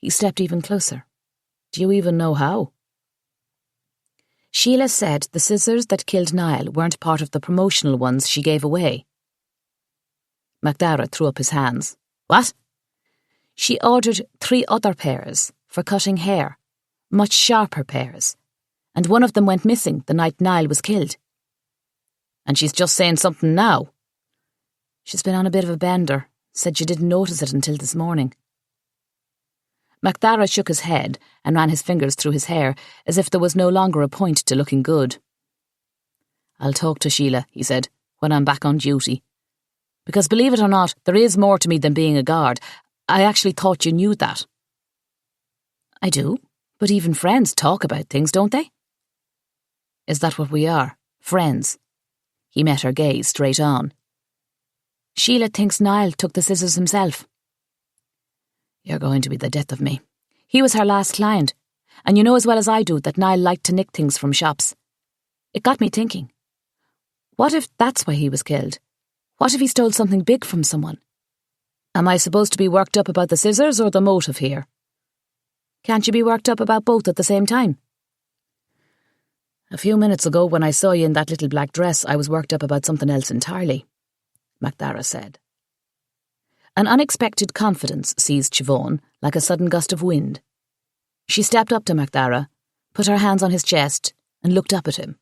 Speaker 1: He stepped even closer. Do you even know how? Sheila said the scissors that killed Niall weren't part of the promotional ones she gave away. MacDara threw up his hands. What? She ordered 3 other pairs for cutting hair, much sharper pairs, and one of them went missing the night Niall was killed. And she's just saying something now. She's been on a bit of a bender, said she didn't notice it until this morning. MacDara shook his head and ran his fingers through his hair as if there was no longer a point to looking good. I'll talk to Sheila, he said, when I'm back on duty. Because believe it or not, there is more to me than being a guard. I actually thought you knew that. I do, but even friends talk about things, don't they? Is that what we are? Friends? He met her gaze straight on. Sheila thinks Niall took the scissors himself. You're going to be the death of me. He was her last client, and you know as well as I do that Niall liked to nick things from shops. It got me thinking. What if that's why he was killed? What if he stole something big from someone? Am I supposed to be worked up about the scissors or the motive here? Can't you be worked up about both at the same time? A few minutes ago when I saw you in that little black dress, I was worked up about something else entirely, MacDara said. An unexpected confidence seized Siobhan like a sudden gust of wind. She stepped up to MacDara, put her hands on his chest, and looked up at him.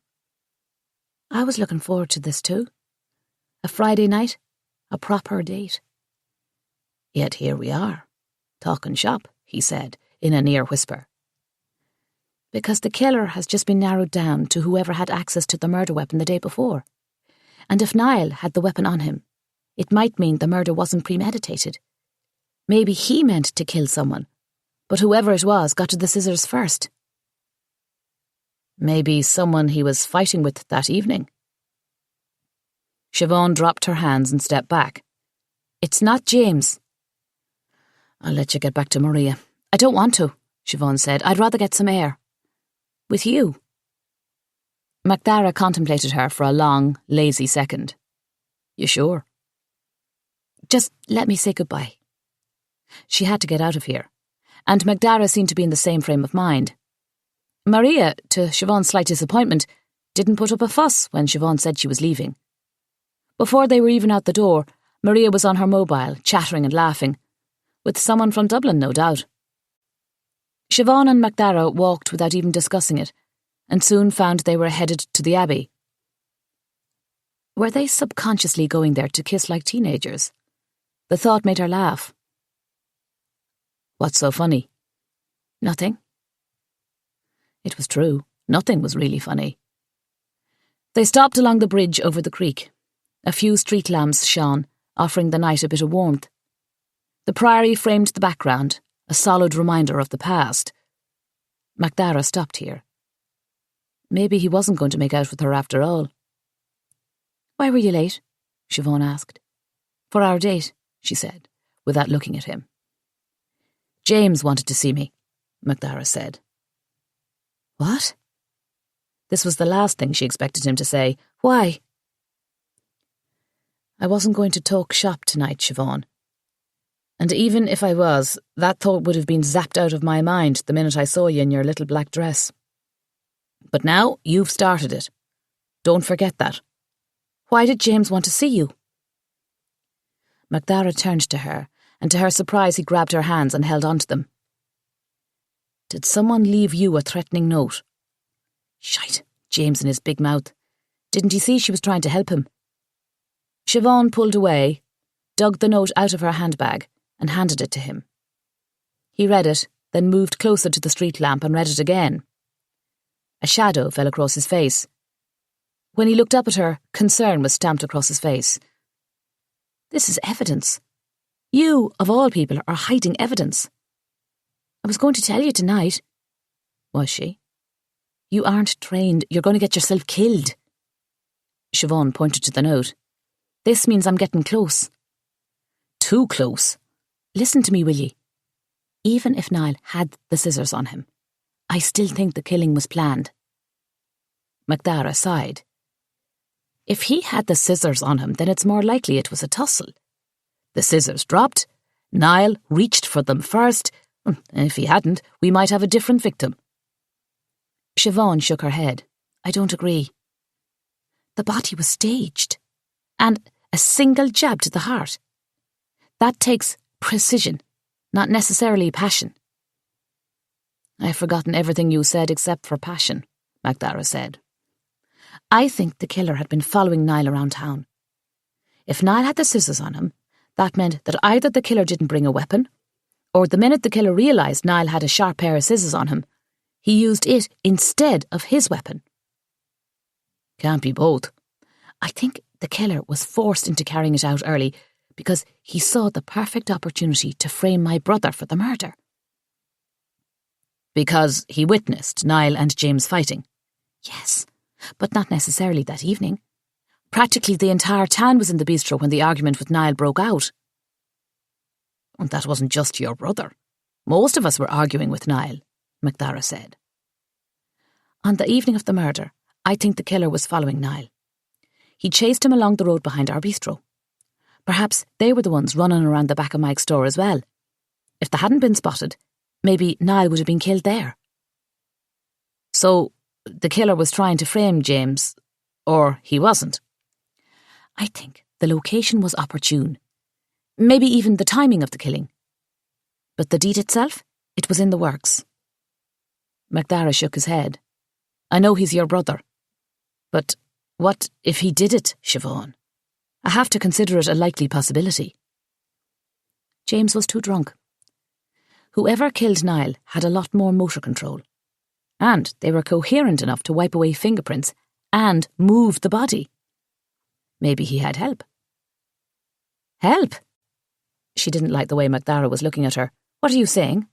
Speaker 1: I was looking forward to this too. A Friday night, a proper date. Yet here we are, talking shop, he said, in a near whisper. Because the killer has just been narrowed down to whoever had access to the murder weapon the day before. And if Niall had the weapon on him, it might mean the murder wasn't premeditated. Maybe he meant to kill someone, but whoever it was got to the scissors first. Maybe someone he was fighting with that evening. Siobhan dropped her hands and stepped back. It's not James. I'll let you get back to Maria. I don't want to, Siobhan said. I'd rather get some air. With you. MacDara contemplated her for a long, lazy second. You sure? Just let me say goodbye. She had to get out of here, and MacDara seemed to be in the same frame of mind. Maria, to Siobhan's slight disappointment, didn't put up a fuss when Siobhan said she was leaving. Before they were even out the door, Maria was on her mobile, chattering and laughing, with someone from Dublin, no doubt. Siobhan and MacDara walked without even discussing it, and soon found they were headed to the Abbey. Were they subconsciously going there to kiss like teenagers? The thought made her laugh. What's so funny? Nothing. It was true. Nothing was really funny. They stopped along the bridge over the creek. A few street lamps shone, offering the night a bit of warmth. The priory framed the background, a solid reminder of the past. MacDara stopped here. Maybe he wasn't going to make out with her after all. Why were you late? Siobhan asked. For our date, she said, without looking at him. James wanted to see me, MacDara said. What? This was the last thing she expected him to say. Why? I wasn't going to talk shop tonight, Siobhan. And even if I was, that thought would have been zapped out of my mind the minute I saw you in your little black dress. But now you've started it. Don't forget that. Why did James want to see you? MacDara turned to her, and to her surprise he grabbed her hands and held onto them. Did someone leave you a threatening note? Shite, James in his big mouth. Didn't he see she was trying to help him? Siobhan pulled away, dug the note out of her handbag, and handed it to him. He read it, then moved closer to the street lamp and read it again. A shadow fell across his face. When he looked up at her, concern was stamped across his face. This is evidence. You, of all people, are hiding evidence. I was going to tell you tonight. Was she? You aren't trained. You're going to get yourself killed. Siobhan pointed to the note. This means I'm getting close. Too close. Listen to me, will ye? Even if Niall had the scissors on him, I still think the killing was planned. MacDara sighed. If he had the scissors on him, then it's more likely it was a tussle. The scissors dropped. Niall reached for them first. If he hadn't, we might have a different victim. Siobhan shook her head. I don't agree. The body was staged. And a single jab to the heart. That takes precision, not necessarily passion. I've forgotten everything you said except for passion, Magdara said. I think the killer had been following Niall around town. If Niall had the scissors on him, that meant that either the killer didn't bring a weapon, or the minute the killer realised Niall had a sharp pair of scissors on him, he used it instead of his weapon. Can't be both. I think the killer was forced into carrying it out early because he saw the perfect opportunity to frame my brother for the murder. Because he witnessed Niall and James fighting. Yes, but not necessarily that evening. Practically the entire town was in the bistro when the argument with Niall broke out. And that wasn't just your brother. Most of us were arguing with Niall, Magdara said. On the evening of the murder, I think the killer was following Niall. He chased him along the road behind our bistro. Perhaps they were the ones running around the back of Mike's store as well. If they hadn't been spotted, maybe Niall would have been killed there. So, the killer was trying to frame James, or he wasn't. I think the location was opportune. Maybe even the timing of the killing. But the deed itself, it was in the works. Magdara shook his head. I know he's your brother. But what if he did it, Siobhan? I have to consider it a likely possibility. James was too drunk. Whoever killed Niall had a lot more motor control. And they were coherent enough to wipe away fingerprints and move the body. Maybe he had help. Help? She didn't like the way Magdara was looking at her. What are you saying?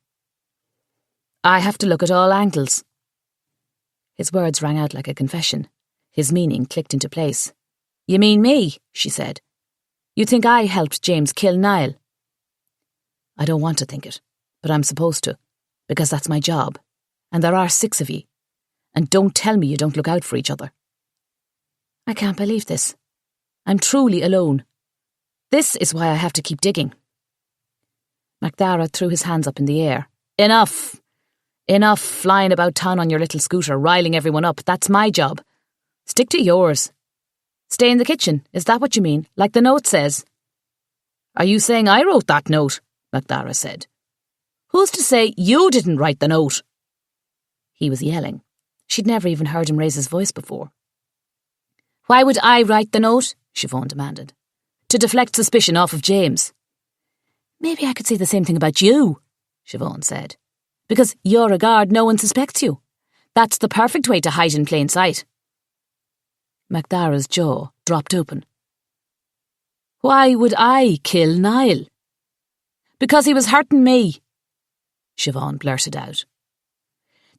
Speaker 1: I have to look at all angles. His words rang out like a confession. His meaning clicked into place. You mean me, she said. You think I helped James kill Niall? I don't want to think it, but I'm supposed to, because that's my job. And there are 6 of you. And don't tell me you don't look out for each other. I can't believe this. I'm truly alone. This is why I have to keep digging. Magdara threw his hands up in the air. Enough! Enough flying about town on your little scooter, riling everyone up. That's my job. Stick to yours. Stay in the kitchen, is that what you mean? Like the note says? Are you saying I wrote that note? Magdara said. Who's to say you didn't write the note? He was yelling. She'd never even heard him raise his voice before. Why would I write the note? Siobhan demanded. To deflect suspicion off of James. Maybe I could say the same thing about you, Siobhan said. Because you're a guard, no one suspects you. That's the perfect way to hide in plain sight. Magdara's jaw dropped open. Why would I kill Niall? Because he was hurting me, Siobhan blurted out.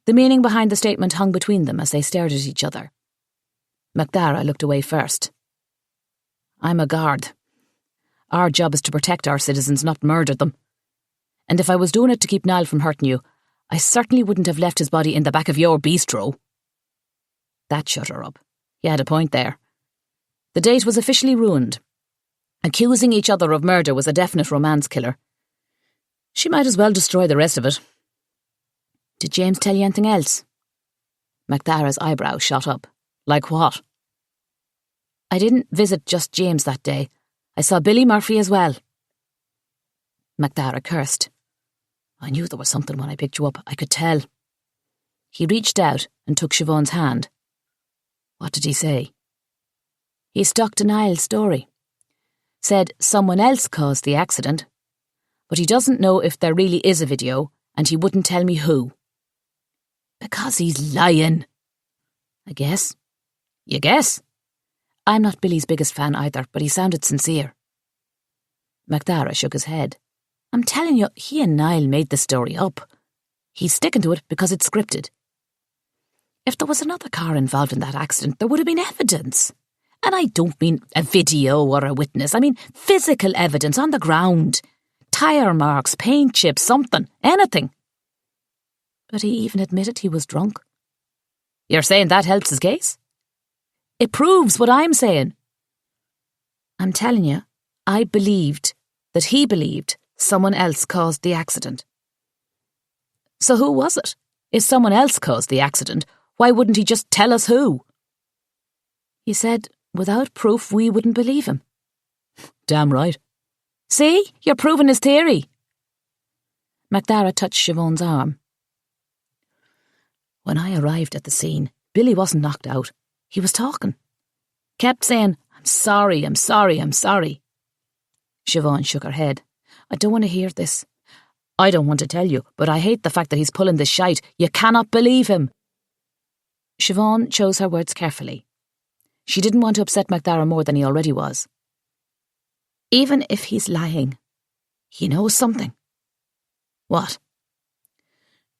Speaker 1: The meaning behind the statement hung between them as they stared at each other. Magdara looked away first. I'm a guard. Our job is to protect our citizens, not murder them. And if I was doing it to keep Niall from hurting you, I certainly wouldn't have left his body in the back of your bistro. That shut her up. He had a point there. The date was officially ruined. Accusing each other of murder was a definite romance killer. She might as well destroy the rest of it. Did James tell you anything else? Magdara's eyebrows shot up. Like what? I didn't visit just James that day. I saw Billy Murphy as well. Magdara cursed. I knew there was something when I picked you up. I could tell. He reached out and took Siobhan's hand. What did he say? He stuck to Niall's story. Said someone else caused the accident. But he doesn't know if there really is a video, and he wouldn't tell me who. Because he's lying. I guess. You guess? I'm not Billy's biggest fan either, but he sounded sincere. Magdara shook his head. I'm telling you, he and Niall made the story up. He's sticking to it because it's scripted. If there was another car involved in that accident, there would have been evidence. And I don't mean a video or a witness. I mean physical evidence on the ground. Tyre marks, paint chips, something, anything. But he even admitted he was drunk. You're saying that helps his case? It proves what I'm saying. I'm telling you, I believed that he believed someone else caused the accident. So who was it? If someone else caused the accident, why wouldn't he just tell us who? He said, without proof, we wouldn't believe him. Damn right. See, you're proving his theory. Magdara touched Siobhan's arm. When I arrived at the scene, Billy wasn't knocked out. He was talking. Kept saying, "I'm sorry, I'm sorry, I'm sorry." Siobhan shook her head. "I don't want to hear this. I don't want to tell you, but I hate the fact that he's pulling this shite. You cannot believe him." Siobhan chose her words carefully. She didn't want to upset MacDara more than he already was. "Even if he's lying, he knows something." "What?"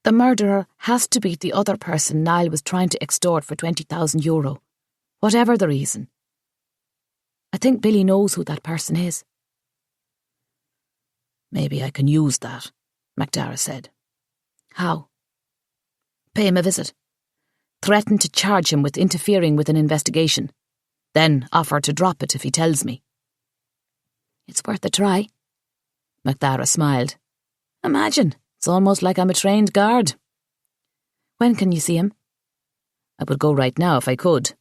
Speaker 1: "The murderer has to be the other person Niall was trying to extort for €20,000, whatever the reason. I think Billy knows who that person is." "Maybe I can use that," MacDara said. "How?" "Pay him a visit. Threaten to charge him with interfering with an investigation. Then offer to drop it if he tells me." "It's worth a try." MacDara smiled. "Imagine, it's almost like I'm a trained guard." "When can you see him?" "I would go right now if I could.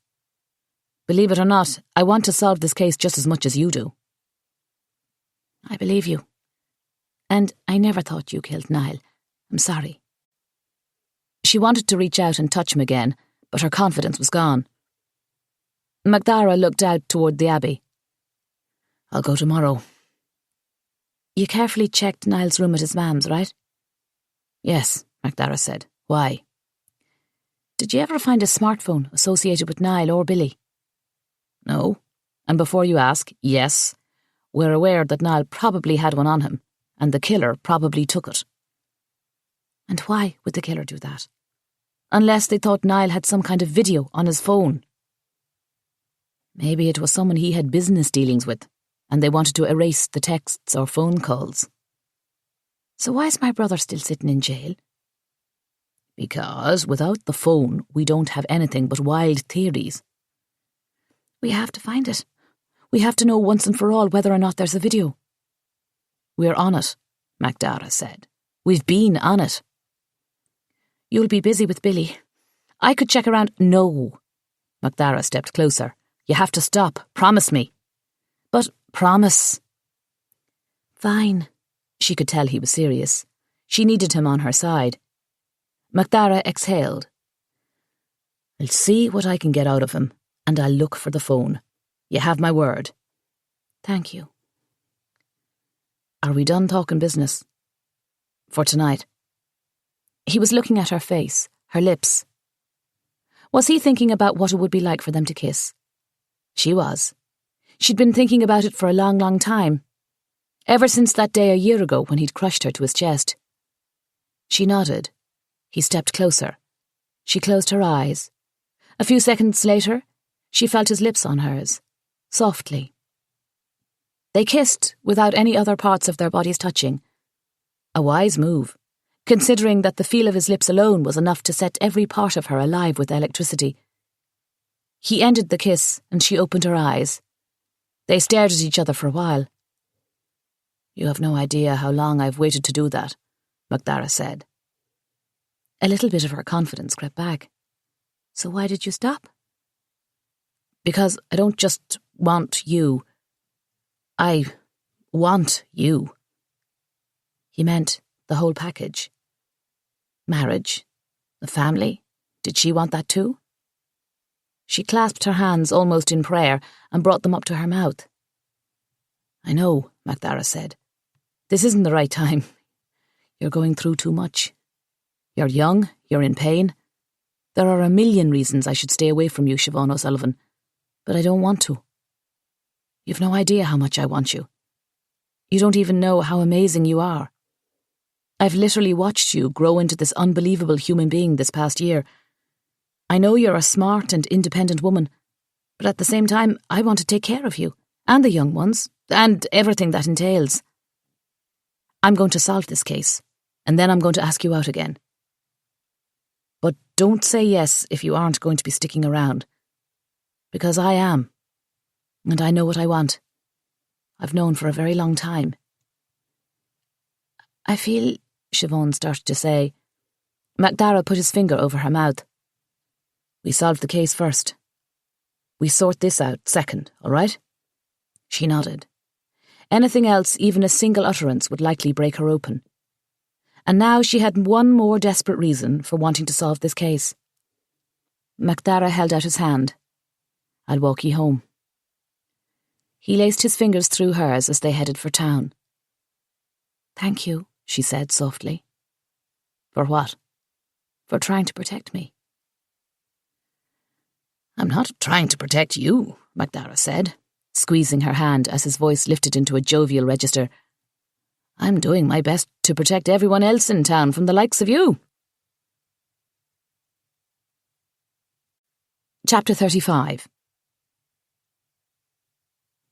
Speaker 1: Believe it or not, I want to solve this case just as much as you do." "I believe you. And I never thought you killed Niall. I'm sorry." She wanted to reach out and touch him again, but her confidence was gone. MacDara looked out toward the Abbey. "I'll go tomorrow." "You carefully checked Niall's room at his mam's, right?" "Yes," MacDara said. "Why?" "Did you ever find a smartphone associated with Niall or Billy?" "No. And before you ask, yes. We're aware that Niall probably had one on him, and the killer probably took it." "And why would the killer do that? Unless they thought Niall had some kind of video on his phone." "Maybe it was someone he had business dealings with, and they wanted to erase the texts or phone calls." "So why is my brother still sitting in jail?" "Because without the phone, we don't have anything but wild theories." "We have to find it. We have to know once and for all whether or not there's a video." "We're on it," MacDara said. "We've been on it." "You'll be busy with Billy. I could check around." "No." MacDara stepped closer. "You have to stop. Promise me." "But promise." "Fine." She could tell he was serious. She needed him on her side. MacDara exhaled. "I'll see what I can get out of him, and I'll look for the phone. You have my word." "Thank you." "Are we done talking business?" "For tonight." He was looking at her face, her lips. Was he thinking about what it would be like for them to kiss? She was. She'd been thinking about it for a long, long time. Ever since that day a year ago when he'd crushed her to his chest. She nodded. He stepped closer. She closed her eyes. A few seconds later, she felt his lips on hers, softly. They kissed without any other parts of their bodies touching. A wise move, considering that the feel of his lips alone was enough to set every part of her alive with electricity. He ended the kiss, and she opened her eyes. They stared at each other for a while. "You have no idea how long I've waited to do that," MacDara said. A little bit of her confidence crept back. "So why did you stop?" "Because I don't just want you. I want you." He meant the whole package. Marriage, the family. Did she want that too? She clasped her hands almost in prayer and brought them up to her mouth. "I know," MacDara said. "This isn't the right time. You're going through too much. You're young, you're in pain. There are a million reasons I should stay away from you, Siobhan O'Sullivan, but I don't want to. You've no idea how much I want you. You don't even know how amazing you are. I've literally watched you grow into this unbelievable human being this past year. I know you're a smart and independent woman, but at the same time, I want to take care of you, and the young ones, and everything that entails. I'm going to solve this case, and then I'm going to ask you out again. But don't say yes if you aren't going to be sticking around. Because I am. And I know what I want. I've known for a very long time." "I feel," Siobhan started to say. MacDara put his finger over her mouth. "We solve the case first. We sort this out second, all right?" She nodded. Anything else, even a single utterance, would likely break her open. And now she had one more desperate reason for wanting to solve this case. MacDara held out his hand. "I'll walk ye home." He laced his fingers through hers as they headed for town. "Thank you," she said softly. "For what?" "For trying to protect me." "I'm not trying to protect you," MacDara said, squeezing her hand as his voice lifted into a jovial register. "I'm doing my best to protect everyone else in town from the likes of you." Chapter 35.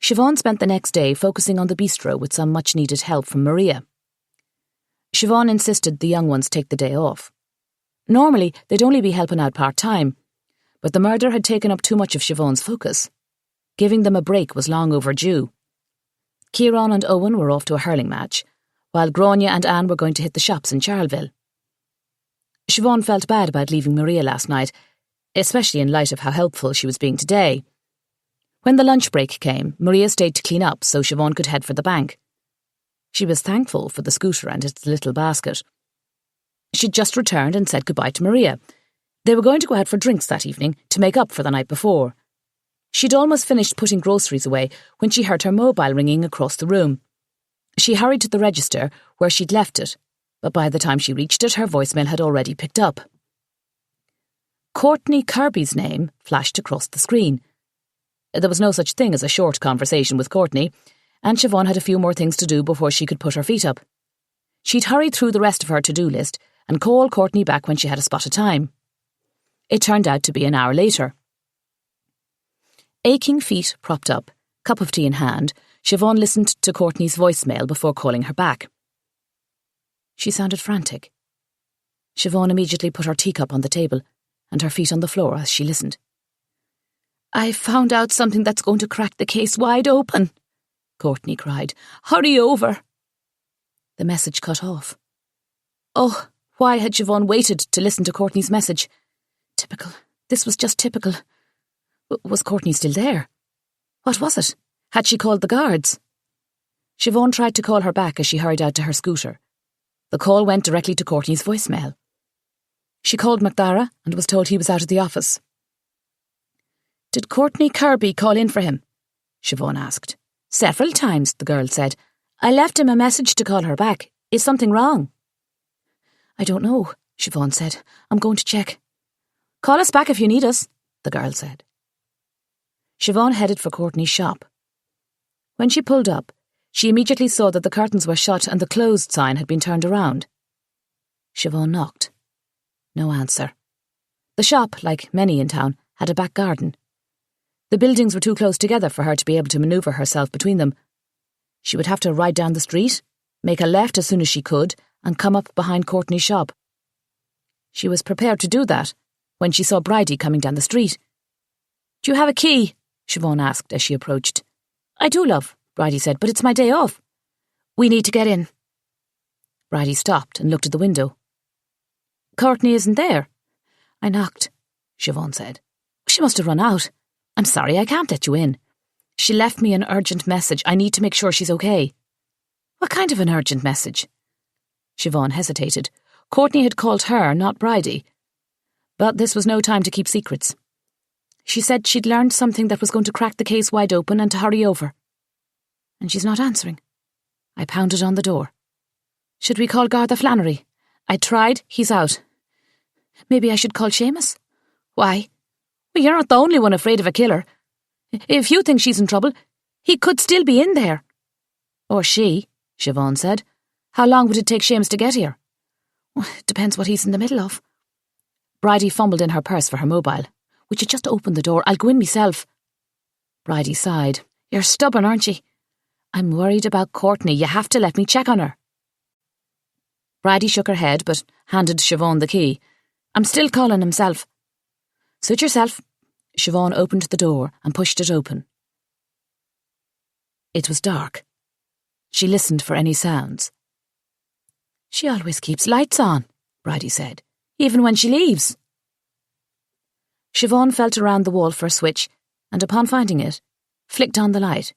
Speaker 1: Siobhan spent the next day focusing on the bistro with some much-needed help from Maria. Siobhan insisted the young ones take the day off. Normally, they'd only be helping out part-time, but the murder had taken up too much of Siobhan's focus. Giving them a break was long overdue. Kieran and Owen were off to a hurling match, while Grania and Anne were going to hit the shops in Charleville. Siobhan felt bad about leaving Maria last night, especially in light of how helpful she was being today. When the lunch break came, Maria stayed to clean up so Siobhan could head for the bank. She was thankful for the scooter and its little basket. She'd just returned and said goodbye to Maria. They were going to go out for drinks that evening to make up for the night before. She'd almost finished putting groceries away when she heard her mobile ringing across the room. She hurried to the register where she'd left it, but by the time she reached it, her voicemail had already picked up. Courtney Kirby's name flashed across the screen. There was no such thing as a short conversation with Courtney, and Siobhan had a few more things to do before she could put her feet up. She'd hurry through the rest of her to-do list and call Courtney back when she had a spot of time. It turned out to be an hour later. Aching feet propped up, cup of tea in hand, Siobhan listened to Courtney's voicemail before calling her back. She sounded frantic. Siobhan immediately put her teacup on the table and her feet on the floor as she listened. "I've found out something that's going to crack the case wide open," Courtney cried. "Hurry over." The message cut off. Oh, why had Siobhan waited to listen to Courtney's message? Typical. This was just typical. Was Courtney still there? What was it? Had she called the guards? Siobhan tried to call her back as she hurried out to her scooter. The call went directly to Courtney's voicemail. She called MacDara and was told he was out of the office. "Did Courtney Kirby call in for him?" Siobhan asked. "Several times," the girl said. "I left him a message to call her back. Is something wrong?" "I don't know," Siobhan said. "I'm going to check." "Call us back if you need us," the girl said. Siobhan headed for Courtney's shop. When she pulled up, she immediately saw that the curtains were shut and the closed sign had been turned around. Siobhan knocked. No answer. The shop, like many in town, had a back garden. The buildings were too close together for her to be able to manoeuvre herself between them. She would have to ride down the street, make a left as soon as she could, and come up behind Courtney's shop. She was prepared to do that when she saw Bridie coming down the street. "Do you have a key?" Siobhan asked as she approached. "I do, love," Bridie said, "but it's my day off." "We need to get in." Bridie stopped and looked at the window. "Courtney isn't there." "I knocked," Siobhan said. "She must have run out. I'm sorry, I can't let you in. She left me an urgent message. I need to make sure she's okay." "What kind of an urgent message?" Siobhan hesitated. Courtney had called her, not Bridie. But this was no time to keep secrets. She said she'd learned something that was going to crack the case wide open and to hurry over. And she's not answering. I pounded on the door. "Should we call Garda Flannery?" "I tried, he's out." "Maybe I should call Seamus?" "Why?" "Well, you're not the only one afraid of a killer. If you think she's in trouble, he could still be in there." "Or she," Siobhan said. "How long would it take Seamus to get here?" "Well, it depends what he's in the middle of." Bridie fumbled in her purse for her mobile. "Would you just open the door? I'll go in myself." Bridie sighed. "You're stubborn, aren't you?" "I'm worried about Courtney. You have to let me check on her." Bridie shook her head but handed Siobhan the key. "I'm still calling himself." "Suit yourself." Siobhan opened the door and pushed it open. It was dark. She listened for any sounds. "She always keeps lights on," Bridie said, "even when she leaves." Siobhan felt around the wall for a switch and, upon finding it, flicked on the light.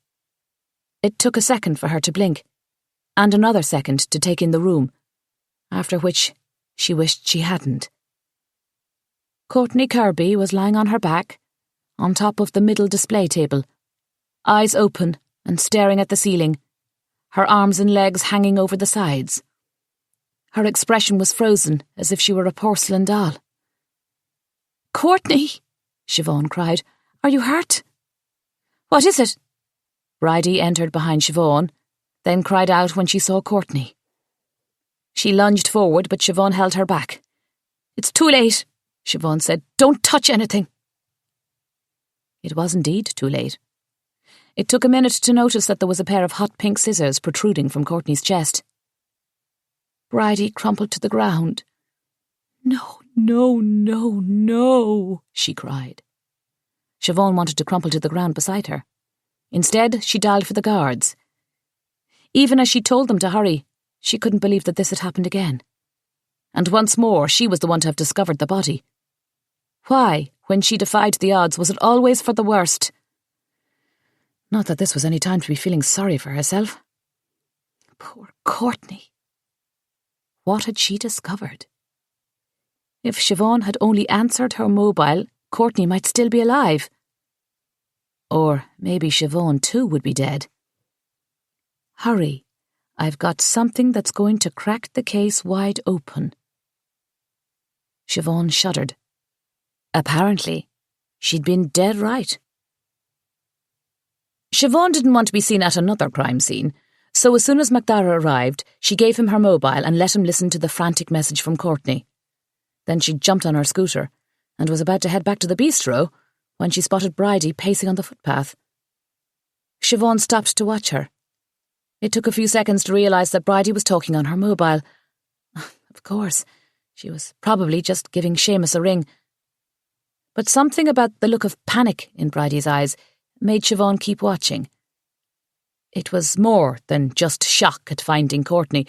Speaker 1: It took a second for her to blink, and another second to take in the room, after which she wished she hadn't. Courtney Kirby was lying on her back, on top of the middle display table, eyes open and staring at the ceiling, her arms and legs hanging over the sides. Her expression was frozen, as if she were a porcelain doll. "Courtney!" Siobhan cried. "Are you hurt?" "What is it?" Bridie entered behind Siobhan, then cried out when she saw Courtney. She lunged forward, but Siobhan held her back. "It's too late," Siobhan said. "Don't touch anything." It was indeed too late. It took a minute to notice that there was a pair of hot pink scissors protruding from Courtney's chest. Bridie crumpled to the ground. "No, no, no, no," she cried. Siobhan wanted to crumple to the ground beside her. Instead, she dialed for the guards. Even as she told them to hurry, she couldn't believe that this had happened again. And once more, she was the one to have discovered the body. Why, when she defied the odds, was it always for the worst? Not that this was any time to be feeling sorry for herself. Poor Courtney. What had she discovered? If Siobhan had only answered her mobile, Courtney might still be alive. Or maybe Siobhan too would be dead. "Hurry, I've got something that's going to crack the case wide open." Siobhan shuddered. Apparently, she'd been dead right. Siobhan didn't want to be seen at another crime scene, so as soon as MacDara arrived, she gave him her mobile and let him listen to the frantic message from Courtney. Then she jumped on her scooter and was about to head back to the bistro when she spotted Bridie pacing on the footpath. Siobhan stopped to watch her. It took a few seconds to realise that Bridie was talking on her mobile. Of course, she was probably just giving Seamus a ring. But something about the look of panic in Bridie's eyes made Siobhan keep watching. It was more than just shock at finding Courtney.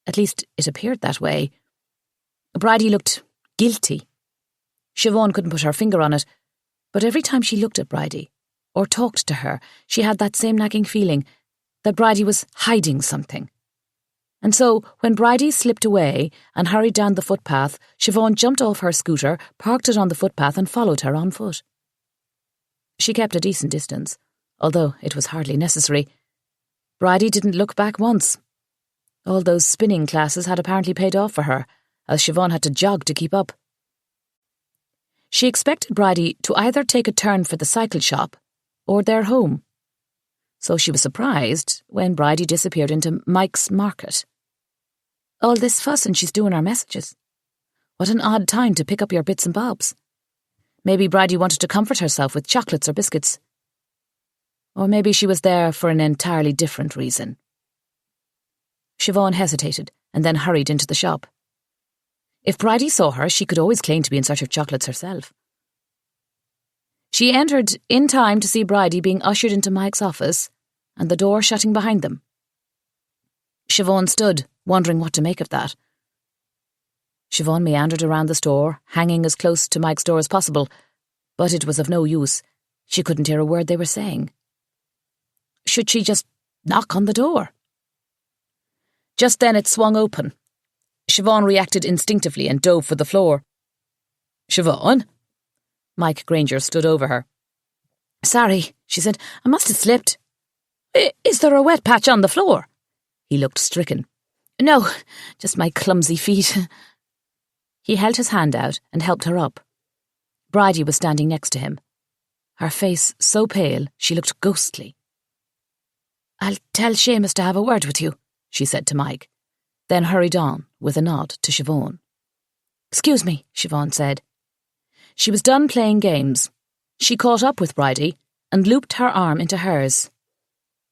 Speaker 1: At least it appeared that way. Bridie looked guilty. Siobhan couldn't put her finger on it, but every time she looked at Bridie, or talked to her, she had that same nagging feeling that Bridie was hiding something. And so, when Bridie slipped away and hurried down the footpath, Siobhan jumped off her scooter, parked it on the footpath and followed her on foot. She kept a decent distance, although it was hardly necessary. Bridie didn't look back once. All those spinning classes had apparently paid off for her, as Siobhan had to jog to keep up. She expected Bridie to either take a turn for the cycle shop or their home. So she was surprised when Bridie disappeared into Mike's market. All this fuss and she's doing our messages. What an odd time to pick up your bits and bobs. Maybe Bridie wanted to comfort herself with chocolates or biscuits. Or maybe she was there for an entirely different reason. Siobhan hesitated and then hurried into the shop. If Bridie saw her, she could always claim to be in search of chocolates herself. She entered in time to see Bridie being ushered into Mike's office and the door shutting behind them. Siobhan stood, wondering what to make of that. Siobhan meandered around the store, hanging as close to Mike's door as possible, but it was of no use. She couldn't hear a word they were saying. Should she just knock on the door? Just then it swung open. Siobhan reacted instinctively and dove for the floor. "Siobhan?" Mike Granger stood over her. "Sorry," she said. "I must have slipped." Is there a wet patch on the floor?" He looked stricken. "No, just my clumsy feet." He held his hand out and helped her up. Bridie was standing next to him. Her face so pale she looked ghostly. "I'll tell Seamus to have a word with you," she said to Mike, then hurried on with a nod to Siobhan. "Excuse me," Siobhan said. She was done playing games. She caught up with Bridie and looped her arm into hers.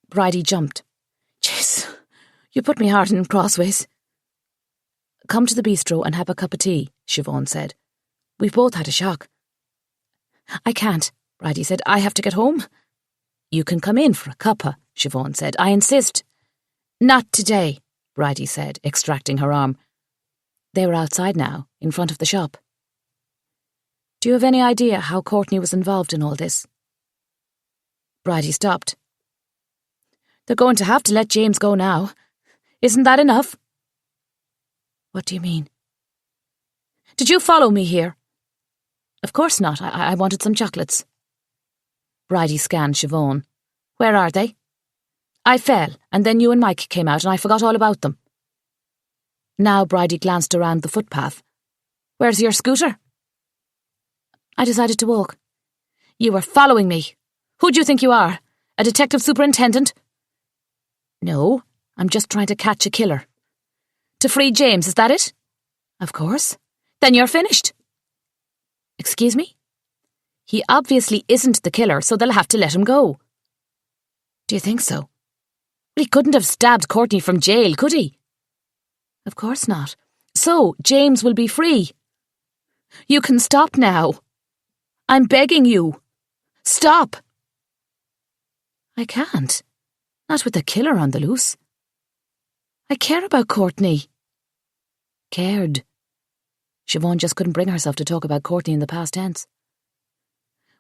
Speaker 1: Bridie jumped. "Jeez, you put me hard in crossways." "Come to the bistro and have a cup of tea," Siobhan said. "We've both had a shock." "I can't," Bridie said. "I have to get home." "You can come in for a cuppa," Siobhan said. "I insist." "Not today," Bridie said, extracting her arm. They were outside now, in front of the shop. "Do you have any idea how Courtney was involved in all this?" Bridie stopped. "They're going to have to let James go now. Isn't that enough?" "What do you mean?" "Did you follow me here?" Of course not. I wanted some chocolates. Bridie scanned Siobhan. Where are they? I fell, and then you and Mike came out, and I forgot all about them. Now Bridie glanced around the footpath. Where's your scooter? I decided to walk. You were following me. Who do you think you are? A detective superintendent? No, I'm just trying to catch a killer. To free James, is that it? Of course. Then you're finished. Excuse me? He obviously isn't the killer, so they'll have to let him go. Do you think so? He couldn't have stabbed Courtney from jail, could he? Of course not. So, James will be free. You can stop now. I'm begging you. Stop. I can't. Not with the killer on the loose. I care about Courtney. Cared. Siobhan just couldn't bring herself to talk about Courtney in the past tense.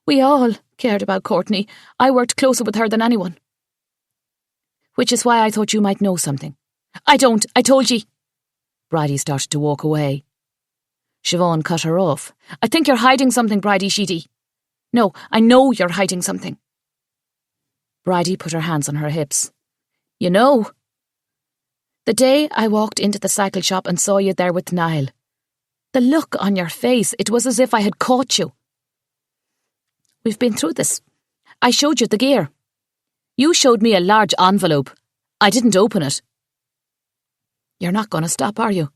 Speaker 1: We all cared about Courtney. I worked closer with her than anyone. Which is why I thought you might know something. I don't, I told ye. Bridie started to walk away. Siobhan cut her off. I think you're hiding something, Bridie Sheedy. No, I know you're hiding something. Bridie put her hands on her hips. You know. The day I walked into the cycle shop and saw you there with Niall. The look on your face, it was as if I had caught you. We've been through this. I showed you the gear. You showed me a large envelope. I didn't open it. You're not going to stop, are you?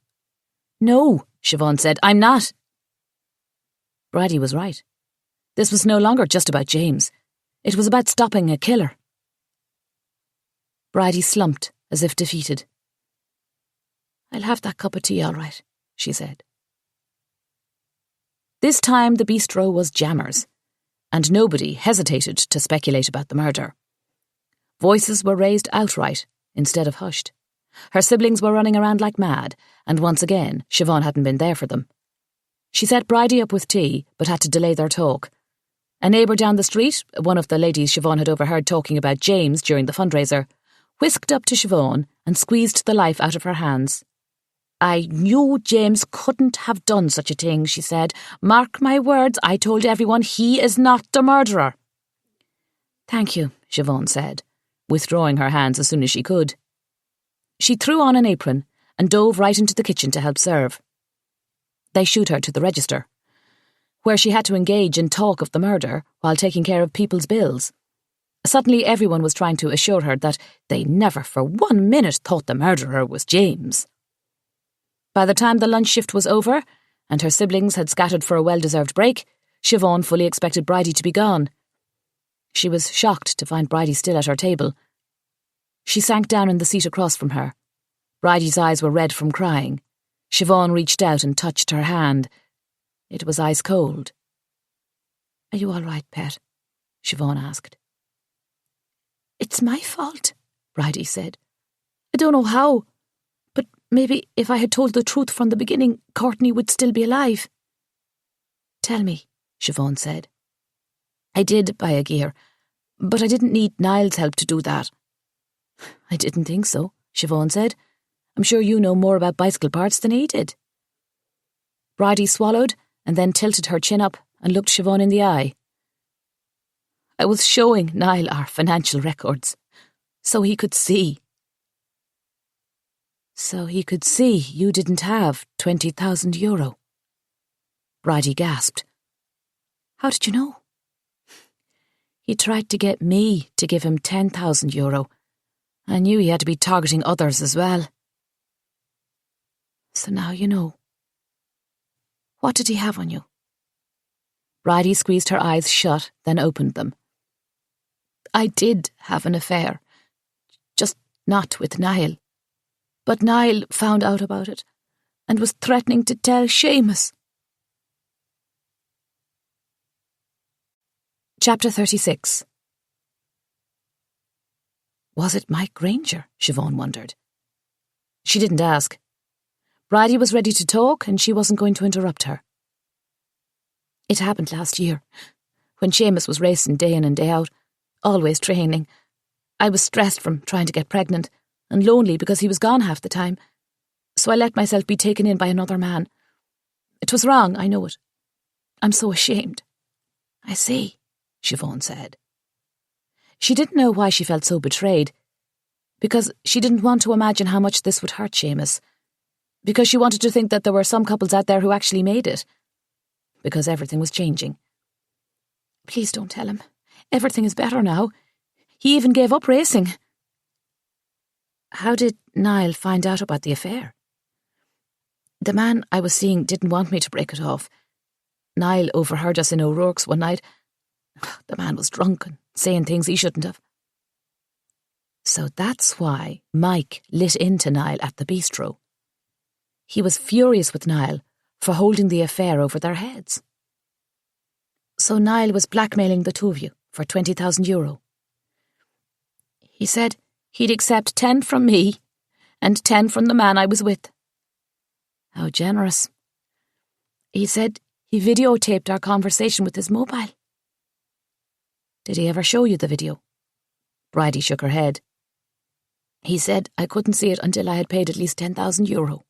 Speaker 1: No, Siobhan said, I'm not. Bridie was right. This was no longer just about James. It was about stopping a killer. Bridie slumped, as if defeated. I'll have that cup of tea, all right, she said. This time the bistro was Jammers, and nobody hesitated to speculate about the murder. Voices were raised outright, instead of hushed. Her siblings were running around like mad, and once again, Siobhan hadn't been there for them. She set Bridie up with tea, but had to delay their talk. A neighbour down the street, one of the ladies Siobhan had overheard talking about James during the fundraiser, whisked up to Siobhan and squeezed the life out of her hands. I knew James couldn't have done such a thing, she said. Mark my words, I told everyone he is not the murderer. Thank you, Siobhan said, withdrawing her hands as soon as she could. She threw on an apron and dove right into the kitchen to help serve. They shooed her to the register, where she had to engage in talk of the murder while taking care of people's bills. Suddenly everyone was trying to assure her that they never for 1 minute thought the murderer was James. By the time the lunch shift was over, and her siblings had scattered for a well-deserved break, Siobhan fully expected Bridie to be gone. She was shocked to find Bridie still at her table. She sank down in the seat across from her. Bridie's eyes were red from crying. Siobhan reached out and touched her hand. It was ice cold. Are you all right, pet? Siobhan asked. It's my fault, Bridie said. I don't know how, but maybe if I had told the truth from the beginning, Courtney would still be alive. Tell me, Siobhan said. I did buy a gear, but I didn't need Niall's help to do that. I didn't think so, Siobhan said. I'm sure you know more about bicycle parts than he did. Bridie swallowed and then tilted her chin up and looked Siobhan in the eye. I was showing Niall our financial records, so he could see. So he could see you didn't have €20,000. Bridie gasped. How did you know? He tried to get me to give him €10,000. I knew he had to be targeting others as well. So now you know. What did he have on you? Bridie squeezed her eyes shut, then opened them. I did have an affair, just not with Niall. But Niall found out about it and was threatening to tell Seamus. Chapter 36. Was it Mike Granger? Siobhan wondered. She didn't ask. Bridie was ready to talk and she wasn't going to interrupt her. It happened last year, when Seamus was racing day in and day out, always training. I was stressed from trying to get pregnant and lonely because he was gone half the time, so I let myself be taken in by another man. It was wrong, I know it. I'm so ashamed." "I see," Siobhan said. She didn't know why she felt so betrayed, because she didn't want to imagine how much this would hurt Seamus, because she wanted to think that there were some couples out there who actually made it, because everything was changing. "Please don't tell him. Everything is better now. He even gave up racing." "How did Niall find out about the affair?" "The man I was seeing didn't want me to break it off. Niall overheard us in O'Rourke's one night. The man was drunk and saying things he shouldn't have." So that's why Mike lit into Niall at the bistro. He was furious with Niall for holding the affair over their heads. So Niall was blackmailing the two of you for €20,000. He said he'd accept 10 from me and 10 from the man I was with. How generous. He said he videotaped our conversation with his mobile. Did he ever show you the video? Bridie shook her head. He said I couldn't see it until I had paid at least €10,000.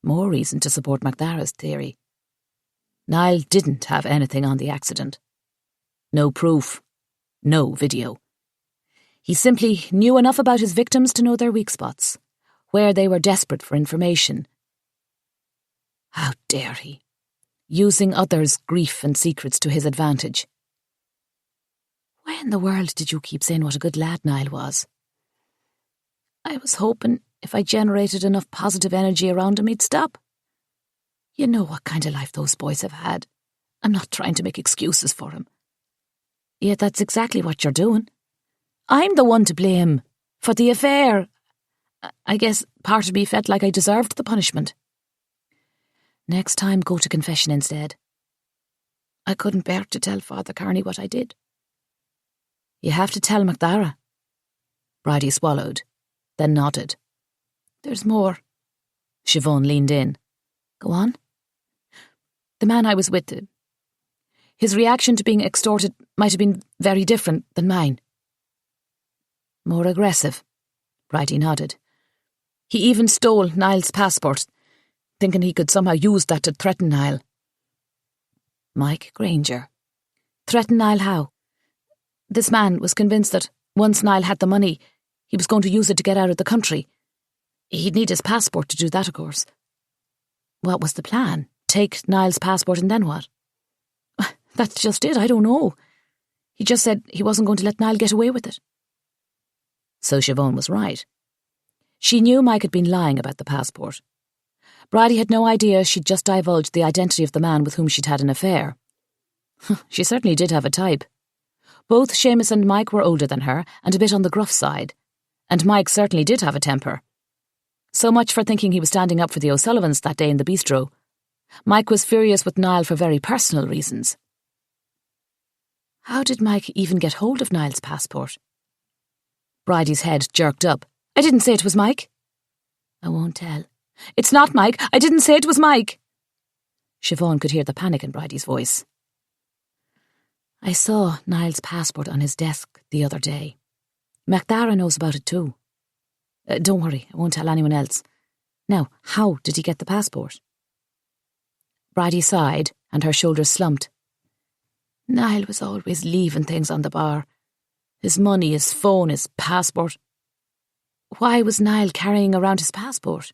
Speaker 1: More reason to support McDara's theory. Niall didn't have anything on the accident. No proof. No video. He simply knew enough about his victims to know their weak spots, where they were desperate for information. How dare he? Using others' grief and secrets to his advantage. Why in the world did you keep saying what a good lad Niall was? I was hoping if I generated enough positive energy around him, he'd stop. You know what kind of life those boys have had. I'm not trying to make excuses for him. Yet that's exactly what you're doing. I'm the one to blame for the affair. I guess part of me felt like I deserved the punishment. Next time, go to confession instead. I couldn't bear to tell Father Carney what I did. You have to tell McDara. Bridie swallowed, then nodded. There's more. Siobhan leaned in. Go on. The man I was with, his reaction to being extorted might have been very different than mine. More aggressive. Bridie nodded. He even stole Niall's passport, thinking he could somehow use that to threaten Niall. Mike Granger. Threaten Niall how? This man was convinced that once Niall had the money, he was going to use it to get out of the country. He'd need his passport to do that, of course. What was the plan? Take Niall's passport and then what? That's just it, I don't know. He just said he wasn't going to let Niall get away with it. So Siobhan was right. She knew Mike had been lying about the passport. Bridie had no idea she'd just divulged the identity of the man with whom she'd had an affair. She certainly did have a type. Both Seamus and Mike were older than her and a bit on the gruff side, and Mike certainly did have a temper. So much for thinking he was standing up for the O'Sullivans that day in the bistro. Mike was furious with Niall for very personal reasons. How did Mike even get hold of Niall's passport? Bridie's head jerked up. I didn't say it was Mike. I won't tell. It's not Mike. I didn't say it was Mike. Siobhan could hear the panic in Bridie's voice. I saw Niall's passport on his desk the other day. McDara knows about it too. Don't worry, I won't tell anyone else. Now, how did he get the passport? Bridie sighed and her shoulders slumped. Niall was always leaving things on the bar. His money, his phone, his passport. Why was Niall carrying around his passport?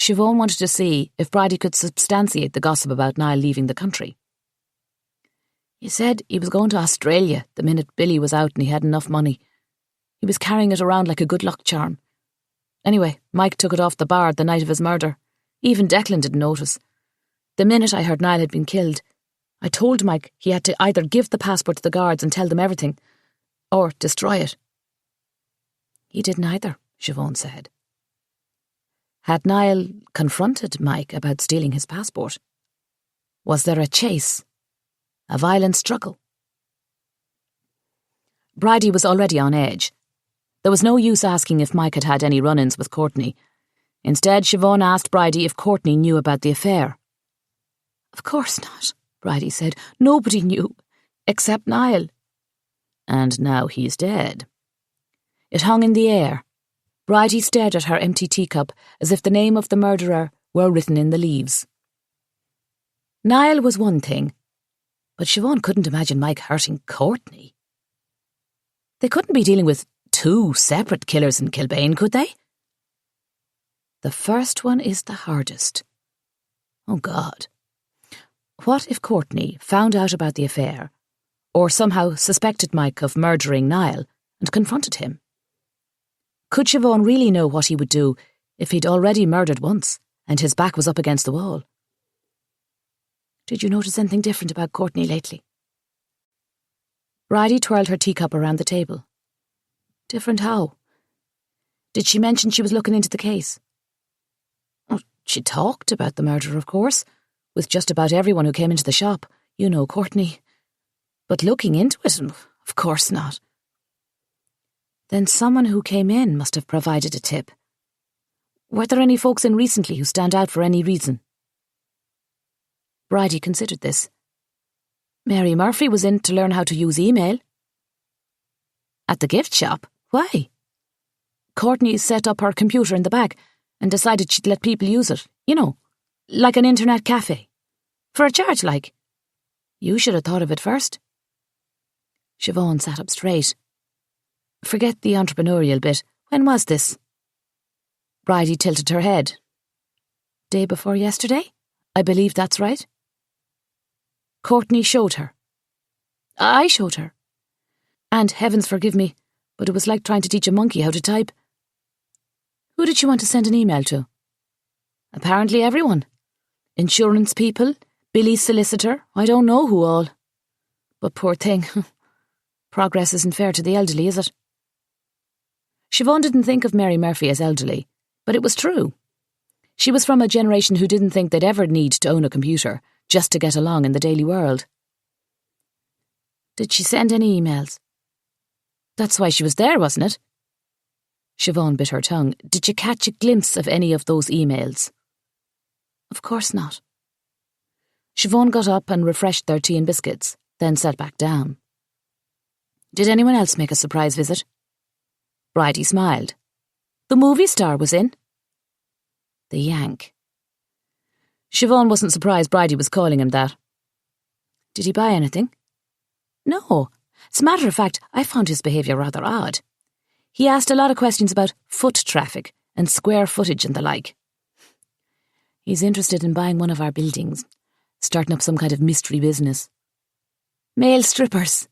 Speaker 1: Siobhan wanted to see if Bridie could substantiate the gossip about Niall leaving the country. He said he was going to Australia the minute Billy was out and he had enough money. He was carrying it around like a good luck charm. Anyway, Mike took it off the bar the night of his murder. Even Declan didn't notice. The minute I heard Niall had been killed, I told Mike he had to either give the passport to the guards and tell them everything, or destroy it. He did neither, Siobhan said. Had Niall confronted Mike about stealing his passport? Was there a chase? A violent struggle? Bridie was already on edge. There was no use asking if Mike had had any run-ins with Courtney. Instead, Siobhan asked Bridie if Courtney knew about the affair. Of course not, Bridie said. Nobody knew, except Niall. And now he's dead. It hung in the air. Bridie stared at her empty teacup as if the name of the murderer were written in the leaves. Niall was one thing, but Siobhan couldn't imagine Mike hurting Courtney. They couldn't be dealing with two separate killers in Kilbane, could they? The first one is the hardest. Oh, God. What if Courtney found out about the affair, or somehow suspected Mike of murdering Niall and confronted him? Could Siobhan really know what he would do if he'd already murdered once and his back was up against the wall? Did you notice anything different about Courtney lately? Bridie twirled her teacup around the table. Different how? Did she mention she was looking into the case? Oh, she talked about the murder, of course, with just about everyone who came into the shop. You know Courtney. But looking into it, of course not. Then someone who came in must have provided a tip. Were there any folks in recently who stand out for any reason? Bridie considered this. Mary Murphy was in to learn how to use email. At the gift shop? Why? Courtney set up her computer in the back and decided she'd let people use it, you know, like an internet cafe. For a charge, like. You should have thought of it first. Siobhan sat up straight. Forget the entrepreneurial bit. When was this? Bridie tilted her head. Day before yesterday? I believe that's right. Courtney showed her. I showed her. And heavens forgive me, but it was like trying to teach a monkey how to type. Who did she want to send an email to? Apparently everyone. Insurance people, Billy's solicitor, I don't know who all. But poor thing, progress isn't fair to the elderly, is it? Siobhan didn't think of Mary Murphy as elderly, but it was true. She was from a generation who didn't think they'd ever need to own a computer just to get along in the daily world. Did she send any emails? That's why she was there, wasn't it? Siobhan bit her tongue. Did you catch a glimpse of any of those emails? Of course not. Siobhan got up and refreshed their tea and biscuits, then sat back down. Did anyone else make a surprise visit? Bridie smiled. The movie star was in. The Yank. Siobhan wasn't surprised Bridie was calling him that. Did he buy anything? No. As a matter of fact, I found his behaviour rather odd. He asked a lot of questions about foot traffic and square footage and the like. He's interested in buying one of our buildings, starting up some kind of mystery business. Male strippers,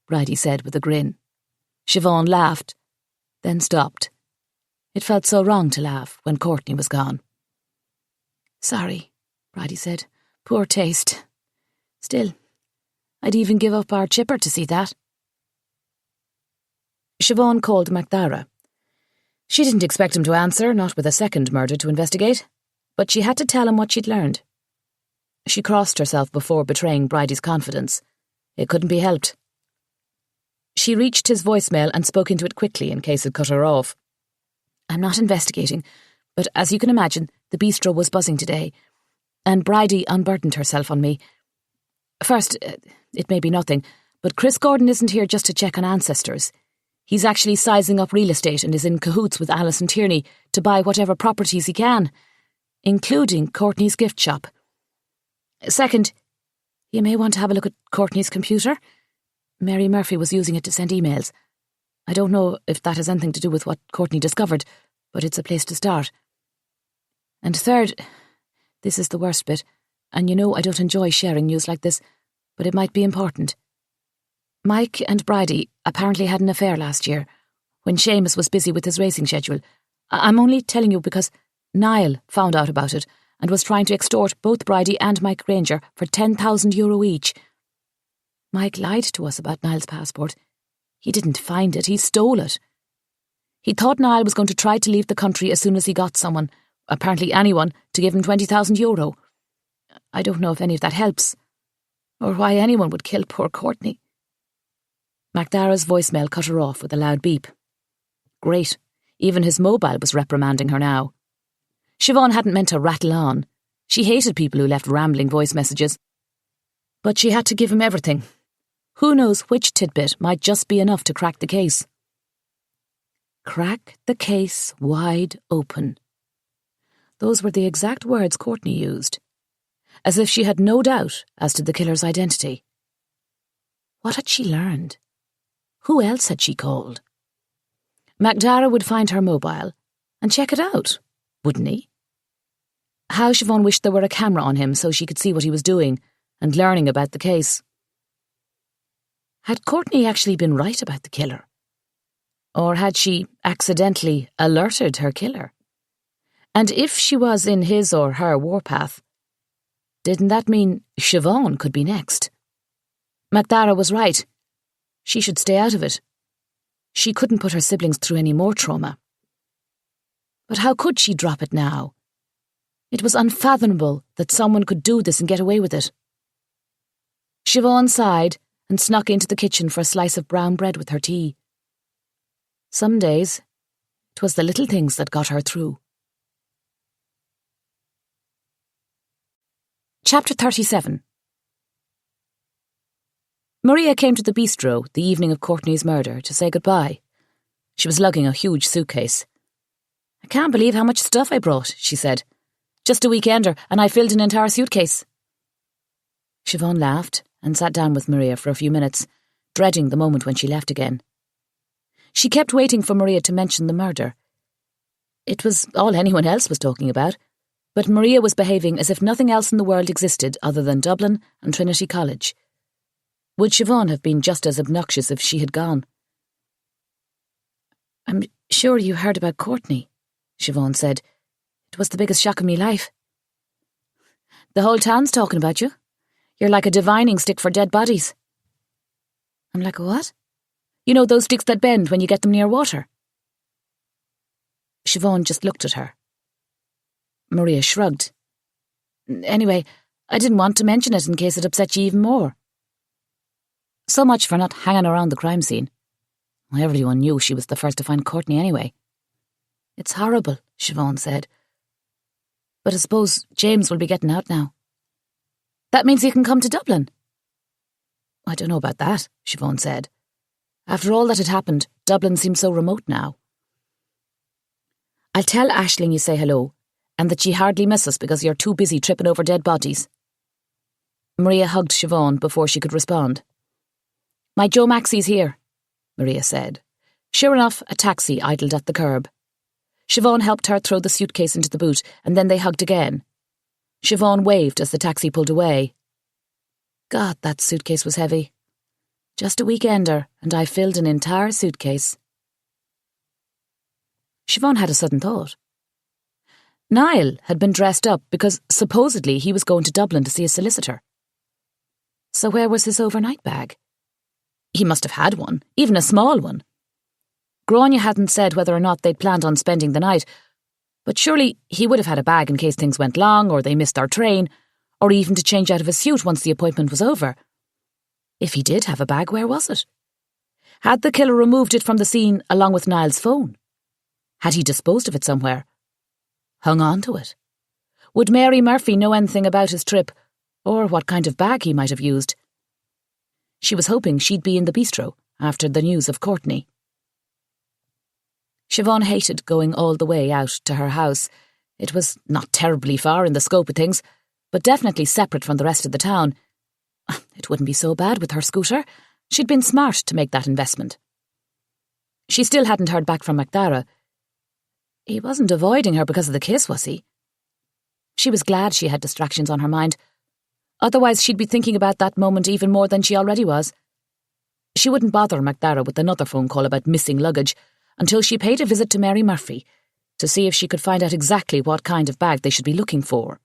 Speaker 1: Bridie said with a grin. Siobhan laughed, then stopped. It felt so wrong to laugh when Courtney was gone. Sorry, Bridie said. Poor taste. Still, I'd even give up our chipper to see that. Siobhan called MacDara. She didn't expect him to answer, not with a second murder to investigate, but she had to tell him what she'd learned. She crossed herself before betraying Bridie's confidence. It couldn't be helped. She reached his voicemail and spoke into it quickly in case it cut her off. I'm not investigating, but as you can imagine, the bistro was buzzing today, and Bridie unburdened herself on me. First, it may be nothing, but Chris Gordon isn't here just to check on ancestors. He's actually sizing up real estate and is in cahoots with Alison Tierney to buy whatever properties he can, including Courtney's gift shop. Second, you may want to have a look at Courtney's computer. Mary Murphy was using it to send emails. I don't know if that has anything to do with what Courtney discovered, but it's a place to start. And third, this is the worst bit, and you know I don't enjoy sharing news like this, but it might be important. Mike and Bridie apparently had an affair last year, when Seamus was busy with his racing schedule. I'm only telling you because Niall found out about it and was trying to extort both Bridie and Mike Granger for €10,000 each. Mike lied to us about Niall's passport. He didn't find it, he stole it. He thought Niall was going to try to leave the country as soon as he got someone, apparently anyone, to give him €20,000. I don't know if any of that helps, or why anyone would kill poor Courtney. MacDara's voicemail cut her off with a loud beep. Great. Even his mobile was reprimanding her now. Siobhan hadn't meant to rattle on. She hated people who left rambling voice messages. But she had to give him everything. Who knows which tidbit might just be enough to crack the case. Crack the case wide open. Those were the exact words Courtney used. as if she had no doubt as to the killer's identity. What had she learned? Who else had she called? MacDara would find her mobile and check it out, wouldn't he? How Siobhan wished there were a camera on him so she could see what he was doing and learning about the case. Had Courtney actually been right about the killer? Or had she accidentally alerted her killer? And if she was in his or her warpath, didn't that mean Siobhan could be next? MacDara was right. She should stay out of it. She couldn't put her siblings through any more trauma. But how could she drop it now? It was unfathomable that someone could do this and get away with it. Siobhan sighed and snuck into the kitchen for a slice of brown bread with her tea. Some days, 'twas the little things that got her through. Chapter 37. Maria came to the bistro the evening of Courtney's murder to say goodbye. She was lugging a huge suitcase. "I can't believe how much stuff I brought," she said. "Just a weekender, and I filled an entire suitcase." Siobhan laughed and sat down with Maria for a few minutes, dreading the moment when she left again. She kept waiting for Maria to mention the murder. It was all anyone else was talking about, but Maria was behaving as if nothing else in the world existed other than Dublin and Trinity College. Would Siobhan have been just as obnoxious if she had gone? "I'm sure you heard about Courtney," Siobhan said. "It was the biggest shock of me life." "The whole town's talking about you. You're like a divining stick for dead bodies." "I'm like a what?" "You know those sticks that bend when you get them near water?" Siobhan just looked at her. Maria shrugged. "Anyway, I didn't want to mention it in case it upset you even more." So much for not hanging around the crime scene. Everyone knew she was the first to find Courtney anyway. "It's horrible," Siobhan said. "But I suppose James will be getting out now." "That means you can come to Dublin." "I don't know about that," Siobhan said. After all that had happened, Dublin seemed so remote now. "I'll tell Aisling you say hello, and that ye hardly miss us because you're too busy tripping over dead bodies." Maria hugged Siobhan before she could respond. "My Joe Maxey's here," Maria said. Sure enough, a taxi idled at the curb. Siobhan helped her throw the suitcase into the boot, and then they hugged again. Siobhan waved as the taxi pulled away. God, that suitcase was heavy. Just a weekender, and I filled an entire suitcase. Siobhan had a sudden thought. Niall had been dressed up because supposedly he was going to Dublin to see a solicitor. So where was his overnight bag? He must have had one, even a small one. Grania hadn't said whether or not they'd planned on spending the night, but surely he would have had a bag in case things went long or they missed their train, or even to change out of his suit once the appointment was over. If he did have a bag, where was it? Had the killer removed it from the scene along with Niall's phone? Had he disposed of it somewhere? Hung on to it? Would Mary Murphy know anything about his trip, or what kind of bag he might have used? She was hoping she'd be in the bistro after the news of Courtney. Siobhan hated going all the way out to her house. It was not terribly far in the scope of things, but definitely separate from the rest of the town. It wouldn't be so bad with her scooter. She'd been smart to make that investment. She still hadn't heard back from MacDara. He wasn't avoiding her because of the kiss, was he? She was glad she had distractions on her mind. Otherwise she'd be thinking about that moment even more than she already was. She wouldn't bother MacDara with another phone call about missing luggage until she paid a visit to Mary Murphy to see if she could find out exactly what kind of bag they should be looking for.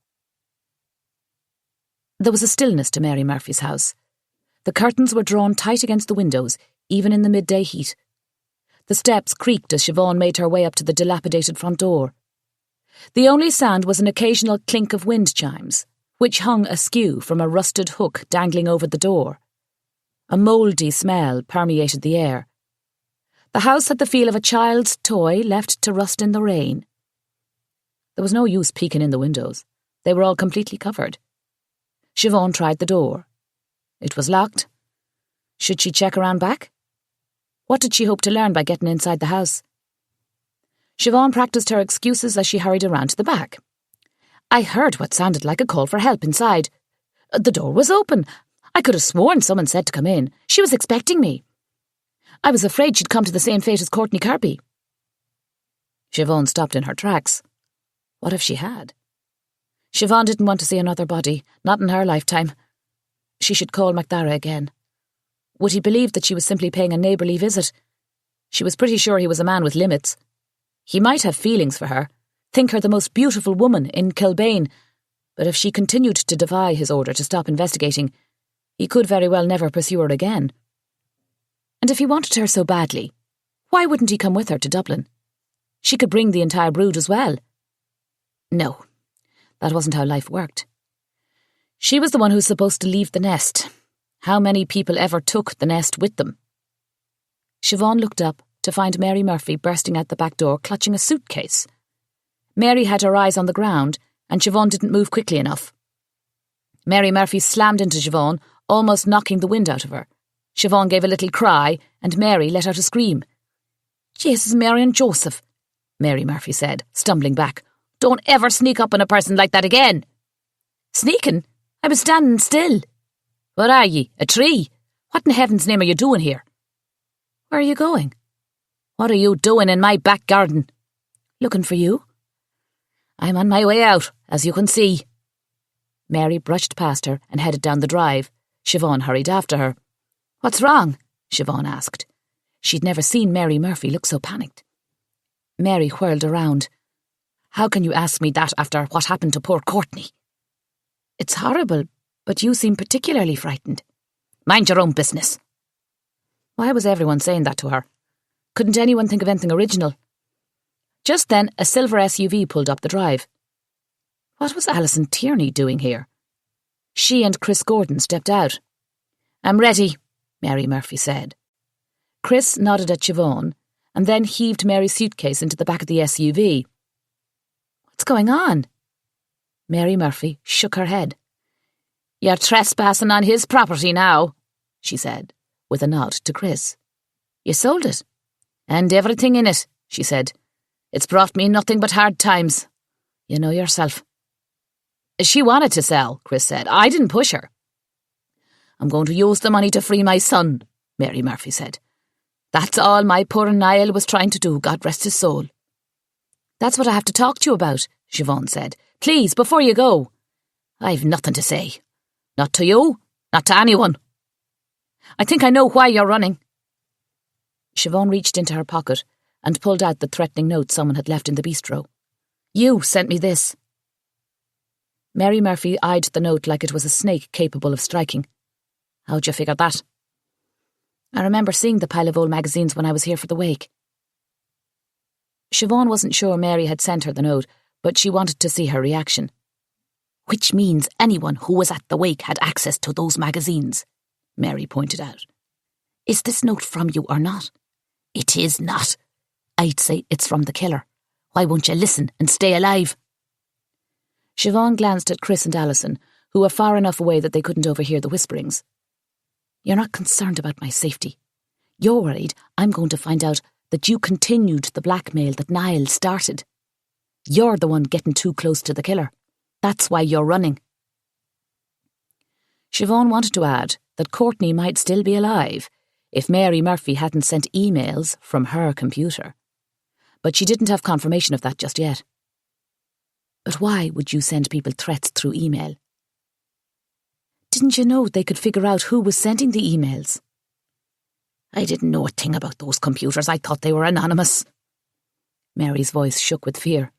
Speaker 1: There was a stillness to Mary Murphy's house. The curtains were drawn tight against the windows, even in the midday heat. The steps creaked as Siobhan made her way up to the dilapidated front door. The only sound was an occasional clink of wind chimes, which hung askew from a rusted hook dangling over the door. A mouldy smell permeated the air. The house had the feel of a child's toy left to rust in the rain. There was no use peeking in the windows. They were all completely covered. Siobhan tried the door. It was locked. Should she check around back? What did she hope to learn by getting inside the house? Siobhan practiced her excuses as she hurried around to the back. I heard what sounded like a call for help inside. The door was open. I could have sworn someone said to come in. She was expecting me. I was afraid she'd come to the same fate as Courtney Kirby. Siobhan stopped in her tracks. What if she had? Siobhan didn't want to see another body, not in her lifetime. She should call McDara again. Would he believe that she was simply paying a neighbourly visit? She was pretty sure he was a man with limits. He might have feelings for her, think her the most beautiful woman in Kilbane, but if she continued to defy his order to stop investigating, he could very well never pursue her again. And if he wanted her so badly, why wouldn't he come with her to Dublin? She could bring the entire brood as well. No, that wasn't how life worked. She was the one who was supposed to leave the nest. How many people ever took the nest with them? Siobhan looked up to find Mary Murphy bursting out the back door clutching a suitcase. Mary had her eyes on the ground, and Siobhan didn't move quickly enough. Mary Murphy slammed into Siobhan, almost knocking the wind out of her. Siobhan gave a little cry, and Mary let out a scream. "Jesus, Mary and Joseph," Mary Murphy said, stumbling back. "Don't ever sneak up on a person like that again." "Sneaking? I was standing still." "What are ye, a tree? What in heaven's name are you doing here?" "Where are you going?" "What are you doing in my back garden?" "Looking for you." "I'm on my way out, as you can see." Mary brushed past her and headed down the drive. Siobhan hurried after her. "What's wrong?" Siobhan asked. She'd never seen Mary Murphy look so panicked. Mary whirled around. "How can you ask me that after what happened to poor Courtney?" "It's horrible, but you seem particularly frightened." "Mind your own business." Why was everyone saying that to her? Couldn't anyone think of anything original? Just then, a silver SUV pulled up the drive. What was Alison Tierney doing here? She and Chris Gordon stepped out. "I'm ready," Mary Murphy said. Chris nodded at Siobhan and then heaved Mary's suitcase into the back of the SUV. "What's going on?" Mary Murphy shook her head. "You're trespassing on his property now," she said, with a nod to Chris. "You sold it?" "And everything in it," she said. "It's brought me nothing but hard times. You know yourself." "She wanted to sell," Chris said. "I didn't push her." "I'm going to use the money to free my son," Mary Murphy said. "That's all my poor Niall was trying to do, God rest his soul." "That's what I have to talk to you about," Siobhan said. "Please, before you go." "I've nothing to say. Not to you, not to anyone. I think I know why you're running." Siobhan reached into her pocket and pulled out the threatening note someone had left in the bistro. "You sent me this." Mary Murphy eyed the note like it was a snake capable of striking. "How'd you figure that?" "I remember seeing the pile of old magazines when I was here for the wake." Siobhan wasn't sure Mary had sent her the note, but she wanted to see her reaction. "Which means anyone who was at the wake had access to those magazines," Mary pointed out. "Is this note from you or not?" "It is not. I'd say it's from the killer. Why won't you listen and stay alive?" Siobhan glanced at Chris and Alison, who were far enough away that they couldn't overhear the whisperings. "You're not concerned about my safety. You're worried I'm going to find out that you continued the blackmail that Niall started. You're the one getting too close to the killer. That's why you're running." Siobhan wanted to add that Courtney might still be alive if Mary Murphy hadn't sent emails from her computer. But she didn't have confirmation of that just yet. "But why would you send people threats through email?" "Didn't you know they could figure out who was sending the emails?" "I didn't know a thing about those computers. I thought they were anonymous." Mary's voice shook with fear.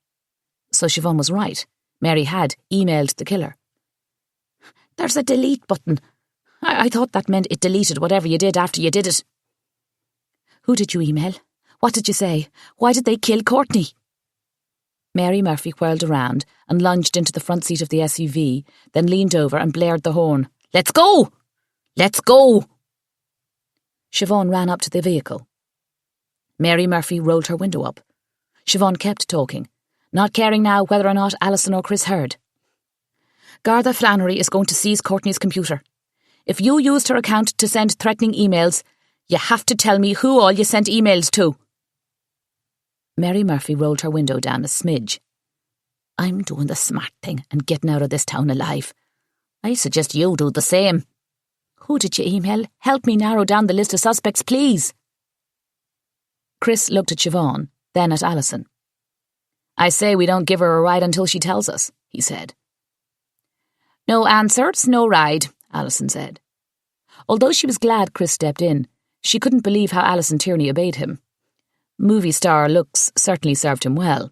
Speaker 1: So Siobhan was right. Mary had emailed the killer. "There's a delete button. I thought that meant it deleted whatever you did after you did it." "Who did you email? What did you say? Why did they kill Courtney?" Mary Murphy whirled around and lunged into the front seat of the SUV, then leaned over and blared the horn. "Let's go! Let's go!" Siobhan ran up to the vehicle. Mary Murphy rolled her window up. Siobhan kept talking, not caring now whether or not Alison or Chris heard. "Garda Flannery is going to seize Courtney's computer. If you used her account to send threatening emails, you have to tell me who all you sent emails to." Mary Murphy rolled her window down a smidge. I'm doing the smart thing and getting out of this town alive. I suggest you do the same. Who did you email? Help me narrow down the list of suspects, please. Chris looked at Siobhan, then at Alison. I say we don't give her a ride until she tells us, he said. No answers, no ride, Alison said. Although she was glad Chris stepped in, she couldn't believe how Alison Tierney obeyed him. Movie star looks certainly served him well.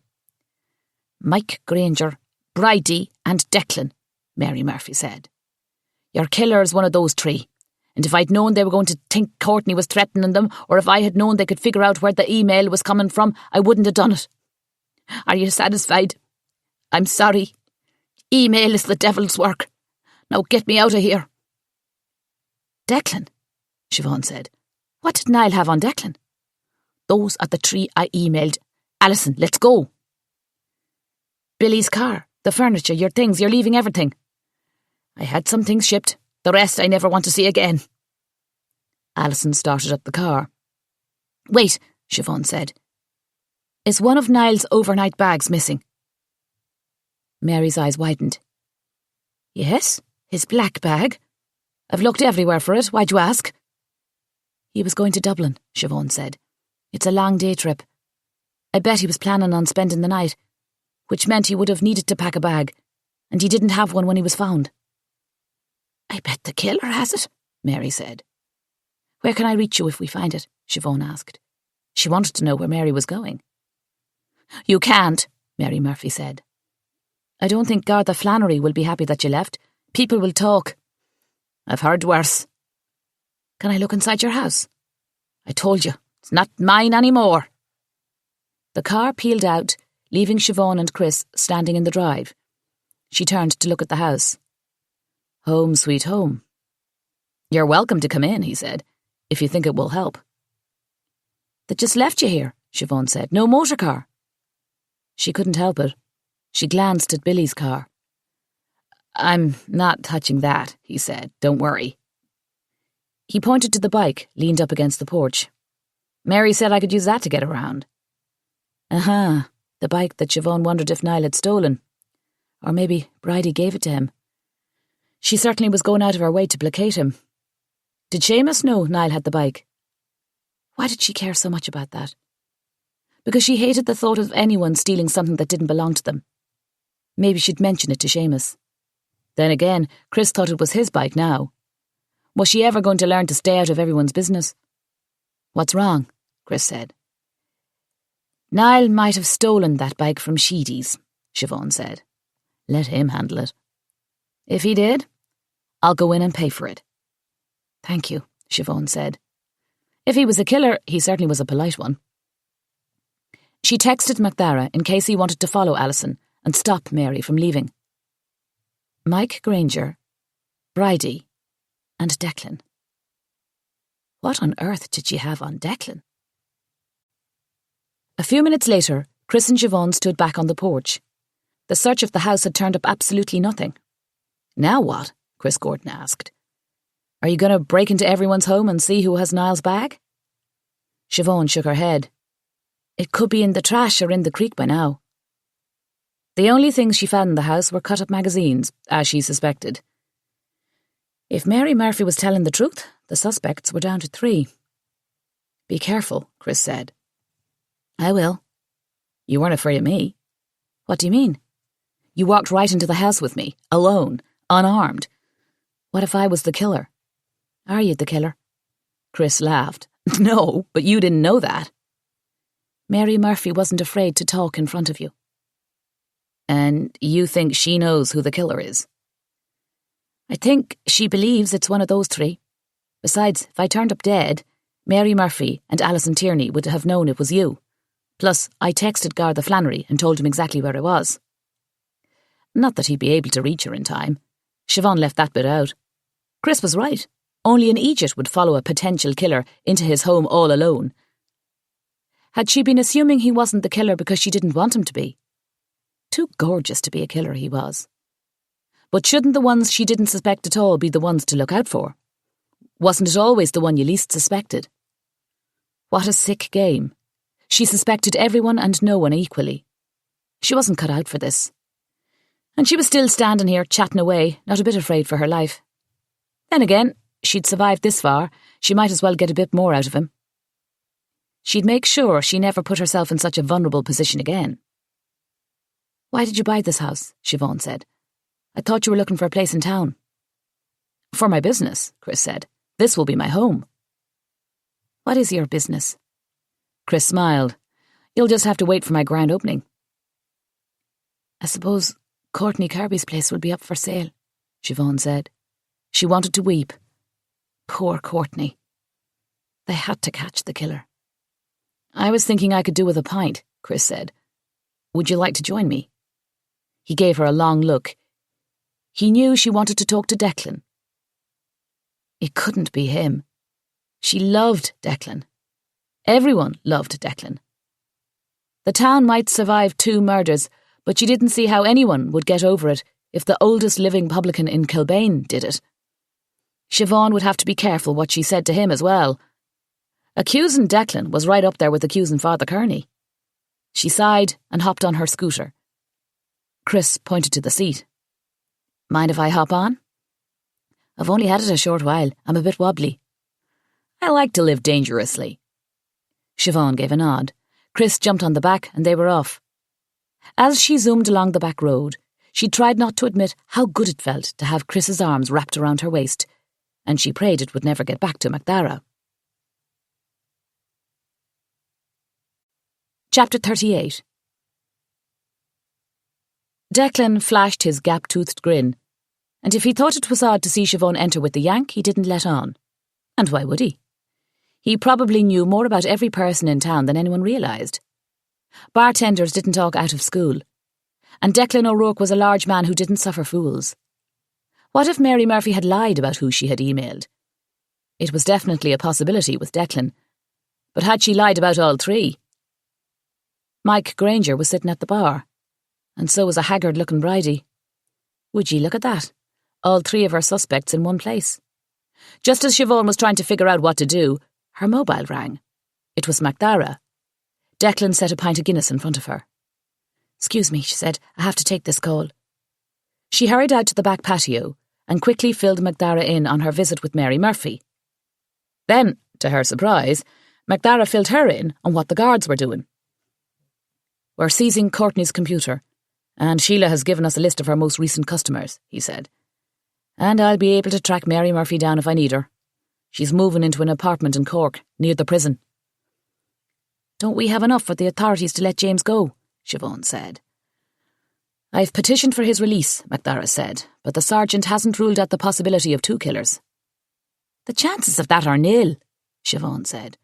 Speaker 1: Mike Granger, Bridie and Declan, Mary Murphy said. Your killer is one of those three, and if I'd known they were going to think Courtney was threatening them, or if I had known they could figure out where the email was coming from, I wouldn't have done it. Are you satisfied? I'm sorry. Email is the devil's work. Now get me out of here. Declan, Siobhan said. What did Niall have on Declan? Those are the three I emailed. Alison, let's go. Billy's car, the furniture, your things, you're leaving everything. I had some things shipped. The rest I never want to see again. Alison started up the car. Wait, Siobhan said. Is one of Niall's overnight bags missing? Mary's eyes widened. Yes, his black bag. I've looked everywhere for it. Why'd you ask? He was going to Dublin, Siobhan said. It's a long day trip. I bet he was planning on spending the night, which meant he would have needed to pack a bag, and he didn't have one when he was found. I bet the killer has it, Mary said. Where can I reach you if we find it? Siobhan asked. She wanted to know where Mary was going. You can't, Mary Murphy said. I don't think Garda Flannery will be happy that you left. People will talk. I've heard worse. Can I look inside your house? I told you, it's not mine anymore. The car peeled out, leaving Siobhan and Chris standing in the drive. She turned to look at the house. Home sweet home. You're welcome to come in, he said, if you think it will help. They just left you here, Siobhan said. No motor car. She couldn't help it. She glanced at Billy's car. I'm not touching that, he said. Don't worry. He pointed to the bike, leaned up against the porch. Mary said I could use that to get around. The bike that Siobhan wondered if Niall had stolen. Or maybe Bridie gave it to him. She certainly was going out of her way to placate him. Did Seamus know Niall had the bike? Why did she care so much about that? Because she hated the thought of anyone stealing something that didn't belong to them. Maybe she'd mention it to Seamus. Then again, Chris thought it was his bike now. Was she ever going to learn to stay out of everyone's business? What's wrong? Chris said. Niall might have stolen that bike from Sheedy's, Siobhan said. Let him handle it. If he did, I'll go in and pay for it. Thank you, Siobhan said. If he was a killer, he certainly was a polite one. She texted McDara in case he wanted to follow Alison and stop Mary from leaving. Mike Granger, Bridie, and Declan. What on earth did she have on Declan? A few minutes later, Chris and Siobhan stood back on the porch. The search of the house had turned up absolutely nothing. Now what? Chris Gordon asked. Are you going to break into everyone's home and see who has Niall's bag? Siobhan shook her head. It could be in the trash or in the creek by now. The only things she found in the house were cut-up magazines, as she suspected. If Mary Murphy was telling the truth, the suspects were down to 3. Be careful, Chris said. I will. You weren't afraid of me. What do you mean? You walked right into the house with me, alone, unarmed. What if I was the killer? Are you the killer? Chris laughed. No, but you didn't know that. Mary Murphy wasn't afraid to talk in front of you. And you think she knows who the killer is? I think she believes it's one of those 3. Besides, if I turned up dead, Mary Murphy and Alison Tierney would have known it was you. Plus, I texted Garda Flannery and told him exactly where I was. Not that he'd be able to reach her in time. Siobhan left that bit out. Chris was right. Only an idiot would follow a potential killer into his home all alone. Had she been assuming he wasn't the killer because she didn't want him to be? Too gorgeous to be a killer he was. But shouldn't the ones she didn't suspect at all be the ones to look out for? Wasn't it always the one you least suspected? What a sick game. She suspected everyone and no one equally. She wasn't cut out for this. And she was still standing here chatting away, not a bit afraid for her life. Then again, she'd survived this far, she might as well get a bit more out of him. She'd make sure she never put herself in such a vulnerable position again. "Why did you buy this house?" Siobhan said. "I thought you were looking for a place in town." "For my business," Chris said. "This will be my home." "What is your business?" Chris smiled. "You'll just have to wait for my grand opening." "I suppose Courtney Kirby's place will be up for sale," Siobhan said. She wanted to weep. Poor Courtney. They had to catch the killer. "I was thinking I could do with a pint," Chris said. "Would you like to join me?" He gave her a long look. He knew she wanted to talk to Declan. It couldn't be him. She loved Declan. Everyone loved Declan. The town might survive 2 murders, but she didn't see how anyone would get over it if the oldest living publican in Kilbane did it. Siobhan would have to be careful what she said to him as well. Accusing Declan was right up there with accusing Father Kearney. She sighed and hopped on her scooter. Chris pointed to the seat. "Mind if I hop on?" "I've only had it a short while. I'm a bit wobbly." "I like to live dangerously." Siobhan gave a nod. Chris jumped on the back and they were off. As she zoomed along the back road, she tried not to admit how good it felt to have Chris's arms wrapped around her waist, and she prayed it would never get back to Macdara. Chapter 38. Declan flashed his gap-toothed grin, and if he thought it was odd to see Siobhan enter with the yank, he didn't let on. And why would he? He probably knew more about every person in town than anyone realised. Bartenders didn't talk out of school, and Declan O'Rourke was a large man who didn't suffer fools. What if Mary Murphy had lied about who she had emailed? It was definitely a possibility with Declan, but had she lied about all 3? Mike Granger was sitting at the bar, and so was a haggard-looking bridie. Would ye look at that? All 3 of her suspects in one place. Just as Siobhan was trying to figure out what to do, her mobile rang. It was Macdara. Declan set a pint of Guinness in front of her. "Excuse me," she said. "I have to take this call." She hurried out to the back patio and quickly filled Macdara in on her visit with Mary Murphy. Then, to her surprise, Macdara filled her in on what the guards were doing. "We're seizing Courtney's computer, and Sheila has given us a list of her most recent customers," he said. "And I'll be able to track Mary Murphy down if I need her. She's moving into an apartment in Cork, near the prison." "Don't we have enough for the authorities to let James go?" Siobhan said. "I've petitioned for his release," Macdara said, "but the sergeant hasn't ruled out the possibility of 2 killers." "The chances of that are nil," Siobhan said.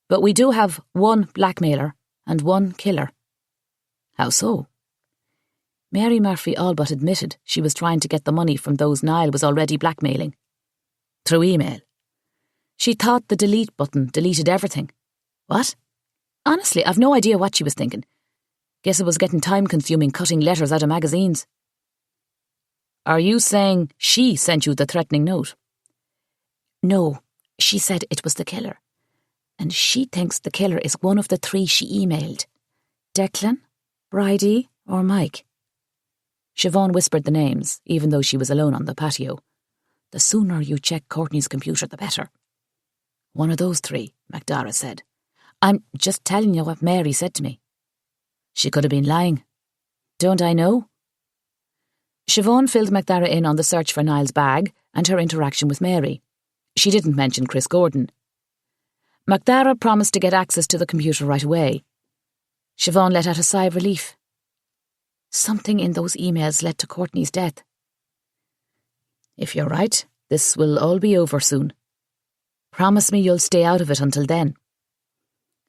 Speaker 1: "But we do have 1 blackmailer and 1 killer." "How so?" Mary Murphy all but admitted she was trying to get the money from those Niall was already blackmailing. Through email. She thought the delete button deleted everything. What? Honestly, I've no idea what she was thinking. Guess it was getting time-consuming cutting letters out of magazines. "Are you saying she sent you the threatening note?" "No, she said it was the killer. And she thinks the killer is one of the 3 she emailed. Declan, Bridie, or Mike." Siobhan whispered the names, even though she was alone on the patio. "The sooner you check Courtney's computer, the better." "One of those 3, Macdara said. "I'm just telling you what Mary said to me." "She could have been lying." "Don't I know?" Siobhan filled Macdara in on the search for Niall's bag and her interaction with Mary. She didn't mention Chris Gordon. Macdara promised to get access to the computer right away. Siobhan let out a sigh of relief. Something in those emails led to Courtney's death. "If you're right, this will all be over soon. Promise me you'll stay out of it until then."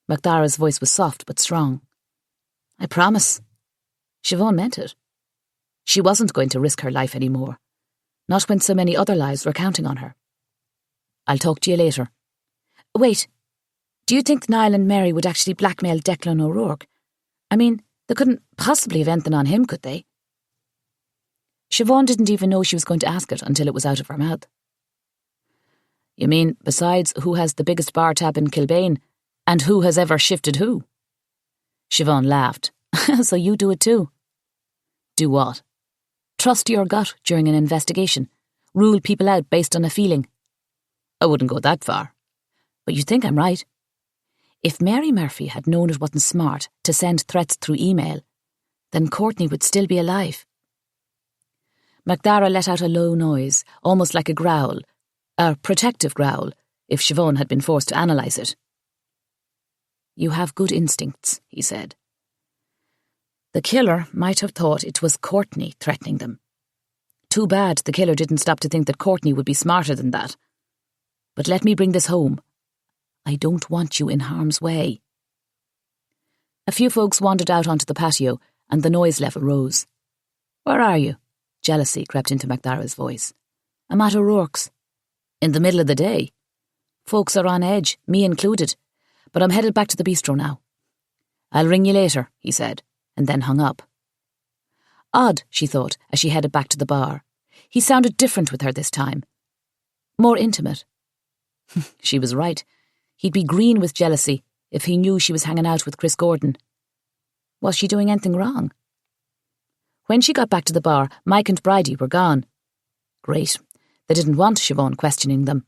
Speaker 1: Macdara's voice was soft but strong. "I promise." Siobhan meant it. She wasn't going to risk her life anymore, not when so many other lives were counting on her. "I'll talk to you later." "Wait, do you think Niall and Mary would actually blackmail Declan O'Rourke? I mean, they couldn't possibly have anything on him, could they?" Siobhan didn't even know she was going to ask it until it was out of her mouth. "You mean, besides who has the biggest bar tab in Kilbane, and who has ever shifted who?" Siobhan laughed. "So you do it too?" "Do what?" trust your gut during an investigation, rule people out based on a feeling. I wouldn't go that far. But you think I'm right. If Mary Murphy had known it wasn't smart to send threats through email, then Courtney would still be alive. MacDara let out a low noise, almost like a growl, a protective growl, if Siobhan had been forced to analyse it. You have good instincts, he said. The killer might have thought it was Courtney threatening them. Too bad the killer didn't stop to think that Courtney would be smarter than that. But let me bring this home. I don't want you in harm's way. A few folks wandered out onto the patio, and the noise level rose. Where are you? Jealousy crept into MacDara's voice. I'm at O'Rourke's. In the middle of the day. Folks are on edge, me included, but I'm headed back to the bistro now. I'll ring you later, he said, and then hung up. Odd, she thought, as she headed back to the bar. He sounded different with her this time. More intimate. She was right. He'd be green with jealousy if he knew she was hanging out with Chris Gordon. Was she doing anything wrong? When she got back to the bar, Mike and Bridie were gone. Great. They didn't want Siobhan questioning them.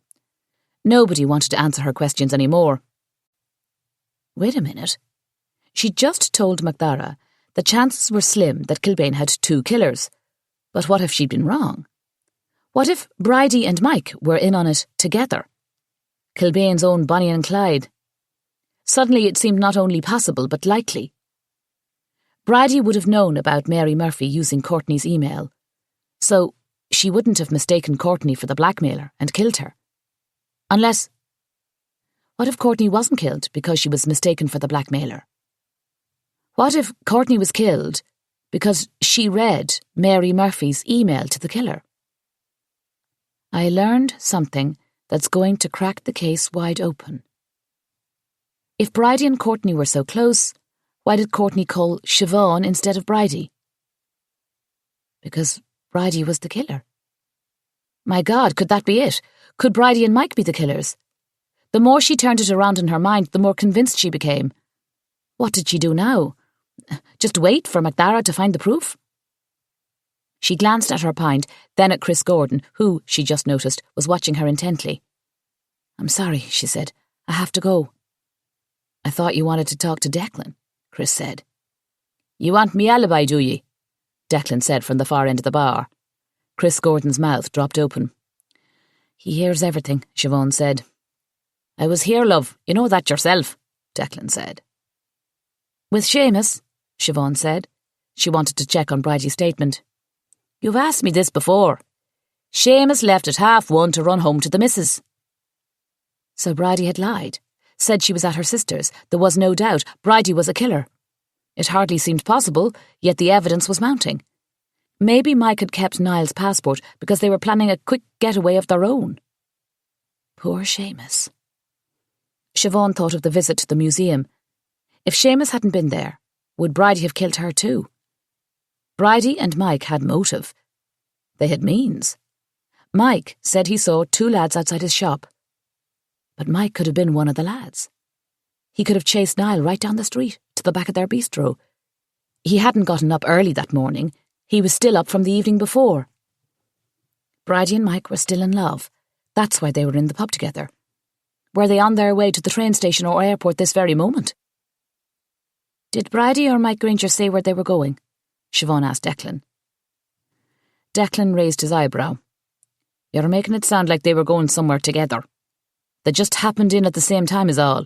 Speaker 1: Nobody wanted to answer her questions anymore. Wait a minute. She'd just told MacDara the chances were slim that Kilbane had 2 killers. But what if she'd been wrong? What if Bridie and Mike were in on it together? Kilbane's own Bonnie and Clyde. Suddenly it seemed not only possible but likely. Bridie would have known about Mary Murphy using Courtney's email, so she wouldn't have mistaken Courtney for the blackmailer and killed her. Unless... What if Courtney wasn't killed because she was mistaken for the blackmailer? What if Courtney was killed because she read Mary Murphy's email to the killer? I learned something that's going to crack the case wide open. If Bridie and Courtney were so close, why did Courtney call Siobhan instead of Bridie? Because Bridie was the killer. My God, could that be it? Could Bridie and Mike be the killers? The more she turned it around in her mind, the more convinced she became. What did she do now? Just wait for MacDara to find the proof? She glanced at her pint, then at Chris Gordon, who, she just noticed, was watching her intently. I'm sorry, she said. I have to go. I thought you wanted to talk to Declan, Chris said. You want me alibi, do ye? Declan said from the far end of the bar. Chris Gordon's mouth dropped open. He hears everything, Siobhan said. I was here, love. You know that yourself, Declan said. With Seamus, Siobhan said. She wanted to check on Bridie's statement. You've asked me this before. Seamus left at 1:30 to run home to the missus. So Bridie had lied, said she was at her sister's. There was no doubt Bridie was a killer. It hardly seemed possible, yet the evidence was mounting. Maybe Mike had kept Niall's passport because they were planning a quick getaway of their own. Poor Seamus. Siobhan thought of the visit to the museum. If Seamus hadn't been there, would Bridie have killed her too? Bridie and Mike had motive. They had means. Mike said he saw 2 lads outside his shop. But Mike could have been one of the lads. He could have chased Niall right down the street, to the back of their bistro. He hadn't gotten up early that morning. He was still up from the evening before. Bridie and Mike were still in love. That's why they were in the pub together. Were they on their way to the train station or airport this very moment? Did Bridie or Mike Granger say where they were going? Siobhan asked Declan. Declan raised his eyebrow. You're making it sound like they were going somewhere together. They just happened in at the same time is all.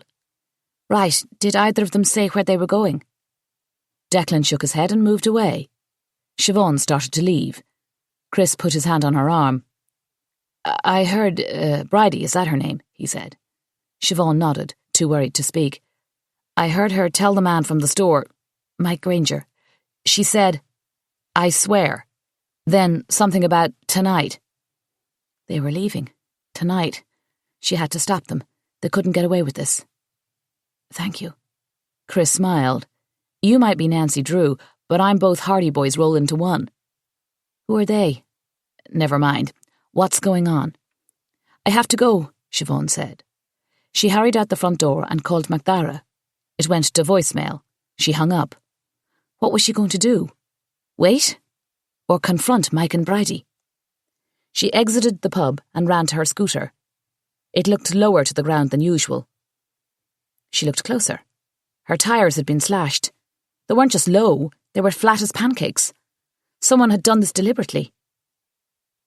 Speaker 1: Right, did either of them say where they were going? Declan shook his head and moved away. Siobhan started to leave. Chris put his hand on her arm. I heard, Bridie, is that her name? He said. Siobhan nodded, too worried to speak. I heard her tell the man from the store, Mike Granger. She said, I swear. Then something about tonight. They were leaving. Tonight. She had to stop them. They couldn't get away with this. Thank you. Chris smiled. You might be Nancy Drew, but I'm both Hardy boys rolled into one. Who are they? Never mind. What's going on? I have to go, Siobhan said. She hurried out the front door and called MacDara. It went to voicemail. She hung up. What was she going to do? Wait? or confront Mike and Bridie. She exited the pub and ran to her scooter. It looked lower to the ground than usual. She looked closer. Her tyres had been slashed. They weren't just low, they were flat as pancakes. Someone had done this deliberately.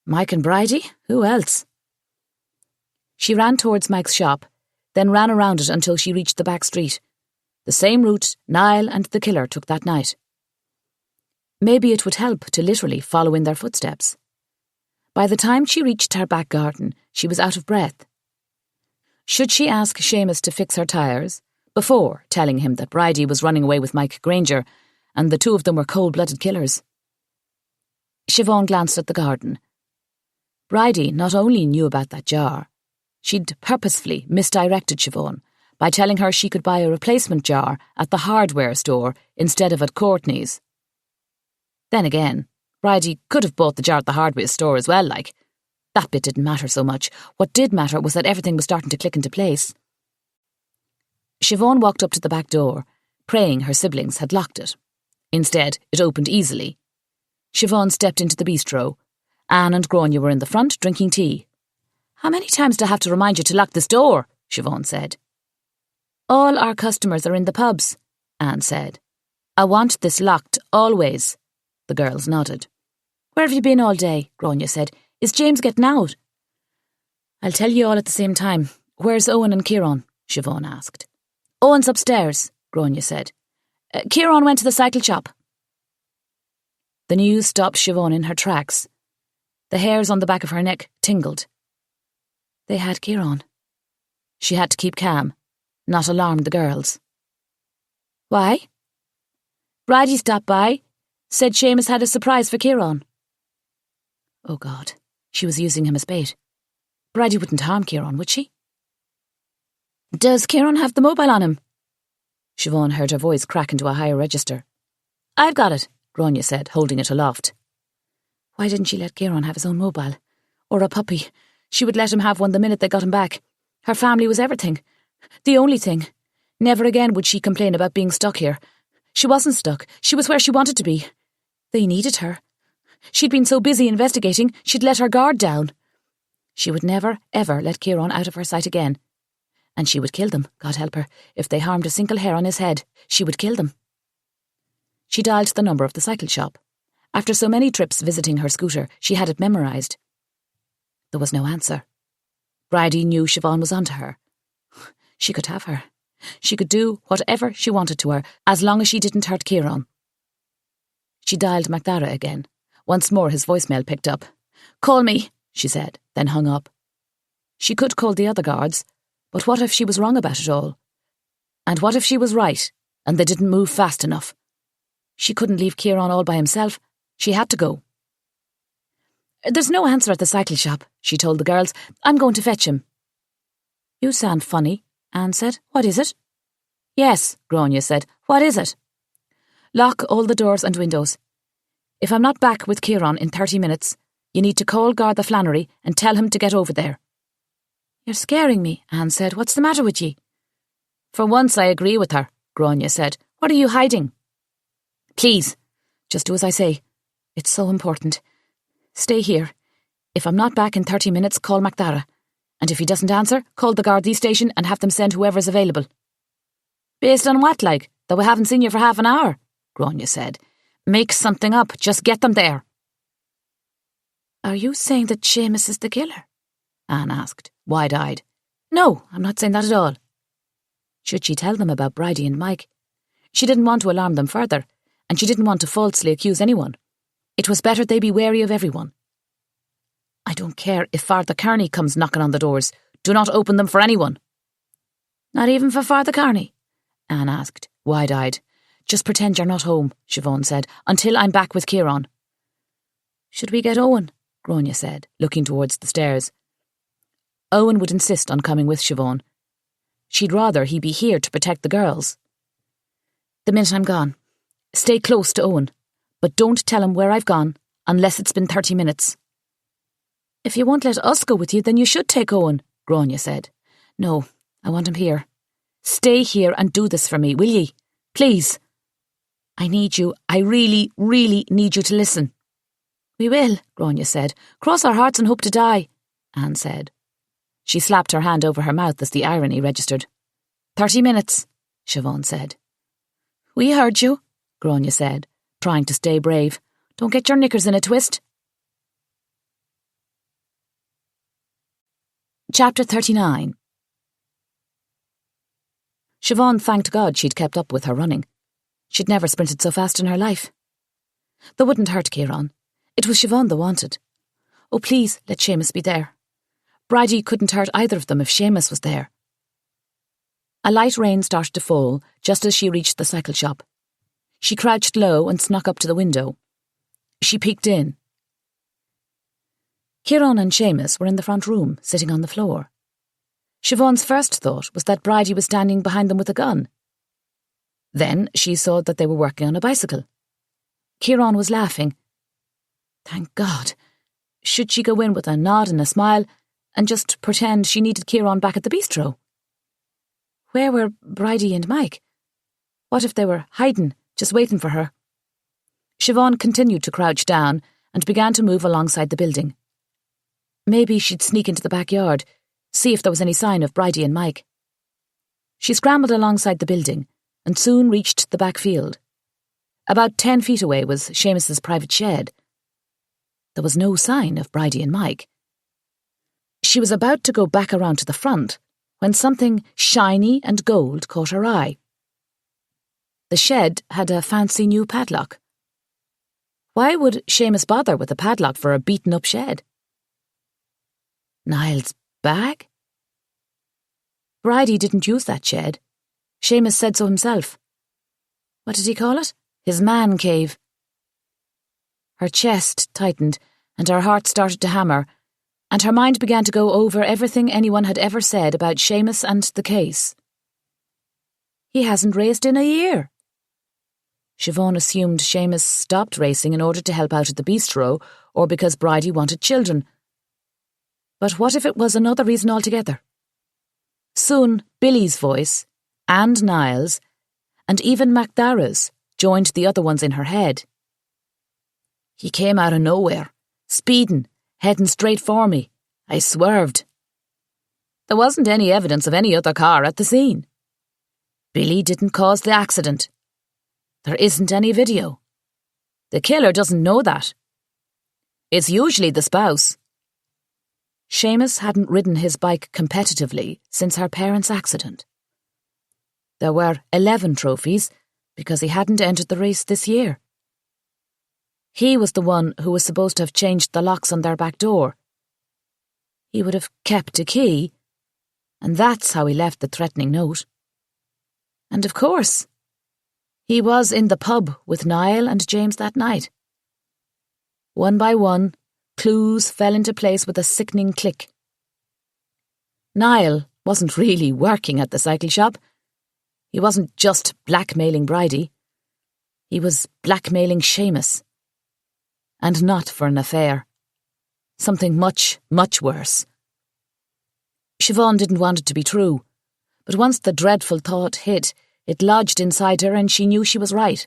Speaker 1: Mike and Bridie? Who else? She ran towards Mike's shop, then ran around it until she reached the back street. The same route Niall and the killer took that night. Maybe it would help to literally follow in their footsteps. By the time she reached her back garden, she was out of breath. Should she ask Seamus to fix her tyres, before telling him that Bridie was running away with Mike Granger, and the two of them were cold-blooded killers? Siobhan glanced at the garden. Bridie not only knew about that jar, she'd purposefully misdirected Siobhan by telling her she could buy a replacement jar at the hardware store instead of at Courtney's. Then again, Bridie could have bought the jar at the hardware store as well, like. That bit didn't matter so much. What did matter was that everything was starting to click into place. Siobhan walked up to the back door, praying her siblings had locked it. Instead, it opened easily. Siobhan stepped into the bistro. Anne and Grania were in the front, drinking tea. "How many times do I have to remind you to lock this door?" Siobhan said. "All our customers are in the pubs," Anne said. "I want this locked, always." The girls nodded. "Where have you been all day?" Grania said. "Is James getting out?" "I'll tell you all at the same time. Where's Owen and Kieran?" Siobhan asked. "Owen's upstairs," Grania said. "Kieran went to the cycle shop." The news stopped Siobhan in her tracks. The hairs on the back of her neck tingled. They had Kieran. She had to keep calm, not alarm the girls. "Why?" "Bridie stopped by. Said Seamus had a surprise for Kieran." Oh God, she was using him as bait. Bridie wouldn't harm Kieran, would she? "Does Kieran have the mobile on him?" Siobhan heard her voice crack into a higher register. "I've got it," Grania said, holding it aloft. Why didn't she let Kieran have his own mobile? Or a puppy? She would let him have one the minute they got him back. Her family was everything. The only thing. Never again would she complain about being stuck here. She wasn't stuck. She was where she wanted to be. They needed her. She'd been so busy investigating, she'd let her guard down. She would never, ever let Kieran out of her sight again. And she would kill them, God help her. If they harmed a single hair on his head, she would kill them. She dialed the number of the cycle shop. After so many trips visiting her scooter, she had it memorised. There was no answer. Bridie knew Siobhan was onto her. She could have her. She could do whatever she wanted to her, as long as she didn't hurt Kieran. She dialed McDara again. Once more his voicemail picked up. "Call me," she said, then hung up. She could call the other guards, but what if she was wrong about it all? And what if she was right, and they didn't move fast enough? She couldn't leave Kieran all by himself. She had to go. "There's no answer at the cycle shop," she told the girls. "I'm going to fetch him." "You sound funny," Anne said. "What is it?" "Yes," Grania said. "What is it?" "Lock all the doors and windows. If I'm not back with Kieran in 30 minutes, you need to call Garda Flannery and tell him to get over there." "You're scaring me," Anne said. "What's the matter with ye?" "For once I agree with her," Grania said. "What are you hiding?" "Please, just do as I say. It's so important. Stay here. If I'm not back in 30 minutes, call McDara. And if he doesn't answer, call the Gardaí station and have them send whoever's available." "Based on what, like? That we haven't seen you for half an hour?" Grania said. "Make something up. Just get them there." "Are you saying that Seamus is the killer?" Anne asked, wide-eyed. "No, I'm not saying that at all." Should she tell them about Bridie and Mike? She didn't want to alarm them further, and she didn't want to falsely accuse anyone. It was better they be wary of everyone. "I don't care if Father Kearney comes knocking on the doors. Do not open them for anyone." "Not even for Father Kearney?" Anne asked, wide-eyed. "Just pretend you're not home," Siobhan said, "until I'm back with Kieran." "Should we get Owen?" Grania said, looking towards the stairs. Owen would insist on coming with Siobhan. She'd rather he be here to protect the girls. "The minute I'm gone, stay close to Owen, but don't tell him where I've gone unless it's been 30 minutes. "If you won't let us go with you, then you should take Owen," Grania said. "No, I want him here. Stay here and do this for me, will ye? Please. I need you. I really, really need you to listen." "We will," Grania said. "Cross our hearts and hope to die," Anne said. She slapped her hand over her mouth as the irony registered. 30 minutes, Siobhan said. "We heard you," Grania said, trying to stay brave. "Don't get your knickers in a twist." Chapter 39. Siobhan thanked God she'd kept up with her running. She'd never sprinted so fast in her life. They wouldn't hurt Ciarán. It was Siobhan they wanted. Oh, please, let Seamus be there. Bridie couldn't hurt either of them if Seamus was there. A light rain started to fall just as she reached the cycle shop. She crouched low and snuck up to the window. She peeked in. Ciarán and Seamus were in the front room, sitting on the floor. Siobhan's first thought was that Bridie was standing behind them with a gun. Then she saw that they were working on a bicycle. Ciarán was laughing. Thank God. Should she go in with a nod and a smile and just pretend she needed Ciarán back at the bistro? Where were Bridie and Mike? What if they were hiding, just waiting for her? Siobhan continued to crouch down and began to move alongside the building. Maybe she'd sneak into the backyard, see if there was any sign of Bridie and Mike. She scrambled alongside the building and soon reached the back field. About 10 feet away was Seamus's private shed. There was no sign of Bridie and Mike. She was about to go back around to the front when something shiny and gold caught her eye. The shed had a fancy new padlock. Why would Seamus bother with a padlock for a beaten-up shed? Niall's bag? Bridie didn't use that shed. Seamus said so himself. What did he call it? His man cave. Her chest tightened and her heart started to hammer, and her mind began to go over everything anyone had ever said about Seamus and the case. He hasn't raced in a year. Siobhan assumed Seamus stopped racing in order to help out at the bistro or because Bridie wanted children. But what if it was another reason altogether? Soon Billy's voice, and Niall's, and even MacDara's joined the other ones in her head. He came out of nowhere, speeding, heading straight for me. I swerved. There wasn't any evidence of any other car at the scene. Billy didn't cause the accident. There isn't any video. The killer doesn't know that. It's usually the spouse. Seamus hadn't ridden his bike competitively since her parents' accident. There were 11 trophies because he hadn't entered the race this year. He was the one who was supposed to have changed the locks on their back door. He would have kept a key, and that's how he left the threatening note. And of course, he was in the pub with Niall and James that night. One by one, clues fell into place with a sickening click. Niall wasn't really working at the cycle shop. He wasn't just blackmailing Bridie. He was blackmailing Seamus. And not for an affair. Something much, much worse. Siobhan didn't want it to be true, but once the dreadful thought hit, it lodged inside her and she knew she was right.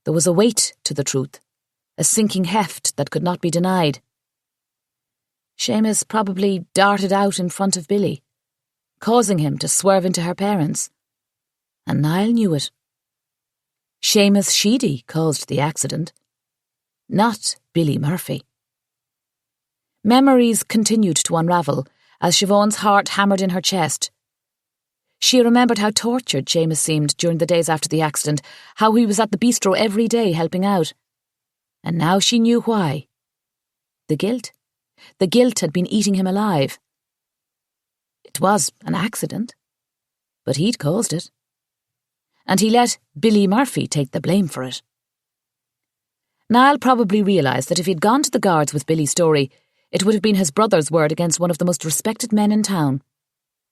Speaker 1: There was a weight to the truth, a sinking heft that could not be denied. Seamus probably darted out in front of Billy, causing him to swerve into her parents. And Niall knew it. Seamus Sheedy caused the accident, not Billy Murphy. Memories continued to unravel as Siobhan's heart hammered in her chest. She remembered how tortured Seamus seemed during the days after the accident, how he was at the bistro every day helping out. And now she knew why. The guilt. The guilt had been eating him alive. It was an accident, but he'd caused it. And he let Billy Murphy take the blame for it. Niall probably realised that if he'd gone to the guards with Billy's story, it would have been his brother's word against one of the most respected men in town.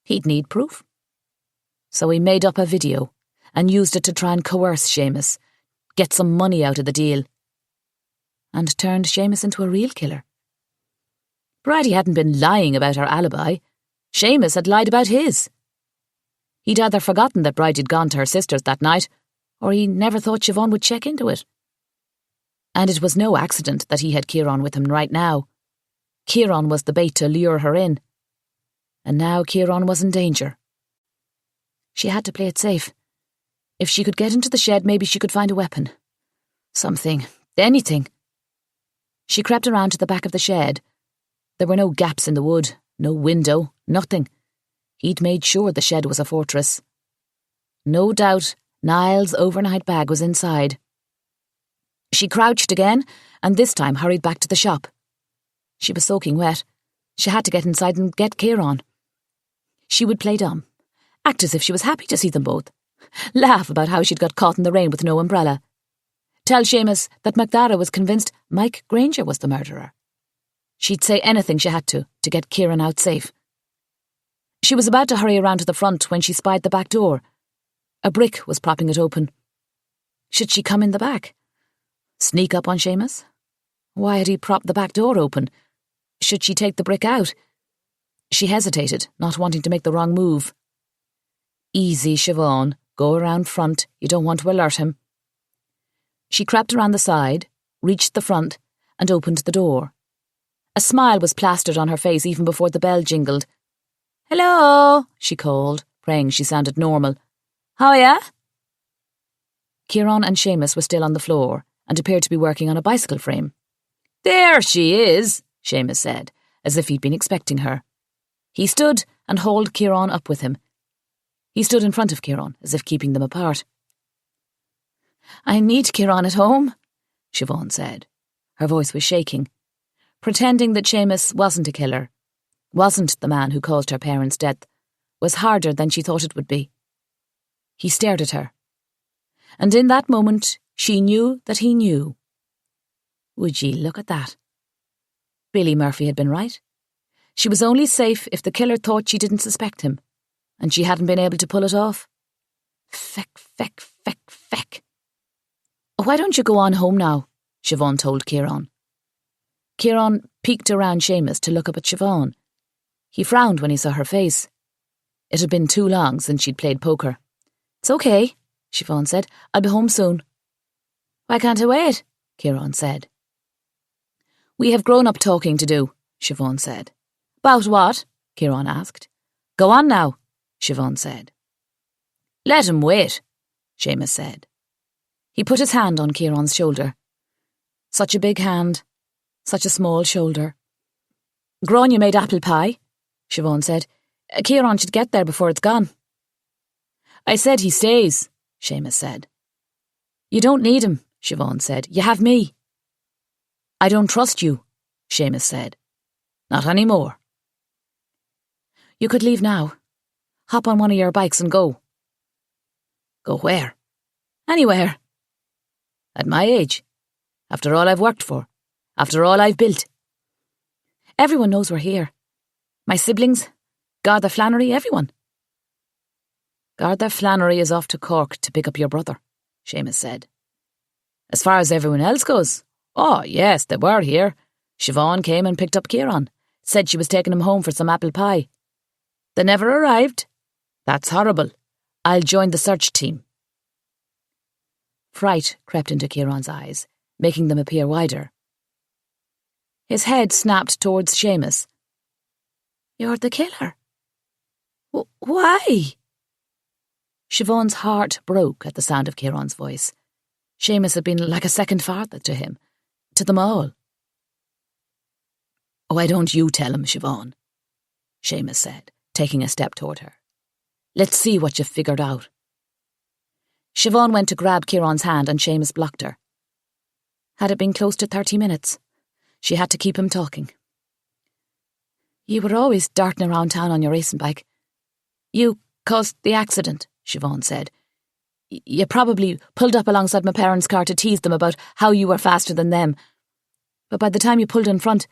Speaker 1: He'd need proof. So he made up a video and used it to try and coerce Seamus, get some money out of the deal, and turned Seamus into a real killer. Bridie hadn't been lying about her alibi. Seamus had lied about his. He'd either forgotten that Bridie had gone to her sister's that night, or he never thought Siobhan would check into it. And it was no accident that he had Kieran with him right now. Kieran was the bait to lure her in. And now Kieran was in danger. She had to play it safe. If she could get into the shed, maybe she could find a weapon. Something. Anything. She crept around to the back of the shed. There were no gaps in the wood, no window, nothing. He'd made sure the shed was a fortress. No doubt Niall's overnight bag was inside. She crouched again, and this time hurried back to the shop. She was soaking wet. She had to get inside and get Kieran. She would play dumb, act as if she was happy to see them both, laugh about how she'd got caught in the rain with no umbrella, tell Seamus that Macdara was convinced Mike Granger was the murderer. She'd say anything she had to get Kieran out safe. She was about to hurry around to the front when she spied the back door. A brick was propping it open. Should she come in the back? Sneak up on Seamus? Why had he propped the back door open? Should she take the brick out? She hesitated, not wanting to make the wrong move. Easy, Siobhan. Go around front. You don't want to alert him. She crept around the side, reached the front, and opened the door. A smile was plastered on her face even before the bell jingled. "Hello," she called, praying she sounded normal. "How are ya?" Kieran and Seamus were still on the floor and appeared to be working on a bicycle frame. "There she is," Seamus said, as if he'd been expecting her. He stood and hauled Kieran up with him. He stood in front of Kieran, as if keeping them apart. "I need Kieran at home," Siobhan said. Her voice was shaking. Pretending that Seamus wasn't a killer, wasn't the man who caused her parents' death, was harder than she thought it would be. He stared at her. And in that moment, she knew that he knew. Would ye look at that? Billy Murphy had been right. She was only safe if the killer thought she didn't suspect him, and she hadn't been able to pull it off. Feck, feck, feck, feck. "Why don't you go on home now?" Siobhan told Kieran. Kieran peeked around Seamus to look up at Siobhan. He frowned when he saw her face. It had been too long since she'd played poker. "It's okay," Siobhan said. "I'll be home soon." "Why can't I wait?" Kieran said. "We have grown-up talking to do," Siobhan said. "About what?" Kieran asked. "Go on now," Siobhan said. "Let him wait," Seamus said. He put his hand on Kieran's shoulder. Such a big hand, such a small shoulder. "Grania made apple pie," Siobhan said. "Kieran should get there before it's gone." "I said he stays," Seamus said. "You don't need him," Siobhan said. "You have me." "I don't trust you," Seamus said. "Not anymore." "You could leave now. Hop on one of your bikes and go." "Go where?" "Anywhere." "At my age? After all I've worked for? After all I've built?" "Everyone knows we're here. My siblings, Garda Flannery, everyone." "Garda Flannery is off to Cork to pick up your brother," Seamus said. "As far as everyone else goes, oh, yes, they were here. Siobhan came and picked up Kieran, said she was taking him home for some apple pie. They never arrived. That's horrible. I'll join the search team." Fright crept into Kieran's eyes, making them appear wider. His head snapped towards Seamus. "You're the killer? Why?" Siobhan's heart broke at the sound of Kieran's voice. Seamus had been like a second father to him, to them all. "Why don't you tell him, Siobhan?" Seamus said, taking a step toward her. "Let's see what you've figured out." Siobhan went to grab Kieran's hand and Seamus blocked her. Had it been close to 30 minutes, she had to keep him talking. "You were always darting around town on your racing bike. You caused the accident," Siobhan said. "You probably pulled up alongside my parents' car to tease them about how you were faster than them. But by the time you pulled in front,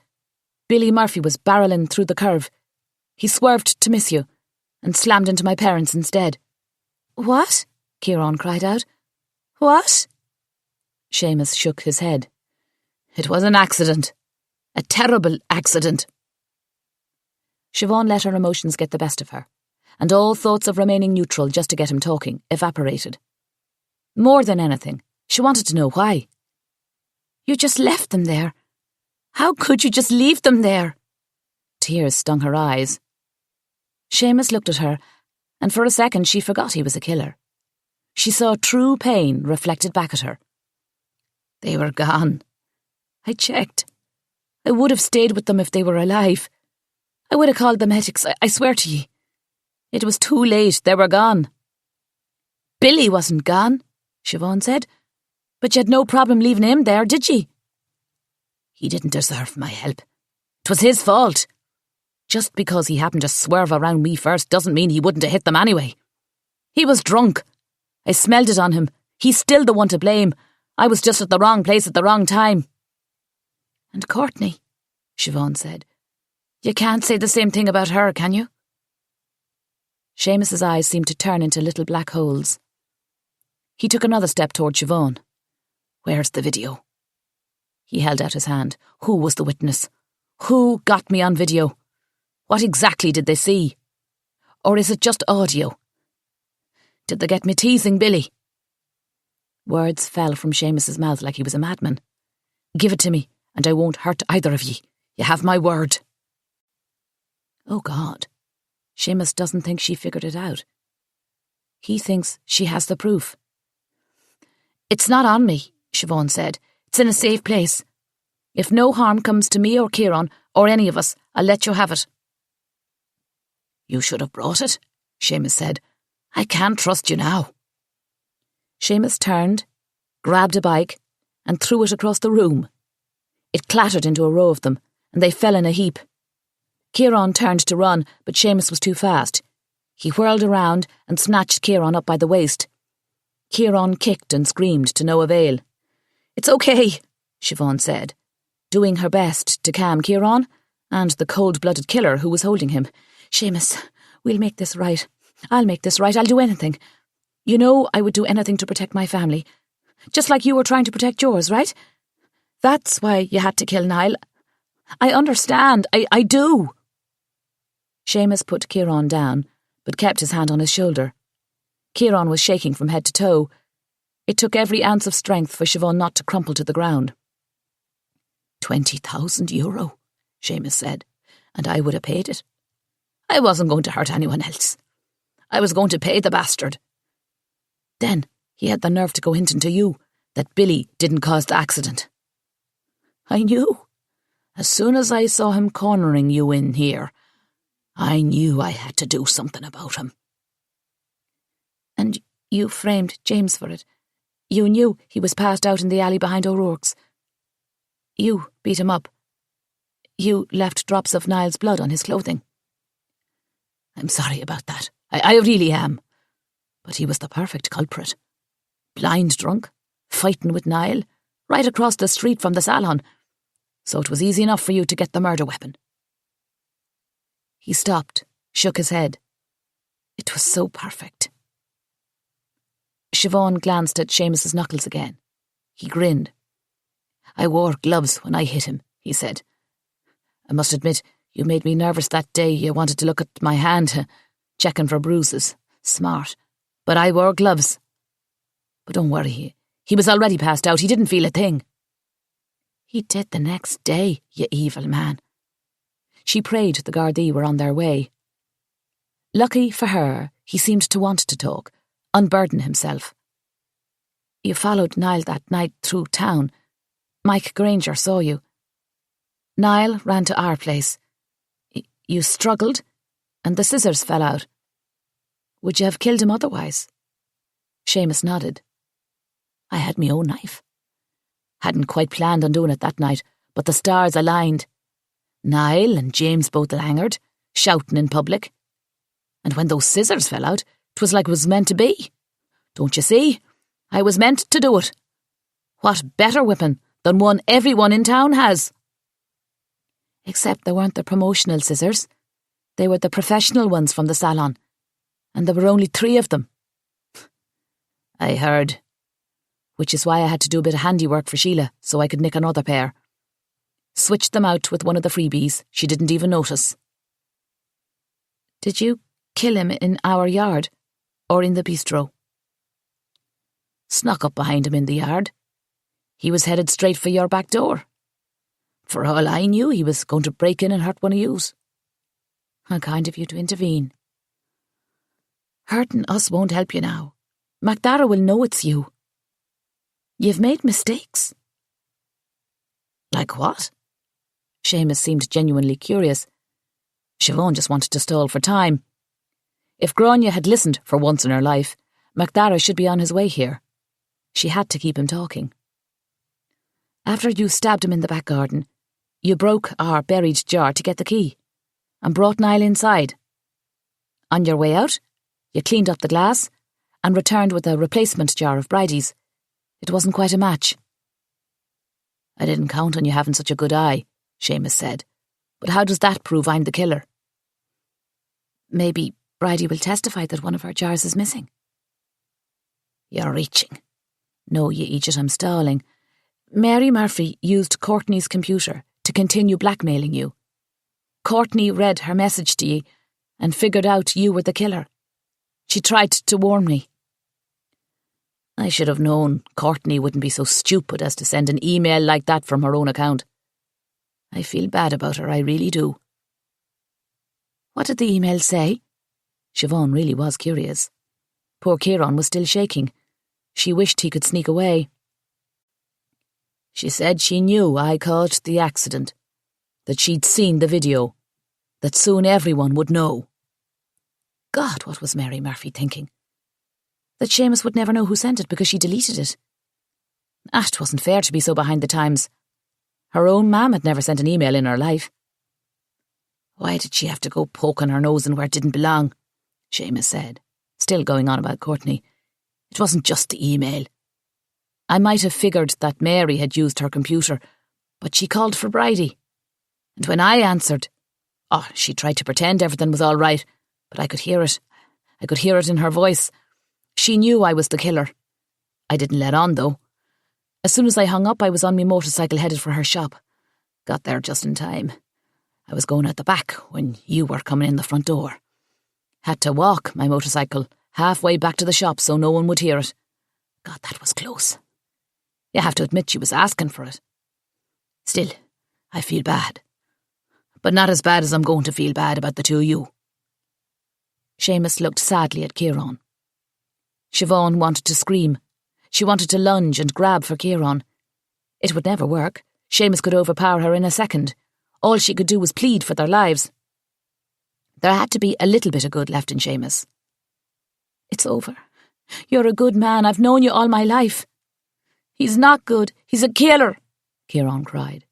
Speaker 1: Billy Murphy was barrelling through the curve. He swerved to miss you and slammed into my parents instead." "What?" Kieran cried out. "What?" Seamus shook his head. "It was an accident. A terrible accident." Siobhan let her emotions get the best of her, and all thoughts of remaining neutral just to get him talking evaporated. More than anything, she wanted to know why. You just left them there. How could you just leave them there? Tears stung her eyes. Seamus looked at her, and for a second she forgot he was a killer. She saw true pain reflected back at her. They were gone. I checked. I would have stayed with them if they were alive. I would have called the medics, I swear to ye. It was too late, they were gone. Billy wasn't gone, Siobhan said. But you had no problem leaving him there, did ye? He didn't deserve my help. 'Twas his fault. Just because he happened to swerve around me first doesn't mean he wouldn't have hit them anyway. He was drunk. I smelled it on him. He's still the one to blame. I was just at the wrong place at the wrong time. And Courtney, Siobhan said. You can't say the same thing about her, can you? Seamus's eyes seemed to turn into little black holes. He took another step toward Siobhan. Where's the video? He held out his hand. Who was the witness? Who got me on video? What exactly did they see? Or is it just audio? Did they get me teasing Billy? Words fell from Seamus's mouth like he was a madman. Give it to me, and I won't hurt either of ye. You have my word. Oh, God. Seamus doesn't think she figured it out. He thinks she has the proof. It's not on me, Siobhan said. It's in a safe place. If no harm comes to me or Kieran, or any of us, I'll let you have it. You should have brought it, Seamus said. I can't trust you now. Seamus turned, grabbed a bike, and threw it across the room. It clattered into a row of them, and they fell in a heap. Kieran turned to run, but Seamus was too fast. He whirled around and snatched Kieran up by the waist. Kieran kicked and screamed to no avail. It's okay, Siobhan said, doing her best to calm Kieran and the cold-blooded killer who was holding him. Seamus, we'll make this right. I'll make this right. I'll do anything. You know I would do anything to protect my family. Just like you were trying to protect yours, right? That's why you had to kill Niall. I understand. I do. Seamus put Kieran down, but kept his hand on his shoulder. Kieran was shaking from head to toe. It took every ounce of strength for Siobhan not to crumple to the ground. 20,000 euro, Seamus said, and I would have paid it. I wasn't going to hurt anyone else. I was going to pay the bastard. Then he had the nerve to go hinting to you that Billy didn't cause the accident. I knew. As soon as I saw him cornering you in here, I knew I had to do something about him. And you framed James for it. You knew he was passed out in the alley behind O'Rourke's. You beat him up. You left drops of Niall's blood on his clothing. I'm sorry about that. I really am. But he was the perfect culprit. Blind drunk, fighting with Niall, right across the street from the salon. So it was easy enough for you to get the murder weapon. He stopped, shook his head. It was so perfect. Siobhan glanced at Seamus's knuckles again. He grinned. I wore gloves when I hit him, he said. I must admit, you made me nervous that day. You wanted to look at my hand, checking for bruises. Smart. But I wore gloves. But don't worry, he was already passed out. He didn't feel a thing. He did the next day, you evil man. She prayed the Gardaí were on their way. Lucky for her, he seemed to want to talk, unburden himself. You followed Niall that night through town. Mike Granger saw you. Niall ran to our place. You struggled, and the scissors fell out. Would you have killed him otherwise? Seamus nodded. I had my own knife. Hadn't quite planned on doing it that night, but the stars aligned. Niall and James both languored, shouting in public. And when those scissors fell out, 'twas like it was meant to be. Don't you see? I was meant to do it. What better weapon than one everyone in town has? Except they weren't the promotional scissors. They were the professional ones from the salon. And there were only 3 of them. I heard. Which is why I had to do a bit of handiwork for Sheila, so I could nick another pair. Switched them out with one of the freebies. She didn't even notice. Did you kill him in our yard, or in the bistro? Snuck up behind him in the yard. He was headed straight for your back door. For all I knew, he was going to break in and hurt one of yous. How kind of you to intervene. Hurting us won't help you now. MacDara will know it's you. You've made mistakes. Like what? Seamus seemed genuinely curious. Siobhan just wanted to stall for time. If Grania had listened for once in her life, MacDara should be on his way here. She had to keep him talking. After you stabbed him in the back garden, you broke our buried jar to get the key and brought Niall inside. On your way out, you cleaned up the glass and returned with a replacement jar of Bridie's. It wasn't quite a match. I didn't count on you having such a good eye, Seamus said. But how does that prove I'm the killer? Maybe Bridie will testify that one of her jars is missing. You're reaching. No, you idiot, I'm stalling. Mary Murphy used Courtney's computer to continue blackmailing you. Courtney read her message to you and figured out you were the killer. She tried to warn me. I should have known Courtney wouldn't be so stupid as to send an email like that from her own account. I feel bad about her, I really do. What did the email say? Siobhan really was curious. Poor Kieran was still shaking. She wished he could sneak away. She said she knew I caused the accident, that she'd seen the video, that soon everyone would know. God, what was Mary Murphy thinking? That Seamus would never know who sent it because she deleted it. It wasn't fair to be so behind the times. Her own mam had never sent an email in her life. Why did she have to go poking her nose in where it didn't belong? Seamus said, still going on about Courtney. It wasn't just the email. I might have figured that Mary had used her computer, but she called for Bridie. And when I answered, she tried to pretend everything was all right, but I could hear it. I could hear it in her voice. She knew I was the killer. I didn't let on, though. As soon as I hung up, I was on my motorcycle headed for her shop. Got there just in time. I was going out the back when you were coming in the front door. Had to walk my motorcycle halfway back to the shop so no one would hear it. God, that was close. You have to admit she was asking for it. Still, I feel bad. But not as bad as I'm going to feel bad about the two of you. Seamus looked sadly at Kieran. Siobhan wanted to scream. She wanted to lunge and grab for Kieran. It would never work. Seamus could overpower her in a second. All she could do was plead for their lives. There had to be a little bit of good left in Seamus. It's over. You're a good man. I've known you all my life. He's not good. He's a killer, Kieran cried.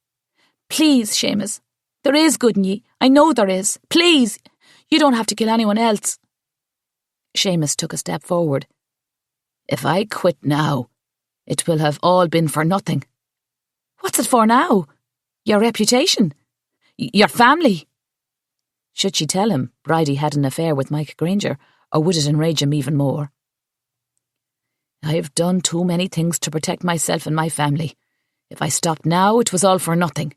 Speaker 1: Please, Seamus. There is good in ye. I know there is. Please. You don't have to kill anyone else. Seamus took a step forward. If I quit now, it will have all been for nothing. What's it for now? Your reputation? Your family? Should she tell him Bridie had an affair with Mike Granger, or would it enrage him even more? I've done too many things to protect myself and my family. If I stopped now, it was all for nothing.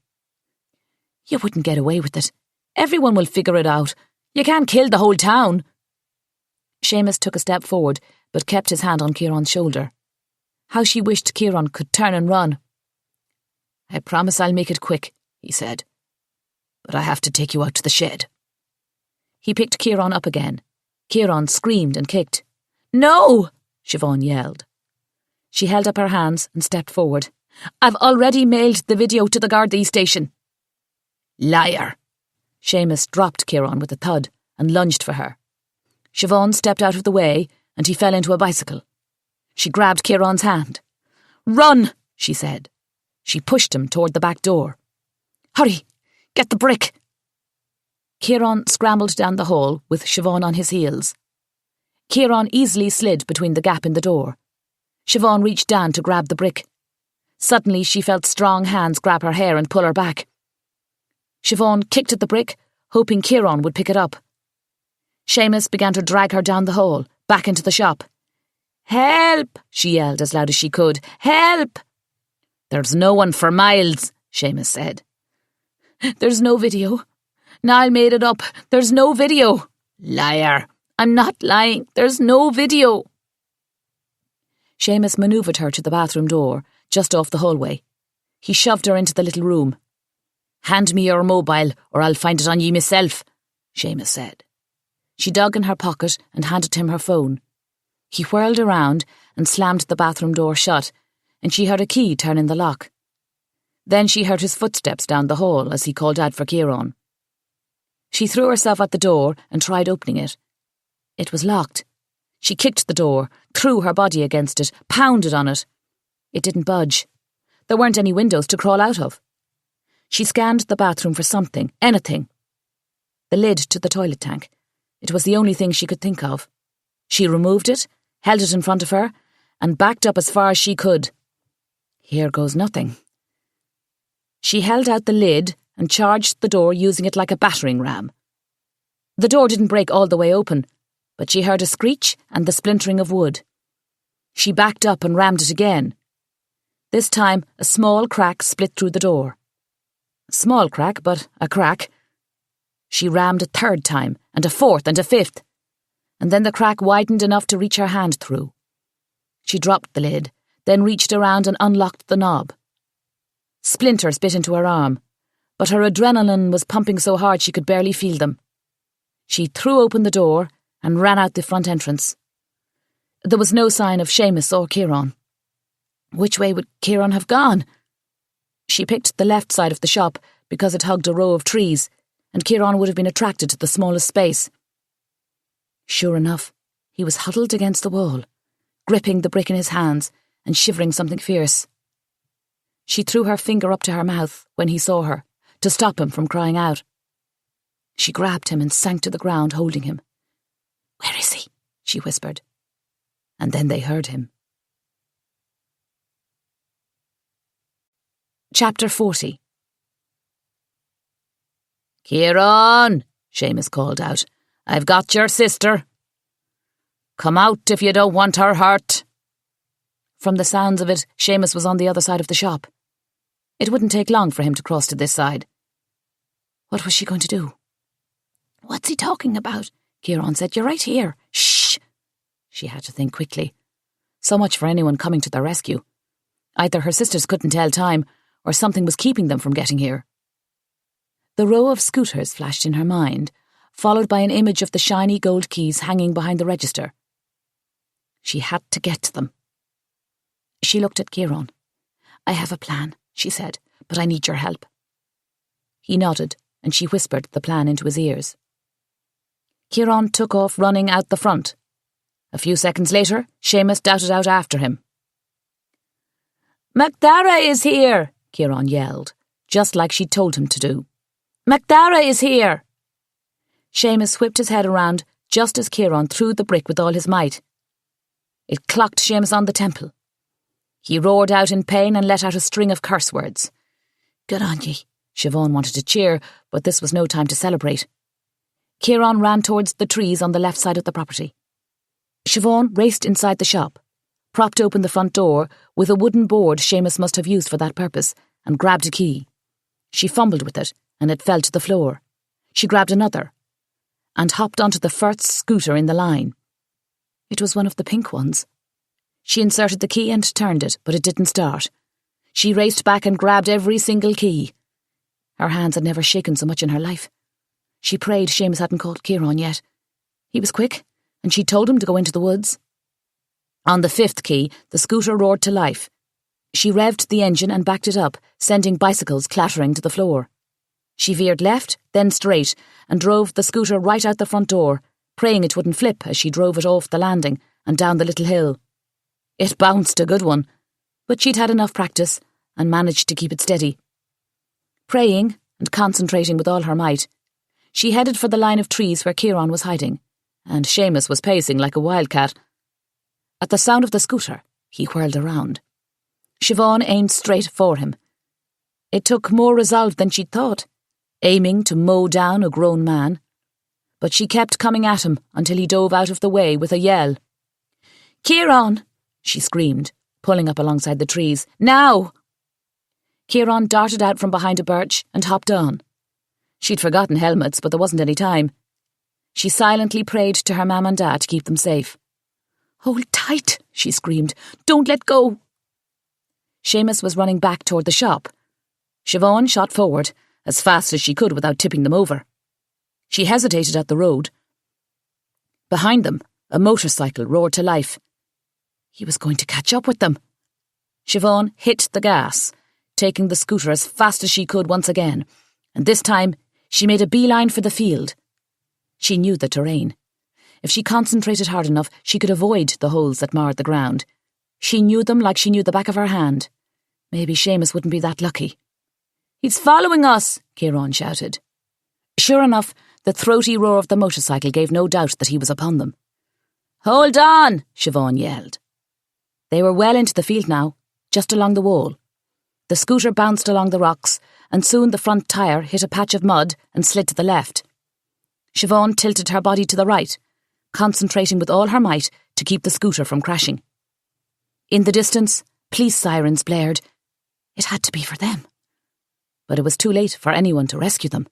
Speaker 1: You wouldn't get away with it. Everyone will figure it out. You can't kill the whole town. Seamus took a step forward, but kept his hand on Kieran's shoulder. How she wished Kieran could turn and run. I promise I'll make it quick, he said. But I have to take you out to the shed. He picked Kieran up again. Kieran screamed and kicked. No! Siobhan yelled. She held up her hands and stepped forward. I've already mailed the video to the Gardaí station. Liar! Seamus dropped Kieran with a thud and lunged for her. Siobhan stepped out of the way and he fell into a bicycle. She grabbed Kieran's hand. Run, she said. She pushed him toward the back door. Hurry, get the brick. Kieran scrambled down the hall with Siobhan on his heels. Kieran easily slid between the gap in the door. Siobhan reached down to grab the brick. Suddenly she felt strong hands grab her hair and pull her back. Siobhan kicked at the brick, hoping Kieran would pick it up. Seamus began to drag her down the hall, back into the shop. Help! She yelled as loud as she could. Help! There's no one for miles, Seamus said. There's no video. Niall made it up. There's no video. Liar. I'm not lying. There's no video. Seamus manoeuvred her to the bathroom door, just off the hallway. He shoved her into the little room. "Hand me your mobile, or I'll find it on ye myself," Seamus said. She dug in her pocket and handed him her phone. He whirled around and slammed the bathroom door shut, and she heard a key turn in the lock. Then she heard his footsteps down the hall as he called out for Ciarán. She threw herself at the door and tried opening it. It was locked. She kicked the door, threw her body against it, pounded on it. It didn't budge. There weren't any windows to crawl out of. She scanned the bathroom for something, anything. The lid to the toilet tank. It was the only thing she could think of. She removed it, held it in front of her, and backed up as far as she could. Here goes nothing. She held out the lid and charged the door using it like a battering ram. The door didn't break all the way open, but she heard a screech and the splintering of wood. She backed up and rammed it again. This time, a small crack split through the door. A small crack, but a crack. She rammed a third time, and a fourth, and a fifth, and then the crack widened enough to reach her hand through. She dropped the lid, then reached around and unlocked the knob. Splinters bit into her arm, but her adrenaline was pumping so hard she could barely feel them. She threw open the door and ran out the front entrance. There was no sign of Seamus or Ciarán. Which way would Ciarán have gone? She picked the left side of the shop because it hugged a row of trees, and Ciarán would have been attracted to the smallest space. Sure enough, he was huddled against the wall, gripping the brick in his hands and shivering something fierce. She threw her finger up to her mouth when he saw her, to stop him from crying out. She grabbed him and sank to the ground, holding him. "Where is he?" she whispered. And then they heard him. Chapter 40. "Ciarán," Seamus called out, "I've got your sister. Come out if you don't want her hurt." From the sounds of it, Seamus was on the other side of the shop. It wouldn't take long for him to cross to this side. What was she going to do? "What's he talking about?" Ciarán said. "You're right here." "Shh!" She had to think quickly. So much for anyone coming to their rescue. Either her sisters couldn't tell time, or something was keeping them from getting here. The row of scooters flashed in her mind, followed by an image of the shiny gold keys hanging behind the register. She had to get to them. She looked at Ciarán. "I have a plan," she said, "but I need your help." He nodded, and she whispered the plan into his ears. Ciarán took off running out the front. A few seconds later, Seamus darted out after him. "MacDara is here!" Ciarán yelled, just like she'd told him to do. "MacDara is here!" Seamus whipped his head around just as Ciarán threw the brick with all his might. It clocked Seamus on the temple. He roared out in pain and let out a string of curse words. "Good on ye." Siobhan wanted to cheer, but this was no time to celebrate. Ciarán ran towards the trees on the left side of the property. Siobhan raced inside the shop, propped open the front door with a wooden board Seamus must have used for that purpose, and grabbed a key. She fumbled with it, and it fell to the floor. She grabbed another, and hopped onto the first scooter in the line. It was one of the pink ones. She inserted the key and turned it, but it didn't start. She raced back and grabbed every single key. Her hands had never shaken so much in her life. She prayed Seamus hadn't called Ciarán yet. He was quick, and she told him to go into the woods. On the fifth key, the scooter roared to life. She revved the engine and backed it up, sending bicycles clattering to the floor. She veered left, then straight, and drove the scooter right out the front door, praying it wouldn't flip as she drove it off the landing and down the little hill. It bounced a good one, but she'd had enough practice and managed to keep it steady. Praying and concentrating with all her might, she headed for the line of trees where Ciarán was hiding, and Seamus was pacing like a wildcat. At the sound of the scooter, he whirled around. Siobhan aimed straight for him. It took more resolve than she'd thought, aiming to mow down a grown man. But she kept coming at him until he dove out of the way with a yell. "Ciarán!" she screamed, pulling up alongside the trees. "Now!" Ciarán darted out from behind a birch and hopped on. She'd forgotten helmets, but there wasn't any time. She silently prayed to her mam and dad to keep them safe. "Hold tight," she screamed. "Don't let go." Seamus was running back toward the shop. Siobhan shot forward, as fast as she could without tipping them over. She hesitated at the road. Behind them, a motorcycle roared to life. He was going to catch up with them. Siobhan hit the gas, taking the scooter as fast as she could once again, and this time she made a beeline for the field. She knew the terrain. If she concentrated hard enough, she could avoid the holes that marred the ground. She knew them like she knew the back of her hand. Maybe Seamus wouldn't be that lucky. "He's following us," Ciarán shouted. Sure enough, the throaty roar of the motorcycle gave no doubt that he was upon them. "Hold on," Siobhan yelled. They were well into the field now, just along the wall. The scooter bounced along the rocks, and soon the front tyre hit a patch of mud and slid to the left. Siobhan tilted her body to the right, concentrating with all her might to keep the scooter from crashing. In the distance, police sirens blared. It had to be for them. But it was too late for anyone to rescue them.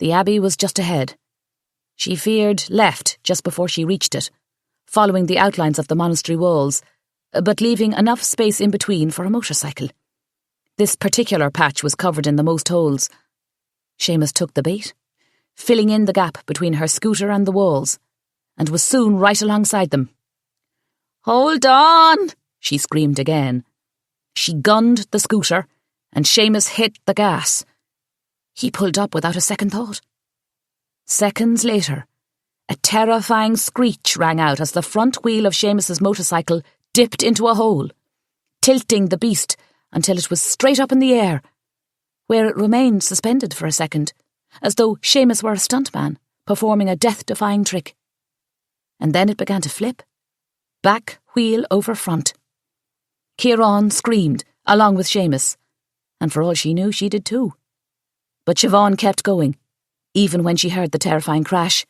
Speaker 1: The abbey was just ahead. She veered left just before she reached it, following the outlines of the monastery walls, but leaving enough space in between for a motorcycle. This particular patch was covered in the most holes. Seamus took the bait, filling in the gap between her scooter and the walls, and was soon right alongside them. "Hold on!" she screamed again. She gunned the scooter, and Seamus hit the gas. He pulled up without a second thought. Seconds later, a terrifying screech rang out as the front wheel of Seamus's motorcycle dipped into a hole, tilting the beast until it was straight up in the air, where it remained suspended for a second, as though Seamus were a stuntman performing a death-defying trick. And then it began to flip, back wheel over front. Ciarán screamed, along with Seamus, and for all she knew, she did too. But Siobhan kept going, even when she heard the terrifying crash.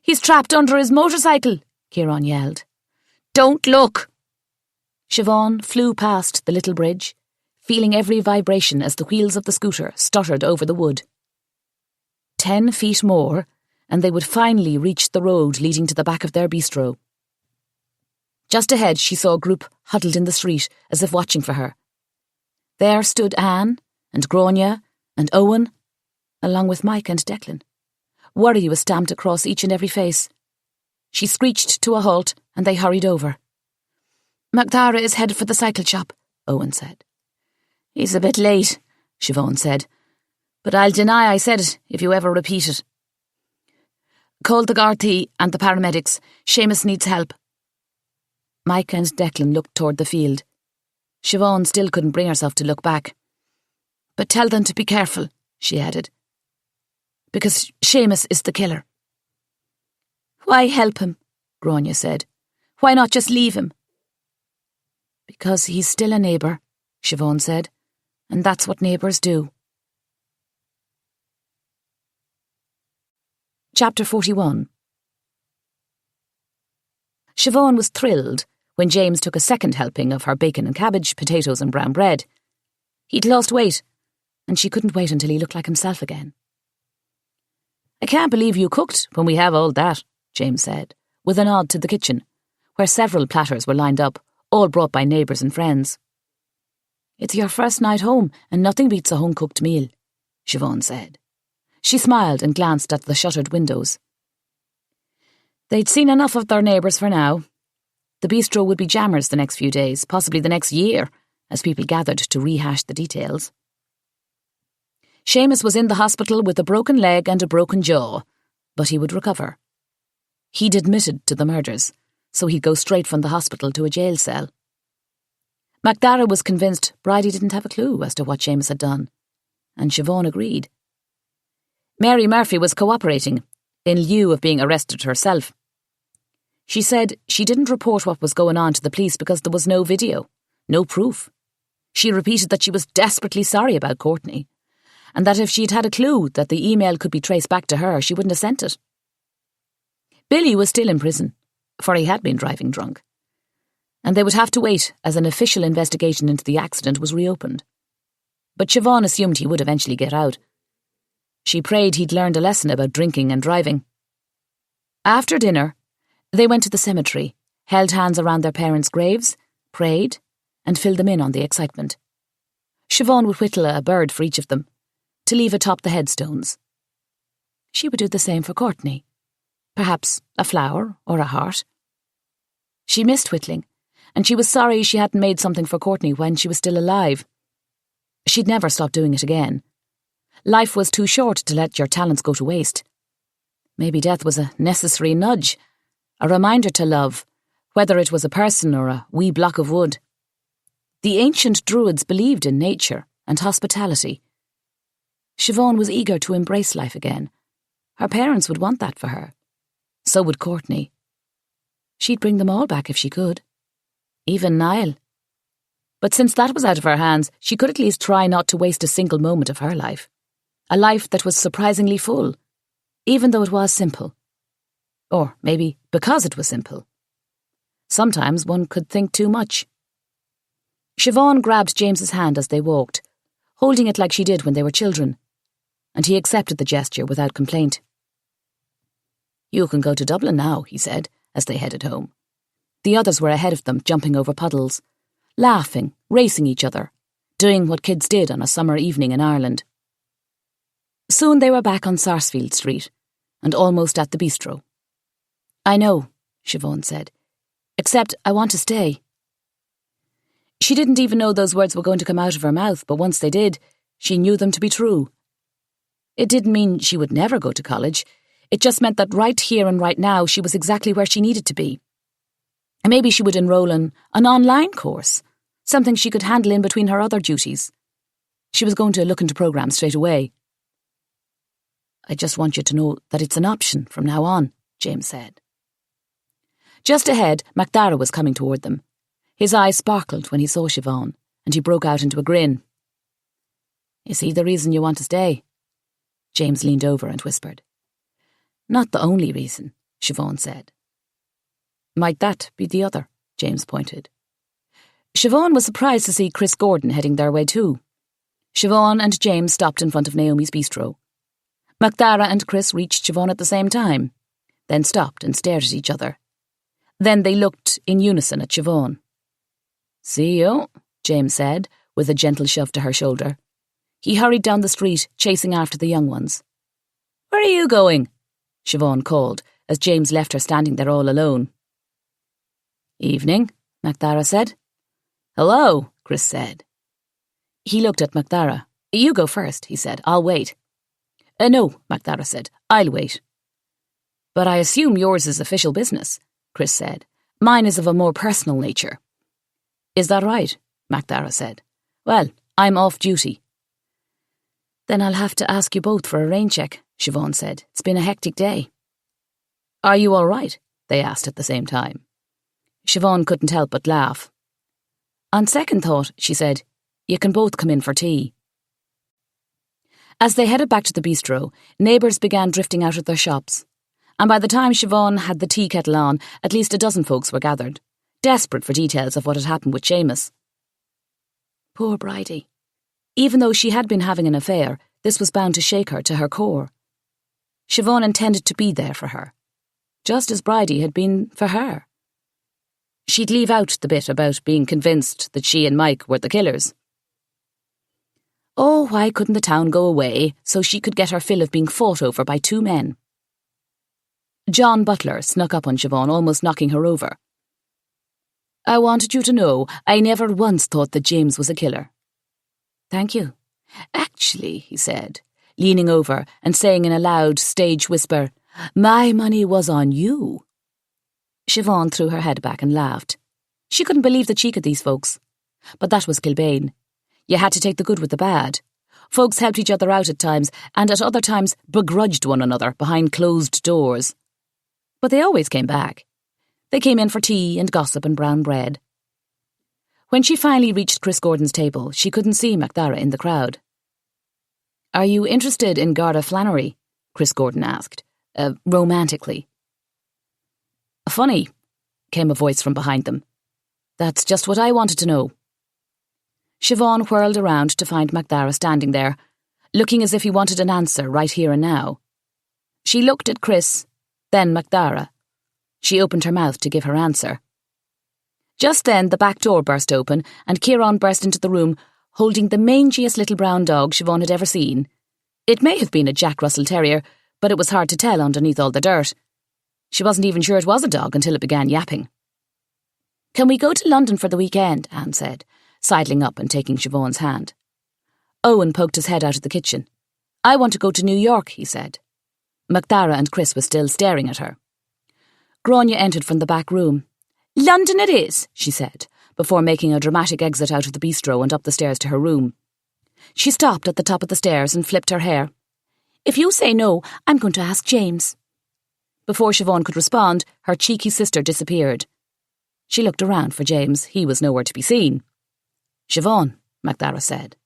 Speaker 1: "He's trapped under his motorcycle," Ciarán yelled. "Don't look!" Siobhan flew past the little bridge, feeling every vibration as the wheels of the scooter stuttered over the wood. 10 feet more, and they would finally reach the road leading to the back of their bistro. Just ahead, she saw a group huddled in the street, as if watching for her. There stood Anne, and Grania, and Owen, along with Mike and Declan. Worry was stamped across each and every face. She screeched to a halt, and they hurried over. "Macdara is headed for the cycle shop," Owen said. "He's a bit late," Siobhan said, "but I'll deny I said it if you ever repeat it. Call the Gardaí and the paramedics. Seamus needs help." Mike and Declan looked toward the field. Siobhan still couldn't bring herself to look back. "But tell them to be careful," she added, "because Seamus is the killer." "Why help him?" Grania said. "Why not just leave him?" "Because he's still a neighbour," Siobhan said, "and that's what neighbours do." Chapter 41. Siobhan was thrilled when James took a second helping of her bacon and cabbage, potatoes and brown bread. He'd lost weight, and she couldn't wait until he looked like himself again. "I can't believe you cooked when we have all that," James said, with a nod to the kitchen, where several platters were lined up, all brought by neighbours and friends. "It's your first night home, and nothing beats a home-cooked meal," Siobhan said. She smiled and glanced at the shuttered windows. They'd seen enough of their neighbours for now. The bistro would be jammers the next few days, possibly the next year, as people gathered to rehash the details. Seamus was in the hospital with a broken leg and a broken jaw, but he would recover. He'd admitted to the murders, so he'd go straight from the hospital to a jail cell. Macdara was convinced Bridie didn't have a clue as to what Seamus had done, and Siobhan agreed. Mary Murphy was cooperating, in lieu of being arrested herself. She said she didn't report what was going on to the police because there was no video, no proof. She repeated that she was desperately sorry about Courtney, and that if she'd had a clue that the email could be traced back to her, she wouldn't have sent it. Billy was still in prison, for he had been driving drunk, and they would have to wait as an official investigation into the accident was reopened. But Siobhan assumed he would eventually get out. She prayed he'd learned a lesson about drinking and driving. After dinner, they went to the cemetery, held hands around their parents' graves, prayed, and fill them in on the excitement. Siobhan would whittle a bird for each of them, to leave atop the headstones. She would do the same for Courtney. Perhaps a flower or a heart. She missed whittling, and she was sorry she hadn't made something for Courtney when she was still alive. She'd never stop doing it again. Life was too short to let your talents go to waste. Maybe death was a necessary nudge, a reminder to love, whether it was a person or a wee block of wood. The ancient Druids believed in nature and hospitality. Siobhan was eager to embrace life again. Her parents would want that for her. So would Courtney. She'd bring them all back if she could. Even Niall. But since that was out of her hands, she could at least try not to waste a single moment of her life. A life that was surprisingly full, even though it was simple. Or maybe because it was simple. Sometimes one could think too much. Siobhan grabbed James's hand as they walked, holding it like she did when they were children, and he accepted the gesture without complaint. "You can go to Dublin now," he said, as they headed home. The others were ahead of them, jumping over puddles, laughing, racing each other, doing what kids did on a summer evening in Ireland. Soon they were back on Sarsfield Street, and almost at the bistro. "I know," Siobhan said, "except I want to stay." She didn't even know those words were going to come out of her mouth, but once they did, she knew them to be true. It didn't mean she would never go to college. It just meant that right here and right now she was exactly where she needed to be. And maybe she would enroll in an online course, something she could handle in between her other duties. She was going to look into programs straight away. "I just want you to know that it's an option from now on," James said. Just ahead, MacDara was coming toward them. His eyes sparkled when he saw Siobhan, and he broke out into a grin. "Is he the reason you want to stay?" James leaned over and whispered. "Not the only reason," Siobhan said. "Might that be the other?" James pointed. Siobhan was surprised to see Chris Gordon heading their way too. Siobhan and James stopped in front of Naomi's bistro. MacDara and Chris reached Siobhan at the same time, then stopped and stared at each other. Then they looked in unison at Siobhan. "See you," James said, with a gentle shove to her shoulder. He hurried down the street, chasing after the young ones. "Where are you going?" Siobhan called, as James left her standing there all alone. "Evening," MacDara said. "Hello," Chris said. He looked at MacDara. "You go first," he said. "I'll wait." No," MacDara said. "I'll wait." "But I assume yours is official business," Chris said. "Mine is of a more personal nature." "Is that right?" MacDara said. "Well, I'm off duty." "Then I'll have to ask you both for a rain check," Siobhan said. "It's been a hectic day." "Are you all right?" they asked at the same time. Siobhan couldn't help but laugh. "On second thought," she said, "you can both come in for tea." As they headed back to the bistro, neighbours began drifting out of their shops, and by the time Siobhan had the tea kettle on, at least a dozen folks were gathered, desperate for details of what had happened with Seamus. Poor Bridie. Even though she had been having an affair, this was bound to shake her to her core. Siobhan intended to be there for her, just as Bridie had been for her. She'd leave out the bit about being convinced that she and Mike were the killers. Oh, why couldn't the town go away so she could get her fill of being fought over by two men? John Butler snuck up on Siobhan, almost knocking her over. "I wanted you to know I never once thought that James was a killer." "Thank you. Actually," he said, leaning over and saying in a loud stage whisper, "My money was on you." Siobhan threw her head back and laughed. She couldn't believe the cheek of these folks. But that was Kilbane. You had to take the good with the bad. Folks helped each other out at times, and at other times begrudged one another behind closed doors. But they always came back. They came in for tea and gossip and brown bread. When she finally reached Chris Gordon's table, she couldn't see MacDara in the crowd. "Are you interested in Garda Flannery?" Chris Gordon asked, romantically. "Funny," came a voice from behind them. "That's just what I wanted to know." Siobhan whirled around to find MacDara standing there, looking as if he wanted an answer right here and now. She looked at Chris, then MacDara. She opened her mouth to give her answer. Just then the back door burst open and Kieran burst into the room holding the mangiest little brown dog Siobhan had ever seen. It may have been a Jack Russell Terrier, but it was hard to tell underneath all the dirt. She wasn't even sure it was a dog until it began yapping. "Can we go to London for the weekend?" Anne said, sidling up and taking Siobhan's hand. Owen poked his head out of the kitchen. "I want to go to New York," he said. Macdara and Chris were still staring at her. Grania entered from the back room. "London it is," she said, before making a dramatic exit out of the bistro and up the stairs to her room. She stopped at the top of the stairs and flipped her hair. "If you say no, I'm going to ask James." Before Siobhan could respond, her cheeky sister disappeared. She looked around for James. He was nowhere to be seen. "Siobhan," Macdara said.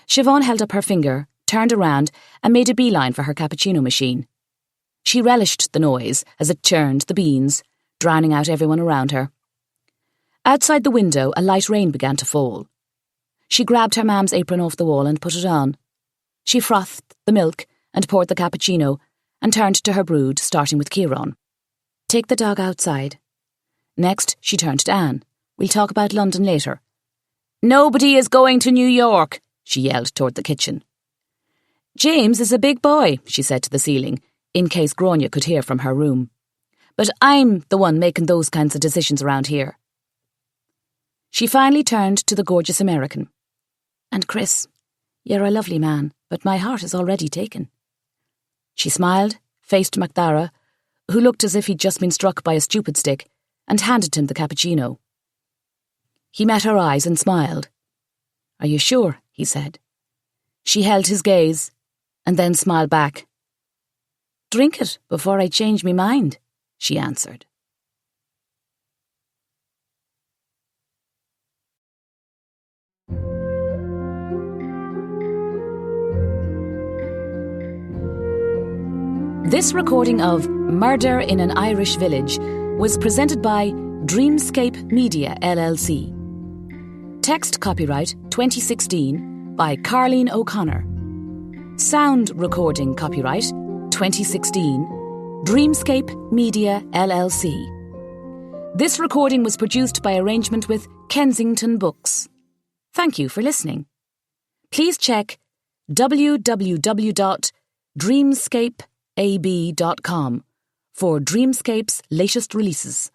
Speaker 1: Siobhan held up her finger, turned around and made a beeline for her cappuccino machine. She relished the noise as it churned the beans, drowning out everyone around her. Outside the window, a light rain began to fall. She grabbed her mam's apron off the wall and put it on. She frothed the milk and poured the cappuccino and turned to her brood, starting with Kieran. "Take the dog outside." Next, she turned to Anne. "We'll talk about London later." "Nobody is going to New York," she yelled toward the kitchen. "James is a big boy," she said to the ceiling, in case Grania could hear from her room. "But I'm the one making those kinds of decisions around here." She finally turned to the gorgeous American. "And Chris, you're a lovely man, but my heart is already taken." She smiled, faced Macdara, who looked as if he'd just been struck by a stupid stick, and handed him the cappuccino. He met her eyes and smiled. "Are you sure?" he said. She held his gaze, and then smiled back. "Drink it before I change me mind," she answered. This recording of Murder in an Irish Village was presented by Dreamscape Media LLC. Text copyright 2016 by Carlene O'Connor. Sound recording copyright 2016 Dreamscape Media LLC. This recording was produced by arrangement with Kensington Books. Thank you for listening. Please check www.dreamscapeab.com for Dreamscape's latest releases.